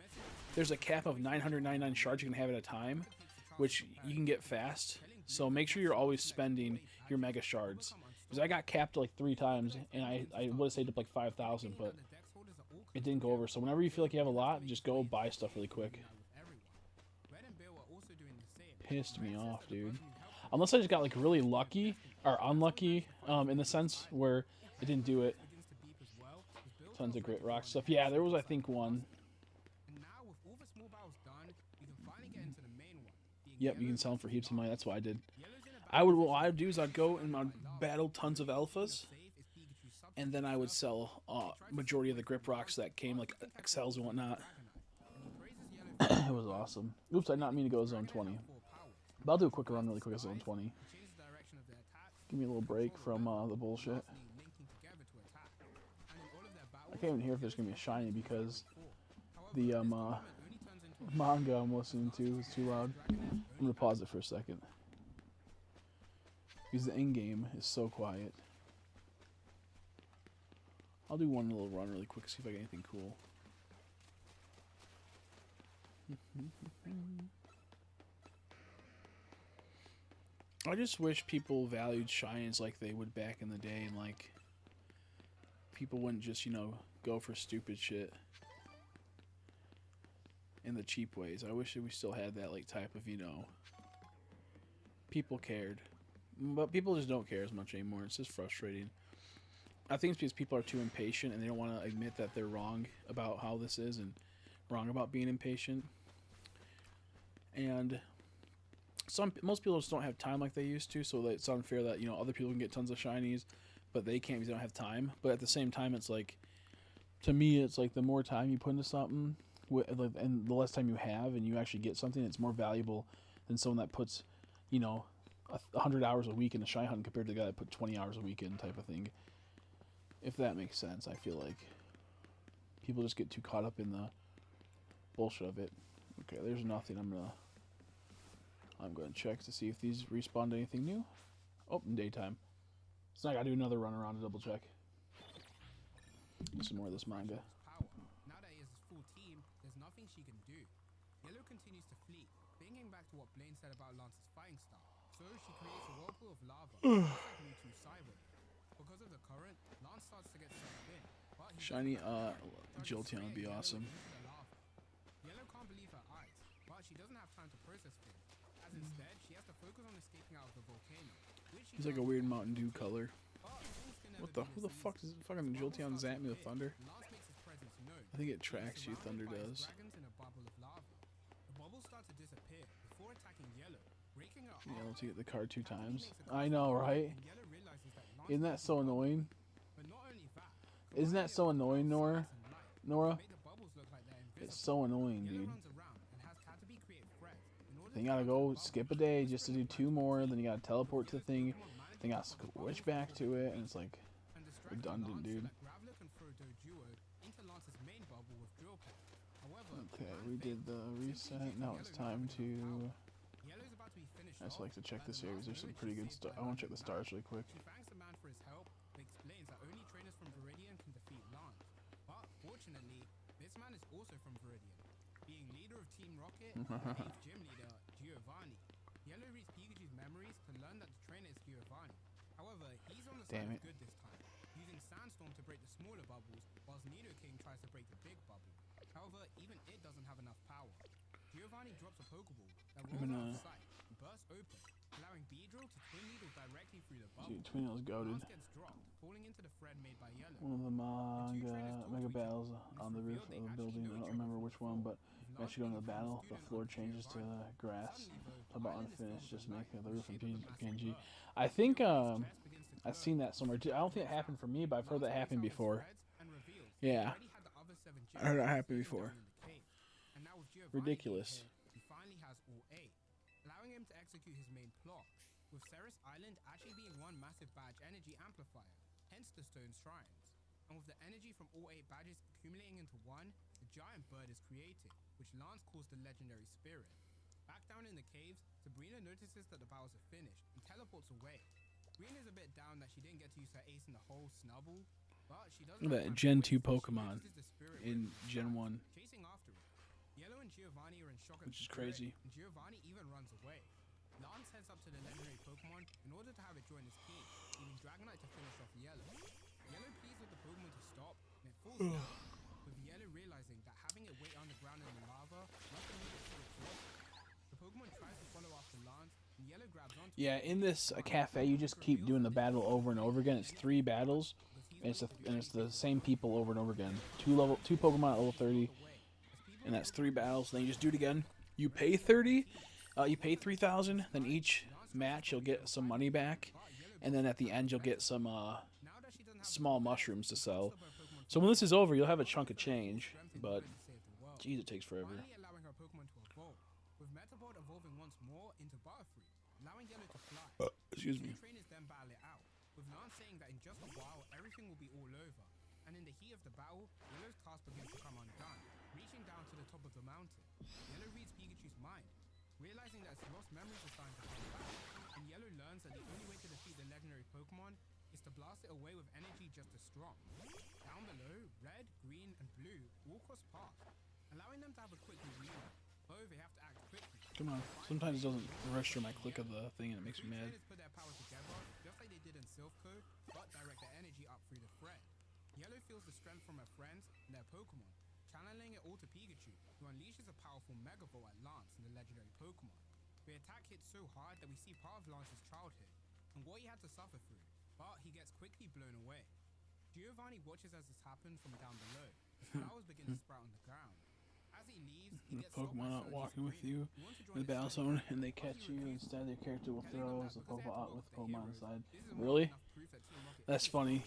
there's a cap of 999 shards you can have at a time, which you can get fast. So make sure you're always spending your Mega Shards. Because I got capped like 3 times, and I would have saved up like 5,000, but it didn't go over. So whenever you feel like you have a lot, just go buy stuff really quick. Pissed me off, dude. Unless I just got like really lucky or unlucky, in the sense where it didn't do it. Tons of Grit Rock stuff. Yeah, there was I think one. Yep, you can sell them for heaps of money. That's what I did. What I would do is I'd go and I'd battle tons of alphas, and then I would sell majority of the grip rocks that came, like XLs and whatnot. It was awesome. Oops, I did not mean to go zone 20. But I'll do a quick run really quick at zone 20. Give me a little break from the bullshit. I can't even hear if there's going to be a shiny because the manga I'm listening to is too loud. I'm going to pause it for a second. Because the in-game is so quiet. I'll do one little run really quick, see if I get anything cool. I just wish people valued shinies like they would back in the day, and like people wouldn't just, you know, go for stupid shit in the cheap ways. I wish that we still had that like type of, you know, people cared. But people just don't care as much anymore. It's just frustrating. I think it's because people are too impatient and they don't want to admit that they're wrong about how this is and wrong about being impatient. And most people just don't have time like they used to, so it's unfair that, you know, other people can get tons of shinies, but they can't because they don't have time. But at the same time, it's like, to me, it's like the more time you put into something, and the less time you have, and you actually get something, it's more valuable than someone that puts, you know, 100 hours a week in a shiny hunt compared to the guy that put 20 hours a week in, type of thing. If that makes sense, I feel like people just get too caught up in the bullshit of it. Okay, there's nothing. I'm gonna check to see if these respawn to anything new. Oh, in daytime. So I gotta do another run around to double check. Some more of this manga. Power. Now that he has his full team, there's nothing she can do. Yellow continues to flee, thinking back to what Blaine said about Lance's fighting style. So she creates a whirlpool of lava, just like Mewtwo sideways. Because of the current, Lance starts to get sucked in. But he Shiny doesn't Jolteon would be Yellow awesome. into the lava. Yellow can't believe her eyes, but she doesn't have time to process things. As instead, she has to focus on escaping out of the volcano. He's like a weird Mountain Dew color. What Who the fuck is fucking Jolteon zap me with thunder? Lance makes his presence known. I think it tracks you, Thunder does. Dragons in a bubble of lava. The bubbles start to disappear before attacking Yellow, breaking her Yeah, arm. let's get the card 2 times. I know, right? And Yellow realizes that Lance Isn't that so annoying? But not only that, Isn't that so annoying, Nora? Nora? make the bubbles look like they're invisible. It's so annoying, Yellow dude. runs around and has Caterpie create threads in order Then you gotta go skip a day just to do 2 more, then you gotta teleport to the thing, then you gotta switch back to it, and it's like and distract redundant, Lance dude. so that Graveler can throw Doduo into Lance's main bubble with Drill Peck. However, Okay, the we plan did fails. the reset. Now it's time to. Yellow's about to be finished I just off like to check by the series. There's some last pretty good village stuff. saved I by want to check the Lance. stars really quick. She thanks the man for his help, but explains that only trainers from Viridian can defeat Lance. But fortunately, this man is also from Viridian, being leader of Team Rocket and 8th gym leader Giovanni. Yellow reads Pikachu's memories to learn that the trainer is Giovanni. However, he's on the side Damn of it. good this time, using Sandstorm to break the smaller bubbles, whilst Nidoking tries to break the big bubble. However, even it doesn't have enough power. Giovanni drops a Pokeball that rolls gonna- out of sight and bursts open, allowing Beedrill to Twin Needle directly through the bubble. Dude, Twinio's goaded. Lance gets dropped, falling into the thread made by Yellow. One of the mega battles on the roof of the building. I don't remember which one, but as you go into the battle, the floor changes to grass. About unfinished, just making the roof of PNG. I think I've seen that somewhere too. I don't think it happened for me, but I've heard that happen before. Yeah, I heard that happen before. Ridiculous. He finally has all 8, allowing him to execute his main plot, with Ceres Island actually being one massive badge energy amplifier, hence the stone shrines. And with the energy from all 8 badges accumulating into one, the giant bird is created, which Lance calls the legendary spirit. Back down in the caves, Sabrina notices that the battles are finished and teleports away. Green is a bit down that she didn't get to use her ace in the whole snubble, but she does. Look at that Gen 2 Pokemon in Gen 1. Chasing after it. Yellow and Giovanni are in shock at Which the is spirit, crazy. and Giovanni even runs away. Lance heads up to the legendary Pokemon in order to have it join his team, leaving Dragonite to finish off Yellow. Yellow pleads with the Pokemon to stop, and it falls down, with Yellow realizing that having it wait underground in the lava must have made it so exhausted. The Pokemon tries to follow after Lance, and Yellow grabs onto it. Yeah, in this cafe, you just keep doing the battle over and over again. It's 3 battles, and it's the same people over and over again. 2 Pokemon at level 30, and that's 3 battles. Then you just do it again. You pay 30, you pay 3,000. Then each match you'll get some money back, and then at the end you'll get some small mushrooms to sell. So when this is over, you'll have a chunk of change, but geez, it takes forever. Finally allowing her Pokemon to evolve, with Metapod evolving once more into Butterfree, allowing Yellow to fly. Excuse me. Two trainers then battle it out, with Lance saying that in just a while everything will be all over, and in the heat of the battle, Yellow's task begins to come undone, reaching down to the top of the mountain. Yellow reads Pikachu's mind, realizing that its lost memories are starting to come back, and Yellow learns that the only way to defeat the legendary Pokemon is to blast it away with energy just as strong. Down below, Red, Green, and Blue all cross paths, allowing them to have a quick reunion, though they have to act quickly, Come on. Sometimes it doesn't register my click of the thing and it makes me mad. Trainers put their powers together, just like they did in Silph Code, but direct their energy up through the thread. Yellow feels the strength from her friends and their Pokemon, channeling it all to Pikachu, who unleashes a powerful Mega Volt at Lance in the legendary Pokemon. The attack hits so hard that we see part of Lance's childhood and what he had to suffer through, but he gets quickly blown away. Giovanni watches as this happens from down below. Flowers begin to sprout on the ground. As he leaves, he gets stopped by Pokemon out Surge's walking with scream, you who wants to in join the battle his zone squad. and they But catch he you. refuses, Instead, your character will telling them throw that the because they Pokeball have to out work with with the Pokemon heroes, inside. this isn't Really? enough proof that Team Rocket That's is funny.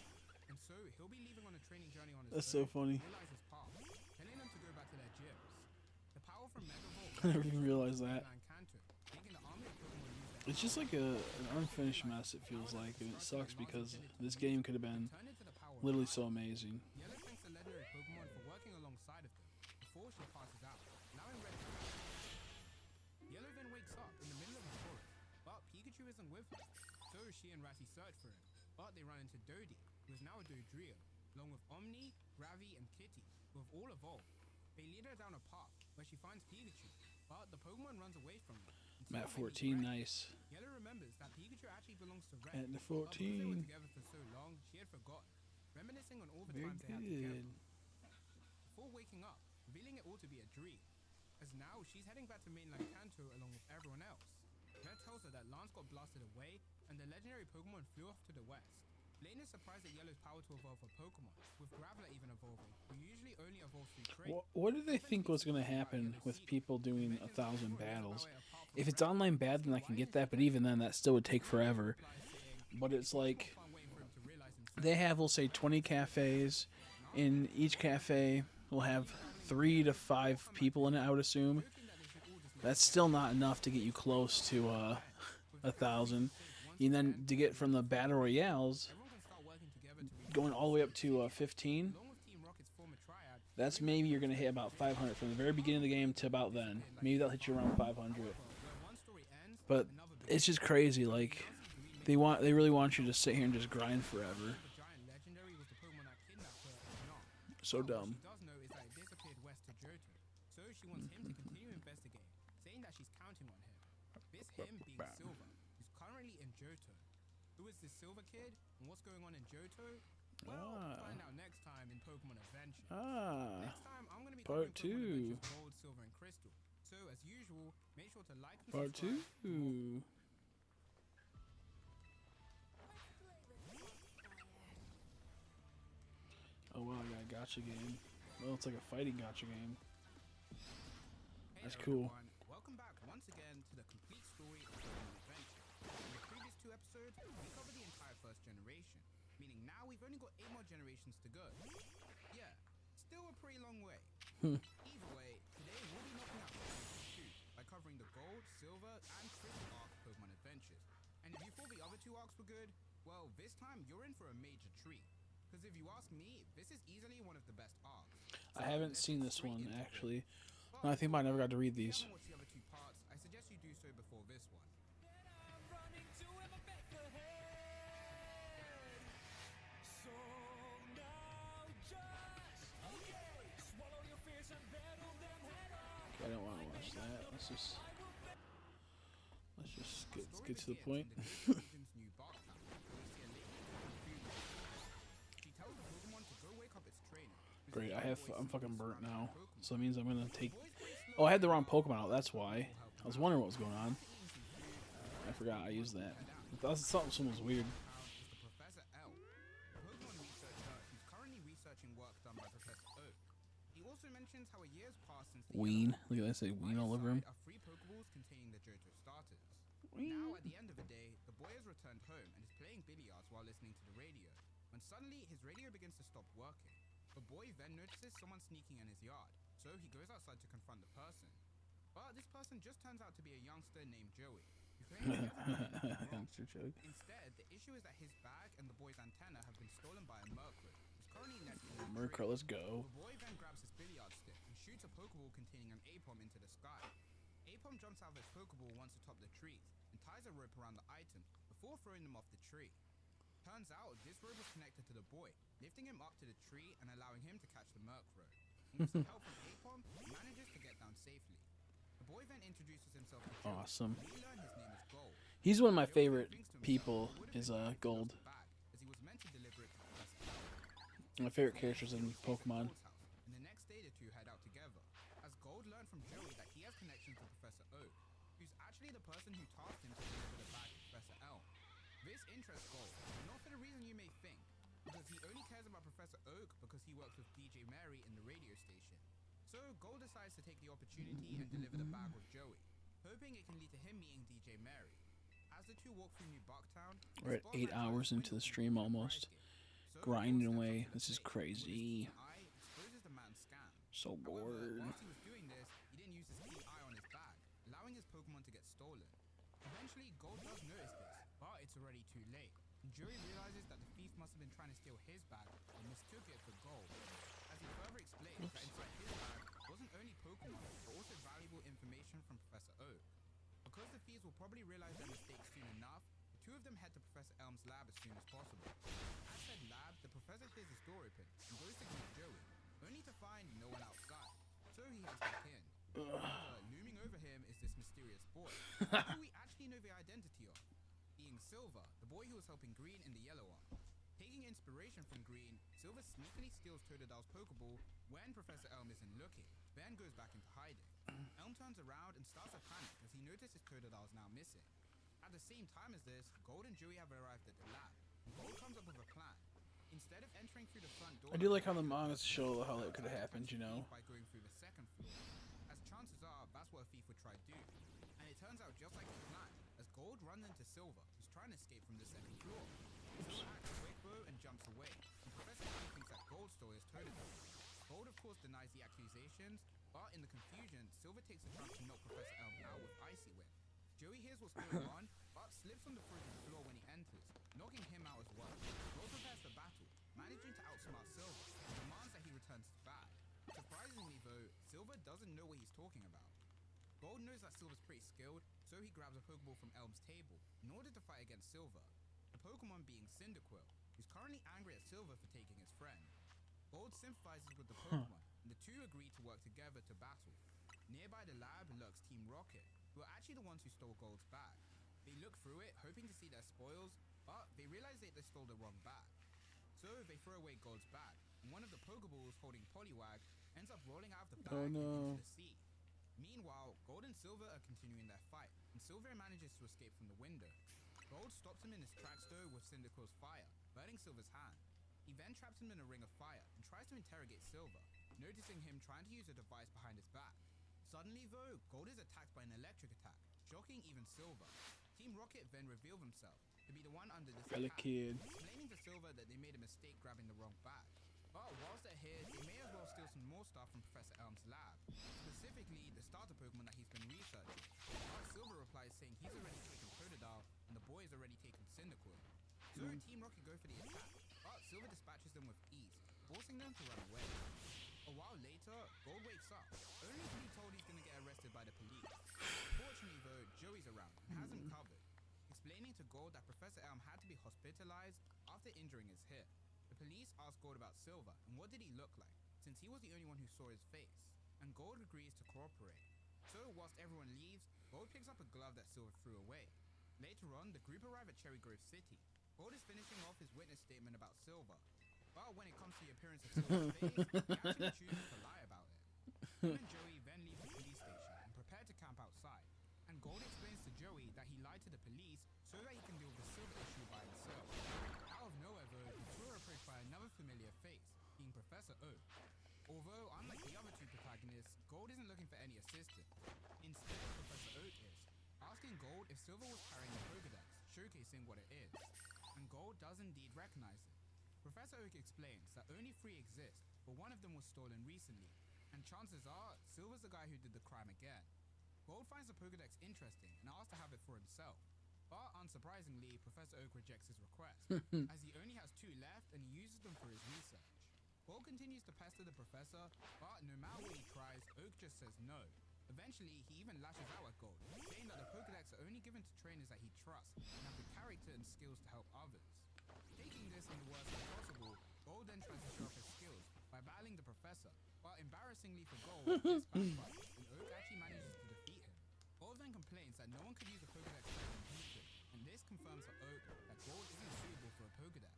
and so he'll be leaving on a training journey on his That's own so funny. to realize his path, telling them to go back to their gyms. The power from Mega Volt I never even realized that. mainland Kanto, making the army of Pokemon use their It's just like an unfinished mess, it feels like, and it sucks because this game could have been turn into the power of literally light. so amazing. Yellow thanks the legendary Pokemon for working alongside of them before she passes out, allowing Red to catch her. Yellow then wakes up in the middle of the forest, but Pikachu isn't with her. So she and Ratty search for him, but they run into Dodie, who is now a Dodrio, along with Omni, Ravi, and Kitty, who have all evolved. They lead her down a path where she finds Pikachu, but the Pokemon runs away from them. Map 14, nice. Yellow remembers that Pikachu actually belongs to Red. At the But because they were 14. together for so long, she had forgotten, reminiscing on all the Very times they had together. good. Before waking up, revealing it all to be a dream, as now she's heading back to mainland Kanto along with everyone else. Red tells her that Lance got blasted away and the legendary Pokemon flew off to the west. Blaine is surprised at Yellow's power to evolve her Pokemon, with Graveler even evolving, who usually only evolves through traits. What do they think was going to happen with people doing 1,000 battles? If it's online bad, then I can get that, but even then, that still would take forever. But it's like, they have, we'll say, 20 cafes. In each cafe will have 3 to 5 people in it, I would assume. That's still not enough to get you close to 1,000. And then to get from the battle royales, going all the way up to 15, that's maybe you're going to hit about 500 from the very beginning of the game to about then. Maybe that'll hit you around 500. But it's just crazy. Like, they really want you to sit here and just grind forever. So dumb. What she does know is that it disappeared west to Johto, so she wants him to continue investigating, saying that she's counting on him. This him being Silver, who's currently in Johto. Who is this Silver kid, and what's going on in Johto? Well, find out next time in Pokemon Adventure. Next time, I'm going to be Part covering Pokemon 2. Adventures Gold, Silver, and Crystal. So, as usual, make sure to like and Part subscribe. 2. Oh wow, I got a gacha game. Well, it's like a fighting gacha game. Hey That's there, cool. everyone. Welcome back once again to the complete story of Pokemon Adventure. In the previous 2 episodes, we covered the entire first generation, meaning now we've only got 8 more generations to go. Yeah, still a pretty long way. Either way, today we'll be knocking out Generation 2 by covering the Gold, Silver, and Crystal arc of Pokemon Adventures. And if you thought the other 2 arcs were good, well, this time you're in for a major treat. Because if you ask me, this is easily one of the best arcs. I haven't seen this one actually. No, I think I never got to read these. If you haven't watched the other 2 parts, I suggest you do so before this one. I don't want to watch that. Let's just get to the point. Great, I'm fucking burnt now. So that means I'm gonna take. Oh, I had the wrong Pokemon out. That's why. I was wondering what was going on. I forgot I used that. I thought something was weird. Professor L, a Pokemon researcher who's currently researching work done by Professor Oak. He also mentions how a year's passed since the Ween. Look at that. Say Ween all over him. are 3 Pokeballs containing the Johto starters. Now, at the end of the day, the boy has returned home and is playing billiards while listening to the radio, when suddenly his radio begins to stop working. The boy then notices someone sneaking in his yard, so he goes outside to confront the person. But this person just turns out to be a youngster named Joey, who claims he has Hamster joke. Instead, the issue is that his bag and the boy's antenna have been stolen by a Murkrow, who's currently nesting in a Murkrow, tree. let's go. The boy then grabs his billiard stick and shoots a Pokeball containing an Apom into the sky. Apom jumps out of his Pokeball once atop the trees and ties a rope around the items before throwing them off the tree. Turns out, this rope was connected to the boy, lifting him up to the tree and allowing him to catch the Murkrow. And with some help from Apom, he manages to get down safely. The boy then introduces himself to Joey. Awesome. We learn his name is Gold. He's one of my Joey favorite thinks to himself people. it would've Is been nice to Gold. drop the bag, as he was meant to deliver it to Professor Elm. My favorite characters in Pokemon. Gold's house, and the next day the two head out together, as Gold learned from Joey that he has connections to Professor Oak, who's actually the person who tasked him to deliver the bag to Professor Elm. This interests Gold, not for the reason you may think, because he only cares about Professor Oak because he works with DJ Mary in the radio station. So Gold decides to take the opportunity and deliver the bag with Joey, hoping it can lead to him meeting DJ Mary. As the two walk through New Bucktown, We're at 8 hours into the stream almost. Grinding away. This is crazy. Exposes the man's scam. So However, bored. whilst he was doing this, he didn't use his key eye on his bag, allowing his Pokemon to get stolen. Eventually, Gold does notice this, but it's already too late. Joey realizes that the thief must have been trying to steal his bag and mistook it for gold. As he further explains that inside his bag wasn't only Pokemon, but also valuable information from Professor Oak. Because the thieves will probably realize their mistake soon enough, the two of them head to Professor Elm's lab as soon as possible. At said lab, the professor hears his door open and goes to greet Joey, only to find no one outside. So he heads back in. However, looming over him is this mysterious boy, who we actually know the identity of, being Silver, the boy who was helping Green in the yellow one. Taking inspiration from Green, Silver sneakily steals Totodil's Pokeball when Professor Elm isn't looking, then goes back into hiding. Elm turns around and starts to panic as he notices Totodile is now missing. At the same time as this, Gold and Joey have arrived at the lab. Gold comes up with a plan. Instead of entering through the front door, I do like how the mangas show how that could have happened, you know. by going through the second floor, as chances are that's what a thief would try to do. And it turns out just like he planned, as Gold runs into Silver, who's trying to escape from the second floor. Silver acts quick though and jumps away, and Professor Elm thinks that Gold stole his Totodile. Gold of course denies the accusations, but in the confusion, Silver takes a chance to knock Professor Elm out with Icy Whip. Joey hears what's going on, but slips on the frozen floor when he enters, knocking him out as well. Gold prepares for battle, managing to outsmart Silver, and demands that he returns his bag. Surprisingly though, Silver doesn't know what he's talking about. Gold knows that Silver's pretty skilled, so he grabs a Pokeball from Elm's table in order to fight against Silver. The Pokemon being Cyndaquil, who's currently angry at Silver for taking his friend. Gold sympathizes with the Pokemon, and the two agree to work together to battle. Nearby the lab lurks Team Rocket, who are actually the ones who stole Gold's bag. They look through it, hoping to see their spoils, but they realize that they stole the wrong bag. So they throw away Gold's bag, and one of the Pokeballs holding Poliwag ends up rolling out of the bag and into the sea. Meanwhile, Gold and Silver are continuing their fight, and Silver manages to escape from the window. Gold stops him in his tracks though with Cyndaquil's fire, burning Silver's hand. He then traps him in a ring of fire and tries to interrogate Silver, noticing him trying to use a device behind his back. Suddenly though, Gold is attacked by an electric attack, shocking even Silver. Team Rocket then reveal themselves to be the one under this attack, explaining to Silver that they made a mistake grabbing the wrong bag. But whilst they're here, they may as well steal some more stuff from Professor Elm's lab, specifically the starter Pokemon that he's been researching. But Silver replies saying he's already taken Totodile and the boy has already taken Cyndaquil. So Team Rocket go for the attack, but Silver dispatches them with ease, forcing them to run away. A while later, Gold wakes up, only to be told he's gonna get arrested by the police. Fortunately though, Joey's around and has him covered, explaining to Gold that Professor Elm had to be hospitalized after injuring his hip. The police ask Gold about Silver and what did he look like, since he was the only one who saw his face, and Gold agrees to cooperate. So whilst everyone leaves, Gold picks up a glove that Silver threw away. Later on, the group arrive at Cherry Grove City. Gold is finishing off his witness statement about Silver, but when it comes to the appearance of Silver's face, he actually chooses to lie about it. Him and Joey then leave the police station and prepare to camp outside, and Gold explains to Joey that he lied to the police so that he can deal with the Silver issue by himself. Out of nowhere though, the two are approached by another familiar face, being Professor Oak. Although, unlike the other two protagonists, Gold isn't looking for any assistance. Instead, Professor Oak is, asking Gold if Silver was carrying the Pokedex, showcasing what it is. And Gold does indeed recognize it. Professor Oak explains that only 3 exist, but one of them was stolen recently, and chances are, Silver's the guy who did the crime again. Gold finds the Pokedex interesting and asks to have it for himself, but unsurprisingly, Professor Oak rejects his request, as he only has 2 left and he uses them for his research. Gold continues to pester the professor, but no matter what he tries, Oak just says no. Eventually, he even lashes out at Gold, saying that the Pokedex are only given to trainers that he trusts and have the character and skills to help others. Taking this in the worst way possible, Gold then tries to show off his skills by battling the professor, but embarrassingly for Gold, this backfires, and Oak actually manages to defeat him. then complains that no one could use a Pokedex better than he could, and this confirms for Oak that Gold isn't suitable for a Pokedex.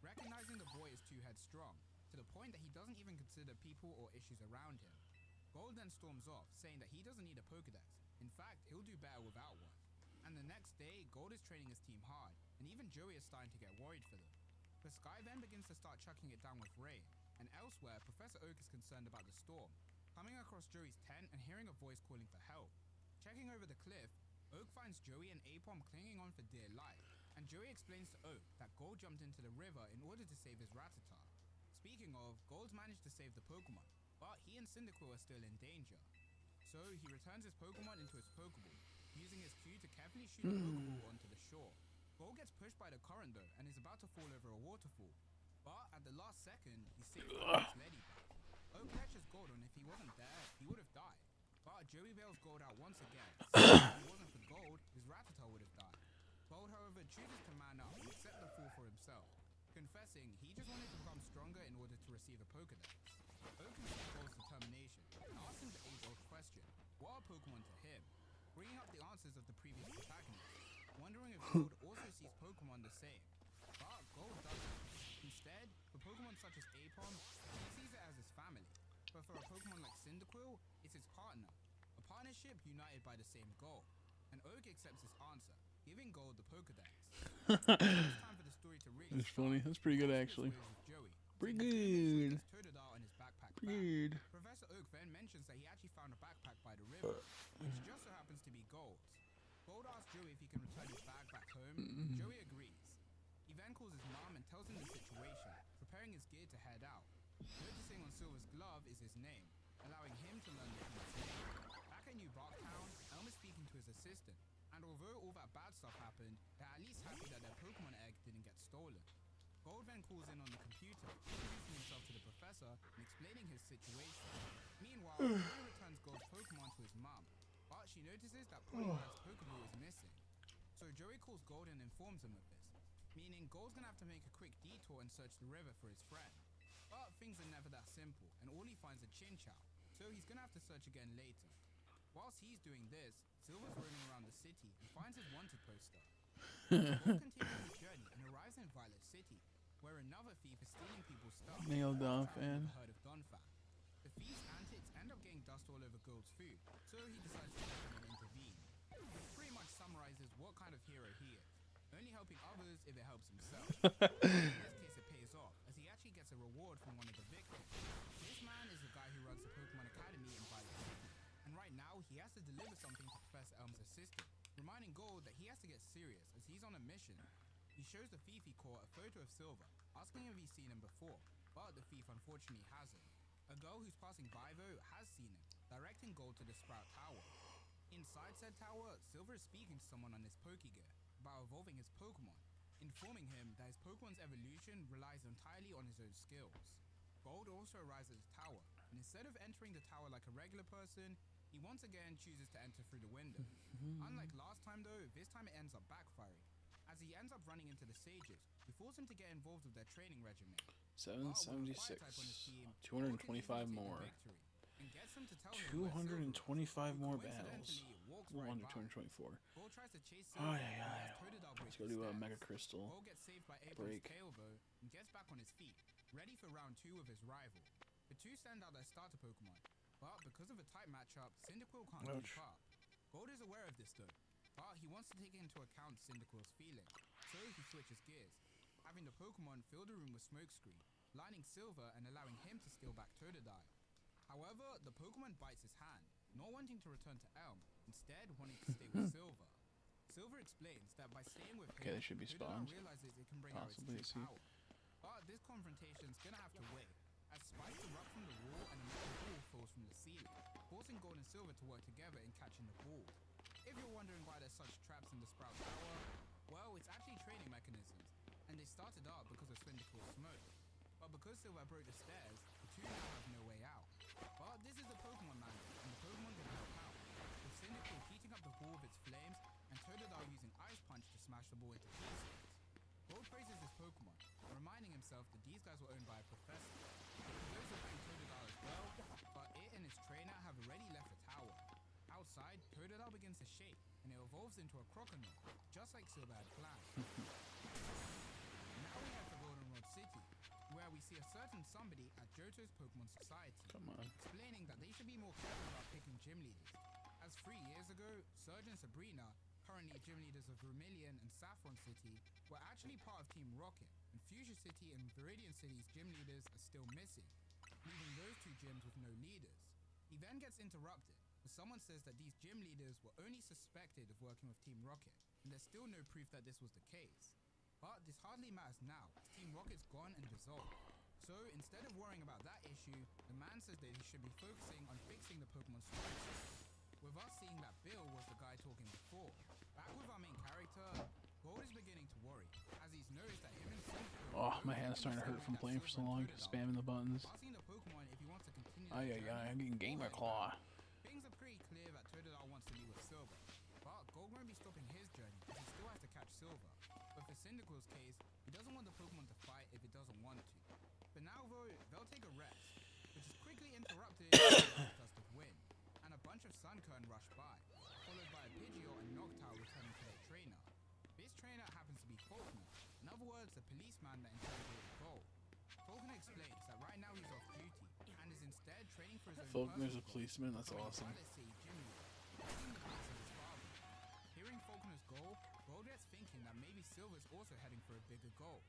Recognizing the boy is too headstrong, to the point that he doesn't even consider people or issues around him. Gold then storms off, saying that he doesn't need a Pokedex. In fact, he'll do better without one. And the next day, Gold is training his team hard, and even Joey is starting to get worried for them. The sky then begins to start chucking it down with rain, and elsewhere, Professor Oak is concerned about the storm, coming across Joey's tent and hearing a voice calling for help. Checking over the cliff, Oak finds Joey and Apom clinging on for dear life, and Joey explains to Oak that Gold jumped into the river in order to save his Rattata. Speaking of, Gold's managed to save the Pokemon, but he and Cyndaquil are still in danger. So he returns his Pokemon into his Pokeball, using his cue to carefully shoot the Pokeball onto the shore. Gold gets pushed by the current though, and is about to fall over a waterfall. But at the last second, he saves Oak's Lady back. Oak catches Gold, and if he wasn't there, he would have died. But Joey bails Gold out once again. So if it wasn't for Gold, his Rattata would have died. Gold, however, chooses to man up and accept the fall for himself, confessing he just wanted to become stronger in order to receive a Pokedex. Oak can see Gold's determination and asks him the age-old question, what are Pokemon to him? Bringing up the answers of the previous protagonist, wondering if Gold also sees Pokemon the same. But Gold doesn't. Instead, for Pokemon such as Apom, he sees it as his family. But for a Pokemon like Cyndaquil, it's his partner. A partnership united by the same goal. And Oak accepts his answer, giving Gold the Pokedex. It's time for the story to really That's funny. That's pretty good, actually. Joey. Pretty good. Totodile on his backpack back. Good. Professor Oak then mentions that he actually found a backpack by the river, which just so happens to be Gold's. Gold asks Joey if he can return his bag back home. Joey agrees. He then calls his mom and tells him the situation, preparing his gear to head out. Noticing on Silver's glove is his name, allowing him to learn the king's name. Back at New Barktown, Elm is speaking to his assistant, and although all that bad stuff happened, they're at least happy that their Pokemon egg didn't get stolen. Gold then calls in on the computer, introducing himself to the professor and explaining his situation. Meanwhile, Joey returns Gold's Pokemon to his mom, but she notices that Polybag's Pokeball is missing. So Joey calls Gold and informs him of this, meaning Gold's gonna have to make a quick detour and search the river for his friend. But things are never that simple, and all he finds are Chinchou, so he's gonna have to search again later. Whilst he's doing this, Silver's roaming around the city and finds his wanted poster. Gold continues his journey and arrives in Violet City, where another thief is stealing people's stuff. Nailed off, traveling man. with a herd of Donphan. The thief's antics end up getting dust all over Gold's food, so he decides to step in and intervene. This pretty much summarizes what kind of hero he is, only helping others if it helps himself. In this case, it pays off, as he actually gets a reward from one of the victims. This man is the guy who runs the Pokemon Academy in Violet City, and right now he has to deliver something to Professor Elm's assistant, reminding Gold that he has to get serious as he's on a mission. He shows the thief he caught a photo of Silver, asking if he's seen him before, but the thief unfortunately hasn't. A girl who's passing by though has seen him, directing Gold to the Sprout Tower. Inside said tower, Silver is speaking to someone on his Pokegear about evolving his Pokemon, informing him that his Pokemon's evolution relies entirely on his own skills. Gold also arrives at the tower, and instead of entering the tower like a regular person, he once again chooses to enter through the window. Unlike last time though, this time it ends up backfiring, as he ends up running into the sages, who force him to get involved with their training regimen. 776. 225 more. 225 more battles. 224. Gold tries to chase Oh, Silver, yeah, but yeah. as Totodile Let's breaks go his do a stance. Mega Crystal. Gold gets saved by April's break. tail though, and gets back on his feet, ready for round 2 with his rival. The two send out their starter Pokemon, but because of a tight matchup, Cyndaquil can't keep up. Gold is aware of this though, but he wants to take into account Cyndaquil's feelings, so he switches gears, having the Pokemon fill the room with smokescreen, lining Silver and allowing him to steal back Totodile. However, the Pokemon bites his hand, not wanting to return to Elm, instead wanting to stay with Silver. Silver explains that by staying with Okay, him, they should be Totodile spawned. realizes it can bring Possibly, out its see. true power. But this confrontation's gonna have to wait, as spikes erupt from the wall and a metal ball falls from the ceiling, forcing Gold and Silver to work together in catching the ball. If you're wondering why there's such traps in the Sprout Tower, well, it's actually training mechanisms, and they started up because of Cyndaquil's smoke. But because Silver broke the stairs, the two now have no way out. But this is the Pokemon manual, and the Pokemon can help out, with Cyndaquil heating up the ball with its flames, and Totodile using Ice Punch to smash the ball into pieces. Gold praises his Pokemon, reminding himself that these guys were owned by a professor. He goes to thank Totodile as well, but it and its trainer have already left the tower. Outside, Totodile begins to shake, and it evolves into a crocodile, just like Silver had planned. Now we head to Goldenrod City, where we see a certain somebody at Johto's Pokemon Society, Come on. explaining that they should be more careful about picking gym leaders. As 3 years ago, Surge and Sabrina, currently gym leaders of Vermilion and Saffron City, were actually part of Team Rocket, and Fuchsia City and Viridian City's gym leaders are still missing, leaving those 2 gyms with no leaders. He then gets interrupted, as someone says that these gym leaders were only suspected of working with Team Rocket, and there's still no proof that this was the case. But this hardly matters now, as Team Rocket's gone and dissolved. So instead of worrying about that issue, the man says that he should be focusing on fixing the Pokemon strike zone. With us seeing that Bill was the guy talking before, back with our main character, Gold is beginning to worry, as he's noticed that him and Synchro Oh, my hand's starting to hurt from playing for so long, spamming the buttons. asking the Pokemon if he wants to continue the Ay, journey, I'm getting gamer claw. things are pretty clear that Totodile wants to be with Silver, but Gold won't be stopping his journey as he still has to catch Silver. But for Cyndaquil's case, he doesn't want the Pokemon to fight if it doesn't want to. For now though, they'll take a rest, which is quickly interrupted by a gust of wind, and a bunch of Sunkern rush by, followed by a Pidgeot and Noctowl returning to their trainer. This trainer happens to be Faulkner, in other words, the policeman that interrogated Gold. Faulkner explains that right now he's off duty, and is instead training for his own Faulkner's a personal policeman, that's becoming a awesome. Violet City gym leader, following the path of his father. Hearing Faulkner's goal, Gold gets thinking that maybe Silver's also heading for a bigger goal,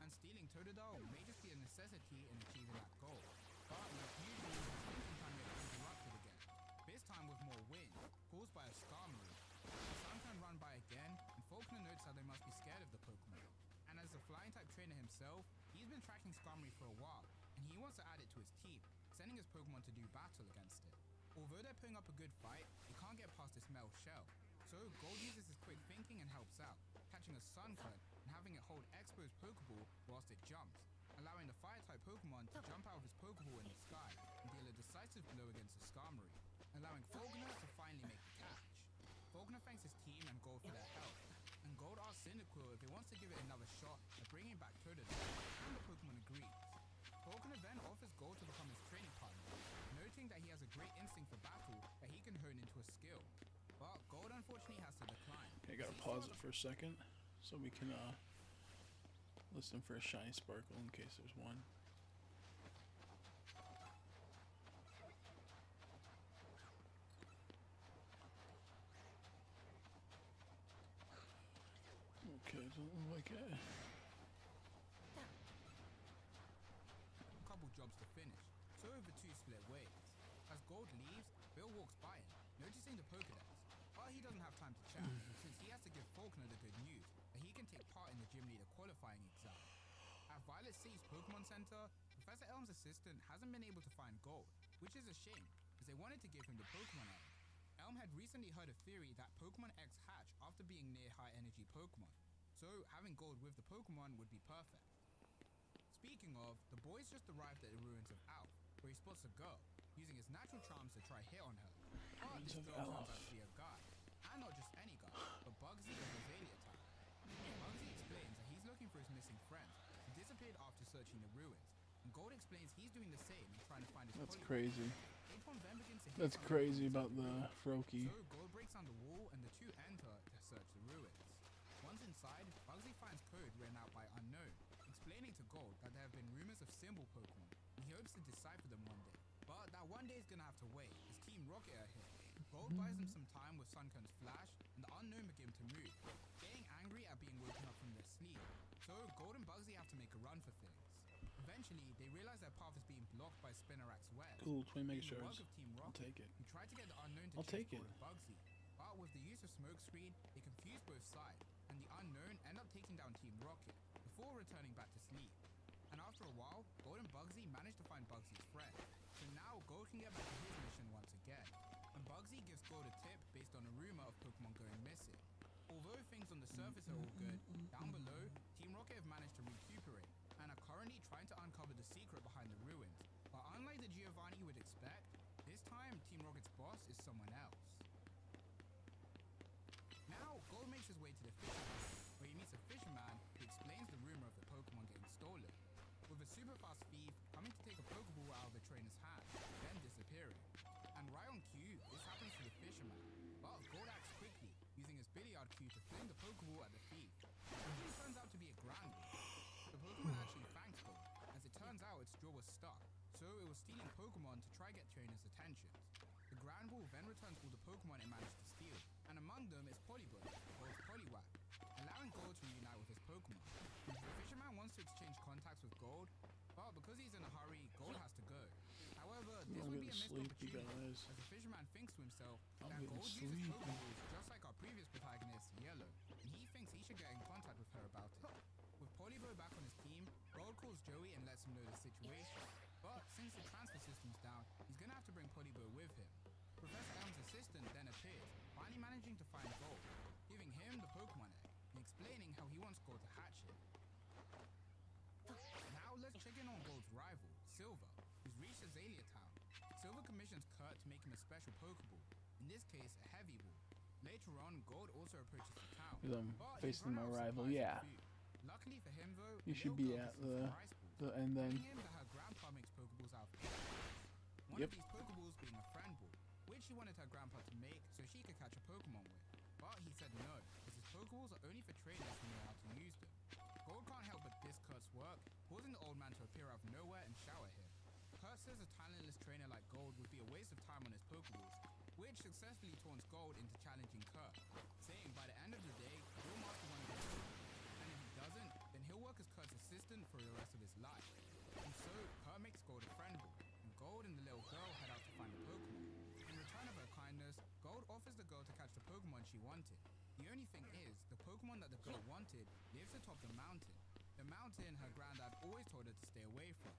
and stealing Totodile may just be a necessity in achieving that goal. But like usually, his thinking time gets interrupted again, this time with more wind, caused by a Skarmory. The Sunkern run by again, and Faulkner notes how they must be scared of the Pokemon. And as a flying-type trainer himself, he's been tracking Skarmory for a while, and he wants to add it to his team, sending his Pokemon to do battle against it. Although they're putting up a good fight, they can't get past this metal shell. So Gold uses his quick thinking and helps out, catching a Sunkern and having it hold Expo's Pokeball whilst it jumps, allowing the Fire-type Pokemon to jump out of his Pokeball in the sky and deal a decisive blow against the Skarmory, allowing Faulkner to finally make the catch. Faulkner thanks his team and Gold for their help, and Gold asks Cyndaquil if he wants to give it another shot at bringing back Totodile, and the Pokemon agrees. Faulkner then offers Gold to become his training partner, noting that he has a great instinct for battle that he can hone into a skill. But Gold unfortunately has to decline. Okay, gotta pause it for a second so we can listen for a shiny sparkle in case there's one. Okay, doesn't look like it. Couple jobs to finish, so the 2 split ways. As Gold leaves, Bill walks by him, noticing the Pokedex, but he doesn't have time to chat since he has to give Faulkner the good news that he can take part in the gym leader qualifying exam. At Violet City's Pokemon Center, Professor Elm's assistant hasn't been able to find Gold, which is a shame, as they wanted to give him the Pokemon egg. Elm had recently heard a theory that Pokemon eggs hatch after being near high-energy Pokemon, so having Gold with the Pokemon would be perfect. Speaking of, the boys just arrived at the ruins of Alph, where he spots a girl, using his natural charms to try hit on her. But this Ruins of girl turns Alph. out to be a guy, and not just any guy, but Bugsy of Azalea type. Bugsy explains that he's looking for his missing friends, who disappeared after searching the ruins, and Gold explains he's doing the same and trying to find his That's Polygon. crazy. Apom then begins to hit That's on the crazy ruins about of the Froakie. So Gold breaks down the wall and the 2 enter to search the ruins. Once inside, Bugsy finds code written out by Unknown, explaining to Gold that there have been rumors of symbol Pokemon, and he hopes to decipher them one day. But that one day is gonna have to wait, as Team Rocket are here. Gold buys them some time with Sunkern's Flash, and the Unknown begin to move, getting angry at being woken up from their sleep. So Gold and Bugsy have to make a run for things. Eventually, they realize their path is being blocked by Spinarak's web. Cool, 20 mega In the work shards. of Team I'll Rocket, take it. who tried to get the Unknown to I'll chase take it. Gold and Bugsy, but with the use of Smokescreen, they confuse both sides, and the Unknown end up taking down Team Rocket, before returning back to sleep. And after a while, Gold and Bugsy manage to find Bugsy's friend, so now Gold can get back to his mission once again. And Bugsy gives Gold a tip based on a rumor of Pokemon going missing. Although things on the surface are all good, down below, Team Rocket have managed to recuperate, and are currently trying to uncover the secret behind the ruins. But unlike the Giovanni you would expect, this time Team Rocket's boss is someone else. Now, Gold makes his way to the fisherman, where he meets a fisherman who explains the rumor of the Pokemon getting stolen, with a super fast thief coming to take a Pokeball out of the trainer's hand, then disappearing. And right on cue, this happens to the fisherman, billiard cue to fling the Pokeball at the thief. It actually turns out to be a Grand Ball. The Pokemon actually thanks Gold. As it turns out, its jaw was stuck, so it was stealing Pokemon to try get trainers' attention. The Grand Ball then returns all the Pokemon it managed to steal, and among them is Poliwag, Gold's Poliwag, allowing Gold to reunite with his Pokemon. The Fisherman wants to exchange contacts with Gold, but because he's in a hurry, Gold has to go. However, this I'm would be a getting missed sleepy, opportunity, guys. as the Fisherman thinks to himself I'm that getting Gold uses sleepy. Pokeballs just like our previous protagonist, Yellow, and he thinks he should get in contact with her about it. With Polibo back on his team, Gold calls Joey and lets him know the situation. But since the transfer system's down, he's gonna have to bring Polibo with him. Professor Elm's assistant then appears, finally managing to find Gold, giving him the Pokemon egg, and explaining how he wants Gold to hatch it. Now let's check in on Gold's rival, Silver, who's reached Azalea Town. Silver commissions Kurt to make him a special Pokeball, in this case a heavy ball. Later on, Gold also approaches the town, Because I'm but he's facing run my out of rival, supplies and yeah. food. Luckily for him though, You the should little be girl at gives him some rice balls, and then telling him that her grandpa makes Pokeballs out of Pokeballs. One Yep. of these Pokeballs being a friend ball, which she wanted her grandpa to make so she could catch a Pokemon with. But he said no, as his Pokeballs are only for trainers who know how to use them. Gold can't help but diss Kurt's work, causing the old man to appear out of nowhere and shout at him. Kurt says a talentless trainer like Gold would be a waste of time on his Pokeballs, which successfully taunts Gold into challenging Kurt, saying by the end of the day, he'll master one of his Pokeballs, and if he doesn't, then he'll work as Kurt's assistant for the rest of his life. And so, Kurt makes Gold a friend ball, and Gold and the little girl head out to find a Pokemon. In return of her kindness, Gold offers the girl to catch the Pokemon she wanted. The only thing is, the Pokemon that the girl wanted lives atop the mountain her granddad always told her to stay away from.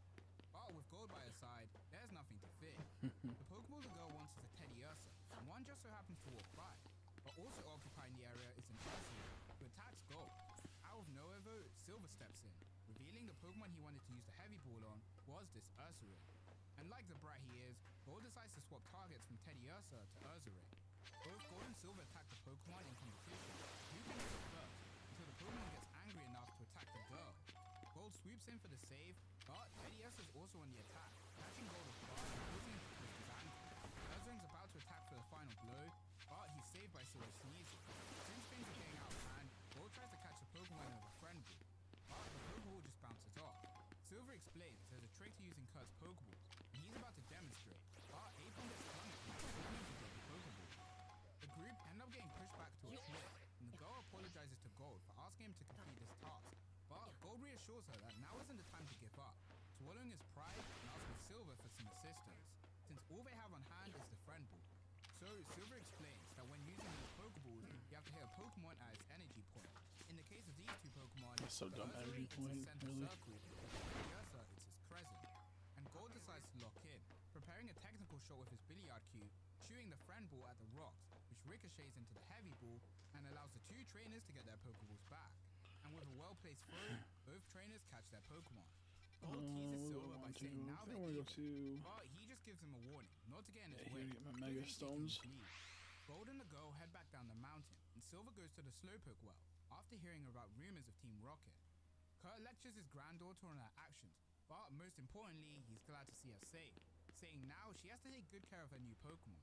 But with Gold by her side, there's nothing to fear. The Pokeball the girl wants is a Teddiursa, and one just so happens to walk by. But also occupying the area is an Ursula, who attacks Gold. Out of nowhere though, Silver steps in, revealing the Pokemon he wanted to use the heavy ball on was this Ursula. And like the brat he is, Gold decides to swap targets from Teddiursa to Ursula. Both Gold and Silver attack the Pokemon in competition. Who can hit it first? Until the Pokemon gets angry enough to attack the girl. Gold swoops in for the save, but Teddiursa is also on the attack, catching Gold with guard and causing him to twist his ankle. Ursaring's about to attack for the final blow, but he's saved by Silver sneezing. Since things are getting out of hand, Gold tries to catch the Pokemon with a friend ball, but the Pokeball just bounces off. Silver explains there's a trick to using Kurt's Pokeballs, and he's about to demonstrate, but Apon gets flung at him, forcing him to get the Pokeball. The group end up getting pushed back to a cliff, and the girl apologizes to Gold for asking him to complete this task. But Gold reassures her that now isn't the time to give up, swallowing his pride and asking Silver for some assistance, since all they have on hand is the friend ball. So Silver explains that when using these Pokeballs, you have to hit a Pokemon at its energy point. In the case of these two Pokemon, That's so the dumb, Ursary energy is point, its center really. circle, and the Ursa it's its crescent. And Gold decides to lock in, preparing a technical shot with his billiard cue, shooting the friend ball at the rocks, which ricochets into the heavy ball and allows the two trainers to get their Pokeballs back. And with a well-placed throw, both trainers catch their Pokemon. Gold teases Silver by saying now they're even, but he just gives him a warning, not to get in his way. Get my Mega Stones. Gold and the girl head back down the mountain, and Silver goes to the Slowpoke well, after hearing about rumors of Team Rocket. Kurt lectures his granddaughter on her actions, but most importantly, he's glad to see her safe, saying now she has to take good care of her new Pokemon.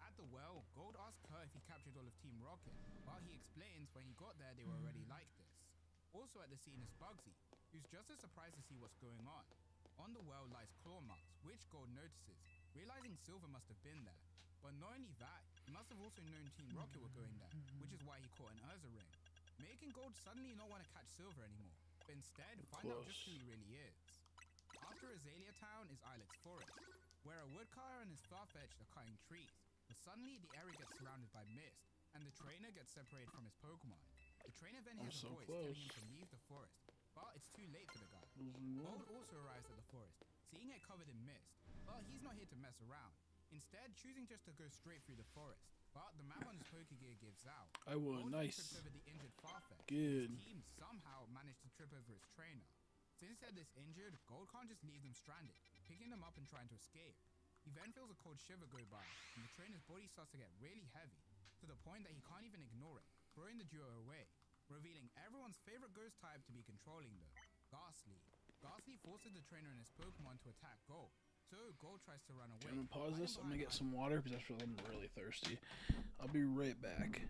At the well, Gold asks Kurt if he captured all of Team Rocket, but he explains when he got there they were already like this. Also at the scene is Bugsy, who's just as surprised to see what's going on. On the well lies claw marks, which Gold notices, realizing Silver must have been there. But not only that, he must have also known Team Rocket were going there, which is why he caught an Ursaring, making Gold suddenly not want to catch Silver anymore, but instead find out just who he really is. After Azalea Town is Ilex Forest, where a woodcutter and his Farfetch'd are cutting trees, but suddenly the area gets surrounded by mist, and the trainer gets separated from his Pokemon. The trainer then hears a voice telling him to leave the forest, but it's too late for the guy. Gold also arrives at the forest, seeing it covered in mist, but he's not here to mess around, instead choosing just to go straight through the forest. But the map on his Pokegear gives out. I won, Gold nice. trips over the injured Farfetch. Good. His team somehow managed to trip over his trainer. Since they're this injured, Gold can't just leave them stranded, picking them up and trying to escape. He then feels a cold shiver go by, and the trainer's body starts to get really heavy, to the point that he can't even ignore it, throwing the duo away, revealing everyone's favorite ghost type to be controlling them, Ghastly. Ghastly forces the trainer and his Pokemon to attack Gold, so Gold tries to run away. I'm gonna pause this. I'm gonna get hiding some water because I'm really thirsty. I'll be right back.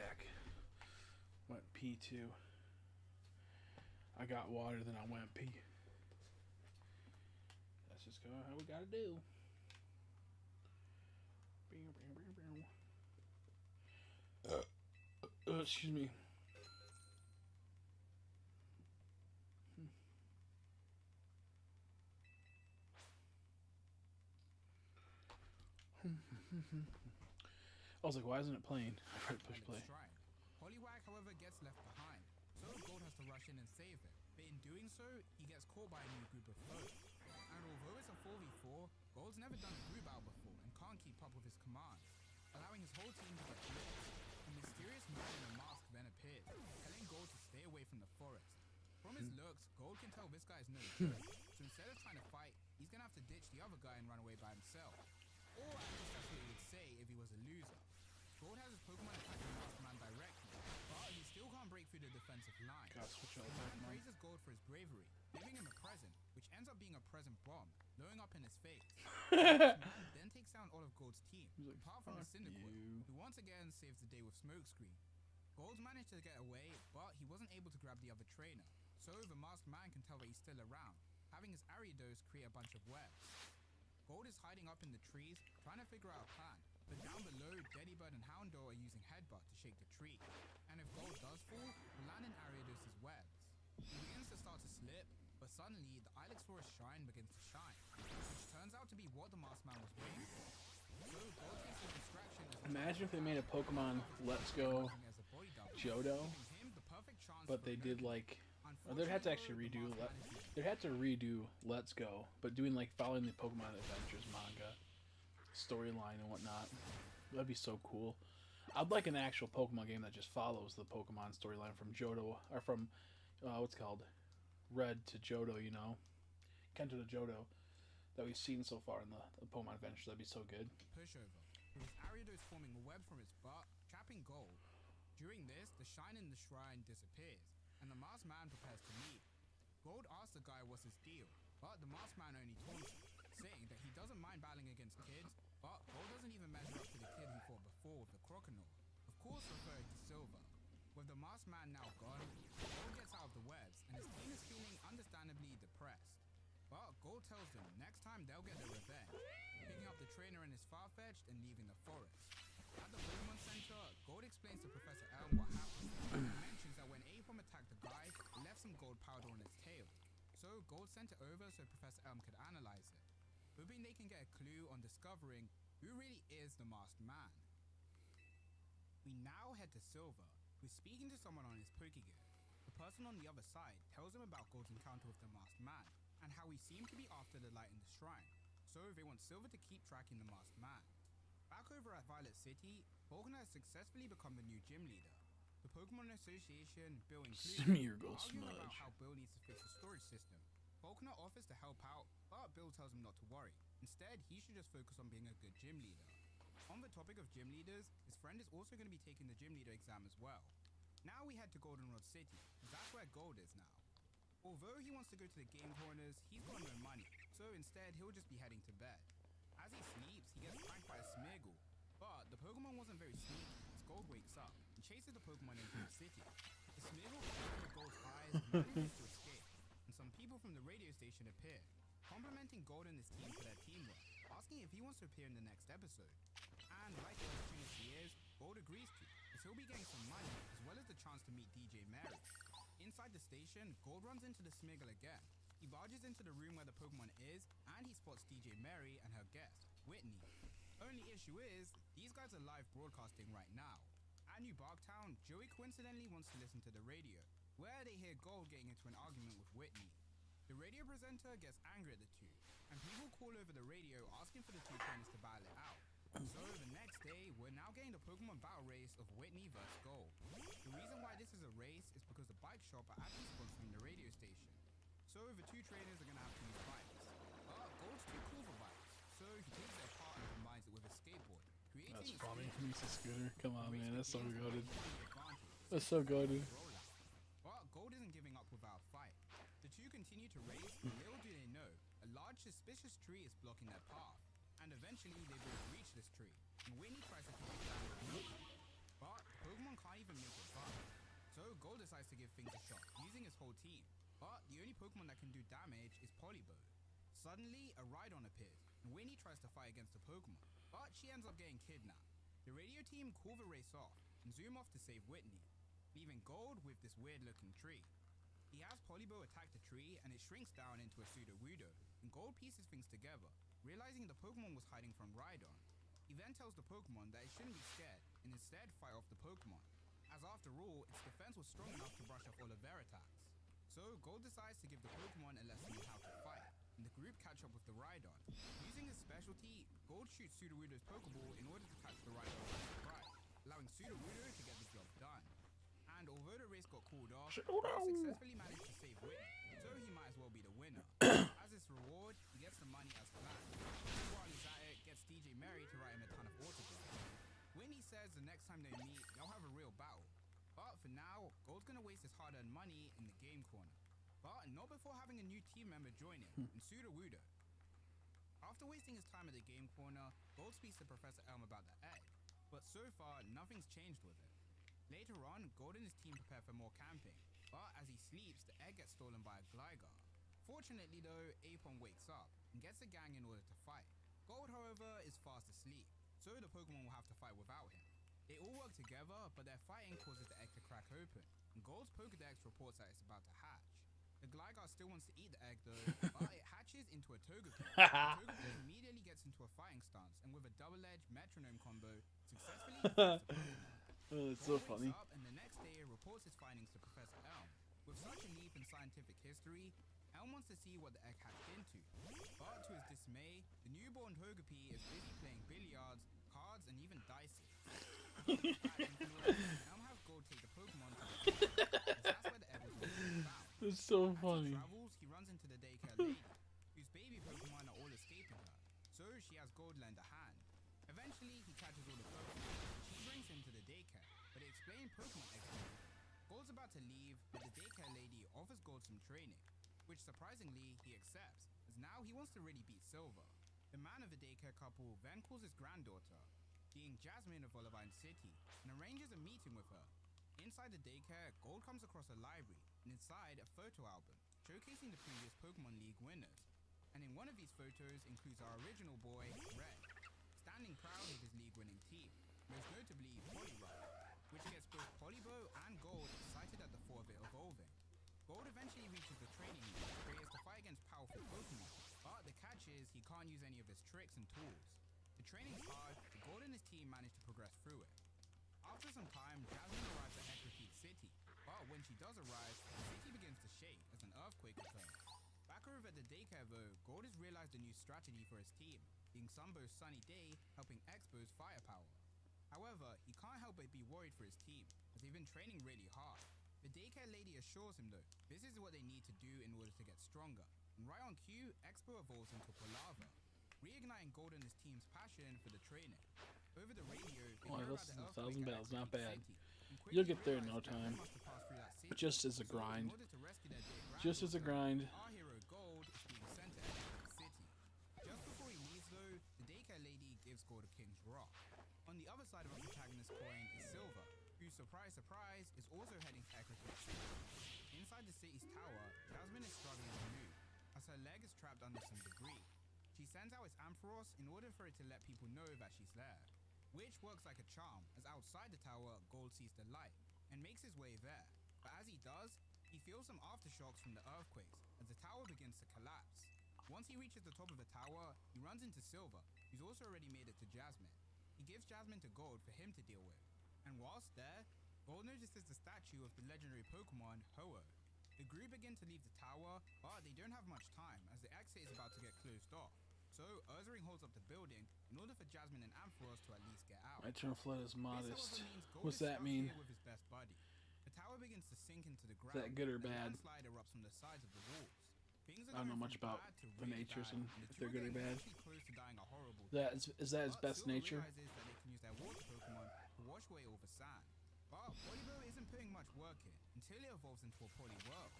back. Went pee too. I got water, then I went pee. That's just kind of how we gotta do. Excuse me. I was like, why isn't it playing? I tried to push play. Poliwag, however, gets left behind, so Gold has to rush in and save him. But in doing so, he gets caught by a new group of foes. And although it's a 4v4, Gold's never done a group battle before and can't keep up with his commands, allowing his whole team to get blitzed. A mysterious man in a mask then appears, telling Gold to stay away from the forest. From his looks, Gold can tell this guy is no good, so instead of trying to fight, he's gonna have to ditch the other guy and run away by himself. Or at least that's what he would say if he was a loser. Gold has his Pokemon attacking the Masked Man directly, but he still can't break through the defensive line. The man praises Gold for his bravery, giving him a present, which ends up being a present bomb, blowing up in his face. The man then takes down all of Gold's team, apart from the Cyndaquil, who once again saves the day with Smokescreen. Gold managed to get away, but he wasn't able to grab the other trainer, so the Masked Man can tell that he's still around, having his Ariados create a bunch of webs. Gold is hiding up in the trees, trying to figure out a plan, but down below, Delibird and Houndour are using Headbutt to shake the tree. And if Gold does fall, will land in Ariados' webs. He begins to start to slip, but suddenly, the Ilex Forest Shrine begins to shine, which turns out to be what the Masked Man was waiting for. So Gold takes the distraction as Imagine if they made a Pokemon Let's Go as a body double, Johto, giving him the perfect chance but for they a did no-hit. like, or they'd have to actually redo. They'd have to redo Let's Go, but doing like following the Pokemon Adventures manga storyline and whatnot. That'd be so cool. I'd like an actual Pokemon game that just follows the Pokemon storyline from Johto, or from what's it called, Red to Johto. You know, Kento to Johto, that we've seen so far in the Pokemon Adventures. That'd be so good. Pushover, with his Ariados forming a web from its butt, trapping Gold. During this, the shine in the shrine disappears, and the Masked Man prepares to leave. Gold asks the guy what's his deal, but the Masked Man only taunts him, saying that he doesn't mind battling against kids, but Gold doesn't even measure up to the kid he fought before with the Croconaw, of course referring to Silver. With the Masked Man now gone, Gold gets out of the webs, and his team is feeling understandably depressed. But Gold tells them next time they'll get their revenge, picking up the trainer and his Farfetch'd and leaving the forest. At the Pokemon Center, Gold explains to Professor Elm what happened, and mentions that when Apom attacked the guy, it left some gold powder on its tail. So Gold sent it over so Professor Elm could analyze it, hoping they can get a clue on discovering who really is the Masked Man. We now head to Silver, who's speaking to someone on his Pokegear. The person on the other side tells him about Gold's encounter with the Masked Man, and how he seemed to be after the light in the shrine, so they want Silver to keep tracking the Masked Man. Back over at Violet City, Falconer has successfully become the new gym leader. The Pokemon Association, Bill included, Smeargle are arguing about Smudge. how Bill needs to fix the storage system. Falconer offers to help out, but Bill tells him not to worry. Instead, he should just focus on being a good gym leader. On the topic of gym leaders, his friend is also going to be taking the gym leader exam as well. Now we head to Goldenrod City, because that's where Gold is now. Although he wants to go to the game corners, he's got no money, so instead he'll just be heading to bed. As he sleeps, he gets pranked by a Smeargle, but the Pokemon wasn't very sneaky, as Gold wakes up and chases the Pokemon into the city. The Smeargle gets into Gold's eyes and manages to escape, and some people from the radio station appear, complimenting Gold and his team for their teamwork, asking if he wants to appear in the next episode. And like the opportunity he is, Gold agrees to, as he'll be getting some money as well as the chance to meet DJ Mary. Inside the station, Gold runs into the Smeargle again. He barges into the room where the Pokemon is, and he spots DJ Mary and her guest, Whitney. Only issue is, these guys are live broadcasting right now. At New Barktown, Joey coincidentally wants to listen to the radio, where they hear Gold getting into an argument with Whitney. The radio presenter gets angry at the two, and people call over the radio asking for the two trainers to battle it out. So the next day, we're now getting the Pokemon battle race of Whitney vs Gold. The reason why this is a race is because the bike shop are actually sponsoring the radio station. So the two trainers are going to have to use bikes. But Gold's too cool for bikes, so he takes it apart and combines it with a skateboard, creating That's a funny. skateboard. He's a scooter. Come on, The race man. That's so begins goated. with Gold in the advantage, That's so goated. rollout. But Gold isn't giving up without a fight. The two continue to race, and little do they know, a large suspicious tree is blocking their path. And eventually they both reach this tree, and Whitney tries to keep it down with a knockout. but the Pokemon can't even make it far. So Gold decides to give things a shot, using his whole team. But the only Pokemon that can do damage is Polibo. Suddenly, a Rhydon appears, and Winnie tries to fight against the Pokemon, but she ends up getting kidnapped. The radio team call the race off and zoom off to save Whitney, leaving Gold with this weird-looking tree. He has Polibo attack the tree, and it shrinks down into a Sudowoodo, and Gold pieces things together, realizing the Pokemon was hiding from Rhydon. He then tells the Pokemon that it shouldn't be scared, and instead fight off the Pokemon, as after all, its defense was strong enough to brush off all of their attacks. So Gold decides to give the Pokemon a lesson in how to fight, and the group catch up with the Rhydon. Using his specialty, Gold shoots Sudowoodo's Pokeball in order to catch the Rhydon by surprise, allowing Sudowoodo to get the job done. And although the race got called off, Gold successfully managed to save Whitney, so he might as well be the winner. As his reward, he gets the money as planned. While he's at it, gets DJ Mary to write him a ton of autographs. Whitney says the next time they meet, they'll have a real battle. But for now, Gold's gonna waste his hard-earned money in the game corner. But not before having a new team member join him, in Sudowoodo. After wasting his time at the game corner, Gold speaks to Professor Elm about the egg, but so far, nothing's changed with it. Later on, Gold and his team prepare for more camping, but as he sleeps, the egg gets stolen by a Gligar. Fortunately though, Apom wakes up and gets the gang in order to fight. Gold, however, is fast asleep, so the Pokemon will have to fight without him. They all work together, but their fighting causes the egg to crack open, and Gold's Pokedex reports that it's about to hatch. The Gligar still wants to eat the egg though, but it hatches into a Togepi. The Togepi immediately gets into a fighting stance, and with a double-edged metronome combo, successfully defeats the Pokemon. Oh, it's Gold so funny. wakes up and the next day reports his findings to Professor Elm. With such a leap in scientific history, Elm wants to see what the egg hatched into. But to his dismay, the newborn Togepi is busy playing billiards, cards, and even dice. Elm has Gold take the Pokemon to the daycare, as that's where the egg was originally found. It's so As he funny. travels, he runs into the daycare lady, whose baby Pokemon are all escaping her, so she has Gold lend a hand. Eventually, he catches all the Pokemon. She brings him to the daycare, but they explain Pokemon X to him. Gold's about to leave, but the daycare lady offers Gold some training, which surprisingly, he accepts, as now he wants to really beat Silver. The man of the daycare couple then calls his granddaughter, being Jasmine of Olivine City, and arranges a meeting with her. Inside the daycare, Gold comes across a library, and inside a photo album, showcasing the previous Pokemon League winners. And in one of these photos includes our original boy, Red, standing proud with his league-winning team, most notably Poliwrath, which gets both Polibo and Gold excited at the thought of it evolving. Gold eventually reaches the training league, where he has to fight against powerful Pokemon, but the catch is he can't use any of his tricks and tools. The training's hard, but Gold and his team manage to progress through it. After some time, Jasmine arrives at Equipede City, but when she does arrive, the city begins to shake as an earthquake occurs. Back over at the daycare though, Gold has realized a new strategy for his team, being Sunbow's Sunny Day helping X-Bow's Firepower. However, he can't help but be worried for his team, as they've been training really hard. The daycare lady assures him though, this is what they need to do in order to get stronger, and right on cue, X-Bow evolves into Palava, reigniting Gold and his team's passion for the training. Over the radio, they Oh, hear this about is the 1,000 earthquake at battles, not Equipede bad. City, and quickly You'll get there in no realize that they time. must have passed through that city. Just as a So, grind. in order to rescue their dear Just as a granddaughter, grind. our hero Gold is being sent to Equipede City. Just before he leaves though, the daycare lady gives Gold a King's Rock. On the other side of our protagonist's coin is Silver, who, surprise surprise, is also heading to Equipede City. Inside the city's tower, Jasmine is struggling to move, as her leg is trapped under some debris. She sends out its Ampharos in order for it to let people know that she's there, which works like a charm, as outside the tower, Gold sees the light, and makes his way there. But as he does, he feels some aftershocks from the earthquakes, as the tower begins to collapse. Once he reaches the top of the tower, he runs into Silver, who's also already made it to Jasmine. He gives Jasmine to Gold for him to deal with, and whilst there, Gold notices the statue of the legendary Pokemon, Ho-Oh. The group begin to leave the tower, but they don't have much time, as the exit is about to get closed off. So, Ursaring holds up the building in order for Jasmine and Ampharos to at least get out. My turn flood is This, modest. however, means Gold What's is that stuck mean? here with his best buddy. The tower begins to sink into the ground. that good or and a bad? landslide erupts from the sides of the walls. Things are I don't know going much from about bad to the really natures bad, and the if two they're are good or getting bad. actually close to dying a horrible That is that his but best Silver nature? realizes that they can use their water Pokemon to wash away all the sand. But Polibo isn't putting much work in until it evolves into a Poliwhirl.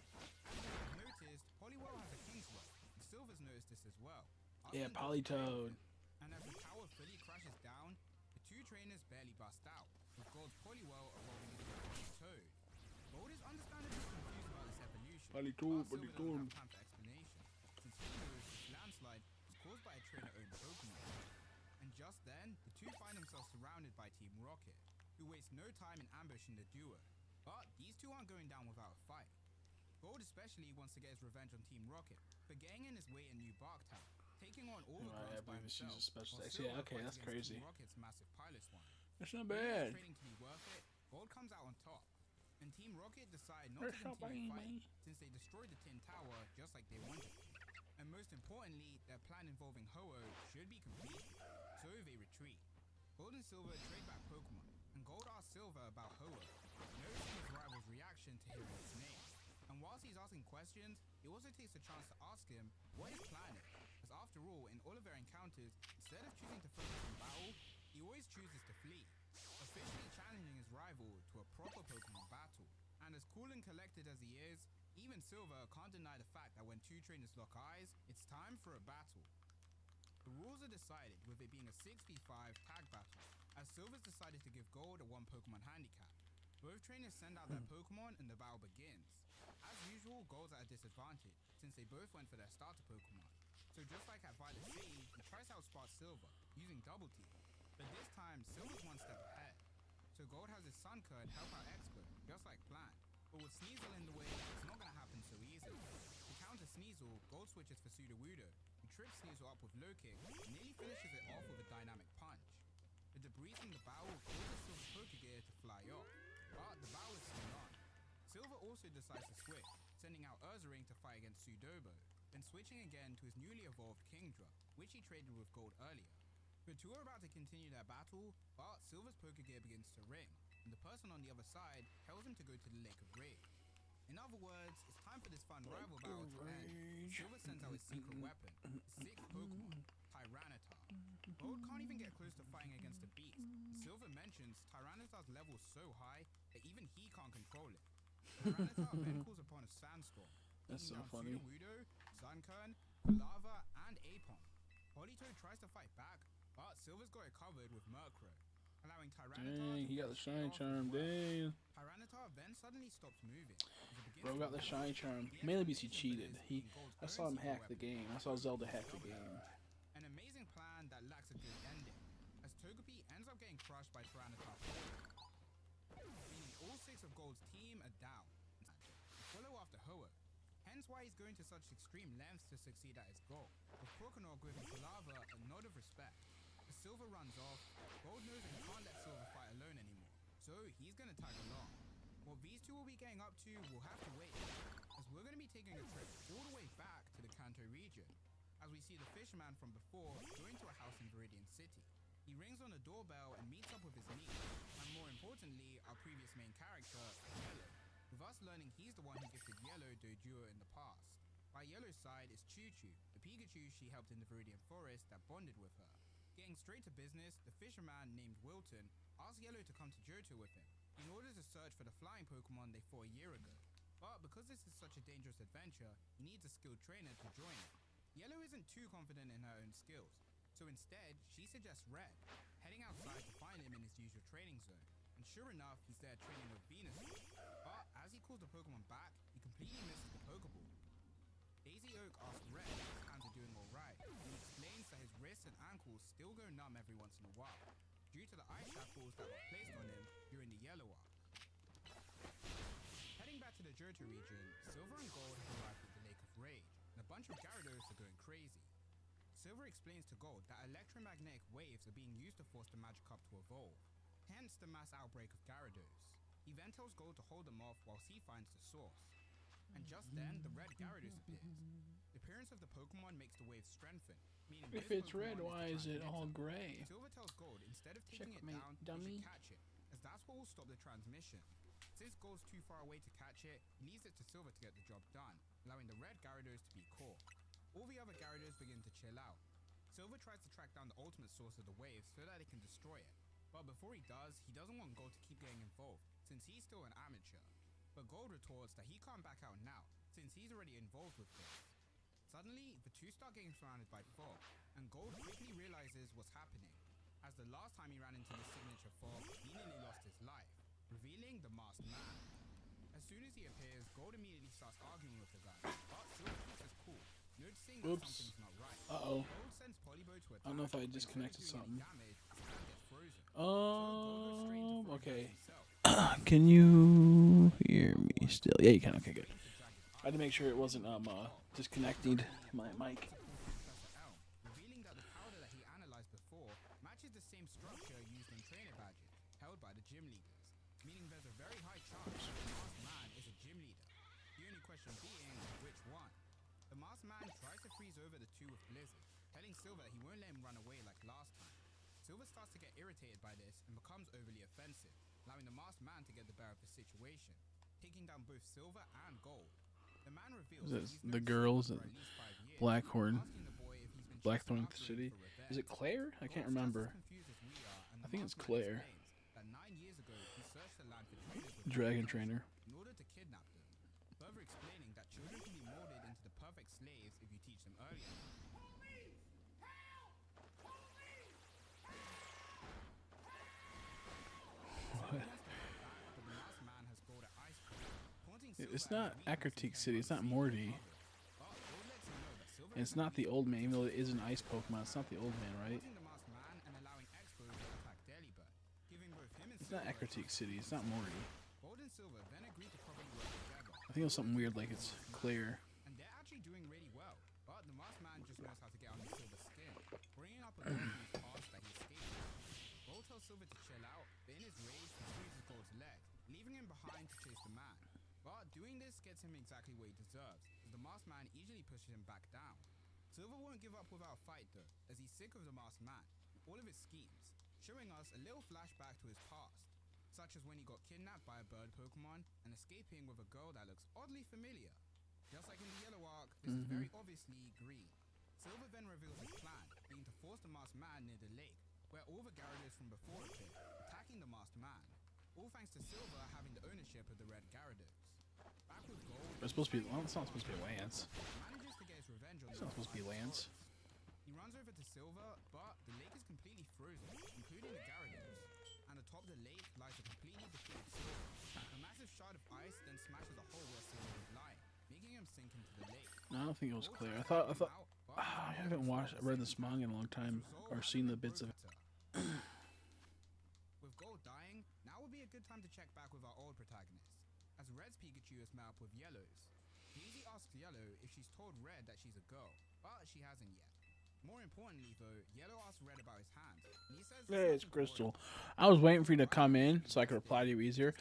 As you have noticed, Poliwhirl has a King's Rock, and Silver's noticed this as well. Yeah, Asking Gold to play with Polytoad. it. And as the tower fully crashes down, the two trainers barely bust out, with Gold's Poliwhirl evolving into a Toad. Gold is understandably confused about this evolution, Politoed, but Silver doesn't Politoed. have time for explanation, since he knows this landslide was caused by a trainer-owned Pokemon. And just then, the two find themselves surrounded by Team Rocket, who waste no time in ambushing the duo. But these two aren't going down without a fight. Gold especially wants to get his revenge on Team Rocket for getting in his way in New Barktown, taking on all the Right, I grunts by believe she himself. uses special while attacks. Silver Yeah, okay, fights that's against crazy. Team Rocket's massive Pilot Swarm. That's not With bad. training to be worth it, Gold comes out on top, and Team Rocket decide not That's to not continue bad, fighting man. since they destroyed the Tin Tower just like they wanted to. And most importantly, their plan involving Ho-Oh should be completed, so they retreat. Gold and Silver trade back Pokemon, and Gold asks Silver about Ho-Oh, noticing his rival's reaction to hearing its name. And whilst he's asking questions, he also takes a chance to ask him what his plan is, as after all, in all of their encounters, instead of choosing to focus on battle, he always chooses to flee, officially challenging his rival to a proper Pokemon battle. And as cool and collected as he is, even Silver can't deny the fact that when two trainers lock eyes, it's time for a battle. The rules are decided, with it being a 6v5 tag battle, as Silver's decided to give Gold a 1 Pokemon handicap. Both trainers send out their Pokemon and the battle begins. As usual, Gold's at a disadvantage, since they both went for their starter Pokemon. So just like at Violet City, he tries to outsmart Silver, using Double Team. But this time, Silver's one step ahead. So Gold has his Sunkern help out Expert, just like planned. But with Sneasel in the way, it's not going to happen so easily. To counter Sneasel, Gold switches for Sudowoodo, who trips Sneasel up with Low Kick and nearly finishes it off with a Dynamic Punch. The debris from the battle causes Silver's Pokegear to fly off, but the battle is still on. Silver also decides to switch, sending out Ursaring to fight against Sudobo, then switching again to his newly evolved Kingdra, which he traded with Gold earlier. The two are about to continue their battle, but Silver's Pokegear begins to ring, and the person on the other side tells him to go to the Lake of Rage. In other words, it's time for this fun rival battle to end. Silver sends out his secret weapon, his 6th Pokemon, Tyranitar. Gold can't even get close to fighting against the beast, and Silver mentions Tyranitar's level so high that even he can't control it. Tyranitar then calls upon a sandstorm, That's so taking down funny. Sudowoodo, Sunkern, Palava, and Apom. Politoed tries to fight back, but Silver's got it covered with Murkrow, allowing Tyranitar Dang, to he got the finish shiny off charm. as well. Dang. Tyranitar then suddenly stops moving. as it begins Bro to got the roll. shiny charm. The Mainly because he explanation for cheated. this He, being Gold's I saw him own hack secret the weapon, game. I saw Zelda hack the Double game. Dash. An amazing plan that lacks a good ending, as Togepi ends up getting crushed by Tyranitar, meaning all 6 of Gold's team are down. Follow after Ho-Oh, hence why he's going to such extreme lengths to succeed at his goal, with Croconaw giving Palava a nod of respect. As Silver runs off, Gold knows that he can't let Silver fight alone anymore, so he's gonna tag along. What these two will be getting up to, we'll have to wait, as we're gonna be taking a trip all the way back to the Kanto region, as we see the fisherman from before going to a house in Viridian City. He rings on the doorbell and meets up with his niece, and more importantly, our previous main character, Yellow, with us learning he's the one who gifted Yellow Doduo in the past. By Yellow's side is Choo Choo, the Pikachu she helped in the Viridian Forest that bonded with her. Getting straight to business, the fisherman named Wilton asks Yellow to come to Johto with him, in order to search for the flying Pokemon they fought a year ago. But because this is such a dangerous adventure, he needs a skilled trainer to join it. Yellow isn't too confident in her own skills, so instead, she suggests Red, heading outside to find him in his usual training zone. And sure enough, he's there training with Venusaur. But as he calls the Pokemon back, he completely misses the Pokeball. Daisy Oak asks Red if his hands are doing alright, and he explains that his wrists and ankles still go numb every once in a while, due to the ice shackles that were placed on him during the Yellow arc. Heading back to the Johto region, Silver and Gold have arrived at the Lake of Rage, and a bunch of Gyarados are going crazy. Silver explains to Gold that electromagnetic waves are being used to force the Magikarp to evolve, hence the mass outbreak of Gyarados. He then tells Gold to hold them off whilst he finds the source. And just then, the red Gyarados appears. The appearance of the Pokemon makes the waves strengthen, meaning If this it's red, Pokemon why is the it all transmitter. gray? Silver tells Gold instead of taking it Checkmate, down, he dummy. should catch it, as that's what will stop the transmission. Since Gold's too far away to catch it, he leaves it to Silver to get the job done, allowing the red Gyarados to be caught. All the other Gyarados begin to chill out. Silver tries to track down the ultimate source of the waves so that he can destroy it. But before he does, he doesn't want Gold to keep getting involved, since he's still an amateur. But Gold retorts that he can't back out now, since he's already involved with this. Suddenly, the two start getting surrounded by fog, and Gold quickly realizes what's happening. as the last time he ran into the signature fog, he nearly lost his life, revealing the masked man. As soon as he appears, Gold immediately starts arguing with the guy, but Silver keeps his cool, noticing that Oops. something's not right. Uh-oh. Gold sends Polybo to attack. I don't know if I but instead of disconnected doing something. any damage, his hand gets frozen. So Gold goes straight into frozen Okay. himself. Can you hear me still? Yeah, you can. Okay, good. I had to make sure it wasn't disconnecting my mic. Revealing that the powder that he analyzed before matches the same structure used on trainer badges held by the gym leaders, meaning there's a very high chance that the masked man is a gym leader. The only question being, which one? The masked man tries to freeze over the two with Blizzard, telling Silver that he won't let him run away like last time. Silver starts to get irritated by this and becomes overly offensive, allowing the masked man to get the better of the situation, taking down both Silver and Gold. The man reveals that he's The known girls Silver at for at least 5 years, Blackhorn, asking the boy if he's been Blackthorn chasing after him City. for revenge. Is it Claire? I can't Gold's remember. just as confused as we are, and I the think it's masked man Claire. explains that 9 years ago he searched the land for trainers with Dragon powers trainer. in order to kidnap them, further explaining that children can be molded into the perfect slaves if you teach them early enough. It's not Akratik City. It's not Morty. And it's not the old man, even though it is an ice Pokemon. It's not the old man, right? It's not Akratik City. It's not Morty. I think it was something weird like it's Claire. And they're actually doing really well, but the masked man just knows how to get under Silver's skin, bringing up a lot of these paths that he escaped. Gold tells Silver to chill out, but in his rage he freezes Gold's legs, leaving him behind to chase the man. But doing this gets him exactly what he deserves, as the masked man easily pushes him back down. Silver won't give up without a fight though, as he's sick of the masked man, all of his schemes, showing us a little flashback to his past, such as when he got kidnapped by a bird Pokemon and escaping with a girl that looks oddly familiar. Just like in the yellow arc, this is very obviously green. Silver then reveals his plan, being to force the masked man near the lake, where all the Gyarados from before appear, attacking the masked man. All thanks to Silver having the ownership of the red Gyarados. Back with Gold, It's supposed to be. Well, it's not supposed to be Lance. manages to get his revenge on It's the not supposed to be Lance. He runs over to Silver, but the lake is completely frozen, including the Gyarados. And atop the lake lies a completely defeated Silver. A massive shard of ice then smashes a hole where Silver was lying, making him sink into the lake. No, I don't think it was Claire. I thought. I haven't read this manga in a long time or seen the bits of it. With Gold dying, now would be a good time to check back with our old protagonist, as Red's Pikachu is met up with Yellow's. Daisy asks Yellow if she's told Red that she's a girl, but she hasn't yet. More importantly though, Yellow asks Red about his hands, and he says Hey, it's Crystal. I was waiting for you to come in so I could reply to you easier.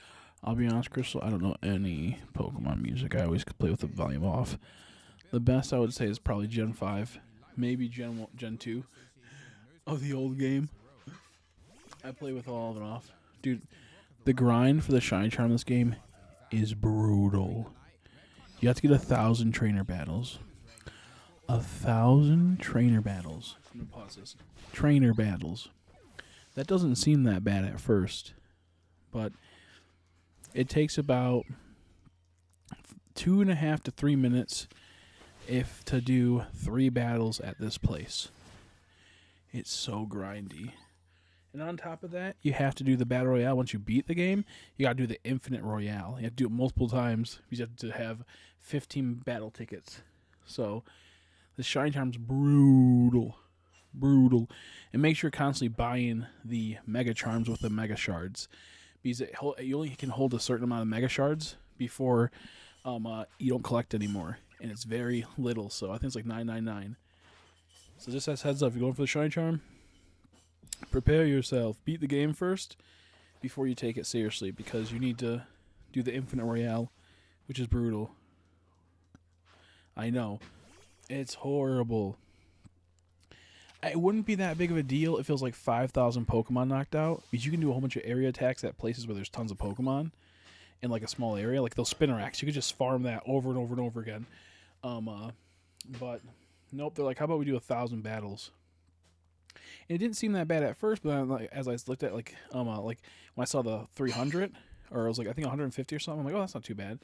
I'll be honest, Crystal, I don't know any Pokemon music. I always play with the volume off. The best I would say is probably Gen 5, maybe Gen 2 of the old game. I play with all of it off. Dude, the grind for the Shiny Charm in this game is brutal. You have to get 1,000 trainer battles. 1,000 trainer battles. I'm gonna pause this. Trainer battles. That doesn't seem that bad at first, but it takes about 2.5 to 3 minutes if to do 3 battles at this place. It's so grindy. And on top of that, you have to do the Battle Royale. Once you beat the game, you got to do the Infinite Royale. You have to do it multiple times. You have to have 15 battle tickets. So, the Shiny Charm's brutal. Brutal. And make sure you're constantly buying the Mega Charms with the Mega Shards. Because you only can hold a certain amount of Mega Shards before you don't collect anymore. And it's very little. So, I think it's like 999. So, just as heads up, if you're going for the Shiny Charm, prepare yourself. Beat the game first before you take it seriously, because you need to do the Infinite Royale, which is brutal. I know. It's horrible. It wouldn't be that big of a deal if it was like 5,000 Pokemon knocked out, because you can do a whole bunch of area attacks at places where there's tons of Pokemon in like a small area. Like those Spinnerax, you could just farm that over and over and over again. But nope, they're like, how about we do 1,000 battles? And it didn't seem that bad at first, but then, like, as I looked at like when I saw the 300, or it was like I think 150 or something, I'm like, oh, that's not too bad.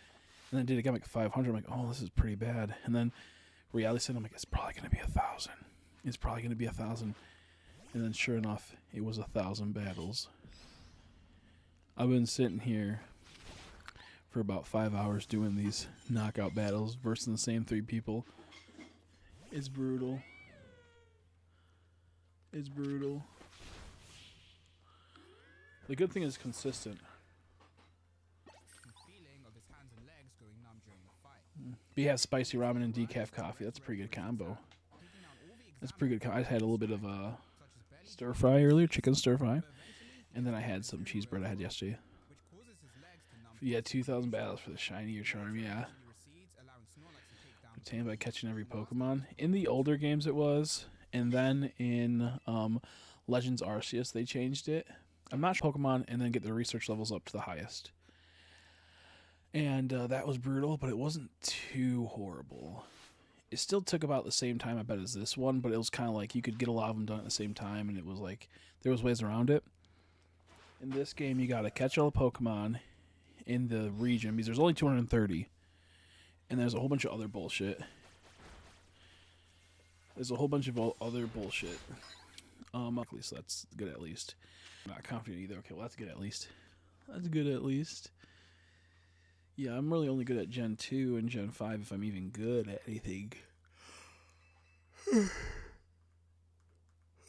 And then did it again like 500. I'm like, oh, this is pretty bad. And then reality said, I'm like, it's probably gonna be 1,000. It's probably gonna be 1,000. And then sure enough, it was 1,000 battles. I've been sitting here for about 5 hours doing these knockout battles versus the same 3 people. It's brutal. It's brutal. The good thing is consistent. But you have spicy ramen and decaf coffee. That's a pretty good combo. That's a pretty good. I had a little bit of a stir fry earlier, chicken stir fry, and then I had some cheese bread I had yesterday. Yeah, 2,000 battles for the shiny or charm. Yeah. Obtained by catching every Pokemon. In the older games, it was, and then in Legends Arceus, they changed it. I'm not sure Pokemon, and then get the research levels up to the highest. And that was brutal, but it wasn't too horrible. It still took about the same time, I bet, as this one, but it was kind of like you could get a lot of them done at the same time, and it was like there was ways around it. In this game, you got to catch all the Pokemon in the region, because there's only 230, and there's a whole bunch of other bullshit. There's a whole bunch of other bullshit. Luckily, so that's good at least. I'm not confident either. Okay, well, that's good at least. That's good at least. Yeah, I'm really only good at Gen 2 and Gen 5 if I'm even good at anything.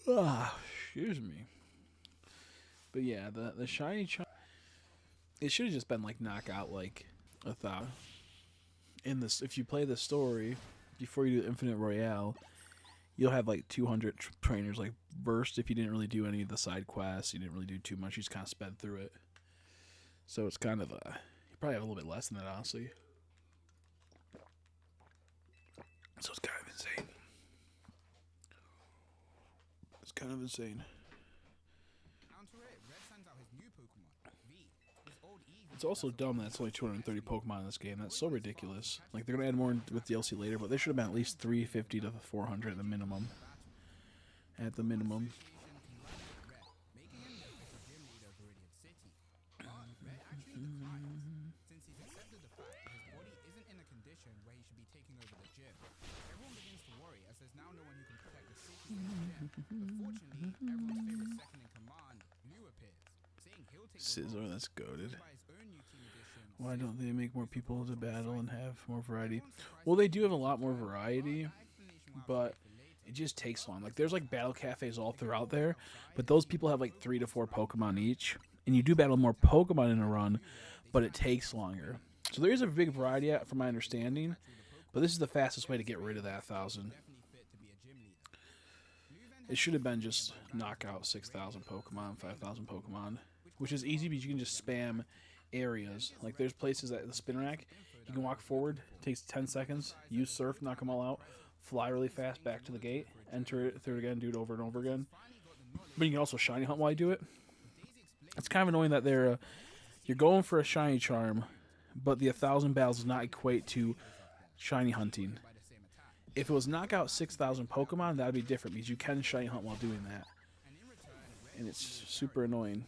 Excuse me. But yeah, the shiny charm, it should have just been like knockout like 1,000. In this, if you play the story before you do Infinite Royale, you'll have like 200 trainers like burst if you didn't really do any of the side quests. You didn't really do too much. You just kind of sped through it. So it's kind of a... Probably have a little bit less than that, honestly. So it's kind of insane. It's kind of insane. It's also dumb that it's only 230 Pokemon in this game. That's so ridiculous. Like, they're going to add more with DLC later, but they should have been at least 350 to 400 at the minimum. At the minimum. Scizor, that's goated. Why don't they make more people to battle and have more variety? Well, they do have a lot more variety, but it just takes long. Like, there's like battle cafes all throughout there, but those people have like 3 to 4 Pokemon each, and you do battle more Pokemon in a run, but it takes longer. So there is a big variety, from my understanding, but this is the fastest way to get rid of that 1,000. It should have been just knock out 6,000 Pokemon, 5,000 Pokemon, which is easy because you can just spam areas. Like, there's places at the spin rack, you can walk forward, takes 10 seconds, use Surf, knock them all out, fly really fast back to the gate, enter it through it again, do it over and over again. But you can also shiny hunt while you do it. It's kind of annoying that you're going for a shiny charm, but the 1,000 battles does not equate to shiny hunting. If it was knock out 6,000 Pokemon, that would be different because you can shiny hunt while doing that. And it's super annoying.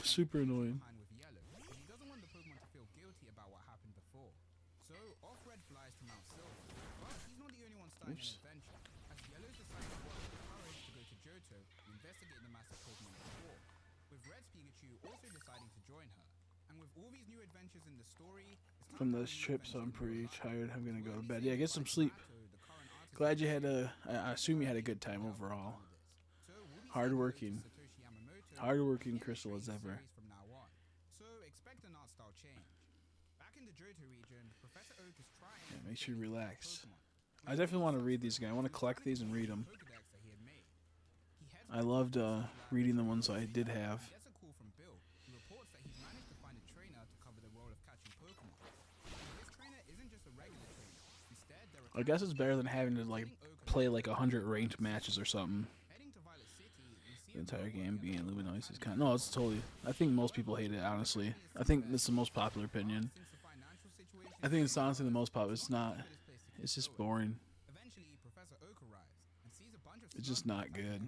Super annoying. Oops. From this trip, so I'm pretty tired. I'm gonna go to bed. Yeah, get some sleep. Glad you had I assume you had a good time overall. Hardworking Crystal as ever. Yeah, make sure you relax. I definitely want to read these again. I want to collect these and read them. I loved reading the ones I did have. I guess it's better than having to like play like 100 ranked matches or something. The entire game being Luminoise is kind of... No, it's totally... I think most people hate it, honestly. I think this is the most popular opinion. I think it's honestly the most popular. It's not... It's just boring. It's just not good.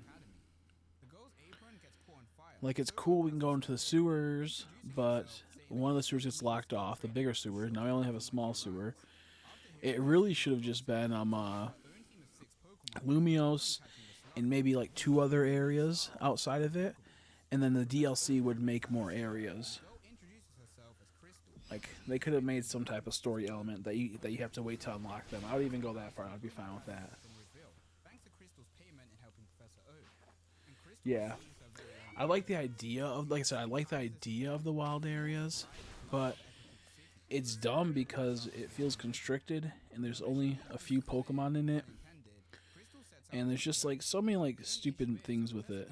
Like, it's cool we can go into the sewers, but one of the sewers gets locked off, the bigger sewer. Now we only have a small sewer. It really should have just been Lumiose and maybe like 2 other areas outside of it, and then the DLC would make more areas. Like they could have made some type of story element that you have to wait to unlock them. I would even go that far. I'd be fine with that. Yeah, I like the idea of, like I said, I like the idea of the wild areas, but it's dumb because it feels constricted and there's only a few Pokemon in it, and there's just like so many like stupid things with it.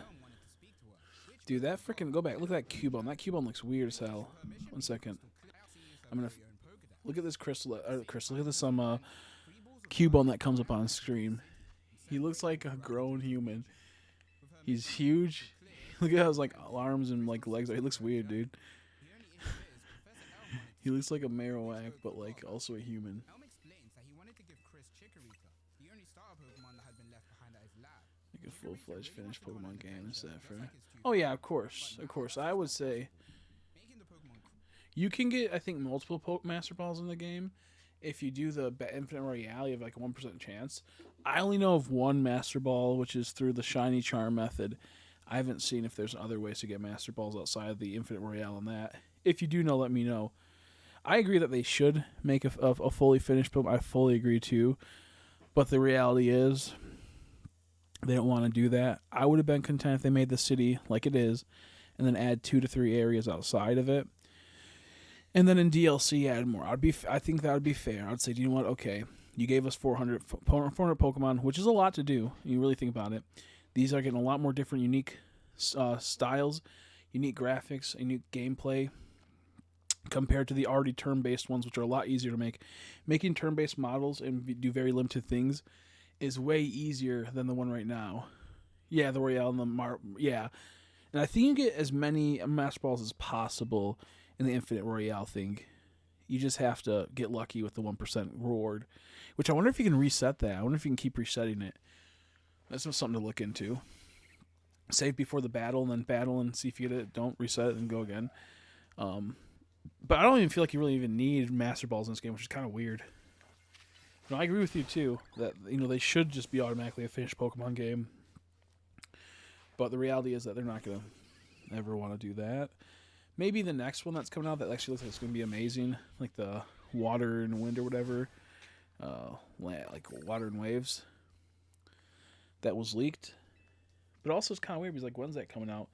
Dude, that freaking, go back, look at that Cubone. That Cubone looks weird as hell. 1 second. I'm gonna look at this crystal. Look at this Cubone that comes up on screen. He looks like a grown human. He's huge. Look at his like arms and like legs. He looks weird, dude. He looks like a Marowak, but like also a human. Like a full-fledged finished Pokemon game, is that for? Oh yeah, of course, of course. I would say you can get, I think, multiple Master Balls in the game. If you do the Infinite Royale, you have like a 1% chance. I only know of one Master Ball, which is through the Shiny Charm method. I haven't seen if there's other ways to get Master Balls outside of the Infinite Royale on that. If you do know, let me know. I agree that they should make a fully finished Pokemon. I fully agree too. But the reality is, they don't want to do that. I would have been content if they made the city like it is, and then add 2 to 3 areas outside of it. And then in DLC, add more. I think that would be fair. I'd say, do you know what? Okay, you gave us 400 Pokemon, which is a lot to do. You really think about it. These are getting a lot more different, unique styles, unique graphics, unique gameplay, compared to the already turn-based ones, which are a lot easier to make. Making turn-based models and do very limited things is way easier than the one right now. Yeah, the Royale and the yeah. And I think you get as many Master Balls as possible in the Infinite Royale thing. You just have to get lucky with the 1% reward, which I wonder if you can reset that. I wonder if you can keep resetting it. That's something to look into. Save before the battle and then battle and see if you get it. Don't reset it and go again. But I don't even feel like you really even need Master Balls in this game, which is kind of weird. No, I agree with you too that they should just be automatically a finished Pokemon game. But the reality is that they're not gonna ever want to do that. Maybe the next one that's coming out that actually looks like it's gonna be amazing, like the Water and Wind or whatever, like Water and Waves. That was leaked, but also it's kind of weird because like when's that coming out?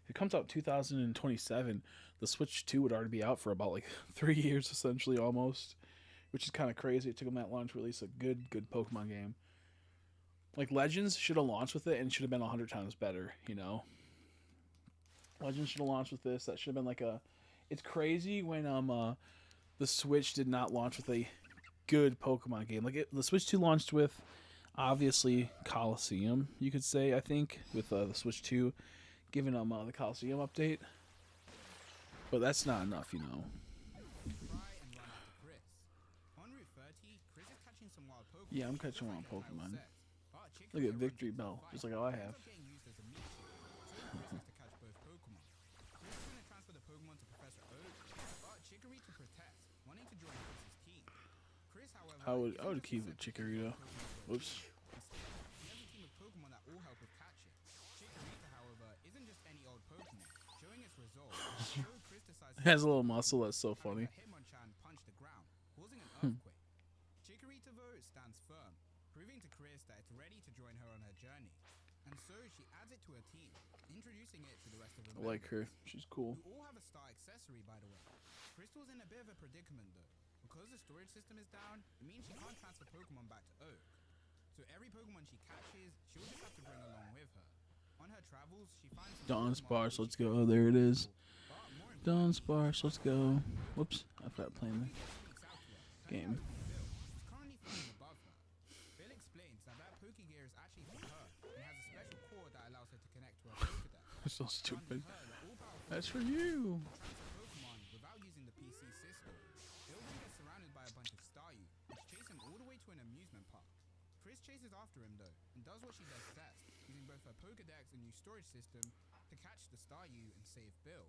If it comes out 2027, the Switch 2 would already be out for about like 3 years essentially almost. Which is kind of crazy. It took them that long to release a good Pokemon game. Like, Legends should have launched with it and should have been 100 times better, Legends should have launched with this. That should have been like a... It's crazy when the Switch did not launch with a good Pokemon game. Like, the Switch 2 launched with, obviously, Coliseum, you could say, I think, with the Switch 2, giving them the Coliseum update. But that's not enough, Yeah, I'm catching wild Pokemon. Look at Victory Bell, just like how I have. I would keep it Chikorita. Whoops. It has a little muscle that's so funny. Proving to Chris that it's ready to join her on her journey. And so she adds it to her team, introducing it to the rest of the I like her. She's cool. Who all have a star accessory, by the way. Crystal's in a bit of a predicament, though. Because the storage system is down, it means she can't transfer Pokemon back to Oak. So every Pokemon she catches, she'll just have to bring along with her. On her travels, she finds... Dawn Sparse, let's go. There it is. Dawn Sparse, let's go. Whoops, I forgot playing the game. So stupid. That's for you. Pokemon without using the PC system. They'll then get surrounded by a bunch of Staryu, which chase him all the way to an amusement park. Chris chases after him though, and does what she does best, using both her Pokedex and new storage system to catch the Staryu and save Bill.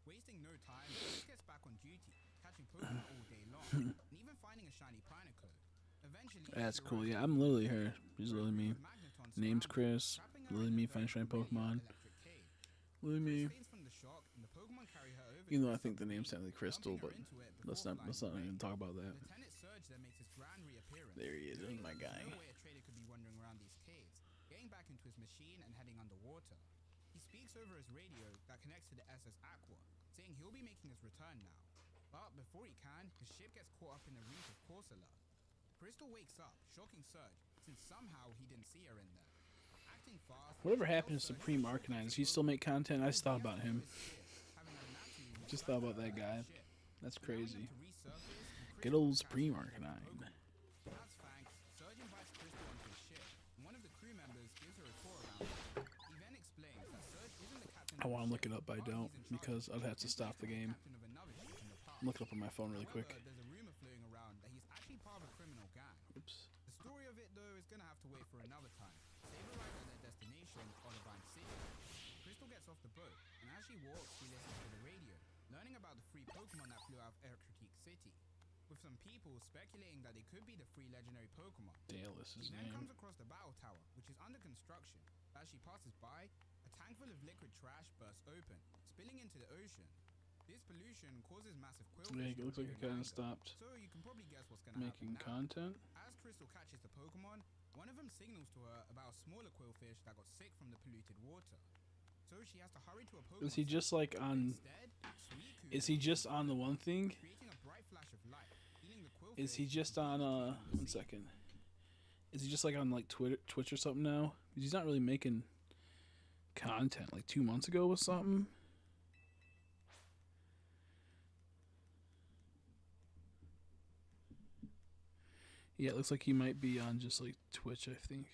Wasting no time, Chris gets back on duty, catching Pokemon all day long, and even finding a shiny Pineco. Eventually, that's cool. Yeah, I'm literally her. She's literally me. on Name's surroundings, Chris. trapping her Lily in a me, very Fine familiar Pokemon. electric cage. Lily me. Chris faints from the shock, and the Pokemon carry her over Even to though a I think the name's submarine, technically Crystal, dumping but her into it let's before not flying even away. talk about that. Lieutenant Surge then makes his grand reappearance. There he is. That's Doing my it, there's guy. no way a trader could be wandering around these caves, getting back into his machine and heading underwater. He speaks over his radio that connects to the SS Aqua, saying he'll be making his return now. But before he can, his ship gets caught up in the reef of Corsola. Crystal wakes up, shocking Surge, since somehow he didn't see her in there. Acting fast, Whatever she happened to tells Surge Supreme to focus Arcanine? Does his he still make content? I just thought focus. about He him. has to his ship, having her naturally Just thought about that return guy. to the ship, That's allowing them crazy. to resurface, and Good Crystal old catches Supreme the Arcanine. Pokemon. As thanks, Surge invites Crystal onto his ship, and one of the crew members gives her a tour around it. He then explains that Surge isn't the captain I of want to the look it ship, up, but I but don't he's in charge because of I'd it. have to Since stop he's the been game. captain of another ship in the past. Look it up on my phone really quick. However, there's a rumor floating around that he's actually part of a criminal gang. Oops. The story of it, though, is gonna have to wait for another time. They've arrived at their destination, Olivine City. Crystal gets off the boat, and as she walks, she listens to the radio, learning about the free Pokemon that flew out of Critique City, with some people speculating that they could be the free legendary Pokemon. Dale is his She then name. comes across the battle tower, which is under construction. As she passes by, a tank full of liquid trash bursts open, spilling into the ocean. This pollution causes massive quillfish Yeah, it to looks like appear it in kind anger. of stopped So you can probably guess what's gonna happen making now. content. As Crystal catches the Pokemon, one of them signals to her about a smaller quillfish that got sick from the polluted water. So she has to hurry to a Pokemon. Is he just like on? Instead, Suicune Is he just on the one thing? creating a bright flash of light, healing the quillfish. Is he just on? 1 second. Is he just like on like Twitch or something now? Because he's not really making content. Like 2 months ago was something. Yeah, it looks like he might be on just like Twitch, I think.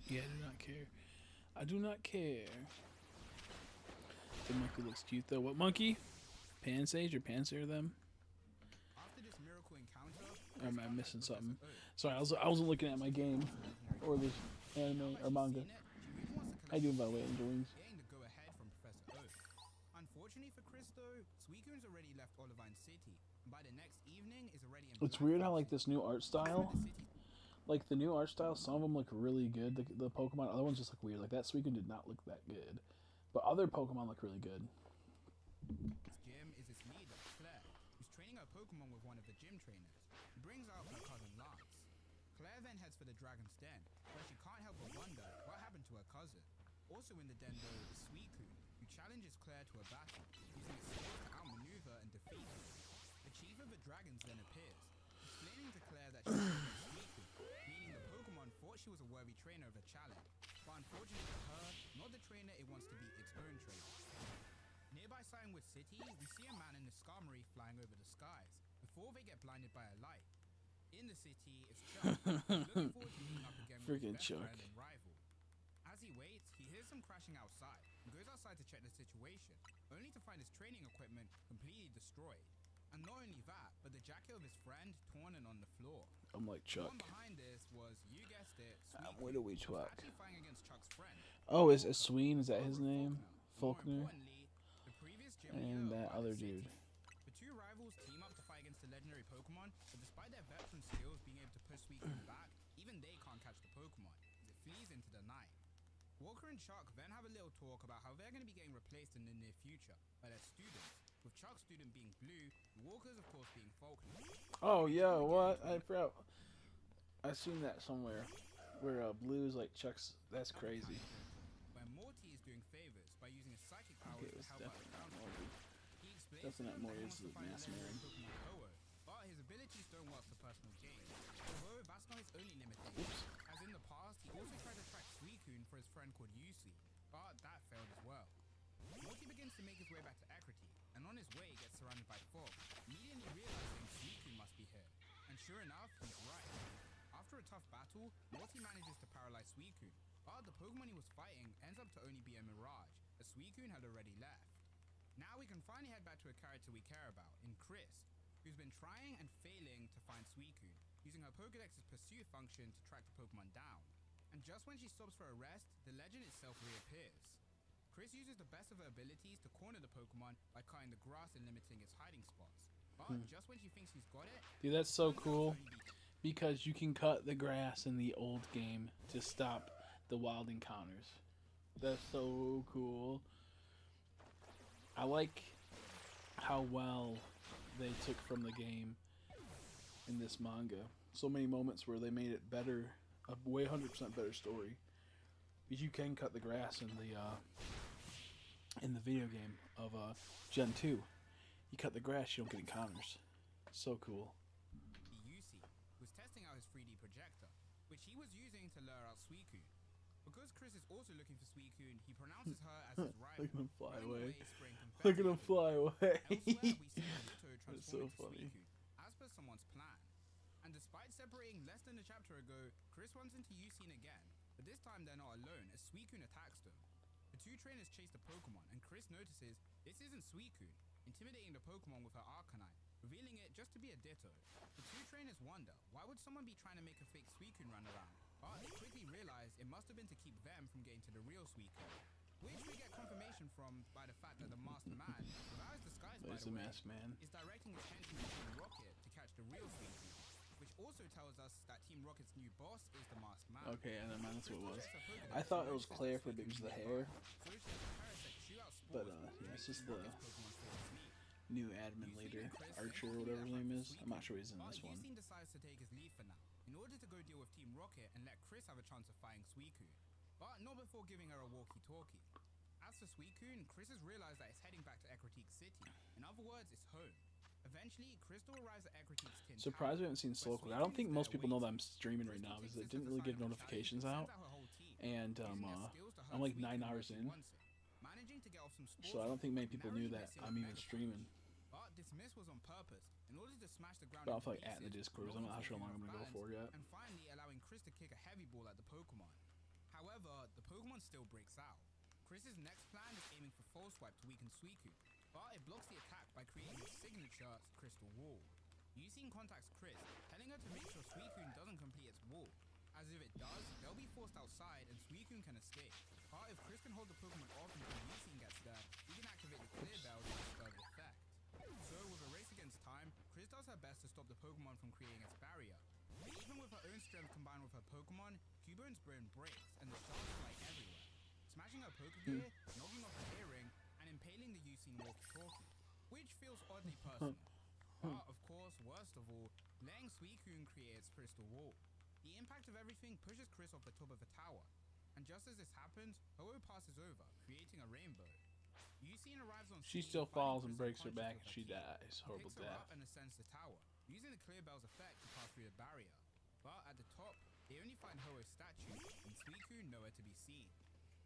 Yeah, I do not care. I do not care. The monkey looks cute though. What monkey? Pansage or Panzer them? After this miracle encounter, Or am I missing something? Sorry, I wasn't looking at my game or the anime or manga. I do, by the way, Angel Wings. getting the go-ahead from Professor Oak. Unfortunately for Chris, though, Suicune's already left Olivine City, and by the next evening is already in It's weird how like Blackfoot this new art City. style, The city like the new art style, some of them look really good. The Pokemon, other ones just look weird. Like that Suicune did not look that good, but other Pokemon look really good. gym is its leader, Claire, who's training her Pokemon with one of the gym trainers. He brings out her cousin Lance. Claire then heads for the Dragon's Den, where she can't help but wonder what happened to her cousin. Also in the den, though, is Suicune, who challenges Claire to a battle, using its skills to outmaneuver and defeat her. The chief of the dragons then appears, explaining to Claire that she is Suicune, meaning the Pokemon thought she was a worthy trainer of a challenge, but unfortunately for her, not the trainer it wants to be its own trainer. Nearby Signwood City, we see a man in a Skarmory flying over the skies, before they get blinded by a light. In the city is Chuck, who's looking forward to meeting up again with Freaking his best Chuck. friend and rival. As he waits, he hears them crashing outside, and goes outside to check the situation, only to find his training equipment completely destroyed. And not only that, but the jacket of his friend torn and on the floor. I'm like The Chuck. one behind this was, you guessed it, I'm Suicune, Widowy who's Chuck. actually fighting against Chuck's friend. Oh, is Sween? Is that his Over name? More Faulkner. importantly, the previous gym And leader that of other Violet dude. City. The two rivals team up to fight against the legendary Pokemon, but despite their veteran skills being able to push Suicune back, even they can't catch the Pokemon, as it flees into the night. Walker and Chuck then have a little talk about how they're going to be getting replaced in the near future by their students, with Chuck's student being Blue, and Walker's of course being Faulkner. Oh, yo, what? I forgot. I've seen that somewhere. Where Blue's like Chuck's. That's crazy. Where Morty is doing favors by using his psychic powers Okay, to it's help out definitely the not counter. Morty. He explains Definitely not to them that Morty, he it's wants to the find a mass legendary man. Pokemon Ho-Oh, but his abilities don't work for personal gain. Although that's not his only limitation, as in the past he also tried to track Suicune for his friend called Yusi, but that failed as well. Morty begins to make his way back to Equity, and on his way gets surrounded by fog, immediately realizing Suicune must be here. And sure enough, he's right. After a tough battle, Morty manages to paralyze Suicune, but the Pokemon he was fighting ends up to only be a mirage, as Suicune had already left. Now we can finally head back to a character we care about, in Chris, who's been trying and failing to find Suicune, using her Pokedex's pursuit function to track the Pokemon down. And just when she stops for a rest, the legend itself reappears. Chris uses the best of her abilities to corner the Pokemon by cutting the grass and limiting its hiding spots. But just when she thinks she's got it, Dude, that's so cool because you can cut the grass in the old game to stop the wild encounters. That's so cool. I like how well they took from the game in this manga. So many moments where they made it better, a way 100% better story. Because you can cut the grass in the video game of Gen 2. You cut the grass, you don't get encounters. So cool. Yusi was testing out his 3D projector, which he was using to lure out Suicune. Because Chris is also looking for Suicune, he pronounces her as his rival. Look at him fly running away. spraying confetti Look at him fly away. Elsewhere, we see Naruto That's transform so into funny. Suicune, as per someone's plan. And despite separating less than a chapter ago, Chris runs into Yusin again, but this time they're not alone as Suicune attacks them. The two trainers chase the Pokemon, and Chris notices this isn't Suicune, intimidating the Pokemon with her Arcanine, revealing it just to be a Ditto. The two trainers wonder, why would someone be trying to make a fake Suicune run around? But they quickly realize it must have been to keep them from getting to the real Suicune, which we get confirmation from by the fact that the Masked Man, without his disguise by There's the the way, masked man. is directing attention to Team Rocket to catch the real Suicune, which also tells us that Team Rocket's new boss is the Masked Man. Okay, and then that's what it was. Crystal checks her I Pokédex thought it and was notices Claire that for because of the Suicune hair, is nearby. So she has a parasite shoot out but spores, yeah, it's just Team the Rocket's Pokémon fall asleep. new admin leader, Archer, or whatever his name is. I'm not sure he's in But this one. Yusin decides to take his leave for now, in order to go deal with Team Rocket and let Chris have a chance of fighting Suicune, but not before giving her a walkie-talkie. As for Suicune, Chris has realized that it's heading back to Ecritique City. In other words, it's home. Eventually, Crystal arrives at Ecriteake's Tin Surprised we Tower, haven't seen where Slow Cook. I don't Suicune think is most there people know that waiting. I'm streaming right Crystal now because takes it this didn't as a really give sign of a notifications challenge out. and sends her whole team. And Using their skills to hurt I'm like 9 Suicune hours when she in, wants it. Managing to get off some so I don't think many people knew narrowly that missing I'm a even Mega streaming. Punch. But this miss was on purpose, in order to smash the ground But I'll into like at in the pieces, Discord. I'm not sure how long I'm knocking gonna go off for yet. balance, and finally allowing Chris to kick a heavy ball at the Pokemon. However, the Pokemon still breaks out. Chris's next plan is aiming for False Swipe to weaken Suicune, but it blocks the attack by creating his signature Crystal Wall. Yusin contacts Chris, telling her to make sure Suicune doesn't complete its wall, as if it does, they'll be forced outside and Suicune can escape. But if Chris can hold the Pokemon off until Yusin gets there, he can activate the Clear Bell to dispel the effect. So with a race against time, Chris does her best to stop the Pokemon from creating its barrier. But even with her own strength combined with her Pokemon, Cubone's brain breaks and the shards fly everywhere, smashing her Pokegear, knocking off her earring, and impaling the Yusin walkie-talkie, which feels oddly personal. But of course, worst of all, letting Suicune create its crystal wall. The impact of everything pushes Chris off the top of a tower, and just as this happens, Ho-Oh passes over, creating a rainbow. Yusin arrives on She scene, still fighting falls and Chris breaks her unconscious back with and she key. dies. He Horrible picks her death. up and ascends the tower, using the Clear Bell's effect to pass through the barrier. But at the top, they only find Ho-Oh's statue, and Suicune nowhere to be seen.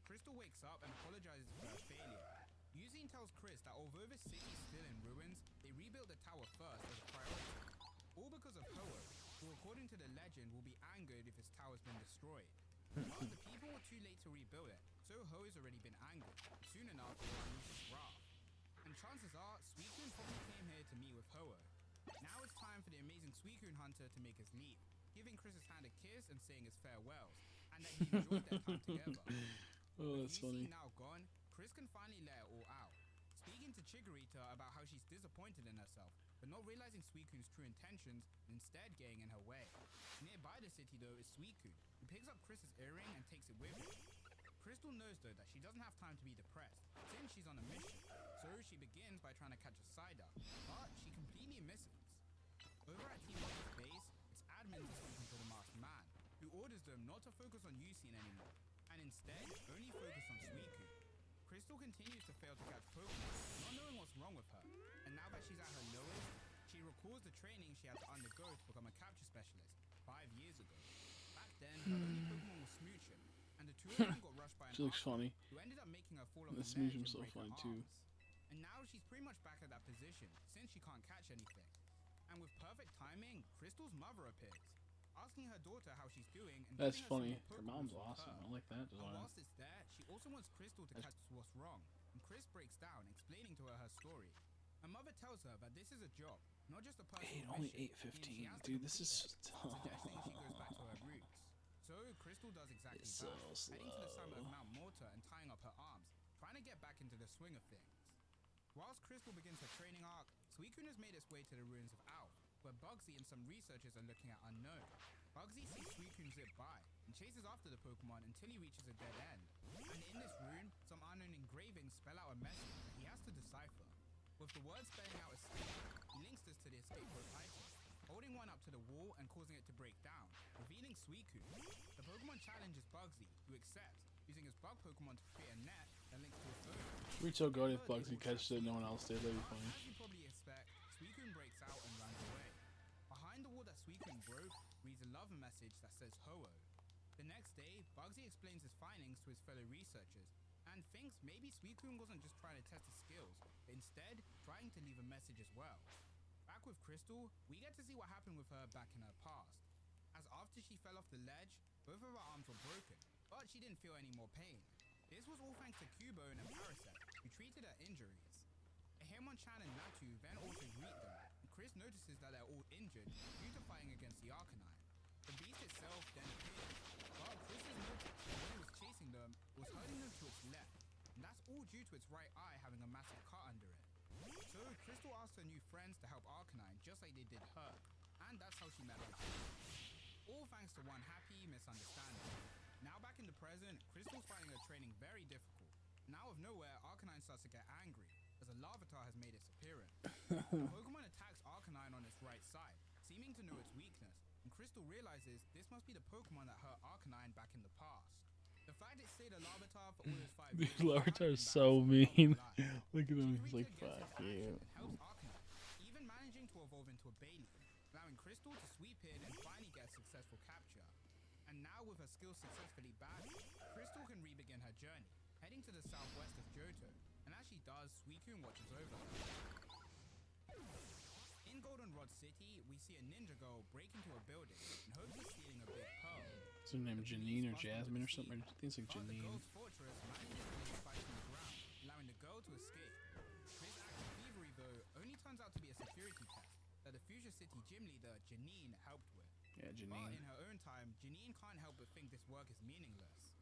Crystal wakes up and apologizes for her failure. Yusin tells Chris that although the city is still in ruins, they rebuilt the tower first as a priority. All because of Ho-Oh, who according to the legend will be angered if his tower's been destroyed. But the people were too late to rebuild it, so Ho-Oh's already been angered. Soon enough, he'll unleash his wrath. And chances are, Suicune probably came here to meet with Ho-Oh. Now it's time for the amazing Suicune Hunter to make his leap, giving Chris's hand a kiss and saying his farewells, and that he enjoyed their time together. Oh, that's funny. Now gone, Chris can finally let it all out, speaking to Chikorita about how she's disappointed in herself, but not realizing Suicune's true intentions and instead getting in her way. Nearby the city though is Suicune, who picks up Chris's earring and takes it with her. Crystal knows though that she doesn't have time to be depressed, since she's on a mission, so she begins by trying to catch a Psyduck, but she completely misses. Over at Team Rocket's base, its admins are speaking to the Masked Man, who orders them not to focus on Yusin anymore, and instead only focus on Suicune. Crystal continues to fail to catch Pokemon, not knowing what's wrong with her, and now that she's at her lowest, she recalls the training she had to undergo to become a capture specialist 5 years ago. Back then, her only Pokemon was Smoochum, and the two of them got rushed by an She looks Archer, funny. who ended up making her fall off The the ledge Smoochum's and so break her funny, too. arms. And now she's pretty much back at that position, since she can't catch anything. And with perfect timing, Crystal's mother appears, asking her daughter how she's doing and That's giving her some funny. more Her Pokemon mom's with awesome. her. I like that And design. whilst it's there, she also wants Crystal to catch what's wrong, and Chris breaks down, explaining to her her story. Her mother tells her that this is a job, not just a personal Only mission, 8:15. meaning she has to Dude, this is complete it, suggesting she goes back to her roots. So Crystal does exactly It's so that, heading to the summit of slow. Mount Mortar and tying up her arms, trying trying to get back into the swing of things. Whilst Crystal begins her training arc, Suicune has made its way to the ruins of Alph, where Bugsy and some researchers are looking at unknown. Bugsy sees Suicune zip by and chases after the Pokemon until he reaches a dead end. And in this rune, some unknown engravings spell out a message that he has to decipher. With the word spelling out escape, he links this to the escape rope item, holding one up to the wall and causing it to break down, revealing Suicune. The Pokemon challenges Bugsy, who accepts, using his bug Pokemon to create a net that links to his phone. Reach so good if Bugsy catches it, no one else did. That'd be funny. As you probably expect, Suicune breaks out and runs away. Behind the wall that Suicune broke reads a love message that says Ho-Oh. The next day, Bugsy explains his findings to his fellow researchers and thinks maybe Suicune wasn't just trying to test his skills, but instead trying to leave a message as well. Back with Crystal, we get to see what happened with her back in her past. As after she fell off the ledge, both of her arms were broken, but she didn't feel any more pain. This was all thanks to Cubone and Parasect, who treated her injuries. Hitmonchan and Natu then also greet them, and Chris notices that they're all injured due to fighting against the Arcanine. The beast itself then appears, but Chris has noticed that when it was chasing them, it was hurting them to its left, and that's all due to its right eye having a massive cut under it. So Crystal asks her new friends to help Arcanine just like they did her, and that's how she met her. All thanks to one happy misunderstanding. Now back in the present, Crystal's finding her training very difficult. Now out of nowhere, Arcanine starts to get angry, as a Larvitar has made its appearance. The Pokemon attacks Arcanine on its right side, seeming to know its weakness, and Crystal realizes this must be the Pokemon that hurt Arcanine back in the past. The fact it stayed a Larvitar for all those 5 years... Larvitar is so mean. Look at him, he's like, fuck you. Helps Arcanine, even managing to evolve into a Bailey, allowing Crystal to sweep in and finally get a successful capture. And now with her skills successfully back, Crystal can re-begin her journey, heading to the southwest of Johto, and as she does, Suicune watches over her. In Goldenrod City, we see a ninja girl break into a building in hopes of stealing a big pearl. Is her name Janine or Jasmine or something? I think it's like But the Janine. girl's fortress manages to leave a fight from the ground, allowing the girl to escape. This act of thievery, though, only turns out to be a security test that the Fuchsia City gym leader, Janine, helped with. Yeah, But Janine. in her own time, Janine can't help but think this work is meaningless.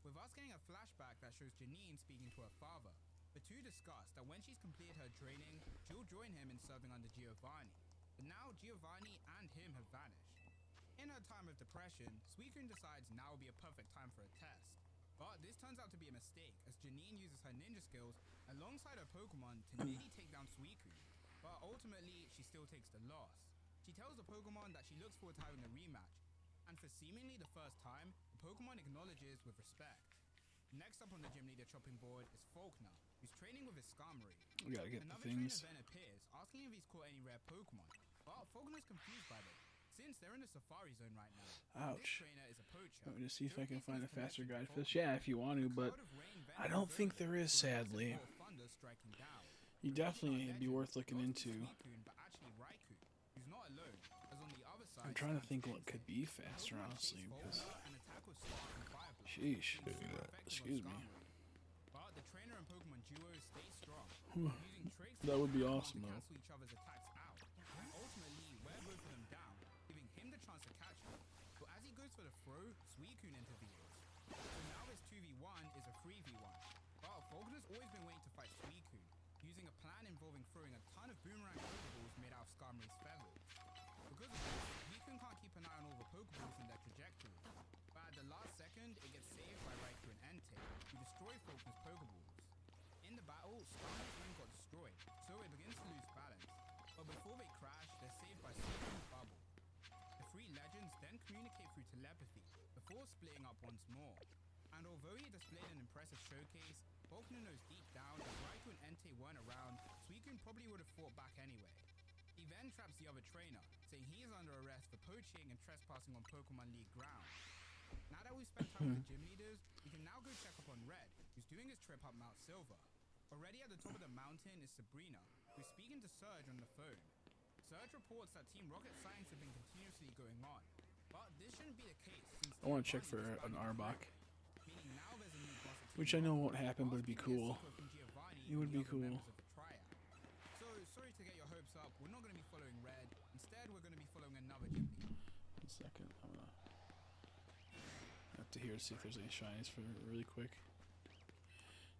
With us getting a flashback that shows Janine speaking to her father, the two discuss that when she's completed her training, she'll join him in serving under Giovanni. But now Giovanni and him have vanished. In her time of depression, Suicune decides now would be a perfect time for a test. But this turns out to be a mistake, as Janine uses her ninja skills alongside her Pokemon to nearly take down Suicune. But ultimately, she still takes the loss. She tells the Pokemon that she looks forward to having a rematch, and for seemingly the first time, the Pokemon acknowledges with respect. Next up on the gym leader chopping board is Faulkner, who's training with his Skarmory. We gotta get the Another trainer things. then appears, asking if he's caught any rare Pokemon, but Faulkner's confused by this, since they're in the Safari Zone right now. And this Ouch. trainer is a poacher. Let me just see if I can showcasing find a his faster connection guide to for this. Faulkner. Yeah, if you want to, A but cloud of rain then I don't comes think over, there is, with a massive sadly. ball of thunder striking down. You The definitely Pokemon it'd be legend worth looking goes to into. Suicune, but actually Raikou, who's not alone, as on the other side I'm trying to stands think what Entei. could be faster, Pokemon honestly, chase because Faulkner and attack with Spark and Fire Blast, sheesh. being super effective on Excuse me. Skarmory. But the trainer and Pokemon duo stay strong, Whew. using tricks That would be to awesome, though. cancel each other's attacks out, and ultimately wear both of them down, giving him the chance to catch her. So as he goes for the throw, Suicune intervenes. So now his 2v1 is a 3v1, but Faulkner's always been waiting to fight Suicune, using a plan involving throwing a ton of boomerang Pokeballs made out of Skarmory's feathers. Because of this, Suicune can't keep an eye on all the Pokeballs in their trajectory, but at the last second, it gets saved by Raikou and Entei, who destroy Faulkner's Pokeballs. In the battle, Skarmory's wing got destroyed, so it begins to lose balance, but before they crash, they're saved by Suicune's bubble. The three legends then communicate through telepathy, before splitting up once more. And although he displayed an impressive showcase, Faulkner knows deep down if Raikou and Entei weren't around, Suicune probably would have fought back anyway. He then traps the other trainer, saying he is under arrest for poaching and trespassing on Pokemon League grounds. Now that we've spent time with the gym leaders, we can now go check up on Red, who's doing his trip up Mount Silver. Already at the top of the mountain is Sabrina, who's speaking to Surge on the phone. Surge reports that Team Rocket Science have been continuously going on, but this shouldn't be the case since I want to check Giovanni for an disbanded the Arbok, group, meaning now there's a new boss at which Team I know Rocket, won't happen, but it'd be asking cool. a secret from Giovanni It would and the be other cool. members of the Triad. So sorry to get your hopes up, we're not going to be following Red, instead we're going to be following another gym leader. 1 second. I'm gonna have to hear to see if there's any shinies for really quick.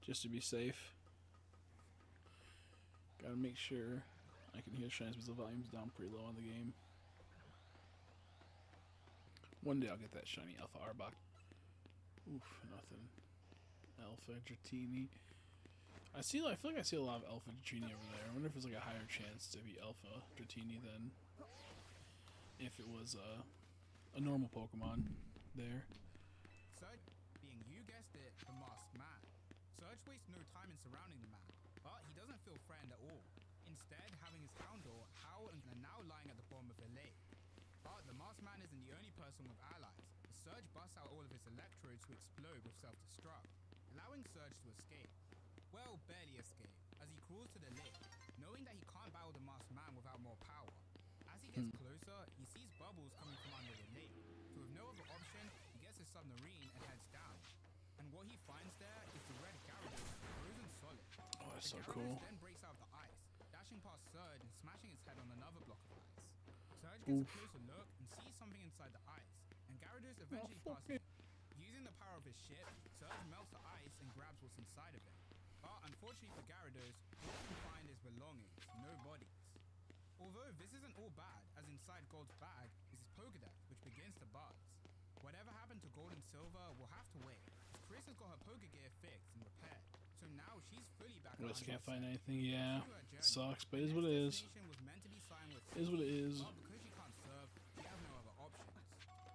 just to be safe. Gotta make sure I can hear shinies because the volume's down pretty low on the game. One day I'll get that shiny Alpha Arbok. Oof, nothing. Alpha Dratini. I feel like I see a lot of Alpha Dratini over there. I wonder if there's like a higher chance to be Alpha Dratini than if it was a normal Pokemon there. Surge, being you guessed it, the masked man. Surge wastes no time in surrounding the man, but he doesn't feel threatened at all. Instead, having his Houndour howl and now lying at the bottom of the lake. But the masked man isn't the only person with allies. Surge busts out all of his electrodes to explode with self-destruct, allowing Surge to escape. Well, barely escape, as he crawls to the lake, knowing that he can't battle the masked man without more power. As he gets closer, he sees bubbles coming from under the lake, so with no other option, he gets his submarine and heads down. And what he finds there is the red Gyarados, frozen solid. Oh, that's The so cool. Gyarados then breaks out of the ice, dashing past Surge and smashing his head on another block of ice. Surge gets a closer look and sees something inside the ice, and Gyarados eventually passes him. Using the power of his ship, Surge melts the ice and grabs what's inside of it. But unfortunately for Gyarados, all he can find is belongings, no bodies. Although this isn't all bad, as inside Gold's bag is his Pokédex, which begins to buzz. Whatever happened to Gold and Silver will have to wait, as Chris has got her Pokégear fixed and repaired. So now she's fully back on. Just can't find anything. Yeah, sucks, but it is what it is. Was meant to be signed with It is what it is. but because she can't surf, she has no other options.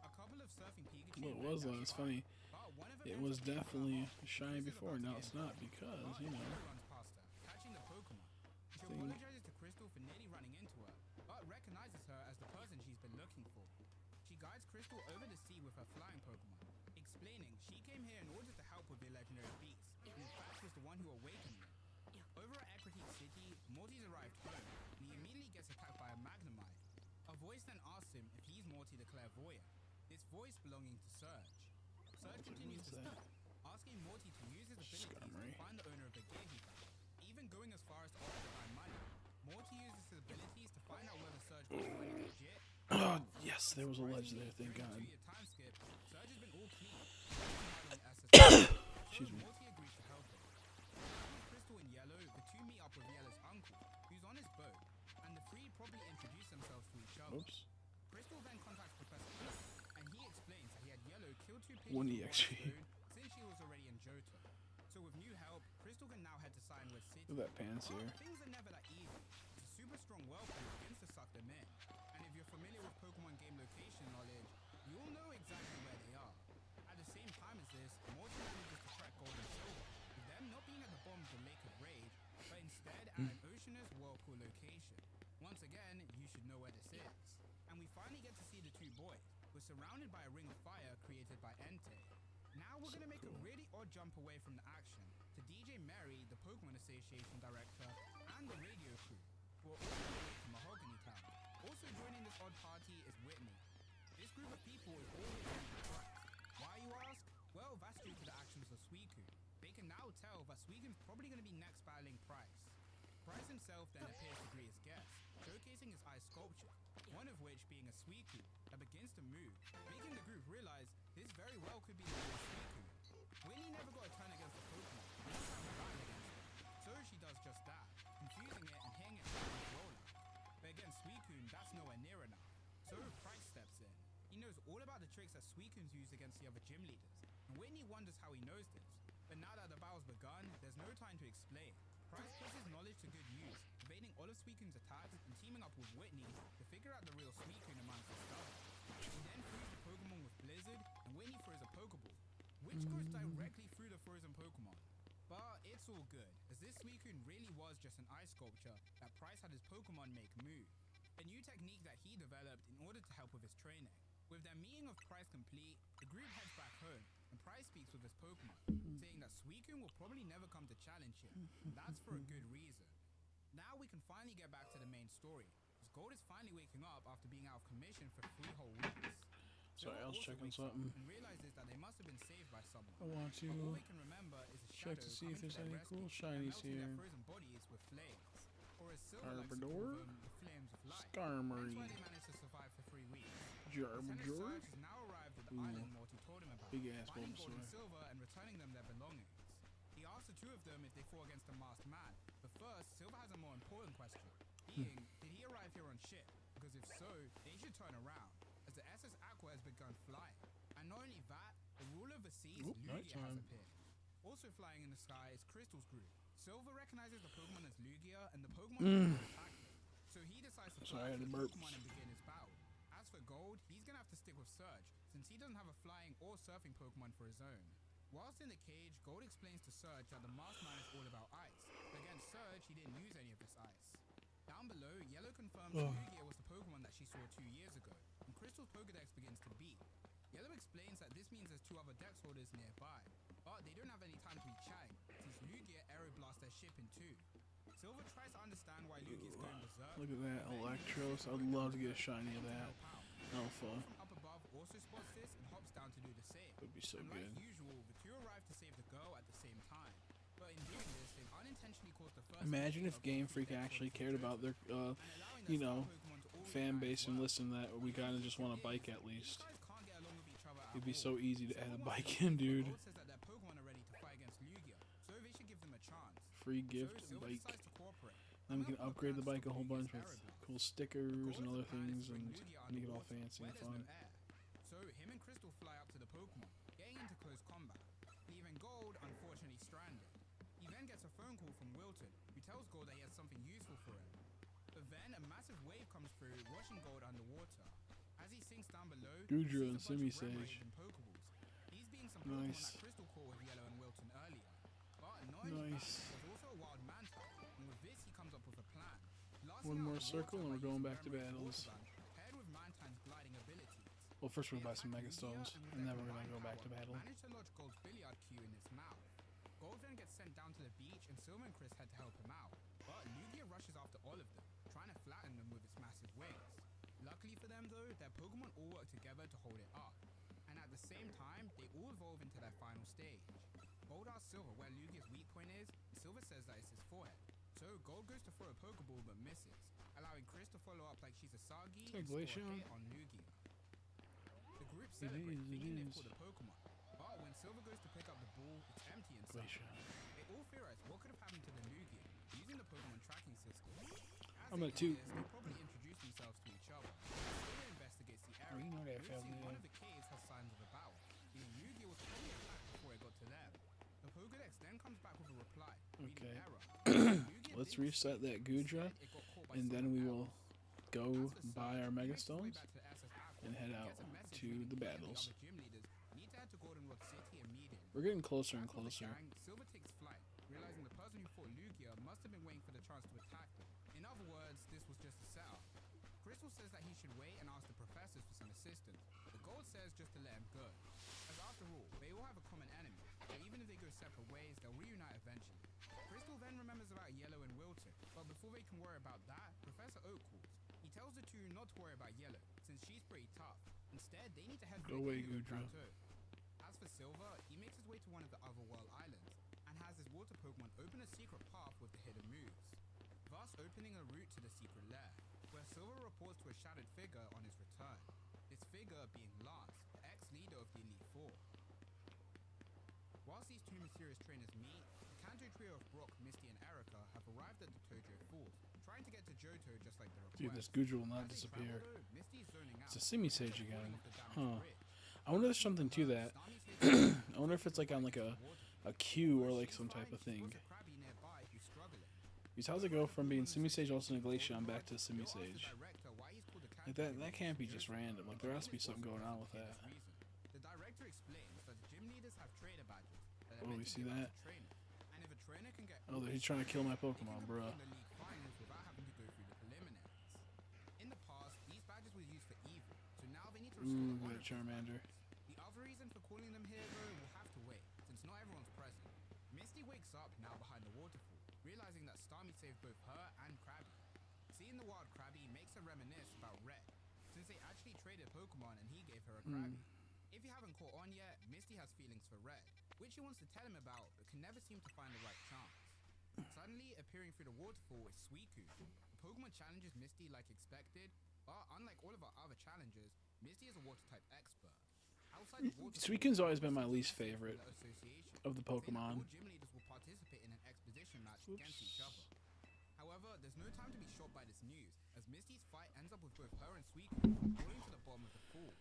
A couple of surfing Pikachu. Well, it was though. It's funny. But one of them It ends was up being definitely cut off. shiny Chris is before. about to Now get it's involved. not because But you know. Emboar runs past her, catching the Pokemon. She apologizes to Crystal for nearly running into her, but recognizes her as the person she's been looking for. She guides Crystal over the sea with her flying Pokemon, explaining she came here in order to help with the legendary beast, and in fact was the one who awakened it. Over at Ecritique City, Morty's arrived home, and he immediately gets attacked by a Magnemite. A voice then asks him if he's Morty the Clairvoyant, this voice belonging to Surge. Surge continues to speak, asking Morty to use his abilities to find the owner of the gear he found, even going as far as to offer the guy money. Morty uses his abilities to find out whether Surge was already legit. Oh yes, there was a ledge there. Thank God. During a 2-year time skip, Surge has been all clean. Excuse me. Morty agrees to help him. With Crystal and Yellow, the two meet up with Yellow's uncle, who's on his boat, and the three probably introduce themselves to each other. Oops. Crystal then contacts Professor Oak, and he explains that he had Yellow kill 2 pigs One with EXP. stone since she was already in Johto. So with new help, Crystal can now head to Cyanwood City. Look at that Pansear. But things are never that easy. The super strong whirlpool begins to suck them in. And if you're familiar with Pokemon game location knowledge, you'll know exactly where they are. At the same time as this, Morty manages to track Gold and Silver, with them not being at the bottom of the Lake of Rage, but instead at an oceanous whirlpool location. Once again, you should know where this is. And we finally get to see the two boys. We're surrounded by a ring of fire created by Entei. Now we're going to make a really odd jump away from the action to DJ Mary, the Pokemon Association director, and the radio crew, who are all on the way to Mahogany Town. Also joining this odd party is Whitney. This group of people is all here to meet Price. Why, you ask? Well, that's due to the actions of Suicune. They can now tell that Suicune's probably going to be next battling Price. Price himself then appears to greet his guests, showcasing his ice sculpture, one of which being a Suicune that begins to move, making the group realize this very well could be the real Suicune. Winnie never got a turn against the Pokemon, this time we battle against it. So she does just that, confusing it and hitting it with a roller. But against Suicune, that's nowhere near enough. So Price steps in. He knows all about the tricks that Suicune's used against the other gym leaders, and Whitney wonders how he knows this. But now that the battle's begun, there's no time to explain. Price puts his knowledge to good use, evading all of Suicune's attacks and teaming up with Whitney to figure out the real Suicune amongst his stuff. He then frees the Pokemon with Blizzard, and Whitney throws a Pokeball, which goes directly through the frozen Pokemon. But it's all good, as this Suicune really was just an ice sculpture that Price had his Pokemon make move. A new technique that he developed in order to help with his training. With their meeting of Price complete, the group heads back home, and Price speaks with his Pokemon, saying that Suicune will probably never come to challenge him, and that's for a good reason. Now we can finally get back to the main story, as Gold is finally waking up after being out of commission for 3 whole weeks. Sorry, I was also checking wakes up something. and realizes that they must have been saved by someone. I want But all to they can remember is a check shadow to see if coming there's to their any rescue cool and shinies melting their here. frozen bodies with flames. Or as Silver likes to call Arbador? them, the flames of light. Skarmory. That's why they managed to survive for 3 weeks. Jarbador. Lieutenant Surge has now arrived at the Ooh. island Morty told him about, Big ass finding Gold and Bulbasaur. Silver and returning them their belongings. He He asks the two of them if they fought against a masked man, but first, Silver has a more important question, being, did he arrive here on ship? Because if so, they should turn around, as the SS Aqua has begun flying. And not only that, the ruler of the seas, Lugia, has appeared. Also flying in the sky is Crystal's group. Silver recognizes the Pokemon as Lugia, and the Pokemon attack him. So he decides to fly to the Pokemon and begin his battle. As for Gold, he's gonna have to stick with Surge, since he doesn't have a flying or surfing Pokemon for his own. Whilst in the cage, Gold explains to Surge that the Masked Man is all about ice, but against Surge, he didn't use any of this ice. Down below, Yellow confirms Lugia was the Pokemon that she saw 2 years ago, and Crystal's Pokedex begins to beat. Yellow explains that this means there's 2 other Dex holders nearby, but they don't have any time to be chatting, since Lugia aeroblast their ship in 2. Silver tries to understand why Lugia's going berserk. Look at that, Electros. I'd love to get a shiny of that. Alpha. From up above also spots this and hops down to do the same. Would be so And good. like usual, the two arrive to save the girl at the same time. But in doing this, they've unintentionally caused the first Imagine if of Game both Freak Dex actually holders cared to about their, and allowing you their know, star Pokemon to all fan unite base as and well. listen that we kind of just want a bike at These least. guys can't get along with each other at It'd be all. so easy to add a Silver bike wants to in, see dude. Gold says that their Pokemon are ready to fight against Lugia, so they should give them a chance. Free So gift Silver bike. decides to cooperate. Then we can Coming up with upgrade the plans bike to a whole stop bunch with Lugia's aeroblast. cool stickers and Gold's other plan is things to bring and Lugia make it all underwater, fancy where and there's no fun. air. So him and Crystal fly up to the Pokemon, getting into close combat, leaving Gold unfortunately stranded. He then gets a phone call from Wilton, who tells Gold that he has something useful for him. But then a massive wave comes through, washing Gold underwater. As he sinks down below, he Goodra and sees a bunch of Simisage. Remoraid and Pokeballs. These being some Pokemon Nice. that Crystal caught with Yellow and Wilton earlier. But not only Nice. that, there's also a wild Manta, and with this he comes up with a plan. Blasting One out more the circle water and we're by going using back to Remoraid's battles. water gun, paired with Mantine's gliding abilities. Well, first we'll They buy some attack Mega Lugia, Stones, and with and then their we're gonna go combined back to power, battle. manage to lodge Gold's billiard cue in its mouth. Gold then gets sent down to the beach, and Silver and Chris head to help him out. But Lugia rushes after all of them, trying to flatten them with its massive wings. Luckily for them though, their Pokemon all work together to hold it up. And at the same time, they all evolve into their final stage. Gold asks Silver where Lugia's weak point is, and Silver says that it's his forehead. So Gold goes to throw a Pokeball but misses, allowing Chris to follow up like she's a Sagi Take and score a Glaceon. hit on Lugia. The group celebrate, thinking they've caught a Pokemon. But when Silver goes to pick up the ball, it's empty inside. Glaceon. They all theorize what could have happened to the Lugia, using the Pokemon tracking system. As I'm they gonna do toot. this, they probably introduce themselves to each other. Silver investigates the area, you know that noticing family, one yeah. of the caves has signs of a battle. The Lugia was probably attacked before it got to them. The Pokedex then comes back with a reply, reading Okay. error. Lugia Let's didn't reset escape. that Goodra, Instead, it got caught by and then someone we else. will go As for buy Surge, our he Mega makes his way Stones back to SS Aqua and head and out gets a message to reading the he and battles. other gym leaders need to head to Goldenrod City immediately. We're getting closer and Back with the closer. gang, Silver takes flight, realizing the person who fought Lugia must have been waiting for the chance to attack them. In other words, this was just a setup. Crystal says that he should wait and ask the professors for some assistance, but Gold says just to let him go. As after all, they all have a common enemy, so even if they go separate ways, they'll reunite eventually. Crystal then remembers about Yellow and Wilton, but before they can worry about that, Professor Oak calls. He tells the two not to worry about Yellow, since she's pretty tough. Instead, they need to head for Go the away, Indigo Goodra. Plateau. As for Silver, he makes his way to one of the otherworld islands, and has his water Pokemon open a secret path with the hidden moves, thus opening a route to the secret lair, where Silver reports to a shadowed figure on his return. This figure being Lance, the ex-leader of the Elite Four. Whilst these two mysterious trainers meet, the Kanto trio of Brock, Misty, and Erica have arrived at the Tojo Falls, trying to get to Johto just like the request. Dude, this Goodra will not As they disappear. travel, though, Misty's zoning out, It's a Simisage falling again. off the damaged Huh. bridge. I wonder if there's something to that. Starmie says I wonder if it's like on like a queue or like some type of thing. Because how's it go from being Simisage, also Glaceon, back to Simisage? Like that can't be just random. Like there has to be something going on with that. The director explains that the gym leaders have trainer badges. That Oh, are we meant to see give out that? to trainers. And if a trainer can get Oh, he's trying to kill my Pokemon, bruh. bruh. In the league finals without having to go through the preliminaries. In the past, these badges were used for evil, so now they need to restore Ooh, one got a of these Charmander. badges. The other reason for calling them here, though, will have to wait, since not everyone's present. Misty wakes up now behind the waterfall, realizing that Starmie saved both her and Krabby. Seeing the wild Krabby makes her reminisce about Red, since they actually traded Pokemon and he gave her a Krabby. If you haven't caught on yet, Misty has feelings for Red, which she wants to tell him about, but can never seem to find the right chance. Suddenly, appearing through the waterfall is Suicune. The Pokemon challenges Misty like expected, but unlike all of our other challengers, Misty is a water-type expert. Outside the waterfall, Suicune's always been my least Professor favorite from the association of the say that Pokemon. all gym leaders will against each other. However, there's no time to be shocked by this news, as Misty's fight ends up with both her and Suicune falling to the bottom of the falls.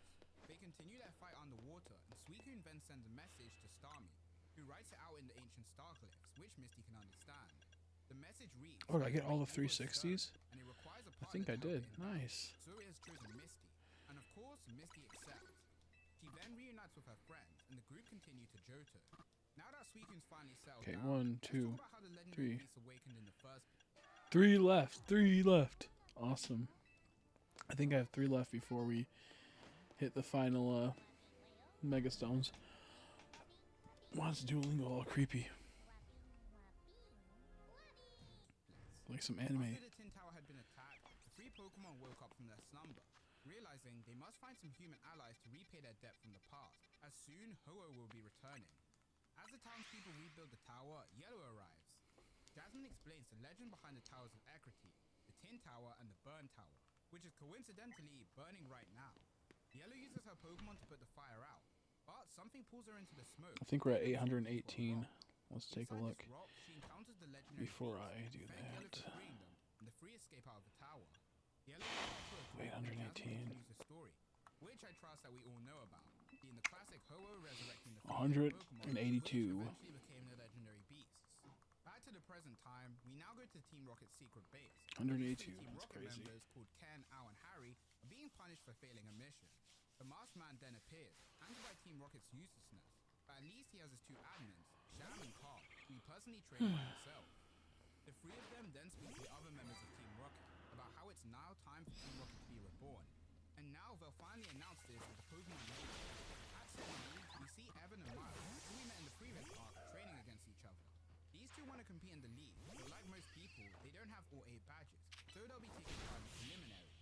They continue their fight underwater, and Suicune then sends a message to Starmie, who writes it out in the ancient starglyphs, which Misty can understand. The message reads, Oh, did I get all the 360s? and it requires a I think partner I to help did. it in battle, Nice. so it has chosen Misty, and of course, Misty accepts. She then reunites with her friends, and the group continue to Johto. Now that Suicune's finally settled Okay, down, 1, let's 2, talk about how the legendary 3. beasts awakened in the first place. 3 left. 3 left. Awesome. I think I have 3 left before we hit the final Mega Stones. Why is Duolingo all creepy? Like some anime. After the Tin Tower had been attacked, the 3 Pokemon woke up from their slumber, realizing they must find some human allies to repay their debt from the past, as soon Ho-Oh will be returning. As the townspeople rebuild the tower, Yellow arrives. Jasmine explains the legend behind the Towers of Ecruteak, the Tin Tower and the Burn Tower, which is coincidentally burning right now. Yellow uses her Pokemon to put the fire out, but something pulls her into the smoke. I think we're at 818. Let's take a Inside look this rock, she encounters the legendary before beasts, I do thank Yellow that. for freeing them, and the 3 escape out of the tower. Yellow is 818. continues the story, which I trust that we all know about, being the classic Ho-Oh resurrecting the 3 Pokemon, 182. which eventually became the legendary beasts. Back to the present time, we now go to Team Rocket's secret base. 182, Team that's Rocket crazy. members called Ken, Ao, and Harry are being punished for failing a mission. The Masked Man then appears, angered by Team Rocket's uselessness, but at least he has his 2 admins, Sham and Carl, who he personally trained by himself. The 3 of them then speak to the other members of Team Rocket about how it's now time for Team Rocket to be reborn. And now they'll finally announce this with the Pokemon League. At City League, we see Evan and Miles, who we met in the previous arc, training against each other. These 2 want to compete in the league, but like most people, they don't have all 8 badges, so they'll be taking part in the preliminaries.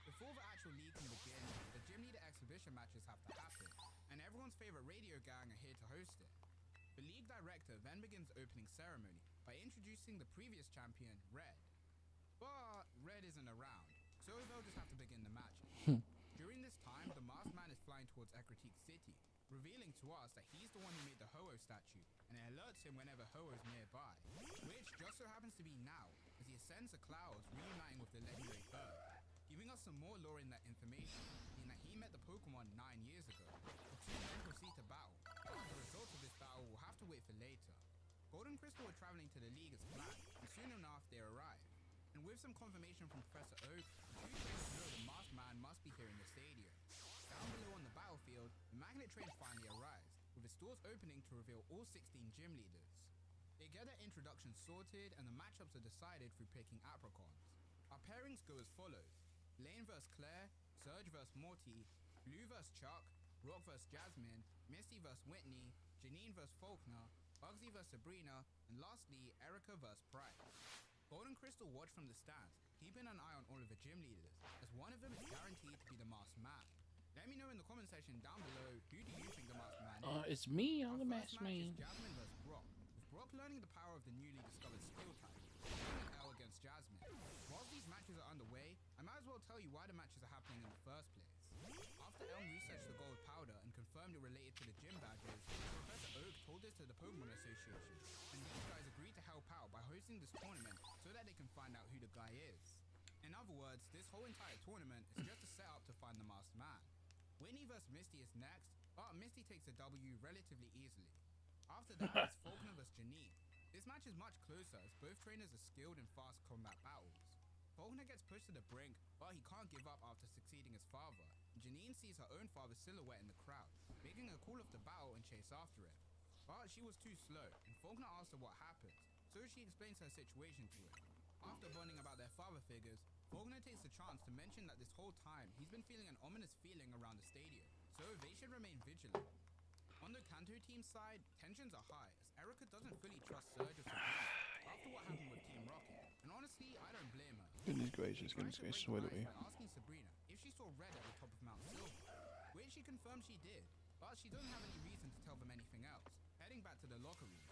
Before the actual league can begin, the gym leader exhibition matches have to happen, and everyone's favorite radio gang are here to host it. The league director then begins the opening ceremony by introducing the previous champion, Red. But Red isn't around, so they'll just have to begin the matches. During this time, the Masked Man is flying towards Ecruteak City, revealing to us that he's the one who made the Ho-Oh statue, and it alerts him whenever Ho-Oh's nearby, which just so happens to be now, as he ascends the clouds, reuniting with the legendary bird, giving us some more lore in that information, being that he met the Pokemon 9 years ago. The 2 men proceed to battle, but the result of this battle will have to wait for later. Golden Crystal are traveling to the League as planned, and soon enough they arrive. And with some confirmation from Professor Oak, the 2 trainers know the Masked Man must be here in the stadium. Down below on the battlefield, the Magnet Train finally arrives, with its doors opening to reveal all 16 gym leaders. They get their introductions sorted, and the matchups are decided through picking Apricons. Our pairings go as follows: Lane vs Claire, Surge vs Morty, Blue vs Chuck, Rock vs Jasmine, Misty vs Whitney, Janine vs Faulkner, Bugsy vs Sabrina, and lastly, Erica vs Price. Golden Crystal watch from the stands, keeping an eye on all of the gym leaders, as one of them is guaranteed to be the Masked Man. Let me know in the comment section down below, who do you think the Masked Man is? It's me, I'm Our the first Masked match is Man. Jasmine vs Brock, with Brock learning the power of the newly discovered skill type, taking an L against Jasmine. Whilst these matches are underway, I might as well tell you why the matches are happening in the first place. After Elm researched the gold powder and confirmed it related to the gym badges, Professor Oak told this to the Pokemon Association, and these guys agreed to help out by hosting this tournament so that they can find out who the guy is. In other words, this whole entire tournament is just a setup to find the Masked Man. Whitney vs Misty is next, but Misty takes the W relatively easily. After that, it's Faulkner vs Janine. This match is much closer as both trainers are skilled in fast combat battles. Faulkner gets pushed to the brink, but he can't give up after succeeding his father. Janine sees her own father's silhouette in the crowd, making her call off the battle and chase after it. But she was too slow, and Faulkner asks her what happened, so she explains her situation to him. After bonding about their father figures, Faulkner takes the chance to mention that this whole time he's been feeling an ominous feeling around the stadium, so they should remain vigilant. On the Kanto team's side, tensions are high, as Erica doesn't fully trust Surge or Sabrina after what happened with Team Rocket, and honestly, I don't blame her. Goodness gracious, goodness gracious, wait a By minute. asking Sabrina if she saw Red at the top of Mount Silver, which she confirmed she did, but she doesn't have any reason to tell them anything else, heading back to the locker room.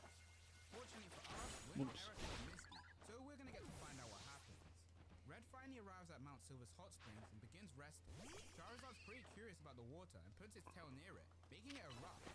Fortunately for us, we're not Erica or Misty, so we're gonna get to find out what happens. Red finally arrives at Mount Silver's hot springs and begins resting. Charizard's pretty curious about the water and puts its tail near it, making it erupt.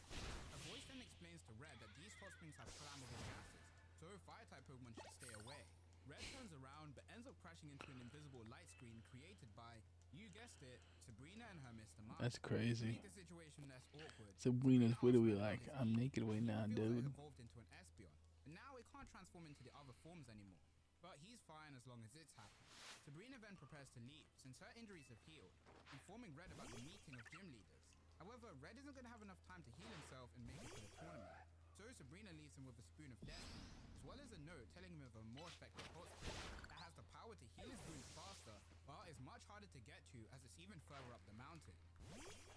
A voice then explains to Red that these hot springs have flammable gases, so fire-type Pokemon should stay away. Red turns around but ends up crashing into an invisible light screen created by, you guessed it, Sabrina and her Mr. Mime. That's To crazy. make the situation less awkward, Sabrina's, what do we asks like? Red I'm how his naked right now, He reveals dude. it evolved into an Espeon, and now it can't transform into the other forms anymore. But he's fine as long as it's happy. Sabrina then prepares to leave since her injuries have healed, informing Red about the meeting of gym leaders. However, Red isn't going to have enough time to heal himself and make it for the tournament. So Sabrina leaves him with a spoon of destiny, as well as a note telling him of a more effective hot spring that has the power to heal his wounds faster, but is much harder to get to as it's even further up the mountain.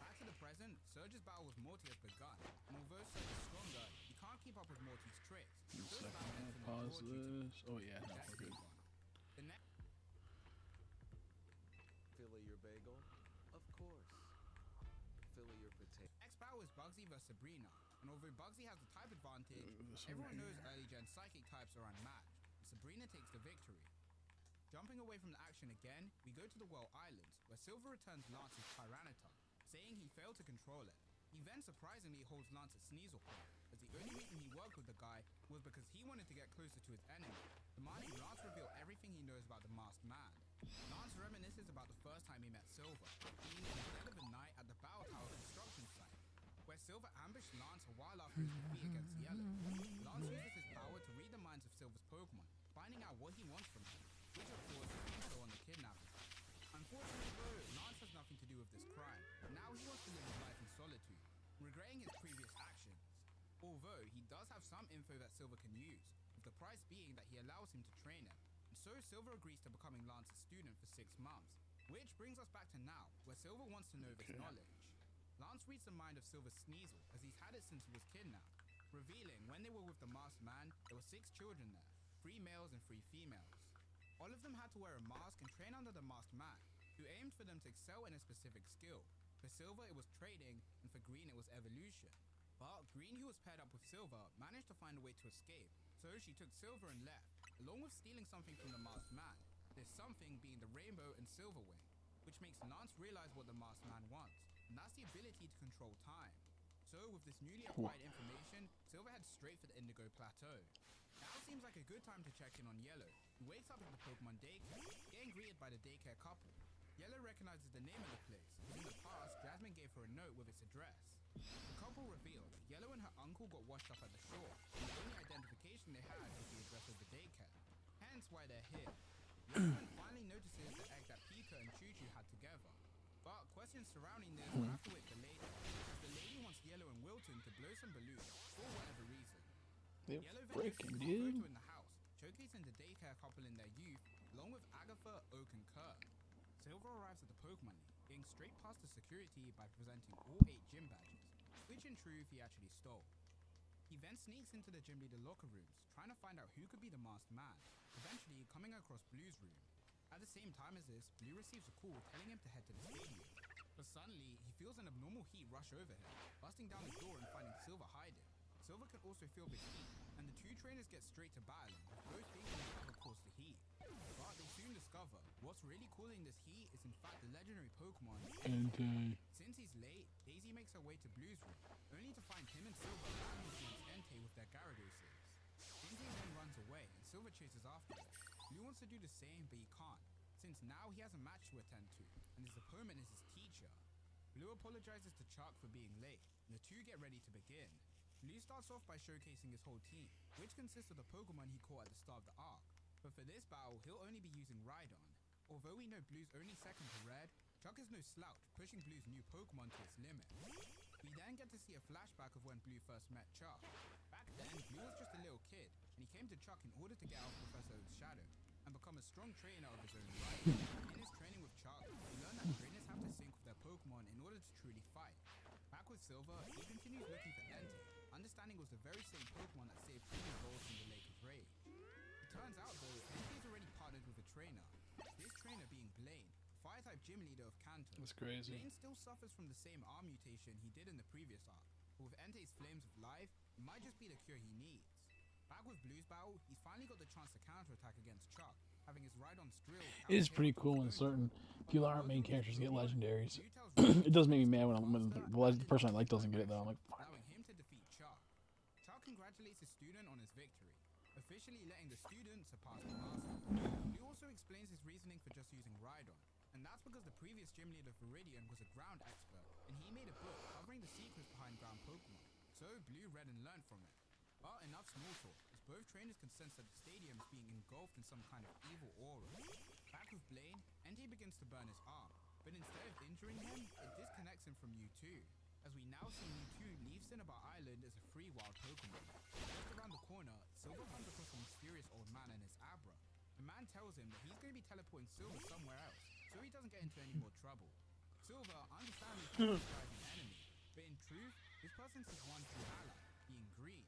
Back to the present, Surge's battle with Morty has begun, and although Surge is stronger, he can't keep up with Morty's tricks. One second, I'm gonna pause this. Oh yeah, no, we're good. The next Fillet your bagel? Of course. Fillet your potato. battle is Bugsy vs Sabrina, and although Bugsy has the type advantage, This everyone over knows here. early gen psychic types are unmatched, and Sabrina takes the victory. Jumping away from the action again, we go to the Well Islands, where Silver returns Lance's Tyranitar, saying he failed to control it. He then surprisingly holds Lance at Sneasel Point, as the only reason he worked with the guy was because he wanted to get closer to his enemy, demanding Lance reveal everything he knows about the Masked Man. Lance reminisces about the first time he met Silver, being in the dead of the night at the Battle Tower construction site, where Silver ambushed Lance a while after his defeat against Yellow. Lance uses his power to read the minds of Silver's Pokemon, finding out what he wants from him, which of course brings her on the kidnapping. Unfortunately though, Lance has nothing to do with this crime, and now he wants to live his life in solitude, regretting his previous actions. Although he does have some info that Silver can use, with the price being that he allows him to train him, and so Silver agrees to becoming Lance's student for 6 months. Which brings us back to now, where Silver wants to know this knowledge. Lance reads the mind of Silver's Sneasel, as he's had it since he was kidnapped, revealing when they were with the Masked Man, there were 6 children there, 3 males and 3 females. All of them had to wear a mask and train under the Masked Man, who aimed for them to excel in a specific skill. For Silver it was trading, and for Green it was evolution. But Green, who was paired up with Silver, managed to find a way to escape, so she took Silver and left, along with stealing something from the Masked Man. This something being the Rainbow and Silver Wing, which makes Lance realize what the Masked Man wants, and that's the ability to control time. So with this newly acquired information, Silver heads straight for the Indigo Plateau. Now seems like a good time to check in on Yellow, who wakes up at the Pokemon daycare, getting greeted by the daycare couple. Yellow recognizes the name of the place, because in the past, Jasmine gave her a note with its address. The couple revealed Yellow and her uncle got washed up at the shore, and the only identification they had was the address of the daycare, hence why they're here. Yellow finally notices the egg that Pika and Choo-Choo had together, but questions surrounding this will have to wait for later, as the lady wants Yellow and Wilton to blow some balloons, for whatever reason. They're Yellow then freaking, notices a photo dude. in the house, showcasing the daycare couple in their youth, along with Agatha, Oak, and Kerr. Silver arrives at the Pokemon League, getting straight past the security by presenting all 8 gym badges, which in truth he actually stole. He then sneaks into the gym leader locker rooms, trying to find out who could be the Masked Man, eventually coming across Blue's room. At the same time as this, Blue receives a call telling him to head to the stadium. But suddenly, he feels an abnormal heat rush over him, busting down the door and finding Silver hiding. Silver can also feel the heat, and the 2 trainers get straight to battling, both thinking whatever caused the heat. But they soon discover what's really causing this heat is in fact the legendary Pokemon. Since he's late, Daisy makes her way to Blue's room, only to find him and Silver battling against Entei with their Gyarados. Entei then runs away, and Silver chases after him. Blue wants to do the same, but he can't, since now he has a match to attend to, and his opponent is his teacher. Blue apologizes to Chuck for being late, and the 2 get ready to begin. Blue starts off by showcasing his whole team, which consists of the Pokemon he caught at the start of the arc. But for this battle, he'll only be using Rhydon. Although we know Blue's only second to Red, Chuck is no slouch, pushing Blue's new Pokemon to its limit. We then get to see a flashback of when Blue first met Chuck. Back then, Blue was just a little kid, and he came to Chuck in order to get out of Professor Oak's shadow, and become a strong trainer of his own right. In his training with Chuck, we learn that trainers have to sync with their Pokemon in order to truly fight. Back with Silver, he continues looking for Entei, understanding it was the very same Pokemon that saved previous balls from the Lake of Rage. It turns out though, Entei's already partnered with a trainer. This trainer being Blaine, Fire-type gym leader of Kanto. That's crazy. Blaine still suffers from the same arm mutation he did in the previous arc, but with Entei's Flames of Life, it might just be the cure he needs. Back with Blue's battle, he's finally got the chance to counterattack against Chuck, having his Rhydon's drill. It is pretty cool when certain people aren't main characters get legendaries. It does make me mad when the person I like doesn't get it though. I'm like, fuck. Allowing him to defeat Chuck. Chuck congratulates his student on his victory. A officially letting the student surpass the master. Blue also explains his reasoning for just using Rhydon, and that's because the previous gym leader Viridian was a ground expert, and he made a book covering the secrets behind ground Pokemon. So Blue read and learned from it. But enough small talk, as both trainers can sense that the stadium is being engulfed in some kind of evil aura. Back with Blaine, Entei begins to burn his arm, but instead of injuring him, it disconnects him from Mewtwo. As we now see Mewtwo leave Cinnabar Island as a free wild Pokemon. Just around the corner, Silver comes across a mysterious old man and his Abra. The man tells him that he's going to be teleporting Silver somewhere else, so he doesn't get into any more trouble. Silver understandably thinks he's an enemy, but in truth, this person's his one true ally, being Green.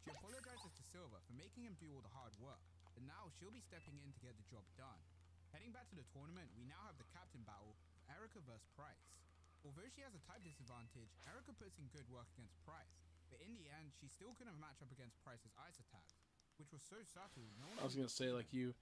She apologizes to Silver for making him do all the hard work, but now she'll be stepping in to get the job done. Heading back to the tournament, we now have the captain battle of Erica vs Price. Although she has a type disadvantage, Erica puts in good work against Price, but in the end, she still couldn't match up against Price's ice attacks, which was so subtle. I was gonna say, like, you'd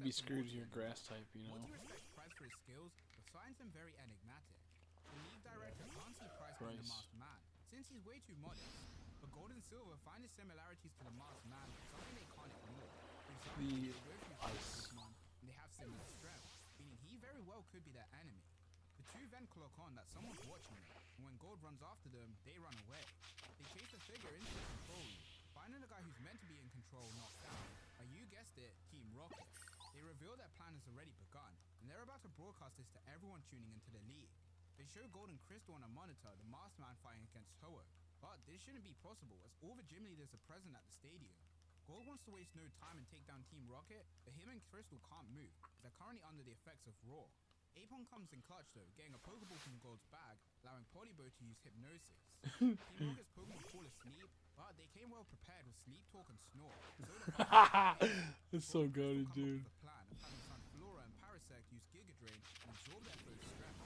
be screwed with your grass type, you know. Morty respects Price for his skills, but finds him very enigmatic. The league director can't see Price being the masked man, since he's way too modest. But Gold and Silver find his similarities to the masked man something they can't ignore. For example, they both use Pokemon, and they have similar strengths, meaning he very well could be their enemy. The two then clock on that someone's watching them, and when Gold runs after them, they run away. They chase the figure into the control room, finding the guy who's meant to be in control knocked down by, you guessed it, Team Rocket. They reveal their plan has already begun, and they're about to broadcast this to everyone tuning into the league. They show Gold and Crystal on a monitor the masked man fighting against Ho-Oh, but this shouldn't be possible as all the gym leaders are present at the stadium. Gold wants to waste no time and take down Team Rocket, but him and Crystal can't move, as they're currently under the effects of Raw. Apon comes in clutch though, getting a Pokeball from Gold's bag, allowing Polybo to use Hypnosis. Team Rocket's Pokemon fall asleep, but they came well prepared with Sleep Talk and Snore. So It's so good, dude. the plan of having Sunflora and Parasect use Giga Drain and absorb their foe's strength.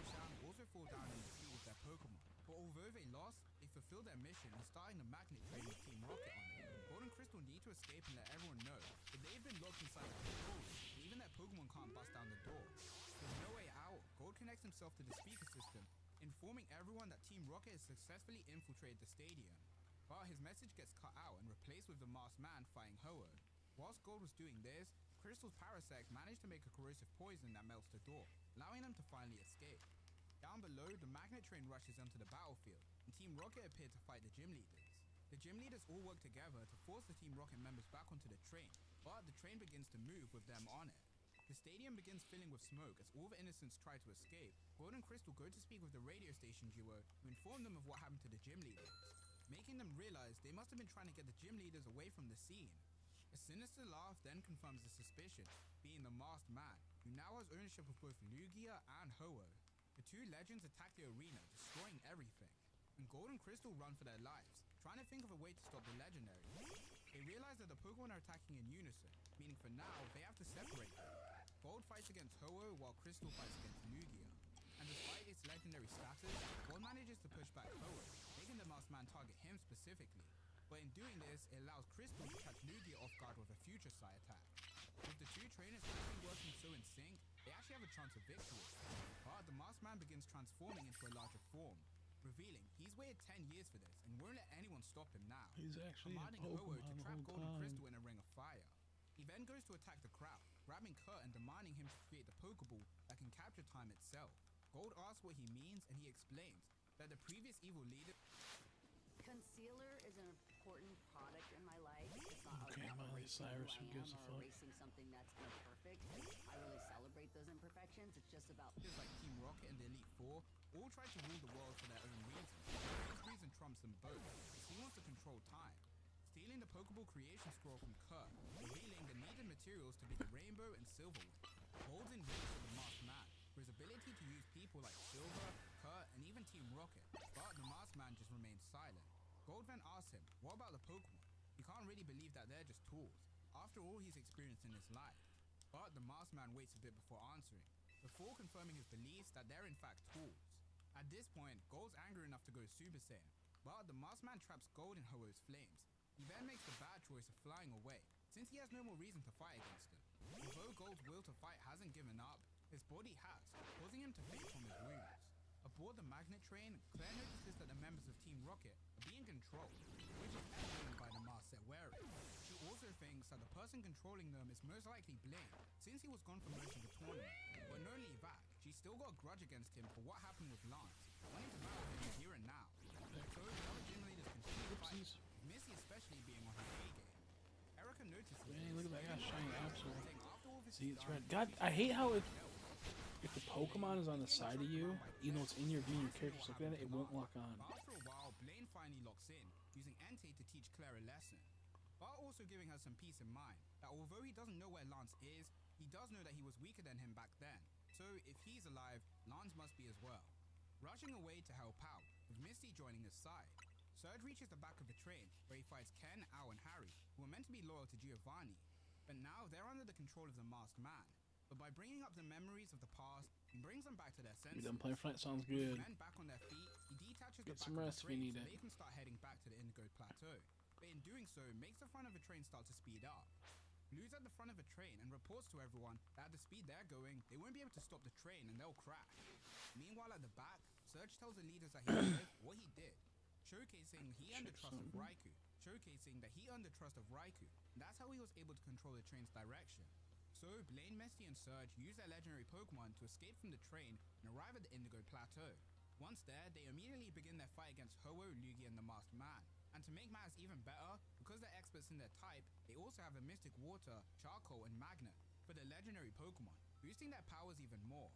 Sham also fall down in defeat with their Pokemon, but although they lost, they fulfilled their mission and starting the Magnet Train with Team Rocket on it. Gold and Crystal need to escape and let everyone know, but they've been locked inside the control room, and even their Pokemon can't bust down the door. With no way out, Gold connects himself to the speaker system, informing everyone that Team Rocket has successfully infiltrated the stadium. But his message gets cut out and replaced with the masked man fighting Ho-Oh. Whilst Gold was doing this, Crystal's Parasect managed to make a corrosive poison that melts the door, allowing them to finally escape. Down below, the Magnet Train rushes onto the battlefield, and Team Rocket appear to fight the gym leaders. The gym leaders all work together to force the Team Rocket members back onto the train, but the train begins to move with them on it. The stadium begins filling with smoke as all the innocents try to escape. Gold and Crystal go to speak with the radio station duo who inform them of what happened to the gym leaders, making them realize they must have been trying to get the gym leaders away from the scene. A sinister laugh then confirms the suspicion, being the masked man, who now has ownership of both Lugia and Ho-Oh. The two legends attack the arena, destroying everything, and Gold and Crystal run for their lives, trying to think of a way to stop the legendaries. They realize that the Pokemon are attacking in unison, meaning for now, they have to separate them. Gold fights against Ho-Oh while Crystal fights against Lugia. And despite its legendary status, Gold manages to push back Ho-Oh, making the masked man target him specifically. But in doing this, it allows Crystal to catch Lugia off guard with a Future Psi attack. With the two trainers actually working so in sync, they actually have a chance of victory. But the masked man begins transforming into a larger form, revealing he's waited 10 years for this and won't let anyone stop him now. He's actually a commanding Ho-Oh to Pokemon the trap whole Gold and time. Crystal in a ring of fire. He then goes to attack the crowd, grabbing Kurt and demanding him to create the Pokeball that can capture time itself. Gold asks what he means, and he explains that the previous evil leader... Concealer is an important product in my life. It's not Okay, like I'm Miley erasing Cyrus, who who I gives am a or fuck? erasing something that's imperfect. I really celebrate those imperfections. It's just about Just like Team Rocket and the Elite Four, all try to rule the world for their own reasons. His reason trumps them both, as he wants to control time. Stealing the Pokeball creation scroll from Kurt, revealing the needed materials to be the Rainbow and Silver one. Gold's enraged at the masked man for his ability to use people like Silver, Kurt, and even Team Rocket, but the masked man just remains silent. Gold then asks him, what about the Pokemon? He can't really believe that they're just tools, after all he's experienced in his life. But the masked man waits a bit before answering, before confirming his beliefs that they're in fact tools. At this point, Gold's angry enough to go Super Saiyan, but the masked man traps Gold in Ho-Oh's flames. He then makes the bad choice of flying away, since he has no more reason to fight against him. Although Gold's will to fight hasn't given up, his body has, causing him to fade from his wounds. A aboard the magnet train, Claire notices that the members of Team Rocket are being controlled, which is evident by the mask they're wearing. She also thinks that the person controlling them is most likely Blaine, since he was gone for most of the tournament. But not only that, she's still got a grudge against him for what happened with Lance, wanting to battle him here and now. So the other gym leaders continue to fight, with Missy especially being on her A game. Erica notices Man, look at that guy shining absolute. saying after all this See, is it's done, red. God, I hate how if the Pokemon is on the side of you, even though it's in your view, your character's looking at it, it won't lock on. But after a while, Blaine finally locks in, using Entei to teach Claire a lesson. But also giving her some peace in mind, that although he doesn't know where Lance is, he does know that he was weaker than him back then. So if he's alive, Lance must be as well. Rushing away to help out, with Misty joining his side. Surge reaches the back of the train, where he fights Ken, Al, and Harry, who were meant to be loyal to Giovanni. But now they're under the control of the masked man. But by bringing up the memories of the past, he brings them back to their You senses. done playing Fortnite? Sounds With good. the men back on their feet, he detaches Get the some back rest of if you the train need so it. they can start heading back to the Indigo Plateau. But in doing so, makes the front of the train start to speed up. Blue's at the front of the train and reports to everyone that at the speed they're going, they won't be able to stop the train and they'll crash. Meanwhile at the back, Surge tells the leaders that he did what he did, showcasing he earned the trust of Raikou, showcasing that he earned the trust of Raikou, and that's how he was able to control the train's direction. So Blaine, Misty, and Surge use their legendary Pokemon to escape from the train and arrive at the Indigo Plateau. Once there, they immediately begin their fight against Ho-Oh, Lugia, and the Masked Man. And to make matters even better, because they're experts in their type, they also have the Mystic Water, Charcoal, and Magnet for their legendary Pokemon, boosting their powers even more.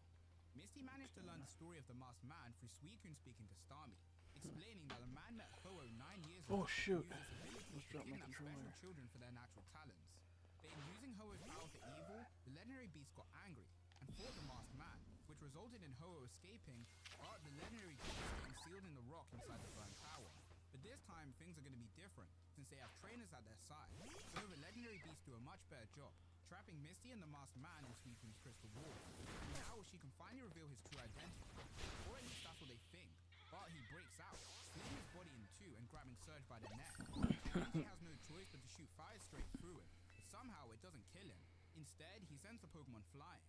Misty managed to learn the story of the Masked Man through Suicune speaking to Starmie, explaining that the man met Ho-Oh 9 years ago. Oh, shoot. Used his abilities Just to dropped my kidnap controller. special children for their natural talents. But in using Ho-Oh's power for evil, the legendary beast got angry and fought the Masked Man, which resulted in Ho-Oh escaping, but the legendary beast getting sealed in the rock inside the burned tower. But this time, things are going to be different, since they have trainers at their side. So the legendary beasts do a much better job, trapping Misty and the Masked Man in Suicune's crystal wall. Now she can finally reveal his true identity, or at least that's what they think. But he breaks out, splitting his body in two and grabbing Surge by the neck. He has no choice but to shoot fire straight through him, but somehow it doesn't kill him. Instead, he sends the Pokemon flying.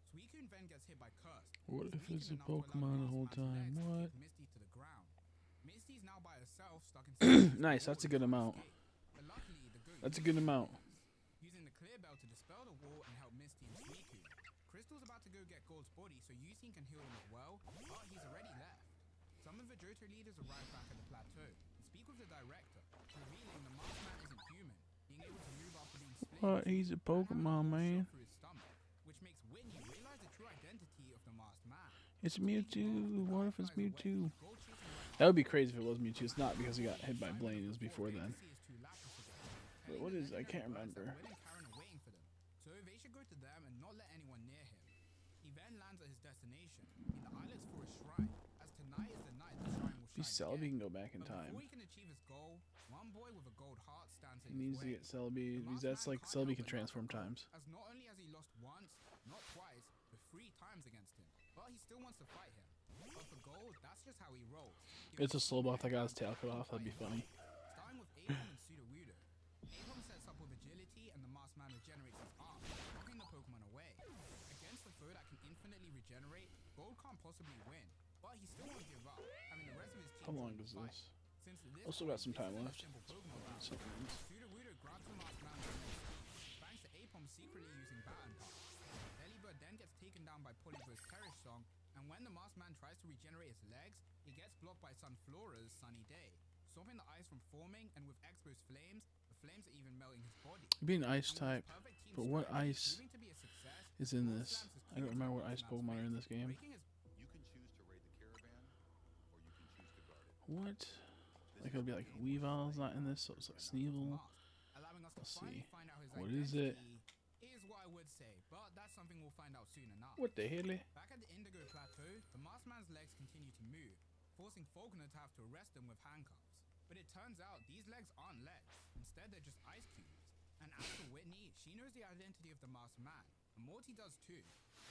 Suicune then gets hit by Curse. What if Weakened it's a enough to allow Pokemon the whole Masked Man's time? legs to What? kick Misty to the ground. Misty's now by herself, stuck in Nice, that's a good amount. But luckily, the goat That's a good amount. using the clear bell to dispel the wall and help Misty and Suicune. Crystal's about to go get Gold's body so Yusin can heal him as well, but he's already left. Some of the Johto leaders arrive back at the plateau and speak with the director, revealing the Masked Man isn't human, being able to move after being split. What? He's a Pokemon, man. Through his stomach, which makes Whitney realize the true identity of the Masked Man. It's Mewtwo. What if it's Mewtwo? Gold chasing right That would be crazy if it was Mewtwo. It's not because he got hit by Blaine. It was before then. But what is? I can't remember. Will and Karen are waiting for them, so they should go to them and not let anyone near him. He then lands at his destination, in the Ilex Forest Shrine, as tonight is the night the shrine will If he's shine Celebi, he again. can go back in But time. before he can achieve his goal, one boy with a gold heart stands He in his needs to way. get Celebi. The Because Masked that's Man like can't Celebi help can but transform laugh at times. As not only has he lost once, not twice, but 3 times against him, but he still wants to fight him. But for gold, that's just how he rolls. It's a Slowbot that got his tail cut off. That'd be funny. Starting with Apom and Sudowoodo. Apom sets up with agility and the Masked Man regenerates his arm, knocking the Pokemon away. Against a foe that can infinitely regenerate, Gold can't possibly win, but he still won't give up, having the rest of his team How long join the does fight. this? Since this Also got some this time isn't a left. simple Pokemon battle, Seconds. Sudowoodo grabs the Masked Man with his teeth, thanks to Apom secretly using Baton Pass. Delibird then gets taken down by Polybird's Perish Song, and when the Masked Man tries to regenerate his legs, he gets blocked by Sunflora's Sunny Day, stopping the ice from forming, and with Expo's flames, the flames are even melting his body. Being ice And with his type. perfect team But what strategy ice proving to be a success, is in Gold this? slams his I don't Kyogre remember what into ice the Pokemon are in man's this game. breaking his You can choose to raid the caravan, or you can choose to guard it. What? Like it'll be like Weavile's not in this, so it's like Sneevil. mask, allowing us to Let's finally see. find out his What is it? identity. Is what I would say, but that's something we'll find out soon enough. What the hell? Back at the Indigo Plateau, the Masked Man's legs continue to move, forcing Faulkner to have to arrest him with handcuffs. But it turns out these legs aren't legs, instead they're just ice cubes. And as for Whitney, she knows the identity of the Masked Man, and Morty does too.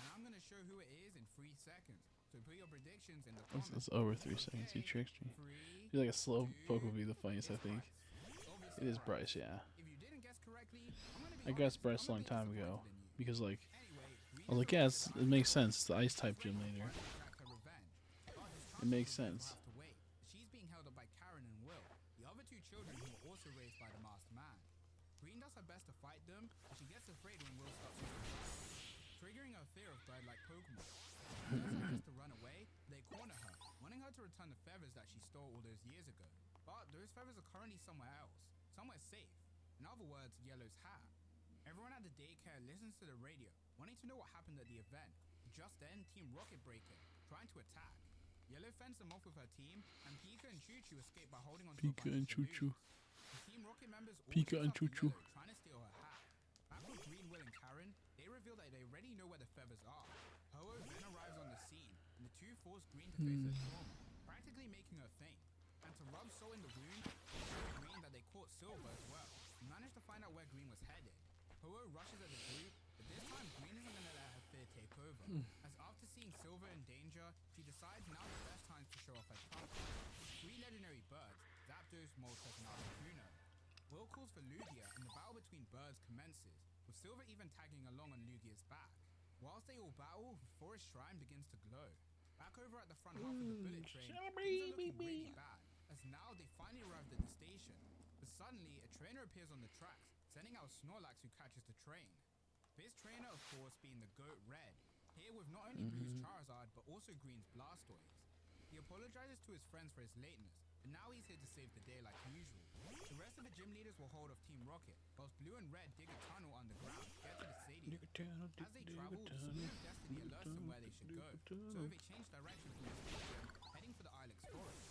And I'm gonna show who it is in 3 seconds, so put your predictions in the comments. That's over 3 seconds. He tricked me. 3, Feel like a slow poke would be the it's funniest, I think. Bryce. It's It obviously is Bryce, yeah. If you didn't guess correctly, I'm gonna be I guessed honest, Bryce a I'm long a bit time ago. disappointed in you. Because, like, Anyway, I was like, yeah, it makes sense. It's the ice type gym leader. It makes sense. Have to wait. She's being held up by Karen and Will, the other two children who were also raised by the masked man. Green does her best to fight them, but she gets afraid when Will stops using fire, triggering her fear of bird-like Pokemon. She does her best to run away, but they corner her, wanting her to return the feathers that she stole all those years ago. But those feathers are currently somewhere else, somewhere safe. In other words, Yellow's hat. Everyone at the daycare listens to the radio, wanting to know what happened at the event. Just then, Team Rocket break in, trying to attack. Yellow fends them off with her team, and Pika and Choo-Choo escape by holding on to a bunch of Choo-Choo. balloons. The Team Rocket members all Pika chase and after Choo-Choo. Yellow, trying to steal her hat. Back with Green, Will, and Karen, they reveal that they already know where the feathers are. Ho-Oh then arrives on the scene, and the two force Green to face her trauma, practically making her faint. And to rub salt in the wound, they show Green that they caught Silver as well, and managed to find out where Green was headed. Ho-Oh rushes at the group, but this time Green isn't going to let her fear take over, as after seeing Silver in danger, she decides now's the best time to show off her trump. Three legendary birds, Zapdos, Moltres, and Articuno. Will calls for Lugia, and the battle between birds commences, with Silver even tagging along on Lugia's back. Whilst they all battle, Forest Shrine begins to glow. Back over at the front half of the bullet train, things are looking really bad, as now they finally arrived at the station. But suddenly, a trainer appears on the tracks, sending out Snorlax who catches the train. This trainer, of course, being the GOAT Red, here with not only Blue's Charizard, but also Green's Blastoise. He apologizes to his friends for his lateness, but now he's here to save the day like usual. The rest of the gym leaders will hold off Team Rocket, whilst Blue and Red dig a tunnel underground to get to the stadium. As they travel, the Spear of Destiny alerts them where they should go, so they change direction from the stadium, heading for the Ilex Forest.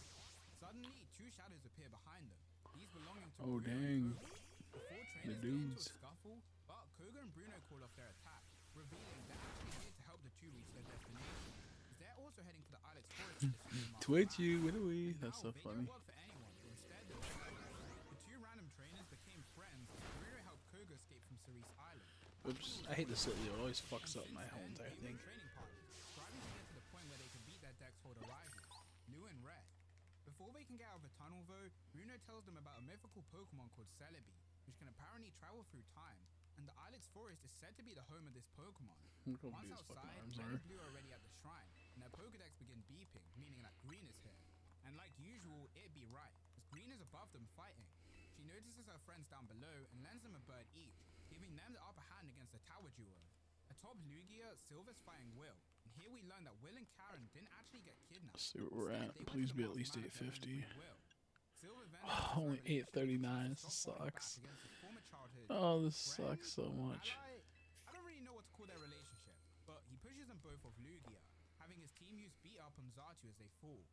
Suddenly, two shadows appear behind them, these belonging to Bruno and Koga. Before trainers get into a scuffle, but Koga and Bruno call off their attack, revealing they're actually here to help the two reach their destination. They're also heading for the Ilex Forest to defeat the Twitch Masked you, Man. win away. Now, That's so they funny. don't work for anyone, but instead they're friends. The two random trainers became friends as Bruno helped Koga escape from Cerise Island. Oops, I hate this little. It always fucks up my whole entire They thing. were training partners, striving to get to the point where they could beat their Dex holder rivals, Blue and Red. Before they can get out of the tunnel though, Bruno tells them about a mythical Pokemon called Celebi, which can apparently travel through time, and the Ilex Forest is said to be the home of this Pokemon. Look how Once big his fucking outside, arms Red are. and Blue are already at the shrine, and their Pokedex begin beeping, meaning that Green is here. And like usual, it'd be right, as Green is above them fighting. She notices her friends down below and lends them a bird each, giving them the upper hand against the tower duo. Atop Lugia, Silver's fighting Will, and here we learn that Will and Karen didn't actually get kidnapped. See where we're Instead, at. they went Please to be the at least Masked Man 850. with Will. Silver then Only uses her relationship 839. to This stop falling back sucks. against his former childhood Oh, this friend sucks so or much. ally? I don't really know what to call their relationship, but he pushes them both off Lugia, having his team use beat up on Zatu as they fall.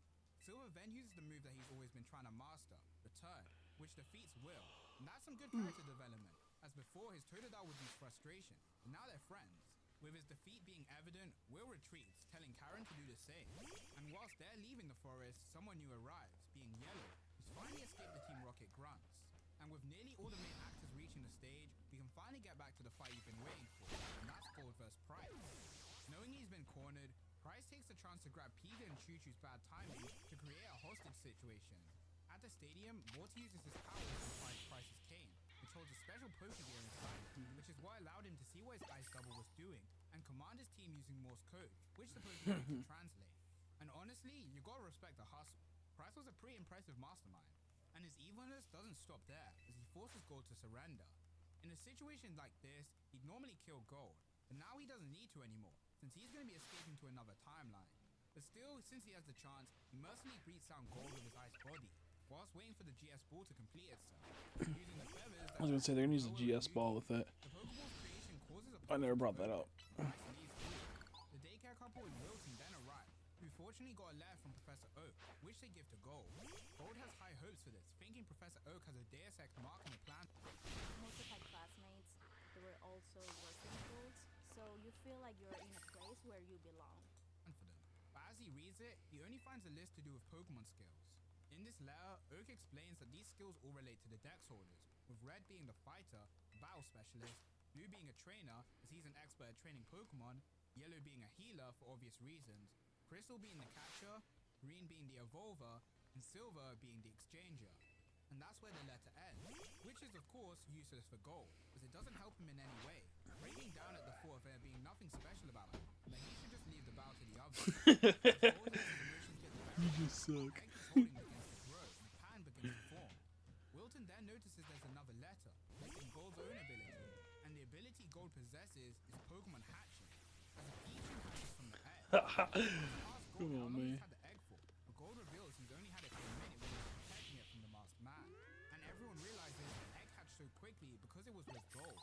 Silver then uses the move that he's always been trying to master, Return, which defeats Will. And that's some good character development, as before his Totodile would use frustration, and now they're friends. With his defeat being evident, Will retreats, telling Karen to do the same. And whilst they're leaving the forest, someone new arrives, being Yellow, who's finally escaped the Team Rocket grunts. And with nearly all the main actors reaching the stage, we can finally get back to the fight you've been waiting for, and that's Gold vs. Price. Knowing he's been cornered, Price takes the chance to grab Pika and Choo-Choo's bad timing to create a hostage situation. At the stadium, Morty uses his powers to fight Price's cane, which holds a special Pokegear inside it, which is what allowed him to see what his Ice Double was doing, and command his team using Morse code, which the Pokegear can translate. And honestly, you gotta respect the hustle. Price was a pretty impressive mastermind, and his evilness doesn't stop there, as he forces Gold to surrender. In a situation like this, he'd normally kill Gold, but now he doesn't need to anymore, since he's going to be escaping to another timeline. But still, since he has the chance, he mercilessly beats down Gold with his ice body, whilst waiting for the GS ball to complete itself. Using the feathers I was gonna say they're gonna use a GS ball with it. the Pokeball's creation causes a I never brought that up. Price leaves too. The daycare couple in Wilton then arrive, who fortunately got a letter from Professor Oak, which they give to Gold. Gold has high hopes for this, thinking Professor Oak has a Deus Ex marking a plan Most of my classmates, they were also working adults, so you feel like you're in a place where you belong. for them. But as he reads it, he only finds a list to do with Pokemon skills. In this letter, Oak explains that these skills all relate to the Dex holders, with Red being the fighter, the battle specialist, Blue being a trainer, as he's an expert at training Pokemon, Yellow being a healer for obvious reasons, Crystal being the catcher, Green being the evolver, and Silver being the exchanger. And that's where the letter ends, which is of course useless for Gold, as it doesn't help him in any way, breaking down at the thought of there being nothing special about him, and that he should just leave the battle to the others. As Gold lets his emotions get the better of him, suck. Egg is holding begins to grow and a pan begins to form. Wilton then notices there's another letter, listing Gold's own ability, and the ability Gold possesses is Pokemon hatching. As a Pichu hatches from the egg, asks Gold Come how on, long he's man. had the egg for, but Gold reveals he's only had it for a minute when he was protecting it from the masked man. And everyone realizes the egg hatched so quickly because it was with Gold.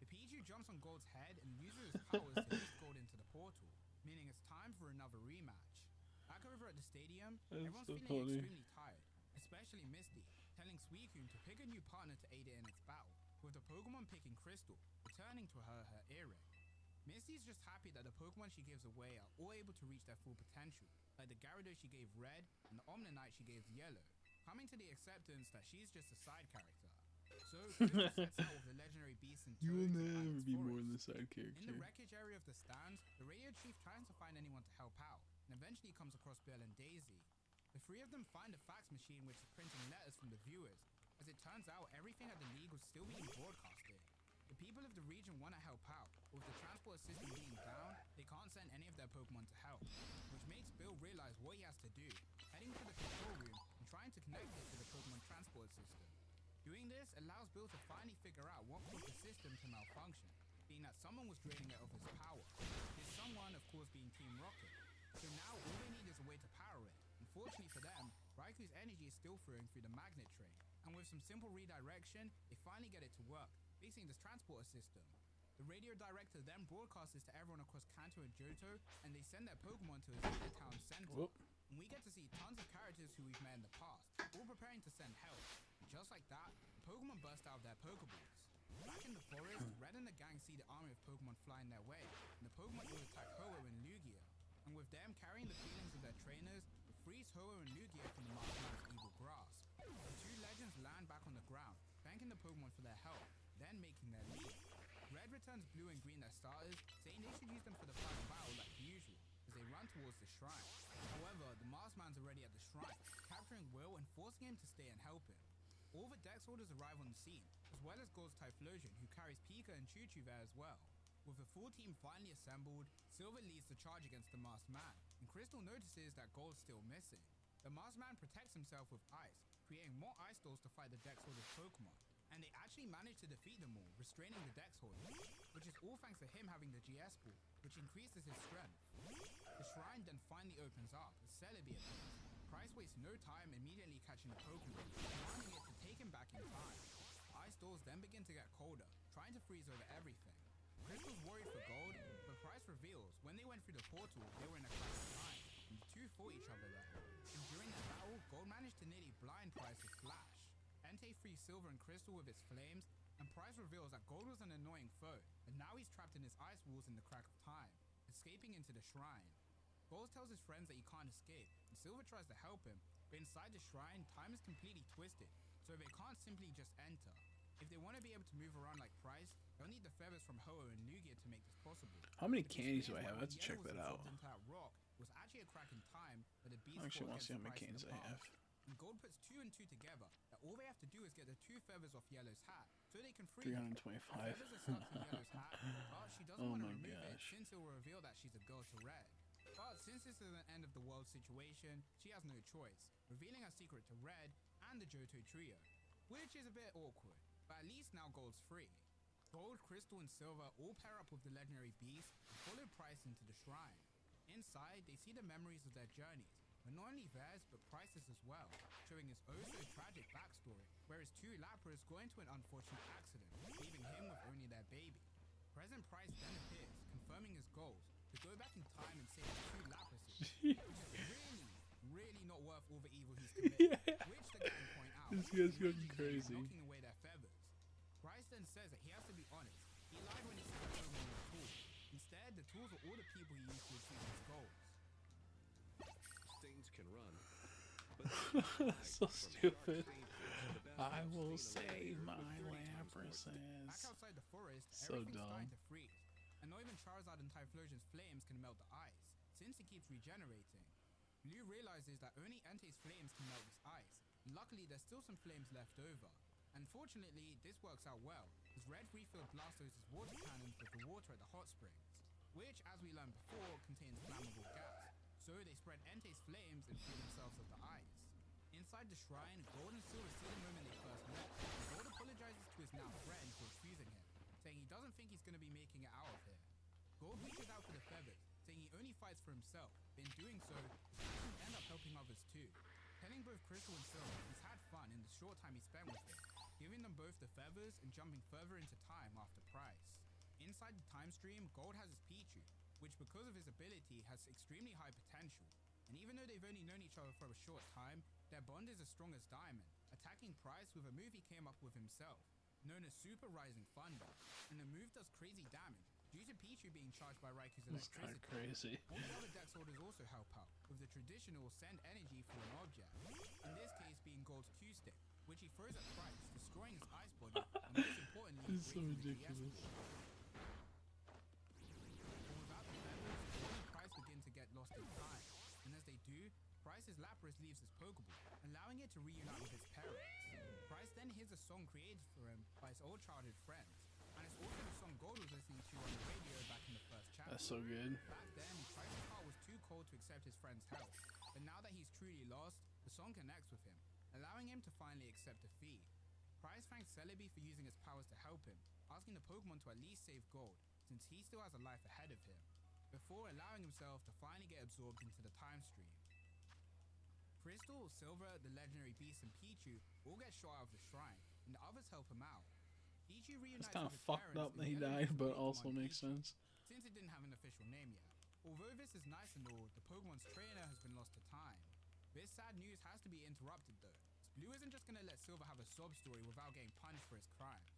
The Pichu jumps on Gold's head and uses his powers to lift Gold into the portal, meaning it's time for another rematch. Back over at the stadium, That's everyone's so feeling funny. extremely tired, especially Misty, telling Suicune to pick a new partner to aid it in its battle, with the Pokemon picking Crystal, returning to her earring. Misty's just happy that the Pokemon she gives away are all able to reach their full potential, like the Gyarados she gave Red and the Omnanite she gave Yellow, coming to the acceptance that she's just a side character. So, Crystal sets out with the legendary beasts and You will toads in never Island's be more forest. than a side In the character. wreckage area of the stands, the radio chief tries to find anyone to help out, and eventually comes across Bill and Daisy. The three of them find a fax machine which is printing letters from the viewers. As it turns out, everything at the league was still being broadcasted. The people of the region want to help out, but with the transport system being down, they can't send any of their Pokemon to help, which makes Bill realize what he has to do, heading to the control room and trying to connect it to the Pokemon transport system. Doing this allows Bill to finally figure out what caused the system to malfunction, being that someone was draining it of its power. This someone, of course, being Team Rocket. So now all they need is a way to power it. Unfortunately for them, Raiku's energy is still flowing through the magnet train, and with some simple redirection, they finally get it to work, fixing this transporter system. The radio director then broadcasts this to everyone across Kanto and Johto, and they send their Pokemon to Azula Town Center. Whoop. And we get to see tons of characters who we've met in the past, all preparing to send help. And just like that, the Pokemon burst out of their Pokeballs. Back in the forest, Red and the gang see the army of Pokemon flying their way, and the Pokemon all attack Ho-Oh and Lugia. And with them carrying the feelings of their trainers, it frees Ho-Oh and Lugia from the Maskman's evil grasp. The two legends land back on the ground, thanking the Pokemon for their help, then making their leave. Red returns Blue and Green their starters, saying they should use them for the final battle like usual, as they run towards the shrine. However, the Maskman's already at the shrine, capturing Will and forcing him to stay and help him. All the Dex holders arrive on the scene, as well as Gold's Typhlosion, who carries Pika and Choo-Choo there as well. With the full team finally assembled, Silver leads the charge against the Masked Man, and Crystal notices that Gold's still missing. The Masked Man protects himself with ice, creating more ice dolls to fight the Dex holders' Pokemon, and they actually manage to defeat them all, restraining the Dex holders, which is all thanks to him having the GS ball, which increases his strength. The shrine then finally opens up, as Celebi appears. Price wastes no time immediately catching the Pokemon, commanding it to take him back in time. Ice dolls then begin to get colder, trying to freeze over everything. Crystal's worried for Gold, but Price reveals when they went through the portal, they were in a crash of time, and the two fought each other there. And during the battle, Gold managed to nearly blind Price with Flash. Entei frees Silver and Crystal with its flames, and Price reveals that Gold was an annoying foe, and now he's trapped in his ice walls in the crack of time, escaping into the shrine. Gold tells his friends that he can't escape, and Silver tries to help him, but inside the shrine, time is completely twisted, so they can't simply just enter. If they want to be able to move around like Price, they'll need the feathers from Ho-Oh and Lugia to make this possible. How many But this candies do weird I have? I one, have to Yellow check was that out. absorbed into that rock was actually a crack in time that the beast I actually fought want to see how many against candies Price in I the have. past. And Gold puts two and two together, that all they have to do is get the two feathers off Yellow's hat, so they can free her. 325. Feathers are stuck to Yellow's hat, but she doesn't Oh want to my remove it gosh. since it will reveal that she's a girl to Red. But since this is an end of the world situation, she has no choice, revealing her secret to Red and the Johto trio, which is a bit awkward, but at least now Gold's free. Gold, Crystal, and Silver all pair up with the legendary beast and follow Price into the shrine. Inside, they see the memories of their journeys, but not only theirs, but Price's as well, showing his oh-so-tragic backstory, where his two Lapras got into an unfortunate accident, leaving him with only their baby. Present Price then appears, confirming his goals, to go back in time and save his two Laprases, which is really not worth all the evil he's committed, which the gang point out, This guy's going immediately crazy. knocking away their feathers. Price then says that he has to be honest, he lied when he said the Pokemon were tools. Instead, the tools were all the people he used to achieve his goals. Stains can run. So stupid. I will save my Laprases. Back outside the forest, So everything's dumb. starting to freeze. And not even Charizard and Typhlosion's flames can melt the ice, since it keeps regenerating. Blue realizes that only Entei's flames can melt this ice. And luckily, there's still some flames left over. Unfortunately, this works out well, as Red refilled Blastoise' water cannons with the water at the hot springs, which, as we learned before, contains flammable gas. So they spread Entei's flames and free themselves of the ice. Inside the shrine, Gold and Silver see the moment they first met. Gold apologizes to his now friend for refusing him, saying he doesn't think he's going to be making it out of here. Gold reaches out for the feathers, saying he only fights for himself, but in doing so, he can end up helping others too. Telling both Crystal and Silver he's had fun in the short time he spent with him, giving them both the feathers and jumping further into time after Price. Inside the time stream, Gold has his Pichu, which because of his ability has extremely high potential. And even though they've only known each other for a short time, their bond is as strong as diamond, attacking Price with a move he came up with himself, known as Super Rising Thunder, and the move does crazy damage due to Pichu being charged by Raiku's That's kind electricity. of crazy. All the other deck holders also help out, with the traditional send energy for an object, in this case being Gold's Q-Stick, which he throws at Price, destroying his ice body, and most importantly, It's so breaking the GS ridiculous. wall. But without the feathers, Gold and Price begin to get lost in time, and as they do, Price's Lapras leaves his Pokeball, allowing it to reunite with its parents. Price then hears a song created for him by his old childhood friends, and it's also the song Gold was listening to on the radio back in the first chapter. That's so good. Back then, Price's heart was too cold to accept his friend's help, but now that he's truly lost, the song connects with him, allowing him to finally accept defeat. Price thanks Celebi for using his powers to help him, asking the Pokemon to at least save Gold, since he still has a life ahead of him, before allowing himself to finally get absorbed into the time stream. Crystal, Silver, the legendary beast, and Pichu all get shot out of the shrine, and the others help him out. Pichu reunites It's kind of with his fucked parents up that and he Yellow died, gets but Pokemon also makes Pichu, sense. since it didn't have an official name yet. Although this is nice and all, the Pokemon's trainer has been lost to time. This sad news has to be interrupted though, as Blue isn't just gonna let Silver have a sob story without getting punished for his crimes.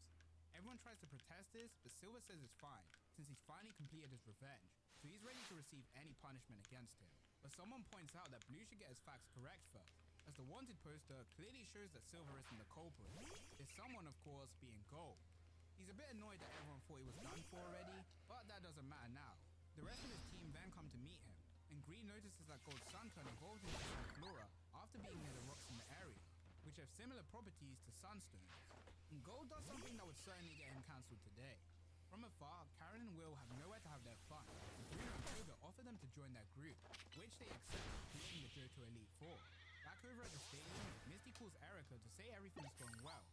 Everyone tries to protest this, but Silver says it's fine, since he's finally completed his revenge, so he's ready to receive any punishment against him. But someone points out that Blue should get his facts correct first, as the wanted poster clearly shows that Silver isn't the culprit. This someone, of course, being Gold. He's a bit annoyed that everyone thought he was done for already, but that doesn't matter now. The rest of his team then come to meet him, and Green notices that Gold's Sunkern evolved into Sunflora after being near the rocks in the area, which have similar properties to Sunstones. And Gold does something that would certainly get him cancelled today. From afar, Karen and Will have nowhere to have their fun, and Bruno and Koga offer them to join their group, which they accept, creating the Johto Elite Four. Back over at the stadium, Misty calls Erica to say everything's going well,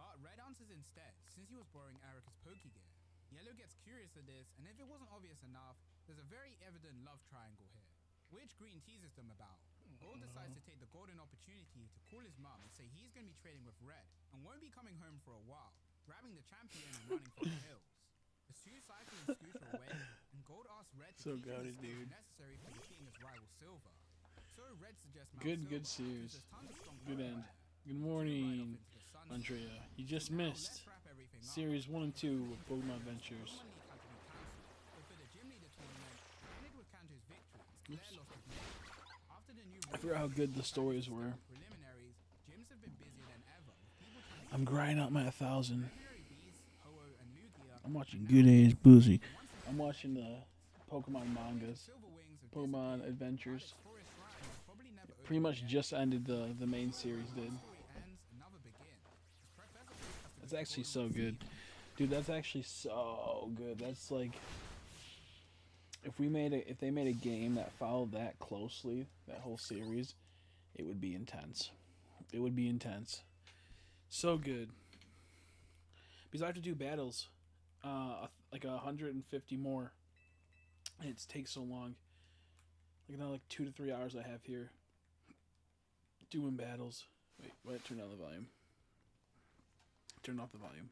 but Red answers instead, since he was borrowing Erica's Pokegear. Yellow gets curious at this, and if it wasn't obvious enough, there's a very evident love triangle here, which Green teases them about. Gold decides to take the golden opportunity to call his mum and say he's going to be trading with Red, and won't be coming home for a while, grabbing the champion and running for the hills. The two cycle and scooter away, and Gold asks Red to So teach him the goated, skills dude. necessary for defeating his rival Silver. So Red suggests Mount Good Silver, series. since there's tons of strong Good Pokemon end. there. Good Two ride off morning, into the sunset. Andrea. You just So now missed let's wrap everything up. Series 1 and 2 of Pokemon Adventures. Pokemon League had to be cancelled, but for the Gym Leader tournament, it ended with Kanto's victory, as Claire lost to Blue. After the new I forgot how good the stories were. preliminaries, gyms have been busier than ever, with people trying to I'm grinding out my 1,000. legendary beasts, Ho-Oh and Lugia. I'm watching good ass pussy. I'm watching the Pokemon mangas. Silver Wings have Pokemon disappeared. Adventures. While its forest shrine will probably never Pretty open much again. just ended the main series did. Story ends, another begins. As Professor Oak has to That's go to actually Golden so good. Receiver. Dude, that's actually so good. That's like if they made a game that followed that closely, that whole series, it would be intense. It would be intense. So good. Because I have to do battles, like 150 more. And it takes so long. Like another 2 to 3 hours I have here doing battles. Wait, why did I turn down the volume? Turn off the volume.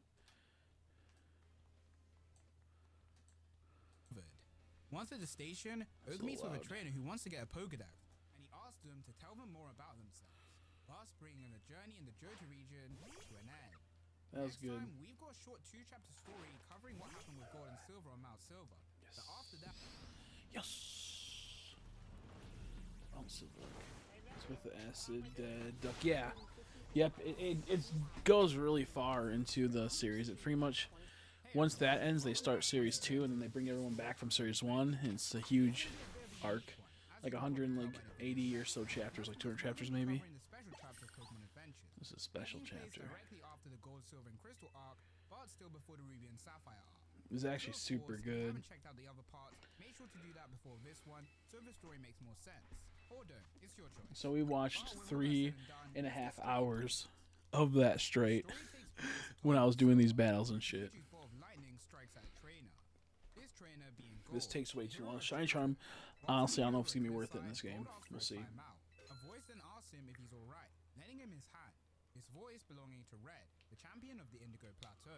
Once at the station, Oak So meets with a loud. trainer who wants to get a Pokedex, and he asks them to tell them more about themselves, thus bringing the journey in the Johto region to an end. That was Next good. time, we've got a short 2-chapter story covering what happened with Gold and Silver on Mount Silver. Yes. But after that, Yes. Mount Silver. It's with the acid duck. Yeah. Yep. It goes really far into the series. It pretty much once that ends, they start series 2, and then they bring everyone back from series 1. And it's a huge arc, like 180 or so chapters, like 200 chapters maybe. covering the special chapter of Pokemon Adventures. This is a special Taking place chapter. directly after the Gold, Silver, and Crystal arc, but still before the Ruby and Sapphire arc. is actually So, of super course, if you good. haven't checked out the other parts, make sure to do that before this one, so the story makes more sense. Or don't, it's your choice. So we watched But with all that three said and done, and a it's half the story hours of that straight story takes place at when I top was of doing the these sword, battles and when shit. Pikachu's ball of lightning strikes at a trainer. This trainer being This Gold. takes way the too hero long. of Shiny Johto. Charm, Once honestly, I don't know the if it's gonna be hero worth is it in this inside, game. Gold asks for We'll a see. timeout. A voice then asks him if he's alright, letting him his hand. His voice belonging to Red, the champion of the Indigo Plateau.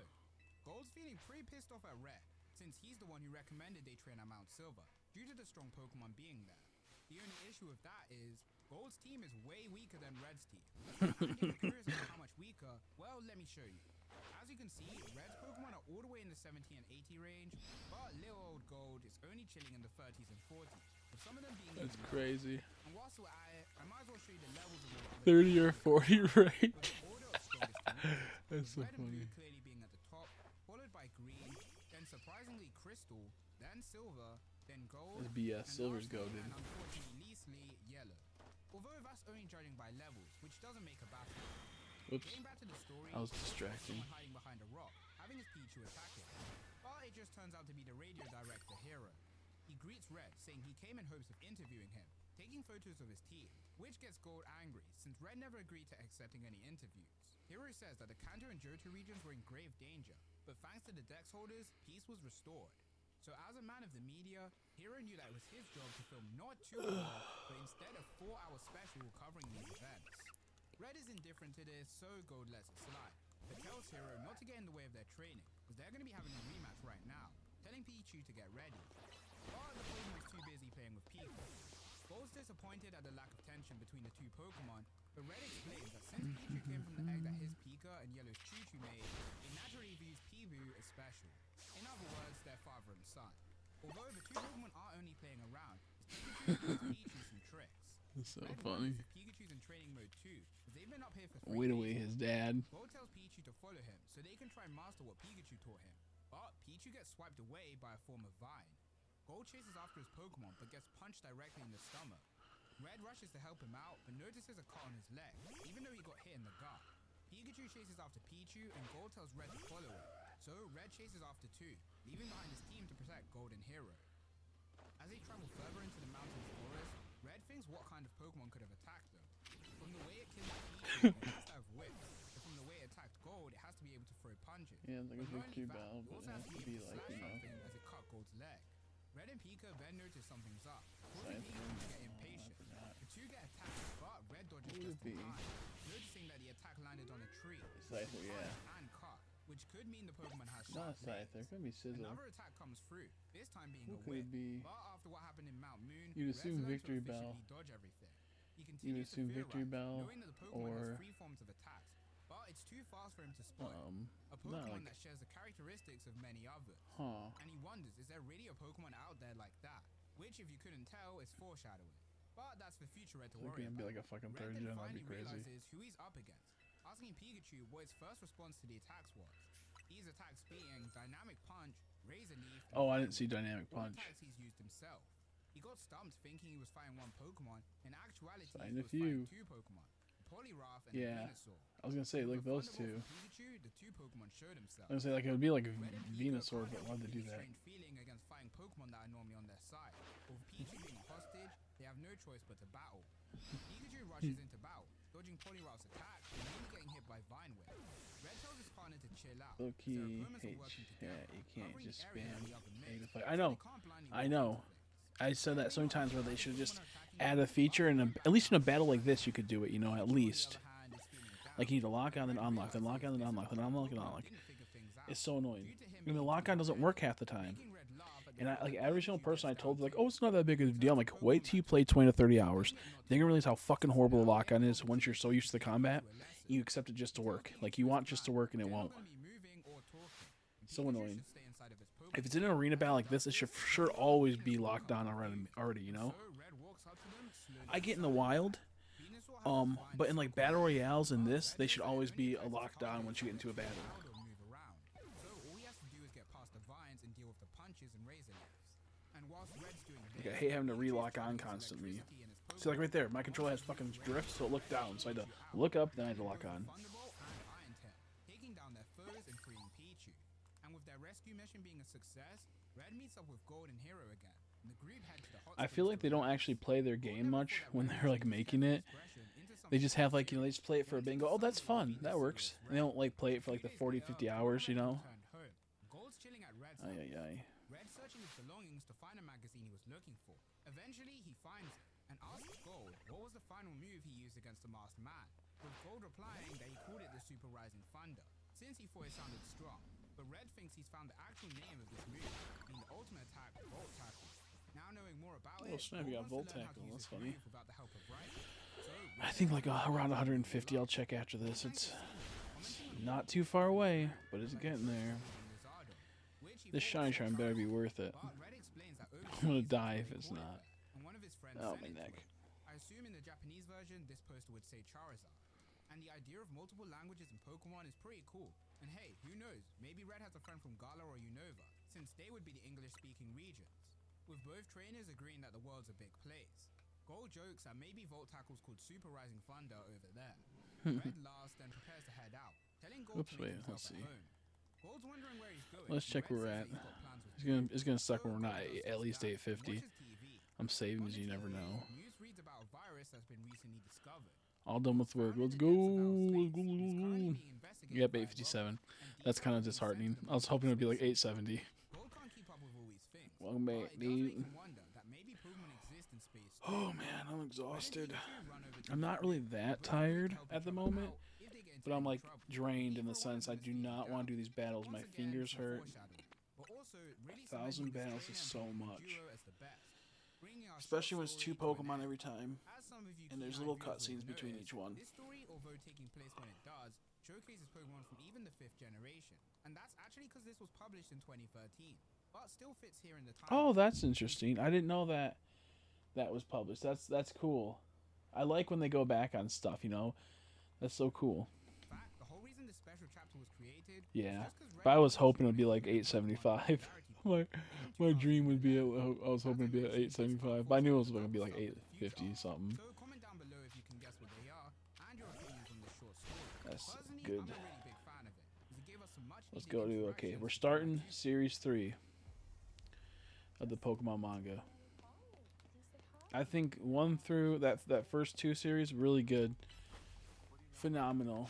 Gold's feeling pretty pissed off at Red, since he's the one who recommended they train at Mount Silver, due to the strong Pokemon being there. The only issue with that is, Gold's team is way weaker than Red's team. And if you're curious about how much weaker, well, let me show you. As you can see, Red's Pokemon are all the way in the 70 and 80 range, but little old Gold is only chilling in the 30s and 40s, with some of them being That's even lower. crazy. And whilst we're at it, I might as well show you the levels of all the other 30 or 40 range. with the order of strongest to weakest, That's so with red and blue funny. clearly being at the top, followed by green, then surprisingly crystal, then silver, then gold, That's BS. and Silver's lastly, goated. and unfortunately leastly, yellow. Although that's only judging by levels, which doesn't make a battle. Oops. Getting back to the story, I was we see distracting. someone hiding behind a rock, having his Pichu attack him. But it just turns out to be the radio director, Hero. He greets Red, saying he came in hopes of interviewing him, taking photos of his team, which gets Gold angry, since Red never agreed to accepting any interviews. Hero says that the Kanto and Johto regions were in grave danger, but thanks to the Dex holders, peace was restored. So as a man of the media, Hero knew that it was his job to film not 2 hour, but instead a 4-hour special covering these events. Red is indifferent to this, so Gold lets it slide, but tells Hero not to get in the way of their training, because they're going to be having a rematch right now, telling Pichu to get ready. But the Pokemon's too busy playing with Pico. Gold's disappointed at the lack of tension between the two Pokemon, but Red explains that since Pichu came from the egg that his Pika and Yellow's Choo-Choo made, it naturally views Pibu as special. In other words, their father and son. Although the two Pokemon are only playing around, it's Pikachu gives Pichu some tricks. That's so Red funny. wonders if Pikachu's in training mode too, as they've been up here for 3 Wait days. away, his dad. Gold tells Pichu to follow him, so they can try and master what Pikachu taught him. But Pichu gets swiped away by a form of vine. Gold chases after his Pokemon, but gets punched directly in the stomach. Red rushes to help him out, but notices a cut on his leg, even though he got hit in the gut. Pikachu chases after Pichu, and Gold tells Red to follow him. So Red chases after too, leaving behind his team to protect Gold and Hero. As they travel further into the mountains forest, Red thinks what kind of Pokemon could have attacked them. From the way it killed Pichu, it has to have whips, but from the way it attacked Gold, it has to be able to throw punches. Yeah, it's like a But not victory only that, battle, it but also it has to be like, slash you know, something as it cut Gold's leg. Red and Pika then notice something's up, Scyther. causing Pikachu to get impatient. I forgot. The two get attacked, but Red dodges Who would just it in be? time, noticing that the attack landed on a tree, Scyther, yeah. and cut, which could mean the Pokemon has Not sharp blades. Scyther. Could be Sizzle. Another attack comes through, this time being Who a could whip. it be? But after what happened in Mount Moon, You'd Red's assume learned to Victory Bell. efficiently dodge everything. He You'd continues to assume fear Victory Rise, Bell knowing that the Pokemon or has 3 forms of attacks, but it's too fast for him to spot. A not Pokemon like, that shares the characteristics of many others. huh? And he wonders, is there really a Pokemon out there like that? Which, if you couldn't tell, is foreshadowing. But that's for future Red to It's worry gonna be about. like a fucking Red third then gen. That'd finally be crazy. realizes who he's up against, asking Pikachu what his first response to the attacks was. These attacks being Dynamic Punch, Razor Leaf, and Oh, I didn't Fire see Whip, Dynamic all Punch. attacks he's used himself. He got stumped thinking he was fighting one Pokemon. In actuality, Signed he a was fighting few. 2 Pokemon, a Poliwrath and Yeah. a Venusaur. I was gonna say, With like a those Thunderbolt two. from Pikachu, the 2 Pokemon showed themselves. I was gonna say, like it would be like Red and Pika Venusaur, can't but help why'd they but do feel a that? strange feeling against fighting Pokemon that are normally on their side. With Pichu being a hostage, they have no choice but to battle. Pikachu rushes into battle, dodging Poliwrath's attack and nearly getting hit by Vine Whip. Red tells his partner to chill out. Low as their key opponents are H. working Yeah, together, you can't covering just the area spam that the other A missed, to play. so I know. they can't blindly I walk know. into things. I said that so many times where they should just Pokemon are attacking add you, a feature, and but at least in a battle like this, you could do it. You know, at Pikachu, on the least. other hand, is feeling down. Like you need to lock on, then Red unlock, then lock on, then realizes unlock, then this unlock, then Pokemon unlock. didn't figure things out, It's so annoying. due to him And the being lock on doesn't too work half the time. making Red laugh at the And fact like that every single Pikachu person I gets told, down like, too. oh, it's not that big of a So deal. I'm as like, a wait till you Pokemon play 20 to 30 hours. making it not Then you to realize how fucking horrible the allow lock on it is once you're so used to the combat. to a lesson. You accept it just to work. Tell Like you Pikachu want his just to plan. work and it They're not won't. gonna be moving or talking. So Pikachu annoying. should stay inside of his If Pokemon. it's in an arena battle like this, it should for sure always be locked on already, you know? So Red walks up to them, slowly I get in the wild, Venusaur has a fine but in like sword. battle royales and this, Red they says should that always only be attacks his locked on target once you get into a if they battle. loud or move around. So all he has to do is get past the vines and deal with the punches and razor leaves. And whilst Red's doing Like, this, I hate having to Pikachu's relock trying on to use constantly. electricity in his See, like Pokemon right there, my to controller has also fucking use drift, so it looked down. So I had to Pikachu out. look up, then I had to Both lock on. Thunderbolt and Iron Tail, taking down their foes and freeing Pichu. And with their rescue rescue mission being a success, Red meets up with Gold and Hero again, and the group head to the hot I feel like they don't actually play their game much when they're like making it. They just have like, they just play it for a bit and go, oh, that's fun, that works. And they don't like play it for like the 40, 50 hours, you know? Gold's chilling at Red's Ay, ay, ay. Red searching his belongings to find a magazine he was looking for. Eventually, he finds it and asks Gold what was the final move he used against the masked man, with Gold replying that he called it the Super Rising Thunder, since he thought it sounded strong. But Red thinks he's found the actual name of this move, being the ultimate attack, Volt Tackle. Now knowing more about Oh, it, snap, you got Gold wants Volt to learn how Tackle, to use that's this funny. move without the help of Red. So, I think like around 150. I'll check after this. It's not too far away, but it's getting there. This shiny shine better be worth it. I'm gonna die if it's not. Oh, my neck. I assume in the Japanese version, this poster would say Charizard. And the idea of multiple languages in Pokemon is pretty cool. And hey, who knows, maybe Red has a friend from Galar or Unova, since they would be the English-speaking regions. With both trainers agreeing that the world's a big place. Gold jokes that maybe Volt Tackle's called Super Rising Thunder over there. Red laughs, then prepares to head out, telling Gold Oops, to make wait, himself let's at see. home. Gold's wondering where he's going. Let's check where we're at. It's gonna suck when we're not at least 850. I'm saving as you never know. News reads about a virus that's been recently discovered. All done with work. Let's go. Let's go. Yep, 857. That's kind of disheartening. I was hoping it would be like 870. Gold can't keep up with all these things. Welcome back, But it does make dude. him wonder that maybe Pokemon exist in space too. Oh man, I'm exhausted. Run over to I'm not really that tired help at the each other moment, out if they get into but I'm any like trouble. drained in the Either one sense of I them do is not feeling want to do down. these battles. My Once again, fingers some hurt. foreshadowing. But also, really 1,000 cementing this battles is trainer so and Pokemon much. duo as the best. Bringing our Especially when short it's two story to an Pokemon end. every time, As some of you and there's keen-eyed little viewers will cutscenes between notice, each one. This story, although taking place when it does, showcases Pokemon from even the 5th generation. And that's actually because this was published in 2013, but still fits here in the time. Oh, that's interesting. I didn't know that was published. That's cool. I like when they go back on stuff, you know. That's so cool. In fact, the whole reason this special chapter was created Yeah. was just 'cause But I Red was hoping it'd be like Pokemon 875. popularity My dream would be I was hoping it'd be at 875. But I knew it was going to be like 850 something. So comment down below if you can guess what they are and your opinions on this short story. That's Personally, good. I'm a really big fan of it, as it gave us some much Let's needed go to okay. We're starting series 3 of the Pokemon manga. I think 1 through that first 2 series really good, phenomenal.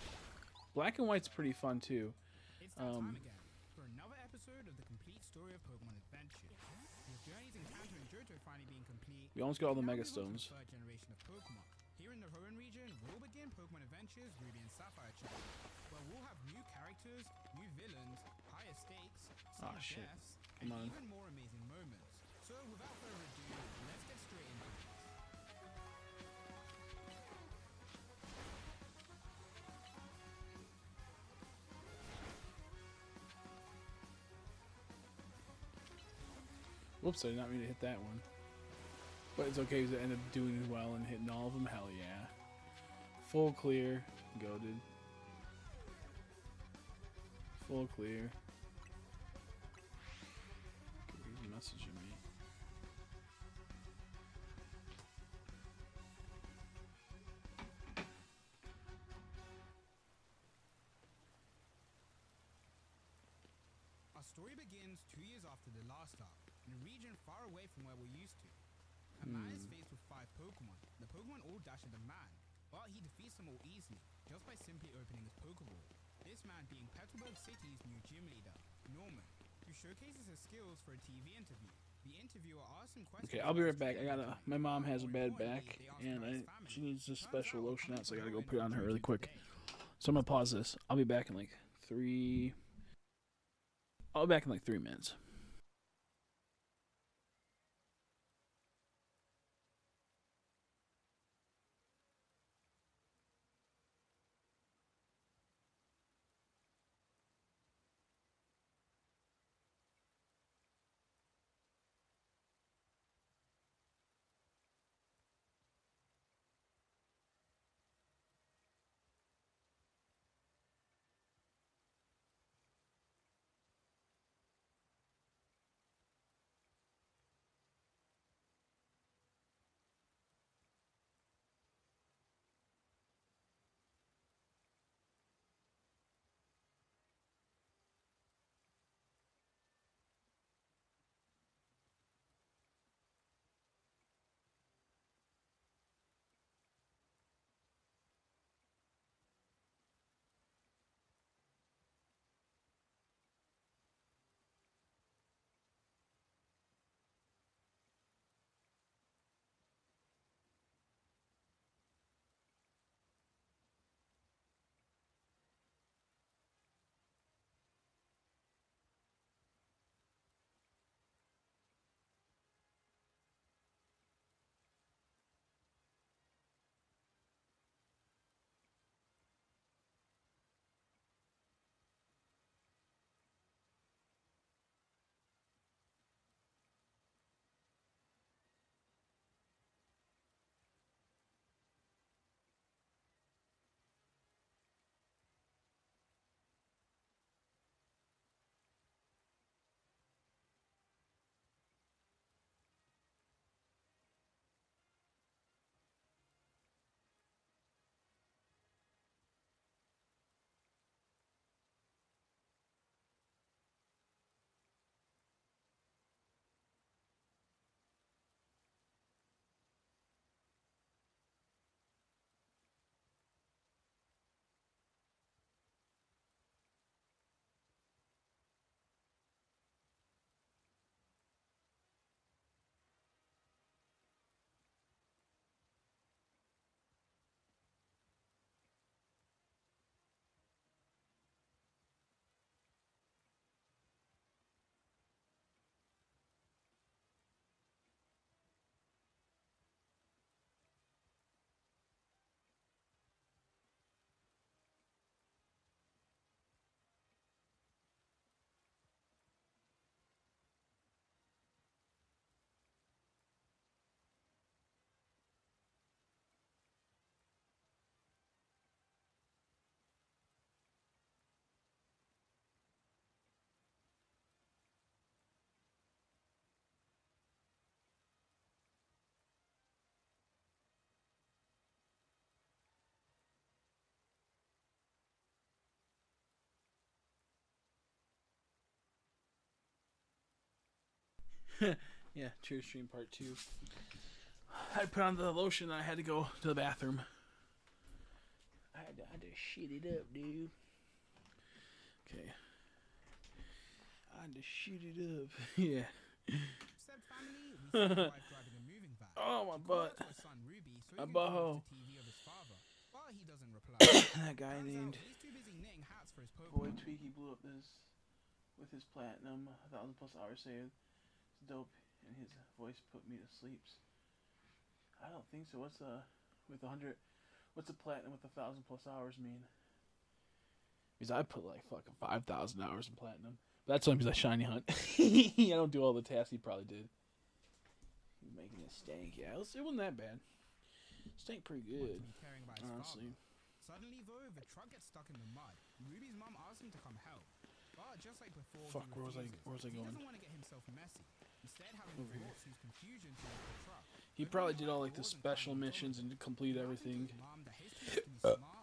Black and White's pretty fun too. It's that time again for another episode of the complete story of Pokemon Adventure. With Journey's encounter in Johto finally being complete, We almost got all the now Mega move on to Stones. the 3rd generation of Pokemon. Here in the Hoenn region, we'll begin Pokemon Adventures Ruby and Sapphire chapter, where we'll have new characters, new villains, higher stakes, some shit. deaths, Come and on. even more amazing moments. So without further ado, let's get straight into this. Whoops, I did not mean to hit that one. But it's okay because I ended up doing well and hitting all of them. Hell yeah. Full clear. Goated. Full clear. Who's messaging me? Our story begins 2 years after the last arc, in a region far away from where we're used to. A man is faced with 5 Pokemon. The Pokemon all dash at the man, but he defeats them all easily, just by simply opening his Pokeball. This man being Petalburg City's new gym leader, Norman, who showcases his skills for a TV interview. The interviewer asks him questions. Okay, I'll be right about back. his training, My mom has a more bad importantly, back, they ask and about his family. she needs this Turns special out, lotion out, so I gotta go coming put it on her from really quick. today. So I'm gonna pause this. I'll be back in like 3. I'll be back in like 3 minutes. Yeah, Cheer Stream Part 2. I put on the lotion and I had to go to the bathroom. I had to shit it up, dude. Okay. I had to shoot it up. Yeah. Said family, we see his wife driving a moving van. Oh, my She calls butt. out to her son Ruby so My he can call butthole. the TV of his father, but he doesn't reply. That guy Turns named out he's too busy knitting hats for his Boy Pokemon. Tweaky blew up this with his platinum, 1,000+ hours saved. It's dope, and his voice put me to sleep. I don't think so. What's a platinum with 1,000+ hours mean? Because I put like fucking 5,000 hours in platinum. But that's only because I shiny hunt. I don't do all the tasks he probably did. He was making it stank. Yeah, it wasn't that bad. Stank pretty good, Caring about his honestly. father. Suddenly, though, the truck gets stuck in the mud. Ruby's mom asks him to come help. But just like before, Fuck, he where was I refuses. going? He doesn't want to get himself messy. Instead, having Over here. thoughts use confusion to use the truck. He probably did all like the special missions and complete everything.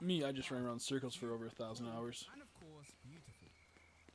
Me, I just ran around in circles for over 1,000 hours. And of course, beautiful.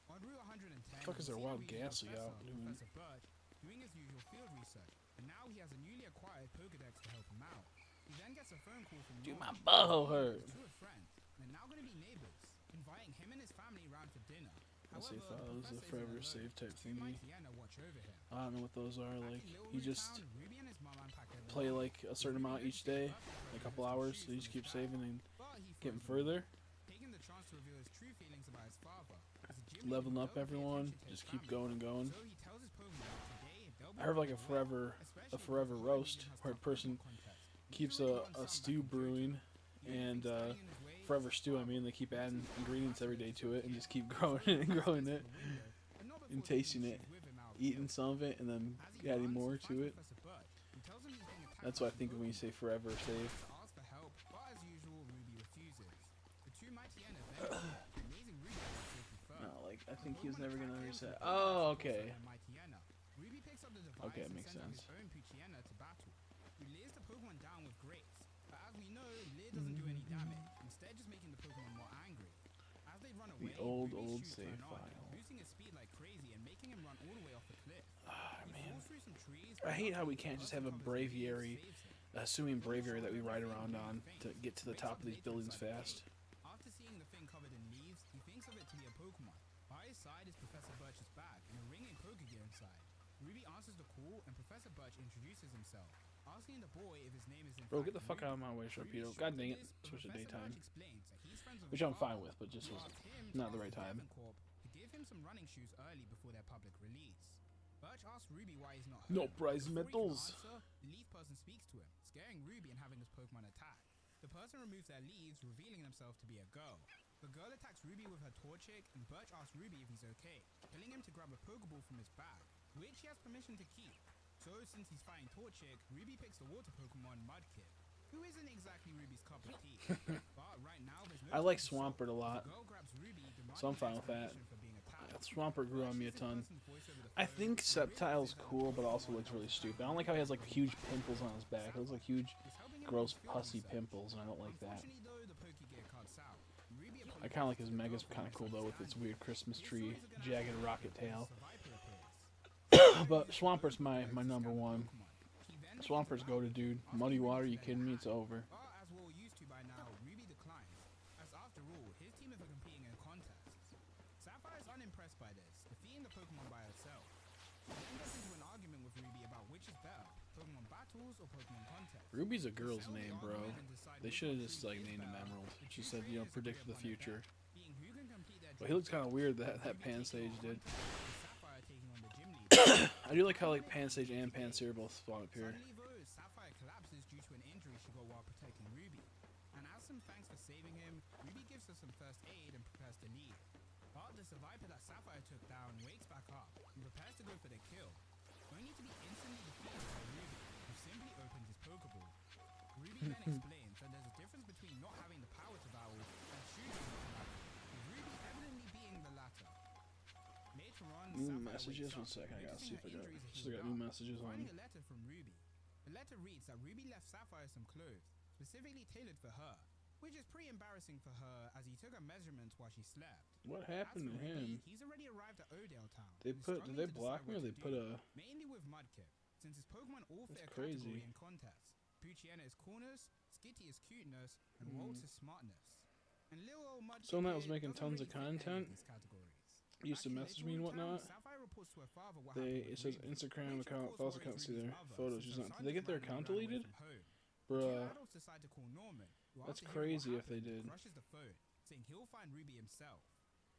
On Route 110, Fuck is there we see wild Ruby's gas professor, out doing? Professor Birch, doing his usual field research, and now he has a newly acquired Pokedex to help him out. He then gets a phone call from Dude, my Norman, butthole hurt. two are friends, and they're now going to be neighbors, inviting him and his family around for dinner. I say However, thought it was a the forever professor save type isn't alone. thingy. Two Mightyena watch over him. I don't know what those are. Back Like in Little you Root just Town, Ruby and his mom unpack their play belongings. like a certain amount each day, like a couple hours, so you just keep saving and But he getting froze further, taking the chance to reveal his true feelings about his father. As a gym leveling leader, up they'll pay everyone, attention to his just keep family. going and going. So he tells his Pokemon that today they'll be I heard like a working forever well, especially forever because roast Ruby has where a tough person Pokemon contest. keeps He's already a won some stew back in brewing, Johto. The only and thing standing in his way is forever his stew. I father. mean, they keep He adding sees the ingredients every day professor to it and yeah. just keep growing it and growing it, And not and before taking tasting his it, shoes with him out of eating field. some of it, and then As he adding runs, more he to finds it. Professor Birch, who tells him he's being attacked That's by what I some think of when you Pokemon. say forever save. To ask for help, but as usual, Ruby refuses. The two Mightyena then amazing Ruby gets safely first. No, like I The think he was Pokemon never attack gonna him reset. with the Oh, Pokedex okay. also by Mightyena. Ruby picks up the device Okay, and makes sends out sense. his own Poochyena to battle. He lays the Pokemon down with grace, but as we know, Leer doesn't do any damage, instead just making the Pokemon more angry. As they run away, old Ruby's shoes save turn on, file. boosting his speed like crazy and making him run all the way off the cliff. Ah, He man. falls through some trees, I hate how we but can't the just have a person covers the leaves, braviary, saves him. assuming braviary that we ride around on to get to the top of these buildings fast. After seeing the thing covered in leaves, he thinks of it to be a Pokemon. By his side is Professor Birch's bag and a ring and Pokegear inside. Ruby answers the call and Professor Birch introduces himself, asking the boy if his name is in Bro, fact get the fuck Ruby. out of my way, Ruby Sharpedo. is God shocked dang at it. this, but Switch to Professor daytime. Birch explains that he's friends with Which his I'm fine father, with, but just who was asked him not to the ask right time. Ravenclaw to give him some running shoes early before their public release. Birch asks Ruby why he's not home. No prize Before he can medals. answer, the leaf person speaks to him, scaring Ruby and having his Pokemon attack. The person removes their leaves, revealing themselves to be a girl. The girl attacks Ruby with her Torchic, and Birch asks Ruby if he's okay, telling him to grab a Pokeball from his bag, which he has permission to keep. So, since he's fighting Torchic, Ruby picks the water Pokemon Mudkip, who isn't exactly Ruby's cup of tea. But right now, there's no I like time to solve. Swampert a lot, The girl grabs Ruby, so I'm fine demanding with that. explanation for being attacked. Swampert grew on me a Birch ton. uses the person's voice over the I phone think and Sceptile's realizes that cool, the but also Pokemon looks really help stupid. I him don't like how he has like huge pimples on his back. It looks like huge, is helping him gross, with his field pussy research. pimples, and I don't like that. Unfortunately, though, the Pokegear can't south. Ruby I kind of like his apologizes to Mega's the girl kind of for cool though with its misunderstanding. weird Christmas This tree, story's gonna jagged have to rocket wait tail. until Survivor appears. But Swampert's my number one. Swamper's go to dude. Muddy water, you kidding me? It's over. But as we're all used to by now, Ruby declines, as after all, his team is competing in contests. Sapphire is unimpressed by this, defeating the Pokemon by herself. She then gets into an argument with Ruby about which is better, Pokemon battles or Pokemon contests. Ruby's a girl's Settle the name, bro. argument and decide They which should have one just Ruby like is named him better. Emerald. The She two said, you know, trainers predict agree the upon a future. bet, being who can complete their But he looks kind of weird that Ruby Pansage taking on did. contest, with Sapphire taking on the gym leader. I do like how like Pansage and Pansear both spawn up here. Suddenly, though, Sapphire collapses due to an injury she got while protecting Ruby. And as some thanks for saving him, Ruby gives her some first aid and prepares to leave. But the Survivor that Sapphire took down wakes back up and prepares to go for the kill, only to be instantly defeated by Ruby, who simply opens his Pokeball. Ruby then explains that there's a difference between not having the power to battle and choosing not to battle, with Ruby evidently being the latter. Later on, New Sapphire messages. wakes One up, second, I gotta see noticing if I her got. injuries are Still got healed new up, messages on. finding a letter from Ruby. The letter reads that Ruby left Sapphire some clothes, specifically tailored for her, which is pretty embarrassing for her as he took her measurements while she slept. What As happened for to Ruby, him? he's already arrived at Odale Town. They and is put. struggling Did they to block decide me or what they to put do, a? mainly with Mudkip, since his Pokemon all fit a That's category crazy. in contests. Poochyena is coolness, Skitty is cuteness, and Waltz is smartness. And little old Mudkip Someone that was here making doesn't tons of really fit any content these categories. used to Back in message me and Little Town, whatnot. Sapphire reports to her father what They happened it with says Ruby, Instagram which of account, course false worries account. See Ruby's their mother, photos. since She's her not. son Did they get just their randomly account ran away deleted? from home. The two Bruh. adults decide to call Norman, who That's after hearing what crazy if they happened, did. crushes the phone, saying he'll find Ruby himself.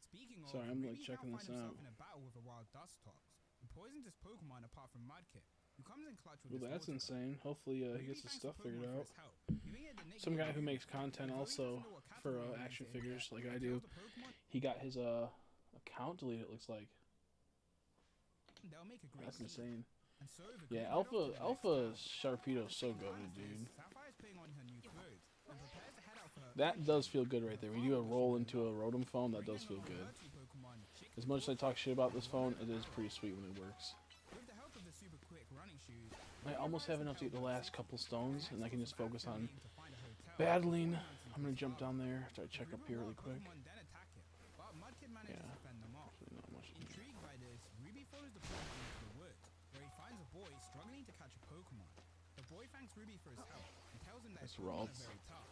Speaking of, Sorry, I'm like Ruby's checking now this find himself out. in a battle with a wild Dustox, who poisons his Pokemon apart from Mudkip, who comes in clutch with Well, his that's water gun. insane. Hopefully, he Ruby gets his thanks stuff the figured Pokemon for out. his help, giving it the Some nickname guy who Ruby. makes content Though he also doesn't know what for category it action is in figures yet, like he I tells do. the Pokemon He got his account deleted. It looks like they'll make a great that's team. insane. And so the Yeah, group head off to the next Alpha town. Sharpedo's so Same good, time as dude. this, Sapphire is putting on her new clothes and prepares to head out for her That outing. does feel good right there. When you do a Father roll wishes her into a luck, Rotom phone, that bringing does feel along good. her two Pokemon, Chick As and much as I Wolf, talk shit about this and phone, Roman it is Arrow. pretty sweet when it works. With the help of the super quick running shoes, I almost have enough to get the last couple stones, and I can just focus on to find a hotel battling. before he runs I'm gonna into jump his down father. there after I The check group up of here wild really quick. Pokemon then attack it, but Mudkip manages Yeah. to fend them off. Actually, not much to do. Intrigued by this, Ruby follows the Pokemon into the woods, where he finds a boy struggling to catch a Pokemon. The boy thanks Ruby for his help and tells him that his That's Pokemon are Ralts. very tough.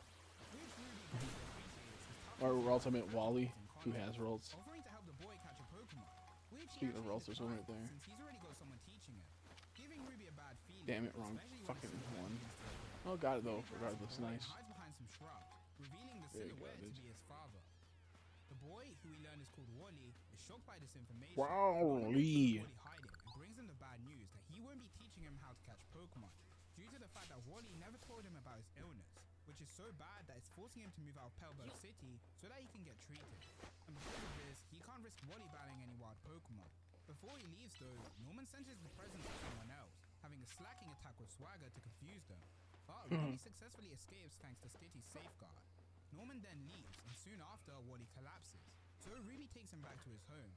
Which Ruby greatly appreciates his toughness Or and Ralts, I meant his Wally, in who combat, has Ralts. offering to help the boy catch a Pokemon. Which he Speaking of actually Ralts, there's one right declines, there. since he's already got someone teaching him, giving Ruby a bad feeling. Damn it, wrong especially when fucking the silhouette one. begins to appear. Oh, got it though. Ruby grabs Regardless, the boy and nice. hides behind some shrubs, revealing the There you go, silhouette to dude. be his father. The boy, who we learn is called Wally, is shocked by this information. Wally. Wally hiding and brings him the bad news that he won't be teaching him how to catch Pokemon, due to the fact that Wally never told him about his illness, which is so bad that it's forcing him to move out of Pelberg City so that he can get treated. And because of this, he can't risk Wally battling any wild Pokemon. Before he leaves though, Norman senses the presence of someone else, having a slacking attack with Swagger to confuse them. But Wally successfully escapes thanks to Skitty's safeguard. Norman then leaves, and soon after, Wally collapses. So Ruby takes him back to his home.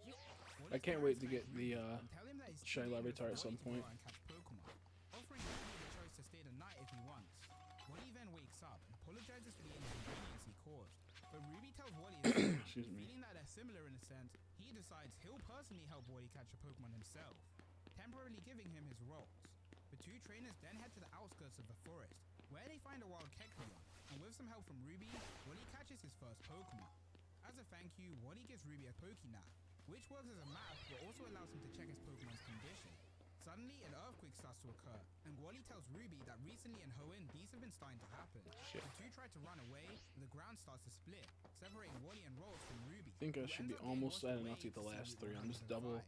I can't wait to get the Tell him that he's Shiny too Larvitar dangerous at for some Wally to go point. out and catch Pokemon, offering Ruby the choice to stay the night if he wants. Wally then wakes up and apologizes for the inconvenience he caused. But Ruby tells Wally that Excuse me. feeling that they're similar in a sense, he decides he'll personally help Wally catch a Pokemon himself, temporarily giving him his roles. The two trainers then head to the outskirts of the forest, where they find a wild Kekleon, and with some help from Ruby, Wally catches his first Pokemon. As a thank you, Wally gives Ruby a Pokénap, which works as a map but also allows him to check his Pokemon's condition. Suddenly, an earthquake starts to occur, and Wally tells Ruby that recently in Hoenn, these have been starting to happen. Shit. The two try to run away, and the ground starts to split, separating Wally and Rose from Ruby. I think I who should ends be up getting almost washed at away enough to get the to last see three. I'm just 105.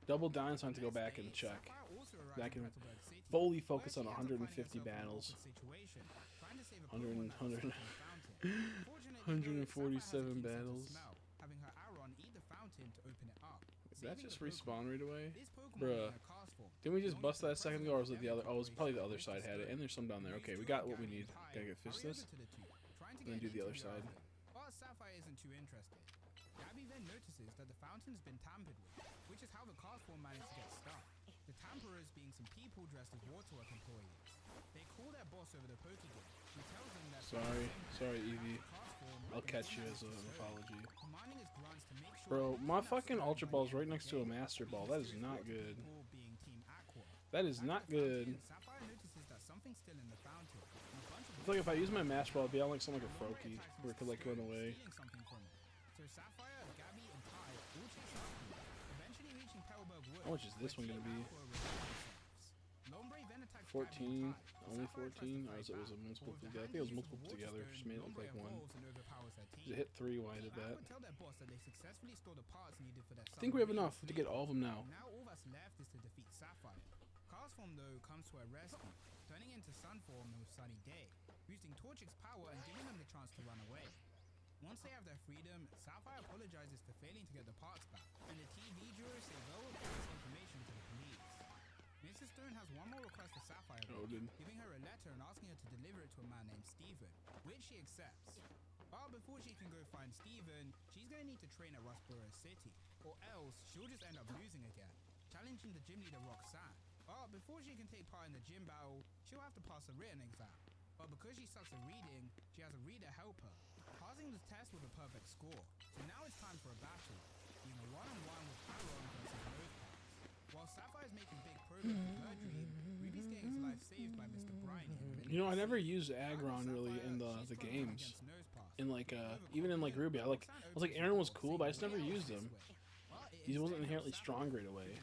double down so I have to go The back next and day, check. Sapphire also arrives I in can Petalburg City, fully where focus she on ends up finding 150 herself in an battles. awkward situation, trying to save a 100 Pokemon that was stuck in the fountain. Unfortunately, though, Sapphire has a 147 keen sense of battles. smell, having her Aron eat the fountain to open it up. Did that saving just the Pokemon. respawn right away? This Pokemon Bruh. in a cast form, Didn't we just belonging bust to the that a second president ago, or was of it the other? Oh, it was probably the other Corporation, side had it. And there's some down there. Okay, we got what we need. Gotta get fist this. and then do the other side. But Sapphire isn't too interested. Gabby then notices that the fountain's been tampered with, which is how the cast form managed to get stuck. The tamperers being some people dressed as waterwork employees. They call their boss over the Pokegame, who tells them that Sorry, Evie. cast form I'll catch you refuses as an to serve, apology. commanding his grunts to make sure Bro, that my cleanups fucking are done Ultra by Ball's the right end of next the to a day. Master Ball. With That his is not water good. people being Team Aqua. That is Back not at the good. fountain, Sapphire notices that something's still in the fountain. And a bunch of I feel like if I use my Master Ball, it'd be on like something like a Nombre Froakie, attacks where it could like run Mr. away. stealing something from it. So Sapphire, Gabby, and Kai all chase after him, eventually reaching Pelberg Woods. How much is this one where gonna Team be? Aqua reveal themselves. Nombre then attacks 14, Gabby and Kai. only Sapphire tries to 14, or fight was it back, a multiple but with the together? I hand think it was used multiple for Water together. Stone, Just made it look Nombre like one. evolves and overpowers their team. It hit 3 wide at that. Aqua tell their boss that they successfully stole the parts needed for their I think we have submarine enough to fleet. get all of them now. Now all that's left is to defeat Sapphire. Castform though comes to her rescue, turning into Sunform with Sunny Day, boosting Torchic's power and giving them the chance to run away. Once they have their freedom, Sapphire apologizes for failing to get the parts back, and the TV jurors say they'll report this information to the police. Mrs. Stone has one more request for Sapphire, though, Noted. giving her a letter and asking her to deliver it to a man named Steven, which she accepts. But before she can go find Steven, she's going to need to train at Rustboro City, or else she'll just end up losing again, challenging the gym leader Roxanne. But before she can take part in the gym battle, she'll have to pass a written exam. But because she sucks at reading, she has a reader help her, passing the test with a perfect score. So now it's time for a battle, being a one-on-one with Aaron versus Nosepass. While Sapphire's making big progress with her dream, Ruby's getting his life saved by Mr. Briny. You know, I never used Aggron really in the games. In like even in like Ruby, I was like Aaron was cool, but I just never used him. He wasn't inherently strong right away.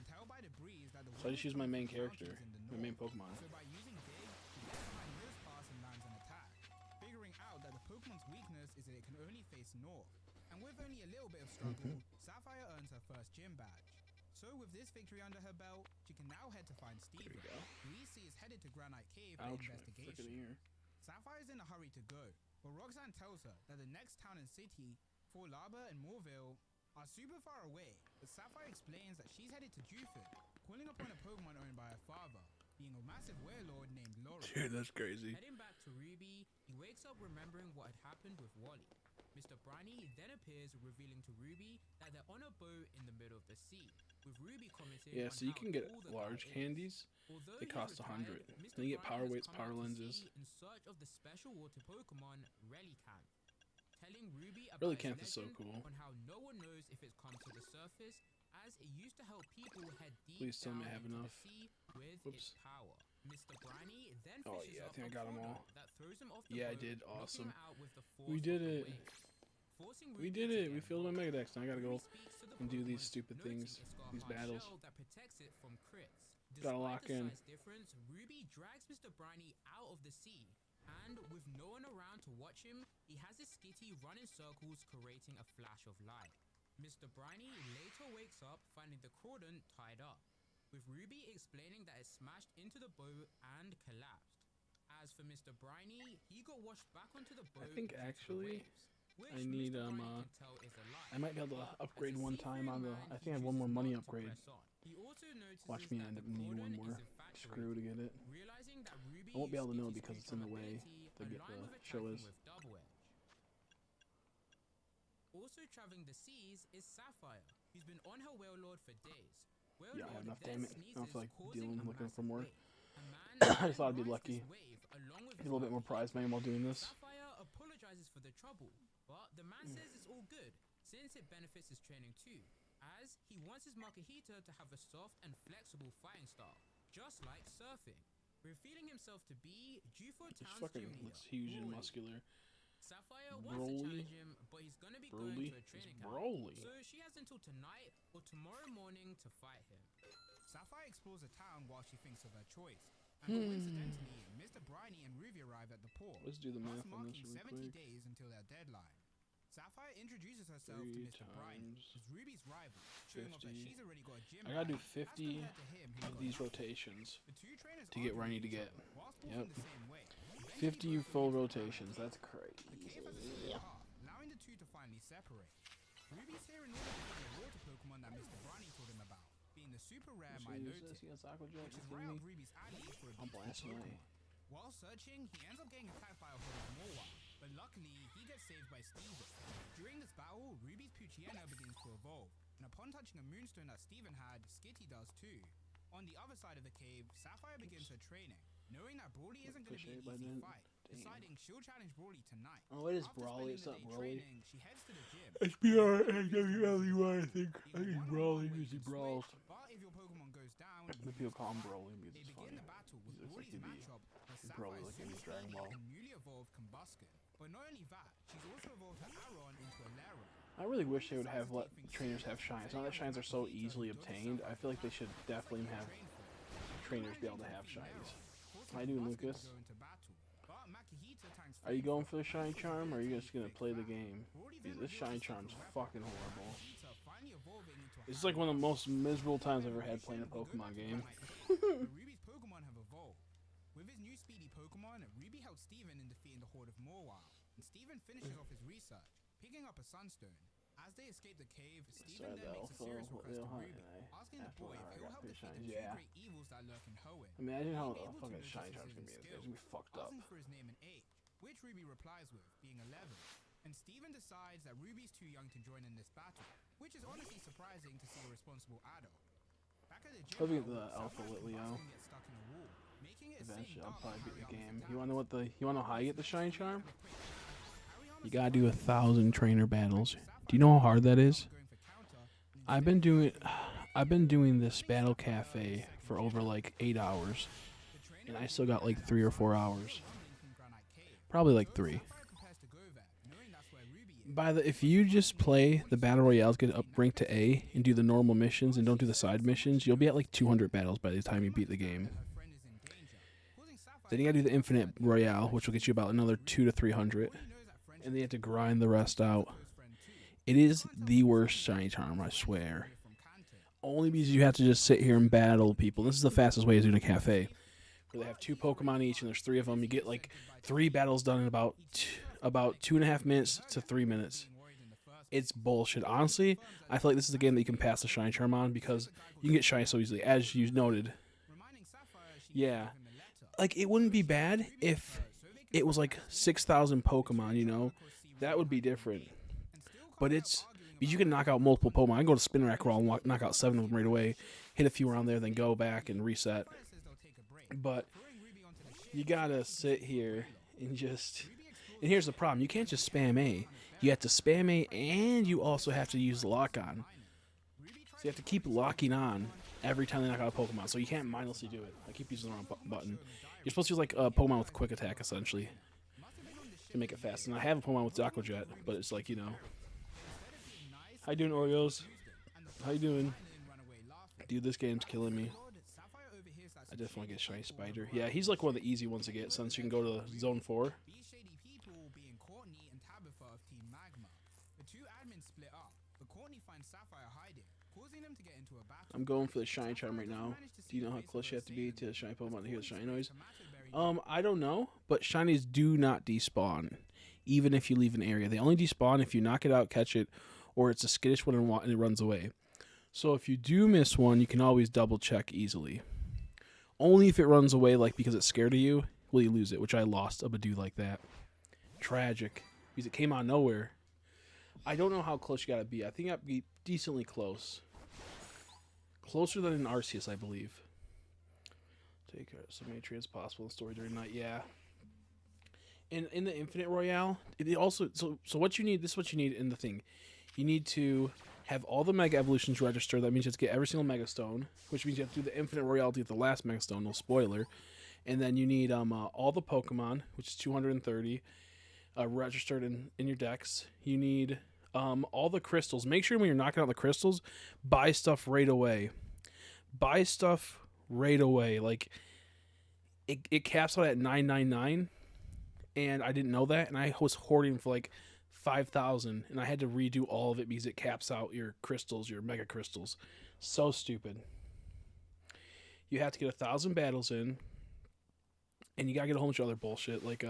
So I just used my main character, my main Pokemon. So by using Dig, he gets behind Nosepass and lands an attack, figuring out that the Pokemon's weakness is that it can only face north. And with only a little bit of struggle, Sapphire earns her first gym badge. So with this victory under her belt, she can now head to find Steven, who we see is headed to Granite Cave for Ouch, my investigation. frickin' ear. Sapphire's in a hurry to go, but Roxanne tells her that the next town and city, Fort Laba and Moorville, are super far away, but Sapphire explains that she's headed to Juford, calling upon a Pokemon owned by her father, being a massive werelord named Laura. Dude, that's crazy. Heading back to Ruby, he wakes up remembering what had happened with Wally. Mr. Briny then appears, revealing to Ruby that they're on a boat in the middle of the sea, with Ruby commenting Yeah, on so you how can get cool the large guy is. candies. Although They he's cost retired, 100. Mr. Then you get Briny power has weights, come power out to lenses. sea in search of the special water Pokemon Relicanth, telling Ruby about Relicanth its is so legend cool. on how no one knows if it's come to the surface, as it used to help people head deep Please tell me down I have into enough. the sea with Whoops. its power. Mr. Briny then Oh, fishes yeah, I up think I a got 'em product all. that throws him off the Yeah, I boat, did. knocking Awesome. him out with the force We did of the it. waves, forcing We Ruby did to it. We get filled my involved. Mega Dex. Now I gotta go Ruby speaks to the and do these Pokemon, stupid noting things, its got a these hard battles. shell that protects it from crits. Gotta Despite lock the in. size difference, Ruby drags Mr. Briny out of the sea, and with no one around to watch him, he has his Skitty run in circles, creating a flash of light. Mr. Briny later wakes up finding the Crawdon tied up, with Ruby explaining that it smashed into the boat and collapsed. As for Mr. Briny, he got washed back onto the boat think due to the actually waves, which I need, Mr. Briny can tell is a lie. I might be able to But upgrade as a one time on the. seafaring I man, think I have he one more chooses money not to upgrade. press on. He also notices Watch me that end the up needing one Crawdon more is screw to get it. realizing that Ruby I won't be able to know Skitty's because it's in the way ability to get align the with show attacking is. with Double Edge. Also traveling the seas is Sapphire, who's been on her Wailord for days. Wailord Yeah, I have enough, then damn it. I don't sneezes, feel like causing dealing, a looking for massive more. wave. A man I just thought I'd be then lucky. rides this wave along with Get a little bit more prize money while doing this. Sapphire apologizes for the trouble, but the man says it's all good, since it benefits his training too, as he wants his Makahita to have a soft and flexible fighting style, just like surfing, revealing himself to be Jufo This Town's fucking gym leader, looks huge and Broly. muscular. Sapphire wants to Broly? challenge him, but he's gonna be going Broly? to a It's training camp, Broly. so she has until tonight or tomorrow morning to fight him. Sapphire explores the town while she thinks of her choice. And coincidentally, Mr. Briny and Ruby arrive at the port, Let's do the thus math on this marking really 70 quick. days until their deadline. Sapphire introduces herself to 3 Mr. Briny, times as Ruby's rival, showing off that 50. she's already got a gym I gotta do badge, as 50 compared to him, who's of got these nothing. rotations The two trainers to get where I argue need to with get. each other, whilst Yep. walking the same way. Eventually 50 both full agree to rotations. That's The crazy. cave has a split path, allowing the two to finally separate. Ruby's here in order to find the water Pokemon that Mr. Briny told him about, being the super rare Should we use Milotic, this against Aqua Jet? which is You right kidding up me? Ruby's alley for a I'll beautiful blast away. Pokemon. While searching, he ends up getting attacked by a horde of Morwa, but luckily, he gets saved by Steven. During this battle, Ruby's Poochyena begins to evolve, and upon touching a moonstone that Steven had, Skitty does too. On the other side of the cave, Sapphire begins her training, knowing that Broly isn't going to be an Appreciate easy it, fight, Damn. deciding she'll challenge Broly tonight. Oh, it is After Brawly. spending It's the not day Broly. training, she heads to the gym. SBR-AWLEY, I think. I think it's Brawly because he brawls. But if your Pokemon goes down, The people call him Broly because they it's begin funny. the battle with He looks like Broly's he'd be matchup as Broly Sapphire's like in super Dragon speedy Ball. and newly evolved Combuskin. But not only that, she's also evolved her Aron into a Lera. I really wish they would have let trainers have shines. Now that shines are so easily obtained, I feel like they should definitely have trainers be able to have shinies. How you doing, Lucas? Are you going for the shine charm, or are you just gonna play the game? Dude, this shine charm's fucking horrible. This is like one of the most miserable times I've ever had playing a Pokemon game. Ruby's Pokemon have evolved. With his new speedy Pokemon, Ruby helped Steven in defeating the horde of Morwile, and Steven finishes off his research, picking up a Sunstone. As they escape the cave, Steven then makes a serious request to Ruby, asking the boy if he'll help defeat the two great evils that lurk in Hoenn. Imagine how Being able to fucking notice shine his charm's gonna be. hidden It's gonna be fucked up. asking for his name and age, which Ruby replies with, being 11. And Steven decides that Ruby's too young to join in this battle, which is honestly surprising to see a responsible adult. Back at the gym, Probably however, the Alpha Sapphire's Litleo. Combuskin gets stuck in a wall, making it Eventually, seem I'll dark probably to beat the Hariyama's game. attack. You wanna know what the? You wanna know how you get the shine charm? Hariyama You gotta do 1,000 trainer battles. Do you know how hard that is? I've been doing this battle cafe for over like 8 hours, and I still got like 3 or 4 hours. Probably like 3. If you just play the battle royales, get up ranked to A, and do the normal missions and don't do the side missions, you'll be at like 200 battles by the time you beat the game. Then you gotta do the infinite royale, which will get you about another 200 to 300, and then you have to grind the rest out. It is the worst shiny charm, I swear. Only because you have to just sit here and battle people. This is the fastest way to do a cafe, where they have 2 Pokemon each, and there's 3 of them. You get like 3 battles done in about 2.5 minutes to 3 minutes. It's bullshit. Honestly, I feel like this is a game that you can pass the shiny charm on because you can get shiny so easily, as you noted. Yeah. Like, it wouldn't be bad if it was like 6,000 Pokemon, you know? That would be different. But because you can knock out multiple Pokemon. I can go to Spin Rack Roll and knock out 7 of them right away, hit a few around there, then go back and reset. But you gotta sit here and just... And here's the problem. You can't just spam A. You have to spam A, and you also have to use Lock On. So you have to keep locking on every time they knock out a Pokemon. So you can't mindlessly do it. I keep using the wrong button. You're supposed to use like a Pokemon with Quick Attack, essentially, to make it fast. And I have a Pokemon with Aqua Jet, but it's like, you know... How you doing, Oreos? How you doing? Dude, this game's killing me. I definitely want to get Shiny Spider. Yeah, he's like one of the easy ones to get since you can go to Zone 4. I'm going for the Shiny Charm right now. Do you know how close you have to be to the Shiny Pokemon to hear the Shiny noise? I don't know, but Shinies do not despawn, even if you leave an area. They only despawn if you knock it out, catch it, or it's a skittish one and it runs away. So if you do miss one, you can always double check easily. Only if it runs away, like because it's scared of you, will you lose it, which I lost a Badoo like that. Tragic, because it came out of nowhere. I don't know how close you gotta be. I think I'd be decently close. Closer than an Arceus, I believe. Take as many trees as possible in the story during night, yeah. And in the Infinite Royale, it also so what you need, this is what you need in the thing. You need to have all the Mega Evolutions registered. That means you have to get every single Mega Stone, which means you have to do the Infinite Royale to get the last Mega Stone, no spoiler. And then you need all the Pokemon, which is 230, registered in your decks. You need all the crystals. Make sure when you're knocking out the crystals, buy stuff right away. Buy stuff right away. Like, it caps out at 999, and I didn't know that, and I was hoarding for like 5,000, and I had to redo all of it because it caps out your crystals, your mega crystals. So stupid. You have to get 1,000 battles in, and you gotta get a whole bunch of other bullshit, like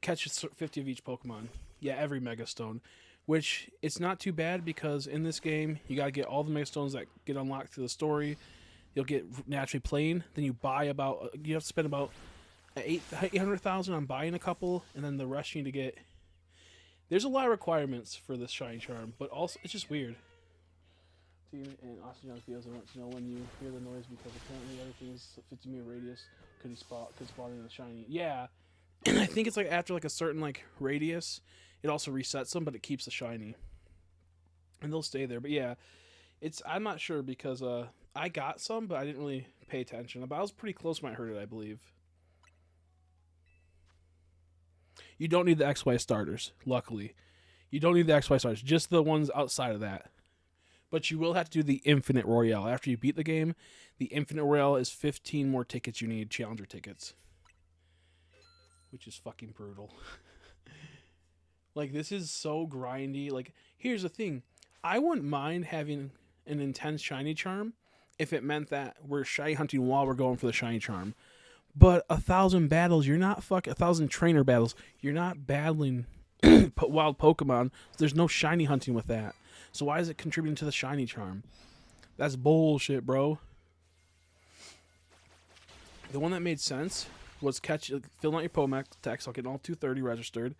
catch 50 of each Pokemon. Yeah, every Mega Stone, which it's not too bad because in this game you gotta get all the Mega Stones that get unlocked through the story. You'll get naturally playing. Then you buy you have to spend about 800,000 on buying a couple, and then the rest you need to get. There's a lot of requirements for this Shiny Charm, but also it's just weird. And Austin John's videos, I want to know when you hear the noise because apparently everything is 50-meter radius could spawn in the shiny. Yeah, and I think it's like after like a certain like radius, it also resets them, but it keeps the shiny, and they'll stay there. But yeah, I'm not sure because I got some, but I didn't really pay attention. But I was pretty close when I heard it, I believe. You don't need the XY starters, luckily. You don't need the XY starters, just the ones outside of that. But you will have to do the Infinite Royale. After you beat the game, the Infinite Royale is 15 more tickets you need, Challenger tickets. Which is fucking brutal. Like, this is so grindy. Like, here's the thing. I wouldn't mind having an intense Shiny Charm if it meant that we're shiny hunting while we're going for the Shiny Charm. But 1,000 battles, 1,000 trainer battles, you're not battling wild Pokemon. There's no shiny hunting with that. So why is it contributing to the Shiny Charm? That's bullshit, bro. The one that made sense was filling out your Pokedex, so getting all 230 registered.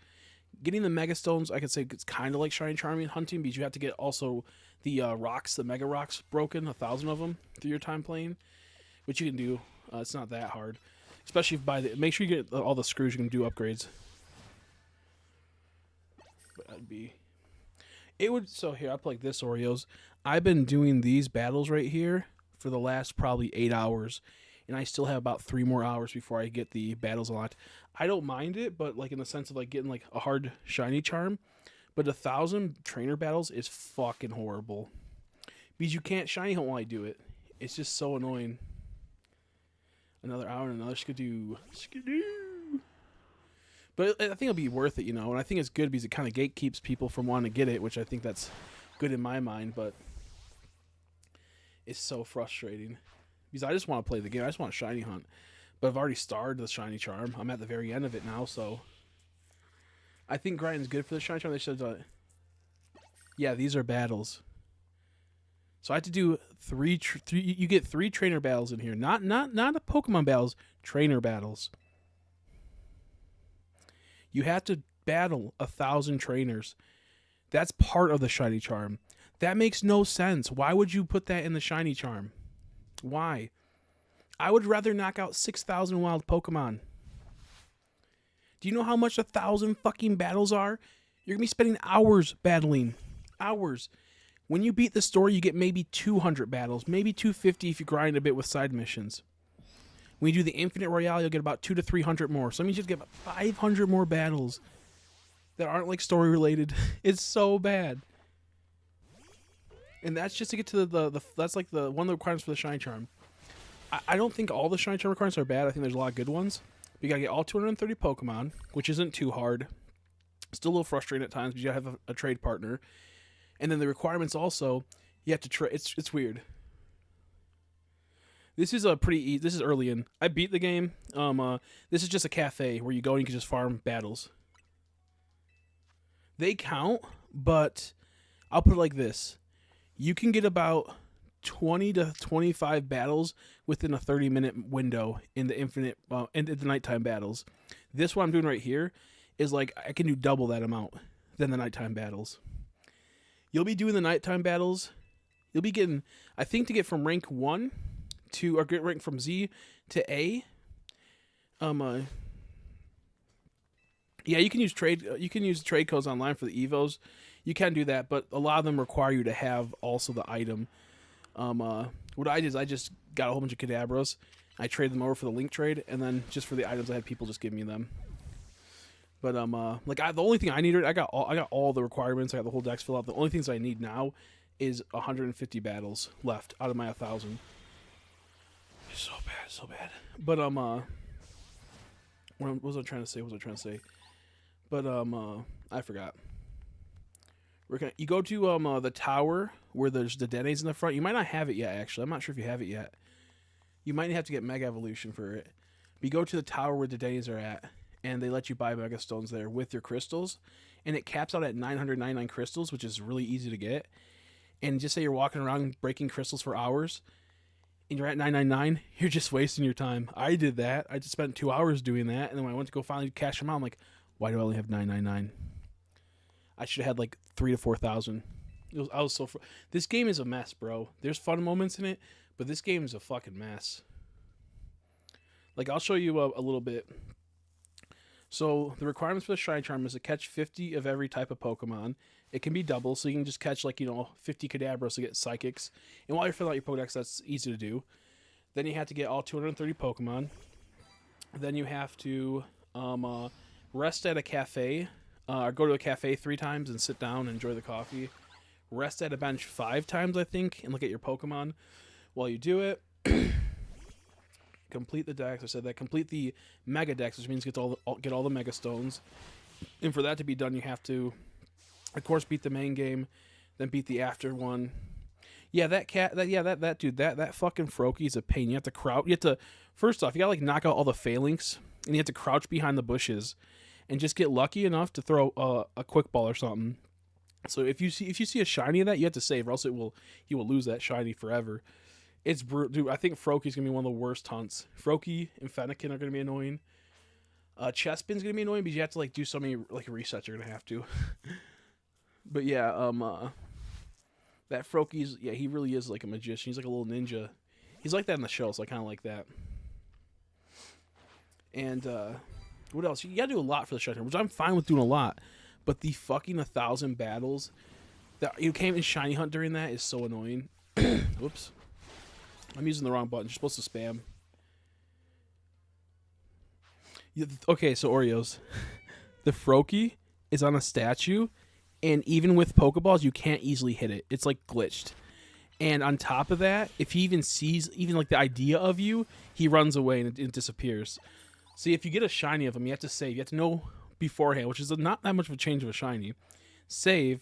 Getting the Mega Stones, I could say it's kind of like Shiny Charming hunting because you have to get also the rocks, the Mega Rocks broken, 1,000 of them through your time playing, which you can do. It's not that hard. Especially if make sure you get all the screws, you can do upgrades. But that'd be. It would. So here, I'll play like this, Oreos. I've been doing these battles right here for the last probably 8 hours, and I still have about 3 more hours before I get the battles unlocked. I don't mind it, but like in the sense of like getting like a hard shiny charm, but 1,000 trainer battles is fucking horrible because you can't shiny hunt while I do it. It's just so annoying. Another hour and another skidoo. But I think it'll be worth it, you know, and I think it's good because it kind of gatekeeps people from wanting to get it, which I think that's good in my mind, but it's so frustrating because I just want to play the game. I just want to shiny hunt, but I've already starred the shiny charm. I'm at the very end of it now, so I think grinding's good for the shiny charm. They should have done it. Yeah, these are battles. So I have to do three. You get 3 trainer battles in here, not a Pokemon battles, trainer battles. You have to battle 1,000 trainers. That's part of the shiny charm. That makes no sense. Why would you put that in the shiny charm? Why? I would rather knock out 6,000 wild Pokemon. Do you know how much 1,000 fucking battles are? You're going to be spending hours battling. Hours. When you beat the story, you get maybe 200 battles. Maybe 250 if you grind a bit with side missions. When you do the Infinite Royale, you'll get about 200 to 300 more. So that means you get about 500 more battles that aren't like story related. It's so bad. And that's just to get to the that's like the one of the requirements for the shiny charm. I don't think all the shiny charm requirements are bad. I think there's a lot of good ones. You gotta get all 230 Pokemon, which isn't too hard. Still a little frustrating at times, but you gotta have a trade partner. And then the requirements also, you have to trade. It's weird. This is a pretty. This is early in. I beat the game. This is just a cafe where you go and you can just farm battles. They count, but I'll put it like this: you can get about 20 to 25 battles within a 30-minute window in the infinite, in the nighttime battles. This one I'm doing right here is like I can do double that amount than the nighttime battles. You'll be doing the nighttime battles. You'll be getting, I think, to get from rank 1 to, or get rank from Z to A. Yeah, you can use trade codes online for the evos. You can do that, but a lot of them require you to have also the item. What I did is I just got a whole bunch of Kadabras. I traded them over for the link trade, and then just for the items, I had people just give me them. But the only thing I needed, I got all the requirements. I got the whole dex filled out. The only things I need now is 150 battles left out of my 1,000. It's so bad. But what was I trying to say? But I forgot. You go to the tower where there's the Denes in the front. You might not have it yet, actually. I'm not sure if you have it yet. You might have to get Mega Evolution for it. But you go to the tower where the Denes are at, and they let you buy Mega Stones there with your crystals. And it caps out at 999 crystals, which is really easy to get. And just say you're walking around breaking crystals for hours, and you're at 999, you're just wasting your time. I did that. I just spent 2 hours doing that, and then when I went to go finally cash them out, I'm like, why do I only have 999? I should have had like 3,000 to 4,000. I was so. This game is a mess, bro. There's fun moments in it, but this game is a fucking mess. Like, I'll show you a little bit. So the requirements for the Shiny Charm is to catch 50 of every type of Pokemon. It can be double, so you can just catch 50 Kadabras to get Psychics. And while you're filling out your Pokedex, that's easy to do. Then you have to get all 230 Pokemon. Then you have to rest at a cafe. Go to a cafe 3 times and sit down and enjoy the coffee. Rest at a bench 5 times, I think, and look at your Pokemon while you do it. Complete the dex. I said that. Complete the Mega Dex, which means get all the Mega Stones. And for that to be done, you have to, of course, beat the main game, then beat the after one. Yeah, that fucking Froakie is a pain. You have to crouch. You have to, first off, you gotta knock out all the Phalanx, and you have to crouch behind the bushes, and just get lucky enough to throw a quick ball or something. So if you see a shiny of that, you have to save, or else he will lose that shiny forever. It's brutal, dude. I think Froakie's gonna be one of the worst hunts. Froakie and Fennekin are gonna be annoying. Chespin's gonna be annoying because you have to do so many resets. You're gonna have to. But yeah, that Froakie's, yeah, he really is like a magician. He's like a little ninja. He's like that in the show, so I kind of like that. And what else? You gotta do a lot for the Shiny Charm, which I'm fine with doing a lot. but the fucking 1,000 battles that you can't even shiny hunt during that is so annoying. Whoops. I'm using the wrong button. You're supposed to spam. Okay, so Oreos. The Froakie is on a statue, and even with Pokeballs, you can't easily hit it. It's like glitched. And on top of that, if he even sees even like the idea of you, he runs away and it disappears. See, if you get a shiny of him, you have to save. You have to know beforehand, which is not that much of a change of a shiny. Save,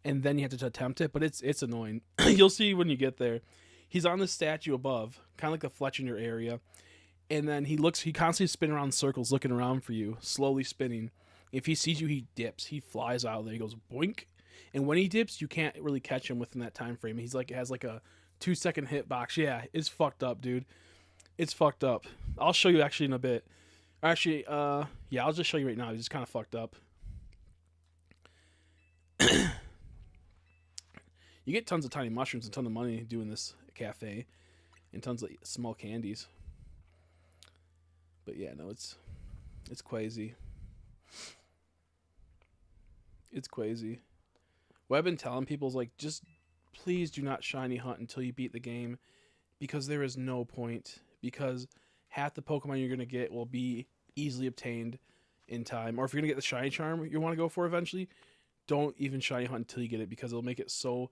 and then you have to attempt it, but it's annoying. You'll see when you get there. He's on the statue above, kind of like the Fletch in your area. And then he constantly spins around in circles looking around for you, slowly spinning. If he sees you, he dips. He flies out there. He goes boink. And when he dips, you can't really catch him within that time frame. He's like, it has like a 2-second hitbox. Yeah, it's fucked up, dude. It's fucked up. I'll show you actually in a bit. Actually, yeah, I'll just show you right now. He's just kind of fucked up. You get tons of tiny mushrooms and tons of money doing this cafe, and tons of small candies. But yeah, no, it's crazy. It's crazy. What I've been telling people is like, just please do not shiny hunt until you beat the game, because there is no point. Because half the Pokemon you're gonna get will be easily obtained in time, or if you're gonna get the shiny charm you want to go for eventually, don't even shiny hunt until you get it, because it'll make it so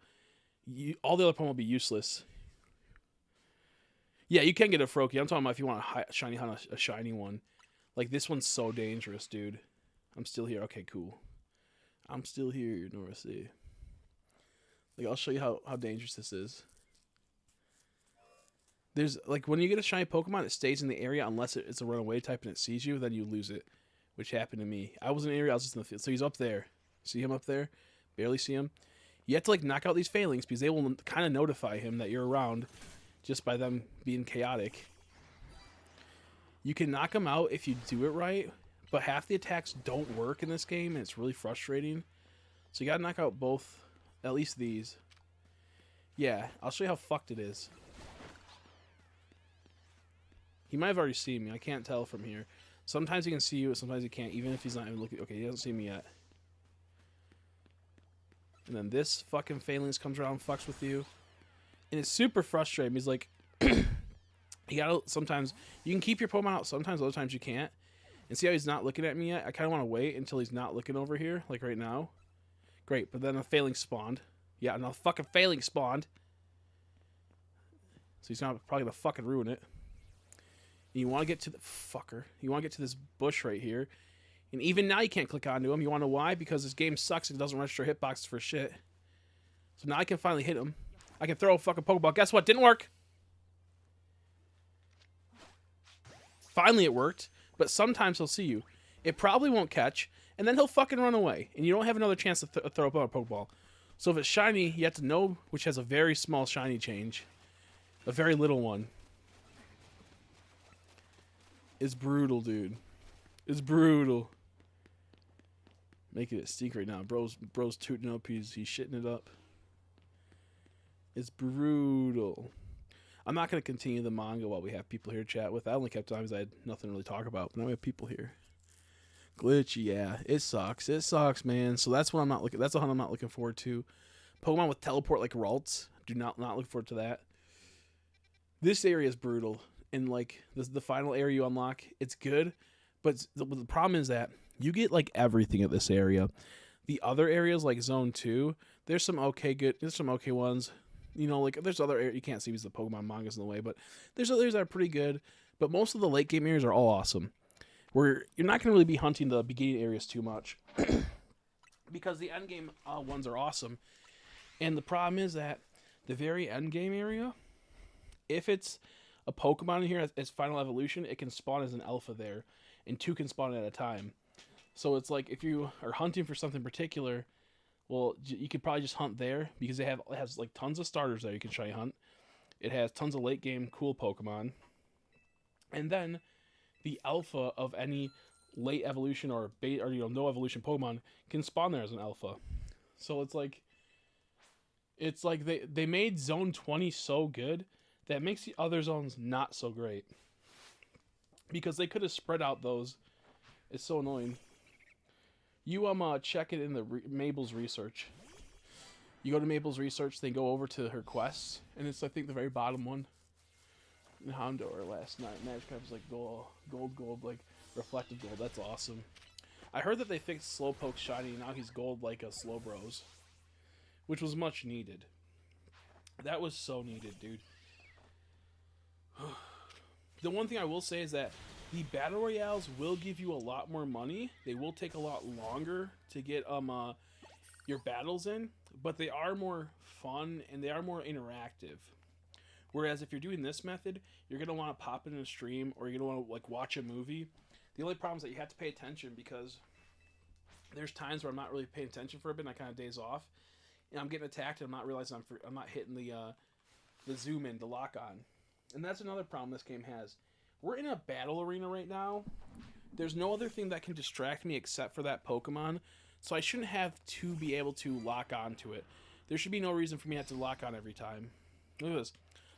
all the other Pokemon will be useless. Yeah, you can get a Froakie. I'm talking about if you want to shiny hunt a shiny one. Like, this one's so dangerous, dude. I'm still here. Okay, cool. I'm still here, Nora C. Like, I'll show you how dangerous this is. There's, like, when you get a shiny Pokemon, it stays in the area unless it's a runaway type and it sees you, then you lose it, which happened to me. I was in the area, I was just in the field. So he's up there. See him up there? Barely see him. You have to, like, knock out these failings because they will kind of notify him that you're around just by them being chaotic. You can knock them out if you do it right, but half the attacks don't work in this game, and it's really frustrating. So you gotta knock out both, at least these. Yeah, I'll show you how fucked it is. He might have already seen me. I can't tell from here. Sometimes he can see you, sometimes he can't, even if he's not even looking. Okay, he doesn't see me yet. And then this fucking Phalanx comes around and fucks with you. And it's super frustrating. He's like, you gotta, sometimes, you can keep your Pokemon out sometimes, other times you can't. And see how he's not looking at me yet? I kind of want to wait until he's not looking over here, like right now. Great, but then a Phalanx spawned. Yeah, no fucking Phalanx spawned. So he's not probably gonna fucking ruin it. And you want to get to the fucker. You want to get to this bush right here. And even now you can't click onto him. You want to know why? Because this game sucks and it doesn't register hitboxes for shit. So now I can finally hit him. I can throw a fucking Pokeball. Guess what? Didn't work. Finally it worked. But sometimes he'll see you. It probably won't catch. And then he'll fucking run away. And you don't have another chance to throw up a Pokeball. So if it's shiny, you have to know which has a very small shiny change. A very little one. It's brutal, dude. It's brutal. Making it stink right now. Bro's tooting up. He's shitting it up. It's brutal. I'm not going to continue the manga while we have people here to chat with. I only kept on because I had nothing to really talk about. But now we have people here. Glitchy, yeah. It sucks. It sucks, man. So that's what I'm not looking. That's the hunt I'm not looking forward to. Pokemon with teleport like Ralts. Do not look forward to that. This area is brutal. And like the final area you unlock, it's good. But the problem is that you get like everything at this area. The other areas like Zone 2, there's some okay ones. You know, like there's other areas you can't see because the Pokemon manga's in the way, but there's others that are pretty good. But most of the late game areas are all awesome. Where you're not going to really be hunting the beginning areas too much. Because the end game ones are awesome. And the problem is that the very end game area, if it's a Pokemon in here as final evolution, it can spawn as an alpha there. And 2 can spawn at a time. So it's like if you are hunting for something particular, well, you could probably just hunt there because it has like tons of starters there you can try to hunt. It has tons of late game cool Pokemon. And then the alpha of any late evolution or beta or no evolution Pokemon can spawn there as an alpha. So it's like they made Zone 20 so good that makes the other zones not so great. Because they could have spread out those. It's so annoying. You check it in the Mabel's research. You go to Mabel's research, then go over to her quests, and it's I think the very bottom one. In Houndour last night, Magikarp was like gold, like reflective gold. That's awesome. I heard that they fixed Slowpoke shiny, and now he's gold like a Slowbros, which was much needed. That was so needed, dude. The one thing I will say is that the battle royales will give you a lot more money. They will take a lot longer to get your battles in, but they are more fun and they are more interactive. Whereas if you're doing this method, you're gonna want to pop in a stream or you're gonna want to like watch a movie. The only problem is that you have to pay attention because there's times where I'm not really paying attention for a bit and I kind of daze off, and I'm getting attacked and I'm not realizing I'm not hitting the zoom in, the lock on. And that's another problem this game has. We're in a battle arena right now. There's no other thing that can distract me except for that Pokemon, so I shouldn't have to be able to lock on to it. There should be no reason for me to have to lock on every time. Look at this.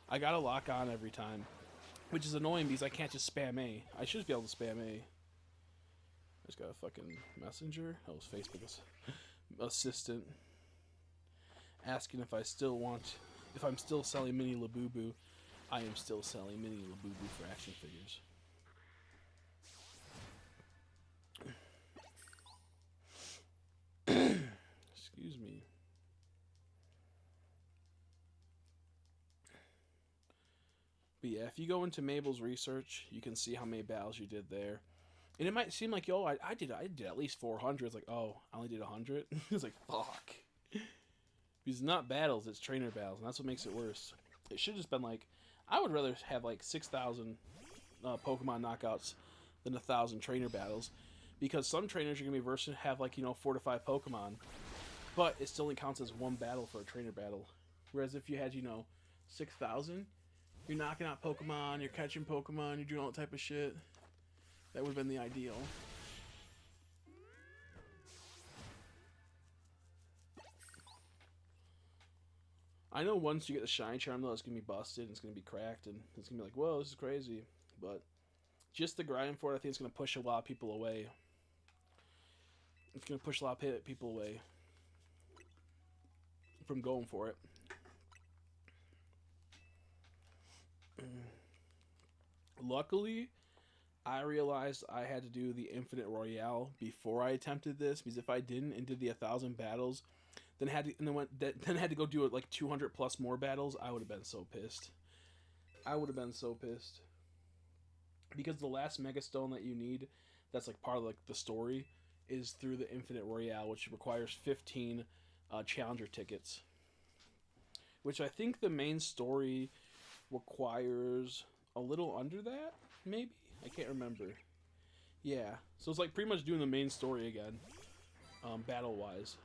I gotta lock on every time, which is annoying because I can't just spam A. I should just be able to spam A. I just got a fucking messenger. That was Facebook's assistant asking if I'm still selling mini Labubu. I am still selling mini Labubu for action figures. Excuse me. But yeah, if you go into Mabel's research, you can see how many battles you did there. And it might seem like, yo, I did at least 400. It's like, oh, I only did 100? It's like, fuck. Because it's not battles, it's trainer battles, and that's what makes it worse. It should have just been like, I would rather have like 6,000 Pokemon knockouts than 1,000 trainer battles. Because some trainers you're going to be versed have like, 4 to 5 Pokemon. But it still only counts as one battle for a trainer battle. Whereas if you had, 6,000, you're knocking out Pokemon, you're catching Pokemon, you're doing all that type of shit. That would have been the ideal. I know once you get the Shine Charm, though, it's going to be busted, and it's going to be cracked, and it's going to be like, whoa, this is crazy. But just the grind for it, I think it's going to push a lot of people away. It's going to push a lot of people away from going for it. Luckily, I realized I had to do the Infinite Royale before I attempted this, because if I didn't and did the 1,000 battles, then had to go do it like 200 plus more battles, I would have been so pissed. I would have been so pissed. Because the last Mega Stone that you need, that's like part of like the story, is through the Infinite Royale, which requires 15 Challenger tickets. Which I think the main story requires a little under that, maybe? I can't remember. Yeah, so it's like pretty much doing the main story again, battle-wise,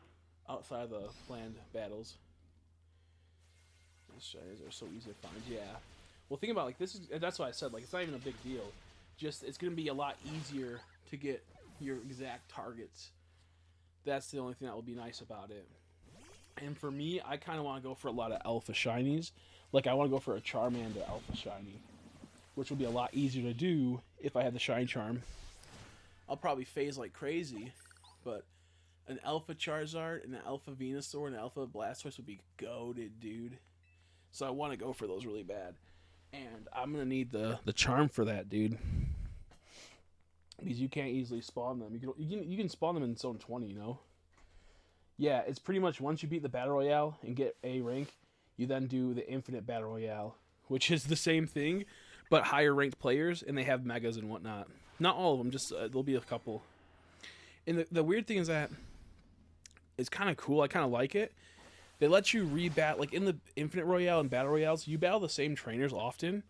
outside of the planned battles. These shinies are so easy to find. Yeah. Well, think about it, like that's what I said. Like, it's not even a big deal. Just it's gonna be a lot easier to get your exact targets. That's the only thing that will be nice about it. And for me, I kind of want to go for a lot of Alpha Shinies. Like, I want to go for a Charmander Alpha Shiny, which will be a lot easier to do if I have the Shine Charm. I'll probably phase like crazy, but an Alpha Charizard and an Alpha Venusaur and an Alpha Blastoise would be goated, dude. So I want to go for those really bad. And I'm going to need the charm for that, dude. Because you can't easily spawn them. You can spawn them in Zone 20, you know? Yeah, it's pretty much once you beat the Battle Royale and get A rank, you then do the Infinite Battle Royale, which is the same thing, but higher ranked players, and they have megas and whatnot. Not all of them, just there'll be a couple. And the weird thing is that it's kind of cool. I kind of like it. They let you rebat, like in the Infinite Royale and Battle Royales, you battle the same trainers often,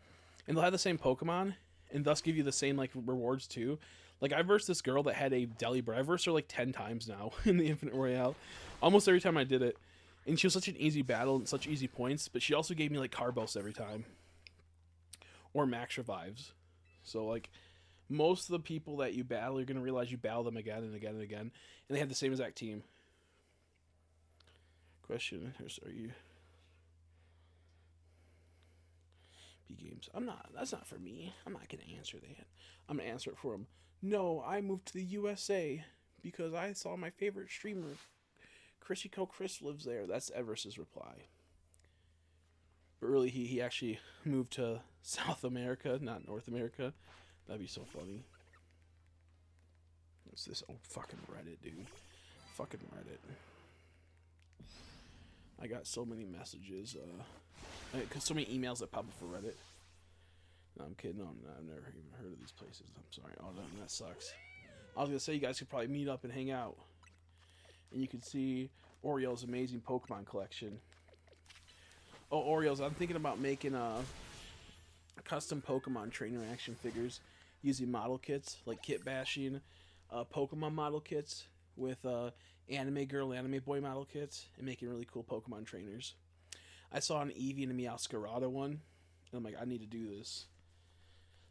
and they'll have the same Pokemon, and thus give you the same like rewards too. Like, I versed this girl that had a Delibird. I versed her like 10 times now in the Infinite Royale. Almost every time I did it. And she was such an easy battle and such easy points, but she also gave me like Carbos every time. Or Max Revives. So like, most of the people that you battle, you're going to realize you battle them again and again and again. And they have the same exact team. Question, are you... B-Games. That's not for me. I'm not going to answer that. I'm going to answer it for him. No, I moved to the USA because I saw my favorite streamer, Chrissy Co Chris, lives there. That's Everest's reply. But really, he actually moved to South America, not North America. That'd be so funny. What's this? Oh, fucking Reddit, dude. Fucking Reddit. I got so many messages, cause so many emails that pop up for Reddit. No, I'm kidding. No, I've never even heard of these places. I'm sorry. Oh, that sucks. I was gonna say you guys could probably meet up and hang out, and you could see Oriole's amazing Pokemon collection. Oh, Orioles! I'm thinking about making custom Pokemon trainer action figures using model kits, like kit bashing, Pokemon model kits with anime girl, anime boy model kits, and making really cool Pokemon trainers. I saw an Eevee and a Meowscarada one, and I'm like, I need to do this.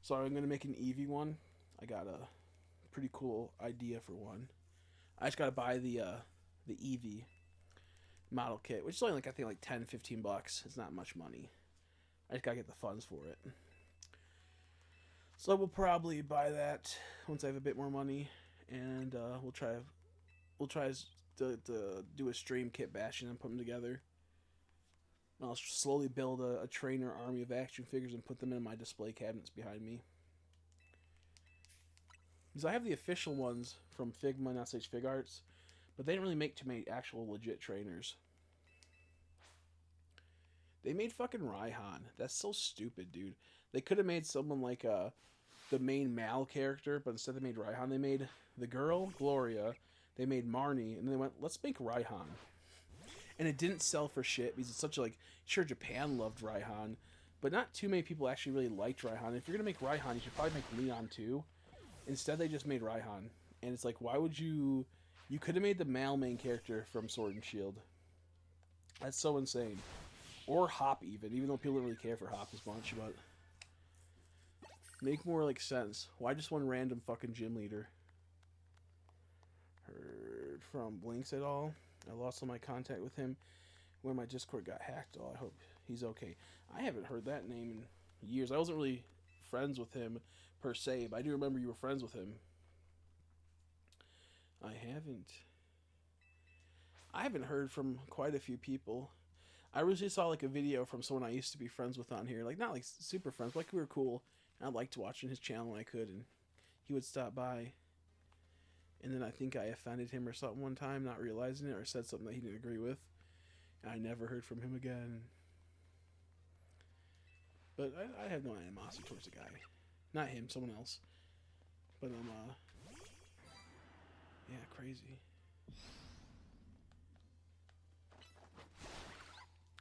So I'm gonna make an Eevee one. I got a pretty cool idea for one. I just gotta buy the Eevee model kit, which is only like I think like $10-15. It's not much money. I just gotta get the funds for it. So we'll probably buy that once I have a bit more money, and we'll try to do a stream kit bashing and put them together. And I'll slowly build a trainer army of action figures and put them in my display cabinets behind me. Because I have the official ones from Figma and SH Fig Arts, but they didn't really make too many actual legit trainers. They made fucking Raihan. That's so stupid, dude. They could have made someone like the main Mal character, but instead they made Raihan. They made the girl, Gloria. They made Marnie, and then they went, let's make Raihan. And it didn't sell for shit because it's such a, like, sure, Japan loved Raihan, but not too many people actually really liked Raihan. If you're going to make Raihan, you should probably make Leon too. Instead, they just made Raihan. And it's like, why would you... You could have made the Mal main character from Sword and Shield. That's so insane. Or Hop, even though people don't really care for Hop as much, but... Make more, like, sense. Why just one random fucking gym leader? Heard from Blinks at all? I lost all my contact with him when my Discord got hacked. Oh, I hope he's okay. I haven't heard that name in years. I wasn't really friends with him, per se, but I do remember you were friends with him. I haven't heard from quite a few people. I recently saw like a video from someone I used to be friends with on here. Like, not like super friends, but like we were cool. And I liked watching his channel when I could, and he would stop by. And then I think I offended him or something one time, not realizing it, or said something that he didn't agree with. And I never heard from him again. But I have no animosity towards the guy. Not him, someone else. But yeah, crazy.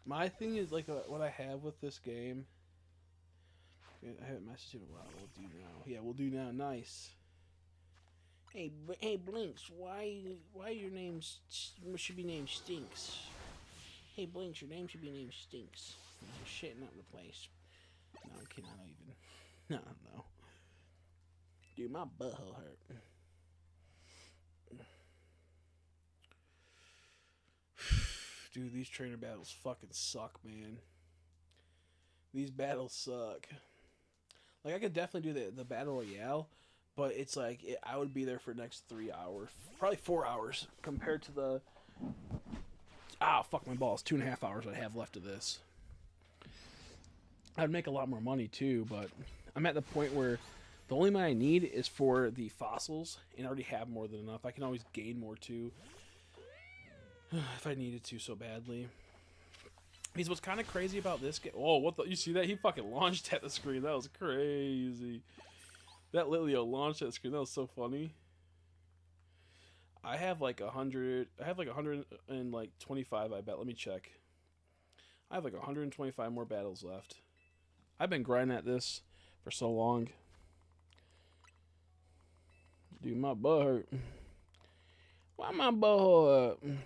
My thing is, like, what I have with this game... I haven't messaged him in a while. We'll do now. Yeah, we'll do now. Nice. Hey, Blinks, why your name should be named Stinks? Hey, Blinks, your name should be named Stinks. You're shitting up the place. No, I'm kidding. I don't even... No, no. Dude, my butthole hurt. Dude, these trainer battles fucking suck, man. These battles suck. Like, I could definitely do the Battle Royale, but it's like, I would be there for the next 3 hours. Probably 4 hours compared to the... Ah, fuck my balls. 2.5 hours I have left of this. I'd make a lot more money, too, but I'm at the point where the only money I need is for the fossils, and I already have more than enough. I can always gain more, too, if I needed to so badly. Because what's kind of crazy about this game... Oh, what the... You see that? He fucking launched at the screen. That was crazy. That Lilio launched at the screen. That was so funny. I have like 100... I have like 125, I bet. Let me check. I have like 125 more battles left. I've been grinding at this for so long. Dude, my butt hurt. Why my butt hurt?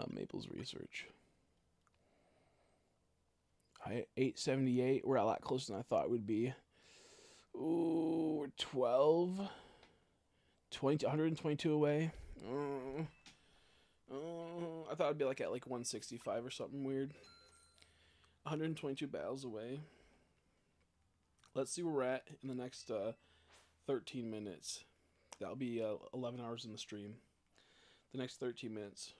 Maple's research. 878. We're a lot closer than I thought it would be. Ooh, we're 12. 122 away. I thought it'd be like at like 165 or something weird. 122 battles away. Let's see where we're at in the next 13 minutes. That'll be 11 hours in the stream. The next 13 minutes.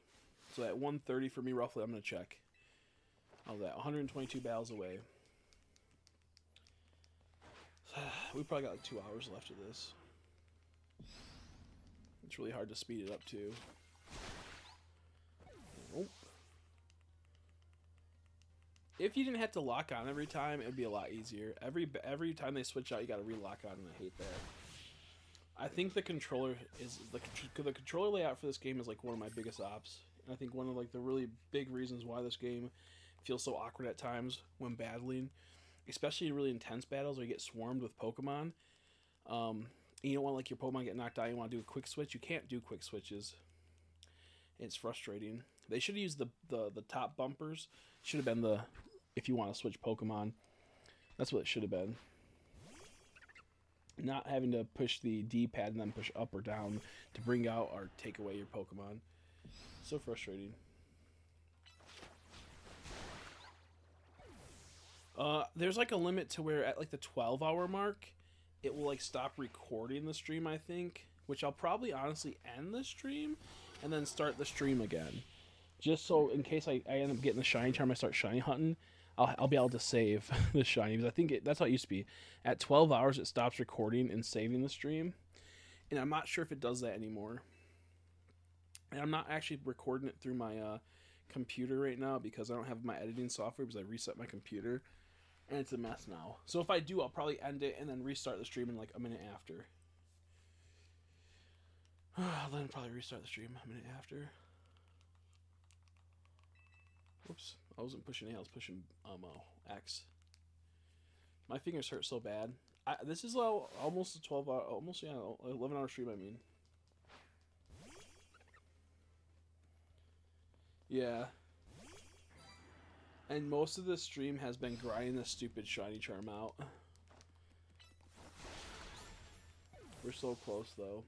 So at 1:30 for me, roughly, I'm going to check. All that. 122 battles away. We probably got like 2 hours left of this. It's really hard to speed it up, too. Nope. If you didn't have to lock on every time, it would be a lot easier. Every time they switch out, you got to re-lock on, and I hate that. I think the controller is the controller layout for this game is like one of my biggest ops. And I think one of like the really big reasons why this game feels so awkward at times when battling, especially in really intense battles where you get swarmed with Pokemon. And you don't want like your Pokemon get knocked out. You want to do a quick switch. You can't do quick switches. It's frustrating. They should have used the top bumpers. Should have been the if you want to switch Pokemon. That's what it should have been. Not having to push the D-pad and then push up or down to bring out or take away your Pokemon. So frustrating. There's like a limit to where at like the 12-hour mark, it will like stop recording the stream, I think. Which I'll probably honestly end the stream and then start the stream again. Just so in case I end up getting the shiny charm, I start shiny hunting, I'll be able to save the shiny. Because I think that's how it used to be. At 12 hours, it stops recording and saving the stream. And I'm not sure if it does that anymore. And I'm not actually recording it through my computer right now because I don't have my editing software because I reset my computer. And it's a mess now. So if I do, I'll probably end it and then restart the stream in like a minute after. Then probably restart the stream a minute after. Whoops. I wasn't pushing A, I was pushing X. My fingers hurt so bad. This is almost a 12 hour, almost, yeah, 11 hour stream, I mean. Yeah. And most of the stream has been grinding this stupid shiny charm out. We're so close though.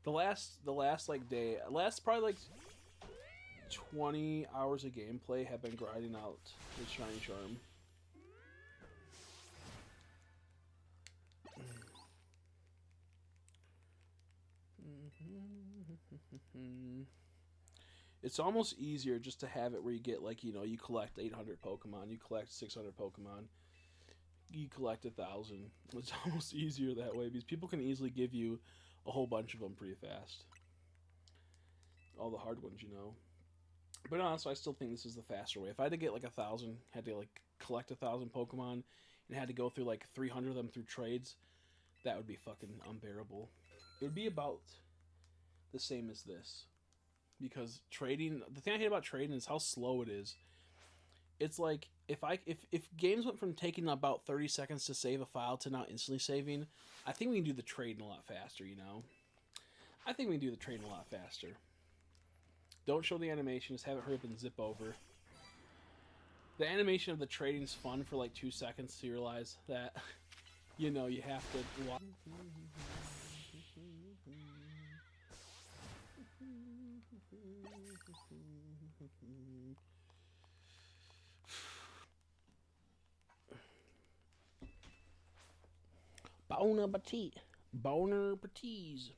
The last like day, probably like 20 hours of gameplay have been grinding out the shiny charm. It's almost easier just to have it where you get like, you know, you collect 800 Pokemon, you collect 600 Pokemon, you collect 1,000. It's almost easier that way because people can easily give you a whole bunch of them pretty fast. All the hard ones, you know. But honestly, I still think this is the faster way. If I had to get like 1,000, had to like collect 1,000 Pokemon, and had to go through like 300 of them through trades, that would be fucking unbearable. It would be about the same as this. Because trading, the thing I hate about trading is how slow it is. It's like if games went from taking about 30 seconds to save a file to now instantly saving, I think we can do the trading a lot faster, you know? I think we can do the trading a lot faster. Don't show the animation, just have it hurry up and zip over. The animation of the trading is fun for like 2 seconds to realize that, you know, you have to watch. Boner Batiste.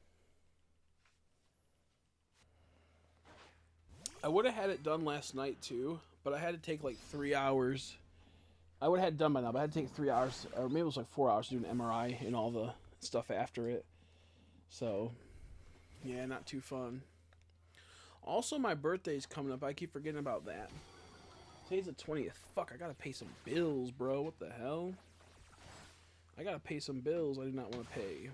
I would have had it done last night too, but I had to take like 3 hours. I would have had it done by now, but I had to take 3 hours, or maybe it was like 4 hours to do an MRI and all the stuff after it. So, yeah, not too fun. Also, my birthday's coming up. I keep forgetting about that. Today's the 20th. Fuck, I gotta pay some bills, bro. What the hell? I gotta pay some bills I do not want to pay.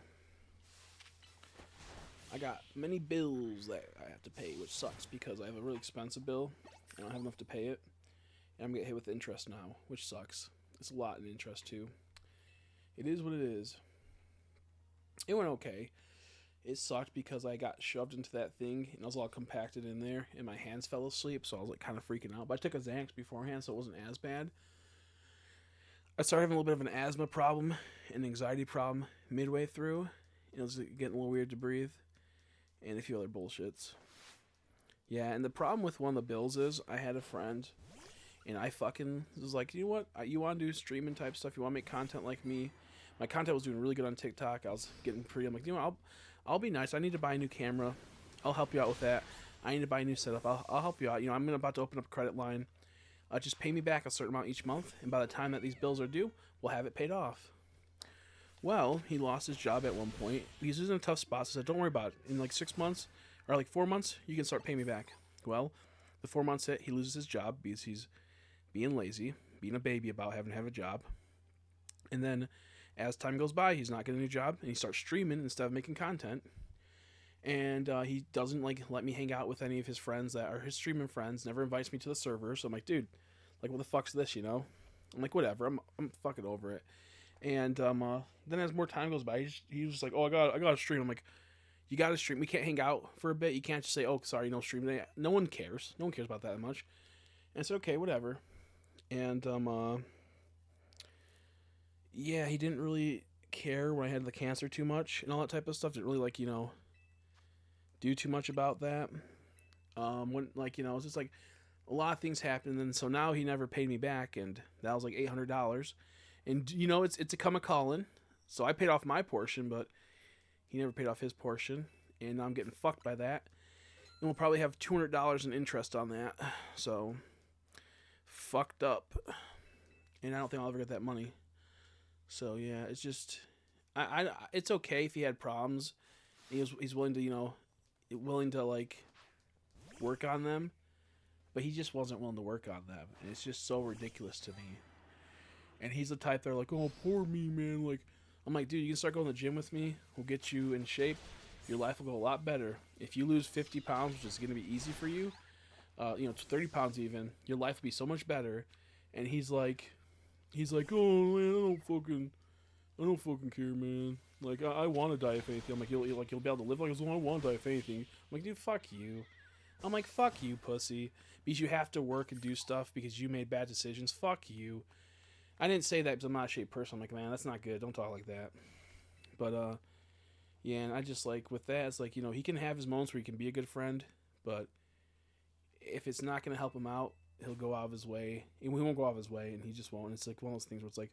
I got many bills that I have to pay, which sucks because I have a really expensive bill. I don't have enough to pay it. And I'm getting hit with interest now, which sucks. It's a lot in interest, too. It is what it is. It went okay. It sucked because I got shoved into that thing, and I was all compacted in there, and my hands fell asleep, so I was like kind of freaking out. But I took a Xanax beforehand, so it wasn't as bad. I started having a little bit of an asthma problem, an anxiety problem midway through. It was getting a little weird to breathe, and a few other bullshits. Yeah, and the problem with one of the bills is I had a friend, And I fucking was like, you know what? You want to do streaming type stuff? You want to make content like me? My content was doing really good on TikTok. I was getting pretty. I'm like, you know, I'll be nice. I need to buy a new camera. I'll help you out with that. I need to buy a new setup. I'll help you out. You know, I'm about to open up a credit line. Just pay me back a certain amount each month, and by the time that these bills are due, we'll have it paid off. Well, he lost his job at one point. He's in a tough spot, so I said, don't worry about it. In like 6 months, or like 4 months, you can start paying me back. Well, the 4 months hit, he loses his job because he's being lazy, being a baby about having to have a job. And then as time goes by, he's not getting a new job, and he starts streaming instead of making content. And he doesn't like let me hang out with any of his friends that are his streaming friends. Never invites me to the server. So I'm like, dude, like, what the fuck's this? You know? I'm like, whatever. I'm fucking over it. And then as more time goes by, he was just like, oh, I got to stream. I'm like, you got to stream. We can't hang out for a bit. You can't just say, oh, sorry, no stream today. No one cares. No one cares about that much. And I said, okay, whatever. And yeah, he didn't really care when I had the cancer too much and all that type of stuff. Didn't really like, you know, do too much about that. When, like, you know, it's just like a lot of things happened, and so now he never paid me back, and that was like $800. And you know, it's a come a calling. So I paid off my portion, but he never paid off his portion, and now I'm getting fucked by that. And we'll probably have $200 in interest on that. So fucked up. And I don't think I'll ever get that money. So yeah, it's just it's okay if he had problems. He's willing to, you know, like work on them, but he just wasn't willing to work on them, and it's just so ridiculous to me. And he's the type that are like, oh, poor me, man. Like, I'm like, dude, you can start going to the gym with me. We'll get you in shape. Your life will go a lot better. If you lose 50 pounds, which is going to be easy for you, you know, 30 pounds even, your life will be so much better. And he's like, oh man, I don't fucking care, man. Like, I want to die if anything. I'm like, you'll be able to live like as long as I want to die if anything. I'm like, dude, fuck you. I'm like, fuck you, pussy. Because you have to work and do stuff because you made bad decisions. Fuck you. I didn't say that because I'm not a shaped person. I'm like, man, that's not good. Don't talk like that. But, yeah, and I just, like, with that, it's like, you know, he can have his moments where he can be a good friend, but if it's not going to help him out, he'll go out of his way. And we won't go out of his way, and he just won't. And it's like one of those things where it's like,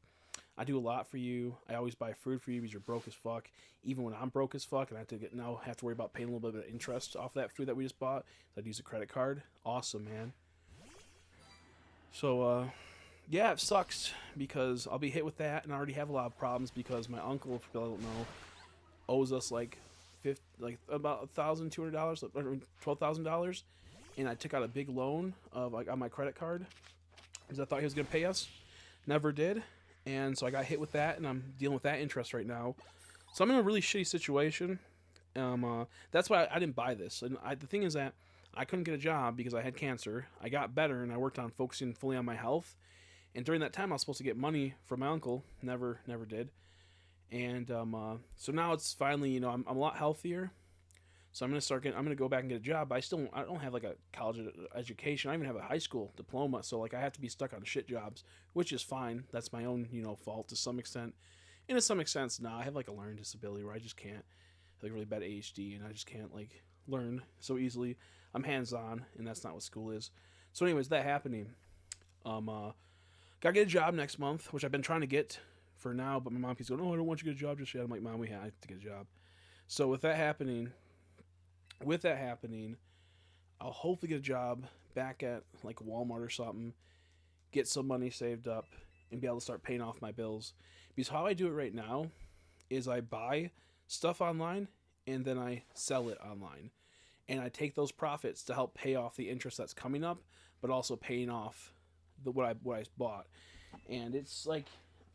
I do a lot for you. I always buy food for you because you're broke as fuck. Even when I'm broke as fuck and I have to worry about paying a little bit of interest off that food that we just bought, so I'd use a credit card. Awesome, man. So, yeah, it sucks because I'll be hit with that, and I already have a lot of problems because my uncle, if people don't know, owes us like about $1,200, or $12,000, and I took out a big loan of like on my credit card because I thought he was gonna pay us. Never did, and so I got hit with that, and I'm dealing with that interest right now. So I'm in a really shitty situation. That's why I didn't buy this, and the thing is that I couldn't get a job because I had cancer. I got better, and I worked on focusing fully on my health. And during that time, I was supposed to get money from my uncle. Never did. And so now it's finally, you know, I'm a lot healthier. So I'm gonna go back and get a job. But I don't have like a college education. I don't even have a high school diploma. So like I have to be stuck on shit jobs, which is fine. That's my own, you know, fault to some extent. And to some extent, I have like a learning disability where I just can't, like really bad ADHD, and I just can't like learn so easily. I'm hands-on, and that's not what school is. So anyways, that happening. Gotta get a job next month, which I've been trying to get for now, but my mom keeps going, oh, I don't want you to get a job just yet. I'm like, Mom, I have to get a job. So with that happening, I'll hopefully get a job back at like Walmart or something, get some money saved up, and be able to start paying off my bills. Because how I do it right now is I buy stuff online and then I sell it online. And I take those profits to help pay off the interest that's coming up, but also paying off what I bought. And it's like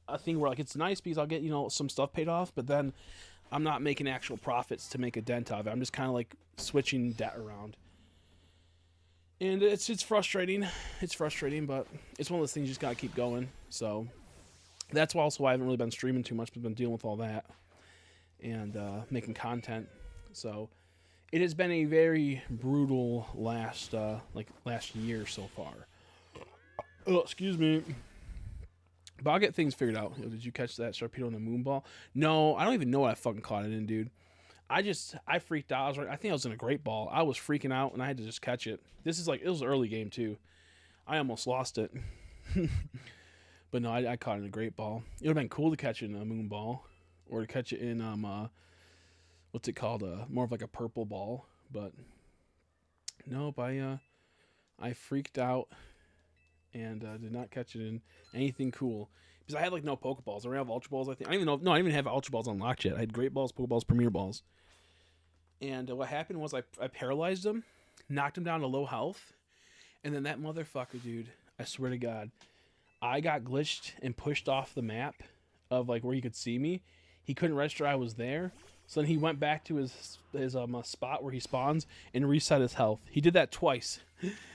a thing where like it's nice because I'll get, you know, some stuff paid off, but then I'm not making actual profits to make a dent of it. I'm just kind of like switching debt around. And it's frustrating. It's frustrating, but it's one of those things you just gotta keep going. So that's also why I haven't really been streaming too much, but been dealing with all that and making content. So it has been a very brutal last year so far. Oh, excuse me. But I'll get things figured out. Did you catch that Sharpedo on the moon ball? No, I don't even know what I fucking caught it in, dude. I freaked out. I think I was in a great ball. I was freaking out, and I had to just catch it. It was an early game, too. I almost lost it. But no, I caught it in a great ball. It would have been cool to catch it in a moon ball, or to catch it in what's it called? More of like a purple ball. But nope, I freaked out and did not catch it in anything cool because I had like no Pokeballs. I ran out of Ultra Balls. I think I don't even know. No, I didn't even have Ultra Balls unlocked yet. I had Great Balls, Pokeballs, Premier Balls. And what happened was I paralyzed him, knocked him down to low health, and then that motherfucker, dude. I swear to God. I got glitched and pushed off the map of like where he could see me. He couldn't register I was there. So then he went back to his spot where he spawns and reset his health. He did that twice.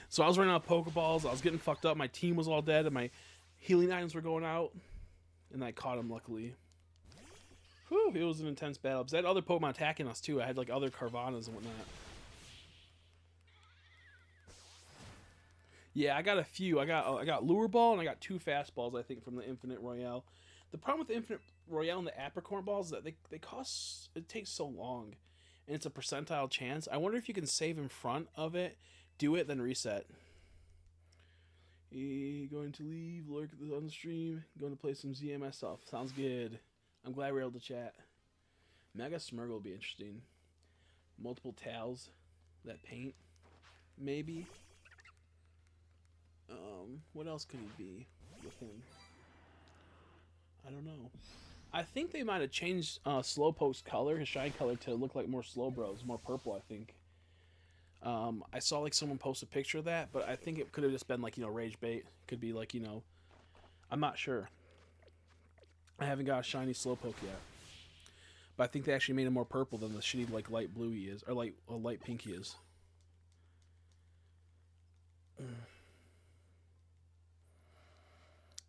So I was running out of Pokeballs. I was getting fucked up. My team was all dead and my healing items were going out. And I caught him luckily. Whew, it was an intense battle. Because I had other Pokemon attacking us too. I had like other Carvanas and whatnot. Yeah, I got a few. I got Lure Ball and I got 2 Fastballs, I think, from the Infinite Royale. The problem with the Infinite Royale and the Apricorn Balls is that they cost... It takes so long. And it's a percentile chance. I wonder if you can save in front of it, do it, then reset. Going to leave, lurk on the stream, going to play some ZM myself. Sounds good. I'm glad we were able to chat. Mega Smurgle will be interesting. Multiple tails that paint, maybe. What else could he be with him? I don't know. I think they might have changed Slowpoke's color, his shine color, to look like more Slowbros, more purple, I think. I saw like someone post a picture of that, but I think it could have just been like, you know, rage bait. Could be like, you know, I'm not sure. I haven't got a shiny Slowpoke yet. But I think they actually made him more purple than the shitty like light blue he is, or light pink he is.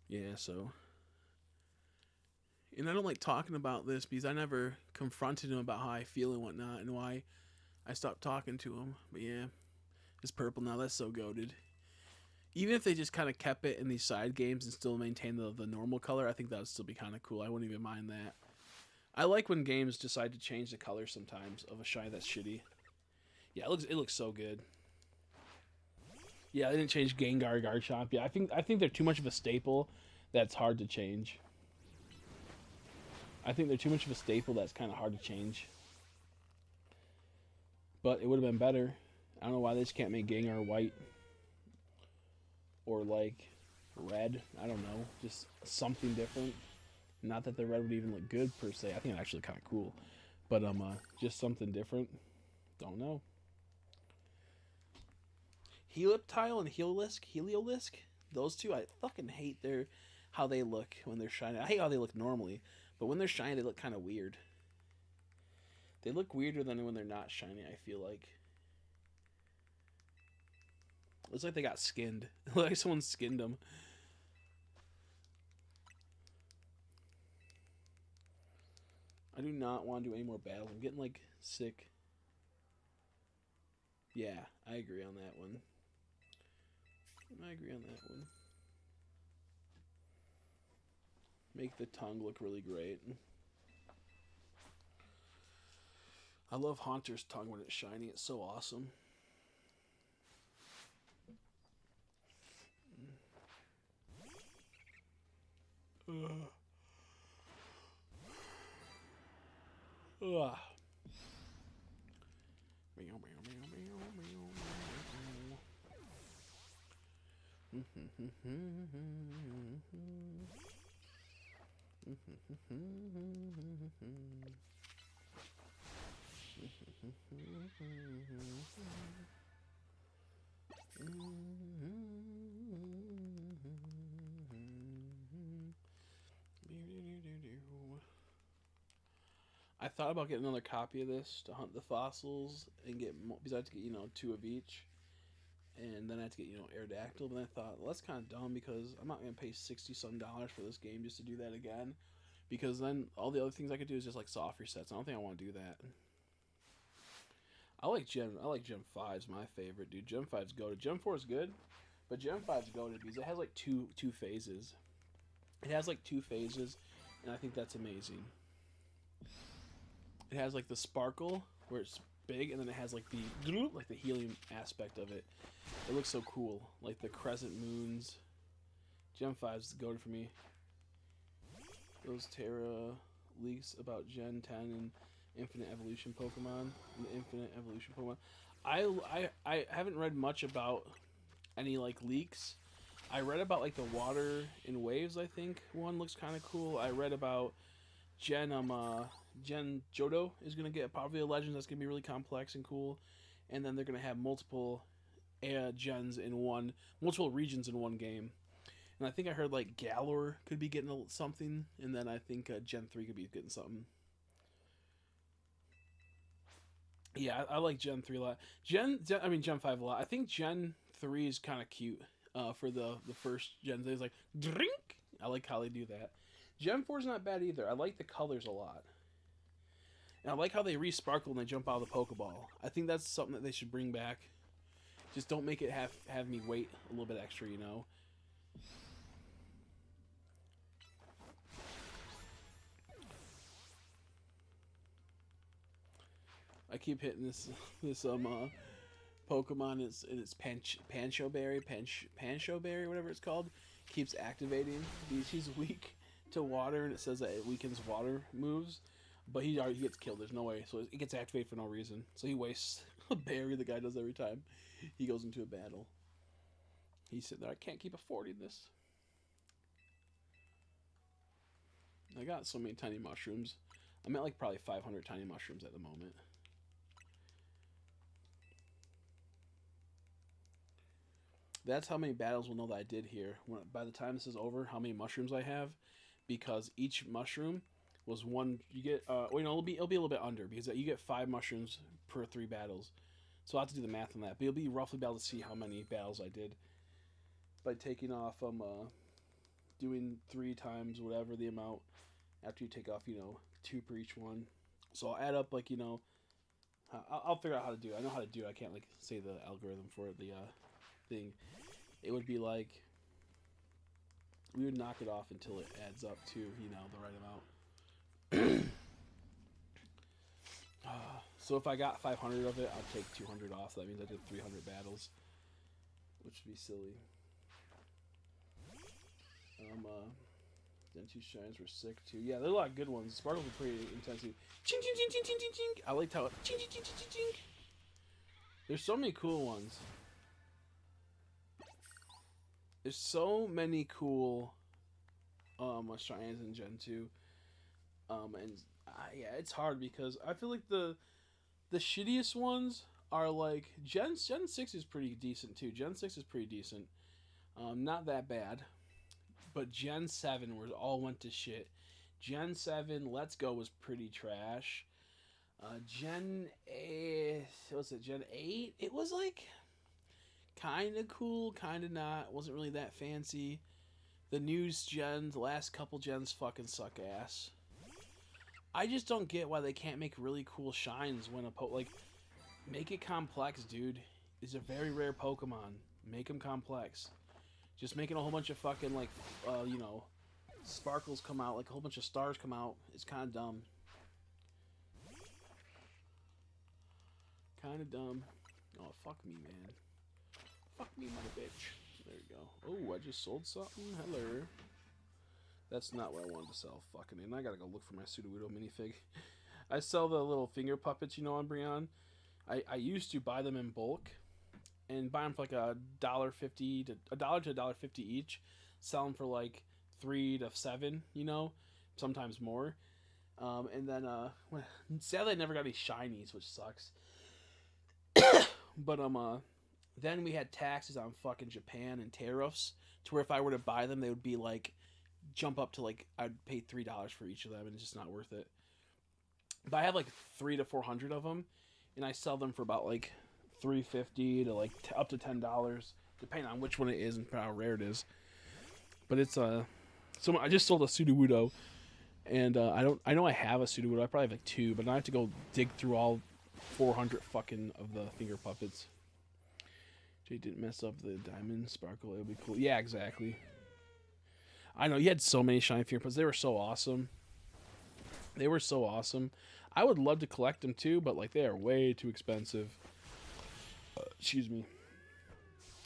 Yeah, so. And I don't like talking about this because I never confronted him about how I feel and whatnot and why I stopped talking to him. But yeah, it's purple now. That's so goated. Even if they just kind of kept it in these side games and still maintain the normal color, I think that would still be kind of cool. I wouldn't even mind that. I like when games decide to change the color sometimes of a shine that's shitty. Yeah, it looks so good. Yeah, they didn't change Gengar, Garchomp. Yeah, I think they're too much of a staple that's hard to change. I think they're too much of a staple that's kind of hard to change. But it would have been better. I don't know why they just can't make Gengar white. Or like red. I don't know. Just something different. Not that the red would even look good per se. I think it's actually kind of cool. But just something different. Don't know. Helioptile and Heliolisk, those two, I fucking hate how they look when they're shiny. I hate how they look normally, but when they're shiny, they look kind of weird. They look weirder than when they're not shiny, I feel like. Looks like they got skinned. Like someone skinned them. I do not want to do any more battles. I'm getting, like, sick. Yeah, I agree on that one. Make the tongue look really great. I love Haunter's tongue when it's shiny. It's so awesome. I thought about getting another copy of this to hunt the fossils and get more, because I have to get, you know, 2 of each. And then I have to get, you know, Aerodactyl. But then I thought, well, that's kind of dumb because I'm not going to pay $60-some for this game just to do that again. Because then all the other things I could do is just like soft resets. I don't think I want to do that. I like Gem 5's my favorite, dude. Gem 5's goated. Gem 4 is good, but Gem 5's goated because it has like two phases. It has like 2 phases, and I think that's amazing. It has like the sparkle where it's big, and then it has like the helium aspect of it. It looks so cool, like the crescent moons. Gen 5's goated for me. Those Terra leaks about Gen 10 and Infinite Evolution Pokemon. And the Infinite Evolution Pokemon. I haven't read much about any like leaks. I read about like the water in waves. I think one looks kind of cool. I read about Gen Johto is gonna get probably a legend that's gonna be really complex and cool, and then they're gonna have multiple gens in multiple regions in one game. And I think I heard like Galor could be getting something, and then I think Gen 3 could be getting something. Yeah, I like Gen 3 a lot. Gen 5 a lot. I think Gen 3 is kind of cute for the first Gen. It's like, drink! I like how they do that. Gen 4 is not bad either. I like the colors a lot. And I like how they re-sparkle when they jump out of the Pokeball. I think that's something that they should bring back. Just don't make it have me wait a little bit extra, you know? I keep hitting this Pokemon. It's Pancho Berry, whatever it's called. Keeps activating. He's weak to water, and it says that it weakens water moves. But he gets killed. There's no way. So it gets activated for no reason. So he wastes a berry the guy does every time he goes into a battle. He's sitting there. I can't keep affording this. I got so many tiny mushrooms. I'm at like probably 500 tiny mushrooms at the moment. That's how many battles we'll know that I did here. By the time this is over, how many mushrooms I have, because each mushroom was one. You get it'll be a little bit under, because you get 5 mushrooms per 3 battles. So I'll have to do the math on that. But you'll be roughly able to see how many battles I did by taking off doing 3 times whatever the amount after you take off 2 per each one. So I'll add up I'll figure out how to do it. I know how to do it. I can't like say the algorithm for it, the thing. It would be like we would knock it off until it adds up to the right amount. So if I got 500 of it, I'll take 200 off. So that means I did 300 battles, which would be silly. Then 2 shines were sick too. Yeah, there's a lot of good ones. Sparkles were pretty intense. Ching ching ching ching ching ching ching. I liked how ching ching ching ching ching. There's so many cool ones. There's so many cool shines in Gen 2. Yeah, it's hard because I feel like the shittiest ones are like Gen 6 is pretty decent too. Gen 6 is pretty decent. Not that bad. But Gen 7 where it all went to shit. Gen 7 Let's Go was pretty trash. Gen 8, what's it? Gen 8? It was like kind of cool, kind of not. Wasn't really that fancy. The new gens, the last couple gens fucking suck ass. I just don't get why they can't make really cool shines when make it complex, dude. It's a very rare Pokemon. Make them complex. Just making a whole bunch of fucking sparkles come out, like a whole bunch of stars come out. It's kind of dumb. Kind of dumb. Oh, fuck me, man. Fuck me, mother bitch. There you go. Oh, I just sold something? Hello. That's not what I wanted to sell. Fucking and I gotta go look for my Sudowoodo minifig. I sell the little finger puppets, on Breon. I used to buy them in bulk and buy them for like $1.50 to $1.50 each. Sell them for like $3 to $7, sometimes more. And then sadly I never got any shinies, which sucks. But then we had taxes on fucking Japan and tariffs to where if I were to buy them, they would be like jump up to like I'd pay $3 for each of them, and it's just not worth it. But I have like 300 to 400 of them, and I sell them for about like $3.50 to like up to $10, depending on which one it is and how rare it is. But it's so I just sold a Sudowoodo, and I know I have a Sudowoodo. I probably have like 2, but now I have to go dig through all 400 fucking of the finger puppets. Jay didn't mess up the diamond sparkle. It'll be cool. Yeah, exactly. I know you had so many shiny finger puppets. They were so awesome. I would love to collect them too, but like they are way too expensive. Excuse me.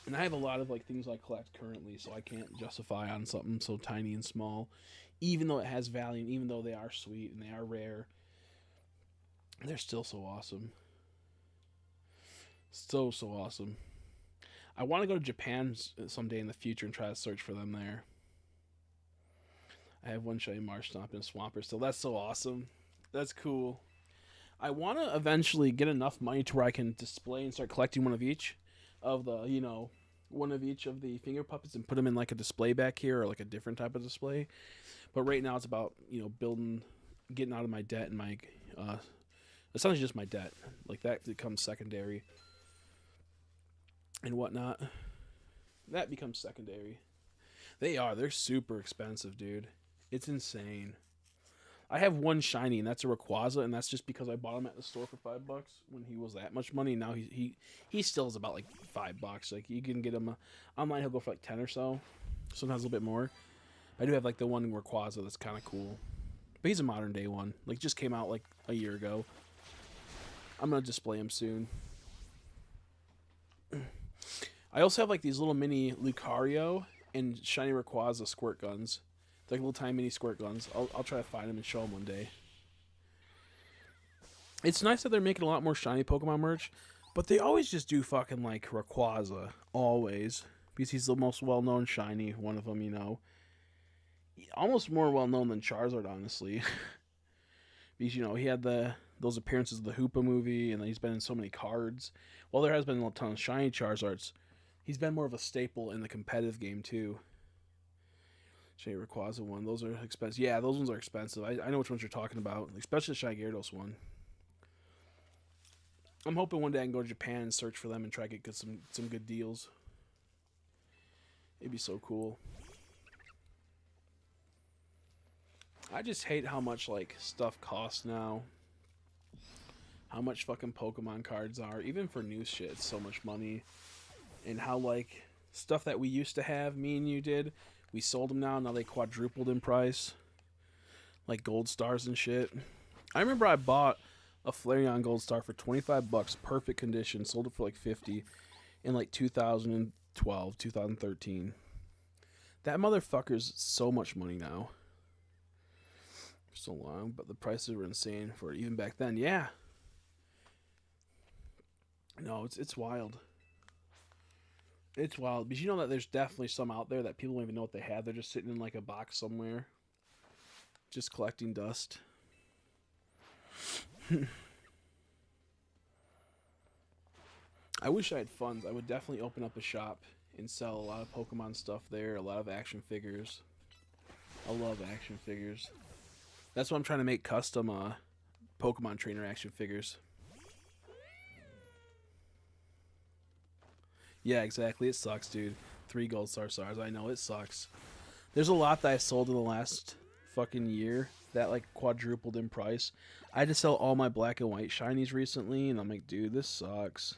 And I have a lot of like things I collect currently, so I can't justify on something so tiny and small, even though it has value, and even though they are sweet and they are rare. They're still so awesome. So awesome. I want to go to Japan someday in the future and try to search for them there. I have one shiny Marshtomp and a Swampert still. That's so awesome. That's cool. I want to eventually get enough money to where I can display and start collecting one of each of the, one of each of the finger puppets and put them in like a display back here or like a different type of display. But right now it's about, getting out of my debt and my, essentially just my debt. Like that becomes secondary and whatnot. That becomes secondary. They're super expensive, dude. It's insane. I have one shiny, and that's a Rayquaza, and that's just because I bought him at the store for $5 when he was that much money. Now he still is about like $5. Like you can get him online, he'll go for like 10 or so, sometimes a little bit more. I do have like the one Rayquaza that's kind of cool, but he's a modern day one. Like just came out like a year ago. I'm gonna display him soon. I also have like these little mini Lucario and shiny Rayquaza squirt guns. Like little tiny mini squirt guns. I'll try to find them and show them one day. It's nice that they're making a lot more shiny Pokemon merch, but they always just do fucking like Rayquaza. Always. Because he's the most well-known shiny, one of them, Almost more well-known than Charizard, honestly. Because, he had those appearances of the Hoopa movie, and he's been in so many cards. While there has been a ton of shiny Charizards, he's been more of a staple in the competitive game, too. Shiny Rayquaza one. Those are expensive. Yeah, those ones are expensive. I know which ones you're talking about, especially the Shiny Gyarados one. I'm hoping one day I can go to Japan and search for them and try to get some good deals. It'd be so cool. I just hate how much like stuff costs now. How much fucking Pokemon cards are. Even for new shit, it's so much money. And how like stuff that we used to have, me and you did, we sold them now they quadrupled in price. Like gold stars and shit. I remember I bought a Flareon Gold Star for $25, perfect condition, sold it for like $50 in like 2012, 2013. That motherfucker's so much money now. For so long, but the prices were insane for it even back then. Yeah. No, it's wild. It's wild. Because you know that there's definitely some out there that people don't even know what they have. They're just sitting in like a box somewhere. Just collecting dust. I wish I had funds. I would definitely open up a shop and sell a lot of Pokemon stuff there. A lot of action figures. I love action figures. That's why I'm trying to make custom Pokemon trainer action figures. Yeah, exactly. It sucks, dude. 3 gold stars. I know, it sucks. There's a lot that I sold in the last fucking year that like quadrupled in price. I had to sell all my black and white shinies recently, and I'm like, dude, this sucks.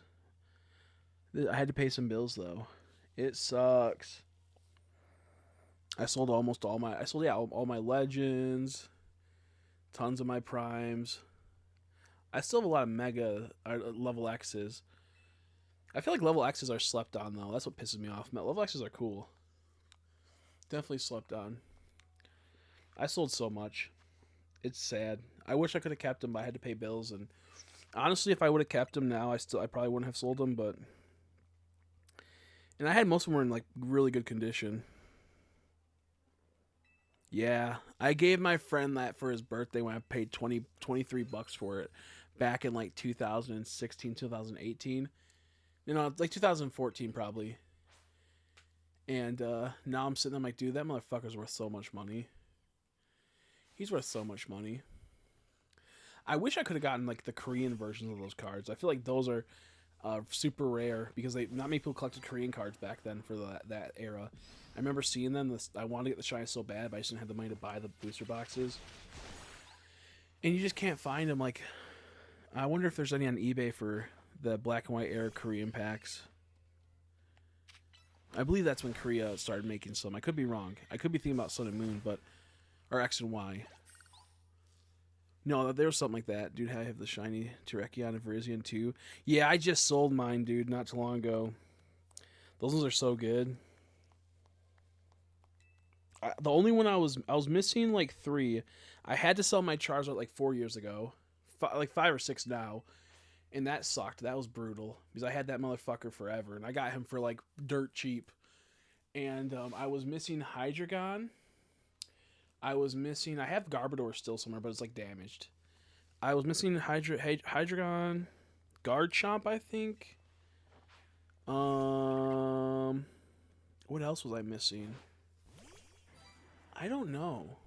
I had to pay some bills though. It sucks. I sold almost all my. All my legends, tons of my primes. I still have a lot of mega level X's. I feel like level X's are slept on, though. That's what pisses me off. Level X's are cool. Definitely slept on. I sold so much. It's sad. I wish I could have kept them, but I had to pay bills. And honestly, if I would have kept them now, I probably wouldn't have sold them. But and I had most of them were in like really good condition. Yeah, I gave my friend that for his birthday when I paid $23 for it back in like 2016, 2018. Like 2014 probably. And now I'm sitting there like, dude, that motherfucker's worth so much money. He's worth so much money. I wish I could have gotten like the Korean versions of those cards. I feel like those are super rare because not many people collected Korean cards back then for that era. I remember seeing them. I wanted to get the shiny so bad, but I just didn't have the money to buy the booster boxes. And you just can't find them. Like, I wonder if there's any on eBay for the black and white era Korean packs. I believe that's when Korea started making some. I could be wrong. I could be thinking about Sun and Moon, or X and Y. No, there was something like that, dude. I have the shiny Terrakion and Virizion too. Yeah, I just sold mine, dude, not too long ago. Those ones are so good. The only one I was missing like 3. I had to sell my Charizard like 4 years ago, like 5 or 6 now, and that sucked. That was brutal because I had that motherfucker forever, and I got him for like dirt cheap. And I was missing Hydreigon. I have Garbodor still somewhere, but it's like damaged. I was missing Hydreigon, Garchomp, I think. What else was I missing? I don't know.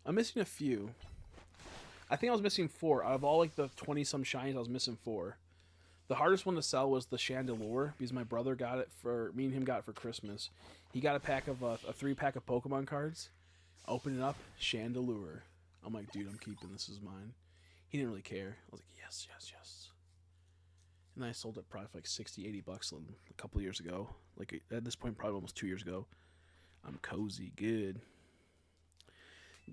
I'm missing a few. I think I was missing 4. Out of all like the 20-some shinies, I was missing 4. The hardest one to sell was the Chandelure because my brother got it for me and him got it for Christmas. He got a 3-pack of Pokemon cards. Open it up, Chandelure. I'm like, dude, I'm keeping this as mine. He didn't really care. I was like, yes, yes, yes. And then I sold it probably for like $60-$80 a couple years ago. Like at this point, probably almost 2 years ago. I'm cozy, good.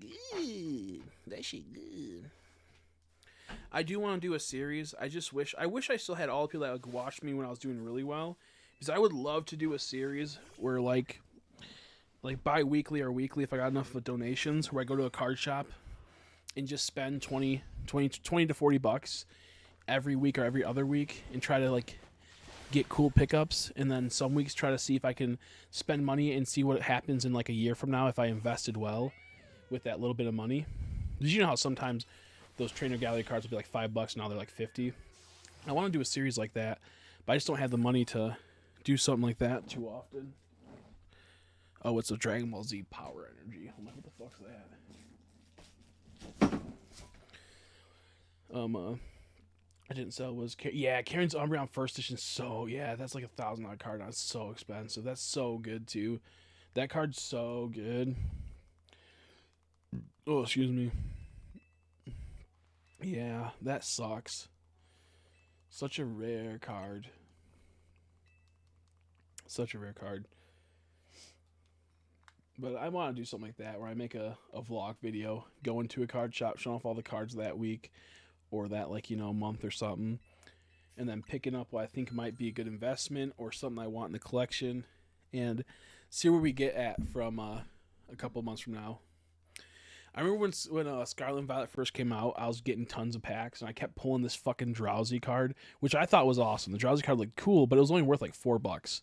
Good. That shit good. I do want to do a series. I wish I still had all the people that like watched me when I was doing really well. Because I would love to do a series where like bi-weekly or weekly if I got enough of donations, where I go to a card shop and just spend 20 to $40 every week or every other week and try to like get cool pickups, and then some weeks try to see if I can spend money and see what happens in like a year from now if I invested well with that little bit of money. Because you know how sometimes those trainer gallery cards will be like $5, now they're like 50. I want to do a series like that, but I just don't have the money to do something like that too often. Oh, it's a Dragon Ball Z Power Energy. I'm like, what the fuck's that? I didn't sell was Karen's Umbreon first edition. So yeah, that's like $1,000 card. That's so expensive. That's so good too. That card's so good. Oh, excuse me. Yeah, that sucks. Such a rare card. Such a rare card. But I want to do something like that where I make a vlog video, go into a card shop, showing off all the cards that week or that month or something, and then picking up what I think might be a good investment or something I want in the collection, and see where we get at from a couple months from now. I remember when Scarlet and Violet first came out, I was getting tons of packs, and I kept pulling this fucking Drowsy card, which I thought was awesome. The Drowsy card looked cool, but it was only worth like $4.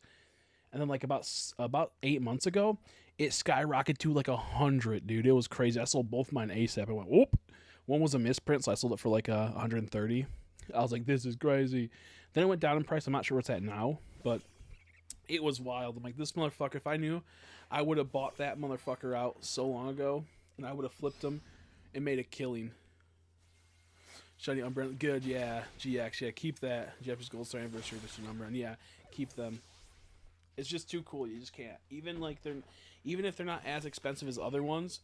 And then like about 8 months ago, it skyrocketed to like 100, dude. It was crazy. I sold both mine ASAP. I went, whoop. One was a misprint, so I sold it for like 130. I was like, this is crazy. Then it went down in price. I'm not sure where it's at now, but it was wild. I'm like, this motherfucker, if I knew, I would have bought that motherfucker out so long ago, and I would have flipped him and made a killing. Shiny Umbreon, good, yeah. GX, yeah, keep that. Jeffrey's Gold Star Anniversary Edition Umbreon, yeah, keep them. It's just too cool. You just can't. Even if they're not as expensive as other ones,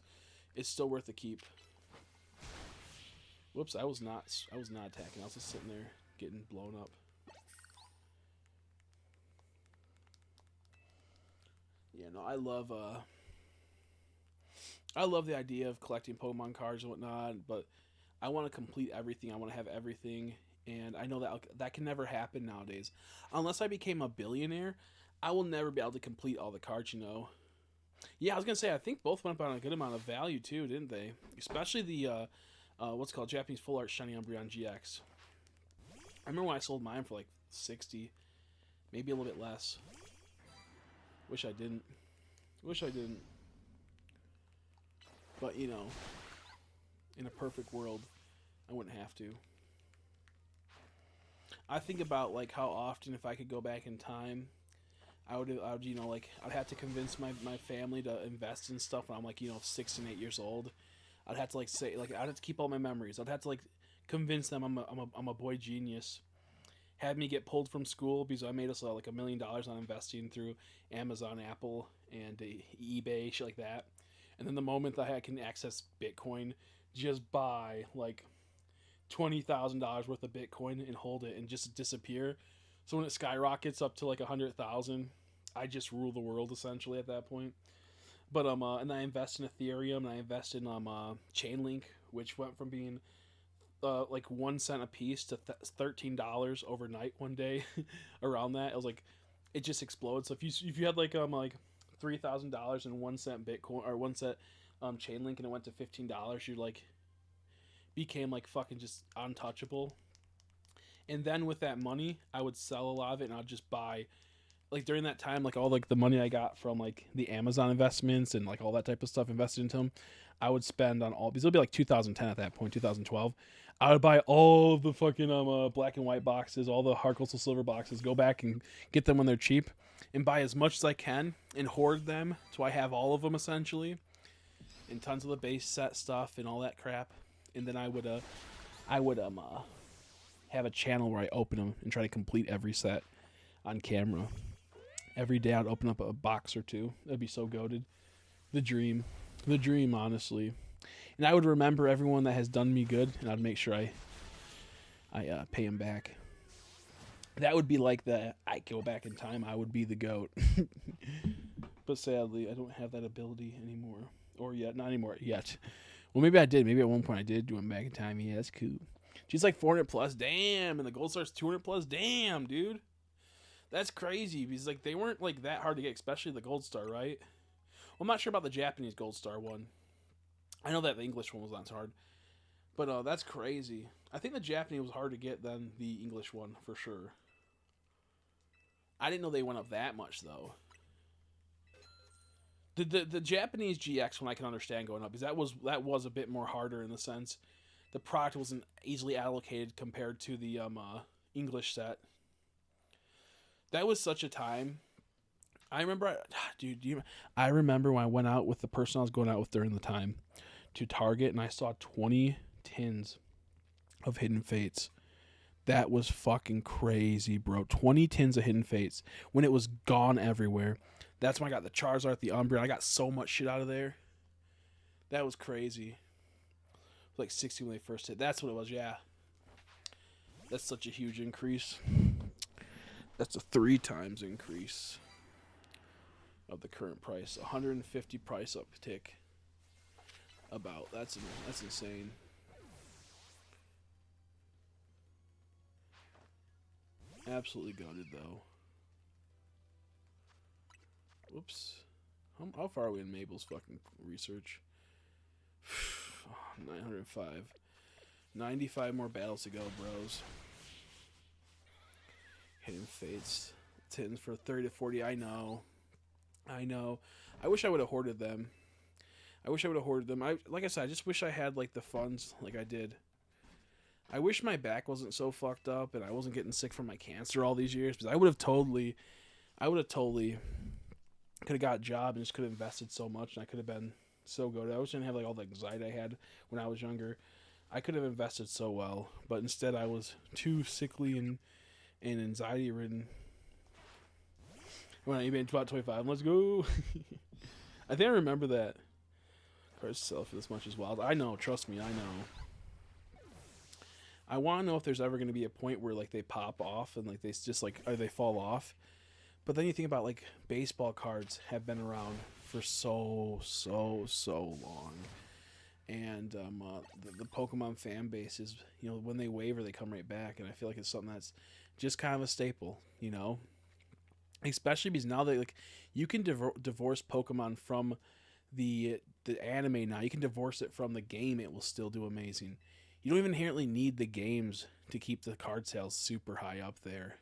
it's still worth the keep. Whoops, I was not attacking. I was just sitting there getting blown up. Yeah, no, I love the idea of collecting Pokemon cards and whatnot, but I want to complete everything. I want to have everything, and I know that can never happen nowadays. Unless I became a billionaire, I will never be able to complete all the cards, Yeah, I was going to say, I think both went up on a good amount of value, too, didn't they? Especially the, what's called Japanese Full Art Shiny Umbreon GX. I remember when I sold mine for like 60, maybe a little bit less. Wish I didn't. But, in a perfect world, I wouldn't have to. I think about, like, how often if I could go back in time, I would I'd have to convince my family to invest in stuff when I'm like, 6 and 8 years old. I'd have to I'd have to keep all my memories. I'd have to convince them I'm a boy genius. Had me get pulled from school because I made us like $1 million on investing through Amazon, Apple, and eBay, shit like that. And then the moment that I can access Bitcoin, just buy like $20,000 worth of Bitcoin and hold it and just disappear. So when it skyrockets up to like 100,000, I just rule the world essentially at that point. But and I invest in Ethereum, and I invest in Chainlink, which went from being like 1 cent a piece to $13 overnight one day. Around that, it was like it just exploded. So if you had like $3,000 in 1 cent Bitcoin or 1 cent Chainlink, and it went to $15, you like became like fucking just untouchable. And then with that money, I would sell a lot of it, and I'd just buy like during that time, like all like the money I got from like the Amazon investments and like all that type of stuff invested into them, I would spend on all, because it'll be like 2010 at that point, 2012. I would buy all of the fucking black and white boxes, all the hard crystal silver boxes, go back and get them when they're cheap, and buy as much as I can and hoard them so I have all of them essentially, and tons of the base set stuff and all that crap. And then I would have a channel where I open them and try to complete every set on camera. Every day I'd open up a box or two. That'd be so goated. The dream, honestly. And I would remember everyone that has done me good, and I'd make sure I pay him back. That would be like I go back in time, I would be the GOAT. But sadly, I don't have that ability anymore. Or yet. Not anymore yet. Well, maybe I did. Maybe at one point I did do him back in time. Yeah, that's cool. She's like 400 plus. Damn. And the Gold Star's 200 plus. Damn, dude. That's crazy. Because like they weren't like that hard to get, especially the Gold Star, right? Well, I'm not sure about the Japanese Gold Star one. I know that the English one was not so hard. But that's crazy. I think the Japanese was harder to get than the English one, for sure. I didn't know they went up that much, though. The Japanese GX one I can understand going up, because that was a bit more harder in the sense the product wasn't easily allocated compared to the English set. That was such a time. I remember, dude, I remember when I went out with the person I was going out with during the time to Target, and I saw 20 tins of Hidden Fates. That was fucking crazy, bro. 20 tins of Hidden Fates when it was gone everywhere. That's when I got the Charizard, the Umbreon. I got so much shit out of there. That was crazy. Like 60 when they first hit. That's what it was, yeah. That's such a huge increase. That's a 3 times increase of the current price. 150 price uptick. About. That's insane. Absolutely goated, though. Whoops. How far are we in Mabel's fucking research? 905. 95 more battles to go, bros. Hidden Fates. Tins for 30 to 40. I know. I wish I would have hoarded them. Like I said, I just wish I had like the funds like I did. I wish my back wasn't so fucked up and I wasn't getting sick from my cancer all these years, because I would have totally could have got a job and just could have invested so much, and I could have been so good. I wish I didn't have like all the anxiety I had when I was younger. I could have invested so well, but instead I was too sickly and anxiety ridden. When I made about 25, let's go. I think I remember that. Cars sell for this much as well. I know, trust me, I know. I want to know if there's ever going to be a point where like they pop off and like they just like, or they fall off. But then you think about like baseball cards have been around for so long, and the Pokemon fan base is, you know, when they waver they come right back, and I feel like it's something that's just kind of a staple, you know, especially because now they like you can divorce Pokemon from the anime now. You can divorce it from the game; it will still do amazing. You don't even inherently need the games to keep the card sales super high up there.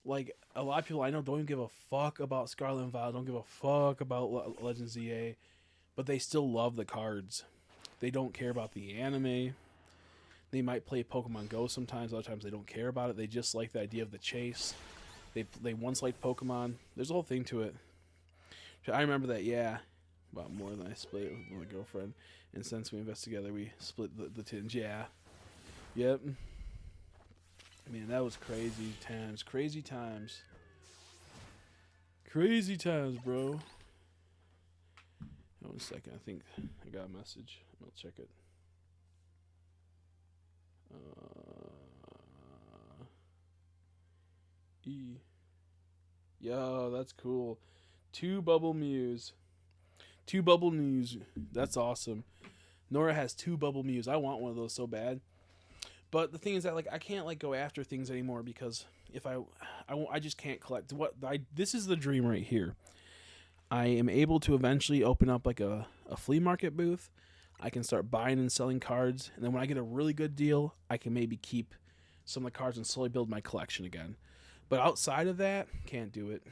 Like, a lot of people I know don't even give a fuck about Scarlet and Violet, don't give a fuck about Legends ZA, but they still love the cards. They don't care about the anime. They might play Pokemon Go sometimes, other times they don't care about it. They just like the idea of the chase. They once liked Pokemon. There's a whole thing to it. I remember that, yeah, about more than I split it with my girlfriend. And since we invest together, we split the tins, yeah. Yep. Man, that was crazy times. Crazy times. Crazy times, bro. Hold on a second. I think I got a message. I'll check it. Yo, that's cool. 2 Bubble Mews. 2 Bubble Mews. That's awesome. Nora has 2 Bubble Mews. I want one of those so bad. But the thing is that like I can't like go after things anymore because if I just can't collect this is the dream right here. I am able to eventually open up like a flea market booth. I can start buying and selling cards, and then when I get a really good deal, I can maybe keep some of the cards and slowly build my collection again. But outside of that, can't do it.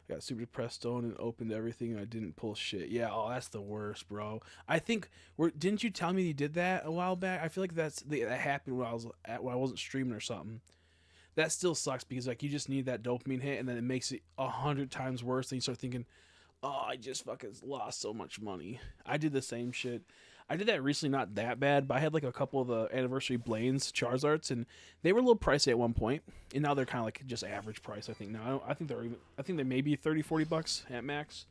I got super depressed stone and opened everything and I didn't pull shit. Yeah, oh, that's the worst, bro. I think didn't you tell me you did that a while back? I feel like that happened when I wasn't streaming or something. That still sucks because like you just need that dopamine hit and then it makes it 100 times worse. Then you start thinking, oh, I just fucking lost so much money. I did the same shit. I did that recently, not that bad, but I had like a couple of the anniversary Blaine's Charizards, and they were a little pricey at one point, and now they're kind of like just average price. I think now I think they may be $30-$40 at max,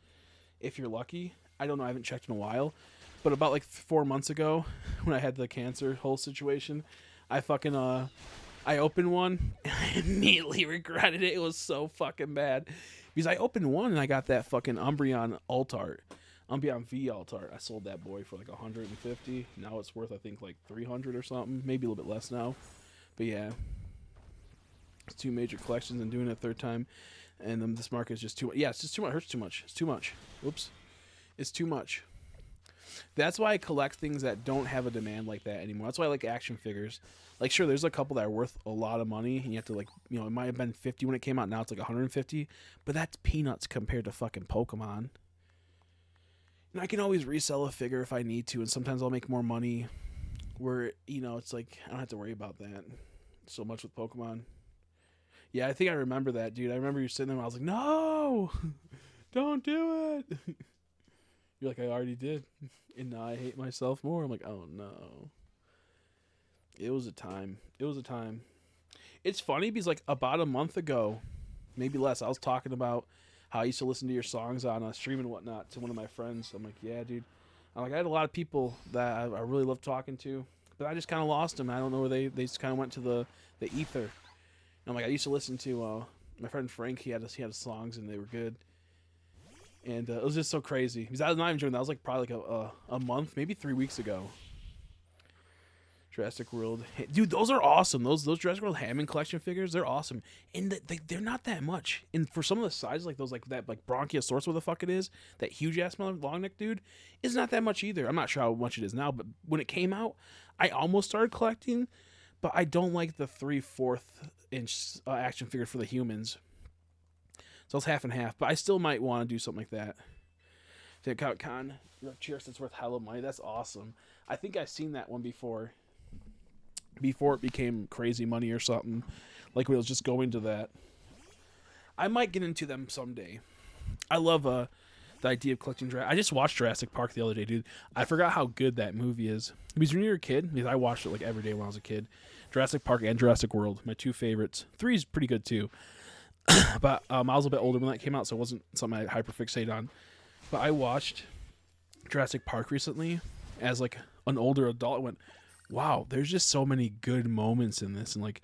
if you're lucky. I don't know. I haven't checked in a while, but about like 4 months ago, when I had the cancer whole situation, I fucking I opened one and I immediately regretted it. It was so fucking bad because I opened one and I got that fucking Umbreon Alt-Art. Umbreon V Alt-Art. I sold that boy for like 150. Now it's worth I think like 300 or something, maybe a little bit less now. But yeah, it's 2 major collections and doing it a 3rd time, and this market is just too much. Yeah, it's just too much. It hurts too much. It's too much. Oops, it's too much. That's why I collect things that don't have a demand like that anymore. That's why I like action figures. Like, sure, there's a couple that are worth a lot of money, and you have to like, it might have been 50 when it came out. Now it's like 150, but that's peanuts compared to fucking Pokemon. And I can always resell a figure if I need to, and sometimes I'll make more money where, it's like, I don't have to worry about that so much with Pokemon. Yeah, I think I remember that, dude. I remember you sitting there and I was like, no, don't do it. You're like, I already did. And now I hate myself more. I'm like, oh no. It was a time. It was a time. It's funny because like about a month ago, maybe less, I was talking about how I used to listen to your songs on a stream and whatnot to one of my friends. I'm like, yeah, dude. I'm like, I had a lot of people that I really loved talking to, but I just kind of lost them. I don't know where they just kind of went to the ether. And I'm like, I used to listen to my friend Frank. He had songs and they were good. And it was just so crazy because I was not even joking. That was like probably like a month, maybe 3 weeks ago. Jurassic World, dude, those are awesome. Those Jurassic World Hammond collection figures, they're awesome, and they're not that much. And for some of the sizes, like those, like that, like Bronchiosaurus, what the fuck it is, that huge ass long neck dude, is not that much either. I'm not sure how much it is now, but when it came out, I almost started collecting, but I don't like the 3/4 inch action figure for the humans. So it's half and half, but I still might want to do something like that. Take out Con, cheers, it's worth hella money. That's awesome. I think I've seen that one before it became crazy money or something, like when it was just going to that. I might get into them someday. I love the idea of collecting I just watched Jurassic Park the other day, dude. I forgot how good that movie is. Because when you were a kid, because I watched it like every day when I was a kid, Jurassic Park and Jurassic World, my 2 favorites. 3 is pretty good too. But I was a bit older when that came out, so it wasn't something I hyperfixate on. But I watched Jurassic Park recently as like an older adult. I went, wow, there's just so many good moments in this. And like,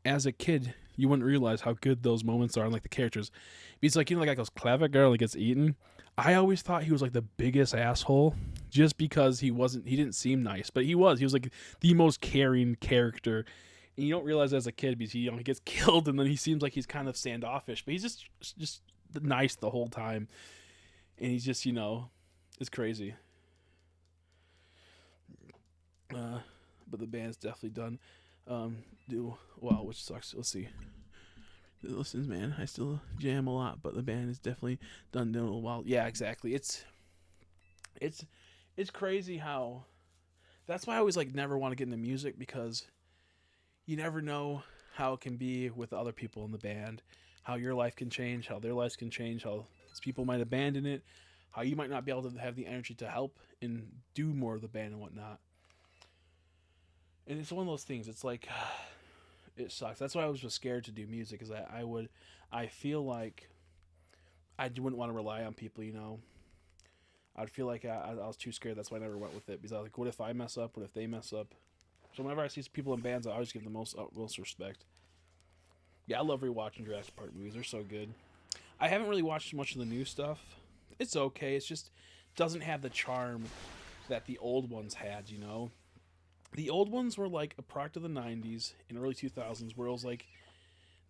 as a kid, you wouldn't realize how good those moments are, and like the characters. Because like, like goes Clever Girl, like gets eaten. I always thought he was like the biggest asshole just because he didn't seem nice, but he was like the most caring character. And you don't realize as a kid because he gets killed and then he seems like he's kind of standoffish, but he's just nice the whole time. And he's just, it's crazy. But the band's definitely done. Which sucks. Let's see. Listens, man. I still jam a lot, but the band is definitely done doing a while. Yeah, exactly. It's crazy how. That's why I always like never want to get into music, because you never know how it can be with other people in the band, how your life can change, how their lives can change, how people might abandon it, how you might not be able to have the energy to help and do more of the band and whatnot. And it's one of those things. It's like, it sucks. That's why I was just scared to do music, is that I feel like I wouldn't want to rely on people, I'd feel like I was too scared. That's why I never went with it, because I was like, what if I mess up? What if they mess up? So whenever I see people in bands, I always give them most respect. Yeah, I love rewatching Jurassic Park movies. They're so good. I haven't really watched much of the new stuff. It's okay. It's just doesn't have the charm that the old ones had, you know? The old ones were like a product of the 90s and early 2000s where it was like,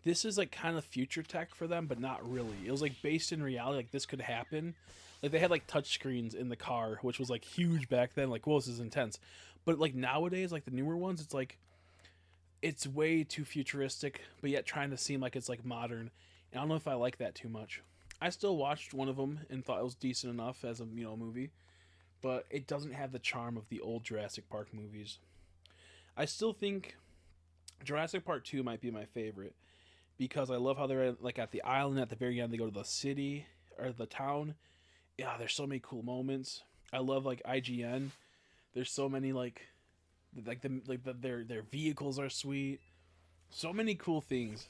this is like kind of future tech for them, but not really. It was like based in reality, like this could happen. Like they had like touch screens in the car, which was like huge back then. Like, whoa, this is intense. But like nowadays, like the newer ones, it's like, it's way too futuristic, but yet trying to seem like it's like modern. And I don't know if I like that too much. I still watched one of them and thought it was decent enough as a movie, but it doesn't have the charm of the old Jurassic Park movies. I still think Jurassic Park 2 might be my favorite because I love how they're like at the island at the very end. They go to the city or the town. Yeah, there's so many cool moments. I love like IGN. There's so many their vehicles are sweet. So many cool things.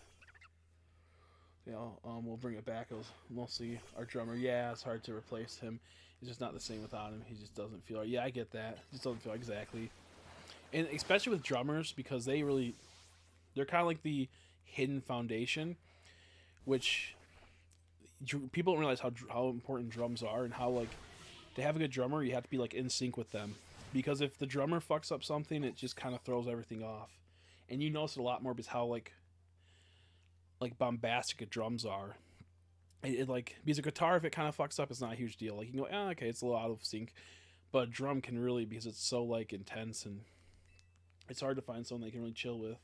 You know, we'll bring it back. We'll see our drummer. Yeah, it's hard to replace him. It's just not the same without him. He just doesn't feel. Yeah, I get that. He just doesn't feel exactly. And especially with drummers, because they're kind of like the hidden foundation, which people don't realize how important drums are and how like to have a good drummer, you have to be like in sync with them. Because if the drummer fucks up something, it just kind of throws everything off. And you notice it a lot more because how like bombastic drums are. It like because a guitar, if it kind of fucks up, it's not a huge deal. Like you can go, oh, okay, it's a little out of sync, but a drum can really, because it's so like intense and it's hard to find someone they can really chill with.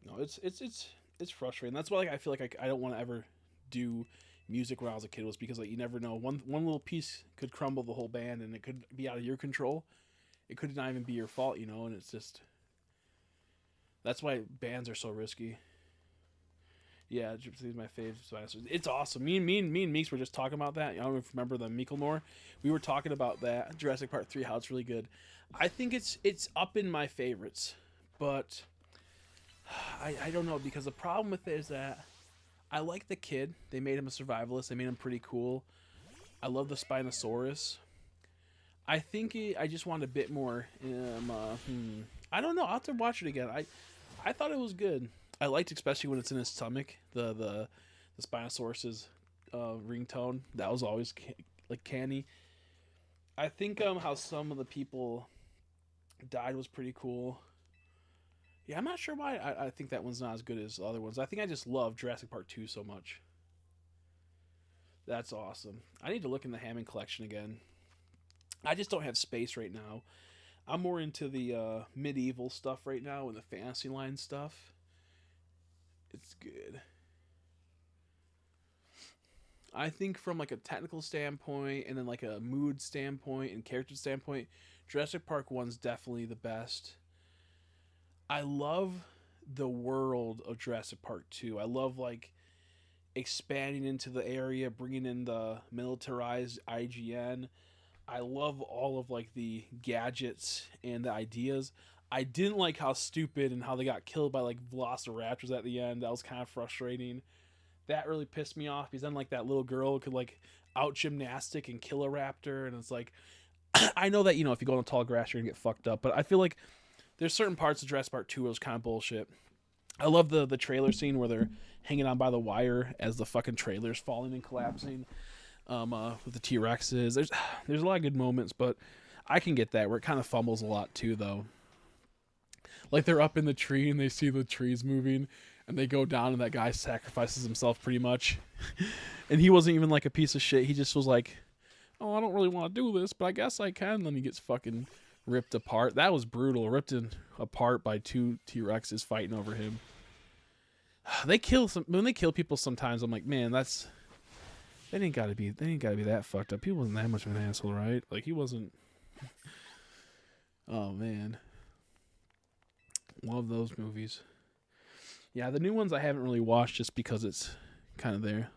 No, it's frustrating. That's why like I feel like I don't want to ever do music when I was a kid, was because like you never know, one little piece could crumble the whole band and it could be out of your control. It could not even be your fault, you know, and it's just that's why bands are so risky. Yeah, Gypsy is my favorite. It's awesome. Me and Meeks were just talking about that. I don't remember the Meeklemore. We were talking about that Jurassic Park 3, how it's really good. I think it's up in my favorites, but I don't know, because the problem with it is that I like the kid. They made him a survivalist. They made him pretty cool. I love the Spinosaurus. I think I just want a bit more. I don't know. I'll have to watch it again. I thought it was good. I liked, especially when it's in his stomach, the Spinosaurus's ringtone. That was always like canny. I think how some of the people died was pretty cool. Yeah, I'm not sure why I think that one's not as good as the other ones. I think I just love Jurassic Park 2 so much. That's awesome. I need to look in the Hammond collection again. I just don't have space right now. I'm more into the medieval stuff right now and the fantasy line stuff. It's good. I think from like a technical standpoint and then like a mood standpoint and character standpoint, Jurassic Park 1's definitely the best. I love the world of Jurassic Park 2. I love like expanding into the area, bringing in the militarized IGN. I love all of like the gadgets and the ideas. I didn't like how stupid and how they got killed by like velociraptors at the end. That was kind of frustrating. That really pissed me off because then like that little girl could like out gymnastic and kill a raptor, and it's like I know that, you know, if you go on a tall grass you're gonna get fucked up, but I feel like there's certain parts of Jurassic Park 2 where it was kind of bullshit. I love the trailer scene where they're hanging on by the wire as the fucking trailer's falling and collapsing. With the T-Rexes. There's a lot of good moments, but I can get that where it kind of fumbles a lot too, though. Like they're up in the tree and they see the trees moving and they go down and that guy sacrifices himself pretty much. And he wasn't even like a piece of shit. He just was like, oh, I don't really want to do this, but I guess I can. And then he gets fucking ripped apart. That was brutal. Ripped apart by two T-Rexes fighting over him. When they kill people sometimes, I'm like, man, they didn't gotta be that fucked up. He wasn't that much of an asshole, right? Like he wasn't. Oh man, love those movies. Yeah, the new ones I haven't really watched just because it's kind of there.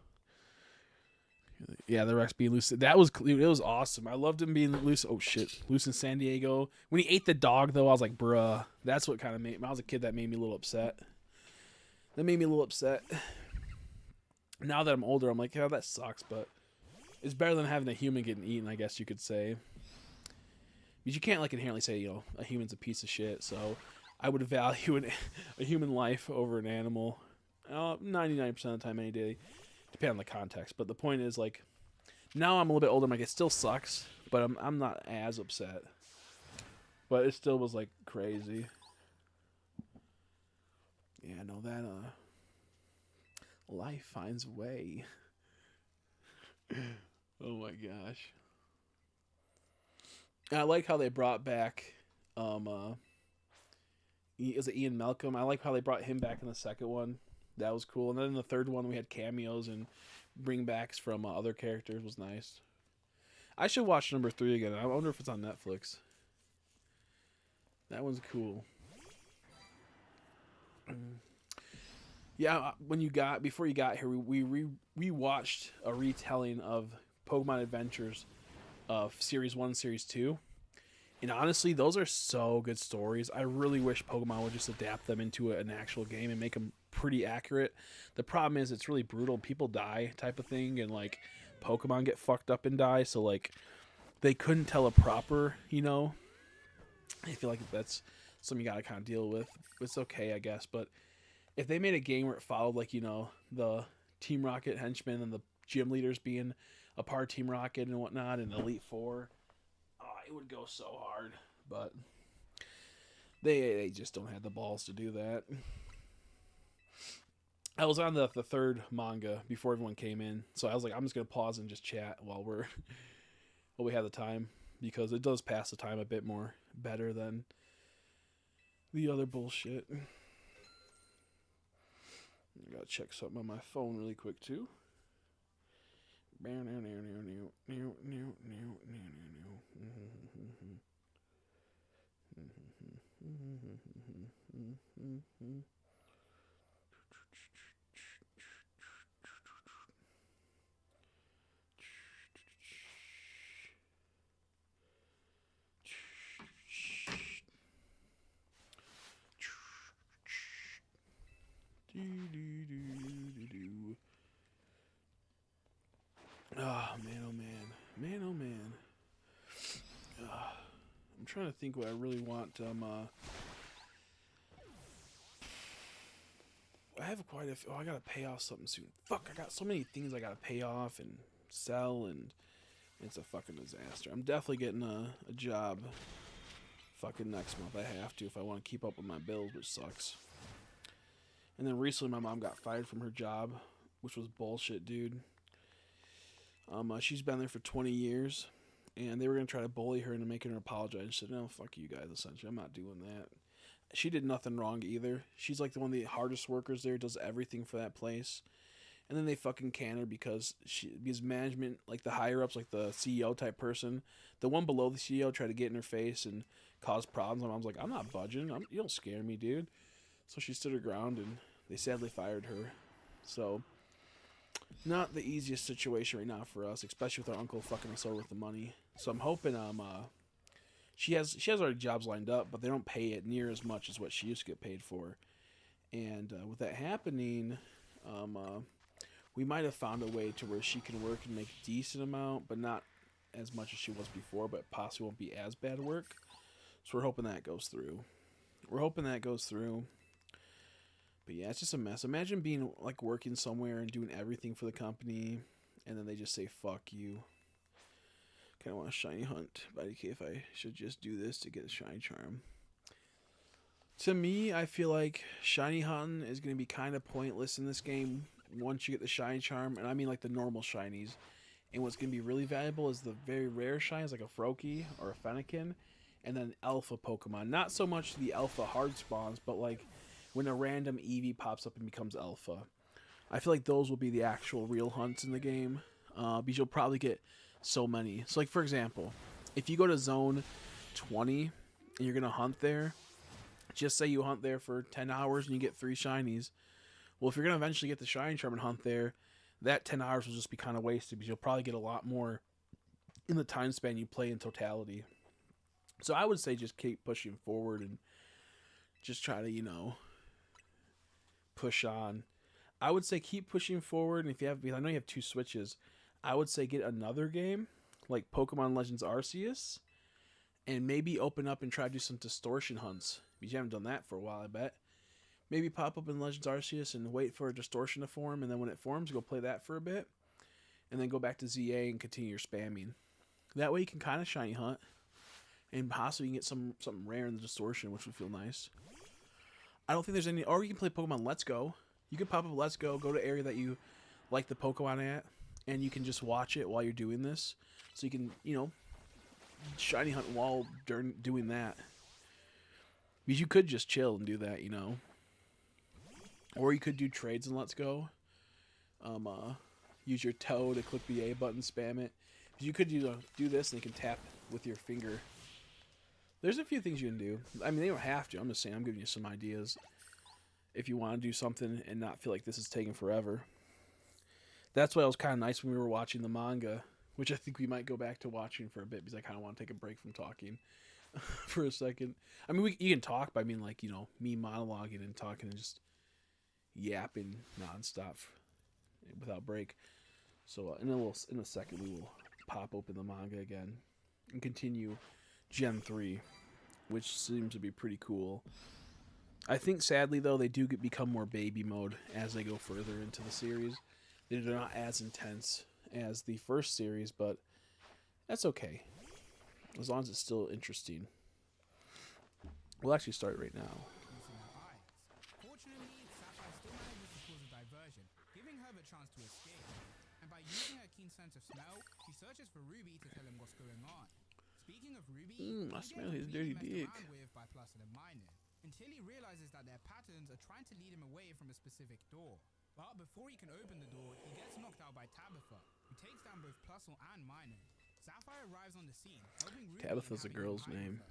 Yeah, the Rex being loose. It was awesome. I loved him being loose. Oh shit, loose in San Diego. When he ate the dog though, I was like, bruh. That's what kind of made. When I was a kid, that made me a little upset. Now that I'm older, I'm like, yeah, that sucks, but it's better than having a human getting eaten, I guess you could say. Because you can't like inherently say, you know, a human's a piece of shit. So I would value a human life over an animal 99% of the time, any day. depending on the context. But the point is, like, now I'm a little bit older. I'm like, it still sucks, but I'm not as upset. But it still was like crazy. Yeah, no, that life finds a way. Oh my gosh. And I like how they brought back is it Ian Malcolm? I like how they brought him back in the second one. That was cool. And then in the third one we had cameos and bringbacks from other characters. Was nice. I should watch number 3 again. I wonder if it's on Netflix. That one's cool. Yeah, before you got here, we watched a retelling of Pokemon Adventures of Series 1 and Series 2. And honestly, those are so good stories. I really wish Pokemon would just adapt them into an actual game and make them pretty accurate. The problem is it's really brutal. People die type of thing, and like Pokemon get fucked up and die, so like they couldn't tell a proper, I feel like that's something you gotta kind of deal with. It's okay, I guess, but if they made a game where it followed, like, the Team Rocket henchmen and the gym leaders being a part of Team Rocket and whatnot, and Elite Four, it would go so hard. But they just don't have the balls to do that. I was on the third manga before everyone came in, so I was like, I'm just gonna pause and just chat while we have the time, because it does pass the time a bit more better than the other bullshit. I gotta check something on my phone really quick too. Oh man, oh man, oh man. I'm trying to think what I really want. I have quite a few. I gotta pay off something soon. Fuck, I got so many things I gotta pay off and sell, and it's a fucking disaster. I'm definitely getting a job fucking next month. I have to if I want to keep up with my bills, which sucks. And then recently my mom got fired from her job, which was bullshit, dude. She's been there for 20 years, and they were going to try to bully her into making her apologize. She said, no, fuck you guys, essentially. I'm not doing that. She did nothing wrong either. She's like one of the hardest workers there, does everything for that place. And then they fucking can her because management, like the higher-ups, like the CEO type person, the one below the CEO tried to get in her face and cause problems. My mom's like, I'm not budging. You don't scare me, dude. So she stood her ground, and they sadly fired her. So, not the easiest situation right now for us, especially with our uncle fucking us over with the money. So I'm hoping she has already jobs lined up, but they don't pay it near as much as what she used to get paid for. And with that happening, we might have found a way to where she can work and make a decent amount, but not as much as she was before, but possibly won't be as bad work. So we're hoping that goes through. But yeah, it's just a mess. Imagine being like working somewhere and doing everything for the company, and then they just say fuck you. Kind of want a shiny hunt, but okay, if I should just do this to get a shiny charm. To me, I feel like shiny hunting is going to be kind of pointless in this game once you get the shiny charm, and I mean like the normal shinies. And what's going to be really valuable is the very rare shinies like a Froakie or a Fennekin, and then alpha Pokemon. Not so much the alpha hard spawns, but like when a random Eevee pops up and becomes alpha. I feel like those will be the actual real hunts in the game, because you'll probably get so many. So like, for example, if you go to zone 20 and you're going to hunt there, just say you hunt there for 10 hours and you get 3 shinies. Well, if you're going to eventually get the shiny charm and hunt there, that 10 hours will just be kind of wasted, because you'll probably get a lot more in the time span you play in totality. So I would say just keep pushing forward and just try to, push on. I would say keep pushing forward, and because I know you have 2 Switches, I would say get another game like Pokemon Legends Arceus, and maybe open up and try to do some distortion hunts, because you haven't done that for a while, I bet. maybe pop up in Legends Arceus and wait for a distortion to form, and then when it forms, go play that for a bit, and then go back to ZA and continue your spamming. That way you can kind of shiny hunt, and possibly you can get something rare in the distortion, which would feel nice. I don't think there's any... Or you can play Pokemon Let's Go. You can pop up Let's Go, go to area that you like the Pokemon at, and you can just watch it while you're doing this. So you can, you know, shiny hunt while doing that. Because you could just chill and do that, you know. Or you could do trades in Let's Go. Use your toe to click the A button, spam it. You could do this and you can tap with your finger. There's a few things you can do. I mean, they don't have to. I'm just saying, I'm giving you some ideas. If you want to do something and not feel like this is taking forever. That's why it was kind of nice when we were watching the manga, which I think we might go back to watching for a bit because I kind of want to take a break from talking for a second. I mean, you can talk, but I mean, like, you know, me monologuing and talking and just yapping nonstop without break. So, and then in a second, we will pop open the manga again and continue Gen 3, which seems to be pretty cool. I think, sadly, though, they do become more baby mode as they go further into the series. They're not as intense as the first series, but that's okay. As long as it's still interesting. We'll actually start right now. Fortunately, Sapphire still manages to cause a diversion, giving her the chance to escape. And by using her keen sense of smell, she searches for Ruby to tell him what's going on. Speaking of Ruby, I smell his dirty dick. With by Placid and Minor, until he realizes that their patterns are trying to lead him away from a specific door. But before he can open the door, he gets knocked out by Tabitha, who takes down both Plusle and Minor. Sapphire arrives on the scene, helping Ruby. Tabitha's a girl's name.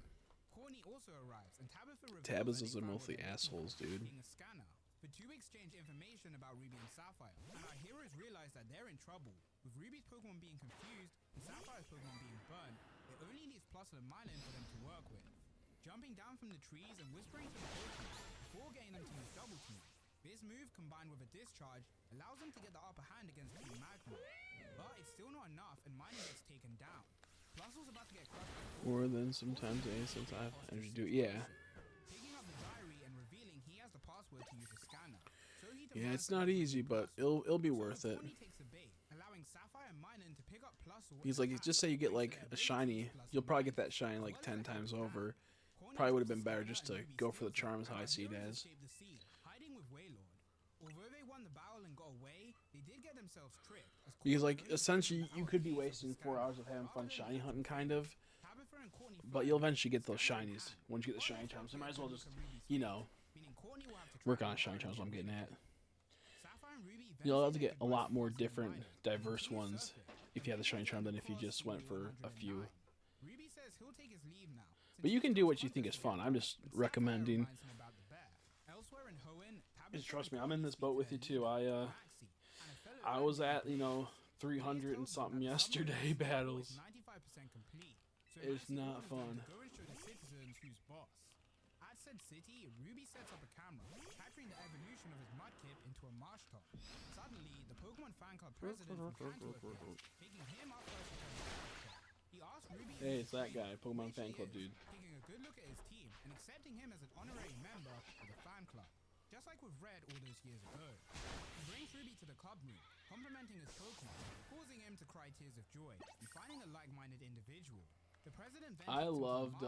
Corny also arrives, and Tabitha reveals Tabitha's are mostly assholes, dude. Being a scanner. The two exchange information about Ruby and Sapphire, and our heroes realize that they're in trouble. With Ruby's Pokemon being confused and Sapphire's Pokemon being burned, it only leaves Plusle and Minor for them to work with. Jumping down from the trees and whispering to the Pokemon before getting them to use Double Team. This move, combined with a discharge, allows them to get the upper hand against Team Magma. But it's still not enough, and Minor gets taken down. Plusle's about to get crushed. Or then sometimes since I have energy to do it. Yeah. Picking up the diary and revealing he has the password to use the scanner. So he Yeah, it's not easy, but it'll be worth it. takes the bait, allowing Sapphire and Minor to pick up Plusle. He's like, just say you get like a shiny, you'll probably get that shiny like 10 times over. Probably would have been better just to go for the charms how I see it as. Hiding with Waylord. Although they won the battle and got away, they did get themselves tricked. Because like essentially you could be wasting 4 hours of having fun shiny hunting kind of, but you'll eventually get those shinies once you get the shiny charms. So might as well just, you know, work on shiny charms. I'm getting at. You'll have to get a lot more different, diverse ones if you have the shiny charm than if you just went for a few. Ruby says he'll take his leave now. But you can do what you think is fun. I'm just recommending. Just trust me, I'm in this boat with you too. I was at, you know, 300 and something yesterday battles. It's not fun. At said city, Ruby sets up a camera, capturing the evolution of his Mudkip into a Marshtomp. Suddenly, the Pokemon fan club president from Kanto appears, picking him up first to He asks Ruby. Hey, it's that guy, Pokemon fan club dude. Taking a good look at his team and accepting him as an honorary member of the fan club. Just like with Red all those years ago. He brings Ruby to the club room, complimenting his Pokemon, causing him to cry tears of joy and finding a like-minded individual. The president I loved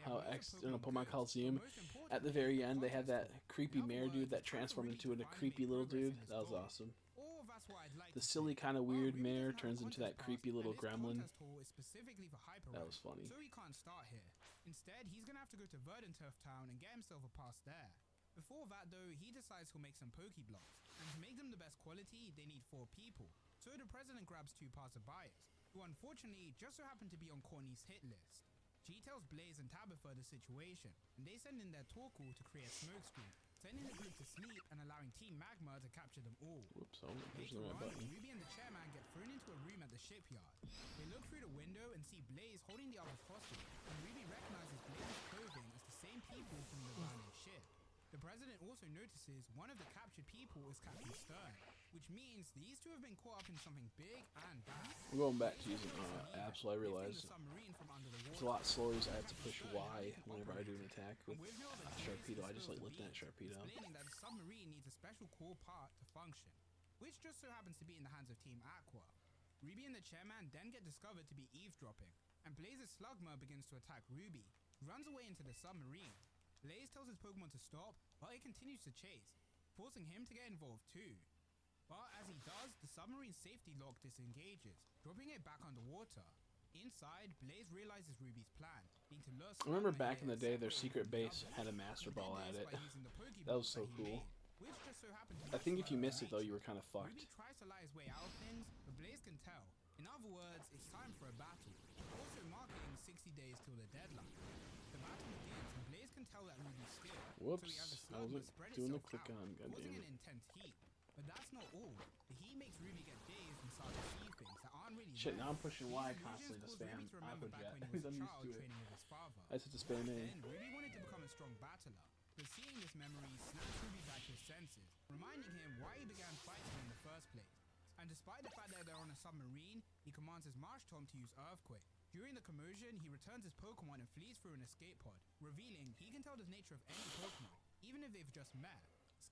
how Pokemon Coliseum, at the very end, they had that creepy mare dude that transformed into a creepy little dude. That was awesome. The silly kind of weird mare turns into that creepy little gremlin. That was funny. So he can't start here. Instead, he's gonna have to go to Verdanturf Town and get himself a pass there. Before that though, he decides he'll make some Pokeblocks, and to make them the best quality, they need 4 people. So the president grabs 2 passerbyers, who unfortunately just so happen to be on Corny's hit list. G tells Blaze and Tabitha the situation, and they send in their Torkoal to create a smokescreen, sending the group to sleep and allowing Team Magma to capture them all. Whoops, I'm pushing the Later right on, button. Ruby and the chairman get thrown into a room at the shipyard. They look through the window and see Blaze holding the others hostage, and Ruby recognizes Blaze's clothing as the same people from the abandoned ship. The president also notices one of the captured people is Captain Stern. which means these two have been caught up in something big and bad. I'm going back to using apps, so I Lifting realize the submarine from under the it's water. a lot slower as I have to push Third, Y having to whenever I do an operate it. attack And with with no other choice, Sharpedo. he I just like spills lifting the at Sharpedo. explaining that the submarine needs a special core part to function, which just so happens to be in the hands of Team Aqua. Ruby and the chairman then get discovered to be eavesdropping, and Blaze's Slugma begins to attack Ruby, who runs away into the submarine. Blaze tells his Pokemon to stop, but it continues to chase, forcing him to get involved too. But as he does, the submarine's safety lock disengages, dropping it back underwater. Inside, Blaze realizes Ruby's plan, being to lure I remember Slugma back in here the day, their separated secret from the base others. had a Master He Ball did at this it. by using the That was Pokeballs so he cool. made, which just so happened to I think if you match missed it though, you were kind of fucked. Ruby tries to lie his way out of things, but Blaze can tell. In other words, it's time for a battle, also marking 60 days till the deadline. The battle begins, and Blaze can tell that Ruby's scared, so he has a Whoops, I Slugma wasn't spread doing the itself click out, on. God causing damn an it. intense heat. But that's not all. The heat makes Ruby get dazed and start to see things that aren't really Shit, there. now I'm pushing These Y illusions constantly to cause spam Ruby to remember Aqua back Jet. when he was a I'm used child to it. training with his father. I just had to spam A. Then Ruby wanted to become a strong battler, but seeing this memory snaps Ruby back to his senses, reminding him why he began fighting in the first place. And despite the fact that they're on a submarine, he commands his Marsh Tom to use Earthquake. During the commotion, he returns his Pokemon and flees through an escape pod, revealing he can tell the nature of any Pokemon, even if they've just met.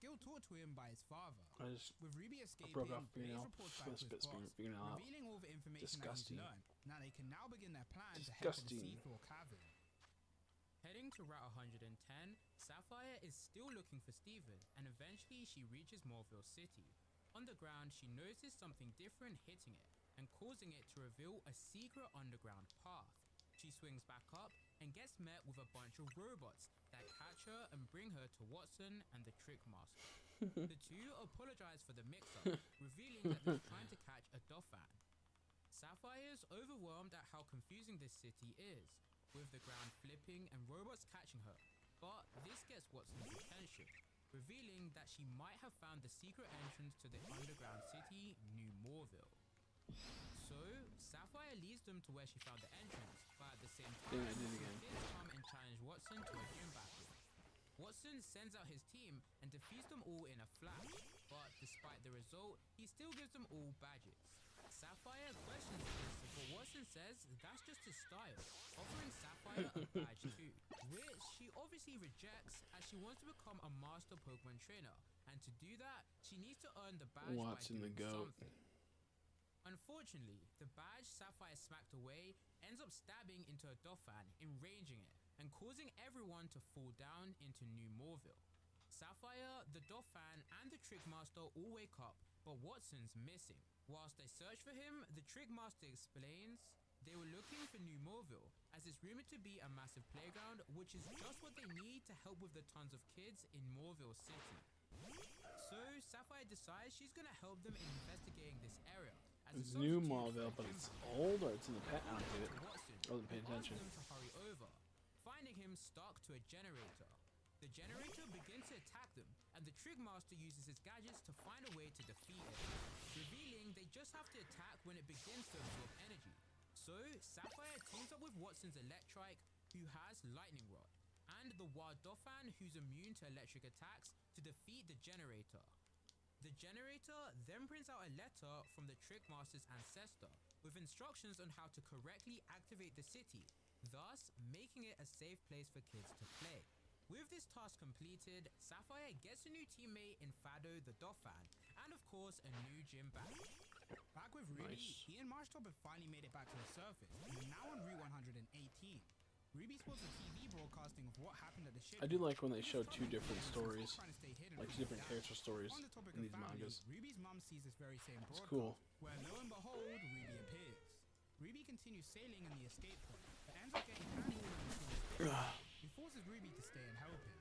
Skill taught to him by his father. I just With Ruby escaping, broke off Blaze fingernail. reports I'm back gonna to his spit boss, fingernail out. revealing all the information Disgusting. that he's learned. Now they can now begin their plan to head to the Disgusting. Seafloor Cavern. Heading to Route 110, Sapphire is still looking for Steven, and eventually she reaches Morville City. On the ground, she notices something different hitting it, and causing it to reveal a secret underground path. She swings back up and gets met with a bunch of robots that catch her and bring her to Watson and the Trick Master. The two apologize for the mix-up, revealing that they're trying to catch a Dauphin. Sapphire's overwhelmed at how confusing this city is, with the ground flipping and robots catching her. But this gets Watson's attention, revealing that she might have found the secret entrance to the underground city, New Morville. So, Sapphire leads them to where she found the entrance, but at the same time, Dang, I did it again. kids come and challenge Watson to a gym battle. Watson sends out his team and defeats them all in a flash, but despite the result, he still gives them all badges. Sapphire questions this, but Watson says that's just his style, offering Sapphire a badge too, which she obviously rejects as she wants to become a master Pokemon trainer, and to do that, she needs to earn the badge Watson by the doing goat. something. Unfortunately, the badge Sapphire smacked away ends up stabbing into a Dauphin, enraging it, and causing everyone to fall down into New Morville. Sapphire, the Dauphin, and the Trick Master all wake up, but Watson's missing. Whilst they search for him, the Trick Master explains they were looking for New Morville, as it's rumored to be a massive playground, which is just what they need to help with the tons of kids in Morville City. So, Sapphire decides she's gonna help them in investigating this area. As a It's New substitute Morville, for but Jim it's Battle. old or it's in the pet. I don't get it. To Watson, I wasn't paying who asks attention. them to hurry over, finding him stuck to a generator. The generator begins to attack them, and the Trig Master uses his gadgets to find a way to defeat it, revealing they just have to attack when it begins to absorb energy. So, Sapphire teams up with Watson's Electrike, who has Lightning Rod, and the Wild Dauphin, who's immune to electric attacks, to defeat the generator. The generator then prints out a letter from the Trick Master's ancestor with instructions on how to correctly activate the city, thus making it a safe place for kids to play. With this task completed, Sapphire gets a new teammate in Fado the Dauphin, and of course a new gym badge. Back with Ruby, Nice. he and Marshtop have finally made it back to the surface, and are now on Route 118. Ruby spots the TV broadcasting of what happened at the ship. I do like when they show two different stories, Trying to stay hidden like from two different the character stories On the topic in of these family, mangas. Ruby's mum sees this very same It's broadcast, cool. where lo and behold, Ruby appears. Ruby continues sailing in the escape pod, but ends up getting handled in the He forces Ruby to stay and help him.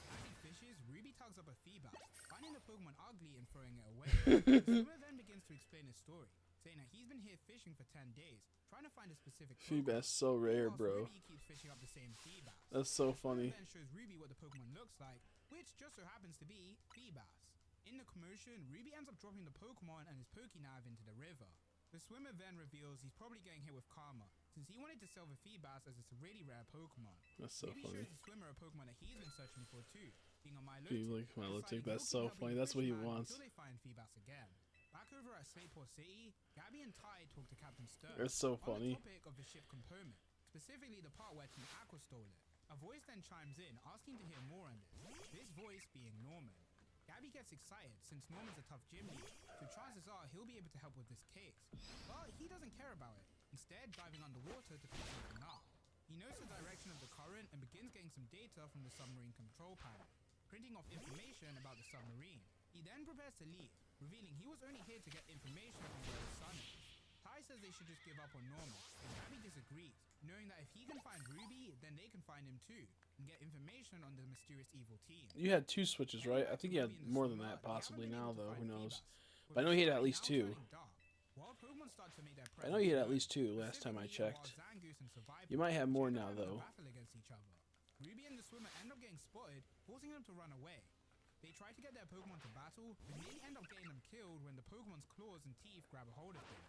As he fishes, Ruby tugs up a Feebas, finding the Pokemon ugly and throwing it away. The swimmer then begins to explain his story, saying that he's been here fishing for 10 days, trying to find a specific Pokemon. Feebas so rare, Whilst bro. Ruby keeps fishing up the same Feebas. That's so The swimmer funny. then shows Ruby what the Pokemon looks like, which just so happens to be Feebas. In the commotion, Ruby ends up dropping the Pokemon and his Pokénav into the river. The swimmer then reveals he's probably getting hit with karma, since he wanted to sell the Feebas as it's a really rare Pokemon. That's so Ruby funny. shows the swimmer a Pokemon that he's been searching for too, being a Dude, Milotic. like Milotic, deciding that's he'll so keep helping funny. the That's what he fisherman wants. Until they find Feebas again. Back over at Slateport City, Gabby and Ty talk to Captain Stern It's so on funny. the topic of the ship component, specifically the part where Team Aqua stole it. A voice then chimes in, asking to hear more on this. This voice being Norman. Gabby gets excited since Norman's a tough gym leader, so chances are he'll be able to help with this case. But he doesn't care about it, instead diving underwater to pick something up. He knows the direction of the current and begins getting some data from the submarine control panel, printing off information about the submarine. He then prepares to leave, revealing he was only here to get information on where the sun is. Ty says they should just give up on Norman, and Gabby disagrees, knowing that if he can find Ruby, then they can find him too, and get information on the mysterious evil team. You had 2 switches, right? I think you had more than that possibly now, though. Who knows? But I know he had at least 2. I know he had at least 2 last time I checked. You might have more now, though. Ruby and the swimmer end up getting spotted, forcing them to run away. They try to get their Pokemon to battle, but nearly end up getting them killed when the Pokemon's claws and teeth grab a hold of them.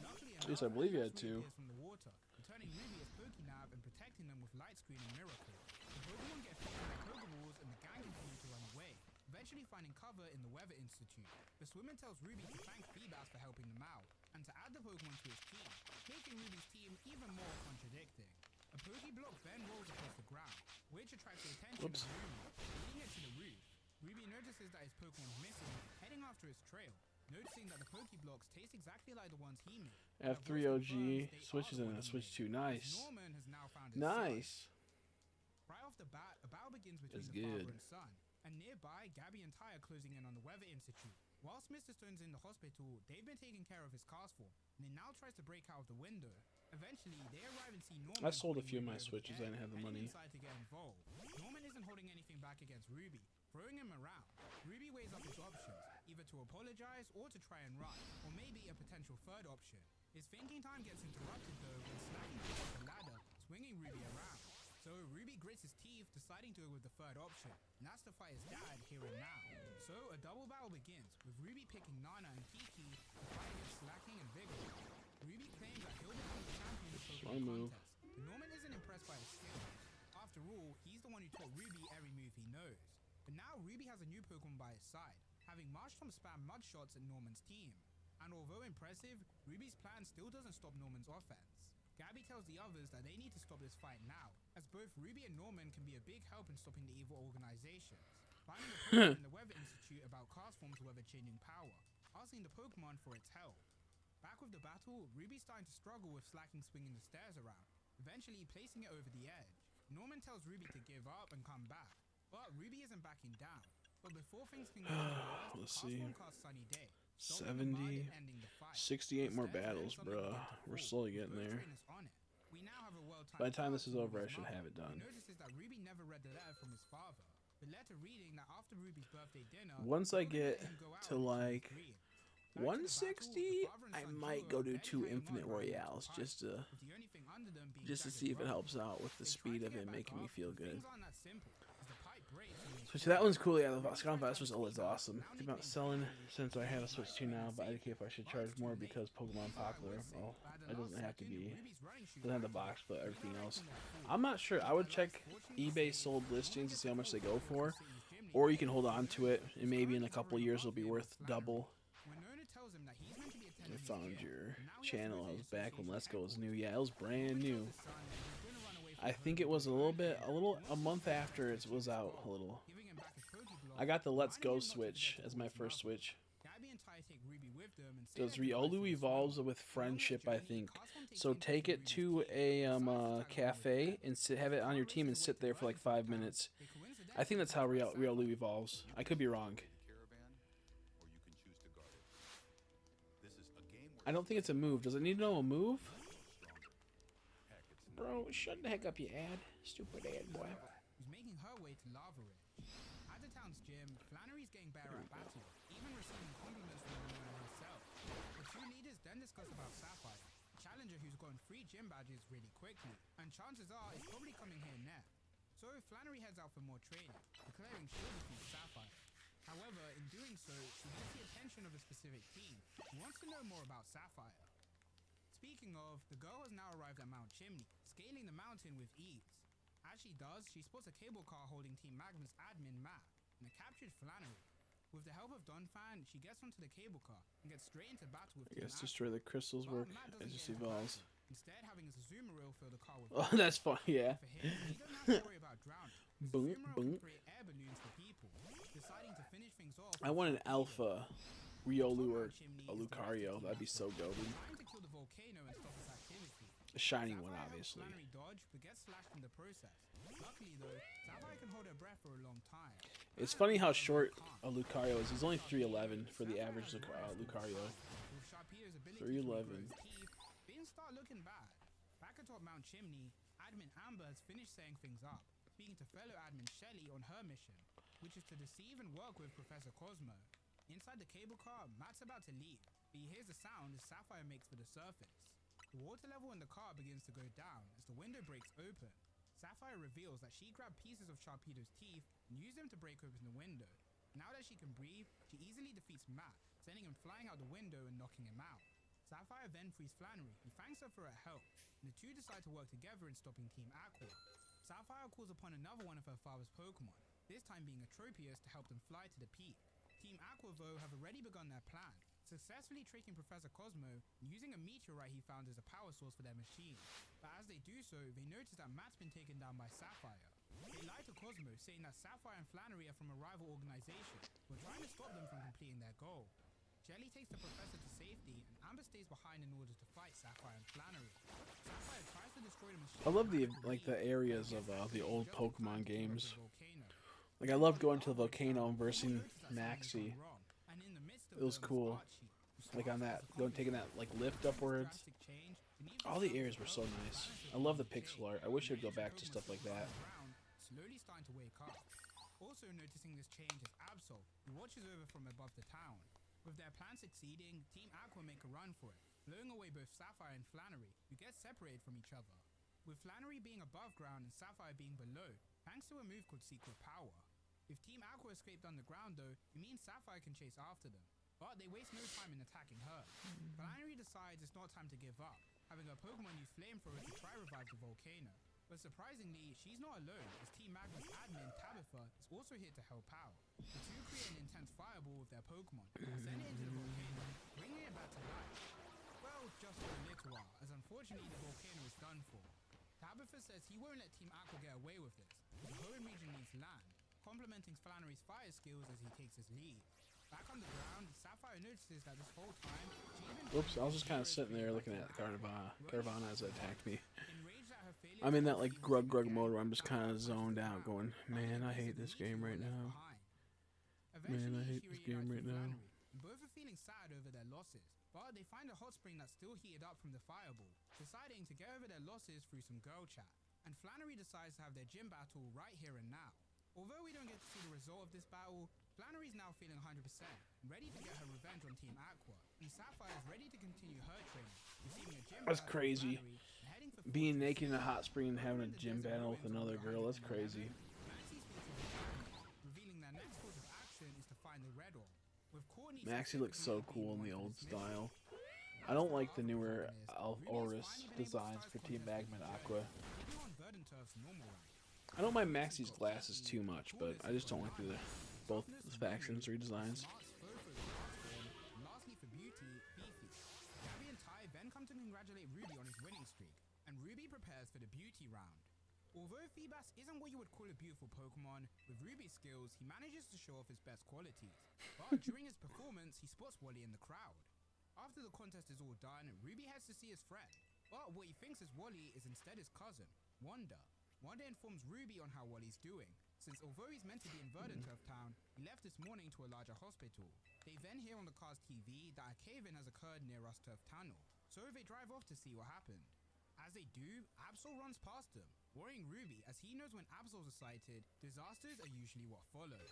Luckily At least I believe you had Ruby 2. appears from the water, returning Ruby as Pokénav and protecting them with Light Screen and Miracle. The Pokemon get fixed in their Pokeballs and the gang continue to run away, eventually finding cover in the Weather Institute. The swimmer tells Ruby to thank Feebas for helping them out, and to add the Pokemon to his team, making Ruby's team even more contradicting. A Pokeblock then rolls across the ground, which attracts the attention of Ruby, leading it to the roof. Ruby notices that his Pokemon is missing, heading after his trail, noticing that the Pokeblocks taste exactly like the ones he made. F3 OG switches and a Switch 2. Nice. Norman has now found his Nice. son. Right off the bat, a battle begins between That's the good. father and son, and nearby, Gabby and Ty are closing in on the Weather Institute. Whilst Mr. Stone's in the hospital, they've been taking care of his cast form, and he now tries to break out of the window. Eventually, they arrive and see Norman. I sold a few of holding my Ruby over Switches. I the didn't have the head, money. heading inside to get involved. Norman isn't holding anything back against Ruby, throwing him around. Ruby weighs up his options, either to apologize or to try and run, or maybe a potential third option. His thinking time gets interrupted though when Slacky picks up the ladder, swinging Ruby around. So Ruby grits his teeth, deciding to go with the third option, and that's to fight his dad here and now. So a double battle begins, with Ruby picking Nana and Kiki to fight against Slacking and Vigor. Ruby claims that he'll become the champion of the Strong move. contest, but Norman isn't impressed by his skills. After all, he's the one who taught Ruby every move he knows. But now Ruby has a new Pokemon by his side, having Marshtomp spam mud shots at Norman's team. And although impressive, Ruby's plan still doesn't stop Norman's offense. Gabby tells the others that they need to stop this fight now, as both Ruby and Norman can be a big help in stopping the evil organizations. Finding the Pokemon in the Weather Institute about cast form's weather-changing power, asking the Pokemon for its help. Back with the battle, Ruby's starting to struggle with Slacking swinging the stairs around, eventually placing it over the edge. Norman tells Ruby to give up and come back, but Ruby isn't backing down. But before things can go any Let's worse, see. Castform casts Sunny Day, stopping the mud 70, and ending the fight. 68 more The stairs battles, then suddenly bruh. begin to We're fall, slowly with getting both there. trainers on it. We now have a well-timed By the time this fight is over, I with should Ruby's have it mother, done. who notices that Ruby never read the letter from his father. The letter reading that after Ruby's birthday dinner, Once I they were gonna get let him go out to and like agreed. Back to the battle, 160, the father and I son might duo go to barely 2 carrying Infinite on right into Royales the just to fight, with the only thing under them being just to jagged see if it rocks. helps out with the They try speed to of get it back making me up, feel but good. things aren't that simple, as the pipe breaks and they So that one's cool. Yeah, the Scout Now Vest was always awesome. Think about selling since I have a Switch 2 now, but I don't care if I should charge more because Pokemon popular. Well, it doesn't have to be. Doesn't have the box, but everything else. I'm not sure. I would check eBay sold listings to see how much they go for, or you can hold on to it and maybe in a couple of years it'll be worth double. I found your channel. I was back when Let's Go was new. Yeah, it was brand new. I think it was a month after it was out. A little. I got the Let's Go Switch as my first Switch. Does Riolu evolves with friendship, I think. So take it to a cafe and have it on your team and sit there for like 5 minutes. I think that's how Riolu evolves. I could be wrong. I don't think it's a move. Does it need to know a move? Bro, shut the heck up, you ad. Stupid ad, boy. Who's making her way to Lava Ridge. At the town's gym, Flannery's getting better at battle, even receiving compliments from the woman herself. The two leaders then discuss about Sapphire, a challenger who's gotten 3 gym badges really quickly, and chances are is probably coming here next. So Flannery heads out for more training, declaring she'll defeat Sapphire. However, in doing so, she gets the attention of a specific team who wants to know more about Sapphire. Speaking of, the girl has now arrived at Mount Chimney, scaling the mountain with ease. As she does, she spots a cable car holding Team Magma's admin Matt, and a captured Flannery. With the help of Donphan, she gets onto the cable car and gets straight into battle with I Team guess Aqua. destroy the crystals But work. Matt It doesn't just get into evolves. battle, instead having his Azumarill fill the car with Oh, that's fun. Yeah. for him, he doesn't have to worry about drowning. His Boom, Azumarill boom. can create air balloons for people, deciding to finish things off. I with want an Torpedo. alpha Riolu or Chimney a is the Lucario. rest of That'd be so goaded. trying to kill the volcano and stop its activity. A shiny one, Sapphire helps obviously. Flannery dodge, but gets slashed in the process. Luckily though, Sapphire can hold her breath for a long time. It's funny how short a Lucario is. He's only 3'11" for the average Lucario. With Sharpedo's ability to 3'11". regrow his teeth, things start looking bad. Back atop Mount Chimney, Admin Amber has finished setting things up, speaking to fellow admin Shelly on her mission, which is to deceive and work with Professor Cosmo. Inside the cable car, Matt's about to leave, but he hears a sound as Sapphire makes for the surface. The water level in the car begins to go down as the window breaks open. Sapphire reveals that she grabbed pieces of Sharpedo's teeth and used them to break open the window. Now that she can breathe, she easily defeats Matt, sending him flying out the window and knocking him out. Sapphire then frees Flannery and thanks her for her help, and the two decide to work together in stopping Team Aqua. Sapphire calls upon another one of her father's Pokemon, this time being Atropius, to help them fly to the peak. Team Aqua though have already begun their plan, successfully tricking Professor Cosmo and using a meteorite he found as a power source for their machine. But as they do so, they notice that Matt's been taken down by Sapphire. They lie to Cosmo, saying that Sapphire and Flannery are from a rival organization, who are trying to stop them from completing their goal. Jelly takes the professor to safety, and Amber stays behind in order to fight Sapphire and Flannery. Sapphire tries to destroy the machine. I love the areas of the old Pokemon games. Like I loved going to the volcano and versing Maxie. It was cool. Like on that, taking that like lift upwards. All the areas were so nice. I love the pixel art. I wish I'd go back to stuff like that. Slowly starting to wake up. Also noticing this change is Absol, who watches over from above the town. With their plan succeeding, Team Aqua make a run for it, blowing away both Sapphire and Flannery, who get separated from each other. With Flannery being above ground and Sapphire being below, thanks to a move called Secret Power. If Team Aqua escaped underground though, it means Sapphire can chase after them, but they waste no time in attacking her. Flannery decides it's not time to give up, having her Pokemon use Flamethrower to try revive the volcano. But surprisingly, she's not alone, as Team Magma's admin, Tabitha, is also here to help out. The two create an intense fireball with their Pokemon, send it into the volcano, bringing it back to life. Well, just for a little while, as unfortunately the volcano is done for. Tabitha says he won't let Team Aqua get away with this, the Hoenn region needs land, complementing Flannery's fire skills as he takes his lead. Back on the ground, Sapphire notices that this whole time, she's been... Oops, I was just kind of sitting there looking at Caravana as it attacked me. Enraged at her failure I'm in to that like grug mode where I'm just kind of zoned out going, man, I hate this game right now. Man, I hate this game right now. Both are feeling sad over their losses, but they find a hot spring that's still heated up from the fireball, deciding to get over their losses through some girl chat. And Flannery decides to have their gym battle right here and now. Although we don't get to see the result of this battle, Flannery's now feeling 100%, ready to get her revenge on Team Aqua, and Sapphire is ready to continue her training, receiving a gym That's battle with crazy. Flannery, and heading for Being Fortress naked in a City. hot spring and having a gym battle with another girl, that's crazy. Maxie speaks with the admin, revealing their next course of action is to find the red orb. With Courtney Maxie looks so specifically cool in being the one old for this mission. style. I don't like the newer Aurus designs for Team Magma and Aqua. They do on Verdant Turf's normal rank. I don't mind Maxie's glasses too much, but I just don't like both factions redesigns. Smarts, Fofo, Transform, and lastly for beauty, Fifi. Gabby and Ty then come to congratulate Ruby on his winning streak, and Ruby prepares for the beauty round. Although Feebas isn't what you would call a beautiful Pokemon, with Ruby's skills, he manages to show off his best qualities. But during his performance, he spots Wally in the crowd. After the contest is all done, Ruby heads to see his friend. But what he thinks is Wally is instead his cousin, Wanda. Wanda informs Ruby on how Wally's doing, since although he's meant to be in Verdant Turf Town, he left this morning to a larger hospital. They then hear on the car's TV that a cave-in has occurred near Rust Turf Tunnel, so they drive off to see what happened. As they do, Absol runs past them, worrying Ruby as he knows when Absols are sighted, disasters are usually what follows.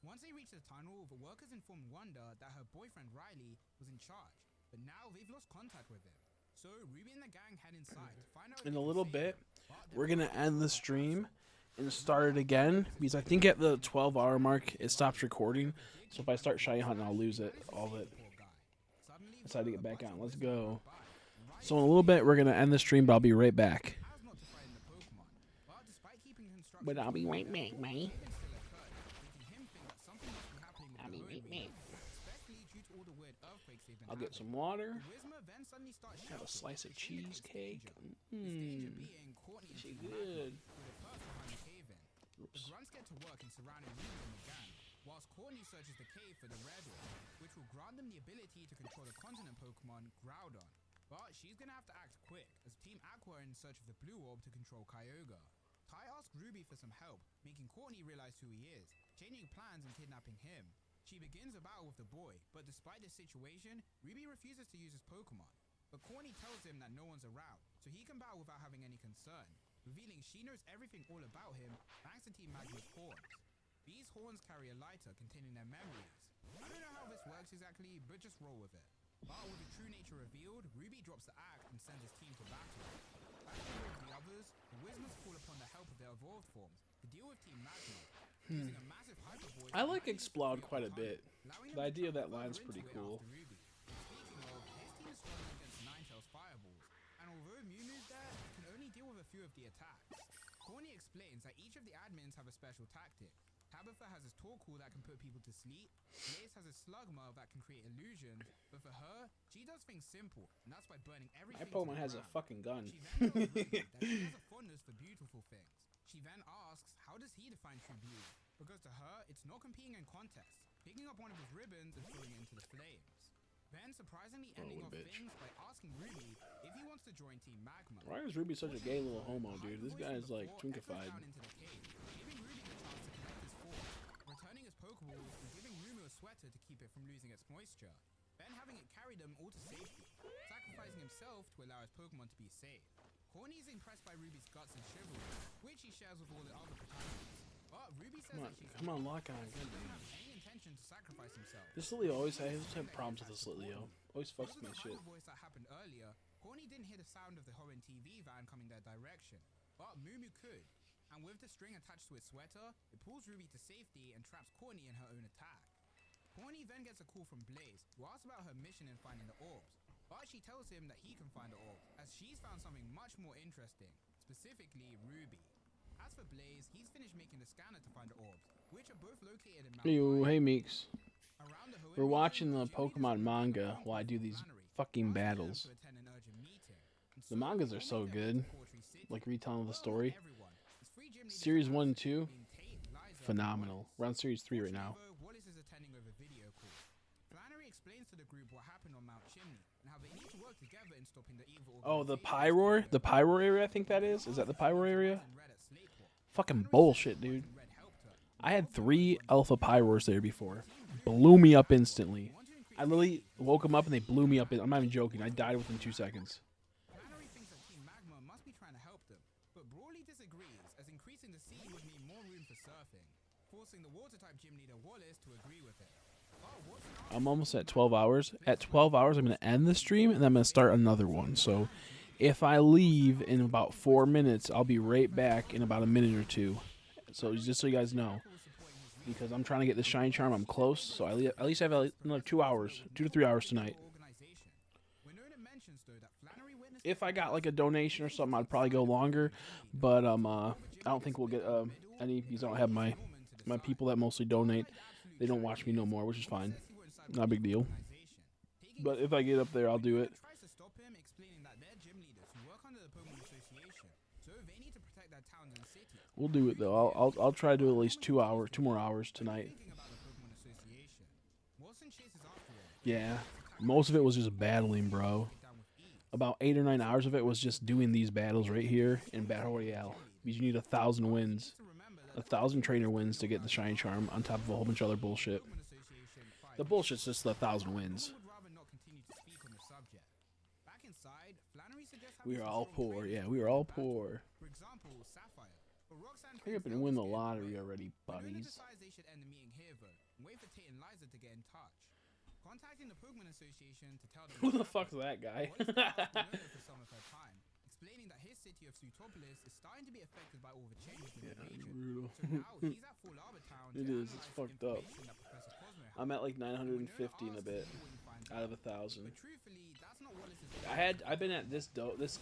Once they reach the tunnel, the workers inform Wanda that her boyfriend Riley was in charge, but now they've lost contact with him. So Ruby and the gang head inside to find out if In they a can little save bit, him, but we're they're gonna not end the sure. stream and start it again because I think at the 12-hour mark it stops recording. So if I start shy hunting, I'll lose it. All of it. Decided to get back on. Let's go. So in a little bit, we're gonna end the stream, but I'll be right back. As not to frighten the Pokemon, but despite keeping construction But I'll be right back, man. still occurred, making him think that something must be happening with their own reasons, especially due to all the weird earthquakes they've been I'll get having. some water. The Whismer then suddenly starts Have a shouting slice of that she indicates cheesecake. danger. This danger being Courtney and She Team good. Magma, with a purse behind the cave-in. The Oops. grunts get to work in surrounding Ruby and the gang, whilst Courtney searches the cave for the red orb, which will grant them the ability to control the continent Pokemon Groudon. But she's gonna have to act quick, as Team Aqua are in search of the blue orb to control Kyogre. Tai asks Ruby for some help, making Courtney realize who he is, changing plans and kidnapping him. She begins a battle with the boy, but despite the situation, Ruby refuses to use his Pokemon. But Courtney tells him that no one's around, so he can battle without having any concern, revealing she knows everything all about him thanks to Team Magma's horns. These horns carry a lighter containing their memories. I don't know how this works exactly, but just roll with it. But with the true nature revealed, Ruby drops the axe and sends his team to battle. Back with the others, the Wizards call upon the help of their evolved forms to deal with Team Magma, using a massive hyper voice. I like Explode quite a bit. The idea of that line's pretty cool. Speaking of, his team is struggling against Ninetales fireballs, and although Mewtwo's there, it can only deal with a few of the attacks. Corny explains that each of the admins have a special tactic. Tabitha has his Torkoal that can put people to sleep, Blaze has his Slugma that can create illusions, but for her, she does things simple, and that's by burning everything. My Pokemon to the has a ground. fucking gun. She then tells Ruby that she has a fondness for beautiful things. She then asks, how does he define true beauty? Because to her, it's not competing in contests, picking up one of his ribbons and throwing it into the flames. Then surprisingly ending off things by asking Ruby if he wants to join Team Magma. Why is Ruby such a gay little homo, dude? This guy is like twinkified. Down into the cave, giving Ruby the chance to collect his force, returning his Pokeballs and giving Rumu a sweater to keep it from losing its moisture. Then having it carry them all to safety, sacrificing himself to allow his Pokemon to be safe. Corny is impressed by Ruby's guts and chivalry, which he shares with all the other protagonists. But Ruby says that she's Come on, lock on. doesn't have any intention to sacrifice himself. This Litleo always has problems with this Litleo. Always fucks with my shit. Voice that happened earlier, Corny didn't hear the sound of the Hoenn TV van coming their direction, but Mumu could. And with the string attached to its sweater, it pulls Ruby to safety and traps Corny in her own attack. Corny then gets a call from Blaze, who asks about her mission in finding the orbs, but she tells him that he can find the orbs, as she's found something much more interesting, specifically Ruby. As for Blaze, he's finished making the scanner to find the orbs, which are both located in Mount Yo, Ryan. hey Meeks. Around the Hoenn We're region, watching the Judy Pokemon decides to manga go while I do for these Flannery, fucking asking them battles. to attend an urgent meeting. And The so, mangas are before so they get good. to Portray City, Like retelling the well, story. not everyone. His three gym leaders Series are 1 and absent, 2, being Tate, Liza, phenomenal. and We're on Series 3 right now. Fortunately, though, Wallace is attending over video call. Flannery explains to the group what happened on Mount Chimney and how they need to work together in stopping the evil Oh, the organization Pyroar? that's The Pyroar area, I think that is? Is that the Pyroar area? Red at Slakeport. Fucking Flannery bullshit, says dude. Red helped her. I had 3 Alpha Pyroars there before. Blew me up instantly. I literally woke them up and they blew me up. I'm not even joking. I died within 2 seconds. Flannery thinks that Team Magma must be trying to help them, but Brawley disagrees, as increasing the sea would mean more room for surfing, forcing the water-type gym leader Wallace to agree with it. But what's an I'm almost at 12 hours. At 12 hours, I'm going to end the stream and then I'm going to start another one. So if I leave in about 4 minutes, I'll be right back in about a minute or 2. So just so you guys know. Because I'm trying to get the Shine Charm. I'm close. So I at least have another 2 hours. 2 to 3 hours tonight. If I got like a donation or something, I'd probably go longer. But I don't think we'll get any, because I don't have my people that mostly donate. They don't watch me no more, which is fine. Not a big deal. But if I get up there, I'll do it. tries to stop him, explaining that they're gym leaders who work under the Pokemon Association, so they need to protect their towns and cities. We'll do it though. I'll try to do at least 2 hours, 2 more hours tonight. Thinking about the Pokemon Association, Wilson chases after him. Yeah, most of it was just battling, bro. About 8 or 9 hours of it was just doing these battles right here in Battle Royale. Because you need 1,000 wins, 1,000 trainer wins to get the Shine Charm on top of a whole bunch of other bullshit. The bullshit's just the 1,000 wins. Would rather not continue to speak on the subject. Back inside, Flannery suggests We are having all some sort of poor. training Yeah, we are all battle. poor. For example, Sapphire. But Roxanne Hurry up thinks and win the they'll just get lottery away. already, Luna buddies. decides they should end the meeting here though, and wait for Tate and Liza to get in touch. Contacting the Pokemon Association to tell them Who the what's fuck's happened, that guy? Wallace asked Luna for some of her time, explaining that his city of Sutopolis is starting to be affected by all the changes in the region. Brutal. So now he's at Fall Arbor Town to It is, it's analyze fucked up. information that Professor Cosmo has. I'm at like Winona 950 in a asks bit to see what he finds out of out. 1,000. But truthfully, that's not Wallace's I've been at this